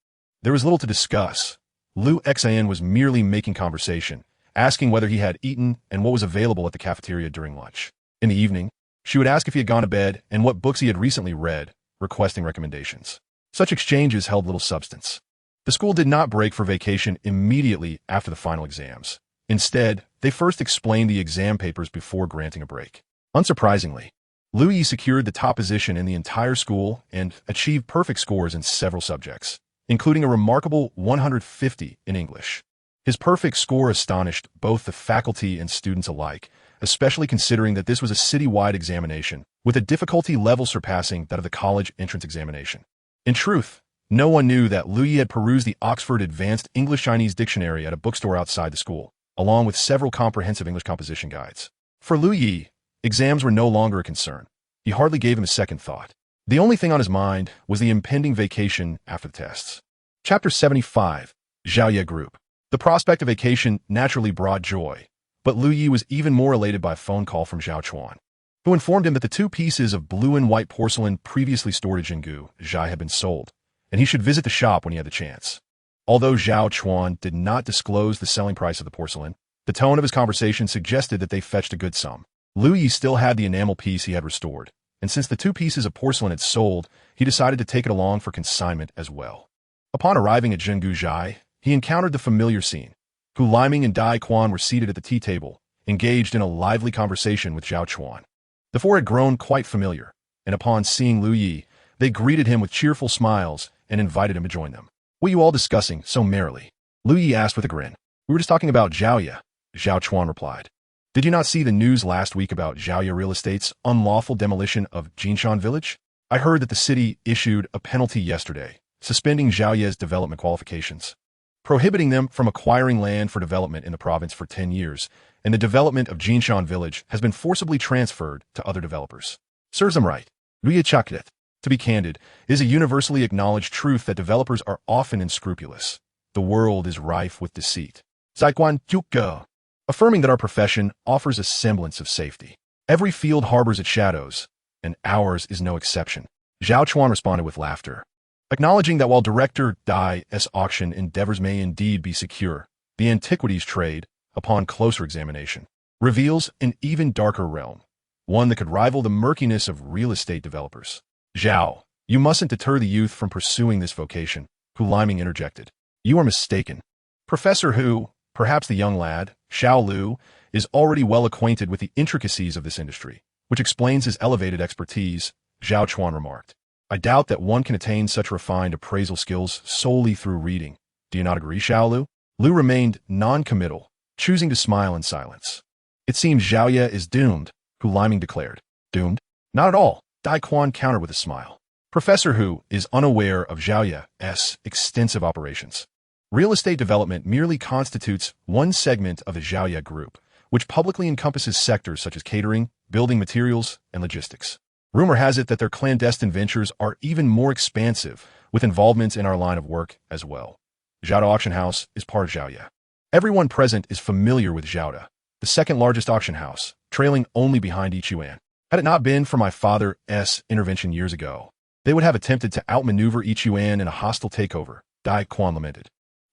there was little to discuss. Lu Xian was merely making conversation, asking whether he had eaten and what was available at the cafeteria during lunch. In the evening, she would ask if he had gone to bed and what books he had recently read, requesting recommendations. Such exchanges held little substance. The school did not break for vacation immediately after the final exams. Instead, they first explained the exam papers before granting a break. Unsurprisingly, Lu Yi secured the top position in the entire school and achieved perfect scores in several subjects, including a remarkable 150 in English. His perfect score astonished both the faculty and students alike, especially considering that this was a citywide examination, with a difficulty level surpassing that of the college entrance examination. In truth, no one knew that Lu Yi had perused the Oxford Advanced English-Chinese Dictionary at a bookstore outside the school, along with several comprehensive English composition guides. For Lu Yi, exams were no longer a concern. He hardly gave them a second thought. The only thing on his mind was the impending vacation after the tests. Chapter 75, Zhaoye Group. The prospect of vacation naturally brought joy, but Lu Yi was even more elated by a phone call from Zhao Chuan, who informed him that the 2 pieces of blue and white porcelain previously stored at Jinggu Zhai had been sold, and he should visit the shop when he had the chance. Although Zhao Chuan did not disclose the selling price of the porcelain, the tone of his conversation suggested that they fetched a good sum. Lu Yi still had the enamel piece he had restored, and since the 2 pieces of porcelain had sold, he decided to take it along for consignment as well. Upon arriving at Jinggu Zhai, he encountered the familiar scene. Hu Liming and Dai Quan were seated at the tea table, engaged in a lively conversation with Zhao Chuan. The 4 had grown quite familiar, and upon seeing Lu Yi, they greeted him with cheerful smiles and invited him to join them. "What are you all discussing so merrily?" Lu Yi asked with a grin. "We were just talking about Zhaoye," Zhao Chuan replied. "Did you not see the news last week about Zhaoye Real Estate's unlawful demolition of Jinshan Village? I heard that the city issued a penalty yesterday, suspending Zhaoye's development qualifications, prohibiting them from acquiring land for development in the province for 10 years, and the development of Jinshan Village has been forcibly transferred to other developers. Serves them right. Lu Yi Chakdet. To be candid, it is a universally acknowledged truth that developers are often unscrupulous. The world is rife with deceit. Zaiguan Juke, affirming that our profession offers a semblance of safety. Every field harbors its shadows, and ours is no exception." Zhao Chuan responded with laughter, acknowledging that while Director Dai's auction endeavors may indeed be secure, the antiquities trade, upon closer examination, reveals an even darker realm, one that could rival the murkiness of real estate developers. "Zhao, you mustn't deter the youth from pursuing this vocation," Hu Liming interjected. "You are mistaken. Professor Hu, perhaps the young lad, Xiao Lu, is already well acquainted with the intricacies of this industry, which explains his elevated expertise," Zhao Chuan remarked. "I doubt that one can attain such refined appraisal skills solely through reading. Do you not agree, Xiao Lu?" Lu remained non-committal, choosing to smile in silence. "It seems Zhaoye is doomed," Hu Liming declared. "Doomed? Not at all," Dai Quan countered with a smile. "Professor Hu is unaware of Zhaoye's extensive operations. Real estate development merely constitutes one segment of the Zhaoye Group, which publicly encompasses sectors such as catering, building materials, and logistics. Rumor has it that their clandestine ventures are even more expansive, with involvements in our line of work as well. Zhaoda Auction House is part of Zhaoye. Everyone present is familiar with Zhaoda, the second largest auction house, trailing only behind Yichuan. Had it not been for my father's intervention years ago, they would have attempted to outmaneuver Yichuan in a hostile takeover," Dai Quan lamented.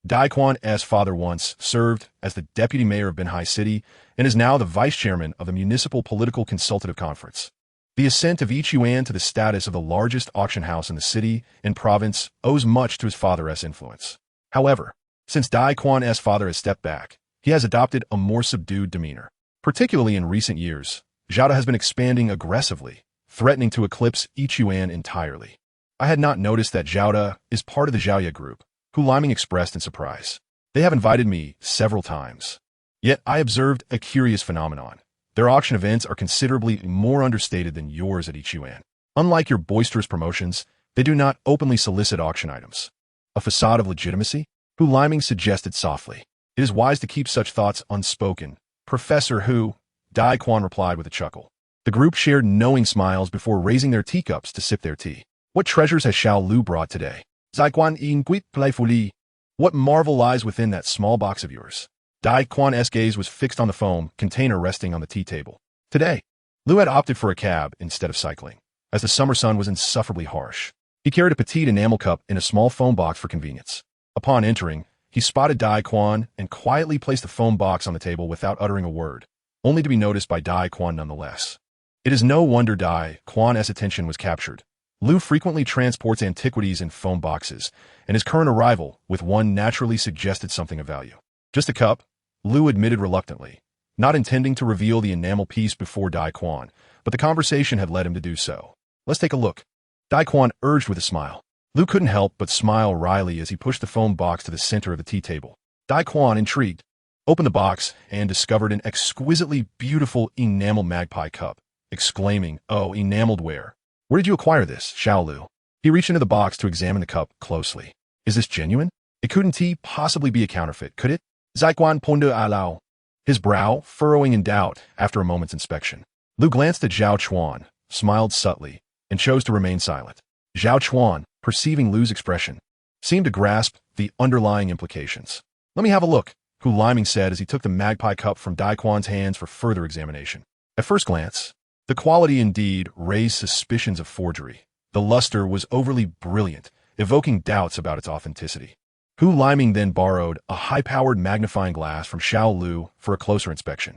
Dai Quan's father once served as the deputy mayor of Binhai City and is now the vice chairman of the Municipal Political Consultative Conference. The ascent of Yichuan to the status of the largest auction house in the city and province owes much to his father's influence. However, since Dai Quan's father has stepped back, he has adopted a more subdued demeanor. Particularly in recent years, Zhaoda has been expanding aggressively, threatening to eclipse Yichuan entirely. "I had not noticed that Zhaoda is part of the Zhaoye Group," Hu Liming expressed in surprise. "They have invited me several times. Yet I observed a curious phenomenon. Their auction events are considerably more understated than yours at Yichuan. Unlike your boisterous promotions, they do not openly solicit auction items. A facade of legitimacy?" Hu Liming suggested softly. "It is wise to keep such thoughts unspoken, Professor Hu," Dai Quan replied with a chuckle. The group shared knowing smiles before raising their teacups to sip their tea. "What treasures has Xiao Lu brought today? Zaiguan Inguit Playfully. What marvel lies within that small box of yours?" Dai Quan's gaze was fixed on the foam container resting on the tea table. Today, Lu had opted for a cab instead of cycling, as the summer sun was insufferably harsh. He carried a petite enamel cup in a small foam box for convenience. Upon entering, he spotted Dai Quan and quietly placed the foam box on the table without uttering a word, only to be noticed by Dai Quan nonetheless. It is no wonder Dai Quan's attention was captured. Lu frequently transports antiquities in foam boxes, and his current arrival with one naturally suggested something of value. "Just a cup," Lu admitted reluctantly, not intending to reveal the enamel piece before Dai Quan, but the conversation had led him to do so. "Let's take a look," Dai Quan urged with a smile. Lu couldn't help but smile wryly as he pushed the foam box to the center of the tea table. Dai Quan, intrigued, opened the box and discovered an exquisitely beautiful enamel magpie cup, exclaiming, "Oh, enameled ware. Where did you acquire this, Xiao Lu?" He reached into the box to examine the cup closely. "Is this genuine? It couldn't possibly be a counterfeit, could it?" Zaiguan Ponde Alao, his brow furrowing in doubt after a moment's inspection. Lu glanced at Zhao Chuan, smiled subtly, and chose to remain silent. Zhao Chuan, perceiving Lu's expression, seemed to grasp the underlying implications. Let me have a look, Hu Liming said as he took the magpie cup from Dai Quan's hands for further examination. At first glance, the quality indeed raised suspicions of forgery. The luster was overly brilliant, evoking doubts about its authenticity. Hu Liming then borrowed a high-powered magnifying glass from Xiao Lu for a closer inspection.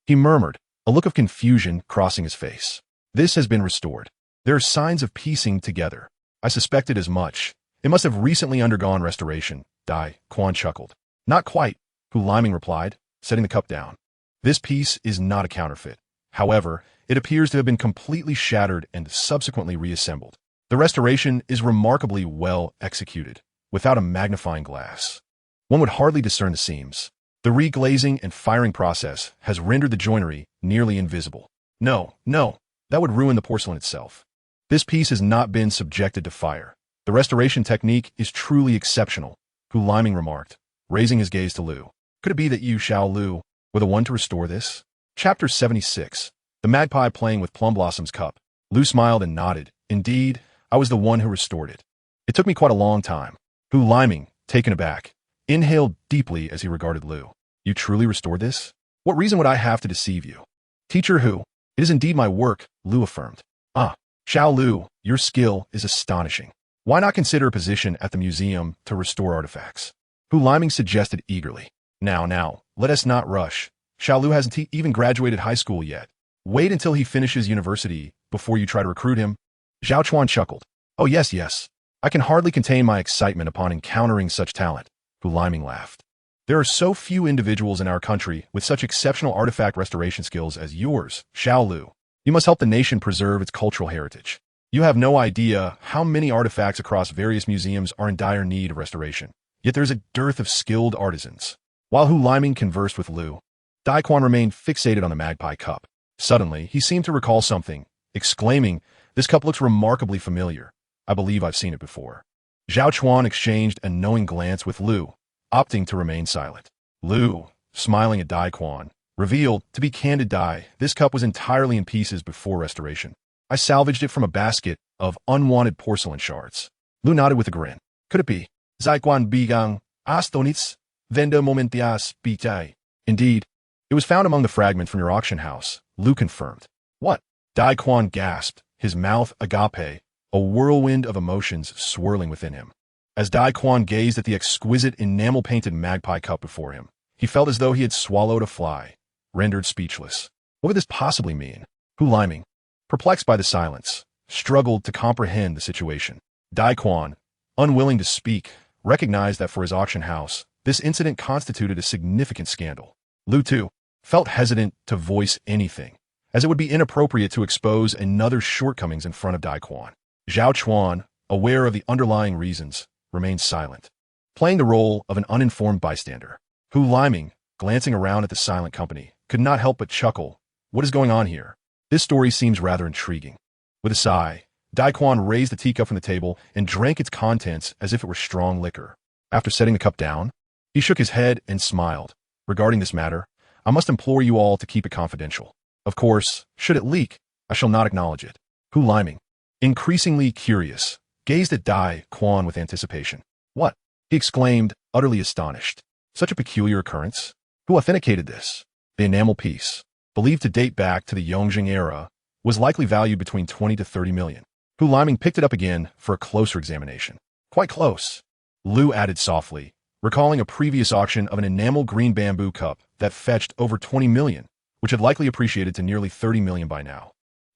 He murmured, a look of confusion crossing his face. This has been restored. There are signs of piecing together. I suspected as much. It must have recently undergone restoration, Dai Quan chuckled. Not quite, Hu Liming replied, setting the cup down. This piece is not a counterfeit. However, it appears to have been completely shattered and subsequently reassembled. The restoration is remarkably well executed, without a magnifying glass. One would hardly discern the seams. The reglazing and firing process has rendered the joinery nearly invisible. No, that would ruin the porcelain itself. This piece has not been subjected to fire. The restoration technique is truly exceptional, Hu Liming remarked, raising his gaze to Lu. Could it be that you, Xiao Lu, were the one to restore this? Chapter 76. The Magpie Playing with Plum Blossom's Cup. Lu smiled and nodded. Indeed, I was the one who restored it. It took me quite a long time. Hu Liming, taken aback, inhaled deeply as he regarded Lu. You truly restored this? What reason would I have to deceive you? Teacher Hu, it is indeed my work, Lu affirmed. Xiao Lu, your skill is astonishing. Why not consider a position at the museum to restore artifacts? Hu Liming suggested eagerly. Now, let us not rush. Xiao Lu hasn't even graduated high school yet. Wait until he finishes university before you try to recruit him. Zhao Chuan chuckled. Oh yes. I can hardly contain my excitement upon encountering such talent. Hu Liming laughed. There are so few individuals in our country with such exceptional artifact restoration skills as yours, Xiao Lu. You must help the nation preserve its cultural heritage. You have no idea how many artifacts across various museums are in dire need of restoration. Yet there's a dearth of skilled artisans. While Hu Liming conversed with Lu, Dai Quan remained fixated on the magpie cup. Suddenly, he seemed to recall something, exclaiming, "This cup looks remarkably familiar. I believe I've seen it before." Zhao Chuan exchanged a knowing glance with Lu, opting to remain silent. Lu, smiling at Dai Quan, revealed, to be candid Dai, this cup was entirely in pieces before restoration. I salvaged it from a basket of unwanted porcelain shards. Lu nodded with a grin. Could it be? Zaiguan bigang, astonits, venda momentias bitai. Indeed, it was found among the fragments from your auction house, Lu confirmed. What? Dai Quan gasped, his mouth agape, a whirlwind of emotions swirling within him. As Dai Quan gazed at the exquisite enamel-painted magpie cup before him, he felt as though he had swallowed a fly, rendered speechless. What would this possibly mean? Hu Liming, perplexed by the silence, struggled to comprehend the situation. Dai Quan, unwilling to speak, recognized that for his auction house, this incident constituted a significant scandal. Lu, too, felt hesitant to voice anything, as it would be inappropriate to expose another's shortcomings in front of Dai Quan. Zhao Chuan, aware of the underlying reasons, remained silent, playing the role of an uninformed bystander. Hu Liming, glancing around at the silent company, could not help but chuckle. What is going on here? This story seems rather intriguing. With a sigh, Dai Quan raised the teacup from the table and drank its contents as if it were strong liquor. After setting the cup down, he shook his head and smiled. Regarding this matter, I must implore you all to keep it confidential. Of course, should it leak, I shall not acknowledge it. Hu Liming, increasingly curious, gazed at Dai Quan with anticipation. What? He exclaimed, utterly astonished. Such a peculiar occurrence? Who authenticated this? The enamel piece, believed to date back to the Yongjing era, was likely valued between 20 to 30 million. Hu Liming picked it up again for a closer examination. Quite close, Lu added softly, recalling a previous auction of an enamel green bamboo cup that fetched over 20 million, which had likely appreciated to nearly 30 million by now.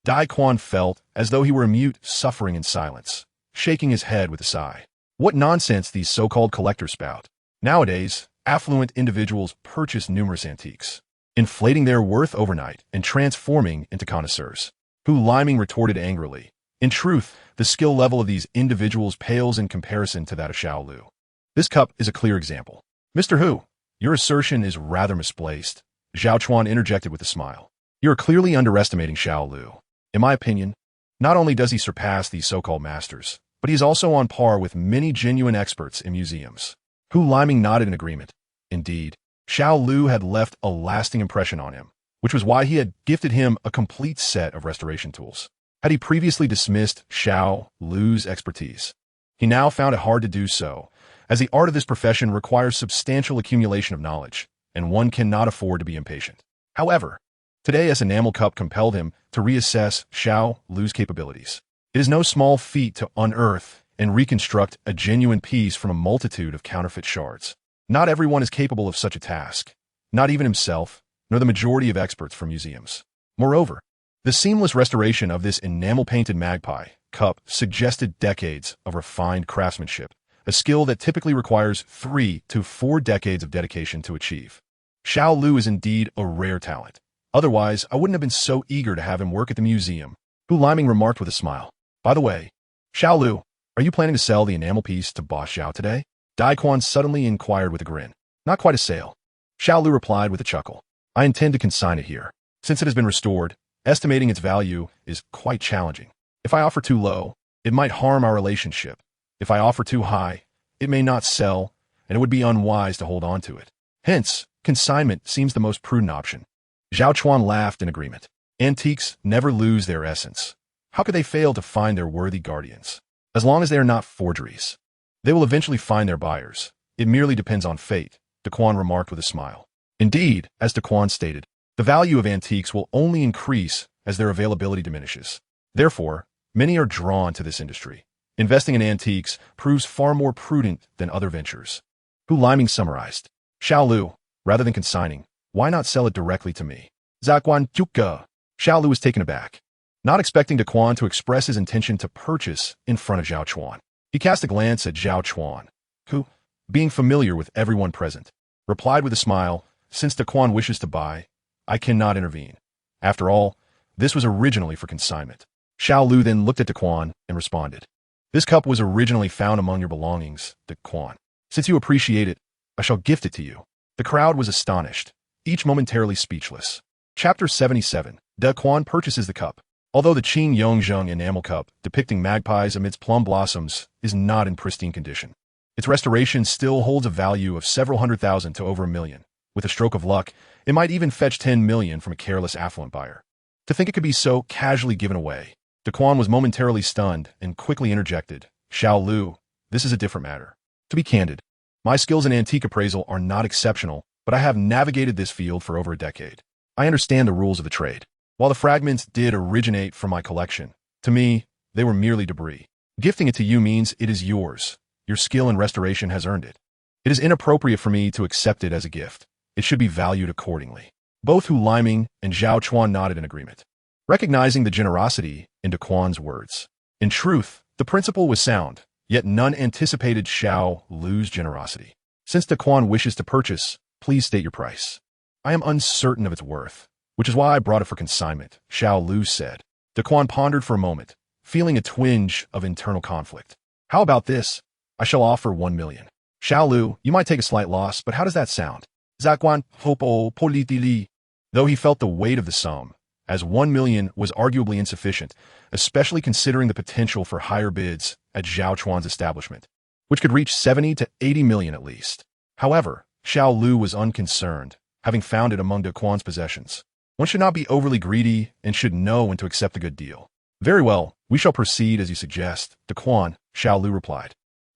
Dai Quan felt as though he were a mute suffering in silence, shaking his head with a sigh. What nonsense these so-called collectors spout. Nowadays, affluent individuals purchase numerous antiques, inflating their worth overnight and transforming into connoisseurs. Hu Liming retorted angrily. In truth, the skill level of these individuals pales in comparison to that of Xiao Lu. This cup is a clear example. Mr. Hu, your assertion is rather misplaced, Zhao Chuan interjected with a smile. You are clearly underestimating Xiao Lu. In my opinion, not only does he surpass these so-called masters, but he is also on par with many genuine experts in museums. Hu Liming nodded in agreement. Indeed, Xiao Lu had left a lasting impression on him, which was why he had gifted him a complete set of restoration tools. Had he previously dismissed Xiao Lu's expertise, he now found it hard to do so, as the art of this profession requires substantial accumulation of knowledge, and one cannot afford to be impatient. However, today as Enamel Cup compelled him to reassess Xiao Lu's capabilities. It is no small feat to unearth and reconstruct a genuine piece from a multitude of counterfeit shards. Not everyone is capable of such a task, not even himself, nor the majority of experts from museums. Moreover, the seamless restoration of this enamel-painted magpie cup suggested decades of refined craftsmanship, a skill that typically requires 3 to 4 decades of dedication to achieve. Xiao Lu is indeed a rare talent. Otherwise, I wouldn't have been so eager to have him work at the museum, Hu Liming remarked with a smile. By the way, Xiao Lu, are you planning to sell the enamel piece to Boss Xiao today? Dai Quan suddenly inquired with a grin. Not quite a sale. Xiao Lu replied with a chuckle. I intend to consign it here. Since it has been restored, estimating its value is quite challenging. If I offer too low, it might harm our relationship. If I offer too high, it may not sell, and it would be unwise to hold on to it. Hence, consignment seems the most prudent option. Zhao Chuan laughed in agreement. Antiques never lose their essence. How could they fail to find their worthy guardians? As long as they are not forgeries. They will eventually find their buyers. It merely depends on fate, De Quan remarked with a smile. Indeed, as De Quan stated, the value of antiques will only increase as their availability diminishes. Therefore, many are drawn to this industry. Investing in antiques proves far more prudent than other ventures. Hu Liming summarized. Xiao Lu, rather than consigning, why not sell it directly to me? Zaquan Chuka. Xiao Lu was taken aback, not expecting De Quan to express his intention to purchase in front of Zhao Chuan. He cast a glance at Zhao Chuan, who, being familiar with everyone present, replied with a smile, since De Quan wishes to buy, I cannot intervene. After all, this was originally for consignment. Xiao Lu then looked at De Quan and responded. This cup was originally found among your belongings, De Quan. Since you appreciate it, I shall gift it to you. The crowd was astonished, each momentarily speechless. Chapter 77. De Quan purchases the cup. Although the Qin Yongzheng enamel cup, depicting magpies amidst plum blossoms, is not in pristine condition, its restoration still holds a value of several $100,000 to over $1 million. With a stroke of luck, it might even fetch $10 million from a careless affluent buyer. To think it could be so casually given away. De Quan was momentarily stunned and quickly interjected. Xiao Lu, this is a different matter. To be candid, my skills in antique appraisal are not exceptional, but I have navigated this field for over a decade. I understand the rules of the trade. While the fragments did originate from my collection, to me, they were merely debris. Gifting it to you means it is yours. Your skill in restoration has earned it. It is inappropriate for me to accept it as a gift. It should be valued accordingly. Both Hu Liming and Zhao Chuan nodded in agreement, recognizing the generosity in De Quan's words. In truth, the principle was sound, yet none anticipated Xiao Lu's generosity. Since De Quan wishes to purchase, please state your price. I am uncertain of its worth, which is why I brought it for consignment, Xiao Lu said. De Quan pondered for a moment, feeling a twinge of internal conflict. How about this? I shall offer 1 million. Xiao Lu, you might take a slight loss, but how does that sound? Zaquan Hopo Politili. Though he felt the weight of the sum, as 1 million was arguably insufficient, especially considering the potential for higher bids at Zhao Chuan's establishment, which could reach 70 to 80 million at least. However, Xiao Lu was unconcerned, having found it among De Quan's possessions. One should not be overly greedy and should know when to accept a good deal. Very well, we shall proceed as you suggest, De Quan, Xiao Lu replied.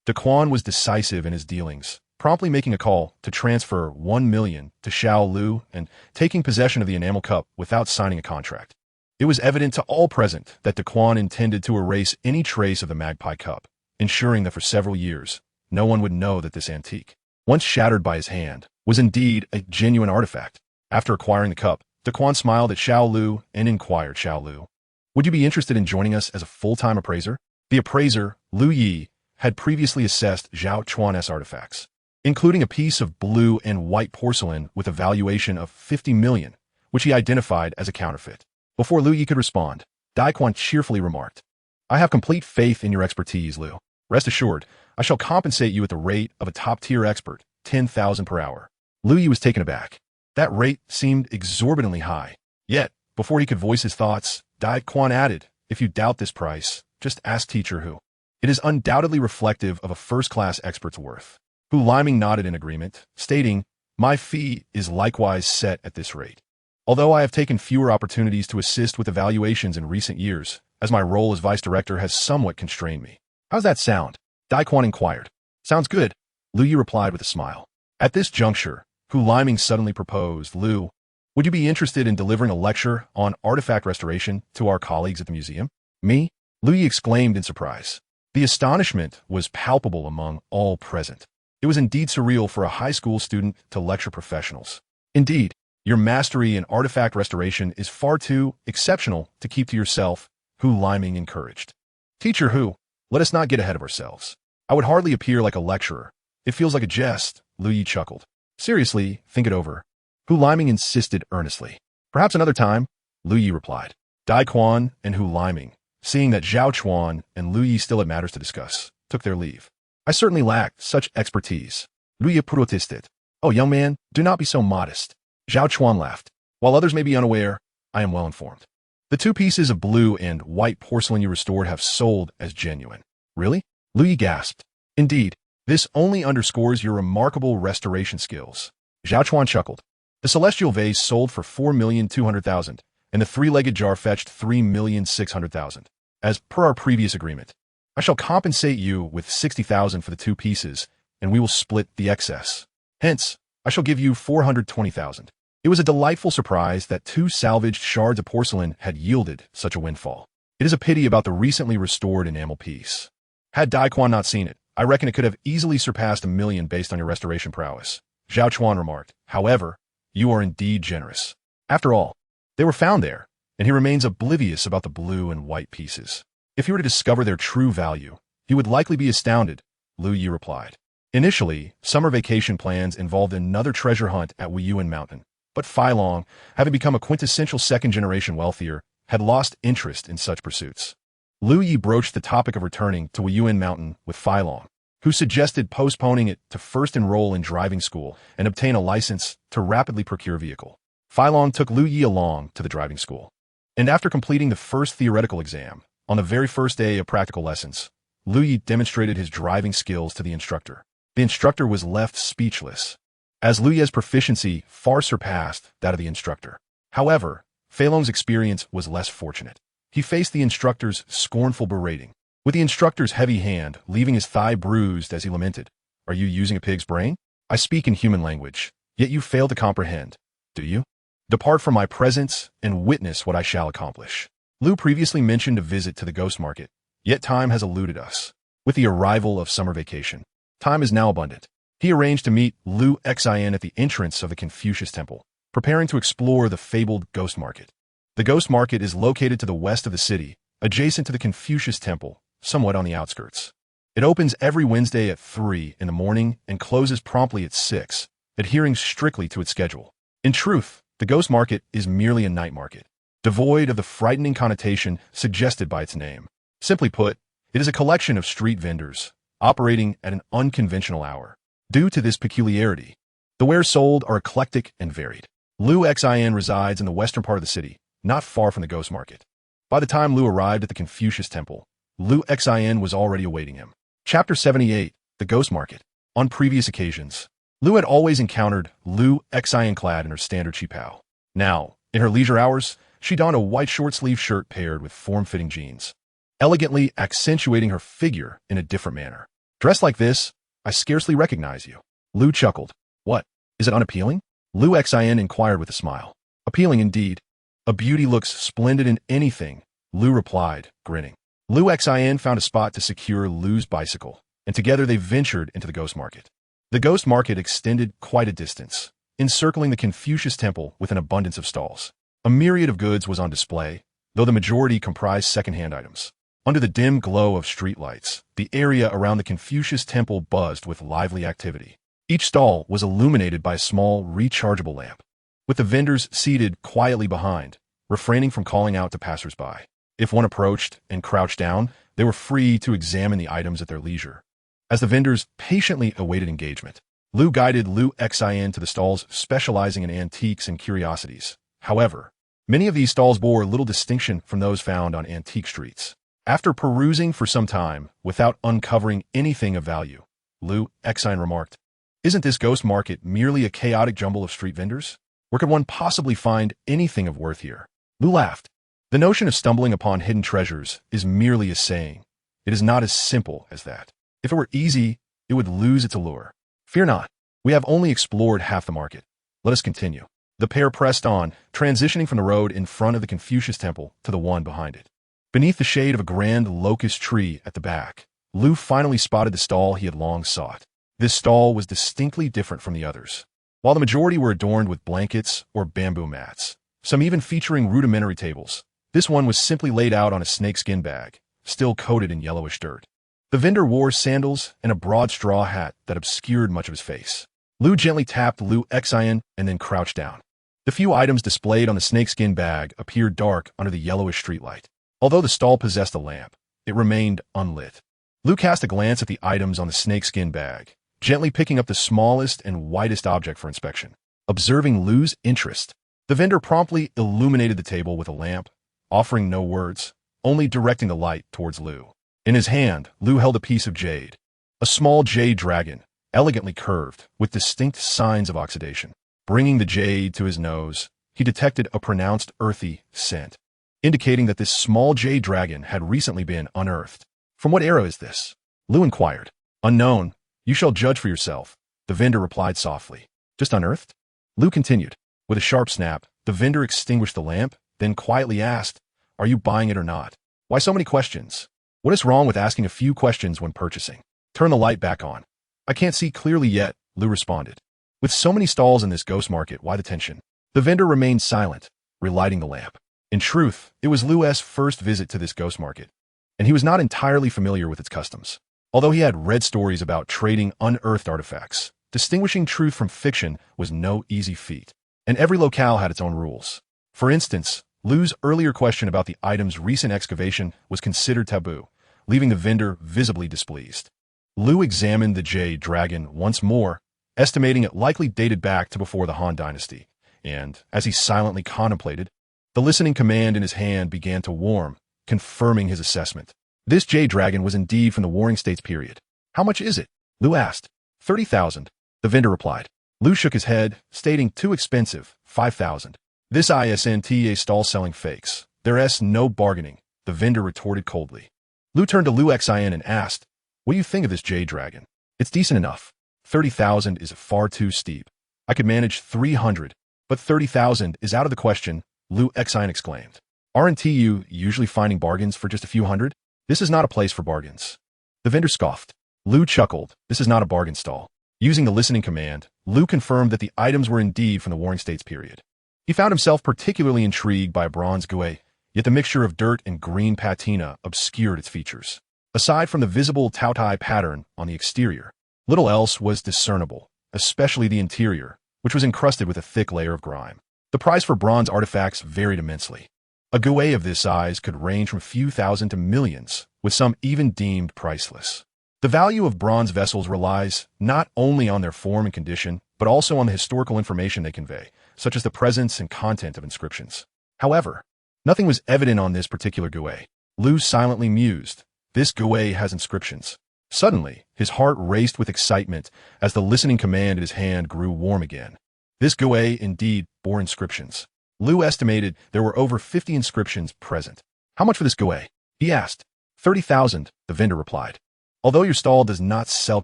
De Quan was decisive in his dealings, promptly making a call to transfer 1 million to Xiao Lu and taking possession of the enamel cup without signing a contract. It was evident to all present that De Quan intended to erase any trace of the magpie cup, ensuring that for several years, no one would know that this antique, once shattered by his hand, was indeed a genuine artifact. After acquiring the cup, De Quan smiled at Xiao Lu and inquired Xiao Lu, would you be interested in joining us as a full-time appraiser? The appraiser, Lu Yi, had previously assessed Zhao Chuan's artifacts, including a piece of blue and white porcelain with a valuation of 50 million, which he identified as a counterfeit. Before Lu Yi could respond, Dai Quan cheerfully remarked, I have complete faith in your expertise, Lu. Rest assured, I shall compensate you at the rate of a top-tier expert, 10,000 per hour. Lu Yi was taken aback. That rate seemed exorbitantly high. Yet, before he could voice his thoughts, Dai Quan added, if you doubt this price, just ask Teacher Hu. It is undoubtedly reflective of a first-class expert's worth. Hu Liming nodded in agreement, stating, my fee is likewise set at this rate. Although I have taken fewer opportunities to assist with evaluations in recent years, as my role as vice director has somewhat constrained me. How's that sound? Dai Quan inquired. Sounds good. Lu Yi replied with a smile. At this juncture, Hu Liming suddenly proposed, Lu, would you be interested in delivering a lecture on artifact restoration to our colleagues at the museum? Me? Lu Yi exclaimed in surprise. The astonishment was palpable among all present. It was indeed surreal for a high school student to lecture professionals. Indeed, your mastery in artifact restoration is far too exceptional to keep to yourself, Hu Liming encouraged. Teacher Hu, let us not get ahead of ourselves. I would hardly appear like a lecturer. It feels like a jest, Lu Yi chuckled. Seriously, think it over. Hu Liming insisted earnestly. Perhaps another time, Lu Yi replied. Dai Quan and Hu Liming, seeing that Zhao Chuan and Lu Yi still had matters to discuss, took their leave. I certainly lacked such expertise. Lu Yi protested. Oh, young man, do not be so modest. Zhao Chuan laughed. While others may be unaware, I am well informed. The 2 pieces of blue and white porcelain you restored have sold as genuine. Really? Lu Yi gasped. Indeed, this only underscores your remarkable restoration skills. Zhao Chuan chuckled. The celestial vase sold for 4,200,000, and the 3-legged jar fetched 3,600,000. As per our previous agreement, I shall compensate you with 60,000 for the 2 pieces, and we will split the excess. Hence, I shall give you 420,000. It was a delightful surprise that 2 salvaged shards of porcelain had yielded such a windfall. It is a pity about the recently restored enamel piece. Had Dai Quan not seen it, I reckon it could have easily surpassed 1 million based on your restoration prowess. Zhao Chuan remarked. However, you are indeed generous. After all, they were found there, and he remains oblivious about the blue and white pieces. If he were to discover their true value, he would likely be astounded, Lu Yi replied. Initially, summer vacation plans involved another treasure hunt at Weiyuan Mountain, but Fai Long, having become a quintessential second-generation wealthier, had lost interest in such pursuits. Lu Yi broached the topic of returning to Weiyuan Mountain with Fai Long, who suggested postponing it to first enroll in driving school and obtain a license to rapidly procure a vehicle. Fai Long took Lu Yi along to the driving school. And after completing the first theoretical exam, on the very first day of practical lessons, Lu Yi demonstrated his driving skills to the instructor. The instructor was left speechless, as Lu Yi's proficiency far surpassed that of the instructor. However, Fei Long's experience was less fortunate. He faced the instructor's scornful berating, with the instructor's heavy hand leaving his thigh bruised as he lamented. Are you using a pig's brain? I speak in human language, yet you fail to comprehend. Do you? Depart from my presence and witness what I shall accomplish. Lu previously mentioned a visit to the ghost market, yet time has eluded us. With the arrival of summer vacation, time is now abundant. He arranged to meet Lu Xian at the entrance of the Confucius Temple, preparing to explore the fabled ghost market. The ghost market is located to the west of the city, adjacent to the Confucius Temple, somewhat on the outskirts. It opens every Wednesday at 3 in the morning and closes promptly at 6, adhering strictly to its schedule. In truth, the ghost market is merely a night market, devoid of the frightening connotation suggested by its name. Simply put, it is a collection of street vendors, operating at an unconventional hour. Due to this peculiarity, the wares sold are eclectic and varied. Lu Xian resides in the western part of the city, not far from the ghost market. By the time Lu arrived at the Confucius Temple, Lu Xian was already awaiting him. Chapter 78, The Ghost Market. On previous occasions, Lu had always encountered Lu Xian clad in her standard qipao. Now, in her leisure hours, she donned a white short-sleeved shirt paired with form-fitting jeans, elegantly accentuating her figure in a different manner. Dressed like this, I scarcely recognize you. Lu chuckled. What? Is it unappealing? Lu Xian inquired with a smile. Appealing indeed. A beauty looks splendid in anything, Lu replied, grinning. Lu Xian found a spot to secure Lu's bicycle, and together they ventured into the ghost market. The ghost market extended quite a distance, encircling the Confucius Temple with an abundance of stalls. A myriad of goods was on display, though the majority comprised second-hand items. Under the dim glow of streetlights, the area around the Confucius Temple buzzed with lively activity. Each stall was illuminated by a small, rechargeable lamp, with the vendors seated quietly behind, refraining from calling out to passers-by. If one approached and crouched down, they were free to examine the items at their leisure. As the vendors patiently awaited engagement, Lu guided Lu Xian to the stalls specializing in antiques and curiosities. However, many of these stalls bore little distinction from those found on antique streets. After perusing for some time without uncovering anything of value, Lu Xian remarked, "Isn't this ghost market merely a chaotic jumble of street vendors? Where could one possibly find anything of worth here?" Lu laughed. The notion of stumbling upon hidden treasures is merely a saying. It is not as simple as that. If it were easy, it would lose its allure. Fear not. We have only explored half the market. Let us continue. The pair pressed on, transitioning from the road in front of the Confucius temple to the one behind it. Beneath the shade of a grand locust tree at the back, Lu finally spotted the stall he had long sought. This stall was distinctly different from the others. While the majority were adorned with blankets or bamboo mats, some even featuring rudimentary tables, this one was simply laid out on a snakeskin bag, still coated in yellowish dirt. The vendor wore sandals and a broad straw hat that obscured much of his face. Lu gently tapped Lu Xian and then crouched down. The few items displayed on the snakeskin bag appeared dark under the yellowish streetlight. Although the stall possessed a lamp, it remained unlit. Lu cast a glance at the items on the snakeskin bag, gently picking up the smallest and whitest object for inspection. Observing Lu's interest, the vendor promptly illuminated the table with a lamp, offering no words, only directing the light towards Lu. In his hand, Lu held a piece of jade, a small jade dragon, elegantly curved, with distinct signs of oxidation. Bringing the jade to his nose, he detected a pronounced earthy scent, indicating that this small jade dragon had recently been unearthed. From what era is this? Lu inquired. Unknown. You shall judge for yourself, the vendor replied softly. Just unearthed? Lu continued. With a sharp snap, the vendor extinguished the lamp, then quietly asked, Are you buying it or not? Why so many questions? What is wrong with asking a few questions when purchasing? Turn the light back on. I can't see clearly yet, Lu responded. With so many stalls in this ghost market, why the tension? The vendor remained silent, relighting the lamp. In truth, it was Lu's first visit to this ghost market, and he was not entirely familiar with its customs. Although he had read stories about trading unearthed artifacts, distinguishing truth from fiction was no easy feat, and every locale had its own rules. For instance, Lu's earlier question about the item's recent excavation was considered taboo, leaving the vendor visibly displeased. Lu examined the jade dragon once more, estimating it likely dated back to before the Han Dynasty, and, as he silently contemplated, the listening command in his hand began to warm, confirming his assessment. This jade dragon was indeed from the Warring States period. How much is it? Lu asked. 30,000, the vendor replied. Lu shook his head, stating too expensive, 5,000. This isn't a stall selling fakes. There's no bargaining, the vendor retorted coldly. Lu turned to Lu Xian and asked, What do you think of this jade dragon? It's decent enough. 30,000 is far too steep. I could manage 300, but 30,000 is out of the question, Lu Xian exclaimed. Aren't you usually finding bargains for just a few hundred? This is not a place for bargains. The vendor scoffed. Lu chuckled. This is not a bargain stall. Using the listening command, Lu confirmed that the items were indeed from the Warring States period. He found himself particularly intrigued by a bronze guet, yet the mixture of dirt and green patina obscured its features. Aside from the visible Taotai pattern on the exterior, little else was discernible, especially the interior, which was encrusted with a thick layer of grime. The price for bronze artifacts varied immensely. A guet of this size could range from a few thousand to millions, with some even deemed priceless. The value of bronze vessels relies not only on their form and condition, but also on the historical information they convey, such as the presence and content of inscriptions. However, nothing was evident on this particular guet. Lu silently mused. This guet has inscriptions. Suddenly, his heart raced with excitement as the listening command in his hand grew warm again. This guet indeed bore inscriptions. Lu estimated there were over 50 inscriptions present. How much for this guet? He asked. 30,000, the vendor replied. Although your stall does not sell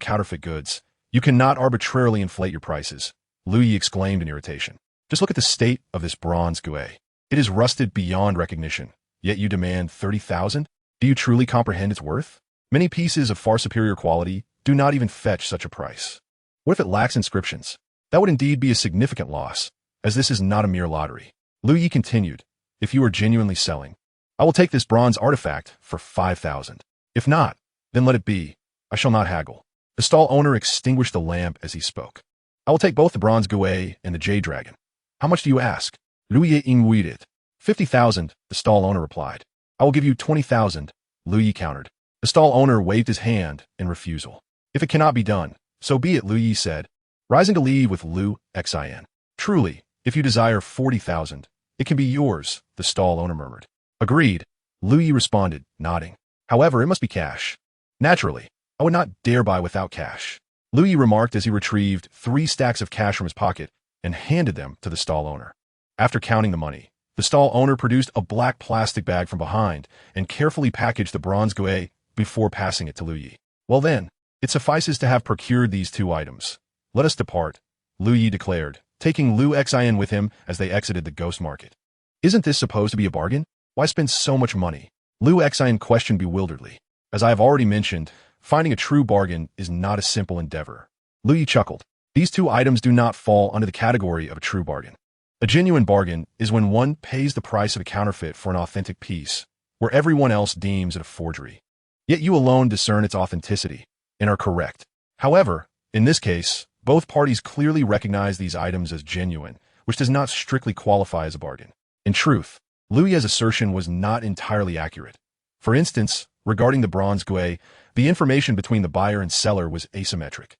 counterfeit goods, you cannot arbitrarily inflate your prices, Lu Yi exclaimed in irritation. Just look at the state of this bronze guet. It is rusted beyond recognition, yet you demand 30,000? Do you truly comprehend its worth? Many pieces of far superior quality do not even fetch such a price. What if it lacks inscriptions? That would indeed be a significant loss, as this is not a mere lottery. Lu Yi continued, If you are genuinely selling, I will take this bronze artifact for 5,000. If not, then let it be. I shall not haggle. The stall owner extinguished the lamp as he spoke. I will take both the bronze guet and the jade dragon. How much do you ask? Lu Yi inquired. 50,000, the stall owner replied. I will give you 20,000, Lu Yi countered. The stall owner waved his hand in refusal. If it cannot be done, so be it, Lu Yi said, rising to leave with Lu Xian. Truly, if you desire 40,000, it can be yours, the stall owner murmured. Agreed, Lu Yi responded, nodding. However, it must be cash. Naturally, I would not dare buy without cash, Lu Yi remarked as he retrieved 3 stacks of cash from his pocket and handed them to the stall owner. After counting the money, the stall owner produced a black plastic bag from behind and carefully packaged the bronze guet before passing it to Lu Yi. Well then, it suffices to have procured these 2 items. Let us depart, Lu Yi declared, taking Lu Xian with him as they exited the ghost market. Isn't this supposed to be a bargain? Why spend so much money? Lu Xian questioned bewilderedly. As I have already mentioned, finding a true bargain is not a simple endeavor. Lu Yi chuckled. These two items do not fall under the category of a true bargain. A genuine bargain is when one pays the price of a counterfeit for an authentic piece, where everyone else deems it a forgery. Yet you alone discern its authenticity, and are correct. However, in this case, both parties clearly recognize these items as genuine, which does not strictly qualify as a bargain. In truth, Lu Yi's assertion was not entirely accurate. For instance, regarding the bronze gui, the information between the buyer and seller was asymmetric.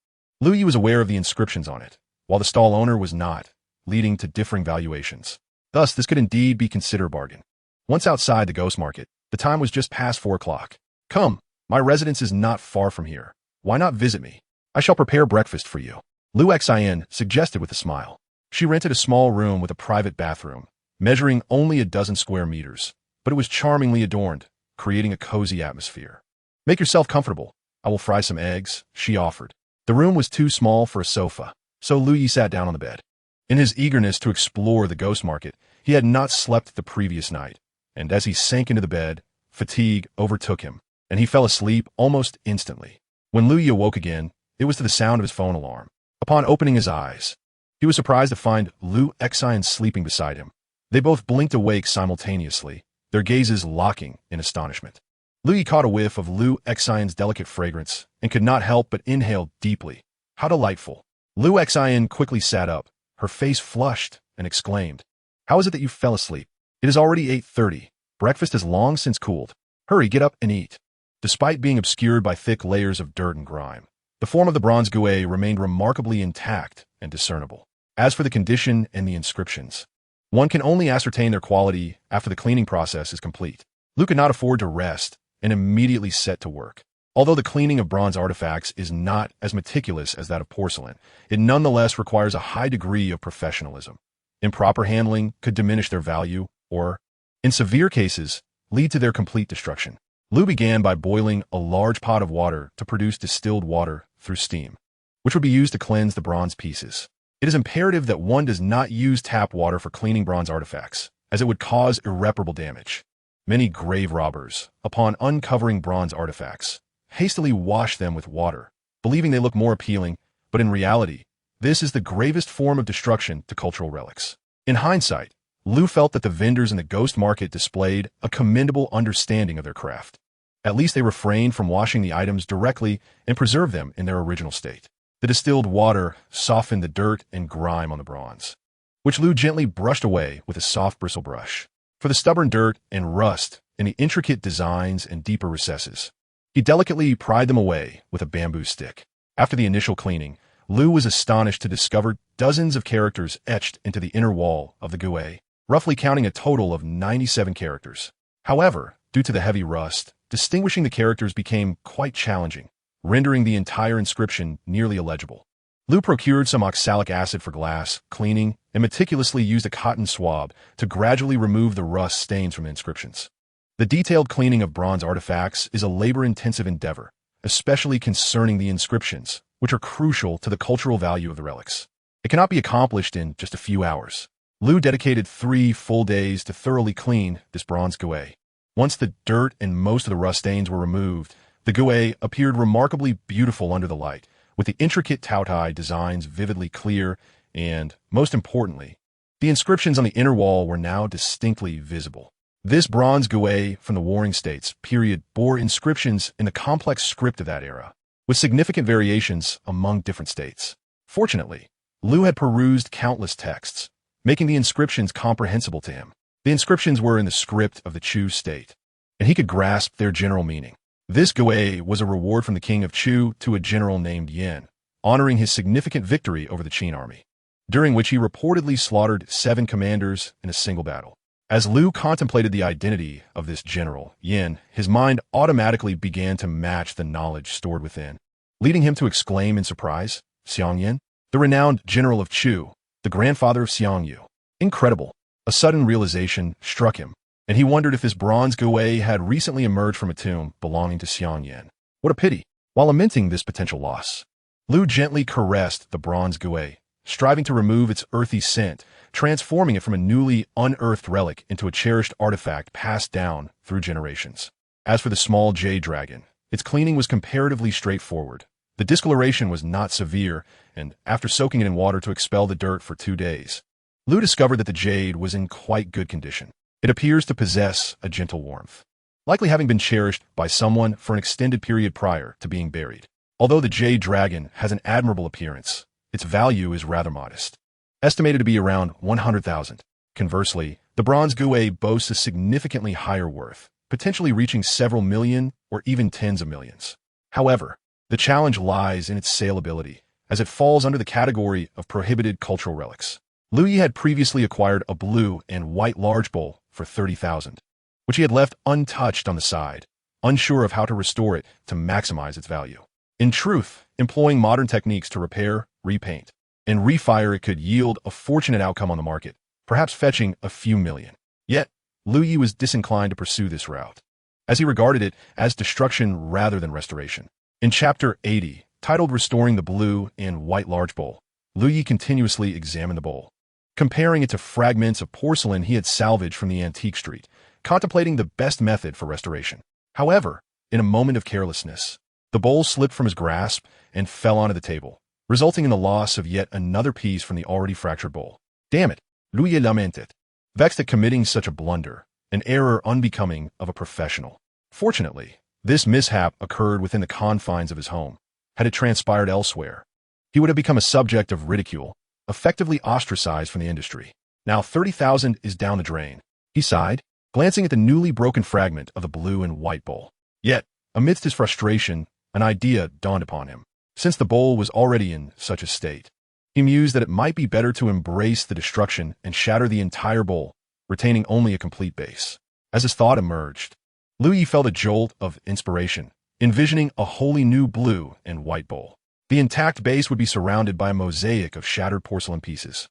Lu Yi was aware of the inscriptions on it, while the stall owner was not, leading to differing valuations. Thus, this could indeed be considered a bargain. Once outside the ghost market, the time was just past 4 o'clock. Come, my residence is not far from here. Why not visit me? I shall prepare breakfast for you, Lu Xian suggested with a smile. She rented a small room with a private bathroom, measuring only a dozen square meters, but it was charmingly adorned, creating a cozy atmosphere. Make yourself comfortable. I will fry some eggs, she offered. The room was too small for a sofa, so Lu Yi sat down on the bed. In his eagerness to explore the ghost market, he had not slept the previous night, and as he sank into the bed, fatigue overtook him, and he fell asleep almost instantly. When Lu Yi awoke again, it was to the sound of his phone alarm. Upon opening his eyes, he was surprised to find Lu Xian sleeping beside him. They both blinked awake simultaneously, their gazes locking in astonishment. Lu Yi caught a whiff of Lu Xian's delicate fragrance and could not help but inhale deeply. How delightful. Lu Xian quickly sat up, her face flushed, and exclaimed, "How is it that you fell asleep? It is already 8:30. Breakfast has long since cooled. Hurry, get up and eat." Despite being obscured by thick layers of dirt and grime, the form of the bronze gui remained remarkably intact and discernible. As for the condition and the inscriptions, one can only ascertain their quality after the cleaning process is complete. Lu could not afford to rest and immediately set to work. Although the cleaning of bronze artifacts is not as meticulous as that of porcelain, it nonetheless requires a high degree of professionalism. Improper handling could diminish their value or, in severe cases, lead to their complete destruction. Lu began by boiling a large pot of water to produce distilled water through steam, which would be used to cleanse the bronze pieces. It is imperative that one does not use tap water for cleaning bronze artifacts, as it would cause irreparable damage. Many grave robbers, upon uncovering bronze artifacts, hastily wash them with water, believing they look more appealing, but in reality, this is the gravest form of destruction to cultural relics. In hindsight, Lu felt that the vendors in the ghost market displayed a commendable understanding of their craft. At least they refrained from washing the items directly and preserved them in their original state. The distilled water softened the dirt and grime on the bronze, which Lu gently brushed away with a soft bristle brush. For the stubborn dirt and rust in the intricate designs and deeper recesses, he delicately pried them away with a bamboo stick. After the initial cleaning, Lu was astonished to discover dozens of characters etched into the inner wall of the gui, roughly counting a total of 97 characters. However, due to the heavy rust, distinguishing the characters became quite challenging, rendering the entire inscription nearly illegible. Lu procured some oxalic acid for glass cleaning and meticulously used a cotton swab to gradually remove the rust stains from inscriptions. The detailed cleaning of bronze artifacts is a labor-intensive endeavor, especially concerning the inscriptions, which are crucial to the cultural value of the relics. It cannot be accomplished in just a few hours. Lu dedicated 3 full days to thoroughly clean this bronze gui. Once the dirt and most of the rust stains were removed, the gui appeared remarkably beautiful under the light, with the intricate Taotai designs vividly clear and, most importantly, the inscriptions on the inner wall were now distinctly visible. This bronze gui from the Warring States period bore inscriptions in the complex script of that era, with significant variations among different states. Fortunately, Lu had perused countless texts, making the inscriptions comprehensible to him. The inscriptions were in the script of the Chu state, and he could grasp their general meaning. This gui was a reward from the king of Chu to a general named Yin, honoring his significant victory over the Qin army, during which he reportedly slaughtered 7 commanders in a single battle. As Lu contemplated the identity of this general, Yin, his mind automatically began to match the knowledge stored within, leading him to exclaim in surprise, "Xiang Yin, the renowned general of Chu, the grandfather of Xiang Yu. Incredible." A sudden realization struck him, and he wondered if this bronze gui had recently emerged from a tomb belonging to Xiang Yin. What a pity! While lamenting this potential loss, Lu gently caressed the bronze guet, striving to remove its earthy scent, transforming it from a newly unearthed relic into a cherished artifact passed down through generations. As for the small jade dragon, its cleaning was comparatively straightforward. The discoloration was not severe, and after soaking it in water to expel the dirt for 2 days, Lu discovered that the jade was in quite good condition. It appears to possess a gentle warmth, likely having been cherished by someone for an extended period prior to being buried. Although the jade dragon has an admirable appearance, its value is rather modest, estimated to be around 100,000. Conversely, the bronze guet boasts a significantly higher worth, potentially reaching several million or even tens of millions. However, the challenge lies in its saleability, as it falls under the category of prohibited cultural relics. Lu Yi had previously acquired a blue and white large bowl for 30,000, which he had left untouched on the side, unsure of how to restore it to maximize its value. In truth, employing modern techniques to repair, repaint, and refire it could yield a fortunate outcome on the market, perhaps fetching a few million. Yet, Lu Yi was disinclined to pursue this route, as he regarded it as destruction rather than restoration. In Chapter 80, titled Restoring the Blue and White Large Bowl, Lu Yi continuously examined the bowl, comparing it to fragments of porcelain he had salvaged from the antique street, contemplating the best method for restoration. However, in a moment of carelessness, the bowl slipped from his grasp and fell onto the table, resulting in the loss of yet another piece from the already fractured bowl. Damn it, Lu Yi lamented, vexed at committing such a blunder, an error unbecoming of a professional. Fortunately, this mishap occurred within the confines of his home. Had it transpired elsewhere, he would have become a subject of ridicule, effectively ostracized from the industry. Now 30,000 is down the drain, he sighed, glancing at the newly broken fragment of the blue and white bowl. Yet, amidst his frustration, an idea dawned upon him. Since the bowl was already in such a state, he mused that it might be better to embrace the destruction and shatter the entire bowl, retaining only a complete base. As his thought emerged, Lu Yi felt a jolt of inspiration, envisioning a wholly new blue and white bowl. The intact base would be surrounded by a mosaic of shattered porcelain pieces,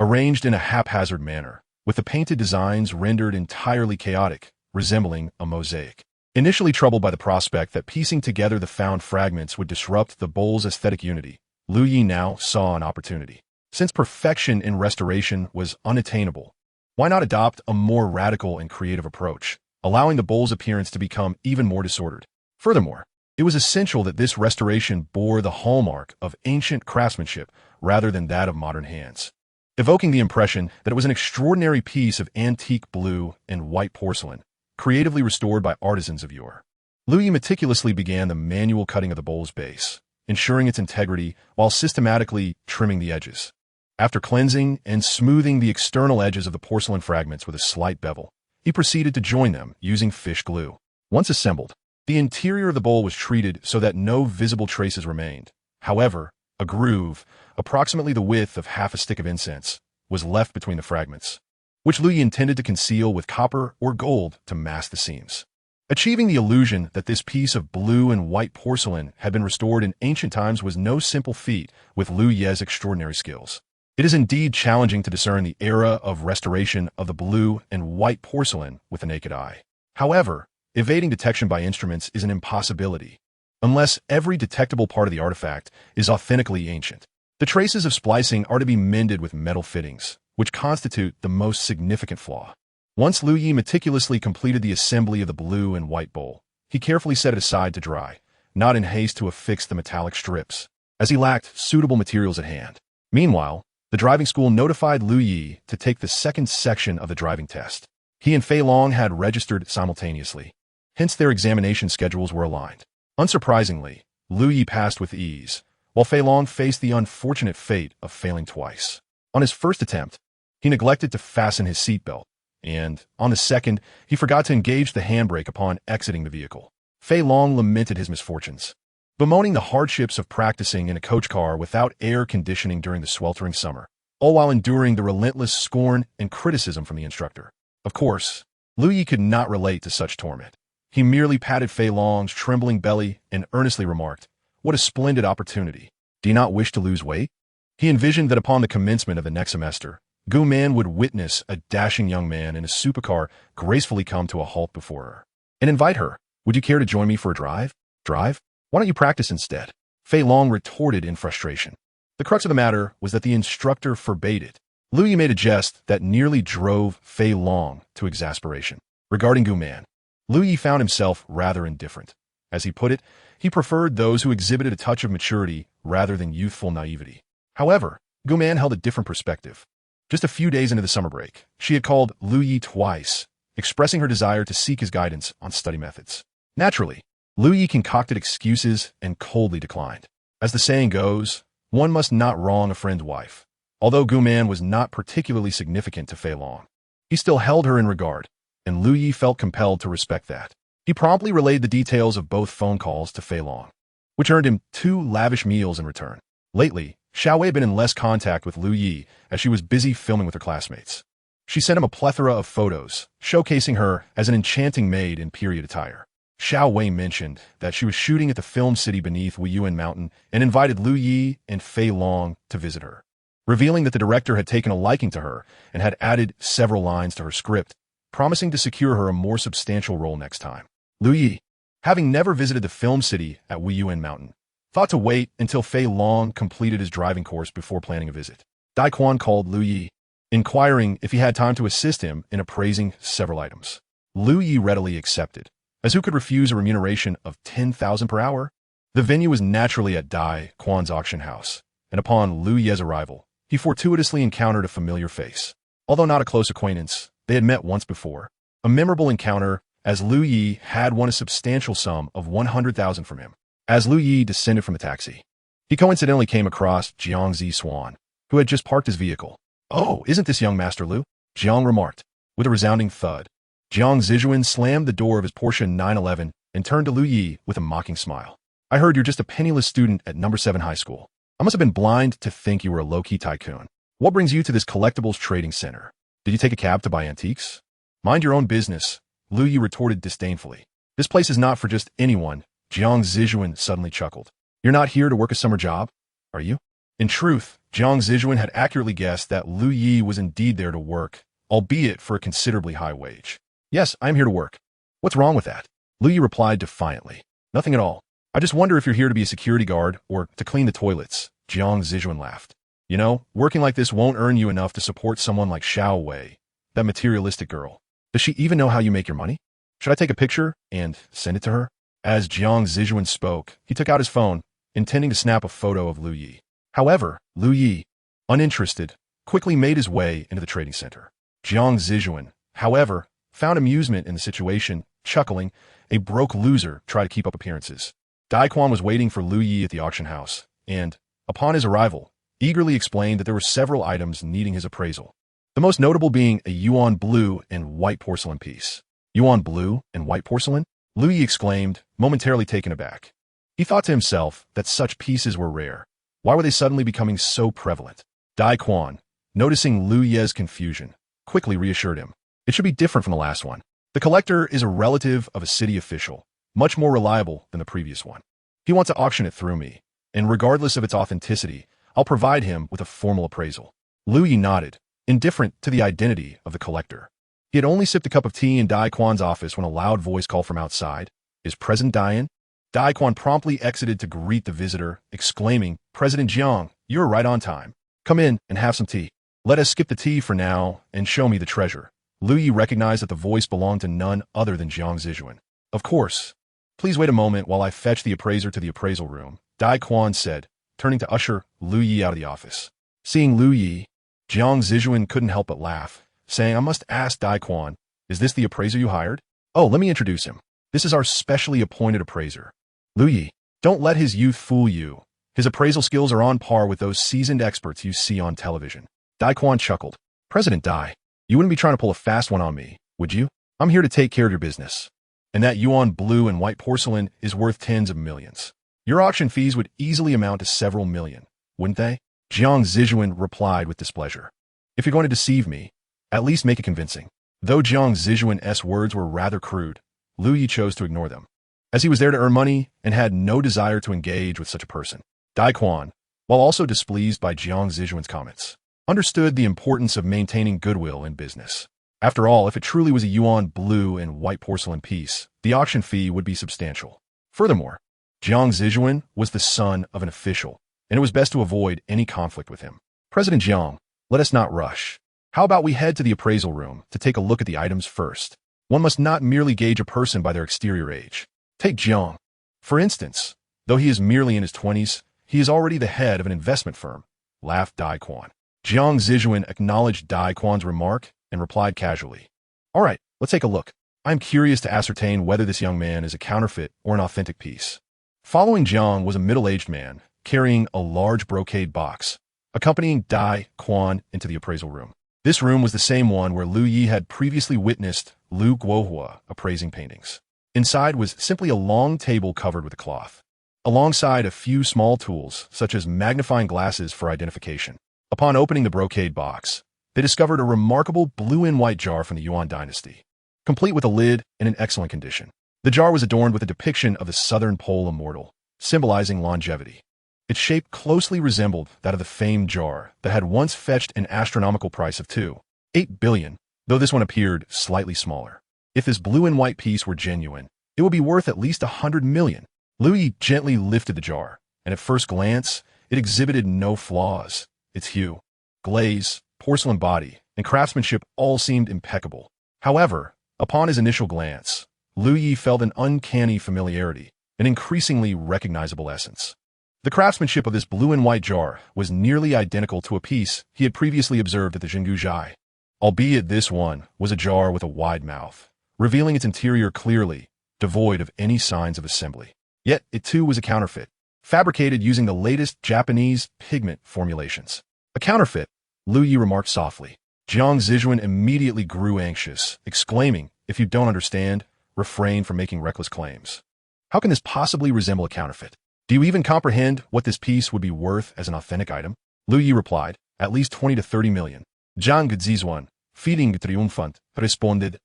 arranged in a haphazard manner, with the painted designs rendered entirely chaotic, resembling a mosaic. Initially troubled by the prospect that piecing together the found fragments would disrupt the bowl's aesthetic unity, Lu Yi now saw an opportunity. Since perfection in restoration was unattainable, why not adopt a more radical and creative approach, allowing the bowl's appearance to become even more disordered? Furthermore, it was essential that this restoration bore the hallmark of ancient craftsmanship rather than that of modern hands, evoking the impression that it was an extraordinary piece of antique blue and white porcelain, creatively restored by artisans of yore. Lu Yi meticulously began the manual cutting of the bowl's base, ensuring its integrity while systematically trimming the edges. After cleansing and smoothing the external edges of the porcelain fragments with a slight bevel, he proceeded to join them using fish glue. Once assembled, the interior of the bowl was treated so that no visible traces remained. However, a groove, approximately the width of half a stick of incense, was left between the fragments, which Lu Yi intended to conceal with copper or gold to mask the seams. Achieving the illusion that this piece of blue and white porcelain had been restored in ancient times was no simple feat with Lu Ye's extraordinary skills. It is indeed challenging to discern the era of restoration of the blue and white porcelain with the naked eye. However, evading detection by instruments is an impossibility, unless every detectable part of the artifact is authentically ancient. The traces of splicing are to be mended with metal fittings, which constitute the most significant flaw. Once Lu Yi meticulously completed the assembly of the blue and white bowl, he carefully set it aside to dry, not in haste to affix the metallic strips, as he lacked suitable materials at hand. Meanwhile, the driving school notified Lu Yi to take the second section of the driving test. He and Fei Long had registered simultaneously, hence their examination schedules were aligned. Unsurprisingly, Lu Yi passed with ease, while Fei Long faced the unfortunate fate of failing twice. On his first attempt, he neglected to fasten his seatbelt, and, on the second, he forgot to engage the handbrake upon exiting the vehicle. Fei Long lamented his misfortunes, bemoaning the hardships of practicing in a coach car without air conditioning during the sweltering summer, all while enduring the relentless scorn and criticism from the instructor. Of course, Lu Yi could not relate to such torment. He merely patted Fei Long's trembling belly and earnestly remarked, "What a splendid opportunity. Do you not wish to lose weight?" He envisioned that upon the commencement of the next semester, Gu Man would witness a dashing young man in a supercar gracefully come to a halt before her and invite her, "Would you care to join me for a drive? Drive? Why don't you practice instead?" Fei Long retorted in frustration. The crux of the matter was that the instructor forbade it. Lu Yi made a jest that nearly drove Fei Long to exasperation. Regarding Gu Man, Lu Yi found himself rather indifferent. As he put it, he preferred those who exhibited a touch of maturity rather than youthful naivety. However, Gu Man held a different perspective. Just a few days into the summer break, she had called Lu Yi twice, expressing her desire to seek his guidance on study methods. Naturally, Lu Yi concocted excuses and coldly declined. As the saying goes, one must not wrong a friend's wife. Although Gu Man was not particularly significant to Fei Long, he still held her in regard, and Lu Yi felt compelled to respect that. He promptly relayed the details of both phone calls to Fei Long, which earned him 2 lavish meals in return. Lately, Xiao Wei had been in less contact with Lu Yi as she was busy filming with her classmates. She sent him a plethora of photos, showcasing her as an enchanting maid in period attire. Xiao Wei mentioned that she was shooting at the film city beneath Weiyuan Mountain and invited Lu Yi and Fei Long to visit her, revealing that the director had taken a liking to her and had added several lines to her script, promising to secure her a more substantial role next time. Lu Yi, having never visited the film city at Weiyuan Mountain, thought to wait until Fei Long completed his driving course before planning a visit. Dai Quan called Lu Yi, inquiring if he had time to assist him in appraising several items. Lu Yi readily accepted, as who could refuse a remuneration of 10,000 per hour? The venue was naturally at Dai Quan's auction house, and upon Lu Yi's arrival, he fortuitously encountered a familiar face. Although not a close acquaintance, they had met once before. A memorable encounter, as Lu Yi had won a substantial sum of 100,000 from him. As Lu Yi descended from the taxi, he coincidentally came across Jiang Zishuan, who had just parked his vehicle. "Oh, isn't this young Master Lu?" Jiang remarked. With a resounding thud, Jiang Zishuan slammed the door of his Porsche 911 and turned to Lu Yi with a mocking smile. "I heard you're just a penniless student at number 7 high school. I must have been blind to think you were a low-key tycoon. What brings you to this collectibles trading center? Did you take a cab to buy antiques?" "Mind your own business," Lu Yi retorted disdainfully. "This place is not for just anyone." Jiang Zishuan suddenly chuckled. "You're not here to work a summer job, are you?" In truth, Jiang Zishuan had accurately guessed that Lu Yi was indeed there to work, albeit for a considerably high wage. "Yes, I am here to work. What's wrong with that?" Lu Yi replied defiantly. "Nothing at all. I just wonder if you're here to be a security guard or to clean the toilets." Jiang Zishuan laughed. "You know, working like this won't earn you enough to support someone like Xiao Wei, that materialistic girl. Does she even know how you make your money? Should I take a picture and send it to her?" As Jiang Zishuan spoke, he took out his phone, intending to snap a photo of Lu Yi. However, Lu Yi, uninterested, quickly made his way into the trading center. Jiang Zishuan, however, found amusement in the situation, chuckling, "A broke loser try to keep up appearances." Dai Quan was waiting for Lu Yi at the auction house, and, upon his arrival, eagerly explained that there were several items needing his appraisal. The most notable being a yuan blue and white porcelain piece. "Yuan blue and white porcelain?" Lu Yi exclaimed, momentarily taken aback. He thought to himself that such pieces were rare. Why were they suddenly becoming so prevalent? Dai Quan, noticing Lu Yi's confusion, quickly reassured him. "It should be different from the last one. The collector is a relative of a city official, much more reliable than the previous one. He wants to auction it through me, and regardless of its authenticity, I'll provide him with a formal appraisal." Lu Yi nodded, indifferent to the identity of the collector. He had only sipped a cup of tea in Dai Quan's office when a loud voice called from outside. "Is President Dai in?" Dai Quan promptly exited to greet the visitor, exclaiming, "President Jiang, you're right on time. Come in and have some tea." "Let us skip the tea for now and show me the treasure." Lu Yi recognized that the voice belonged to none other than Jiang Zishuan. "Of course. Please wait a moment while I fetch the appraiser to the appraisal room," Dai Quan said, turning to usher Lu Yi out of the office. Seeing Lu Yi, Jiang Zishuan couldn't help but laugh, saying, "I must ask Dai Quan, is this the appraiser you hired?" "Oh, let me introduce him. This is our specially appointed appraiser. Lu Yi, don't let his youth fool you. His appraisal skills are on par with those seasoned experts you see on television." Dai Quan chuckled. "President Dai, you wouldn't be trying to pull a fast one on me, would you? I'm here to take care of your business. And that yuan blue and white porcelain is worth tens of millions. Your auction fees would easily amount to several million, wouldn't they?" Jiang Zishuan replied with displeasure. "If you're going to deceive me, at least make it convincing." Though Jiang Zishuan's words were rather crude, Lu Yi chose to ignore them, as he was there to earn money and had no desire to engage with such a person. Dai Quan, while also displeased by Jiang Zishuan's comments, understood the importance of maintaining goodwill in business. After all, if it truly was a yuan blue and white porcelain piece, the auction fee would be substantial. Furthermore, Jiang Zijuan was the son of an official, and it was best to avoid any conflict with him. President Jiang, let us not rush. How about we head to the appraisal room to take a look at the items first? One must not merely gauge a person by their exterior age. Take Jiang. For instance, though he is merely in his 20s, he is already the head of an investment firm, laughed Dai Quan. Jiang Zijuan acknowledged Dai Quan's remark and replied casually. All right, let's take a look. I am curious to ascertain whether this young man is a counterfeit or an authentic piece. Following Jiang was a middle-aged man carrying a large brocade box, accompanying Dai Quan into the appraisal room. This room was the same one where Lu Yi had previously witnessed Lu Guohua appraising paintings. Inside was simply a long table covered with a cloth, alongside a few small tools such as magnifying glasses for identification. Upon opening the brocade box, they discovered a remarkable blue and white jar from the Yuan dynasty, complete with a lid in an excellent condition. The jar was adorned with a depiction of the southern pole immortal, symbolizing longevity. Its shape closely resembled that of the famed jar that had once fetched an astronomical price of 2.8 billion, though this one appeared slightly smaller. If this blue and white piece were genuine, it would be worth at least 100 million. Lu Yi gently lifted the jar, and at first glance, it exhibited no flaws. Its hue, glaze, porcelain body, and craftsmanship all seemed impeccable. However, upon his initial glance, Lu Yi felt an uncanny familiarity, an increasingly recognizable essence. The craftsmanship of this blue and white jar was nearly identical to a piece he had previously observed at the Jinggu Zhai, albeit this one was a jar with a wide mouth, revealing its interior clearly, devoid of any signs of assembly. Yet it too was a counterfeit, fabricated using the latest Japanese pigment formulations. A counterfeit, Lu Yi remarked softly. Jiang Zijuan immediately grew anxious, exclaiming, "If you don't understand, refrain from making reckless claims. How can this possibly resemble a counterfeit? Do you even comprehend what this piece would be worth as an authentic item?" Lu Yi replied, "At least 20 to 30 million. Jiang Zijuan, feeding triumphant, responded,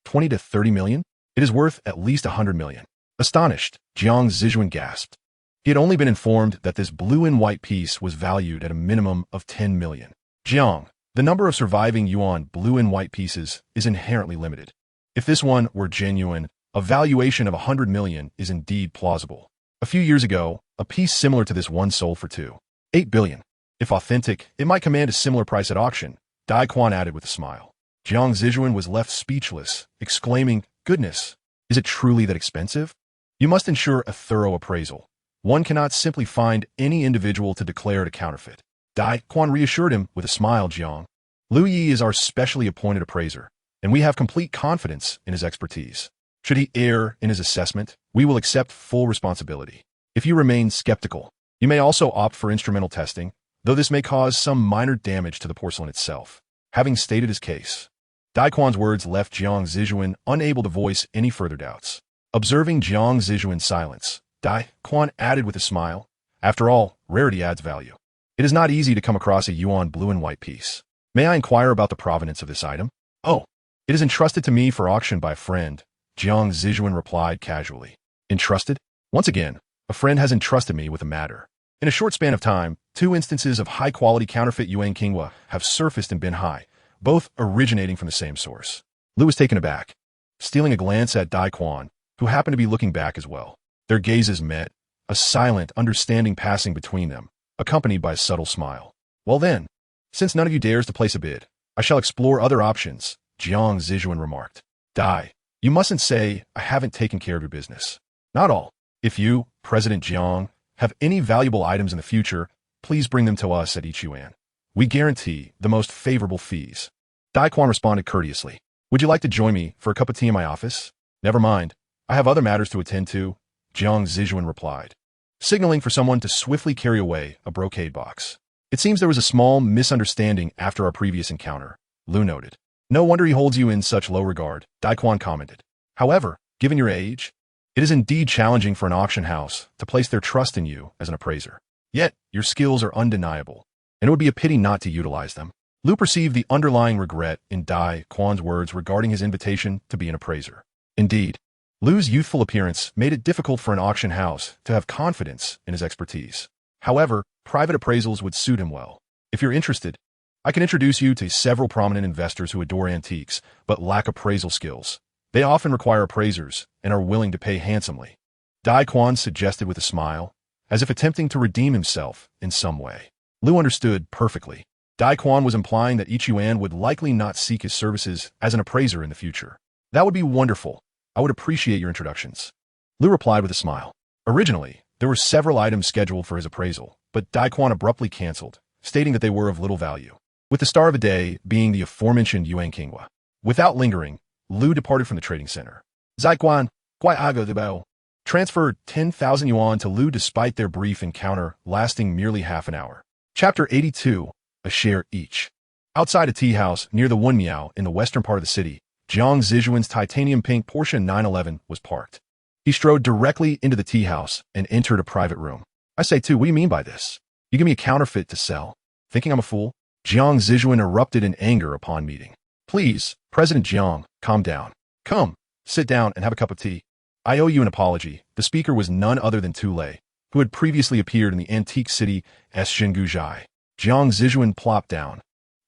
20 to 30 million? It is worth at least 100 million. Astonished, Jiang Zijuan gasped. He had only been informed that this blue and white piece was valued at a minimum of 10 million. Jiang, the number of surviving yuan blue and white pieces is inherently limited. If this one were genuine, a valuation of 100 million is indeed plausible. A few years ago, a piece similar to this one sold for 2.8 billion. If authentic, it might command a similar price at auction, Dai Quan added with a smile. Jiang Zijuan was left speechless, exclaiming, "Goodness, is it truly that expensive? You must ensure a thorough appraisal. One cannot simply find any individual to declare it a counterfeit." Dai Quan reassured him with a smile. "Jiang, Lu Yi is our specially appointed appraiser, and we have complete confidence in his expertise. Should he err in his assessment, we will accept full responsibility. If you remain skeptical, you may also opt for instrumental testing, though this may cause some minor damage to the porcelain itself." Having stated his case, Dai Quan's words left Jiang Zijuan unable to voice any further doubts. Observing Jiang Zijuan's silence, Dai Quan added with a smile, "After all, rarity adds value. It is not easy to come across a yuan blue and white piece. May I inquire about the provenance of this item?" "Oh, it is entrusted to me for auction by a friend," Jiang Zijuan replied casually. "Entrusted? Once again, a friend has entrusted me with a matter. In a short span of time, 2 instances of high-quality counterfeit yuan qinghua have surfaced in Binhai, both originating from the same source." Lu was taken aback, stealing a glance at Dai Quan, who happened to be looking back as well. Their gazes met, a silent understanding passing between them, accompanied by a subtle smile. "Well then, since none of you dares to place a bid, I shall explore other options," Jiang Zijuan remarked. "Dai, you mustn't say I haven't taken care of your business. Not all. If you, President Jiang, have any valuable items in the future, please bring them to us at each yuan. We guarantee the most favorable fees." Dai Quan responded courteously. "Would you like to join me for a cup of tea in my office?" "Never mind. I have other matters to attend to," Jiang Zijuan replied, signaling for someone to swiftly carry away a brocade box. "It seems there was a small misunderstanding after our previous encounter," Lu noted. "No wonder he holds you in such low regard," Dai Quan commented. "However, given your age, it is indeed challenging for an auction house to place their trust in you as an appraiser. Yet, your skills are undeniable, and it would be a pity not to utilize them." Lu perceived the underlying regret in Dai Quan's words regarding his invitation to be an appraiser. Indeed, Lu's youthful appearance made it difficult for an auction house to have confidence in his expertise. However, private appraisals would suit him well. "If you're interested, I can introduce you to several prominent investors who adore antiques but lack appraisal skills. They often require appraisers and are willing to pay handsomely." Dai Quan suggested with a smile, as if attempting to redeem himself in some way. Liu understood perfectly. Dai Quan was implying that Ichuan would likely not seek his services as an appraiser in the future. That would be wonderful. I would appreciate your introductions. Liu replied with a smile. Originally, there were several items scheduled for his appraisal, but Dai Quan abruptly cancelled, stating that they were of little value, with the star of the day being the aforementioned Yuan Qinghua. Without lingering, Liu departed from the trading center. Zai Quan, Guai Aga de Bao, transferred 10,000 yuan to Liu despite their brief encounter lasting merely half an hour. Chapter 82, a share each. Outside a tea house near the Wunmiao in the western part of the city, Jiang Zijuan's titanium pink Porsche 911 was parked. He strode directly into the tea house and entered a private room. I say too, what do you mean by this? You give me a counterfeit to sell. Thinking I'm a fool? Jiang Zijuan erupted in anger upon meeting. Please, President Jiang, calm down. Come, sit down and have a cup of tea. I owe you an apology. The speaker was none other than Tu Lei, who had previously appeared in the antique city as Xinguzhai. Jiang Zijuan plopped down,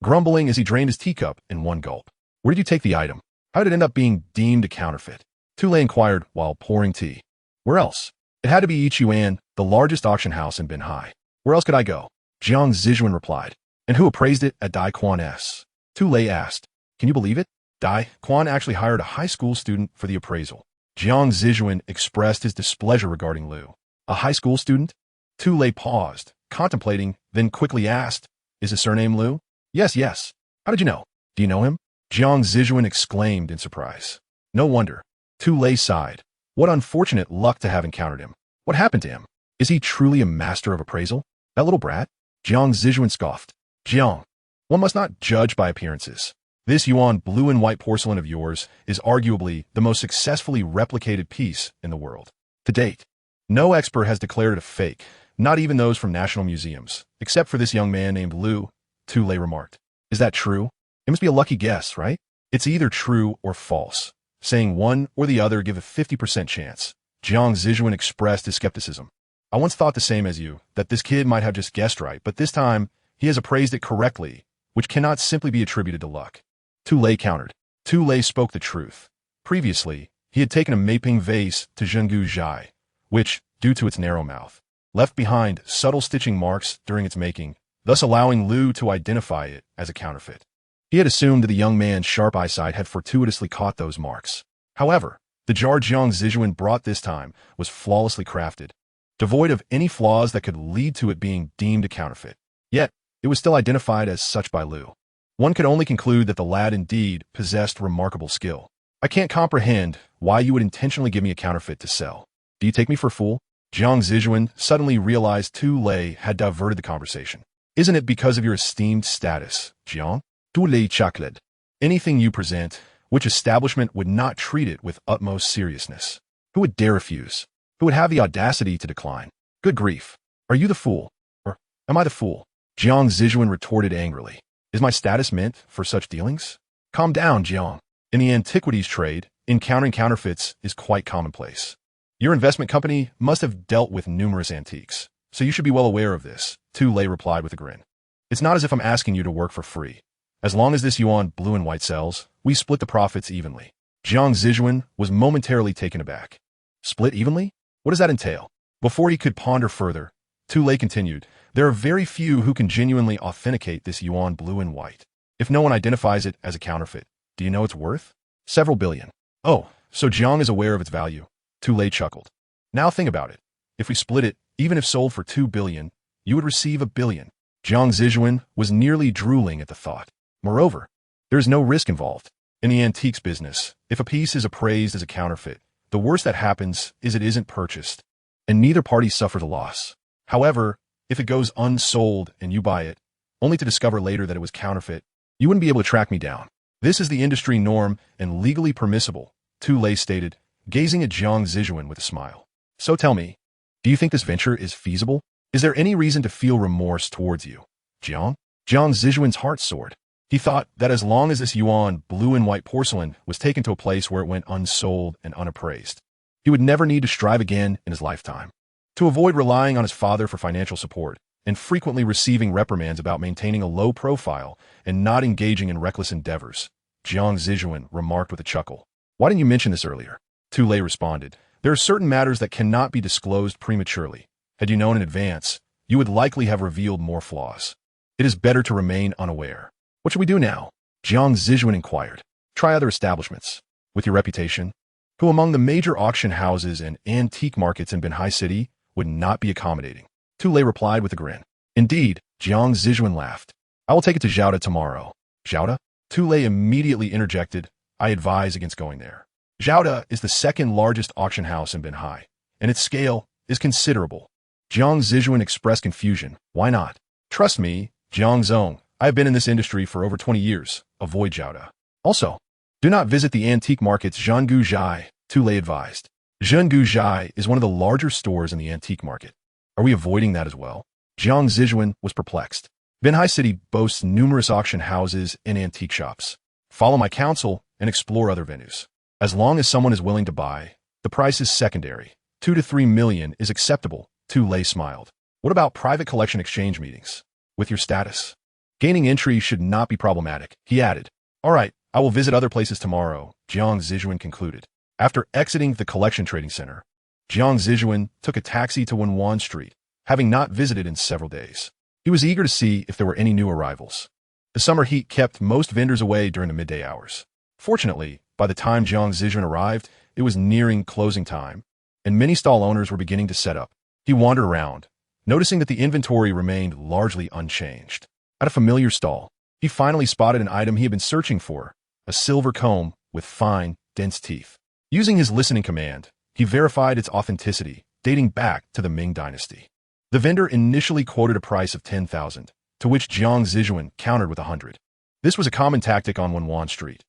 grumbling as he drained his teacup in one gulp. Where did you take the item? How did it end up being deemed a counterfeit? Tu Lei inquired while pouring tea. Where else? It had to be Ichuan, the largest auction house in Binhai. Where else could I go? Jiang Zijuan replied. And who appraised it at Dai Quan's? Tu Lei asked. Can you believe it? Dai Quan actually hired a high school student for the appraisal. Jiang Zijuan expressed his displeasure regarding Liu. A high school student? Tu Lei paused, contemplating, then quickly asked, Is his surname Liu? Yes, yes. How did you know? Do you know him? Jiang Zijuan exclaimed in surprise. No wonder. Tu Lei sighed. What unfortunate luck to have encountered him. What happened to him? Is he truly a master of appraisal? That little brat? Jiang Zijuan scoffed. Jiang, one must not judge by appearances. This Yuan blue and white porcelain of yours is arguably the most successfully replicated piece in the world. To date, no expert has declared it a fake, not even those from national museums, except for this young man named Liu, Tu Lei remarked. Is that true? It must be a lucky guess, right? It's either true or false. Saying one or the other give a 50% chance. Jiang Zijuan expressed his skepticism. I once thought the same as you, that this kid might have just guessed right, but this time he has appraised it correctly, which cannot simply be attributed to luck. Tu Lei countered. Tu Lei spoke the truth. Previously, he had taken a Meiping vase to Zhenguzhai, which, due to its narrow mouth, left behind subtle stitching marks during its making, thus allowing Liu to identify it as a counterfeit. He had assumed that the young man's sharp eyesight had fortuitously caught those marks. However, the jar Jiang Zijuan brought this time was flawlessly crafted, devoid of any flaws that could lead to it being deemed a counterfeit. Yet, it was still identified as such by Liu. One could only conclude that the lad indeed possessed remarkable skill. I can't comprehend why you would intentionally give me a counterfeit to sell. Do you take me for a fool? Jiang Zijuan suddenly realized Tu Lei had diverted the conversation. Isn't it because of your esteemed status, Jiang? Tu Lei chuckled. Anything you present, which establishment would not treat it with utmost seriousness? Who would dare refuse? Who would have the audacity to decline? Good grief. Are you the fool? Or am I the fool? Jiang Zijuan retorted angrily. Is my status meant for such dealings? Calm down, Jiang. In the antiquities trade, encountering counterfeits is quite commonplace. Your investment company must have dealt with numerous antiques, so you should be well aware of this, Tu Lei replied with a grin. It's not as if I'm asking you to work for free. As long as this yuan blue and white sells, we split the profits evenly. Jiang Zijuan was momentarily taken aback. Split evenly? What does that entail? Before he could ponder further, Tu Lei continued, there are very few who can genuinely authenticate this yuan blue and white. If no one identifies it as a counterfeit, do you know its worth? Several billion. Oh, so Jiang is aware of its value. Tu Lei chuckled. Now think about it. If we split it, even if sold for 2 billion, you would receive 1 billion. Jiang Zijuan was nearly drooling at the thought. Moreover, there is no risk involved. In the antiques business, if a piece is appraised as a counterfeit, the worst that happens is it isn't purchased, and neither party suffers a loss. However, if it goes unsold and you buy it, only to discover later that it was counterfeit, you wouldn't be able to track me down. This is the industry norm and legally permissible, Tu Lei stated, gazing at Jiang Zijuan with a smile. So tell me, do you think this venture is feasible? Is there any reason to feel remorse towards you, Jiang? Jiang Zijuan's heart soared. He thought that as long as this yuan blue and white porcelain was taken to a place where it went unsold and unappraised, he would never need to strive again in his lifetime. To avoid relying on his father for financial support and frequently receiving reprimands about maintaining a low profile and not engaging in reckless endeavors, Jiang Zijuan remarked with a chuckle. Why didn't you mention this earlier? Tu Lei responded. There are certain matters that cannot be disclosed prematurely. Had you known in advance, you would likely have revealed more flaws. It is better to remain unaware. What should we do now? Jiang Zijuan inquired. Try other establishments. With your reputation, who among the major auction houses and antique markets in Binhai City would not be accommodating? Tu Lei replied with a grin. Indeed, Jiang Zijuan laughed. I will take it to Zhaoda tomorrow. Zhaoda? Tu Lei immediately interjected. I advise against going there. Zhaoda is the second largest auction house in Binhai, and its scale is considerable. Jiang Zijuan expressed confusion. Why not? Trust me, Jiang Zong, I have been in this industry for over 20 years. Avoid Zhaoda. Also, do not visit the antique markets Zhangu Zhai, Tu Lei advised. Zhangu Zhai is one of the larger stores in the antique market. Are we avoiding that as well? Jiang Zijuan was perplexed. Binhai City boasts numerous auction houses and antique shops. Follow my counsel and explore other venues. As long as someone is willing to buy, the price is secondary. 2 to 3 million is acceptable, Tu Lei smiled. What about private collection exchange meetings? With your status? Gaining entry should not be problematic, he added. All right, I will visit other places tomorrow, Jiang Zijuan concluded. After exiting the collection trading center, Jiang Zijuan took a taxi to Wenwan Street, having not visited in several days. He was eager to see if there were any new arrivals. The summer heat kept most vendors away during the midday hours. Fortunately, by the time Jiang Zijuan arrived, it was nearing closing time, and many stall owners were beginning to set up. He wandered around, noticing that the inventory remained largely unchanged. At a familiar stall, he finally spotted an item he had been searching for, a silver comb with fine, dense teeth. Using his listening command, he verified its authenticity, dating back to the Ming Dynasty. The vendor initially quoted a price of 10,000, to which Jiang Zijuan countered with 100. This was a common tactic on Wenwan Street.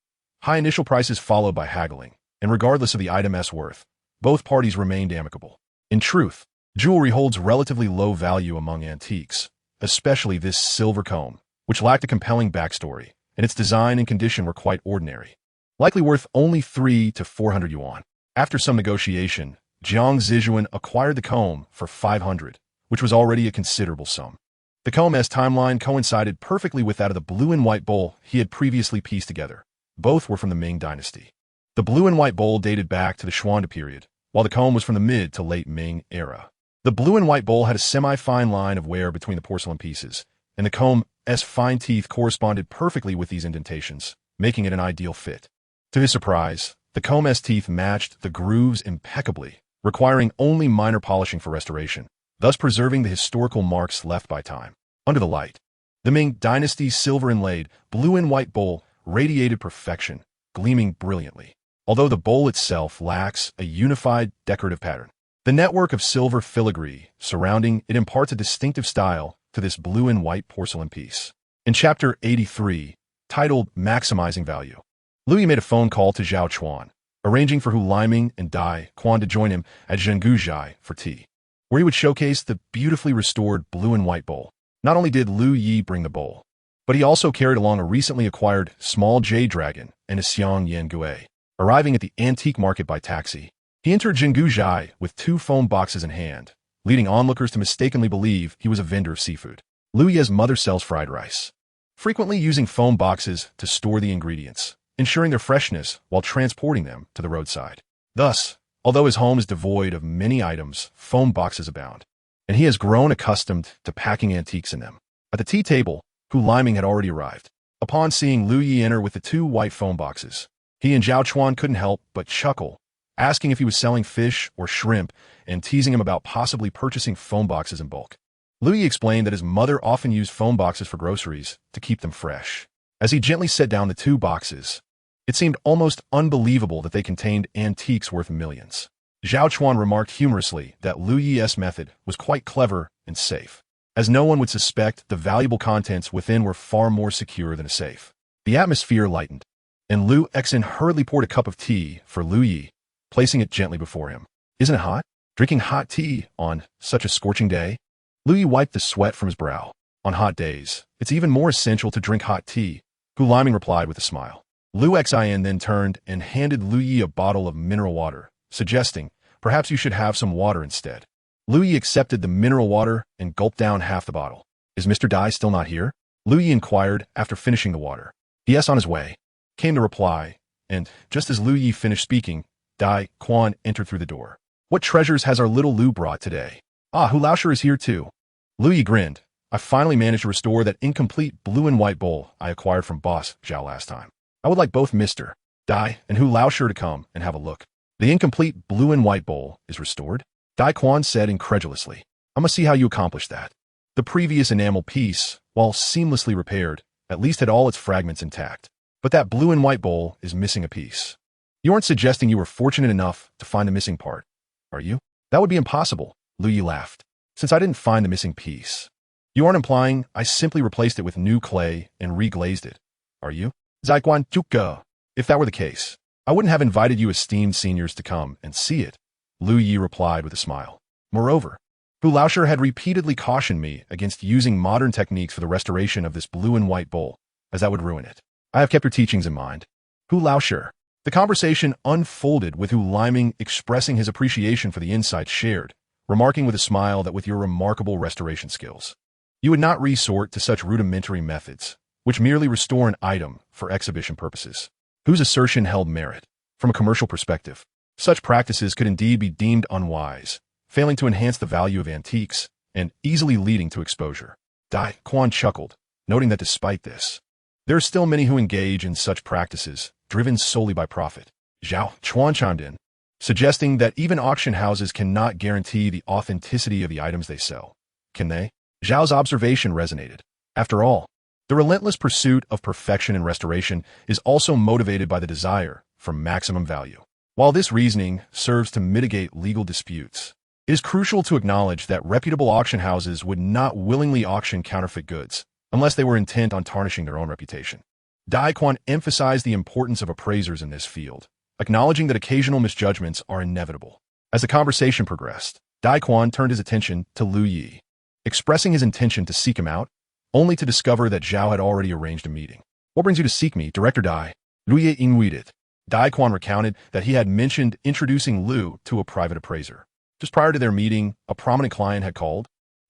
High initial prices followed by haggling, and regardless of the item's worth, both parties remained amicable. In truth, jewelry holds relatively low value among antiques, especially this silver comb, which lacked a compelling backstory, and its design and condition were quite ordinary. Likely worth only 3 to 400 yuan. After some negotiation, Jiang Zijuan acquired the comb for 500, which was already a considerable sum. The comb's timeline coincided perfectly with that of the blue and white bowl he had previously pieced together. Both were from the Ming Dynasty. The blue and white bowl dated back to the Xuande period, while the comb was from the mid to late Ming era. The blue and white bowl had a semi-fine line of wear between the porcelain pieces, and the comb's fine teeth corresponded perfectly with these indentations, making it an ideal fit. To his surprise, the comb's teeth matched the grooves impeccably, requiring only minor polishing for restoration, thus preserving the historical marks left by time. Under the light, the Ming Dynasty's silver-inlaid, blue and white bowl radiated perfection, gleaming brilliantly. Although the bowl itself lacks a unified decorative pattern, the network of silver filigree surrounding it imparts a distinctive style to this blue and white porcelain piece. In Chapter 83, titled Maximizing Value, Louis made a phone call to Zhao Chuan, arranging for Hu Liming and Dai Quan to join him at Zhenguzhai for tea, where he would showcase the beautifully restored blue and white bowl. Not only did Lu Yi bring the bowl, but he also carried along a recently acquired small jade dragon and a Xiang Yan Gui. Arriving at the antique market by taxi, he entered Zhenguzhai with 2 foam boxes in hand, leading onlookers to mistakenly believe he was a vendor of seafood. Lu Yi's mother sells fried rice, frequently using foam boxes to store the ingredients, ensuring their freshness while transporting them to the roadside. Thus, although his home is devoid of many items, foam boxes abound, and he has grown accustomed to packing antiques in them. At the tea table, Hu Liming had already arrived. Upon seeing Lu Yi enter with the 2 white foam boxes, he and Zhao Chuan couldn't help but chuckle, asking if he was selling fish or shrimp and teasing him about possibly purchasing foam boxes in bulk. Lu Yi explained that his mother often used foam boxes for groceries to keep them fresh. As he gently set down the 2 boxes, it seemed almost unbelievable that they contained antiques worth millions. Zhao Chuan remarked humorously that Lu Yi's method was quite clever and safe, as no one would suspect the valuable contents within were far more secure than a safe. The atmosphere lightened, and Lu Exin hurriedly poured a cup of tea for Lu Yi, placing it gently before him. Isn't it hot? Drinking hot tea on such a scorching day? Lu Yi wiped the sweat from his brow. On hot days, it's even more essential to drink hot tea, Hu Liming replied with a smile. Lu Xin then turned and handed Lu Yi a bottle of mineral water, suggesting, perhaps you should have some water instead. Lu Yi accepted the mineral water and gulped down half the bottle. Is Mr. Dai still not here? Lu Yi inquired after finishing the water. Yes, on his way, came the reply, and just as Lu Yi finished speaking, Dai Quan entered through the door. What treasures has our little Lu brought today? Ah, Hu Laoshi is here too. Lu Yi grinned. I finally managed to restore that incomplete blue and white bowl I acquired from Boss Zhao last time. I would like both Mr. Dai and Hu Laoshi to come and have a look. The incomplete blue and white bowl is restored? Dai Quan said incredulously. I must see how you accomplished that. The previous enamel piece, while seamlessly repaired, at least had all its fragments intact. But that blue and white bowl is missing a piece. You aren't suggesting you were fortunate enough to find the missing part, are you? That would be impossible, Lu Yi laughed, since I didn't find the missing piece. You aren't implying I simply replaced it with new clay and reglazed it, are you? Zaiguan Zhuge. If that were the case, I wouldn't have invited you esteemed seniors to come and see it, Lu Yi replied with a smile. Moreover, Hu Laoshi had repeatedly cautioned me against using modern techniques for the restoration of this blue and white bowl, as that would ruin it. I have kept your teachings in mind. Hu Laoshi. The conversation unfolded with Hu Liming expressing his appreciation for the insights shared, remarking with a smile that with your remarkable restoration skills, you would not resort to such rudimentary methods, which merely restore an item for exhibition purposes. Hu's assertion held merit. From a commercial perspective, such practices could indeed be deemed unwise, failing to enhance the value of antiques and easily leading to exposure. Dai Quan chuckled, noting that despite this, there are still many who engage in such practices, driven solely by profit. Zhao Chuan chimed in, suggesting that even auction houses cannot guarantee the authenticity of the items they sell. Can they? Zhao's observation resonated. After all, the relentless pursuit of perfection and restoration is also motivated by the desire for maximum value. While this reasoning serves to mitigate legal disputes, it is crucial to acknowledge that reputable auction houses would not willingly auction counterfeit goods unless they were intent on tarnishing their own reputation. Dai Quan emphasized the importance of appraisers in this field, acknowledging that occasional misjudgments are inevitable. As the conversation progressed, Dai Quan turned his attention to Lu Yi, expressing his intention to seek him out, only to discover that Zhao had already arranged a meeting. What brings you to seek me, Director Dai? Lu Yi inquired. Dai Quan recounted that he had mentioned introducing Lu to a private appraiser. Just prior to their meeting, a prominent client had called,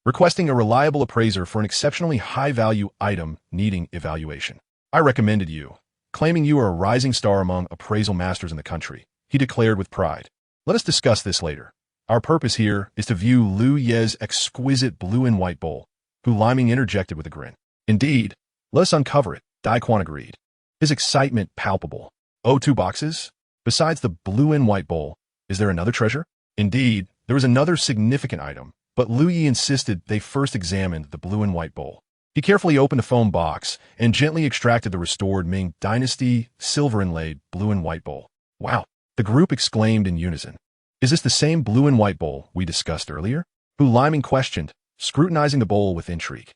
requesting a reliable appraiser for an exceptionally high-value item needing evaluation. I recommended you, claiming you are a rising star among appraisal masters in the country, he declared with pride. Let us discuss this later. Our purpose here is to view Lu Ye's exquisite blue and white bowl, Hu Liming interjected with a grin. Indeed, let us uncover it, Dai Quan agreed, his excitement palpable. Oh, 2 boxes? Besides the blue and white bowl, is there another treasure? Indeed, there was another significant item, but Lu Yi insisted they first examined the blue and white bowl. He carefully opened a foam box and gently extracted the restored Ming Dynasty silver-inlaid blue and white bowl. Wow, the group exclaimed in unison. Is this the same blue and white bowl we discussed earlier? Hu Liming questioned, scrutinizing the bowl with intrigue.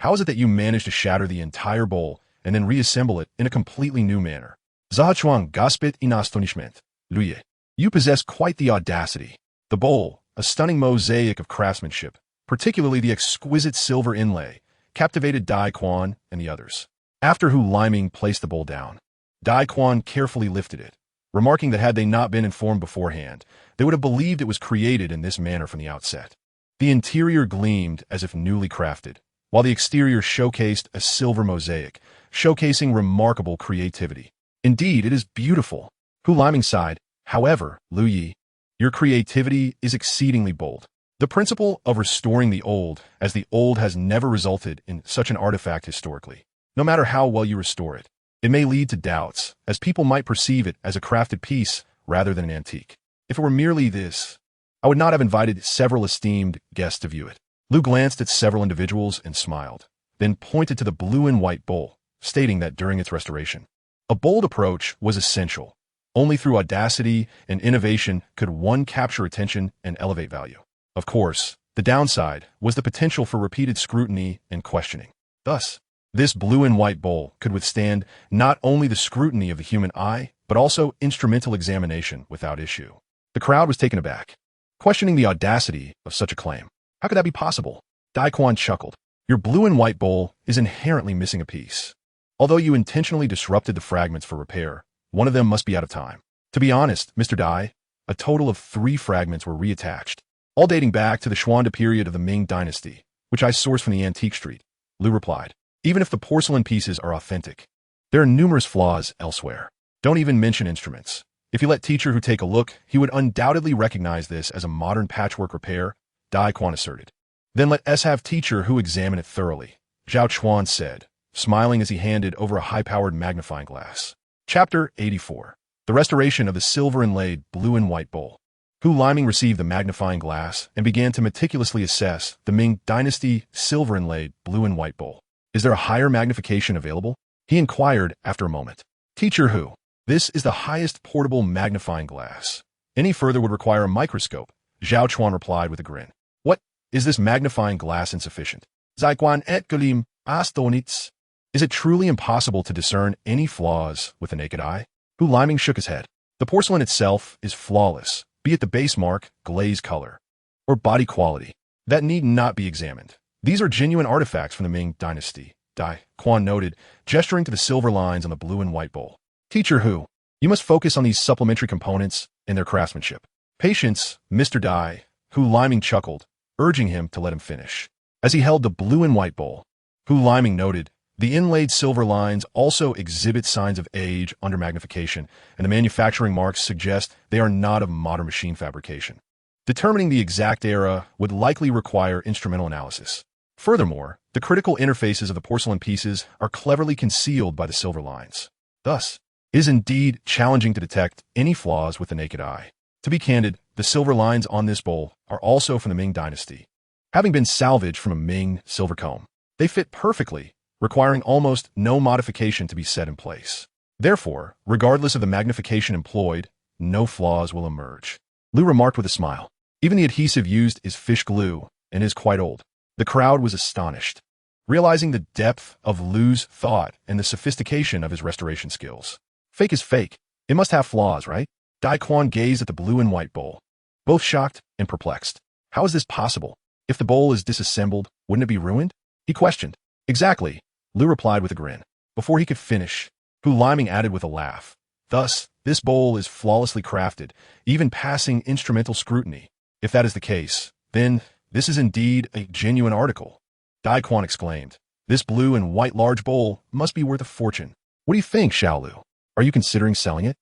How is it that you managed to shatter the entire bowl and then reassemble it in a completely new manner? Zahuang gasped in astonishment. Lu Yi, you possess quite the audacity. The bowl, a stunning mosaic of craftsmanship, particularly the exquisite silver inlay, captivated Dai Quan and the others. After Hu Liming placed the bowl down, Dai Quan carefully lifted it, remarking that had they not been informed beforehand, they would have believed it was created in this manner from the outset. The interior gleamed as if newly crafted, while the exterior showcased a silver mosaic, showcasing remarkable creativity. Indeed, it is beautiful. Hu Liming sighed. However, Lu Yi, your creativity is exceedingly bold. The principle of restoring the old as the old has never resulted in such an artifact historically. No matter how well you restore it, it may lead to doubts, as people might perceive it as a crafted piece rather than an antique. If it were merely this, I would not have invited several esteemed guests to view it. Lu glanced at several individuals and smiled, then pointed to the blue and white bowl, stating that during its restoration, a bold approach was essential. Only through audacity and innovation could one capture attention and elevate value. Of course, the downside was the potential for repeated scrutiny and questioning. Thus, this blue and white bowl could withstand not only the scrutiny of the human eye, but also instrumental examination without issue. The crowd was taken aback, questioning the audacity of such a claim. How could that be possible? Dai Quan chuckled. Your blue and white bowl is inherently missing a piece. Although you intentionally disrupted the fragments for repair, one of them must be out of time. To be honest, Mr. Dai, a total of 3 fragments were reattached, all dating back to the Xuande period of the Ming Dynasty, which I sourced from the antique street. Lu replied. Even if the porcelain pieces are authentic, there are numerous flaws elsewhere. Don't even mention instruments. If you let teacher Hu take a look, he would undoubtedly recognize this as a modern patchwork repair, Dai Quan asserted. Then let us have teacher Hu examine it thoroughly, Zhao Chuan said, smiling as he handed over a high-powered magnifying glass. Chapter 84. The Restoration of the Silver-Inlaid Blue and White Bowl. Hu Liming received the magnifying glass and began to meticulously assess the Ming Dynasty silver-inlaid blue and white bowl. Is there a higher magnification available? He inquired after a moment. Teacher Hu, this is the highest portable magnifying glass. Any further would require a microscope, Zhao Chuan replied with a grin. What? Is this magnifying glass insufficient? Zaiguan et Galim Astonitz. Is it truly impossible to discern any flaws with the naked eye? Hu Liming shook his head. The porcelain itself is flawless, be it the base mark, glaze color, or body quality. That need not be examined. These are genuine artifacts from the Ming Dynasty, Dai Quan noted, gesturing to the silver lines on the blue and white bowl. Teacher Hu, you must focus on these supplementary components and their craftsmanship. Patience, Mr. Dai, Hu Liming chuckled, urging him to let him finish. As he held the blue and white bowl, Hu Liming noted, the inlaid silver lines also exhibit signs of age under magnification, and the manufacturing marks suggest they are not of modern machine fabrication. Determining the exact era would likely require instrumental analysis. Furthermore, the critical interfaces of the porcelain pieces are cleverly concealed by the silver lines. Thus, it is indeed challenging to detect any flaws with the naked eye. To be candid, the silver lines on this bowl are also from the Ming Dynasty. Having been salvaged from a Ming silver comb, they fit perfectly, requiring almost no modification to be set in place. Therefore, regardless of the magnification employed, no flaws will emerge. Lu remarked with a smile. Even the adhesive used is fish glue and is quite old. The crowd was astonished, realizing the depth of Lu's thought and the sophistication of his restoration skills. Fake is fake. It must have flaws, right? Dai Quan gazed at the blue and white bowl, both shocked and perplexed. How is this possible? If the bowl is disassembled, wouldn't it be ruined? He questioned. Exactly, Lu replied with a grin. Before he could finish, Hu Liming added with a laugh. Thus, this bowl is flawlessly crafted, even passing instrumental scrutiny. If that is the case, then this is indeed a genuine article. Dai Quan exclaimed. This blue and white large bowl must be worth a fortune. What do you think, Xiao Lu? Are you considering selling it?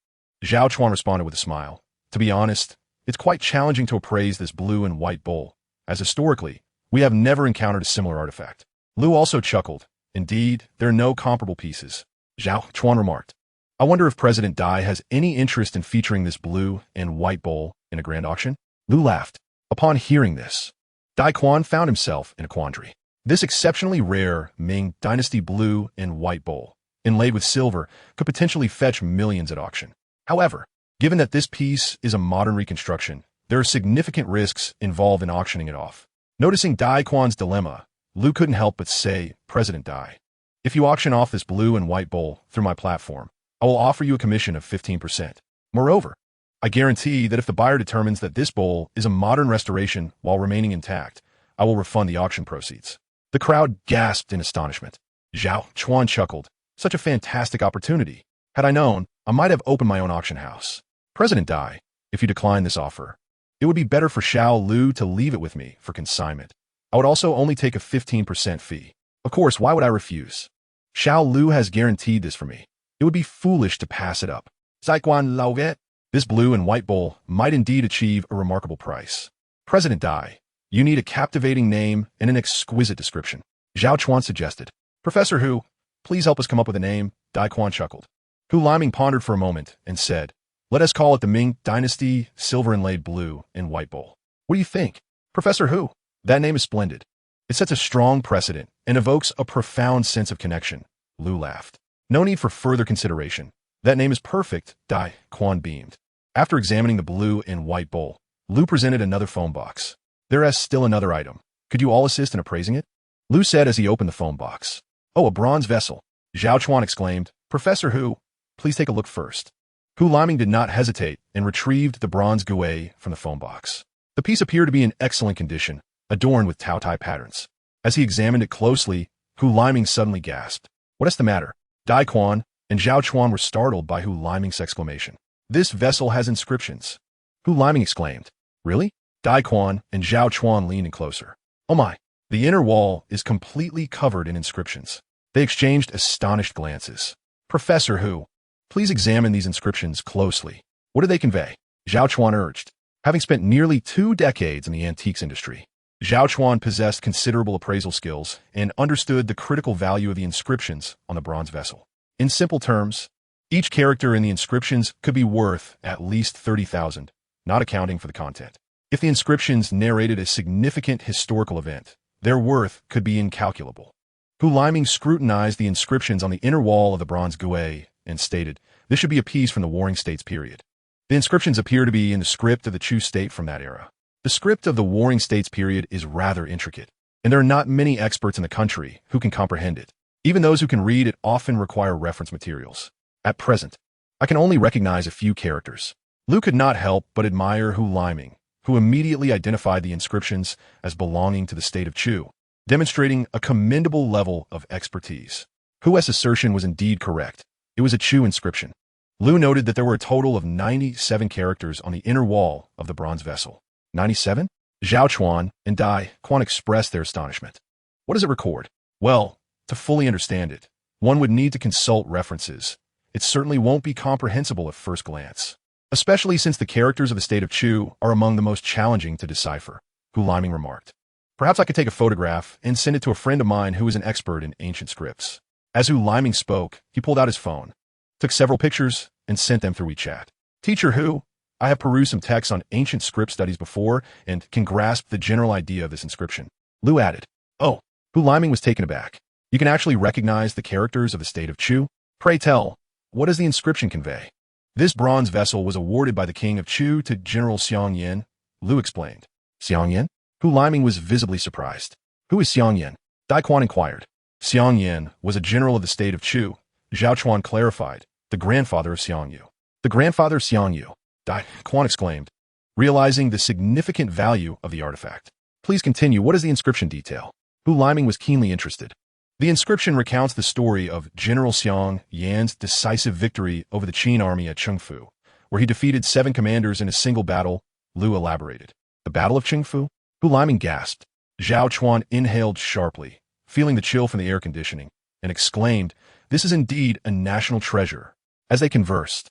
Zhao Chuan responded with a smile. To be honest, it's quite challenging to appraise this blue and white bowl, as historically, we have never encountered a similar artifact. Lu also chuckled. Indeed, there are no comparable pieces. Zhao Chuan remarked. I wonder if President Dai has any interest in featuring this blue and white bowl in a grand auction? Lu laughed. Upon hearing this, Dai Quan found himself in a quandary. This exceptionally rare Ming Dynasty blue and white bowl, inlaid with silver, could potentially fetch millions at auction. However, given that this piece is a modern reconstruction, there are significant risks involved in auctioning it off. Noticing Dai Quan's dilemma, Lu couldn't help but say, President Dai, if you auction off this blue and white bowl through my platform, I will offer you a commission of 15%. Moreover, I guarantee that if the buyer determines that this bowl is a modern restoration while remaining intact, I will refund the auction proceeds. The crowd gasped in astonishment. Zhao Chuan chuckled. Such a fantastic opportunity. Had I known, I might have opened my own auction house. President Dai, if you decline this offer, it would be better for Xiao Lu to leave it with me for consignment. I would also only take a 15% fee. Of course, why would I refuse? Xiao Lu has guaranteed this for me. It would be foolish to pass it up. Zaiguan Laoget. This blue and white bowl might indeed achieve a remarkable price. President Dai, you need a captivating name and an exquisite description. Zhao Chuan suggested. Professor Hu, please help us come up with a name. Dai Quan chuckled. Hu Liming pondered for a moment and said, let us call it the Ming Dynasty silver-inlaid blue and white bowl. What do you think? Professor Hu? That name is splendid. It sets a strong precedent and evokes a profound sense of connection. Lu laughed. No need for further consideration. That name is perfect, Dai Quan beamed. After examining the blue and white bowl, Lu presented another phone box. There is still another item. Could you all assist in appraising it? Lu said as he opened the phone box. Oh, a bronze vessel. Zhao Chuan exclaimed. Professor Hu, please take a look first. Hu Liming did not hesitate and retrieved the bronze guet from the phone box. The piece appeared to be in excellent condition, adorned with Taotai patterns. As he examined it closely, Hu Liming suddenly gasped. What is the matter? Dai Quan and Zhao Chuan were startled by Hu Liming's exclamation. This vessel has inscriptions. Hu Liming exclaimed. Really? Dai Quan and Zhao Chuan leaned in closer. Oh my! The inner wall is completely covered in inscriptions. They exchanged astonished glances. Professor Hu, please examine these inscriptions closely. What do they convey? Zhao Chuan urged. Having spent nearly 2 decades in the antiques industry, Zhao Chuan possessed considerable appraisal skills and understood the critical value of the inscriptions on the bronze vessel. In simple terms, each character in the inscriptions could be worth at least 30,000, not accounting for the content. If the inscriptions narrated a significant historical event, their worth could be incalculable. Hu Liming scrutinized the inscriptions on the inner wall of the bronze guet and stated, this should be a piece from the Warring States period. The inscriptions appear to be in the script of the Chu state from that era. The script of the Warring States period is rather intricate, and there are not many experts in the country who can comprehend it. Even those who can read it often require reference materials. At present, I can only recognize a few characters. Lu could not help but admire Hu Liming, who immediately identified the inscriptions as belonging to the state of Chu, demonstrating a commendable level of expertise. Hu's assertion was indeed correct. It was a Chu inscription. Lu noted that there were a total of 97 characters on the inner wall of the bronze vessel. 97? Zhao Chuan and Dai Quan expressed their astonishment. What does it record? Well, to fully understand it, one would need to consult references. It certainly won't be comprehensible at first glance, especially since the characters of the state of Chu are among the most challenging to decipher, Hu Liming remarked. Perhaps I could take a photograph and send it to a friend of mine who is an expert in ancient scripts. As Hu Liming spoke, he pulled out his phone, took several pictures, and sent them through WeChat. Teacher Hu, I have perused some texts on ancient script studies before and can grasp the general idea of this inscription. Lu added. Oh, Hu Liming was taken aback. You can actually recognize the characters of the state of Chu? Pray tell, what does the inscription convey? This bronze vessel was awarded by the king of Chu to General Xiang Yan, Lu explained. Xiang Yan? Hu Liming was visibly surprised. Who is Xiang Yan? Dai Quan inquired. Xiang Yan was a general of the state of Chu, Zhao Chuan clarified, the grandfather of Xiang Yu. The grandfather of Xiang Yu, Dai Quan exclaimed, realizing the significant value of the artifact. Please continue, what is the inscription detail? Hu Liming was keenly interested. The inscription recounts the story of General Xiang Yan's decisive victory over the Qin army at Chengfu, where he defeated 7 commanders in a single battle. Lu elaborated. The Battle of Chengfu? Hu Liming gasped. Zhao Chuan inhaled sharply, feeling the chill from the air conditioning, and exclaimed, this is indeed a national treasure. As they conversed,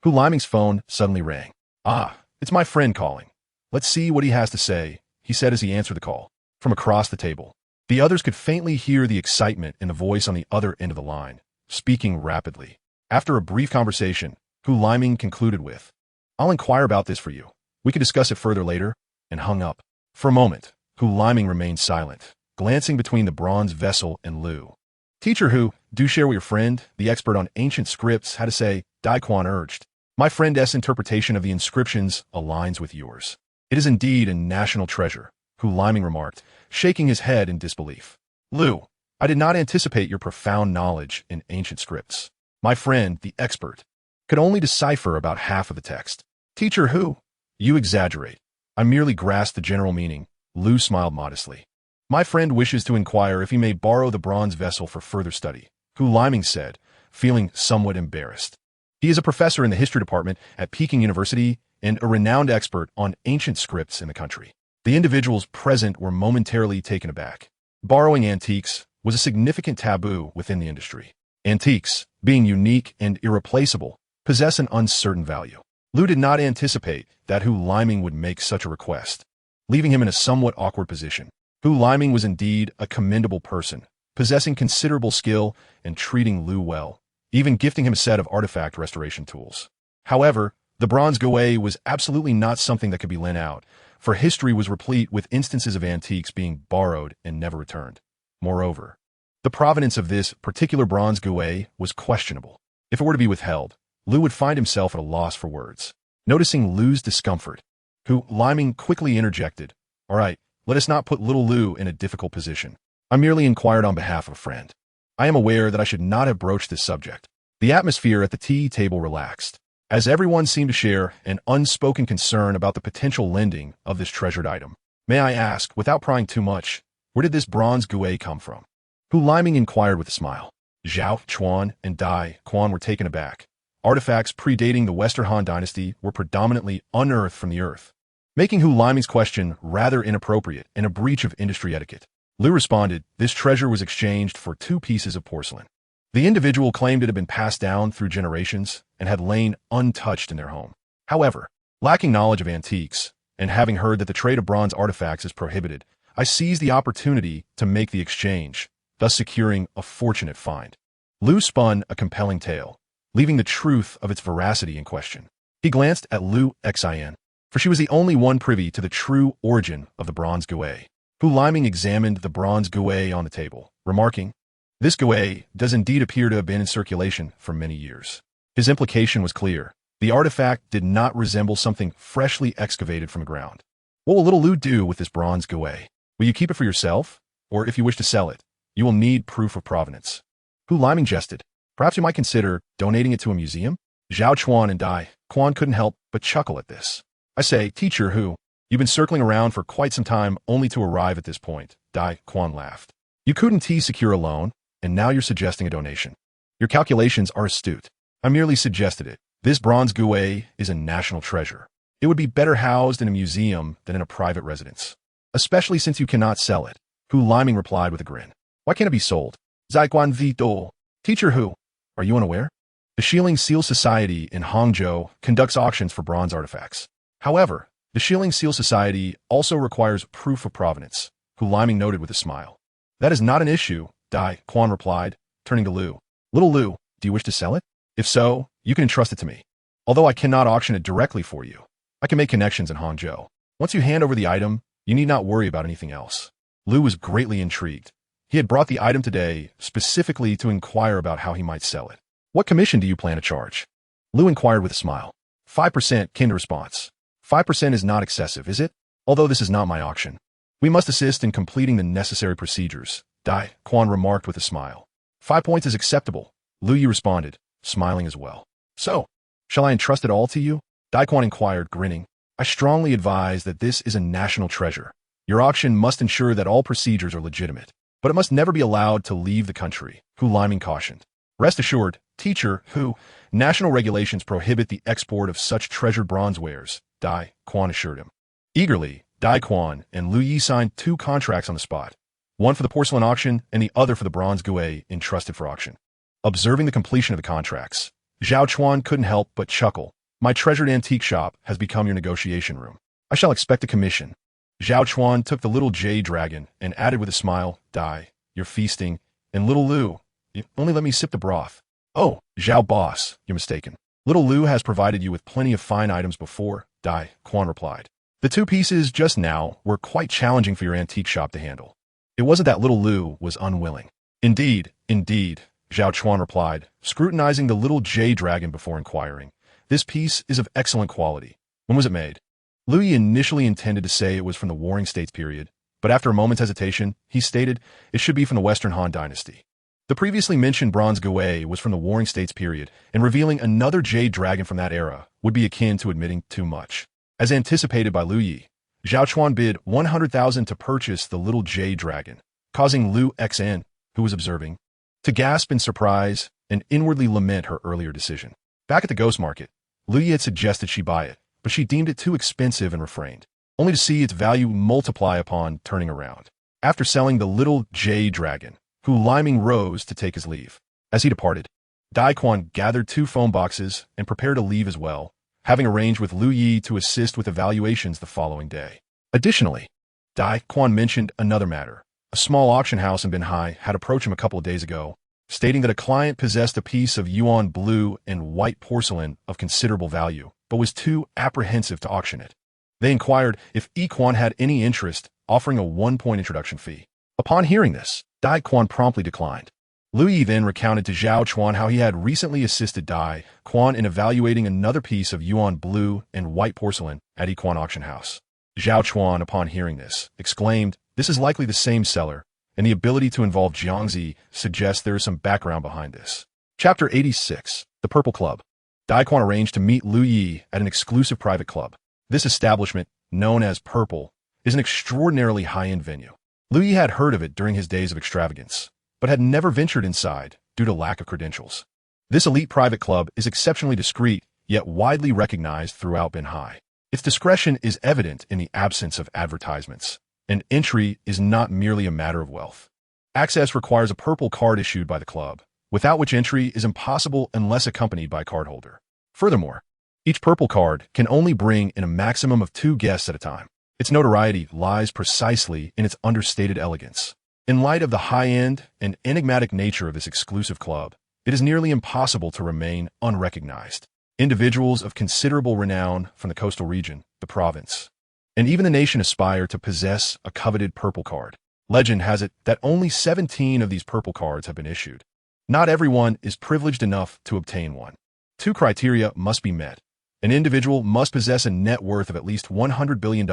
Hu Liming's phone suddenly rang. Ah, it's my friend calling. Let's see what he has to say, he said as he answered the call. From across the table, the others could faintly hear the excitement in the voice on the other end of the line, speaking rapidly. After a brief conversation, Hu Liming concluded with, I'll inquire about this for you. We can discuss it further later, and hung up. For a moment, Hu Liming remained silent, glancing between the bronze vessel and Lu. Teacher Hu, do share with your friend, the expert on ancient scripts, had to say, Dai Quan urged. My friend S. interpretation of the inscriptions aligns with yours. It is indeed a national treasure, Hu Liming remarked, shaking his head in disbelief. Lu, I did not anticipate your profound knowledge in ancient scripts. My friend, the expert, could only decipher about half of the text. Teacher Hu, you exaggerate. I merely grasped the general meaning. Lu smiled modestly. My friend wishes to inquire if he may borrow the bronze vessel for further study, Hu Liming said, feeling somewhat embarrassed. He is a professor in the history department at Peking University and a renowned expert on ancient scripts in the country. The individuals present were momentarily taken aback. Borrowing antiques was a significant taboo within the industry. Antiques, being unique and irreplaceable, possess an uncertain value. Lu did not anticipate that Hu Liming would make such a request, leaving him in a somewhat awkward position. Hu Liming was indeed a commendable person, possessing considerable skill and treating Lu well, even gifting him a set of artifact restoration tools. However, the bronze guet was absolutely not something that could be lent out, for history was replete with instances of antiques being borrowed and never returned. Moreover, the provenance of this particular bronze guet was questionable. If it were to be withheld, Lu would find himself at a loss for words. Noticing Lu's discomfort, Hu Liming quickly interjected, All right, let us not put little Lu in a difficult position. I merely inquired on behalf of a friend. I am aware that I should not have broached this subject. The atmosphere at the tea table relaxed, as everyone seemed to share an unspoken concern about the potential lending of this treasured item. May I ask, without prying too much, where did this bronze guet come from? Hu Liming inquired with a smile. Zhao Chuan and Dai Quan were taken aback. Artifacts predating the Western Han dynasty were predominantly unearthed from the earth, making Hu Liming's question rather inappropriate and a breach of industry etiquette. Lu responded, this treasure was exchanged for 2 pieces of porcelain. The individual claimed it had been passed down through generations and had lain untouched in their home. However, lacking knowledge of antiques, and having heard that the trade of bronze artifacts is prohibited, I seized the opportunity to make the exchange, thus securing a fortunate find. Lu spun a compelling tale, leaving the truth of its veracity in question. He glanced at Lu Xin, for she was the only one privy to the true origin of the bronze guet. Hu Liming examined the bronze guet on the table, remarking, "This guet does indeed appear to have been in circulation for many years." His implication was clear. The artifact did not resemble something freshly excavated from the ground. What will little Lu do with this bronze guet? Will you keep it for yourself? Or if you wish to sell it, you will need proof of provenance. Hu Liming jested. Perhaps you might consider donating it to a museum? Zhao Chuan and Dai Quan couldn't help but chuckle at this. I say, teacher Hu, you've been circling around for quite some time only to arrive at this point. Dai Quan laughed. You couldn't secure a loan, and now you're suggesting a donation. Your calculations are astute. I merely suggested it. This bronze guet is a national treasure. It would be better housed in a museum than in a private residence. Especially since you cannot sell it. Hu Liming replied with a grin. Why can't it be sold? Zaiquan Vito. Teacher Hu, are you unaware? The Shilling Seal Society in Hangzhou conducts auctions for bronze artifacts. However, the Shilling Seal Society also requires proof of provenance, Hu Liming noted with a smile. That is not an issue, Dai Quan replied, turning to Lu. Little Lu, do you wish to sell it? If so, you can entrust it to me. Although I cannot auction it directly for you, I can make connections in Hangzhou. Once you hand over the item, you need not worry about anything else. Lu was greatly intrigued. He had brought the item today specifically to inquire about how he might sell it. What commission do you plan to charge? Lu inquired with a smile. 5% came the response. 5% is not excessive, is it? Although this is not my auction. We must assist in completing the necessary procedures, Dai Quan remarked with a smile. 5 points is acceptable, Lu Yi responded, smiling as well. So, shall I entrust it all to you? Dai Quan inquired, grinning. I strongly advise that this is a national treasure. Your auction must ensure that all procedures are legitimate, but it must never be allowed to leave the country, Hu Liming cautioned. Rest assured, teacher Hu, national regulations prohibit the export of such treasured bronze wares, Dai Quan assured him. Eagerly, Dai Quan and Lu Yi signed 2 contracts on the spot, one for the porcelain auction and the other for the bronze guet entrusted for auction. Observing the completion of the contracts, Zhao Chuan couldn't help but chuckle. My treasured antique shop has become your negotiation room. I shall expect a commission. Zhao Chuan took the little jade dragon and added with a smile, Dai, you're feasting, and little Lu, you only let me sip the broth. Oh, Zhao boss, you're mistaken. Little Lu has provided you with plenty of fine items before, Dai Quan replied. The 2 pieces just now were quite challenging for your antique shop to handle. It wasn't that little Lu was unwilling. Indeed, Zhao Chuan replied, scrutinizing the little jade dragon before inquiring. This piece is of excellent quality. When was it made? Lu Yi initially intended to say it was from the Warring States period, but after a moment's hesitation, he stated it should be from the Western Han Dynasty. The previously mentioned bronze guet was from the Warring States period, and revealing another jade dragon from that era would be akin to admitting too much. As anticipated by Lu Yi, Zhao Chuan bid 100,000 to purchase the little jade dragon, causing Lu Xin, who was observing, to gasp in surprise and inwardly lament her earlier decision. Back at the ghost market, Lu Yi had suggested she buy it, but she deemed it too expensive and refrained, only to see its value multiply upon turning around. After selling the little jade dragon, Hu Liming rose to take his leave. As he departed, Dai Quan gathered 2 phone boxes and prepared to leave as well, having arranged with Lu Yi to assist with evaluations the following day. Additionally, Dai Quan mentioned another matter. A small auction house in Binhai had approached him a couple of days ago, stating that a client possessed a piece of yuan blue and white porcelain of considerable value, but was too apprehensive to auction it. They inquired if Quan had any interest, offering a 1-point introduction fee. Upon hearing this, Dai Quan promptly declined. Lu Yi then recounted to Zhao Chuan how he had recently assisted Dai Quan in evaluating another piece of yuan blue and white porcelain at Quan auction house. Zhao Chuan, upon hearing this, exclaimed, this is likely the same seller, and the ability to involve Jiangzi suggests there is some background behind this. Chapter 86, The Purple Club. Dai Quan arranged to meet Lu Yi at an exclusive private club. This establishment, known as Purple, is an extraordinarily high-end venue. Lu Yi had heard of it during his days of extravagance, but had never ventured inside due to lack of credentials. This elite private club is exceptionally discreet, yet widely recognized throughout Binhai. Its discretion is evident in the absence of advertisements, and entry is not merely a matter of wealth. Access requires a purple card issued by the club, without which entry is impossible unless accompanied by a cardholder. Furthermore, Each purple card can only bring in a maximum of 2 guests at a time. Its notoriety lies precisely in its understated elegance. In light of the high-end and enigmatic nature of this exclusive club, it is nearly impossible to remain unrecognized. Individuals of considerable renown from the coastal region, the province, and even the nation aspire to possess a coveted purple card. Legend has it that only 17 of these purple cards have been issued. Not everyone is privileged enough to obtain one. 2 criteria must be met. An individual must possess a net worth of at least $100 billion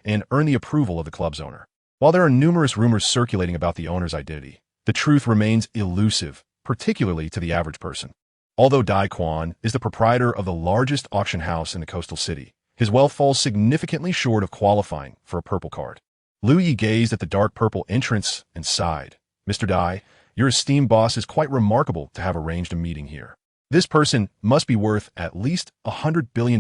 and earn the approval of the club's owner. While there are numerous rumors circulating about the owner's identity, the truth remains elusive, particularly to the average person. Although Dai Quan is the proprietor of the largest auction house in the coastal city, his wealth falls significantly short of qualifying for a purple card. Liu Yi gazed at the dark purple entrance and sighed. Mr. Dai, your esteemed boss is quite remarkable to have arranged a meeting here. This person must be worth at least $100 billion.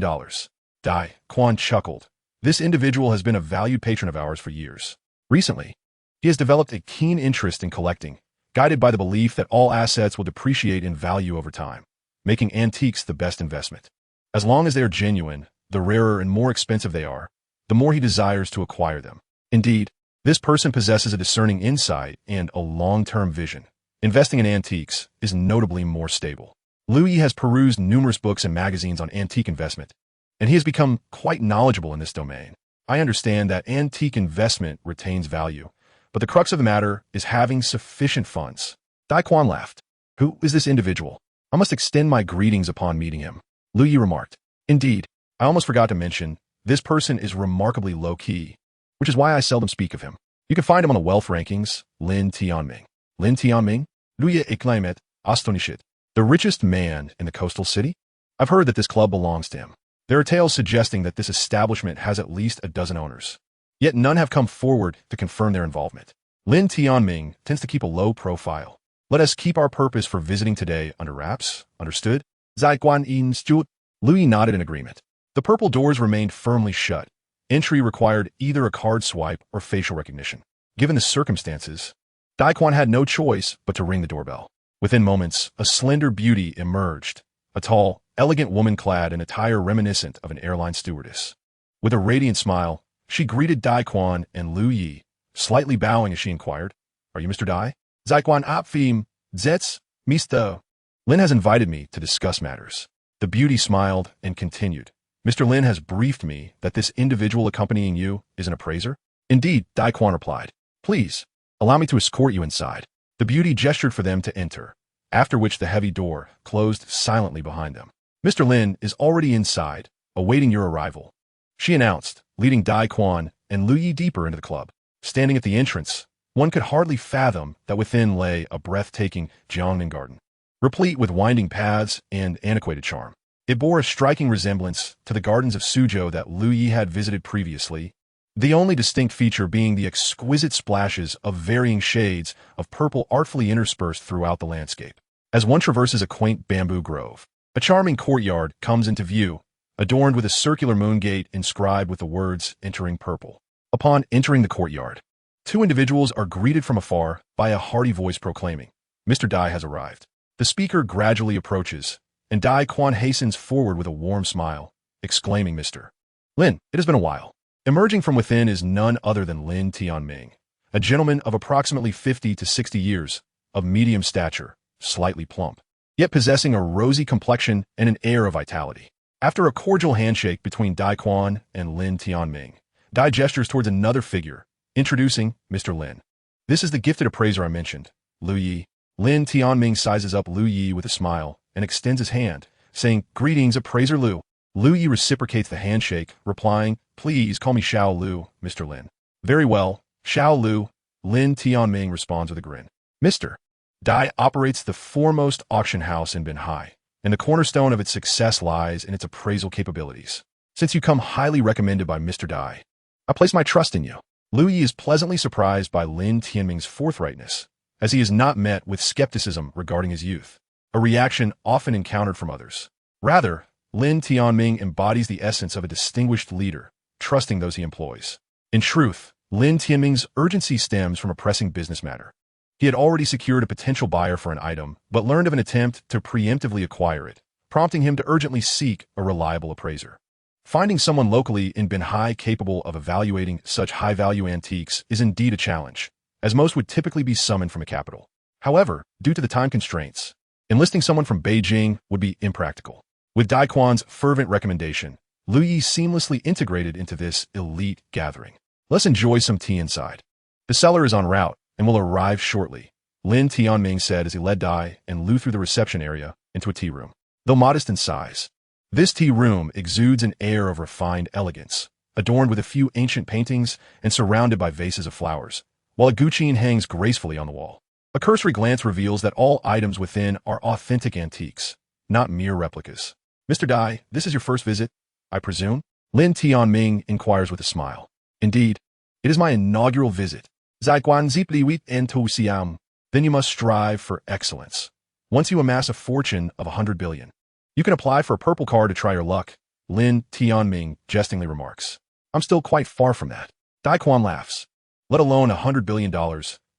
Dai Quan chuckled. This individual has been a valued patron of ours for years. Recently, he has developed a keen interest in collecting, guided by the belief that all assets will depreciate in value over time, making antiques the best investment. As long as they are genuine, the rarer and more expensive they are, the more he desires to acquire them. Indeed, this person possesses a discerning insight and a long-term vision. Investing in antiques is notably more stable. Liu Yi has perused numerous books and magazines on antique investment, and he has become quite knowledgeable in this domain. I understand that antique investment retains value, but the crux of the matter is having sufficient funds. Dai Quan laughed. Who is this individual? I must extend my greetings upon meeting him. Liu Yi remarked. Indeed, I almost forgot to mention, this person is remarkably low-key, which is why I seldom speak of him. You can find him on the wealth rankings, Lin Tianming. Lin Tianming? Liu Yi exclaimed, astonished. The richest man in the coastal city? I've heard that this club belongs to him. There are tales suggesting that this establishment has at least a dozen owners. Yet none have come forward to confirm their involvement. Lin Tianming tends to keep a low profile. Let us keep our purpose for visiting today under wraps, understood? Zai Guan Yin Stu. Liu Yi nodded in agreement. The purple doors remained firmly shut. Entry required either a card swipe or facial recognition. Given the circumstances, Dai Quan had no choice but to ring the doorbell. Within moments, a slender beauty emerged, a tall, elegant woman clad in attire reminiscent of an airline stewardess. With a radiant smile, she greeted Dai Quan and Liu Yi, slightly bowing as she inquired, Are you Mr. Dai? Zai Quan Apfim, Zetz, Mr. Lin has invited me to discuss matters. The beauty smiled and continued. Mr. Lin has briefed me that this individual accompanying you is an appraiser. Indeed, Dai Quan replied. Please, allow me to escort you inside. The beauty gestured for them to enter, after which the heavy door closed silently behind them. Mr. Lin is already inside, awaiting your arrival, she announced, leading Dai Quan and Liu Yi deeper into the club. Standing at the entrance, one could hardly fathom that within lay a breathtaking Jiangnan garden, replete with winding paths and antiquated charm. It bore a striking resemblance to the gardens of Suzhou that Liu Yi had visited previously, the only distinct feature being the exquisite splashes of varying shades of purple artfully interspersed throughout the landscape. As one traverses a quaint bamboo grove, a charming courtyard comes into view, adorned with a circular moon gate inscribed with the words entering purple. Upon entering the courtyard, 2 individuals are greeted from afar by a hearty voice proclaiming, Mr. Dai has arrived. The speaker gradually approaches, and Dai Quan hastens forward with a warm smile, exclaiming, Mr. Lin, it has been a while. Emerging from within is none other than Lin Tianming, a gentleman of approximately 50 to 60 years, of medium stature, slightly plump, yet possessing a rosy complexion and an air of vitality. After a cordial handshake between Dai Quan and Lin Tianming, Dai gestures towards another figure, introducing Mr. Lin. This is the gifted appraiser I mentioned, Liu Yi. Lin Tianming sizes up Liu Yi with a smile and extends his hand, saying, Greetings, appraiser Liu. Liu Yi reciprocates the handshake, replying, Please call me Xiao Liu, Mr. Lin. Very well, Xiao Liu, Lin Tianming responds with a grin. Mr. Dai operates the foremost auction house in Binhai, and the cornerstone of its success lies in its appraisal capabilities. Since you come highly recommended by Mr. Dai, I place my trust in you. Liu Yi is pleasantly surprised by Lin Tianming's forthrightness, as he is not met with skepticism regarding his youth, a reaction often encountered from others. Rather, Lin Tianming embodies the essence of a distinguished leader, trusting those he employs. In truth, Lin Tianming's urgency stems from a pressing business matter. He had already secured a potential buyer for an item, but learned of an attempt to preemptively acquire it, prompting him to urgently seek a reliable appraiser. Finding someone locally in Binhai capable of evaluating such high-value antiques is indeed a challenge, as most would typically be summoned from a capital. However, due to the time constraints, enlisting someone from Beijing would be impractical. With Dai Quan's fervent recommendation, Lu Yi seamlessly integrated into this elite gathering. Let's enjoy some tea inside. The seller is en route and will arrive shortly, Lin Tianming said as he led Dai and Lu through the reception area into a tea room. Though modest in size, this tea room exudes an air of refined elegance, adorned with a few ancient paintings and surrounded by vases of flowers, while a guqin hangs gracefully on the wall. A cursory glance reveals that all items within are authentic antiques, not mere replicas. Mr. Dai, this is your first visit, I presume? Lin Tianming inquires with a smile. Indeed, it is my inaugural visit. Then you must strive for excellence. Once you amass a fortune of 100 billion, you can apply for a purple card to try your luck, Lin Tianming jestingly remarks. I'm still quite far from that. Dai Quan laughs. Let alone $100 billion.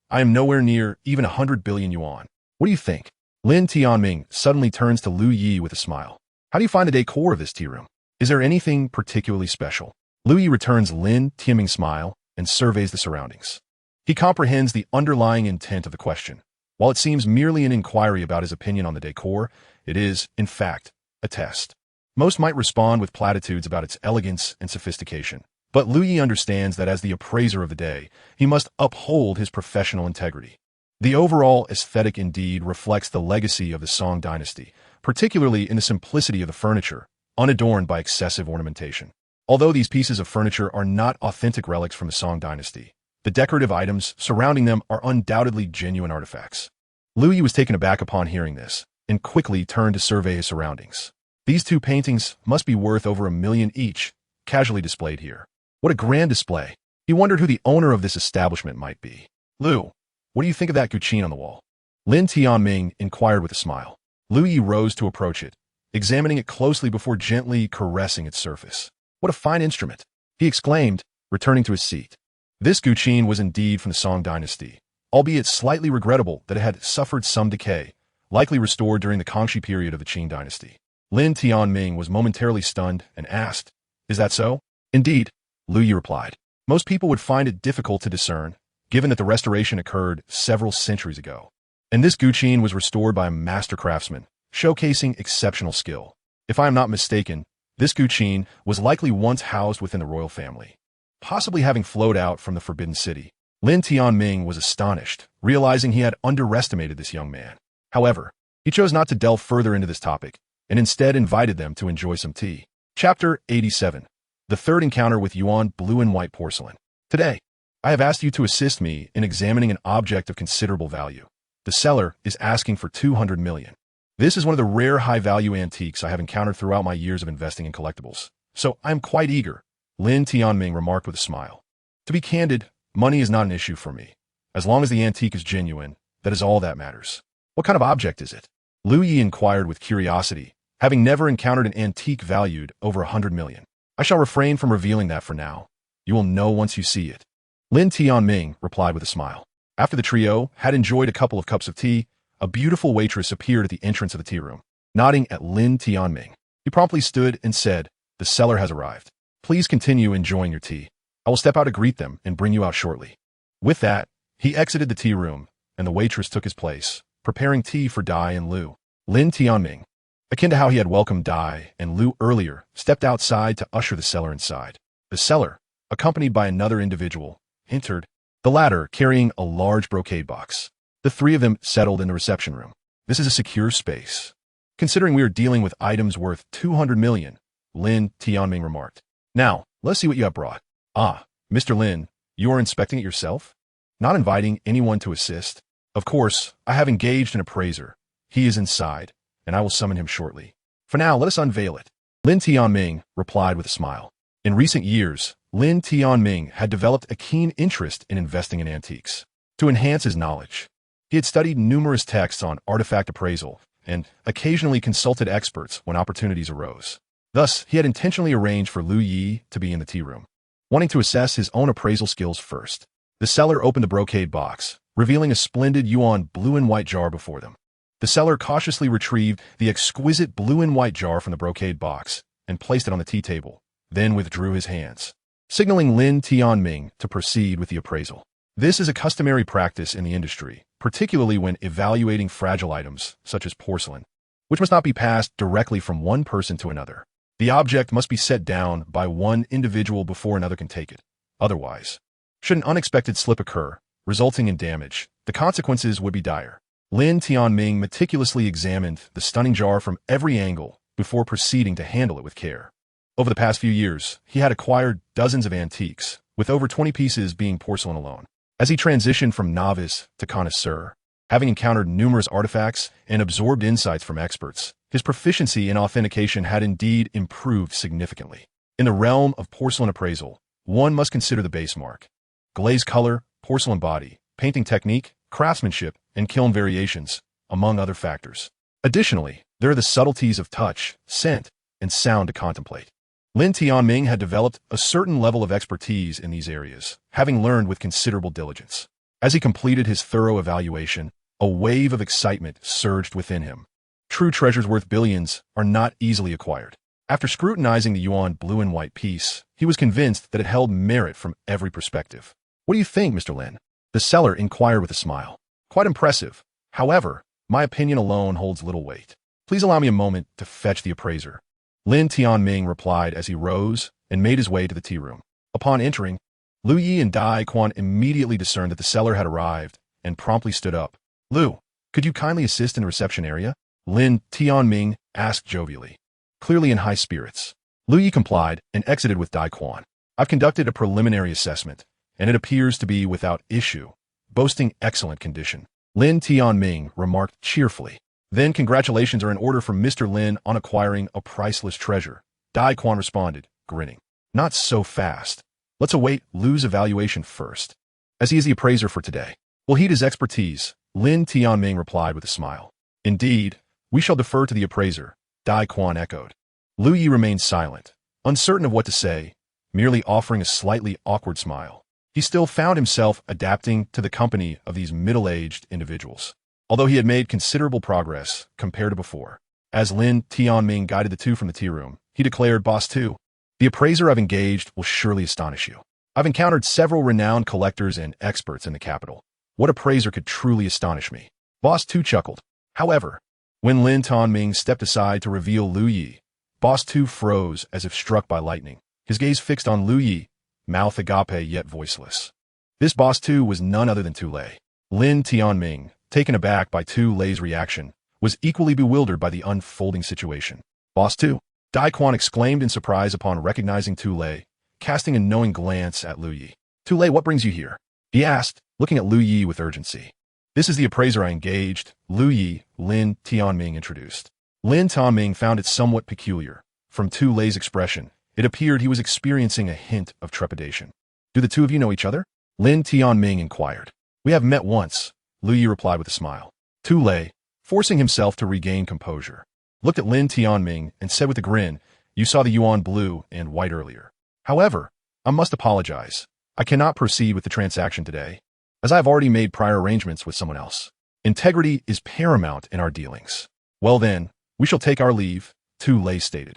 I am nowhere near even 100 billion yuan. What do you think? Lin Tianming suddenly turns to Lu Yi with a smile. How do you find the decor of this tea room? Is there anything particularly special? Lu Yi returns Lin Tianming's smile and surveys the surroundings. He comprehends the underlying intent of the question. While it seems merely an inquiry about his opinion on the decor, it is, in fact, a test. Most might respond with platitudes about its elegance and sophistication. But Lu Yi understands that as the appraiser of the day, he must uphold his professional integrity. The overall aesthetic indeed reflects the legacy of the Song dynasty, particularly in the simplicity of the furniture, unadorned by excessive ornamentation. Although these pieces of furniture are not authentic relics from the Song dynasty, the decorative items surrounding them are undoubtedly genuine artifacts. Lu Yi was taken aback upon hearing this, and quickly turned to survey his surroundings. These two paintings must be worth over 1 million each, casually displayed here. What a grand display. He wondered who the owner of this establishment might be. Lu, what do you think of that guqin on the wall? Lin Tianming inquired with a smile. Lu Yi rose to approach it, examining it closely before gently caressing its surface. What a fine instrument, he exclaimed, returning to his seat. This guqin was indeed from the Song dynasty, albeit slightly regrettable that it had suffered some decay, likely restored during the Kangxi period of the Qing dynasty. Lin Tianming was momentarily stunned and asked, "Is that so?" "Indeed," Lu Yi replied. "Most people would find it difficult to discern, given that the restoration occurred several centuries ago. And this guqin was restored by a master craftsman, showcasing exceptional skill. If I am not mistaken, this guqin was likely once housed within the royal family, possibly having flowed out from the Forbidden City." Lin Tianming was astonished, realizing he had underestimated this young man. However, he chose not to delve further into this topic, and instead invited them to enjoy some tea. Chapter 87. The third encounter with Yuan blue and white porcelain. Today, I have asked you to assist me in examining an object of considerable value. The seller is asking for 200 million. This is one of the rare high-value antiques I have encountered throughout my years of investing in collectibles, so I am quite eager, Lin Tianming remarked with a smile. To be candid, money is not an issue for me. As long as the antique is genuine, that is all that matters. What kind of object is it? Lu Yi inquired with curiosity, having never encountered an antique valued over 100 million. I shall refrain from revealing that for now. You will know once you see it. Lin Tianming replied with a smile. After the trio had enjoyed a couple of cups of tea, a beautiful waitress appeared at the entrance of the tea room. Nodding at Lin Tianming, he promptly stood and said, "The seller has arrived. Please continue enjoying your tea. I will step out to greet them and bring you out shortly." With that, he exited the tea room, and the waitress took his place, preparing tea for Dai and Lu. Lin Tianming, akin to how he had welcomed Dai and Lu earlier, stepped outside to usher the seller inside. The seller, accompanied by another individual, entered, the latter carrying a large brocade box. The three of them settled in the reception room. This is a secure space, considering we are dealing with items worth 200 million, Lin Tianming remarked. Now, let's see what you have brought. Ah, Mr. Lin, you are inspecting it yourself? Not inviting anyone to assist? Of course, I have engaged an appraiser. He is inside, and I will summon him shortly. For now, let us unveil it. Lin Tianming replied with a smile. In recent years, Lin Tianming had developed a keen interest in investing in antiques. To enhance his knowledge, he had studied numerous texts on artifact appraisal and occasionally consulted experts when opportunities arose. Thus, he had intentionally arranged for Lu Yi to be in the tea room, wanting to assess his own appraisal skills first. The seller opened the brocade box, revealing a splendid yuan blue and white jar before them. The seller cautiously retrieved the exquisite blue and white jar from the brocade box and placed it on the tea table, then withdrew his hands, signaling Lin Tianming to proceed with the appraisal. This is a customary practice in the industry, particularly when evaluating fragile items, such as porcelain, which must not be passed directly from one person to another. The object must be set down by one individual before another can take it. Otherwise, should an unexpected slip occur, resulting in damage, the consequences would be dire. Lin Tianming meticulously examined the stunning jar from every angle before proceeding to handle it with care. Over the past few years, he had acquired dozens of antiques, with over 20 pieces being porcelain alone. As he transitioned from novice to connoisseur, having encountered numerous artifacts and absorbed insights from experts, his proficiency in authentication had indeed improved significantly. In the realm of porcelain appraisal, one must consider the base mark: glaze color, porcelain body, painting technique, craftsmanship, and kiln variations, among other factors. Additionally, there are the subtleties of touch, scent, and sound to contemplate. Lin Tianming had developed a certain level of expertise in these areas, having learned with considerable diligence. As he completed his thorough evaluation, a wave of excitement surged within him. True treasures worth billions are not easily acquired. After scrutinizing the yuan blue and white piece, he was convinced that it held merit from every perspective. "What do you think, Mr. Lin?" the seller inquired with a smile. "Quite impressive. However, my opinion alone holds little weight. Please allow me a moment to fetch the appraiser." Lin Tianming replied as he rose and made his way to the tea room. Upon entering, Lu Yi and Dai Quan immediately discerned that the seller had arrived and promptly stood up. "Lu, could you kindly assist in the reception area?" Lin Tianming asked jovially, clearly in high spirits. Lu Yi complied and exited with Dai Quan. "I've conducted a preliminary assessment, and it appears to be without issue, boasting excellent condition," Lin Tianming remarked cheerfully. "Then congratulations are in order for Mr. Lin on acquiring a priceless treasure," Dai Quan responded, grinning. "Not so fast. Let's await Lu's evaluation first, as he is the appraiser for today. We'll heed his expertise," Lin Tianming replied with a smile. "Indeed, we shall defer to the appraiser," Dai Quan echoed. Lu Yi remained silent, uncertain of what to say, merely offering a slightly awkward smile. He still found himself adapting to the company of these middle-aged individuals, although he had made considerable progress compared to before. As Lin Tianming guided the two from the tea room, he declared, "Boss 2, the appraiser I've engaged will surely astonish you. I've encountered several renowned collectors and experts in the capital. What appraiser could truly astonish me?" Boss 2 chuckled. However, when Lin Tianming stepped aside to reveal Lu Yi, Boss 2 froze as if struck by lightning, his gaze fixed on Lu Yi, mouth agape yet voiceless. This Boss 2 was none other than Tu Lei. Lin Tianming, taken aback by Tu Lei's reaction, was equally bewildered by the unfolding situation. "Boss 2, Dai Quan exclaimed in surprise upon recognizing Tu Lei, casting a knowing glance at Lu Yi. "Tu Lei, what brings you here?" he asked, looking at Lu Yi with urgency. "This is the appraiser I engaged," Lu Yi, Lin Tianming introduced. Lin Tianming found it somewhat peculiar. From Tu Lei's expression, it appeared he was experiencing a hint of trepidation. "Do the two of you know each other?" Lin Tianming inquired. "We have met once," Lu Yi replied with a smile. Tu Lei, forcing himself to regain composure, looked at Lin Tianming and said with a grin, "You saw the yuan blue and white earlier. However, I must apologize. I cannot proceed with the transaction today, as I have already made prior arrangements with someone else. Integrity is paramount in our dealings." "Well then, we shall take our leave," Tu Lei stated,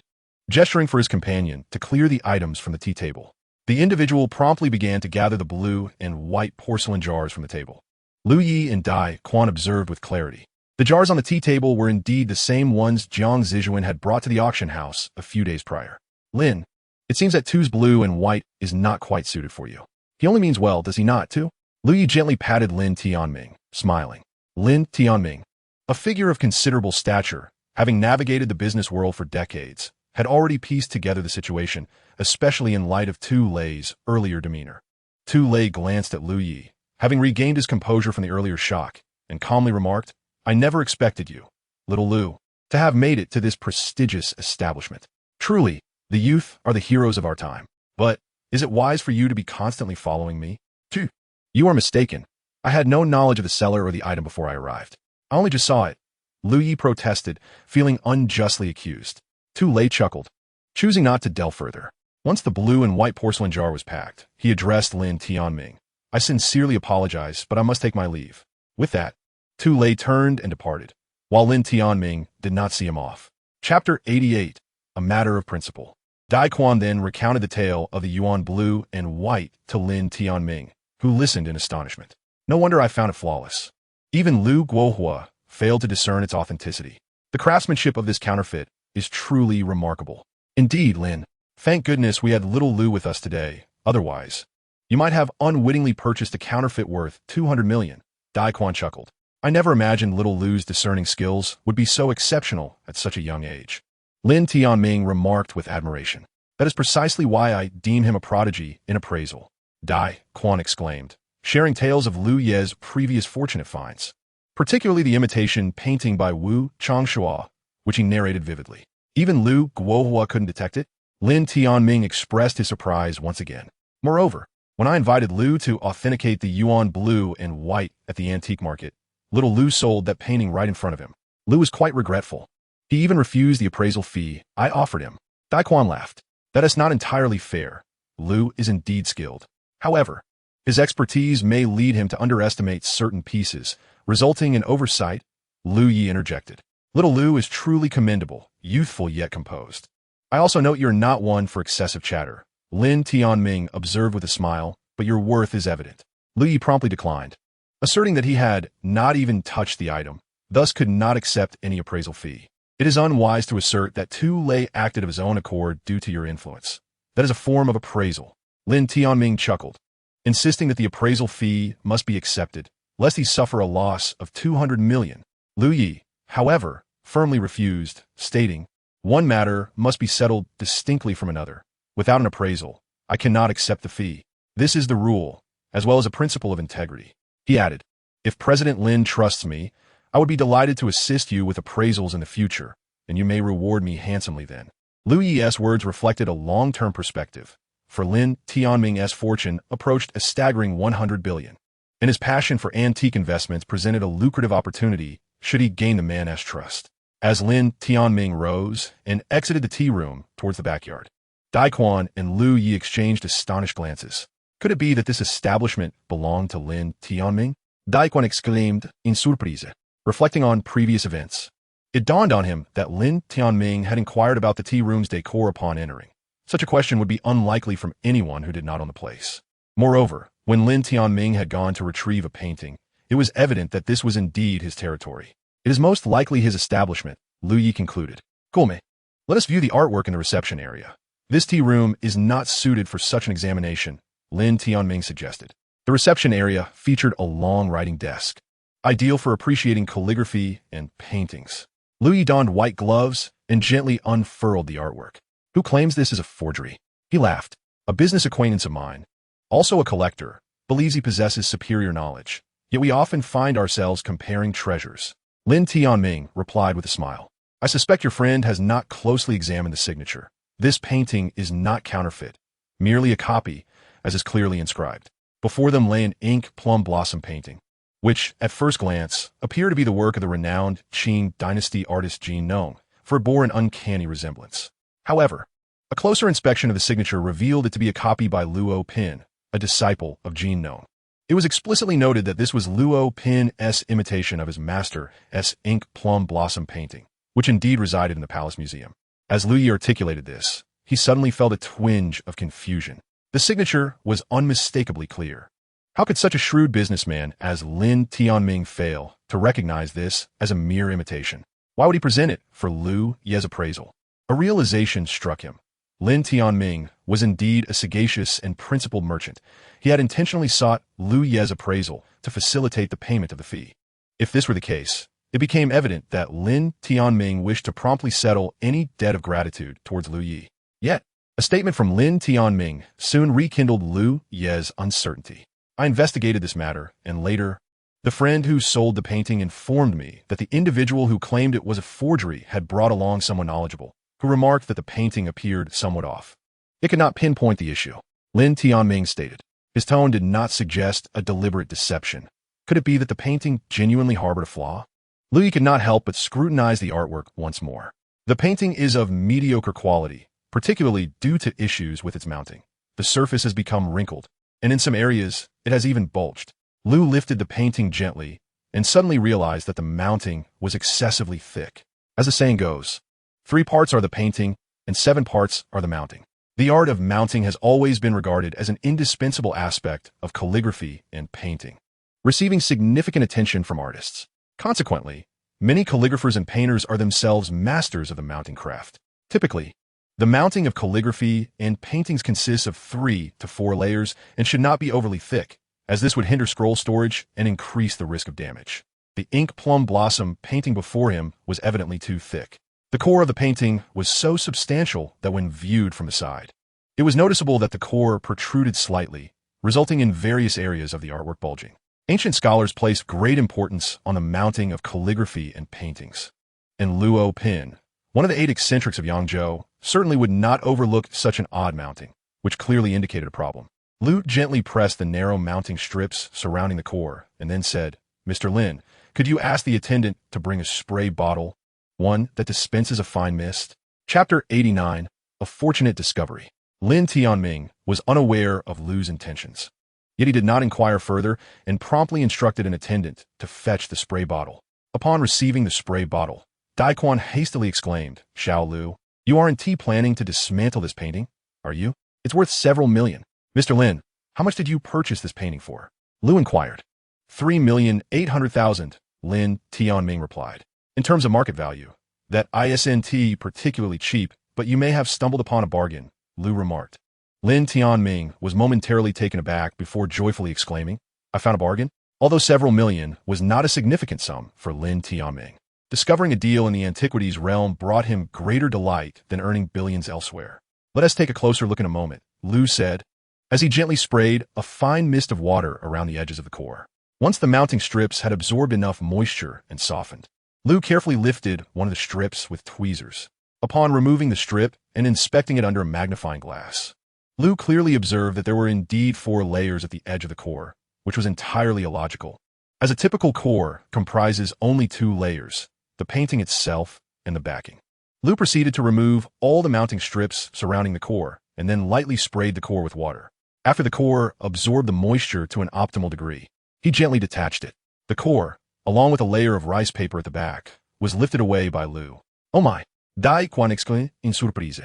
gesturing for his companion to clear the items from the tea table. The individual promptly began to gather the blue and white porcelain jars from the table. Lu Yi and Dai Quan observed with clarity. The jars on the tea table were indeed the same ones Jiang Zijuan had brought to the auction house a few days prior. "Lin, it seems that Tu's blue and white is not quite suited for you. He only means well, does he not, Tu?" Lu Yi gently patted Lin Tianming, smiling. Lin Tianming, a figure of considerable stature, having navigated the business world for decades, had already pieced together the situation, especially in light of Tu Lei's earlier demeanor. Tu Lei glanced at Lu Yi, having regained his composure from the earlier shock, and calmly remarked, "I never expected you, little Lu, to have made it to this prestigious establishment. Truly, the youth are the heroes of our time. But is it wise for you to be constantly following me?" "Tu, you are mistaken. I had no knowledge of the seller or the item before I arrived. I only just saw it," Lu Yi protested, feeling unjustly accused. Tu Lei chuckled, choosing not to delve further. Once the blue and white porcelain jar was packed, he addressed Lin Tianming. "I sincerely apologize, but I must take my leave." With that, Tu Lei turned and departed, while Lin Tianming did not see him off. Chapter 88, A Matter of Principle. Dai Quan then recounted the tale of the yuan blue and white to Lin Tianming, who listened in astonishment. No wonder I found it flawless. Even Lu Guohua failed to discern its authenticity. The craftsmanship of this counterfeit is truly remarkable. Indeed, Lin. Thank goodness we had little Lu with us today. Otherwise, you might have unwittingly purchased a counterfeit worth 200 million. Dai Quan chuckled. I never imagined little Lu's discerning skills would be so exceptional at such a young age. Lin Tianming remarked with admiration. That is precisely why I deem him a prodigy in appraisal. Dai Quan exclaimed, sharing tales of Lu Ye's previous fortunate finds, particularly the imitation painting by Wu Changshua, which he narrated vividly. Even Lu Guohua couldn't detect it. Lin Tianming expressed his surprise once again. Moreover, when I invited Lu to authenticate the yuan blue and white at the antique market, little Lu sold that painting right in front of him. Lu was quite regretful. He even refused the appraisal fee I offered him. Dai Quan laughed. That is not entirely fair. Lu is indeed skilled. However, his expertise may lead him to underestimate certain pieces, resulting in oversight. Lu Yi interjected. Little Lu is truly commendable, youthful yet composed. I also note you're not one for excessive chatter. Lin Tianming observed with a smile, but your worth is evident. Lu Yi promptly declined, asserting that he had not even touched the item, thus could not accept any appraisal fee. It is unwise to assert that Tu Lei acted of his own accord due to your influence. That is a form of appraisal. Lin Tianming chuckled, insisting that the appraisal fee must be accepted, lest he suffer a loss of 200 million. Lu Yi, however, firmly refused, stating, one matter must be settled distinctly from another. Without an appraisal, I cannot accept the fee. This is the rule, as well as a principle of integrity. He added, if President Lin trusts me, I would be delighted to assist you with appraisals in the future, and you may reward me handsomely then. Lu Yi's words reflected a long-term perspective, for Lin Tianming's fortune approached a staggering 100 billion, and his passion for antique investments presented a lucrative opportunity should he gain the man's trust. As Lin Tianming rose and exited the tea room towards the backyard, Dai Quan and Lu Yi exchanged astonished glances. Could it be that this establishment belonged to Lin Tianming? Dai Quan exclaimed in surprise, reflecting on previous events. It dawned on him that Lin Tianming had inquired about the tea room's decor upon entering. Such a question would be unlikely from anyone who did not own the place. Moreover, when Lin Tianming had gone to retrieve a painting, it was evident that this was indeed his territory. It is most likely his establishment, Lu Yi concluded. Gulme, let us view the artwork in the reception area. This tea room is not suited for such an examination, Lin Tianming suggested. The reception area featured a long writing desk, ideal for appreciating calligraphy and paintings. Lu Yi donned white gloves and gently unfurled the artwork. Who claims this is a forgery? He laughed. A business acquaintance of mine, also a collector, believes he possesses superior knowledge. Yet we often find ourselves comparing treasures. Lin Tianming replied with a smile. I suspect your friend has not closely examined the signature. This painting is not counterfeit, merely a copy, as is clearly inscribed. Before them lay an ink plum blossom painting, which, at first glance, appeared to be the work of the renowned Qing dynasty artist Jin Nong, for it bore an uncanny resemblance. However, a closer inspection of the signature revealed it to be a copy by Luo Pin, a disciple of Jin Nong. It was explicitly noted that this was Luo Pin's imitation of his master's ink plum blossom painting, which indeed resided in the Palace Museum. As Lu Yi articulated this, he suddenly felt a twinge of confusion. The signature was unmistakably clear. How could such a shrewd businessman as Lin Tianming fail to recognize this as a mere imitation? Why would he present it for Lu Yi's appraisal? A realization struck him. Lin Tianming was indeed a sagacious and principled merchant. He had intentionally sought Lu Yi's appraisal to facilitate the payment of the fee. If this were the case, it became evident that Lin Tianming wished to promptly settle any debt of gratitude towards Lu Yi. Yet, a statement from Lin Tianming soon rekindled Lu Yi's uncertainty. I investigated this matter, and later, the friend who sold the painting informed me that the individual who claimed it was a forgery had brought along someone knowledgeable, who remarked that the painting appeared somewhat off. It could not pinpoint the issue, Lin Tianming stated. His tone did not suggest a deliberate deception. Could it be that the painting genuinely harbored a flaw? Lu Yi could not help but scrutinize the artwork once more. The painting is of mediocre quality, particularly due to issues with its mounting. The surface has become wrinkled, and in some areas, it has even bulged. Lu lifted the painting gently, and suddenly realized that the mounting was excessively thick. As the saying goes, 3 parts are the painting and 7 parts are the mounting. The art of mounting has always been regarded as an indispensable aspect of calligraphy and painting, receiving significant attention from artists. Consequently, many calligraphers and painters are themselves masters of the mounting craft. Typically, the mounting of calligraphy and paintings consists of 3 to 4 layers and should not be overly thick, as this would hinder scroll storage and increase the risk of damage. The ink plum blossom painting before him was evidently too thick. The core of the painting was so substantial that when viewed from the side, it was noticeable that the core protruded slightly, resulting in various areas of the artwork bulging. Ancient scholars placed great importance on the mounting of calligraphy and paintings. And Luo Pin, one of the 8 eccentrics of Yangzhou, certainly would not overlook such an odd mounting, which clearly indicated a problem. Lu gently pressed the narrow mounting strips surrounding the core and then said, "Mr. Lin, could you ask the attendant to bring a spray bottle, one that dispenses a fine mist?" Chapter 89, A Fortunate Discovery. Lin Tianming was unaware of Lu's intentions. Yet he did not inquire further and promptly instructed an attendant to fetch the spray bottle. Upon receiving the spray bottle, Daiquan hastily exclaimed, "Xiao Lu, you aren't planning to dismantle this painting, are you? It's worth several million. Mr. Lin, how much did you purchase this painting for?" Lu inquired. 3,800,000, Lin Tianming replied. "In terms of market value, that isn't particularly cheap, but you may have stumbled upon a bargain," Lu remarked. Lin Tianming was momentarily taken aback before joyfully exclaiming, "I found a bargain?" Although several million was not a significant sum for Lin Tianming, discovering a deal in the antiquities realm brought him greater delight than earning billions elsewhere. "Let us take a closer look in a moment," Lu said, as he gently sprayed a fine mist of water around the edges of the core. Once the mounting strips had absorbed enough moisture and softened, Lu carefully lifted one of the strips with tweezers. Upon removing the strip and inspecting it under a magnifying glass, Lu clearly observed that there were indeed 4 layers at the edge of the core, which was entirely illogical, as a typical core comprises only 2 layers, the painting itself and the backing. Lu proceeded to remove all the mounting strips surrounding the core and then lightly sprayed the core with water. After the core absorbed the moisture to an optimal degree, he gently detached it. The core, along with a layer of rice paper at the back, was lifted away by Lu. "Oh my!" Daiquan exclaimed in surprise.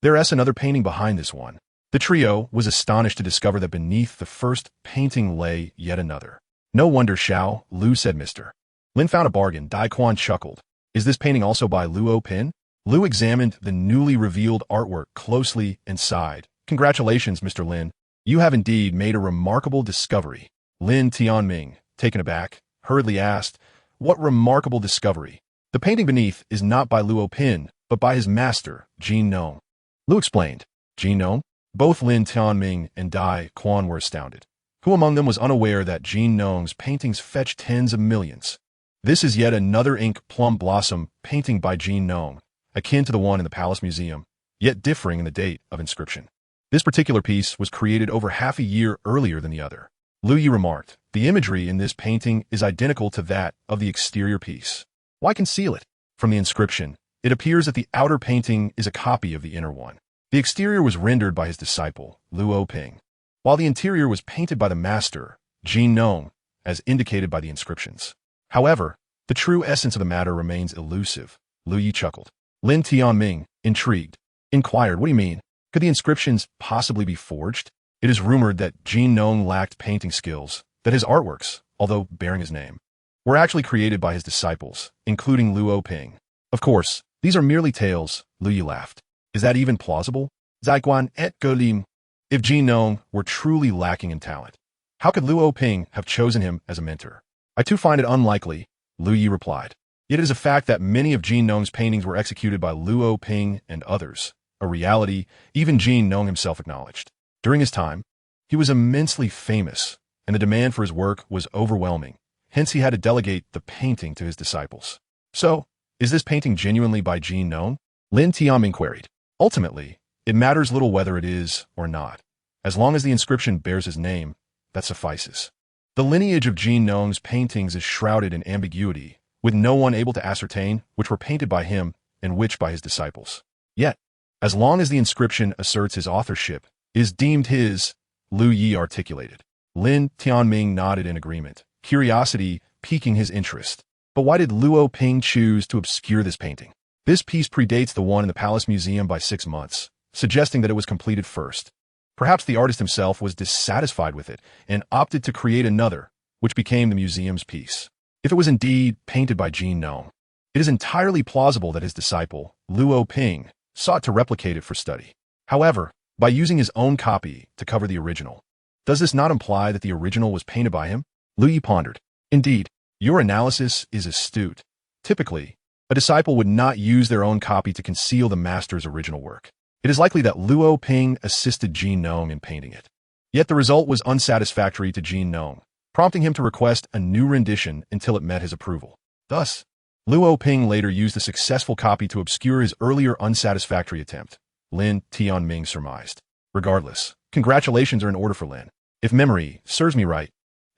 "There's another painting behind this one." The trio was astonished to discover that beneath the first painting lay yet another. "No wonder, Xiao," Lu said. "Mr. Lin found a bargain." Daiquan chuckled. "Is this painting also by Luo Pin?" Lu examined the newly revealed artwork closely and sighed. "Congratulations, Mr. Lin. You have indeed made a remarkable discovery." Lin Tianming, taken aback, hurriedly asked, "What remarkable discovery?" "The painting beneath is not by Luo Pin, but by his master, Jin Nong." Lu explained. "Jin Nong?" Both Lin Tianming and Dai Quan were astounded. Who among them was unaware that Jin Nong's paintings fetch tens of millions? This is yet another ink plum blossom painting by Jin Nong, akin to the one in the Palace Museum, yet differing in the date of inscription. This particular piece was created over half a year earlier than the other. Lu Yi remarked, "The imagery in this painting is identical to that of the exterior piece. Why conceal it?" From the inscription, it appears that the outer painting is a copy of the inner one. The exterior was rendered by his disciple, Luo Ping, while the interior was painted by the master, Jin Nong, as indicated by the inscriptions. However, the true essence of the matter remains elusive. Lu Yi chuckled. Lin Tianming, intrigued, inquired, "What do you mean? Could the inscriptions possibly be forged?" It is rumored that Jin Nong lacked painting skills, that his artworks, although bearing his name, were actually created by his disciples, including Luo Ping. "Of course, these are merely tales," Lu Yi laughed. "Is that even plausible?" Zaiquan et Golim. If Jin Nong were truly lacking in talent, how could Luo Ping have chosen him as a mentor? "I too find it unlikely," Lu Yi replied. "Yet it is a fact that many of Jin Nong's paintings were executed by Luo Ping and others, a reality even Jin Nong himself acknowledged. During his time, he was immensely famous, and the demand for his work was overwhelming. Hence he had to delegate the painting to his disciples." "So, is this painting genuinely by Jin Nong?" Lin Tianming queried. "Ultimately, it matters little whether it is or not. As long as the inscription bears his name, that suffices. The lineage of Jin Nong's paintings is shrouded in ambiguity, with no one able to ascertain which were painted by him and which by his disciples. Yet, as long as the inscription asserts his authorship, is deemed his," Lu Yi articulated. Lin Tianming nodded in agreement. Curiosity piquing his interest. But why did Luo Ping choose to obscure this painting? This piece predates the one in the Palace Museum by 6 months, suggesting that it was completed first. Perhaps the artist himself was dissatisfied with it and opted to create another, which became the museum's piece. If it was indeed painted by Jin Nong, it is entirely plausible that his disciple, Luo Ping, sought to replicate it for study. However, by using his own copy to cover the original, does this not imply that the original was painted by him? Lu Yi pondered. Indeed, your analysis is astute. Typically, a disciple would not use their own copy to conceal the master's original work. It is likely that Luo Ping assisted Jin Nong in painting it. Yet the result was unsatisfactory to Jin Nong, prompting him to request a new rendition until it met his approval. Thus, Luo Ping later used a successful copy to obscure his earlier unsatisfactory attempt, Lin Tianming surmised. Regardless, congratulations are in order for Lin. If memory serves me right,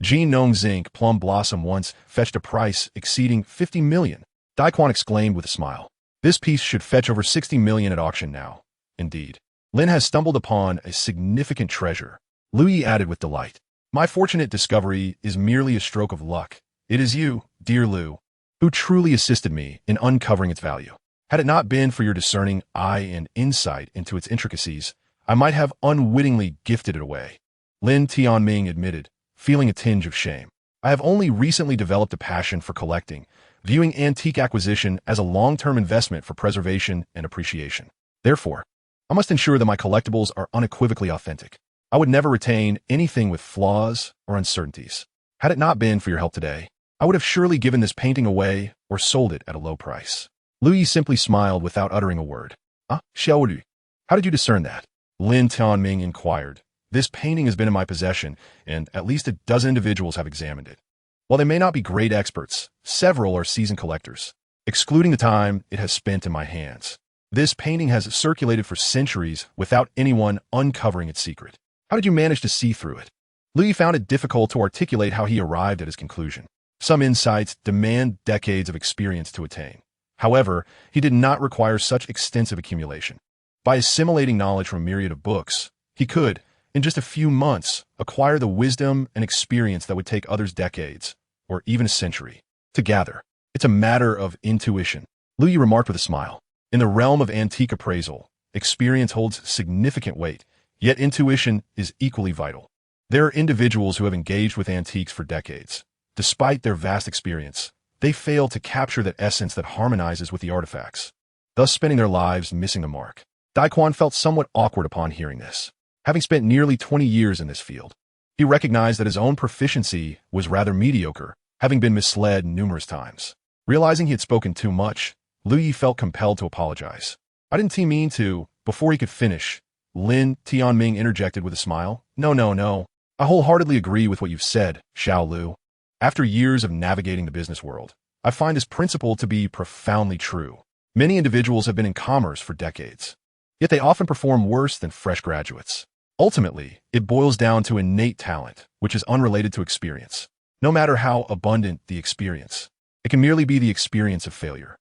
Jin Nong's zinc plum blossom once fetched a price exceeding 50 million. Daquan exclaimed with a smile. This piece should fetch over 60 million at auction now. Indeed, Lin has stumbled upon a significant treasure. Lu Yi added with delight. My fortunate discovery is merely a stroke of luck. It is you, dear Lu, who truly assisted me in uncovering its value. Had it not been for your discerning eye and insight into its intricacies, I might have unwittingly gifted it away. Lin Tianming admitted, feeling a tinge of shame. I have only recently developed a passion for collecting, viewing antique acquisition as a long-term investment for preservation and appreciation. Therefore, I must ensure that my collectibles are unequivocally authentic. I would never retain anything with flaws or uncertainties. Had it not been for your help today, I would have surely given this painting away or sold it at a low price. Lu Yi simply smiled without uttering a word. Xiao Ru, how did you discern that? Lin Tianming inquired. This painting has been in my possession, and at least a dozen individuals have examined it. While they may not be great experts, several are seasoned collectors, excluding the time it has spent in my hands. This painting has circulated for centuries without anyone uncovering its secret. How did you manage to see through it? Lu Yi found it difficult to articulate how he arrived at his conclusion. Some insights demand decades of experience to attain. However, he did not require such extensive accumulation. By assimilating knowledge from a myriad of books, he could, in just a few months, acquire the wisdom and experience that would take others decades, or even a century, to gather. It's a matter of intuition, Lu Yi remarked with a smile. In the realm of antique appraisal, experience holds significant weight, yet intuition is equally vital. There are individuals who have engaged with antiques for decades. Despite their vast experience, they fail to capture that essence that harmonizes with the artifacts, thus spending their lives missing the mark. Daquan felt somewhat awkward upon hearing this. Having spent nearly 20 years in this field, he recognized that his own proficiency was rather mediocre, having been misled numerous times. Realizing he had spoken too much, Lu Yi felt compelled to apologize. I didn't mean to. Before he could finish, Lin Tianming interjected with a smile. No. I wholeheartedly agree with what you've said, Xiao Lu. After years of navigating the business world, I find this principle to be profoundly true. Many individuals have been in commerce for decades, yet they often perform worse than fresh graduates. Ultimately, it boils down to innate talent, which is unrelated to experience. No matter how abundant the experience, it can merely be the experience of failure.